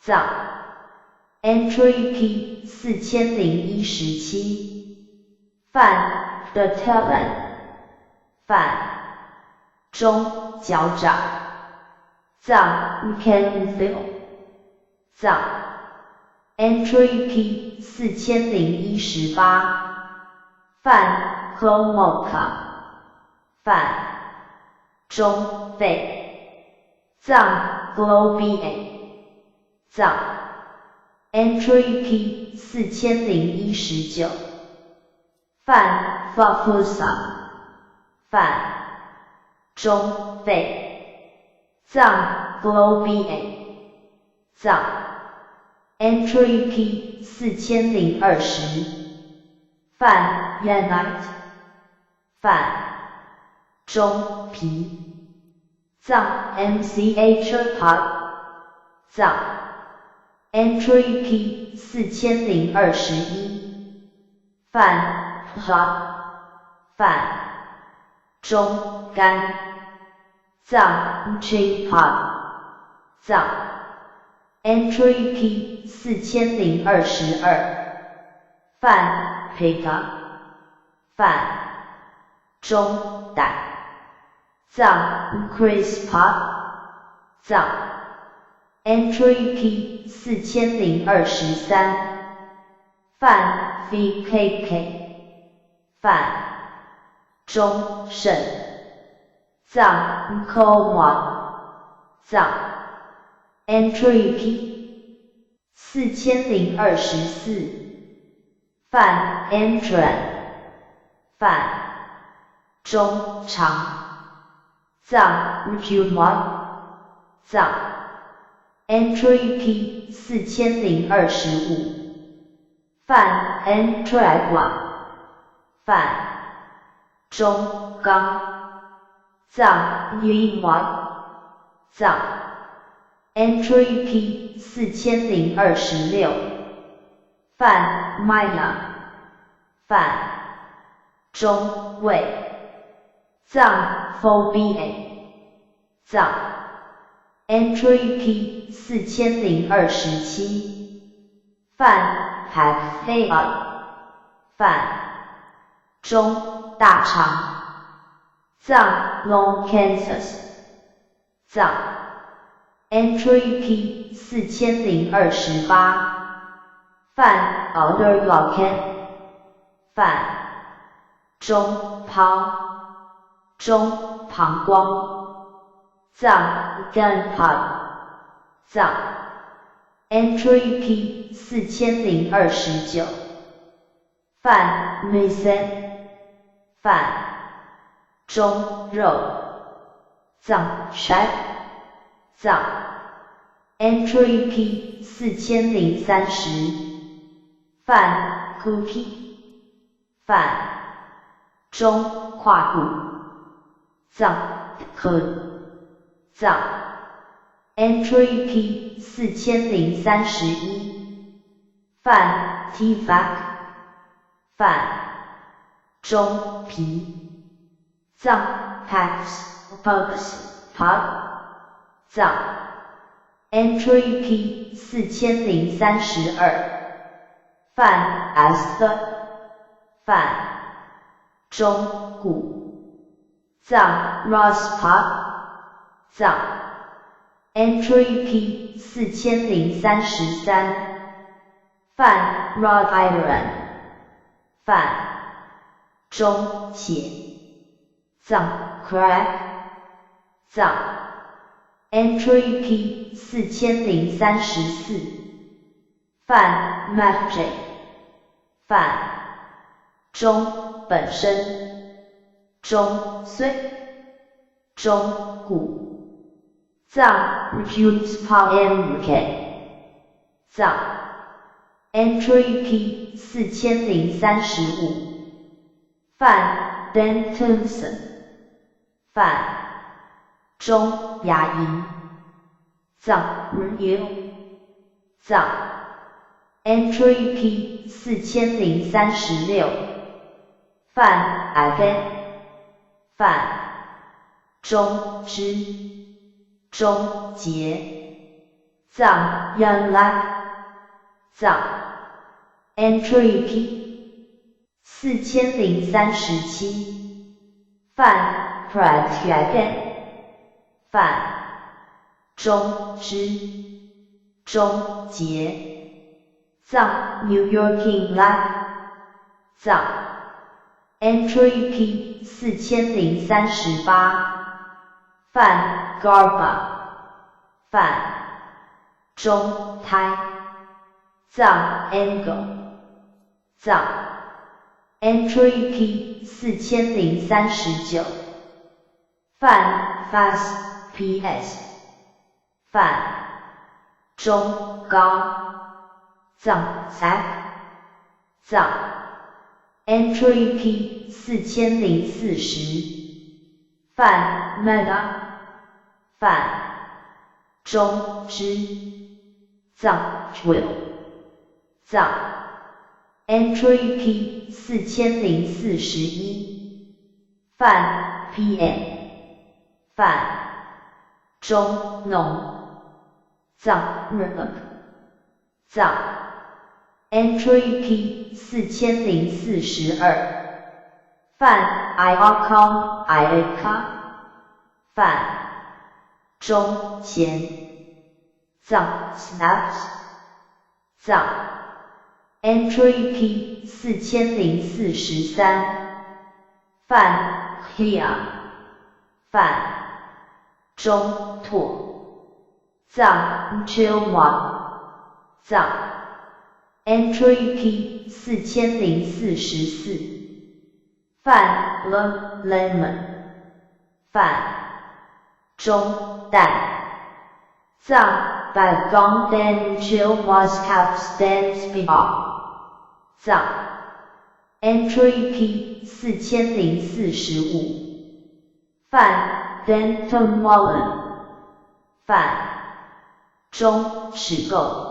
藏 Entry P 4017范 The Talent 范中脚掌藏 Cancel 藏 Entry P 4018范 Clomoca 范中肺藏 Globia 藏 Entry P 4019范 Fafusa 范中肺藏 Globia 藏 Entry P 4020范 Yanite 范中皮藏 MCH Pod 藏 Entry P 4021范 Hot 范中干藏 Chin Pod 藏 Entry P 4022范 Pika 范中胆藏 Chris Pod 藏 Entry P 4023范 VKK 范中盛藏 Comon 藏 Entry P 4024范 Entran 范中长藏 Humon 藏 Entry P 4025范 Entragua 范中钢藏 Yimon 藏 Entry P 4026范 Maya 范中卫藏 Phobia 藏 Entry P 4027范 Hackaon 范中大肠藏 Long Kansas 藏 Entry P 4028范 Outer Locken 范中抛中膀胱藏 Gun Pod 藏 Entry P 4029范 Mason 范中肉藏 Chef 藏 Entry P 4030范 Cookie 范中胯骨藏 Could 藏 Entry P 4031范 Tfac 范中皮藏 Pax Bugs Pod 藏 Entry P 4032范 Esther 范中骨藏 Ross Pod 藏 Entry P 4033范 Rod Iron 范中血藏 Crack 藏 Entry P 4034范 Magic 范中本身中虽中骨藏 Refuse PMK 藏 Entry P 4035范 Dentonson 范中牙龈藏 Review 藏 Entry P 4036范 Ivan 范中支中节，藏原来，藏 entry P 4037，范 pratyagam， 范中之，中节，藏 New Yorking Life， 藏 entry P 4038，范 Garba， 范中胎，藏 Angle， 藏 entry P 4039，范 Fast PS， 范中高，藏 Zack， 藏 entry P 4040，范 Mega， 范中之，藏 Twill， 藏 entry P 4041，范 PM， 范中农，藏 Ripple， 藏 entry P 4042，范 Iacom Iacom， 范中前，藏 Snaps， 藏 entry P 4043，范 Hia， 范中拓，藏 Chilwan， 藏 entry P 4044，范 Lemon， 范中蛋，藏 Bagong Dan Chilwas Caps Dan Spivak， 藏 entry P 4045，范 Denton Wallen， 范中齿垢，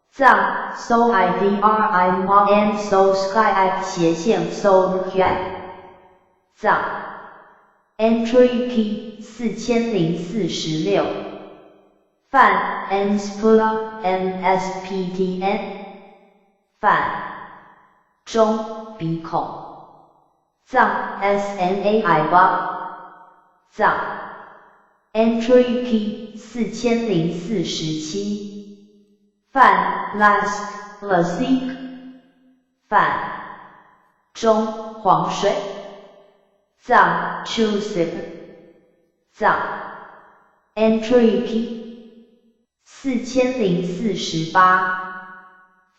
藏 So IDRI Mo and So Sky Act 斜线 So Cat， 藏 entry P 4046，范 Nspula MSPTN， 范中鼻孔，藏 SNAI 藏 entry P 4047，范 Lask Lasik， 范中黄水，藏 Chusip， 藏 entry P 4048，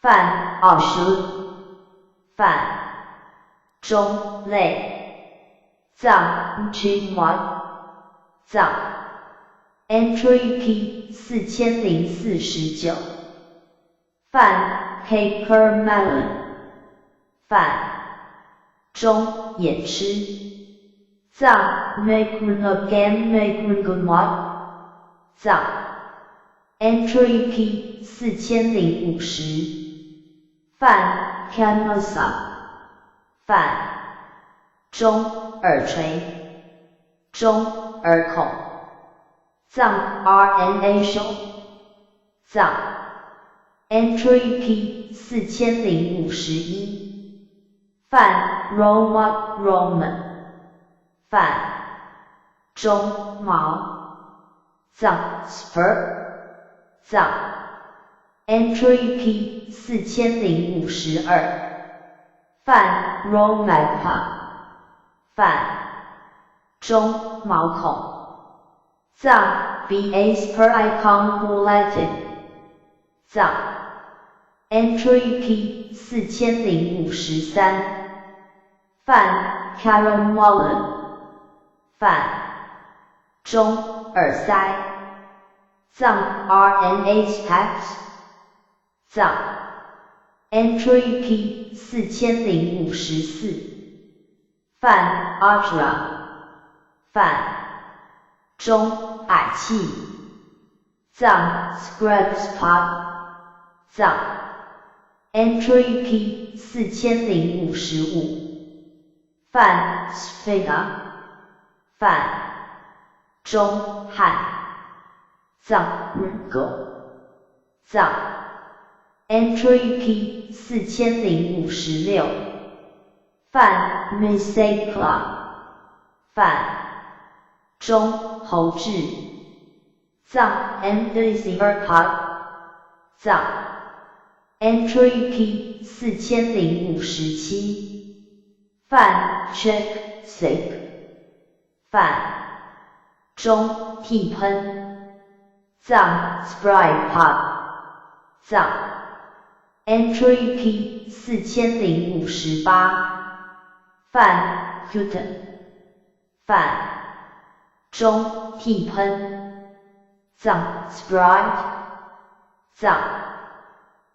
范 Ashur， 范中类，藏 Chimwan， 藏 entry P 4049，范 Haker Melon， 范中也吃，藏 Mekunagam Mekungunwat， 藏 entry P 4050，范 Kanmasa， 范中耳垂，中耳孔，藏 RNA 胸，藏 entry P 4051，范 Roman Roman， 范中毛，藏 Spur， 藏 entry P 4052，范 Romagpa， 范中毛孔，藏 BAs per icon bulletin， 藏 entry P 4053，范 Karen Wallen， 范中耳塞，藏 RNA Packs， 藏 entry P 4054，范 Ajra， 范中矮气，藏 Scrapspot， 藏 entry P 4055，范 Sphena， 范中汉，藏狗藏 Entry Key 4056范 Mistake Club 范中侯志藏 Emphysema Pod 藏 Entry Key 4057范 Check Sick 范中替喷藏 Sprite Pod 藏 Entry Key 4058范 Cuten 范中替喷藏 Sprite 藏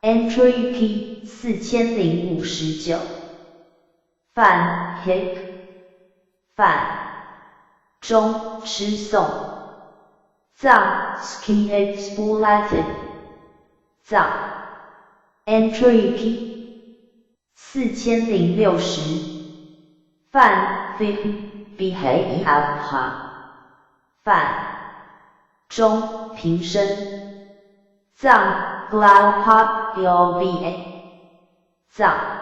Entry Key 4059范 Hick 范中吃送藏 Skin Exploited 藏 Entry Key 4060范 Fit Behavior 范中平声藏 Glad Pop藏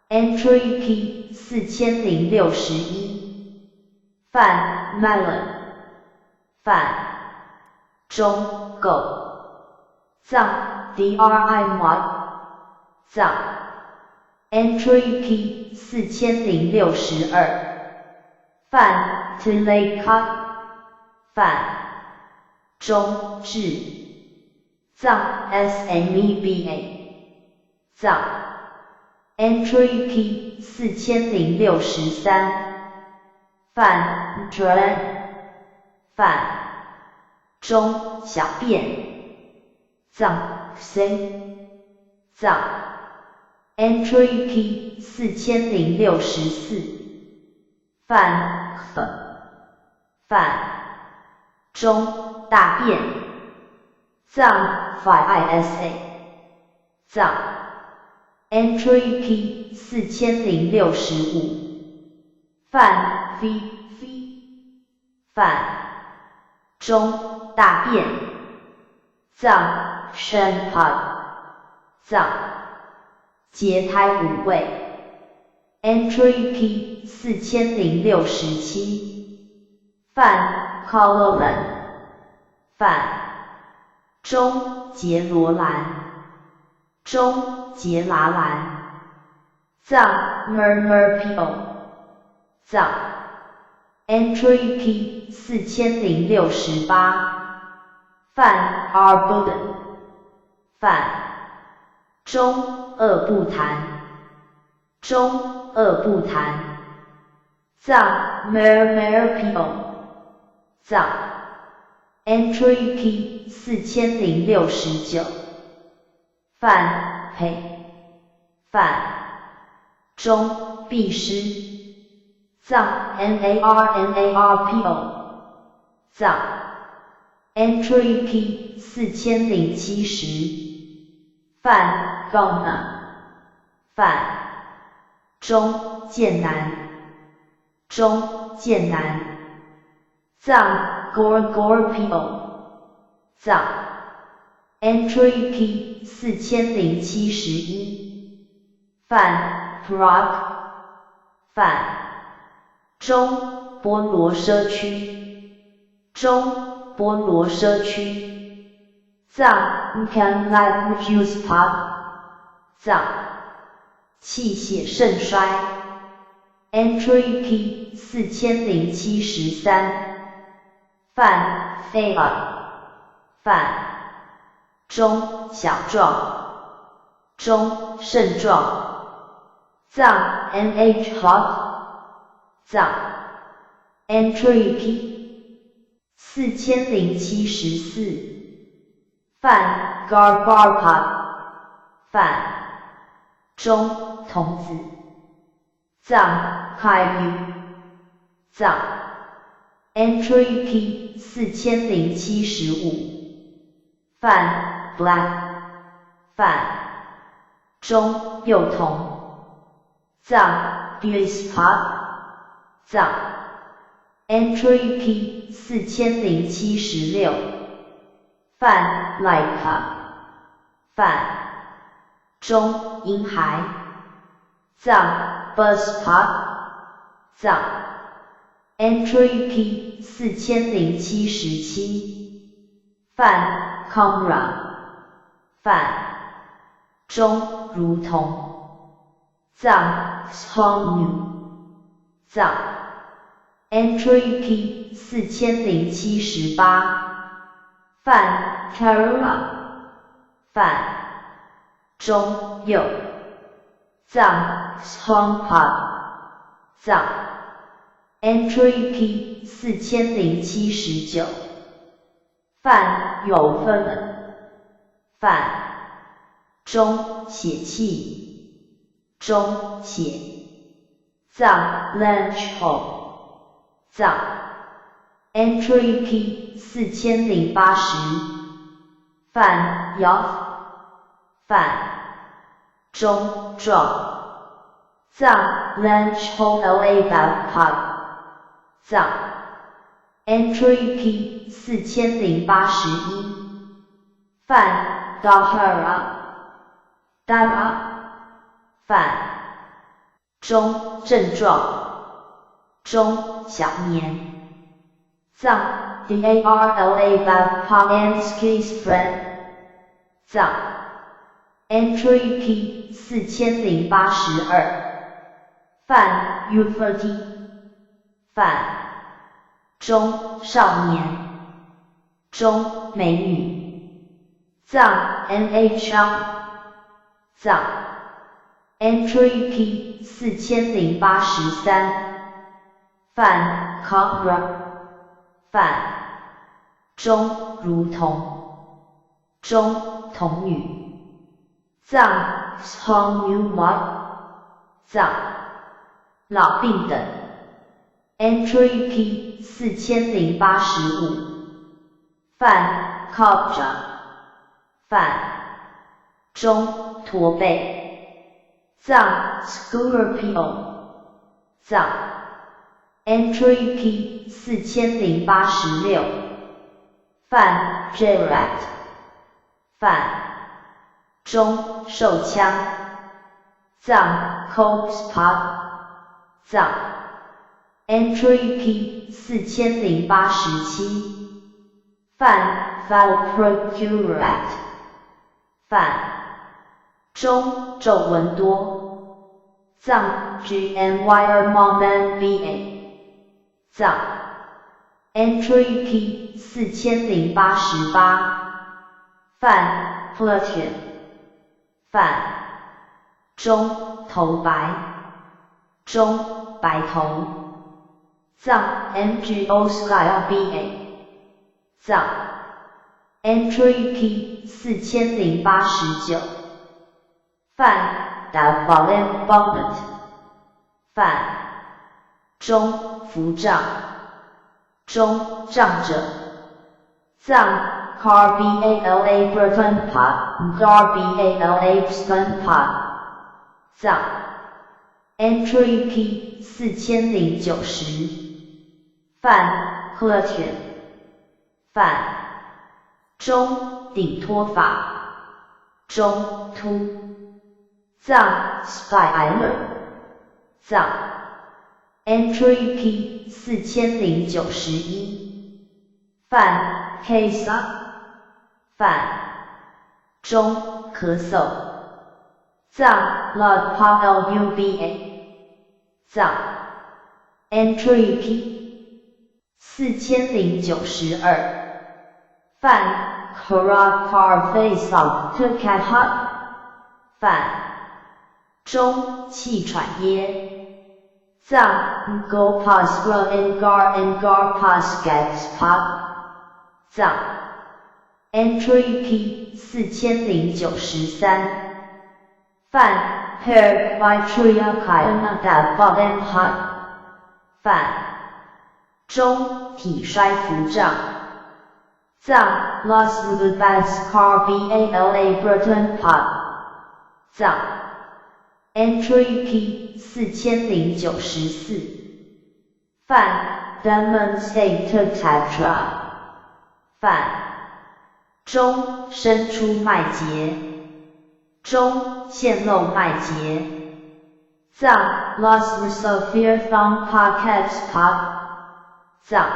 Entry Key 4061范 Melon 范中狗藏 DRI Mod 藏 Entry Key 4062范 Tilaka 范中智藏 SMEBA 藏 Entry Key 4063范 Dren 范中小便藏 Xin 藏 Entry Key 4064范 范中大便藏 FISA 藏 Entry Key 4065范 V 范中大便藏 Shenpad 藏节胎五味 Entry Key 4067范 Cololan 范中杰罗兰中杰拉兰藏 Murmur藏 Entry Key 4068范 Arbuden 范中恶不谈中恶不谈藏 Murmur 藏 Entry Key 4069范培范中必失藏 NARPO 藏 Entry Key 4070范 Gona 范中剑南中剑南藏 Gorgorpio 藏 Entry Key 4071范 Prague 范中波罗社区中波罗社区藏 Can Life Refuse Pod 藏气血肾衰 Entry Key 4073范 Fail 范中小壮中肾壮藏 NH Hot 藏 Entry Key 4074范 Garbarpod 范中童子藏 Kaiyu 藏 Entry Key 4075范 Black 范中幼童藏 Buispod 藏 Entry Key 4076泛 like 泛中婴孩藏 bus park 藏 entry P 4077泛 camera 泛中如同藏 home 藏 entry P 4078泛 camera 泛中右藏 home park 藏 entry P 4079泛有分了泛中血气中血藏 lunch hole 藏 entry P 4080泛 yacht 泛中壮藏 lunch hole LA park 藏 entry P 4081泛 Dahara 泛中症状中小年藏 DARLA park skis friend 藏 entry P 4082泛 Euphrates 泛中少年中美女藏 NHR 藏 entry P 4083泛 Cobra 泛中如同中童女藏 Hong Yu Mark 藏老病等entry P 4085泛 Cobra 泛中驼背藏 Scorpio 藏 entry P 4086泛 Gerard 泛中手枪藏 Cops Park 藏 entry P 4087泛 Valprocurat 泛中皱纹多藏 GNY Moment BA 藏 entry P 4088泛 Platinum 泛中头白中白头藏 MGO Style BA 藏 entry P 4089泛 Davalent Bonnet 泛中扶杖中仗着藏 Car BALA Burton Pot Car BALA Stun Pot 藏 entry P 4090泛 Clutton 泛中顶脱发中秃藏 Spyler 藏 entry P 4091泛 Kesa 泛中咳嗽藏 Blood Pop LUBA 藏 entry P 4092泛 Kara Car Face Off Tukat Hot 泛中气喘噎藏 Go Pass Grow and Gar Pass Gets Pop 藏 entry P 4093泛 Hair Vitria Kyanada Bottom Hot 泛中体衰扶杖藏 Las Vegas Car BALA Burton Pot 藏 entry P 4094泛 Demonstrator Tetra 泛中伸出脉节，中陷漏脉节。藏 Los Musafir Thong Podcast Pod 藏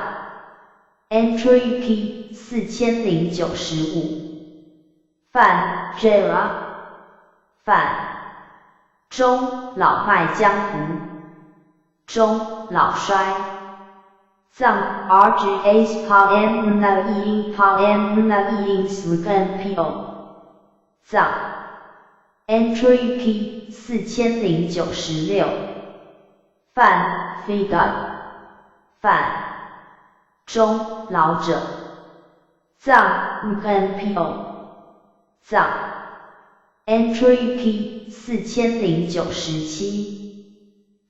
Entry P 4095范 Jera 范中老迈江湖，中老衰。藏 RGAs PM Muna Eing PM Muna Eing Srukan PO 藏 Entry P 4096范 Figure 范中老者。藏 NPO 藏 Entry P 4097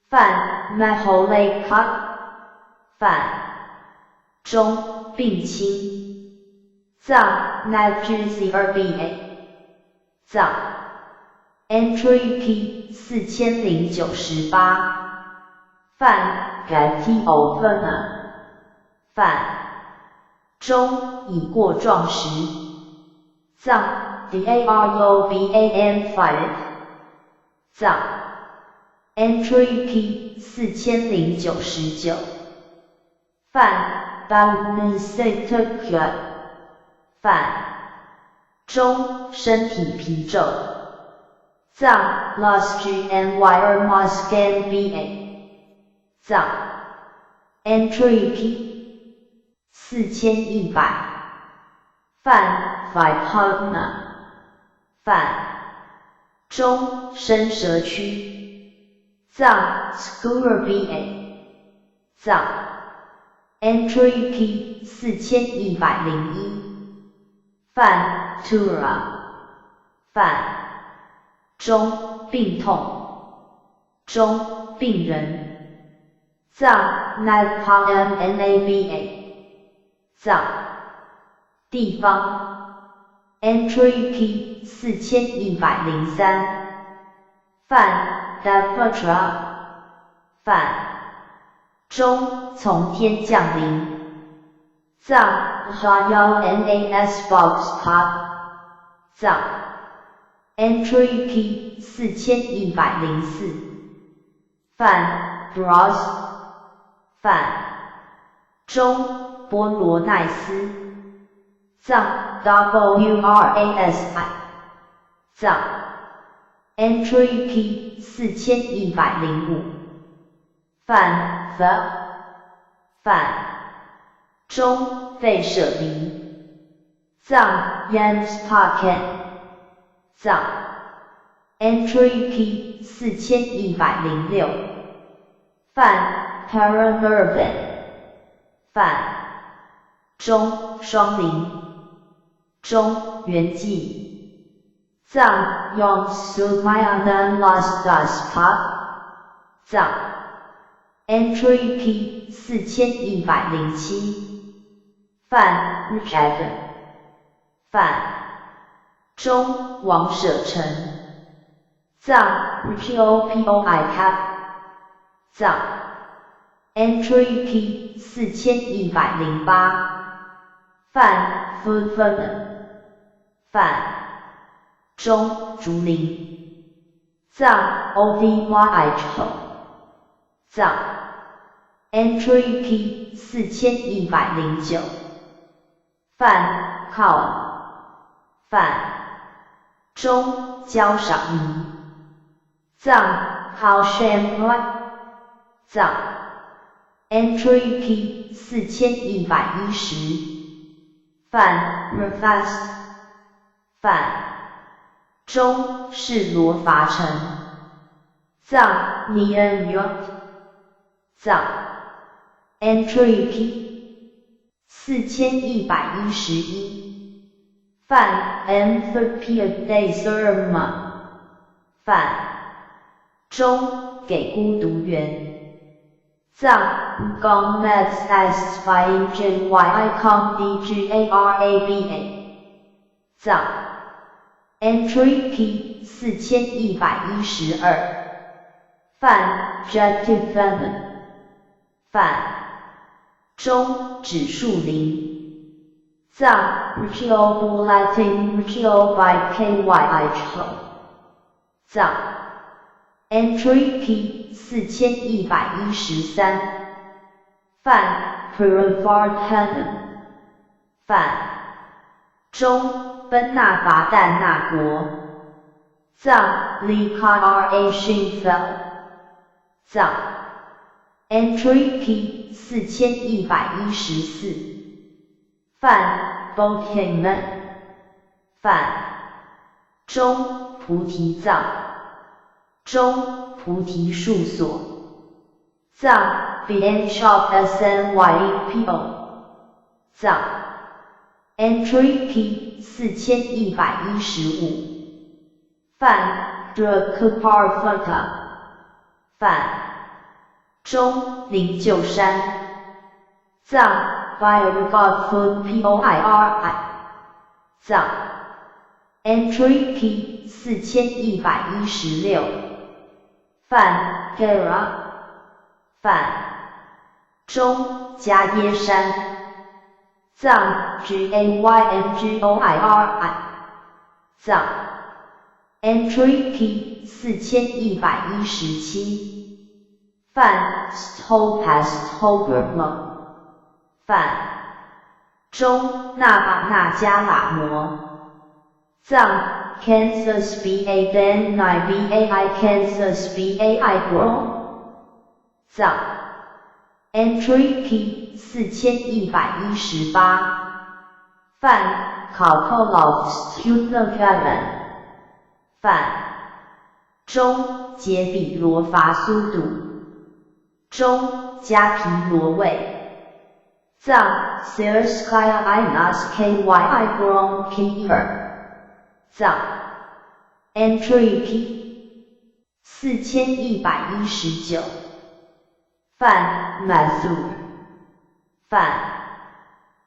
范 Maholay Cut 范中病轻。藏 NAGZRBA 藏 Entry P 4098范 Gati Opener 范中已过壮时。藏 DARUBAN Fired 藏 Entry P 4099范 Balance 范中身体皮皱。藏 Los GNYR Moscan BA 藏 Entry P 4100范 Vipona 范中伸舌区。藏 Skur BA 藏 Entry P 4101范 Tura 范中病痛，中病人。藏 NAPA MNABA 藏地方 Entry P 4103范 Dapatra 范中从天降临。藏 HYONAS Box Pop 藏 Entry P 4104范 Bros 范中波罗奈斯。藏 WRASI 藏 Entry P 4105范 The 范中被舍离。藏 Yams Pocket 藏 Entry P 4106范 Paranervin 范中双灵，中圆寂。藏 Yong Sumayanan Las Das Pop 藏 Entry P 4107范 Dragon 范中王舍城。藏 POPOI Cap 藏 Entry P 4108范 Food Furner 范中竹林。藏 OVYI 藏 Entry P 4109范 Cow 范中交赏迷。藏 Cow Shamrock 藏 Entry P 4110范 Refast 范中是罗伐城。藏 Nian Yot 藏 Entry P 4111范 Amphipia Deserma 范中给孤独园。藏 Gomez S Spying JYICOM DGARABA 藏 Entry P 4112范 Jettive Venom 范中指树林。藏 Regio Latin Regio by KYI 丑藏 Entry P 4113范 Purifarthanum 范中奔那伐旦那国藏 Likara Shinfel 藏 Entry P 4114范 Bothingmen 范中菩提藏中菩提树所藏 Bnshop SNYEPO 藏 Entry P 4115范 Drakparfata 范中灵鹫山藏 Firegod Food POIRI 藏 Entry P 4116范 Gera 范中迦耶山藏 GAYMGOIRI 藏 Entry P 4117范 Stopasthobermo 范中那巴那迦喇摩藏 Kansas BA Ben 9 BAI Kansas BAI Grow 藏 Entry P 4118范 Kalkolov Student Galen 范中杰比罗伐苏堵中加皮罗卫藏 Sirskaya Inas KYI Grom Keeper 藏 Entry P 4119范 Mathu 范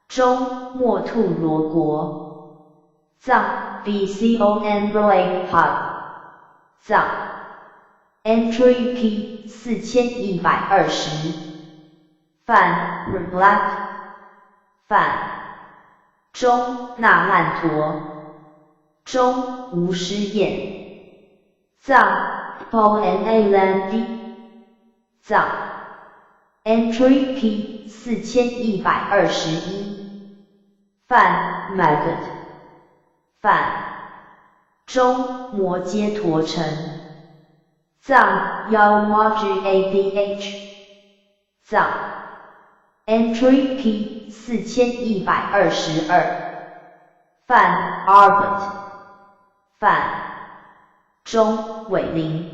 中莫吐罗国藏 BCON Roy Hub 藏 Entry P 4120范 Black 范中那烂陀中无师宴藏 PONA Landy 藏 Entry P 4121范 Maggot 范中摩揭陀城藏 YAWGADH 藏 Entry P 4122范 Arbut 范中伟林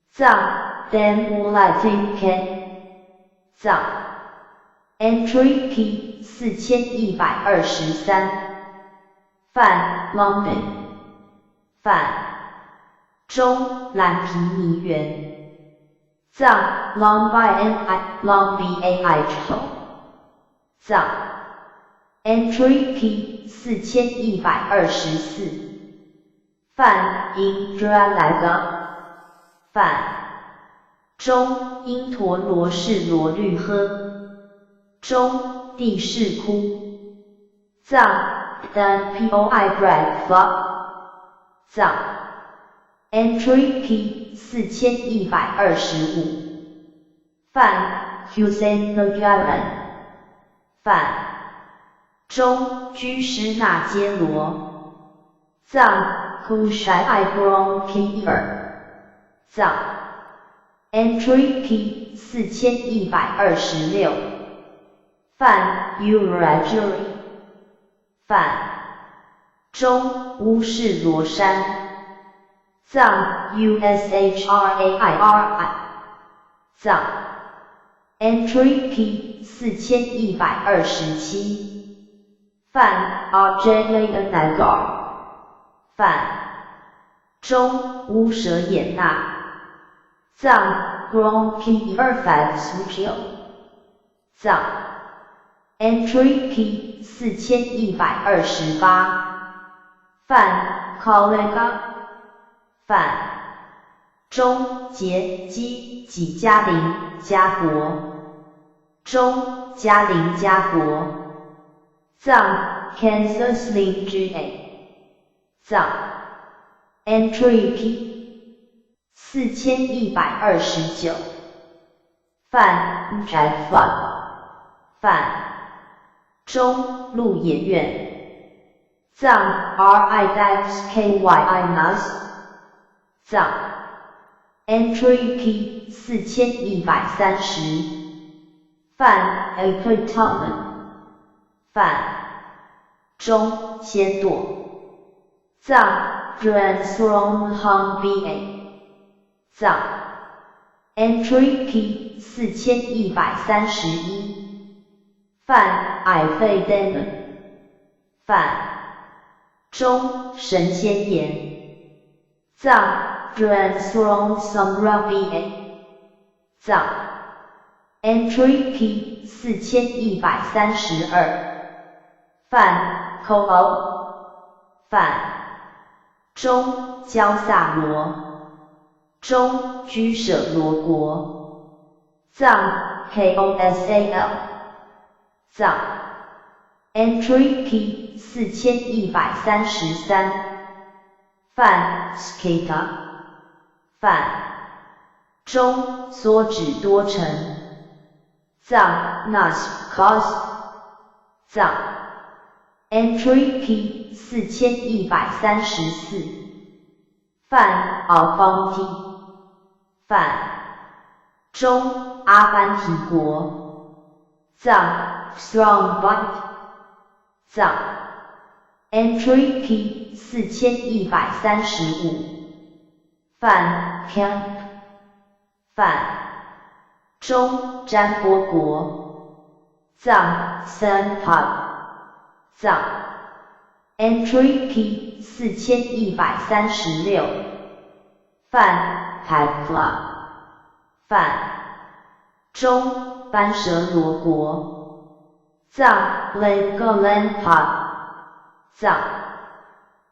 藏 Damulatinken 藏 Entry P 4123范 London 范中蓝皮泥园藏 Long BNI Long BAI 丑藏 Entry P 4124范 Indralaga 范中因陀罗氏罗律呵中地势窟藏 Dan POI Brad Fuck 藏 Entry P 4125范 Hussein Nagaran 范中居士那揭罗藏 Kushai Grom Keeper 藏 Entry P 4126范 Urajuri 范中乌市罗山藏 USHRAIRI 藏 Entry P 4127范 RJ Nagar 范中乌舍衍那藏 Grom Keeper Sucio 藏 Entry P 4128范 Kollega 范中杰基己加林加国中加林加国藏 Kansas Link GA 藏 Entry Key 4129范 Jack Fun 范中鹿野苑藏 RIXKYINUS 藏 Entry Key 4130范 Apartment 范中先舵藏 Transform Hung BA 藏 Entry Key 4131范矮费 Demon 范中神仙岩藏 Transform Samra BA 藏 Entry Key 4132范 Co-op 范中焦萨罗中居舍罗国藏 KOSAL 藏 Entry Key 4133范 Skata 范中缩指多层藏 NAS Cos 藏 Entry Key 4134范 Alfonti 范中阿班提国藏 Strong Bite 藏 Entry Key 4135范 Camp 范中占波国藏 Sunpod 藏 Entry Key 4136范 Padcla 范中班蛇罗国藏 Legoland Pod 藏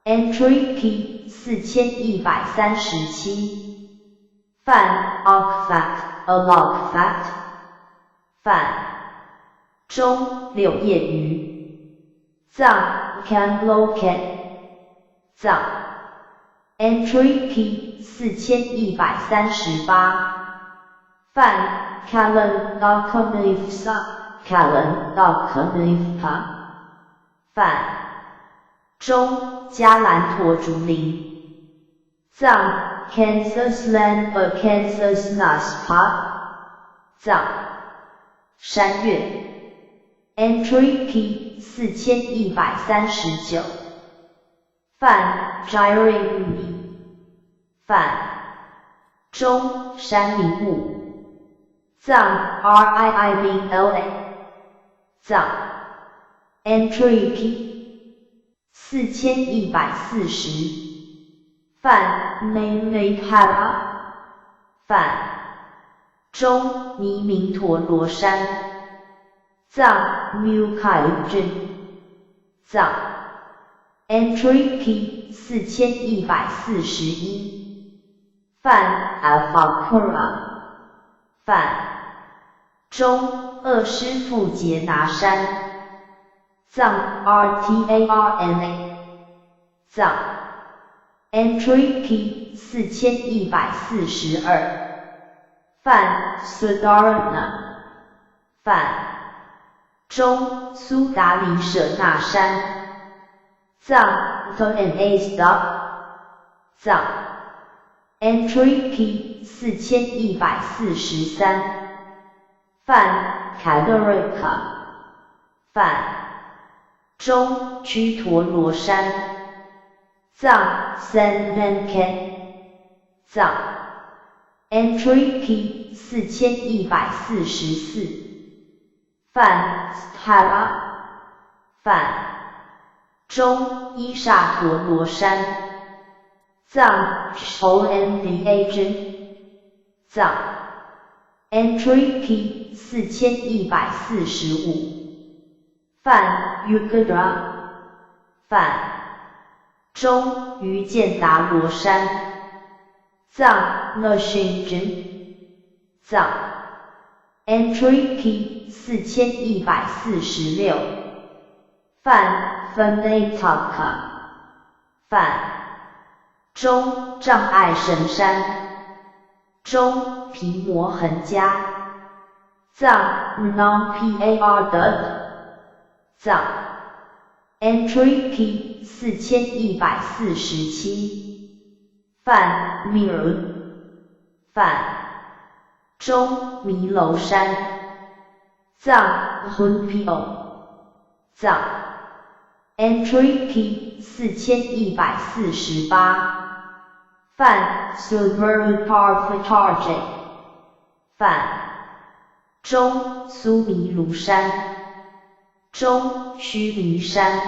Entry Key 4137范 Alokfat 范中柳叶鱼藏 Camlocat 藏 Entry Key 4138范 Callan Documifsa 范中加兰陀竹林藏 Kansas Land Kansas Naspot 藏山岳Entry Key 4139范 Gyring 范中山林雾藏 RIIBLA 藏 Entry Key 4140范 Maimekara 范中尼明陀罗山藏 Mukai 镇藏 Entry Key 4141范 Alphakura 范中鄂师傅杰拿山藏 RTARNA 藏 Entry Key 4142范 Sudarna 范中苏达里舍那山藏 TNA Stop 藏 Entry Key 4143范 Kagarika 范中居陀罗山藏 San Venkat 藏 Entry Key 4144范 Stara 范中伊萨陀罗山藏 OMVA 真藏 Entry Key 4145范 Yukadra 范中于建达罗山藏 Lushin 真藏 Entry Key 4146泛 Fanataka 泛中障碍神山中皮膜横加藏 non-par 的藏 entry P 4147泛 mirror 泛中弥楼山藏 Hunpio 藏 entry P 4148泛 Subaru Parvatarj 泛中苏弥庐山中须弥山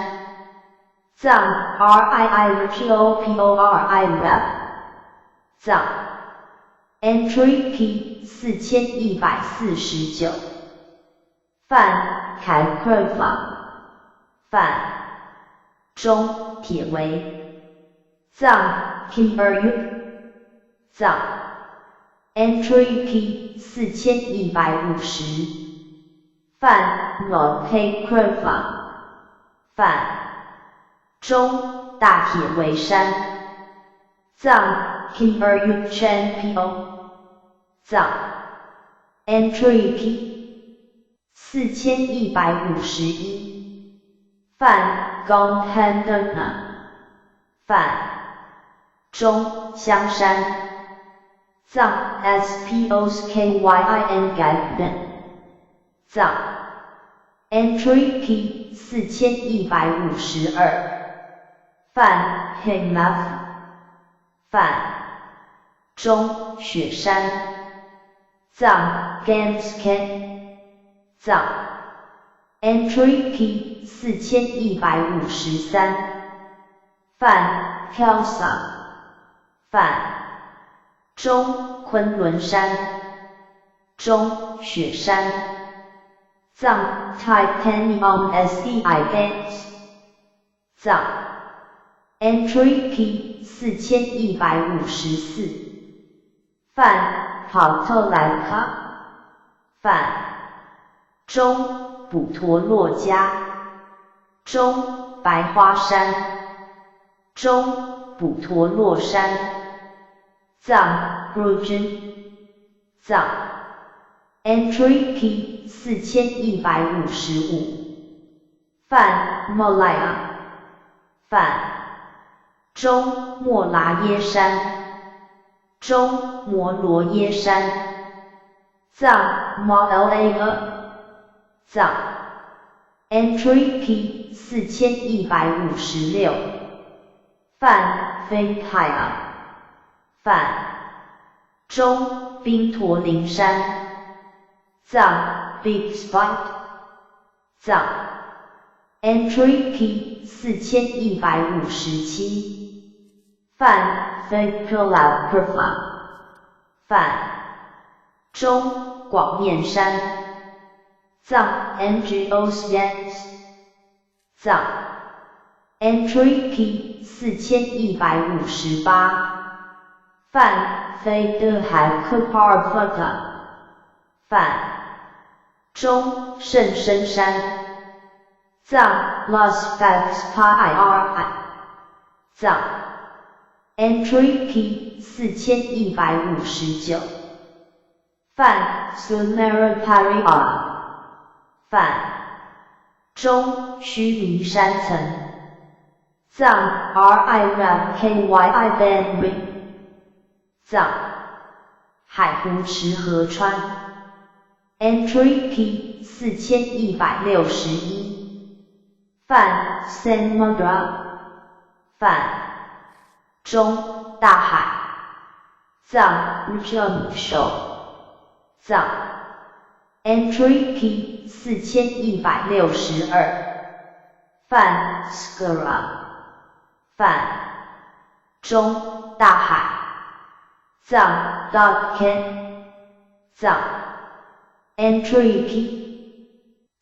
藏 RIIRTOPORI 藏 entry P 4149泛凯克坊泛中铁围藏 KRU 藏 entry P 4150泛 NOK 坊泛中大铁围山藏 KRU Champion 藏 entry P 4151泛 Gondhana 泛中香山藏 SPOSKYIN Garden 藏 entry P 4152泛 Himaf 泛中雪山藏 Gamsken 藏 entry P 4153泛 Kelsang 泛中昆仑山中雪山藏 Titanium SEIX 藏 entry P 4154泛跑特兰卡泛中普陀洛迦中白花山中普陀洛山藏 Brujen 藏 entry P 4155泛 Molaya 泛中莫拉耶山中摩罗耶山藏 MLA 藏 entry P 4156泛菲泰尔泛中冰驼铃山藏 Big Spot 藏 entry P 4157泛 Fakula Perfa 泛中广面山藏 NGOs Yans 藏 entry P 4158泛菲德海克帕尔弗特泛中圣深山藏 Las Vegas PIRI 藏 entry P 4159泛 Sumera Paria 泛中须弥山层藏 RIRKYI Benri 藏海湖池河川 entry P 4161泛 Samudra 泛中大海藏 Rajamsho 藏 entry P 4162泛 Skara 泛中大海藏 Dotken 藏 entry P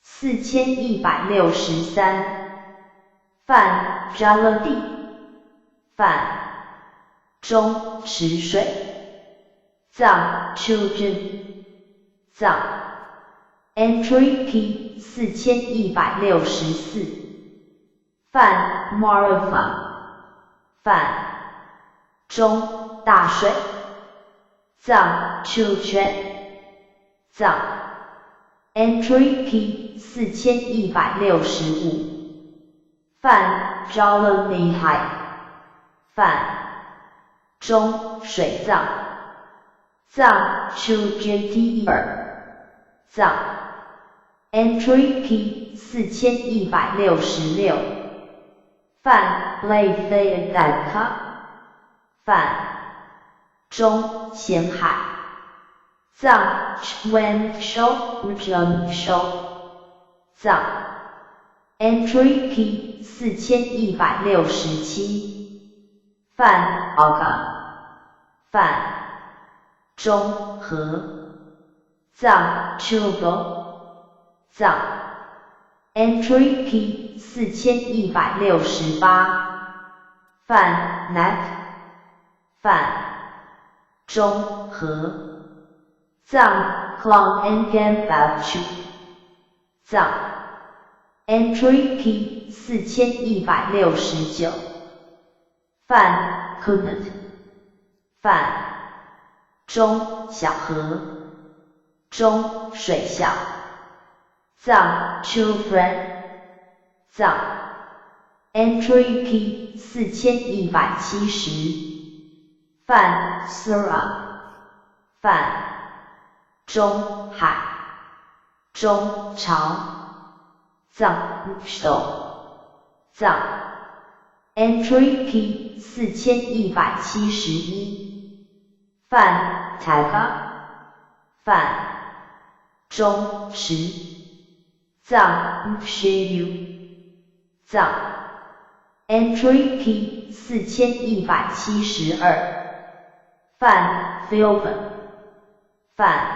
4163泛 Jaladi 泛中池水藏 Children 藏 entry P 4164泛 Marfa 泛中大水藏 Children 藏 Entry Key 4165泛 Jolly 海泛中水藏藏 Children 藏 Entry Key 4166泛 Lay 泛中咸海藏 Chuen Shou 藏 Entry Key 4167泛 Aga 泛中和藏 Chugo 藏 Entry Key 4168泛 Neck 泛中和藏 Klong Ngan Bachu 藏 Entry Key 4169泛 Kunut 泛中小河中水小藏 Children 藏 Entry Key 4170泛 Sura 泛中海中潮藏 Shou 藏 Entry Key 4171泛 Taga 泛中石藏 Shiyu 藏 Entry Key 4172泛 Philbin 泛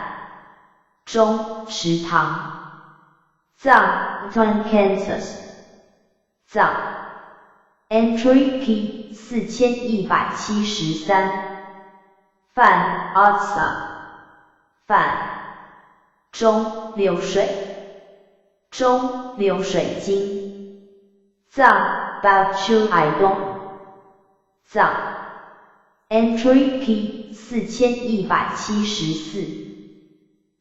中池塘藏 Kansas 藏 Entry Key 4173泛 Otsa 泛中流水中流水晶藏 Bachu 海东藏 Entry Key 4174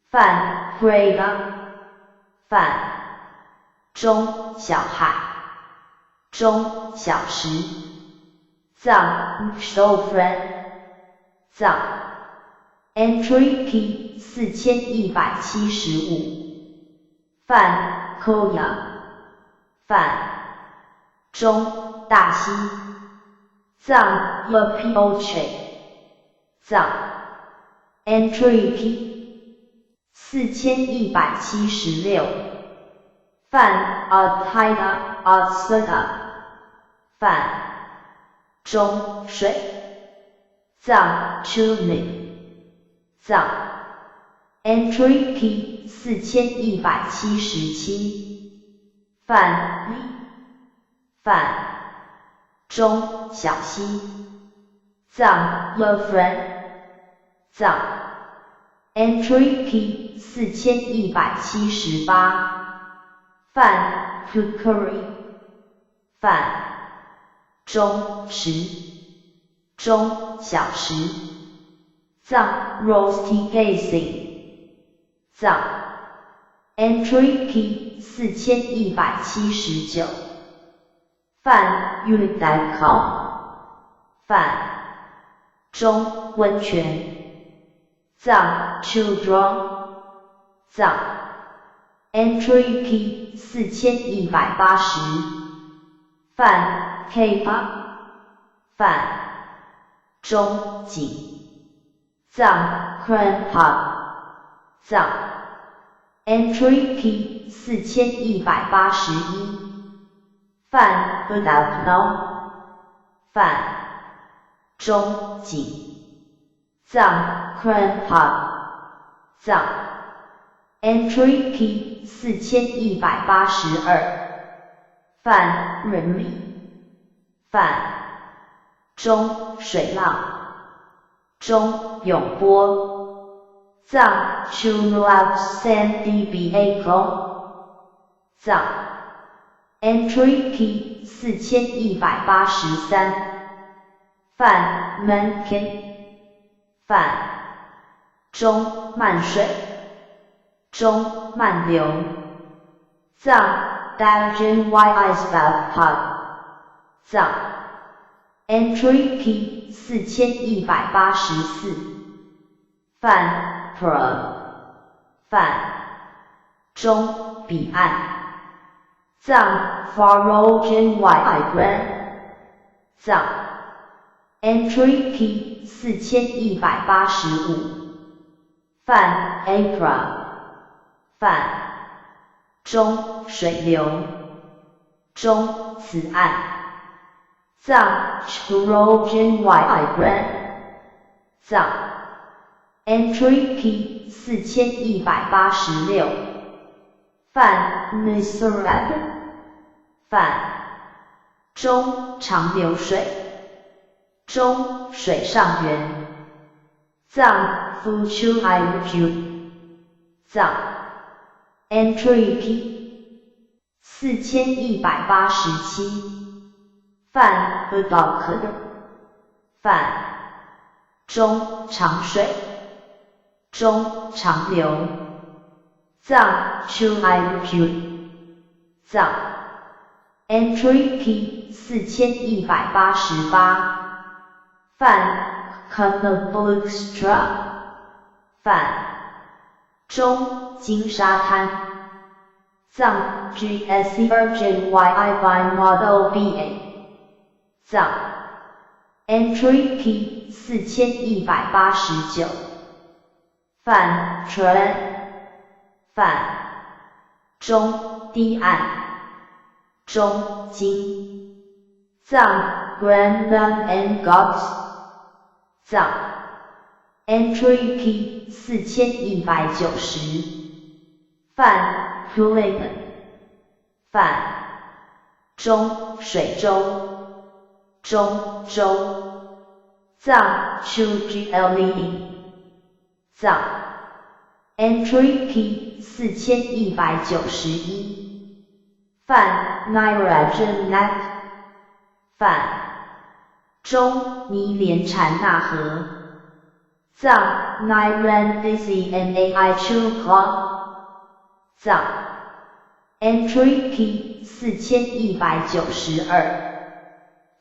泛 Frega 泛中小海中小石藏 Shofren 藏 Entry Key 4175泛 Koya 泛中大溪藏 Lepioche 藏 Entry Key 4176泛 Al-Qaeda Al-Sada 泛中水藏 Chumi 藏 Entry Key 4177泛 Li 泛中小溪藏 Lefren 藏 Entry Key 4178泛 Kukuri 泛中石中小石藏 Rosti Gazing 藏 Entry Key 4179泛 Unidacom 泛中温泉藏 Children 藏 Entry Key 4180泛 K-pop 泛中景藏 Cranpop 藏 Entry Key 4181泛 Budapno 泛中景藏 Cranpop 藏 Entry Key 4182泛 Remy 泛中水浪中涌波藏 Chunlap San DBA 藏 Entry Key 4183，泛 Mankin， 泛中慢水，中慢流，藏 Daljan Ysbab， 藏 Entry P 4184，泛 Pro， 泛中彼岸，藏 Farojan Yigran， 藏 Entry P 4185，泛 Apra， 泛中水流，中此岸，藏 Trojan Yigran， 藏 Entry P 4186，泛 Nisarab， 泛中长流水，中水上缘，藏 Fuchu Iuju， 藏 Entry P 4187，泛 Budok， 泛中长水，中长流，藏 Chu Iuju， 藏 Entry P 4188，泛 Canabuxtra， 泛中金沙滩，藏 GSE Urgent YI Model BA， 藏 Entry P 4189，泛 Tren， 泛中低岸，中金，藏 Grandam and Gods， 藏 Entry P 4190，泛 Pulling， 泛中水洲，中州，藏 Chugli， 藏 Entry P 4191，泛 Nirajanak， 泛中尼连禅那河，藏 Nirandisi Nai Chukla， 藏 Entry P 4192，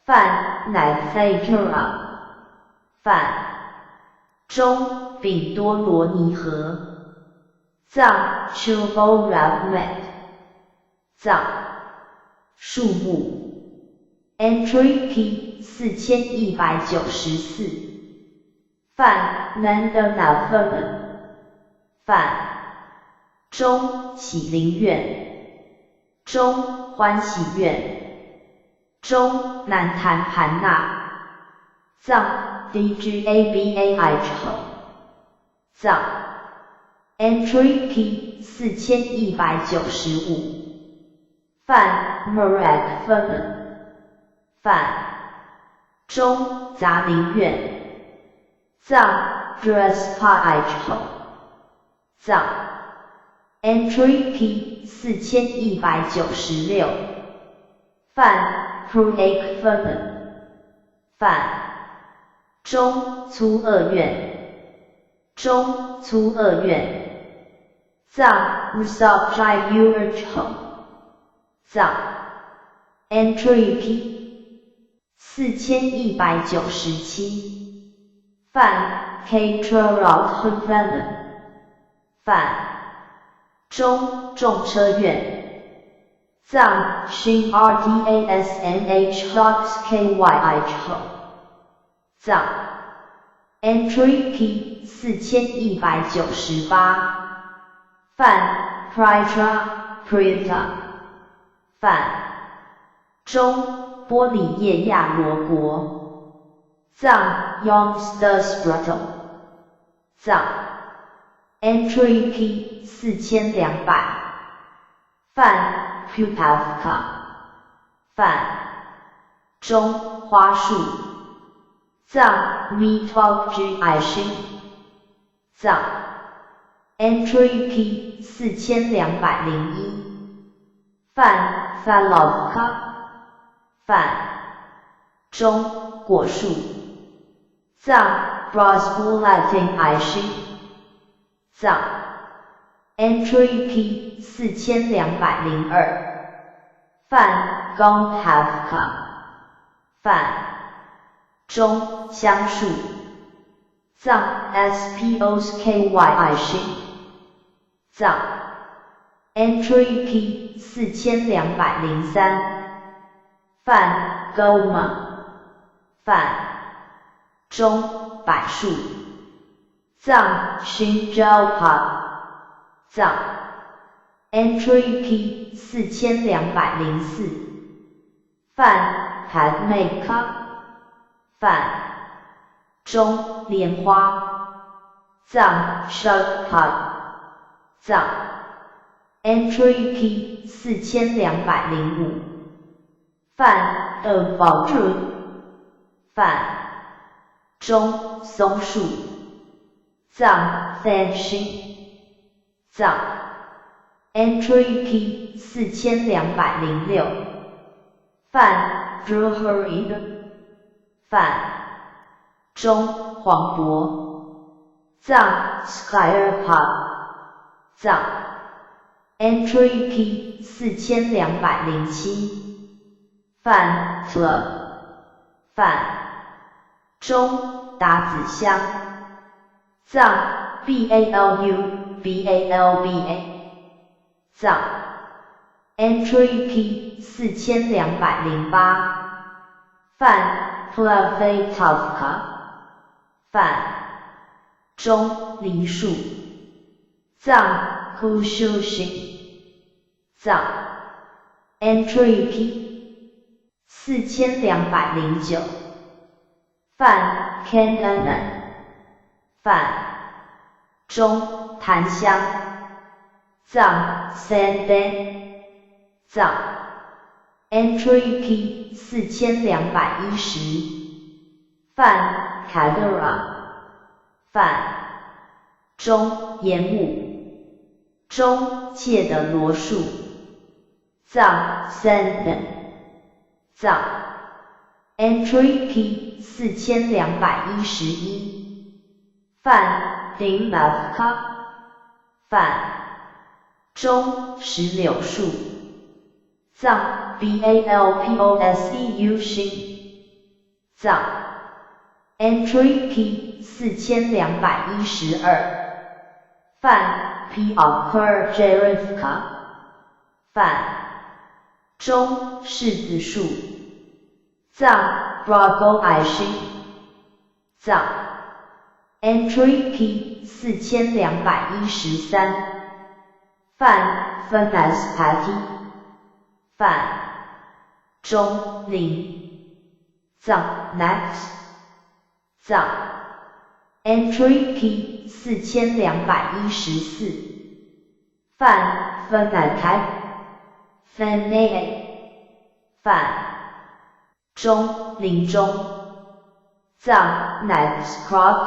泛 Nagthaytura， 泛中丙多罗尼河，藏 Chuboravmet， 藏树木 Entry P 4194，泛 Nandanavan， 泛中启灵院，中欢喜院，中南坛盘那，藏 DGABAI 藏 Entry P 4195，泛 Merak Fun， 泛中杂林院，藏 Draspa， 藏 Entry P 4196，泛 Pruak Fun， 泛中粗恶院，中粗恶院，藏 Musabjai Urj， 藏 Entry P 4197，泛 Katraralhvan， 泛中重车院，藏 Shin RDASNH.KYI， 藏 Entry P 4198，泛 Prita， 泛中波里叶亚罗国，藏 Youngstersbrutal， 藏 Entry P 4200，泛 Putavka， 泛中花树，藏 Mitwalji Ishin， 藏 Entry P 4201，泛 Falovka，饭中果树藏 Brosbulatin Aishi 藏 Entry P 4202饭 Gong Havka 饭中香树藏 Sposky Aishi 藏 Entry P 4203饭 Goma 饭中柏树藏 Shinjao 藏 Entry P 4204饭 Padmeka 饭中莲花藏 Shukpa 藏 Entry P 4205饭 Ovaltru 饭中松树藏 Fanxin 藏 Entry P 4206饭 Druherid 饭中黄柏藏 Skyerpa 藏 Entry P 4207饭 Club 饭中达子香藏 Balba 藏 Entry P 4208饭 Plavetovka 饭中梨树藏 Kushushi 藏 Entry P 4209饭 Canana 饭中檀香藏 Sandan 藏 Entry P 4210饭 Kadura 饭中岩木中介的罗树藏 Sandan 藏 Entry P 4211饭 Dimavka 饭中石榴树藏 Balposeu 星藏 Entry P 4212饭 Piotr Jerevka 饭中柿子树藏 Brago Aishi 藏 Entry P 4213饭 Fanaspati 饭中林藏 Nax 藏 Entry P 4214饭 Fanakai Fanay 饭中林中藏 Nexcrop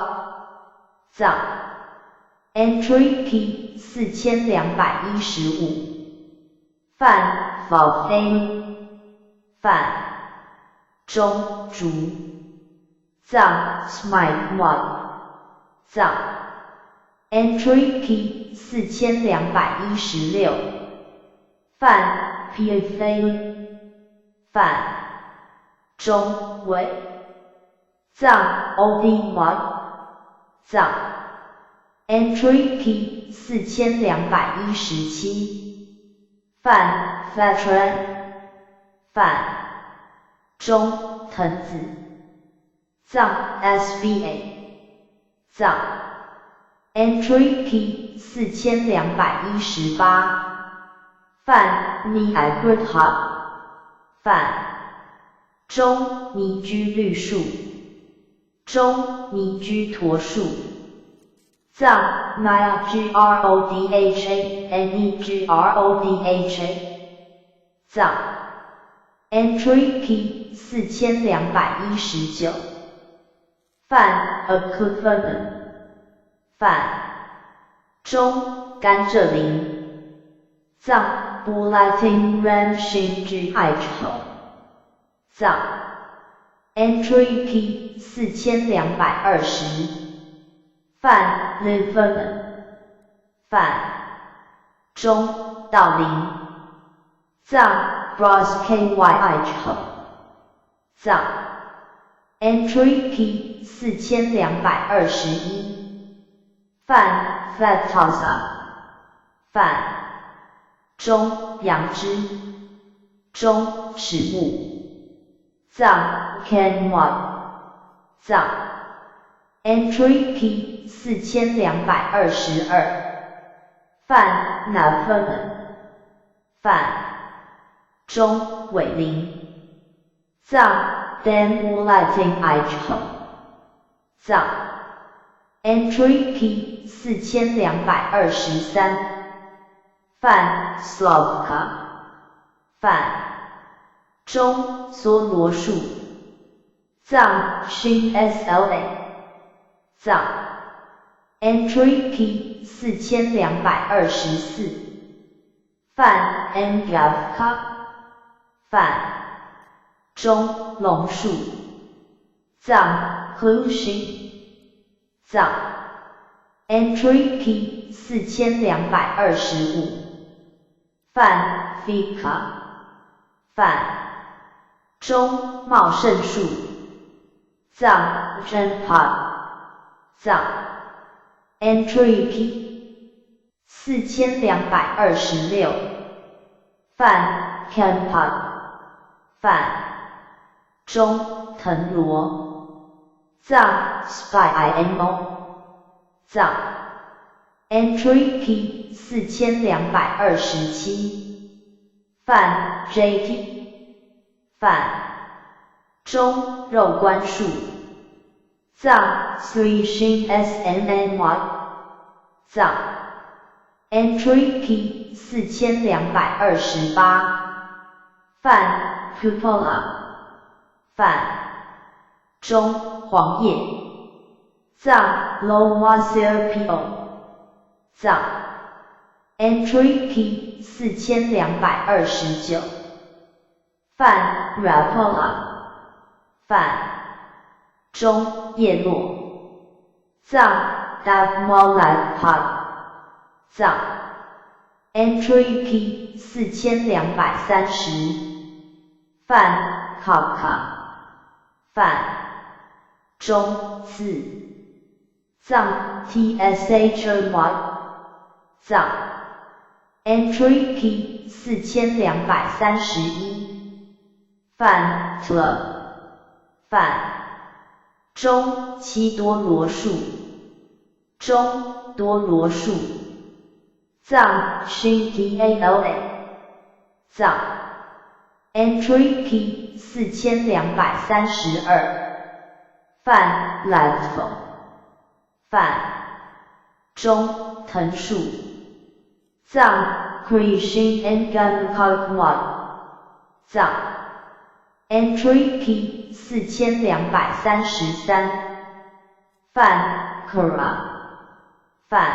藏 Entry P 4215饭 Volfame 饭中竹藏 Smite Mod 藏 Entry P 4216饭 Pfale 饭中尾藏 OD Mod 藏 Entry P 4217饭 Veteran 饭中藤子藏 SVA 藏 Entry P 4218饭 Niagara 饭中泥居绿树中泥居驼树藏 Niagrodha 藏 Entry P 4219饭 Acufana 饭中甘蔗林藏 Bulatin Ram Shinji 爱丑藏 Entry P 4220泛 Liverman 泛中到零藏 Bros KYI 丑藏 Entry P 4221泛 Fatasa 泛中杨枝中齿木藏 Canwa 藏 Entry P 4222泛 Naferman 泛中尾灵藏 Dan Lighting I 丑藏 Entry P 4223泛 Slavka 泛中梭罗树藏 Shin SLA 藏 Entry P 4224泛 Ngavka 泛中龙树藏 Hushin 藏 Entry P 4225泛 Fika 泛中茂盛树藏 Genpa 藏 Entry P 4226泛 Campa 泛中藤萝藏 Spyimo 藏 Entry P 4227泛 JT 泛中肉冠树藏 Sri Shin SNNY 藏 Entry P 4228泛 Cupola 泛中黄叶藏 Lowasir PO 藏 Entry P 4229泛 Rapola 泛中叶落藏 Davmolatpa 藏 Entry P 4230泛 Kaka 泛中字藏 TSHY 藏 Entry P 4231泛 Tla 泛中七多罗树中多罗树藏 Shin TALA 藏 Entry P 4232泛 Latfo 泛中藤树藏 Krishin Ngan Kalkwan 藏 Entry P 4233泛 Kura 泛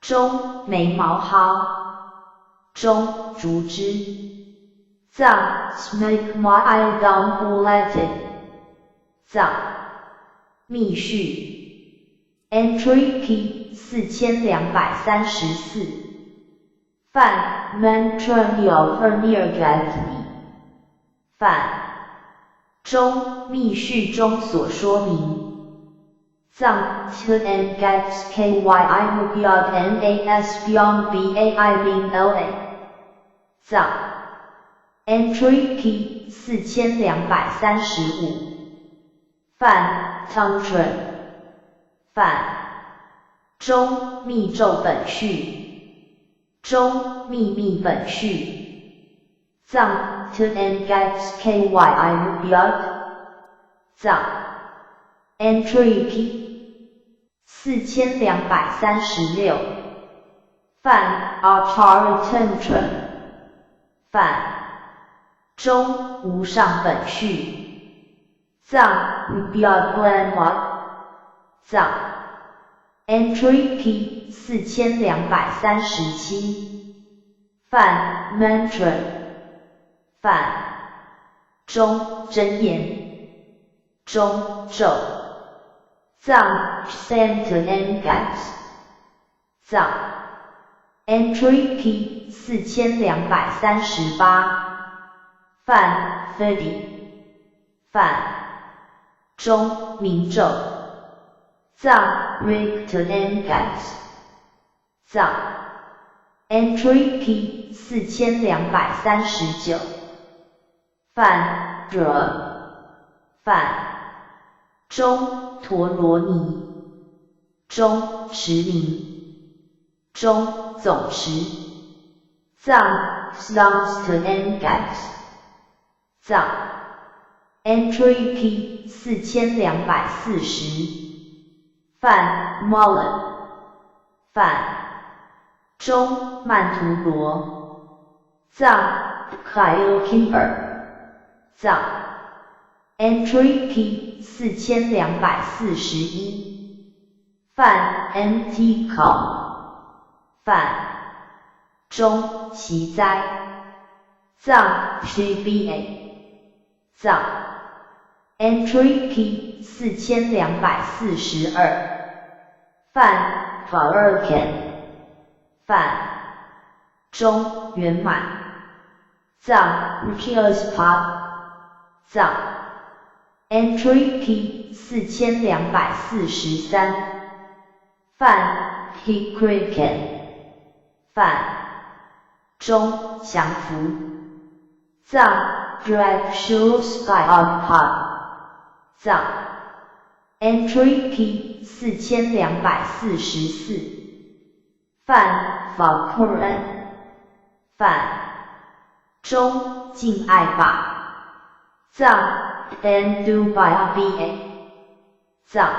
中眉毛蒿中竹枝藏 Snake My Down Bulleted 藏密序 Entry P 4234泛 Mantronial Vernier Gatni 泛中密序中所说明藏 Tn Gats Kyi Mubyad Nas Byong Bai Bin La 藏 Entry P 4235泛 Tantran 泛中密咒本序中秘密本序藏 Tn Gats Kyi Mubyad 藏 Entry P 4236泛 Achar Tantran 泛中无上本序藏 Mubyad Glanwa 藏 Entry P 4237泛 Mantra 泛中真言，中咒，藏 center and gas， 藏 entry P 4238，梵 Fedi， 梵中明咒，藏 Richter and gas， 藏 entry P 4239，梵梵中陀罗尼，中持名，中总持，藏 Slumster and gas， 藏 entry P 4240，梵 Mullen， 梵中曼陀罗，藏 Kyle藏 entry P 4241，梵 MT考，梵中奇哉，藏 GBA， 藏 entry P 4242，梵 Farken， 梵中圆满，藏 Ruchios藏 entry P 4243，梵 Hikriken， 梵中降服，藏 Dragshulspyodpa， 藏 entry P 4244，梵 Falkuren， 梵中敬爱法，藏 Ndubyaba， 藏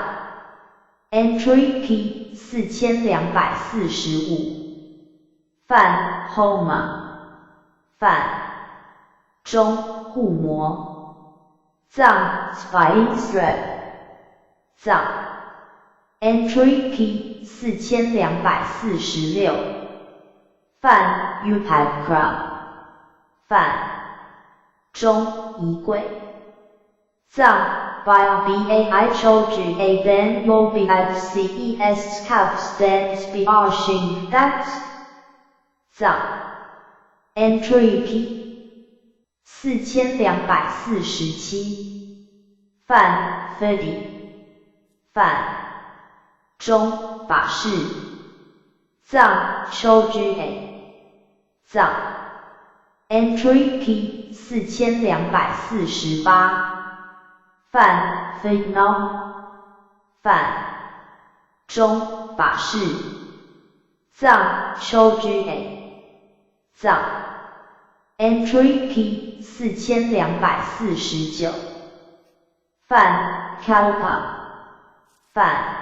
entry P 4245，梵 Homa， 梵中护摩，藏 Sphinxred， 藏 entry P 4246，梵 Upakra， 梵中仪轨，藏 Biobai Choji then Mobi CES Caps then Spiashing Dax， 藏 entry P 4247，梵 Fedi， 梵中法事，藏 Choji， 藏 entry P 4248，梵 Fignom， 梵中法事，藏 Choji， 藏 entry P 4249，梵 Kalpa， 梵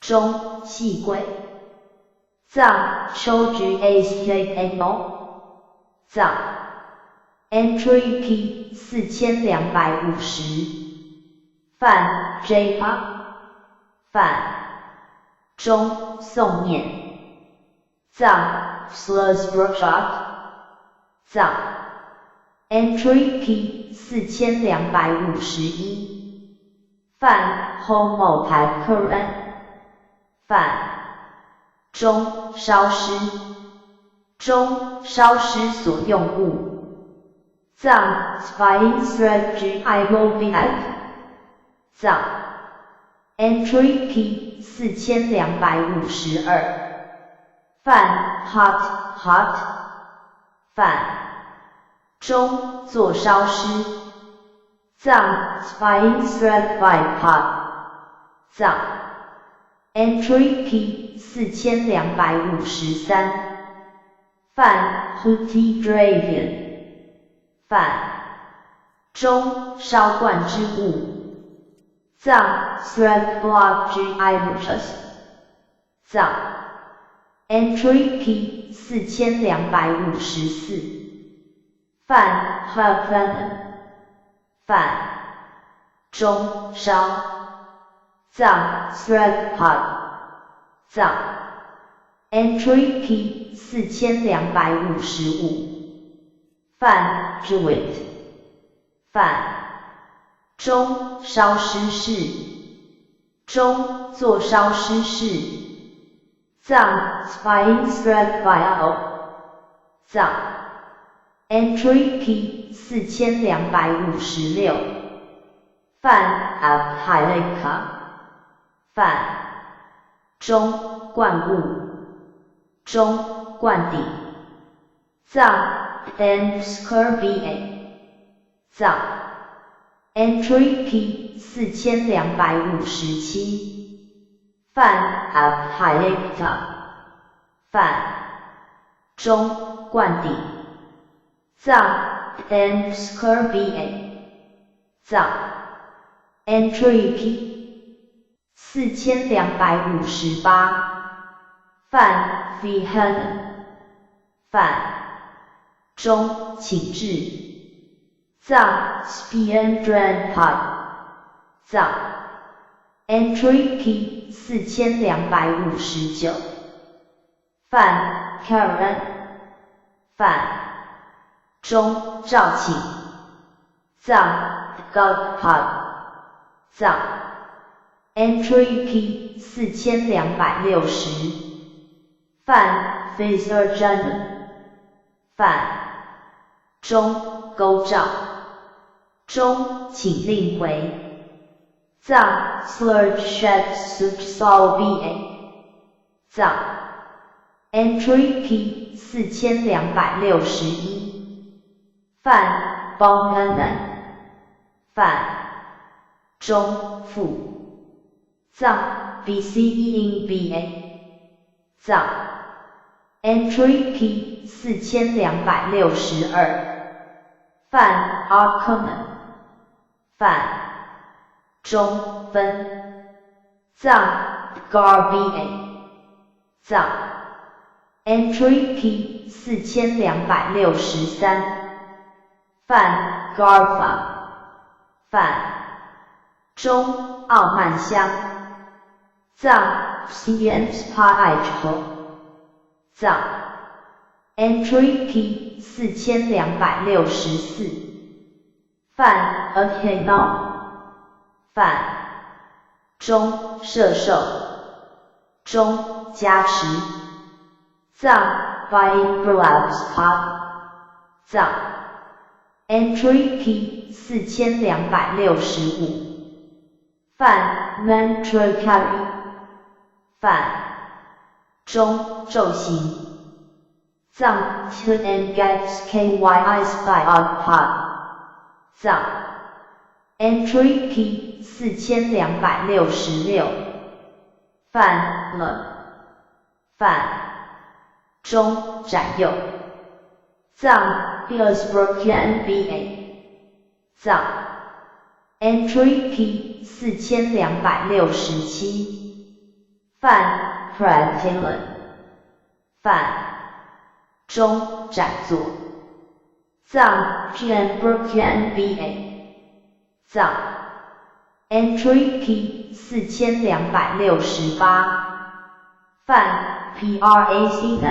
中细轨，藏 Choji Stamo， 藏 entry P 4250，梵 Jpa， 梵中诵念，藏 Sluzbrojot， 藏 entry P 4251，梵 Homopakaran， 梵中烧尸，中烧尸所用物，藏 Sphinxred Gibobiak， 藏 entry P 4252，梵 Hot， 梵中做烧尸，藏 Sphinxred Bipod， 藏 entry P 4253，梵 Huti Dravian， 梵中烧灌之物，藏 Threadblock Gibuchus， 藏 entry P 4254，梵 Havan， 梵中烧，藏 Threadpod， 藏 entry P 4255，梵 Druid，饭，中烧湿式，中做烧湿式。藏 spying thread bio 藏 entry P 4256饭 Abhilika 饭中灌物中灌顶藏 Enskurba 藏 entry P 4257饭 Abhilika 饭中灌顶藏 Enskurba 藏 entry P 4258饭 Vihan 饭中请至藏 Spiendrenpad 藏 entry P 4259饭 Karen 饭中召请藏 Godpad 藏 entry P 4260饭 Visurjan 饭中勾召中请令回藏 Slurdshed Suchsolba 藏 entry P 4261饭 Bonganan 饭中附藏 BCENBA 藏 entry P 4262饭 Arconan 饭中分藏 Garba 藏 entry P 4263饭 Garfa 饭中傲慢乡藏 Siemspaichho 藏 entry P 4264饭 Ahenau 饭中摄受中加持藏 Vibralspad 藏 entry P 4265饭 Mantracari 饭中咒行藏 Tngatskyspyodpad 藏 entry P 4266饭了饭中斩右藏 Hillsbrook藏 entry P 4267饭 Pratilin 饭中斩坐藏 Glenbrook藏 entry P 4268饭 Prac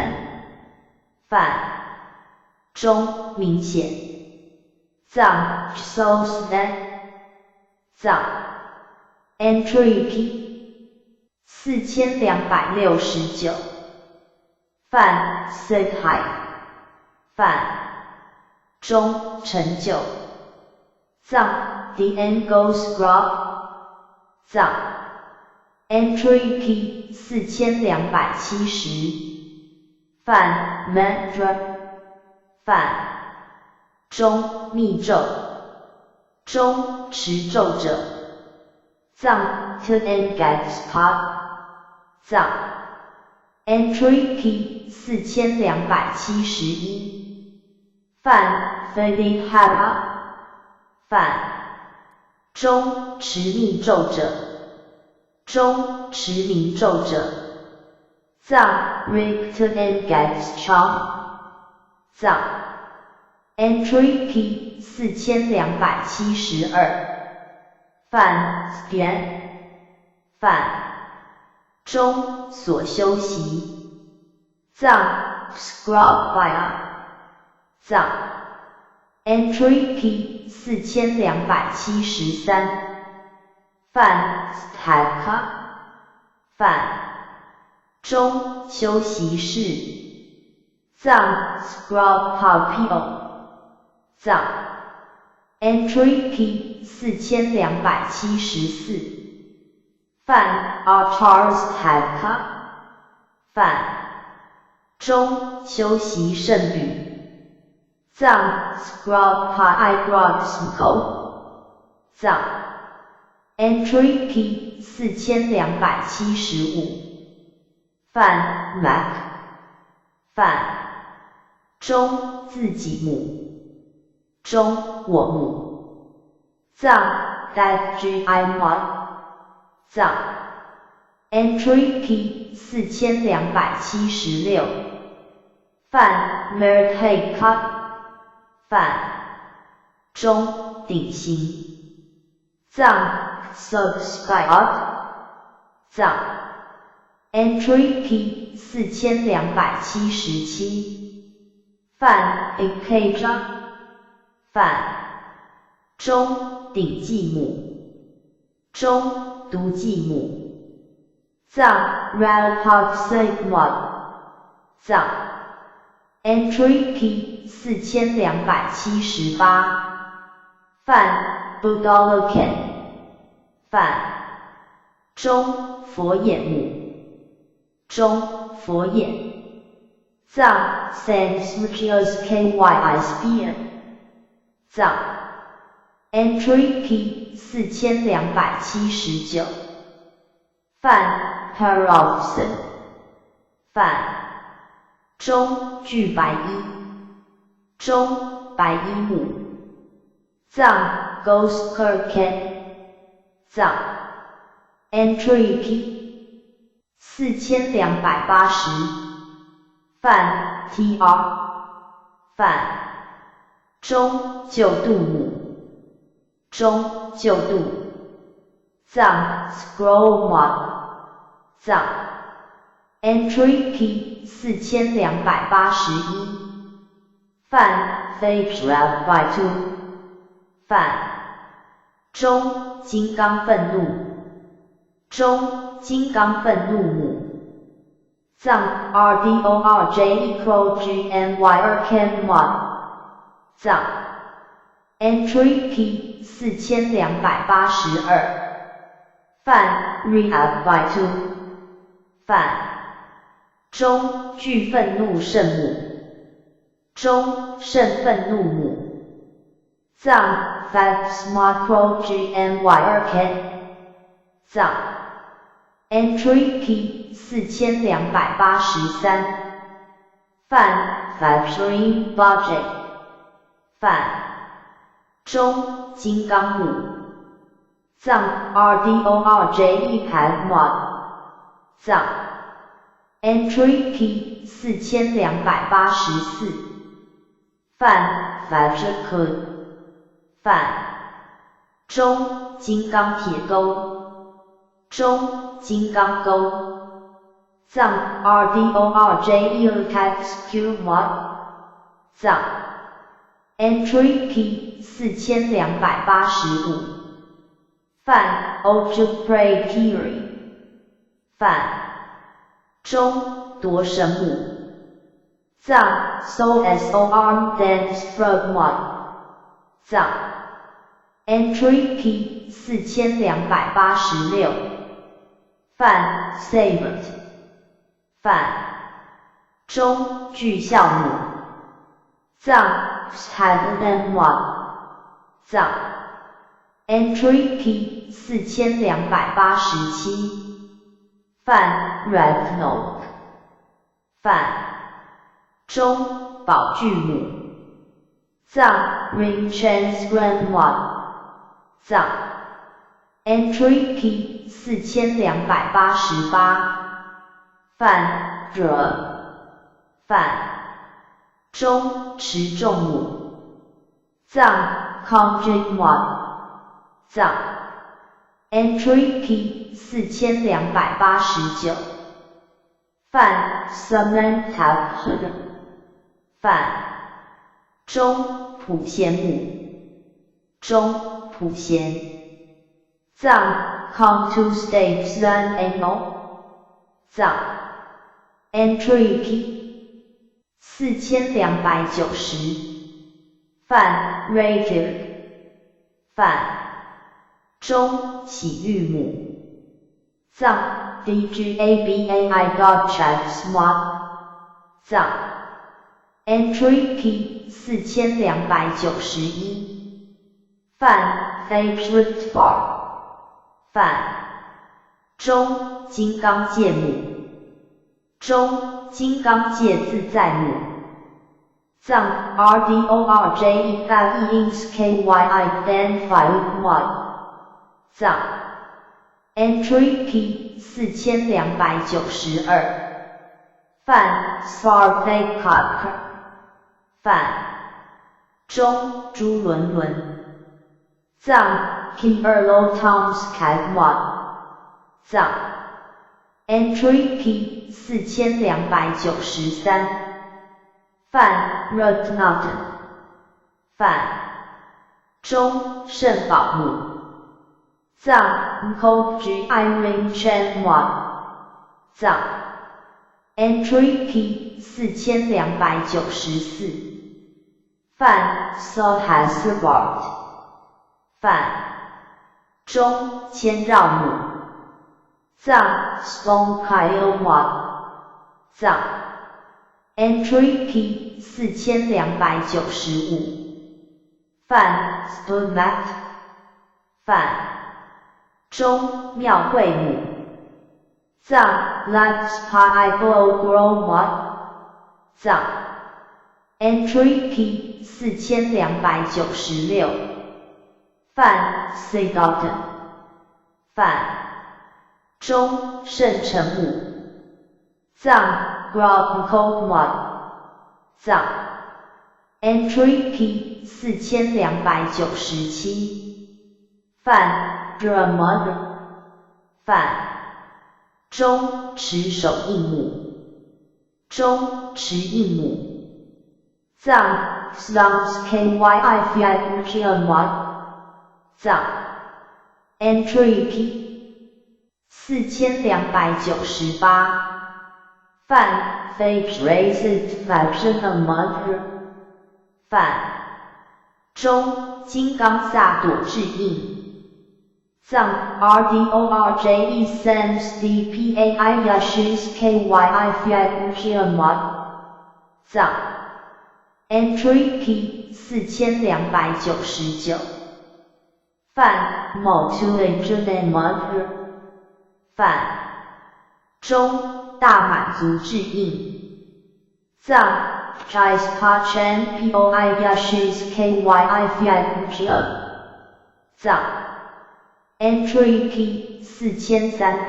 饭中明显藏 Sosnet 藏 entry P 4269饭 Siddhai 饭中成就藏 The Angles Graph 藏 entry P 4270饭 Mantra 饭中密咒中持咒者藏 Tngatspa 藏 entry P 4271饭 Felihara 饭中持密咒者中持明咒者藏 Riktngatscha 藏 entry P 4272饭 Spian 饭中所修习藏 Scrubia 藏 entry P 4273。范海卡范中休息室。藏 Scrub Papio 藏 Entry P 4274。范 Charles 海卡范中休息圣旅。藏 Scrub Pi Smko 藏 Entry P 4275。范 Mac 范中自己母中我母。藏 DFGI1 藏 Entry P 4276。范 Merit Cut 范中顶新。藏 Subscribe 藏 Entry P 4277。范 Ikaja 范中顶继母中独继母。藏 Radpop Sigma 藏 Entry P 4278。范 Budalakan 范中佛眼母中佛眼。藏 Sansmukios KYISPN 藏 Entry P 4279。范 Harrison 范中具白衣中白衣母。藏 Ghost Kirken 藏 Entry P 4280。范 TR 范中救度母中救度。藏 Scroll Mod 藏 Entry P 4281。范 Fake Rap by 2范中金刚愤怒中金刚愤怒母。藏 RDORJ equal GNYR Can Mod 藏 Entry P 4282。范 Rehab by 2范中具愤怒圣母中圣愤怒母。藏 Fax Macro GNYR Can 藏 Entry P 4283。范 Factory Budget 范中金刚母。藏 RDORJ Pad Mod 藏 Entry P 4284。范 Fagicood 范中金刚铁钩中金刚钩。藏 RDORJ EOTaxQ Mod 藏 Entry P 4285。范 Ojprey Kiri 范中夺神母。藏 SOSOR Dance Frog Mod 藏 Entry P 4286。范 Savant 范中具孝母。藏 Shabdan Mod 藏 Entry P 4287。范 Ragnarok 范中宝具母。藏 Ring Chance Grand Mod 藏 Entry P 4288。范 Dra 范中持重母。藏 Conjure Mod 藏 Entry P 4289。范 Summon Tab Hood 范中普贤母。中普贤。藏 come to stage one angle。藏 entry P 4290。梵 rated。梵中起韵母。藏 DGABAI.check.smart。藏 entry P 4291。梵 favorite bar。梵中金刚界母。中金刚界自在母。藏 RDORJE KYI identify with one。藏 entry P 4292。梵 Sarvakak。梵中朱伦伦。藏 Kimberlo Toms Kagwan。藏 entry P 4293。梵 Ratnatan。梵中圣宝母。藏 Koji Irene Chen Wan。藏 entry P 4294。梵 Sahasrabad。梵中千绕母。藏 Stone Kyowan。藏 entry P 4295。梵 Stomat。梵中庙会母。藏 Lakspa Iglo。藏 entry P 4296。梵 Siddhartha。梵中圣成母。藏 Grabkokman。藏 entry P 4297。梵 Dramad。梵中持手印母。中持印母。藏 Slums KYI Fiat。藏 entry P 4298。梵 Fate Raised Faction of Mother。梵中金刚萨埵智印。藏 RDORJE Sams DPAI Yashis KYI Fiat。藏 entry P 4299。梵 Multi-Legion Mother。梵中大满足智印。藏 Jaispachan POI Yashis KYI Fiat。藏 entry P 4300。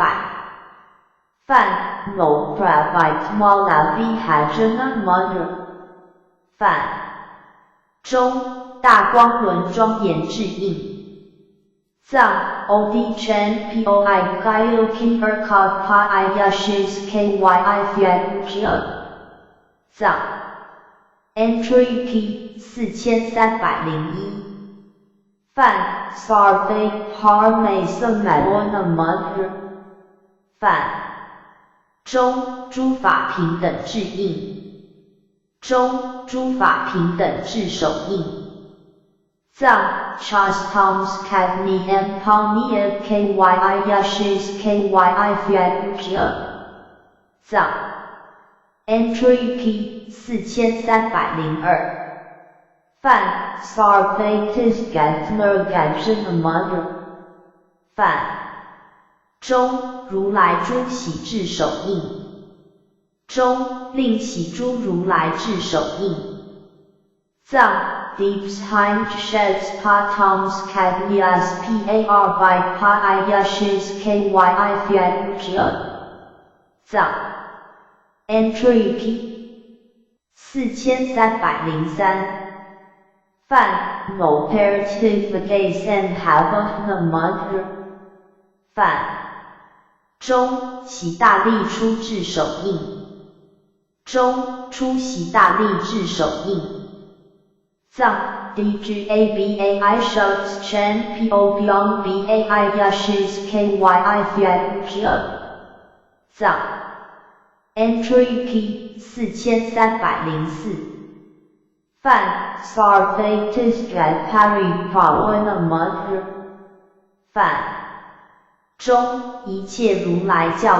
梵 No Pravite Malavi Hajana Mother。梵中大光轮庄严智印。藏 OD Chen POI Gayo Kimberkot Pai Yashis KYI Fiat。藏 entry P 4301。梵 Sarvak Parmesan Madonna Mother。梵中诸法平等智印。中诸法平等智手印。藏 Chastoms Kavni M Palmia KYI Yashis KYI Fiat。藏 entry P 4302。梵 Sarvatis Gatmer Gajana Mother。梵中如来珠喜智手印。中令喜珠如来智手印。藏 Deepsheim Sheds Patoms Kavnias PAR by Pai Yashis KYI Fiat。藏 entry P 4303。梵 Operative Gaze and Havana Mother。梵中喜大力出智手印。中出喜大力智手印。藏 DGABAI shows Chen Po Byong BAI Yashes KYI Fiat Zang Entry Key 4304范 Sarvatis Pari Prawana Mudra 范中一切如来教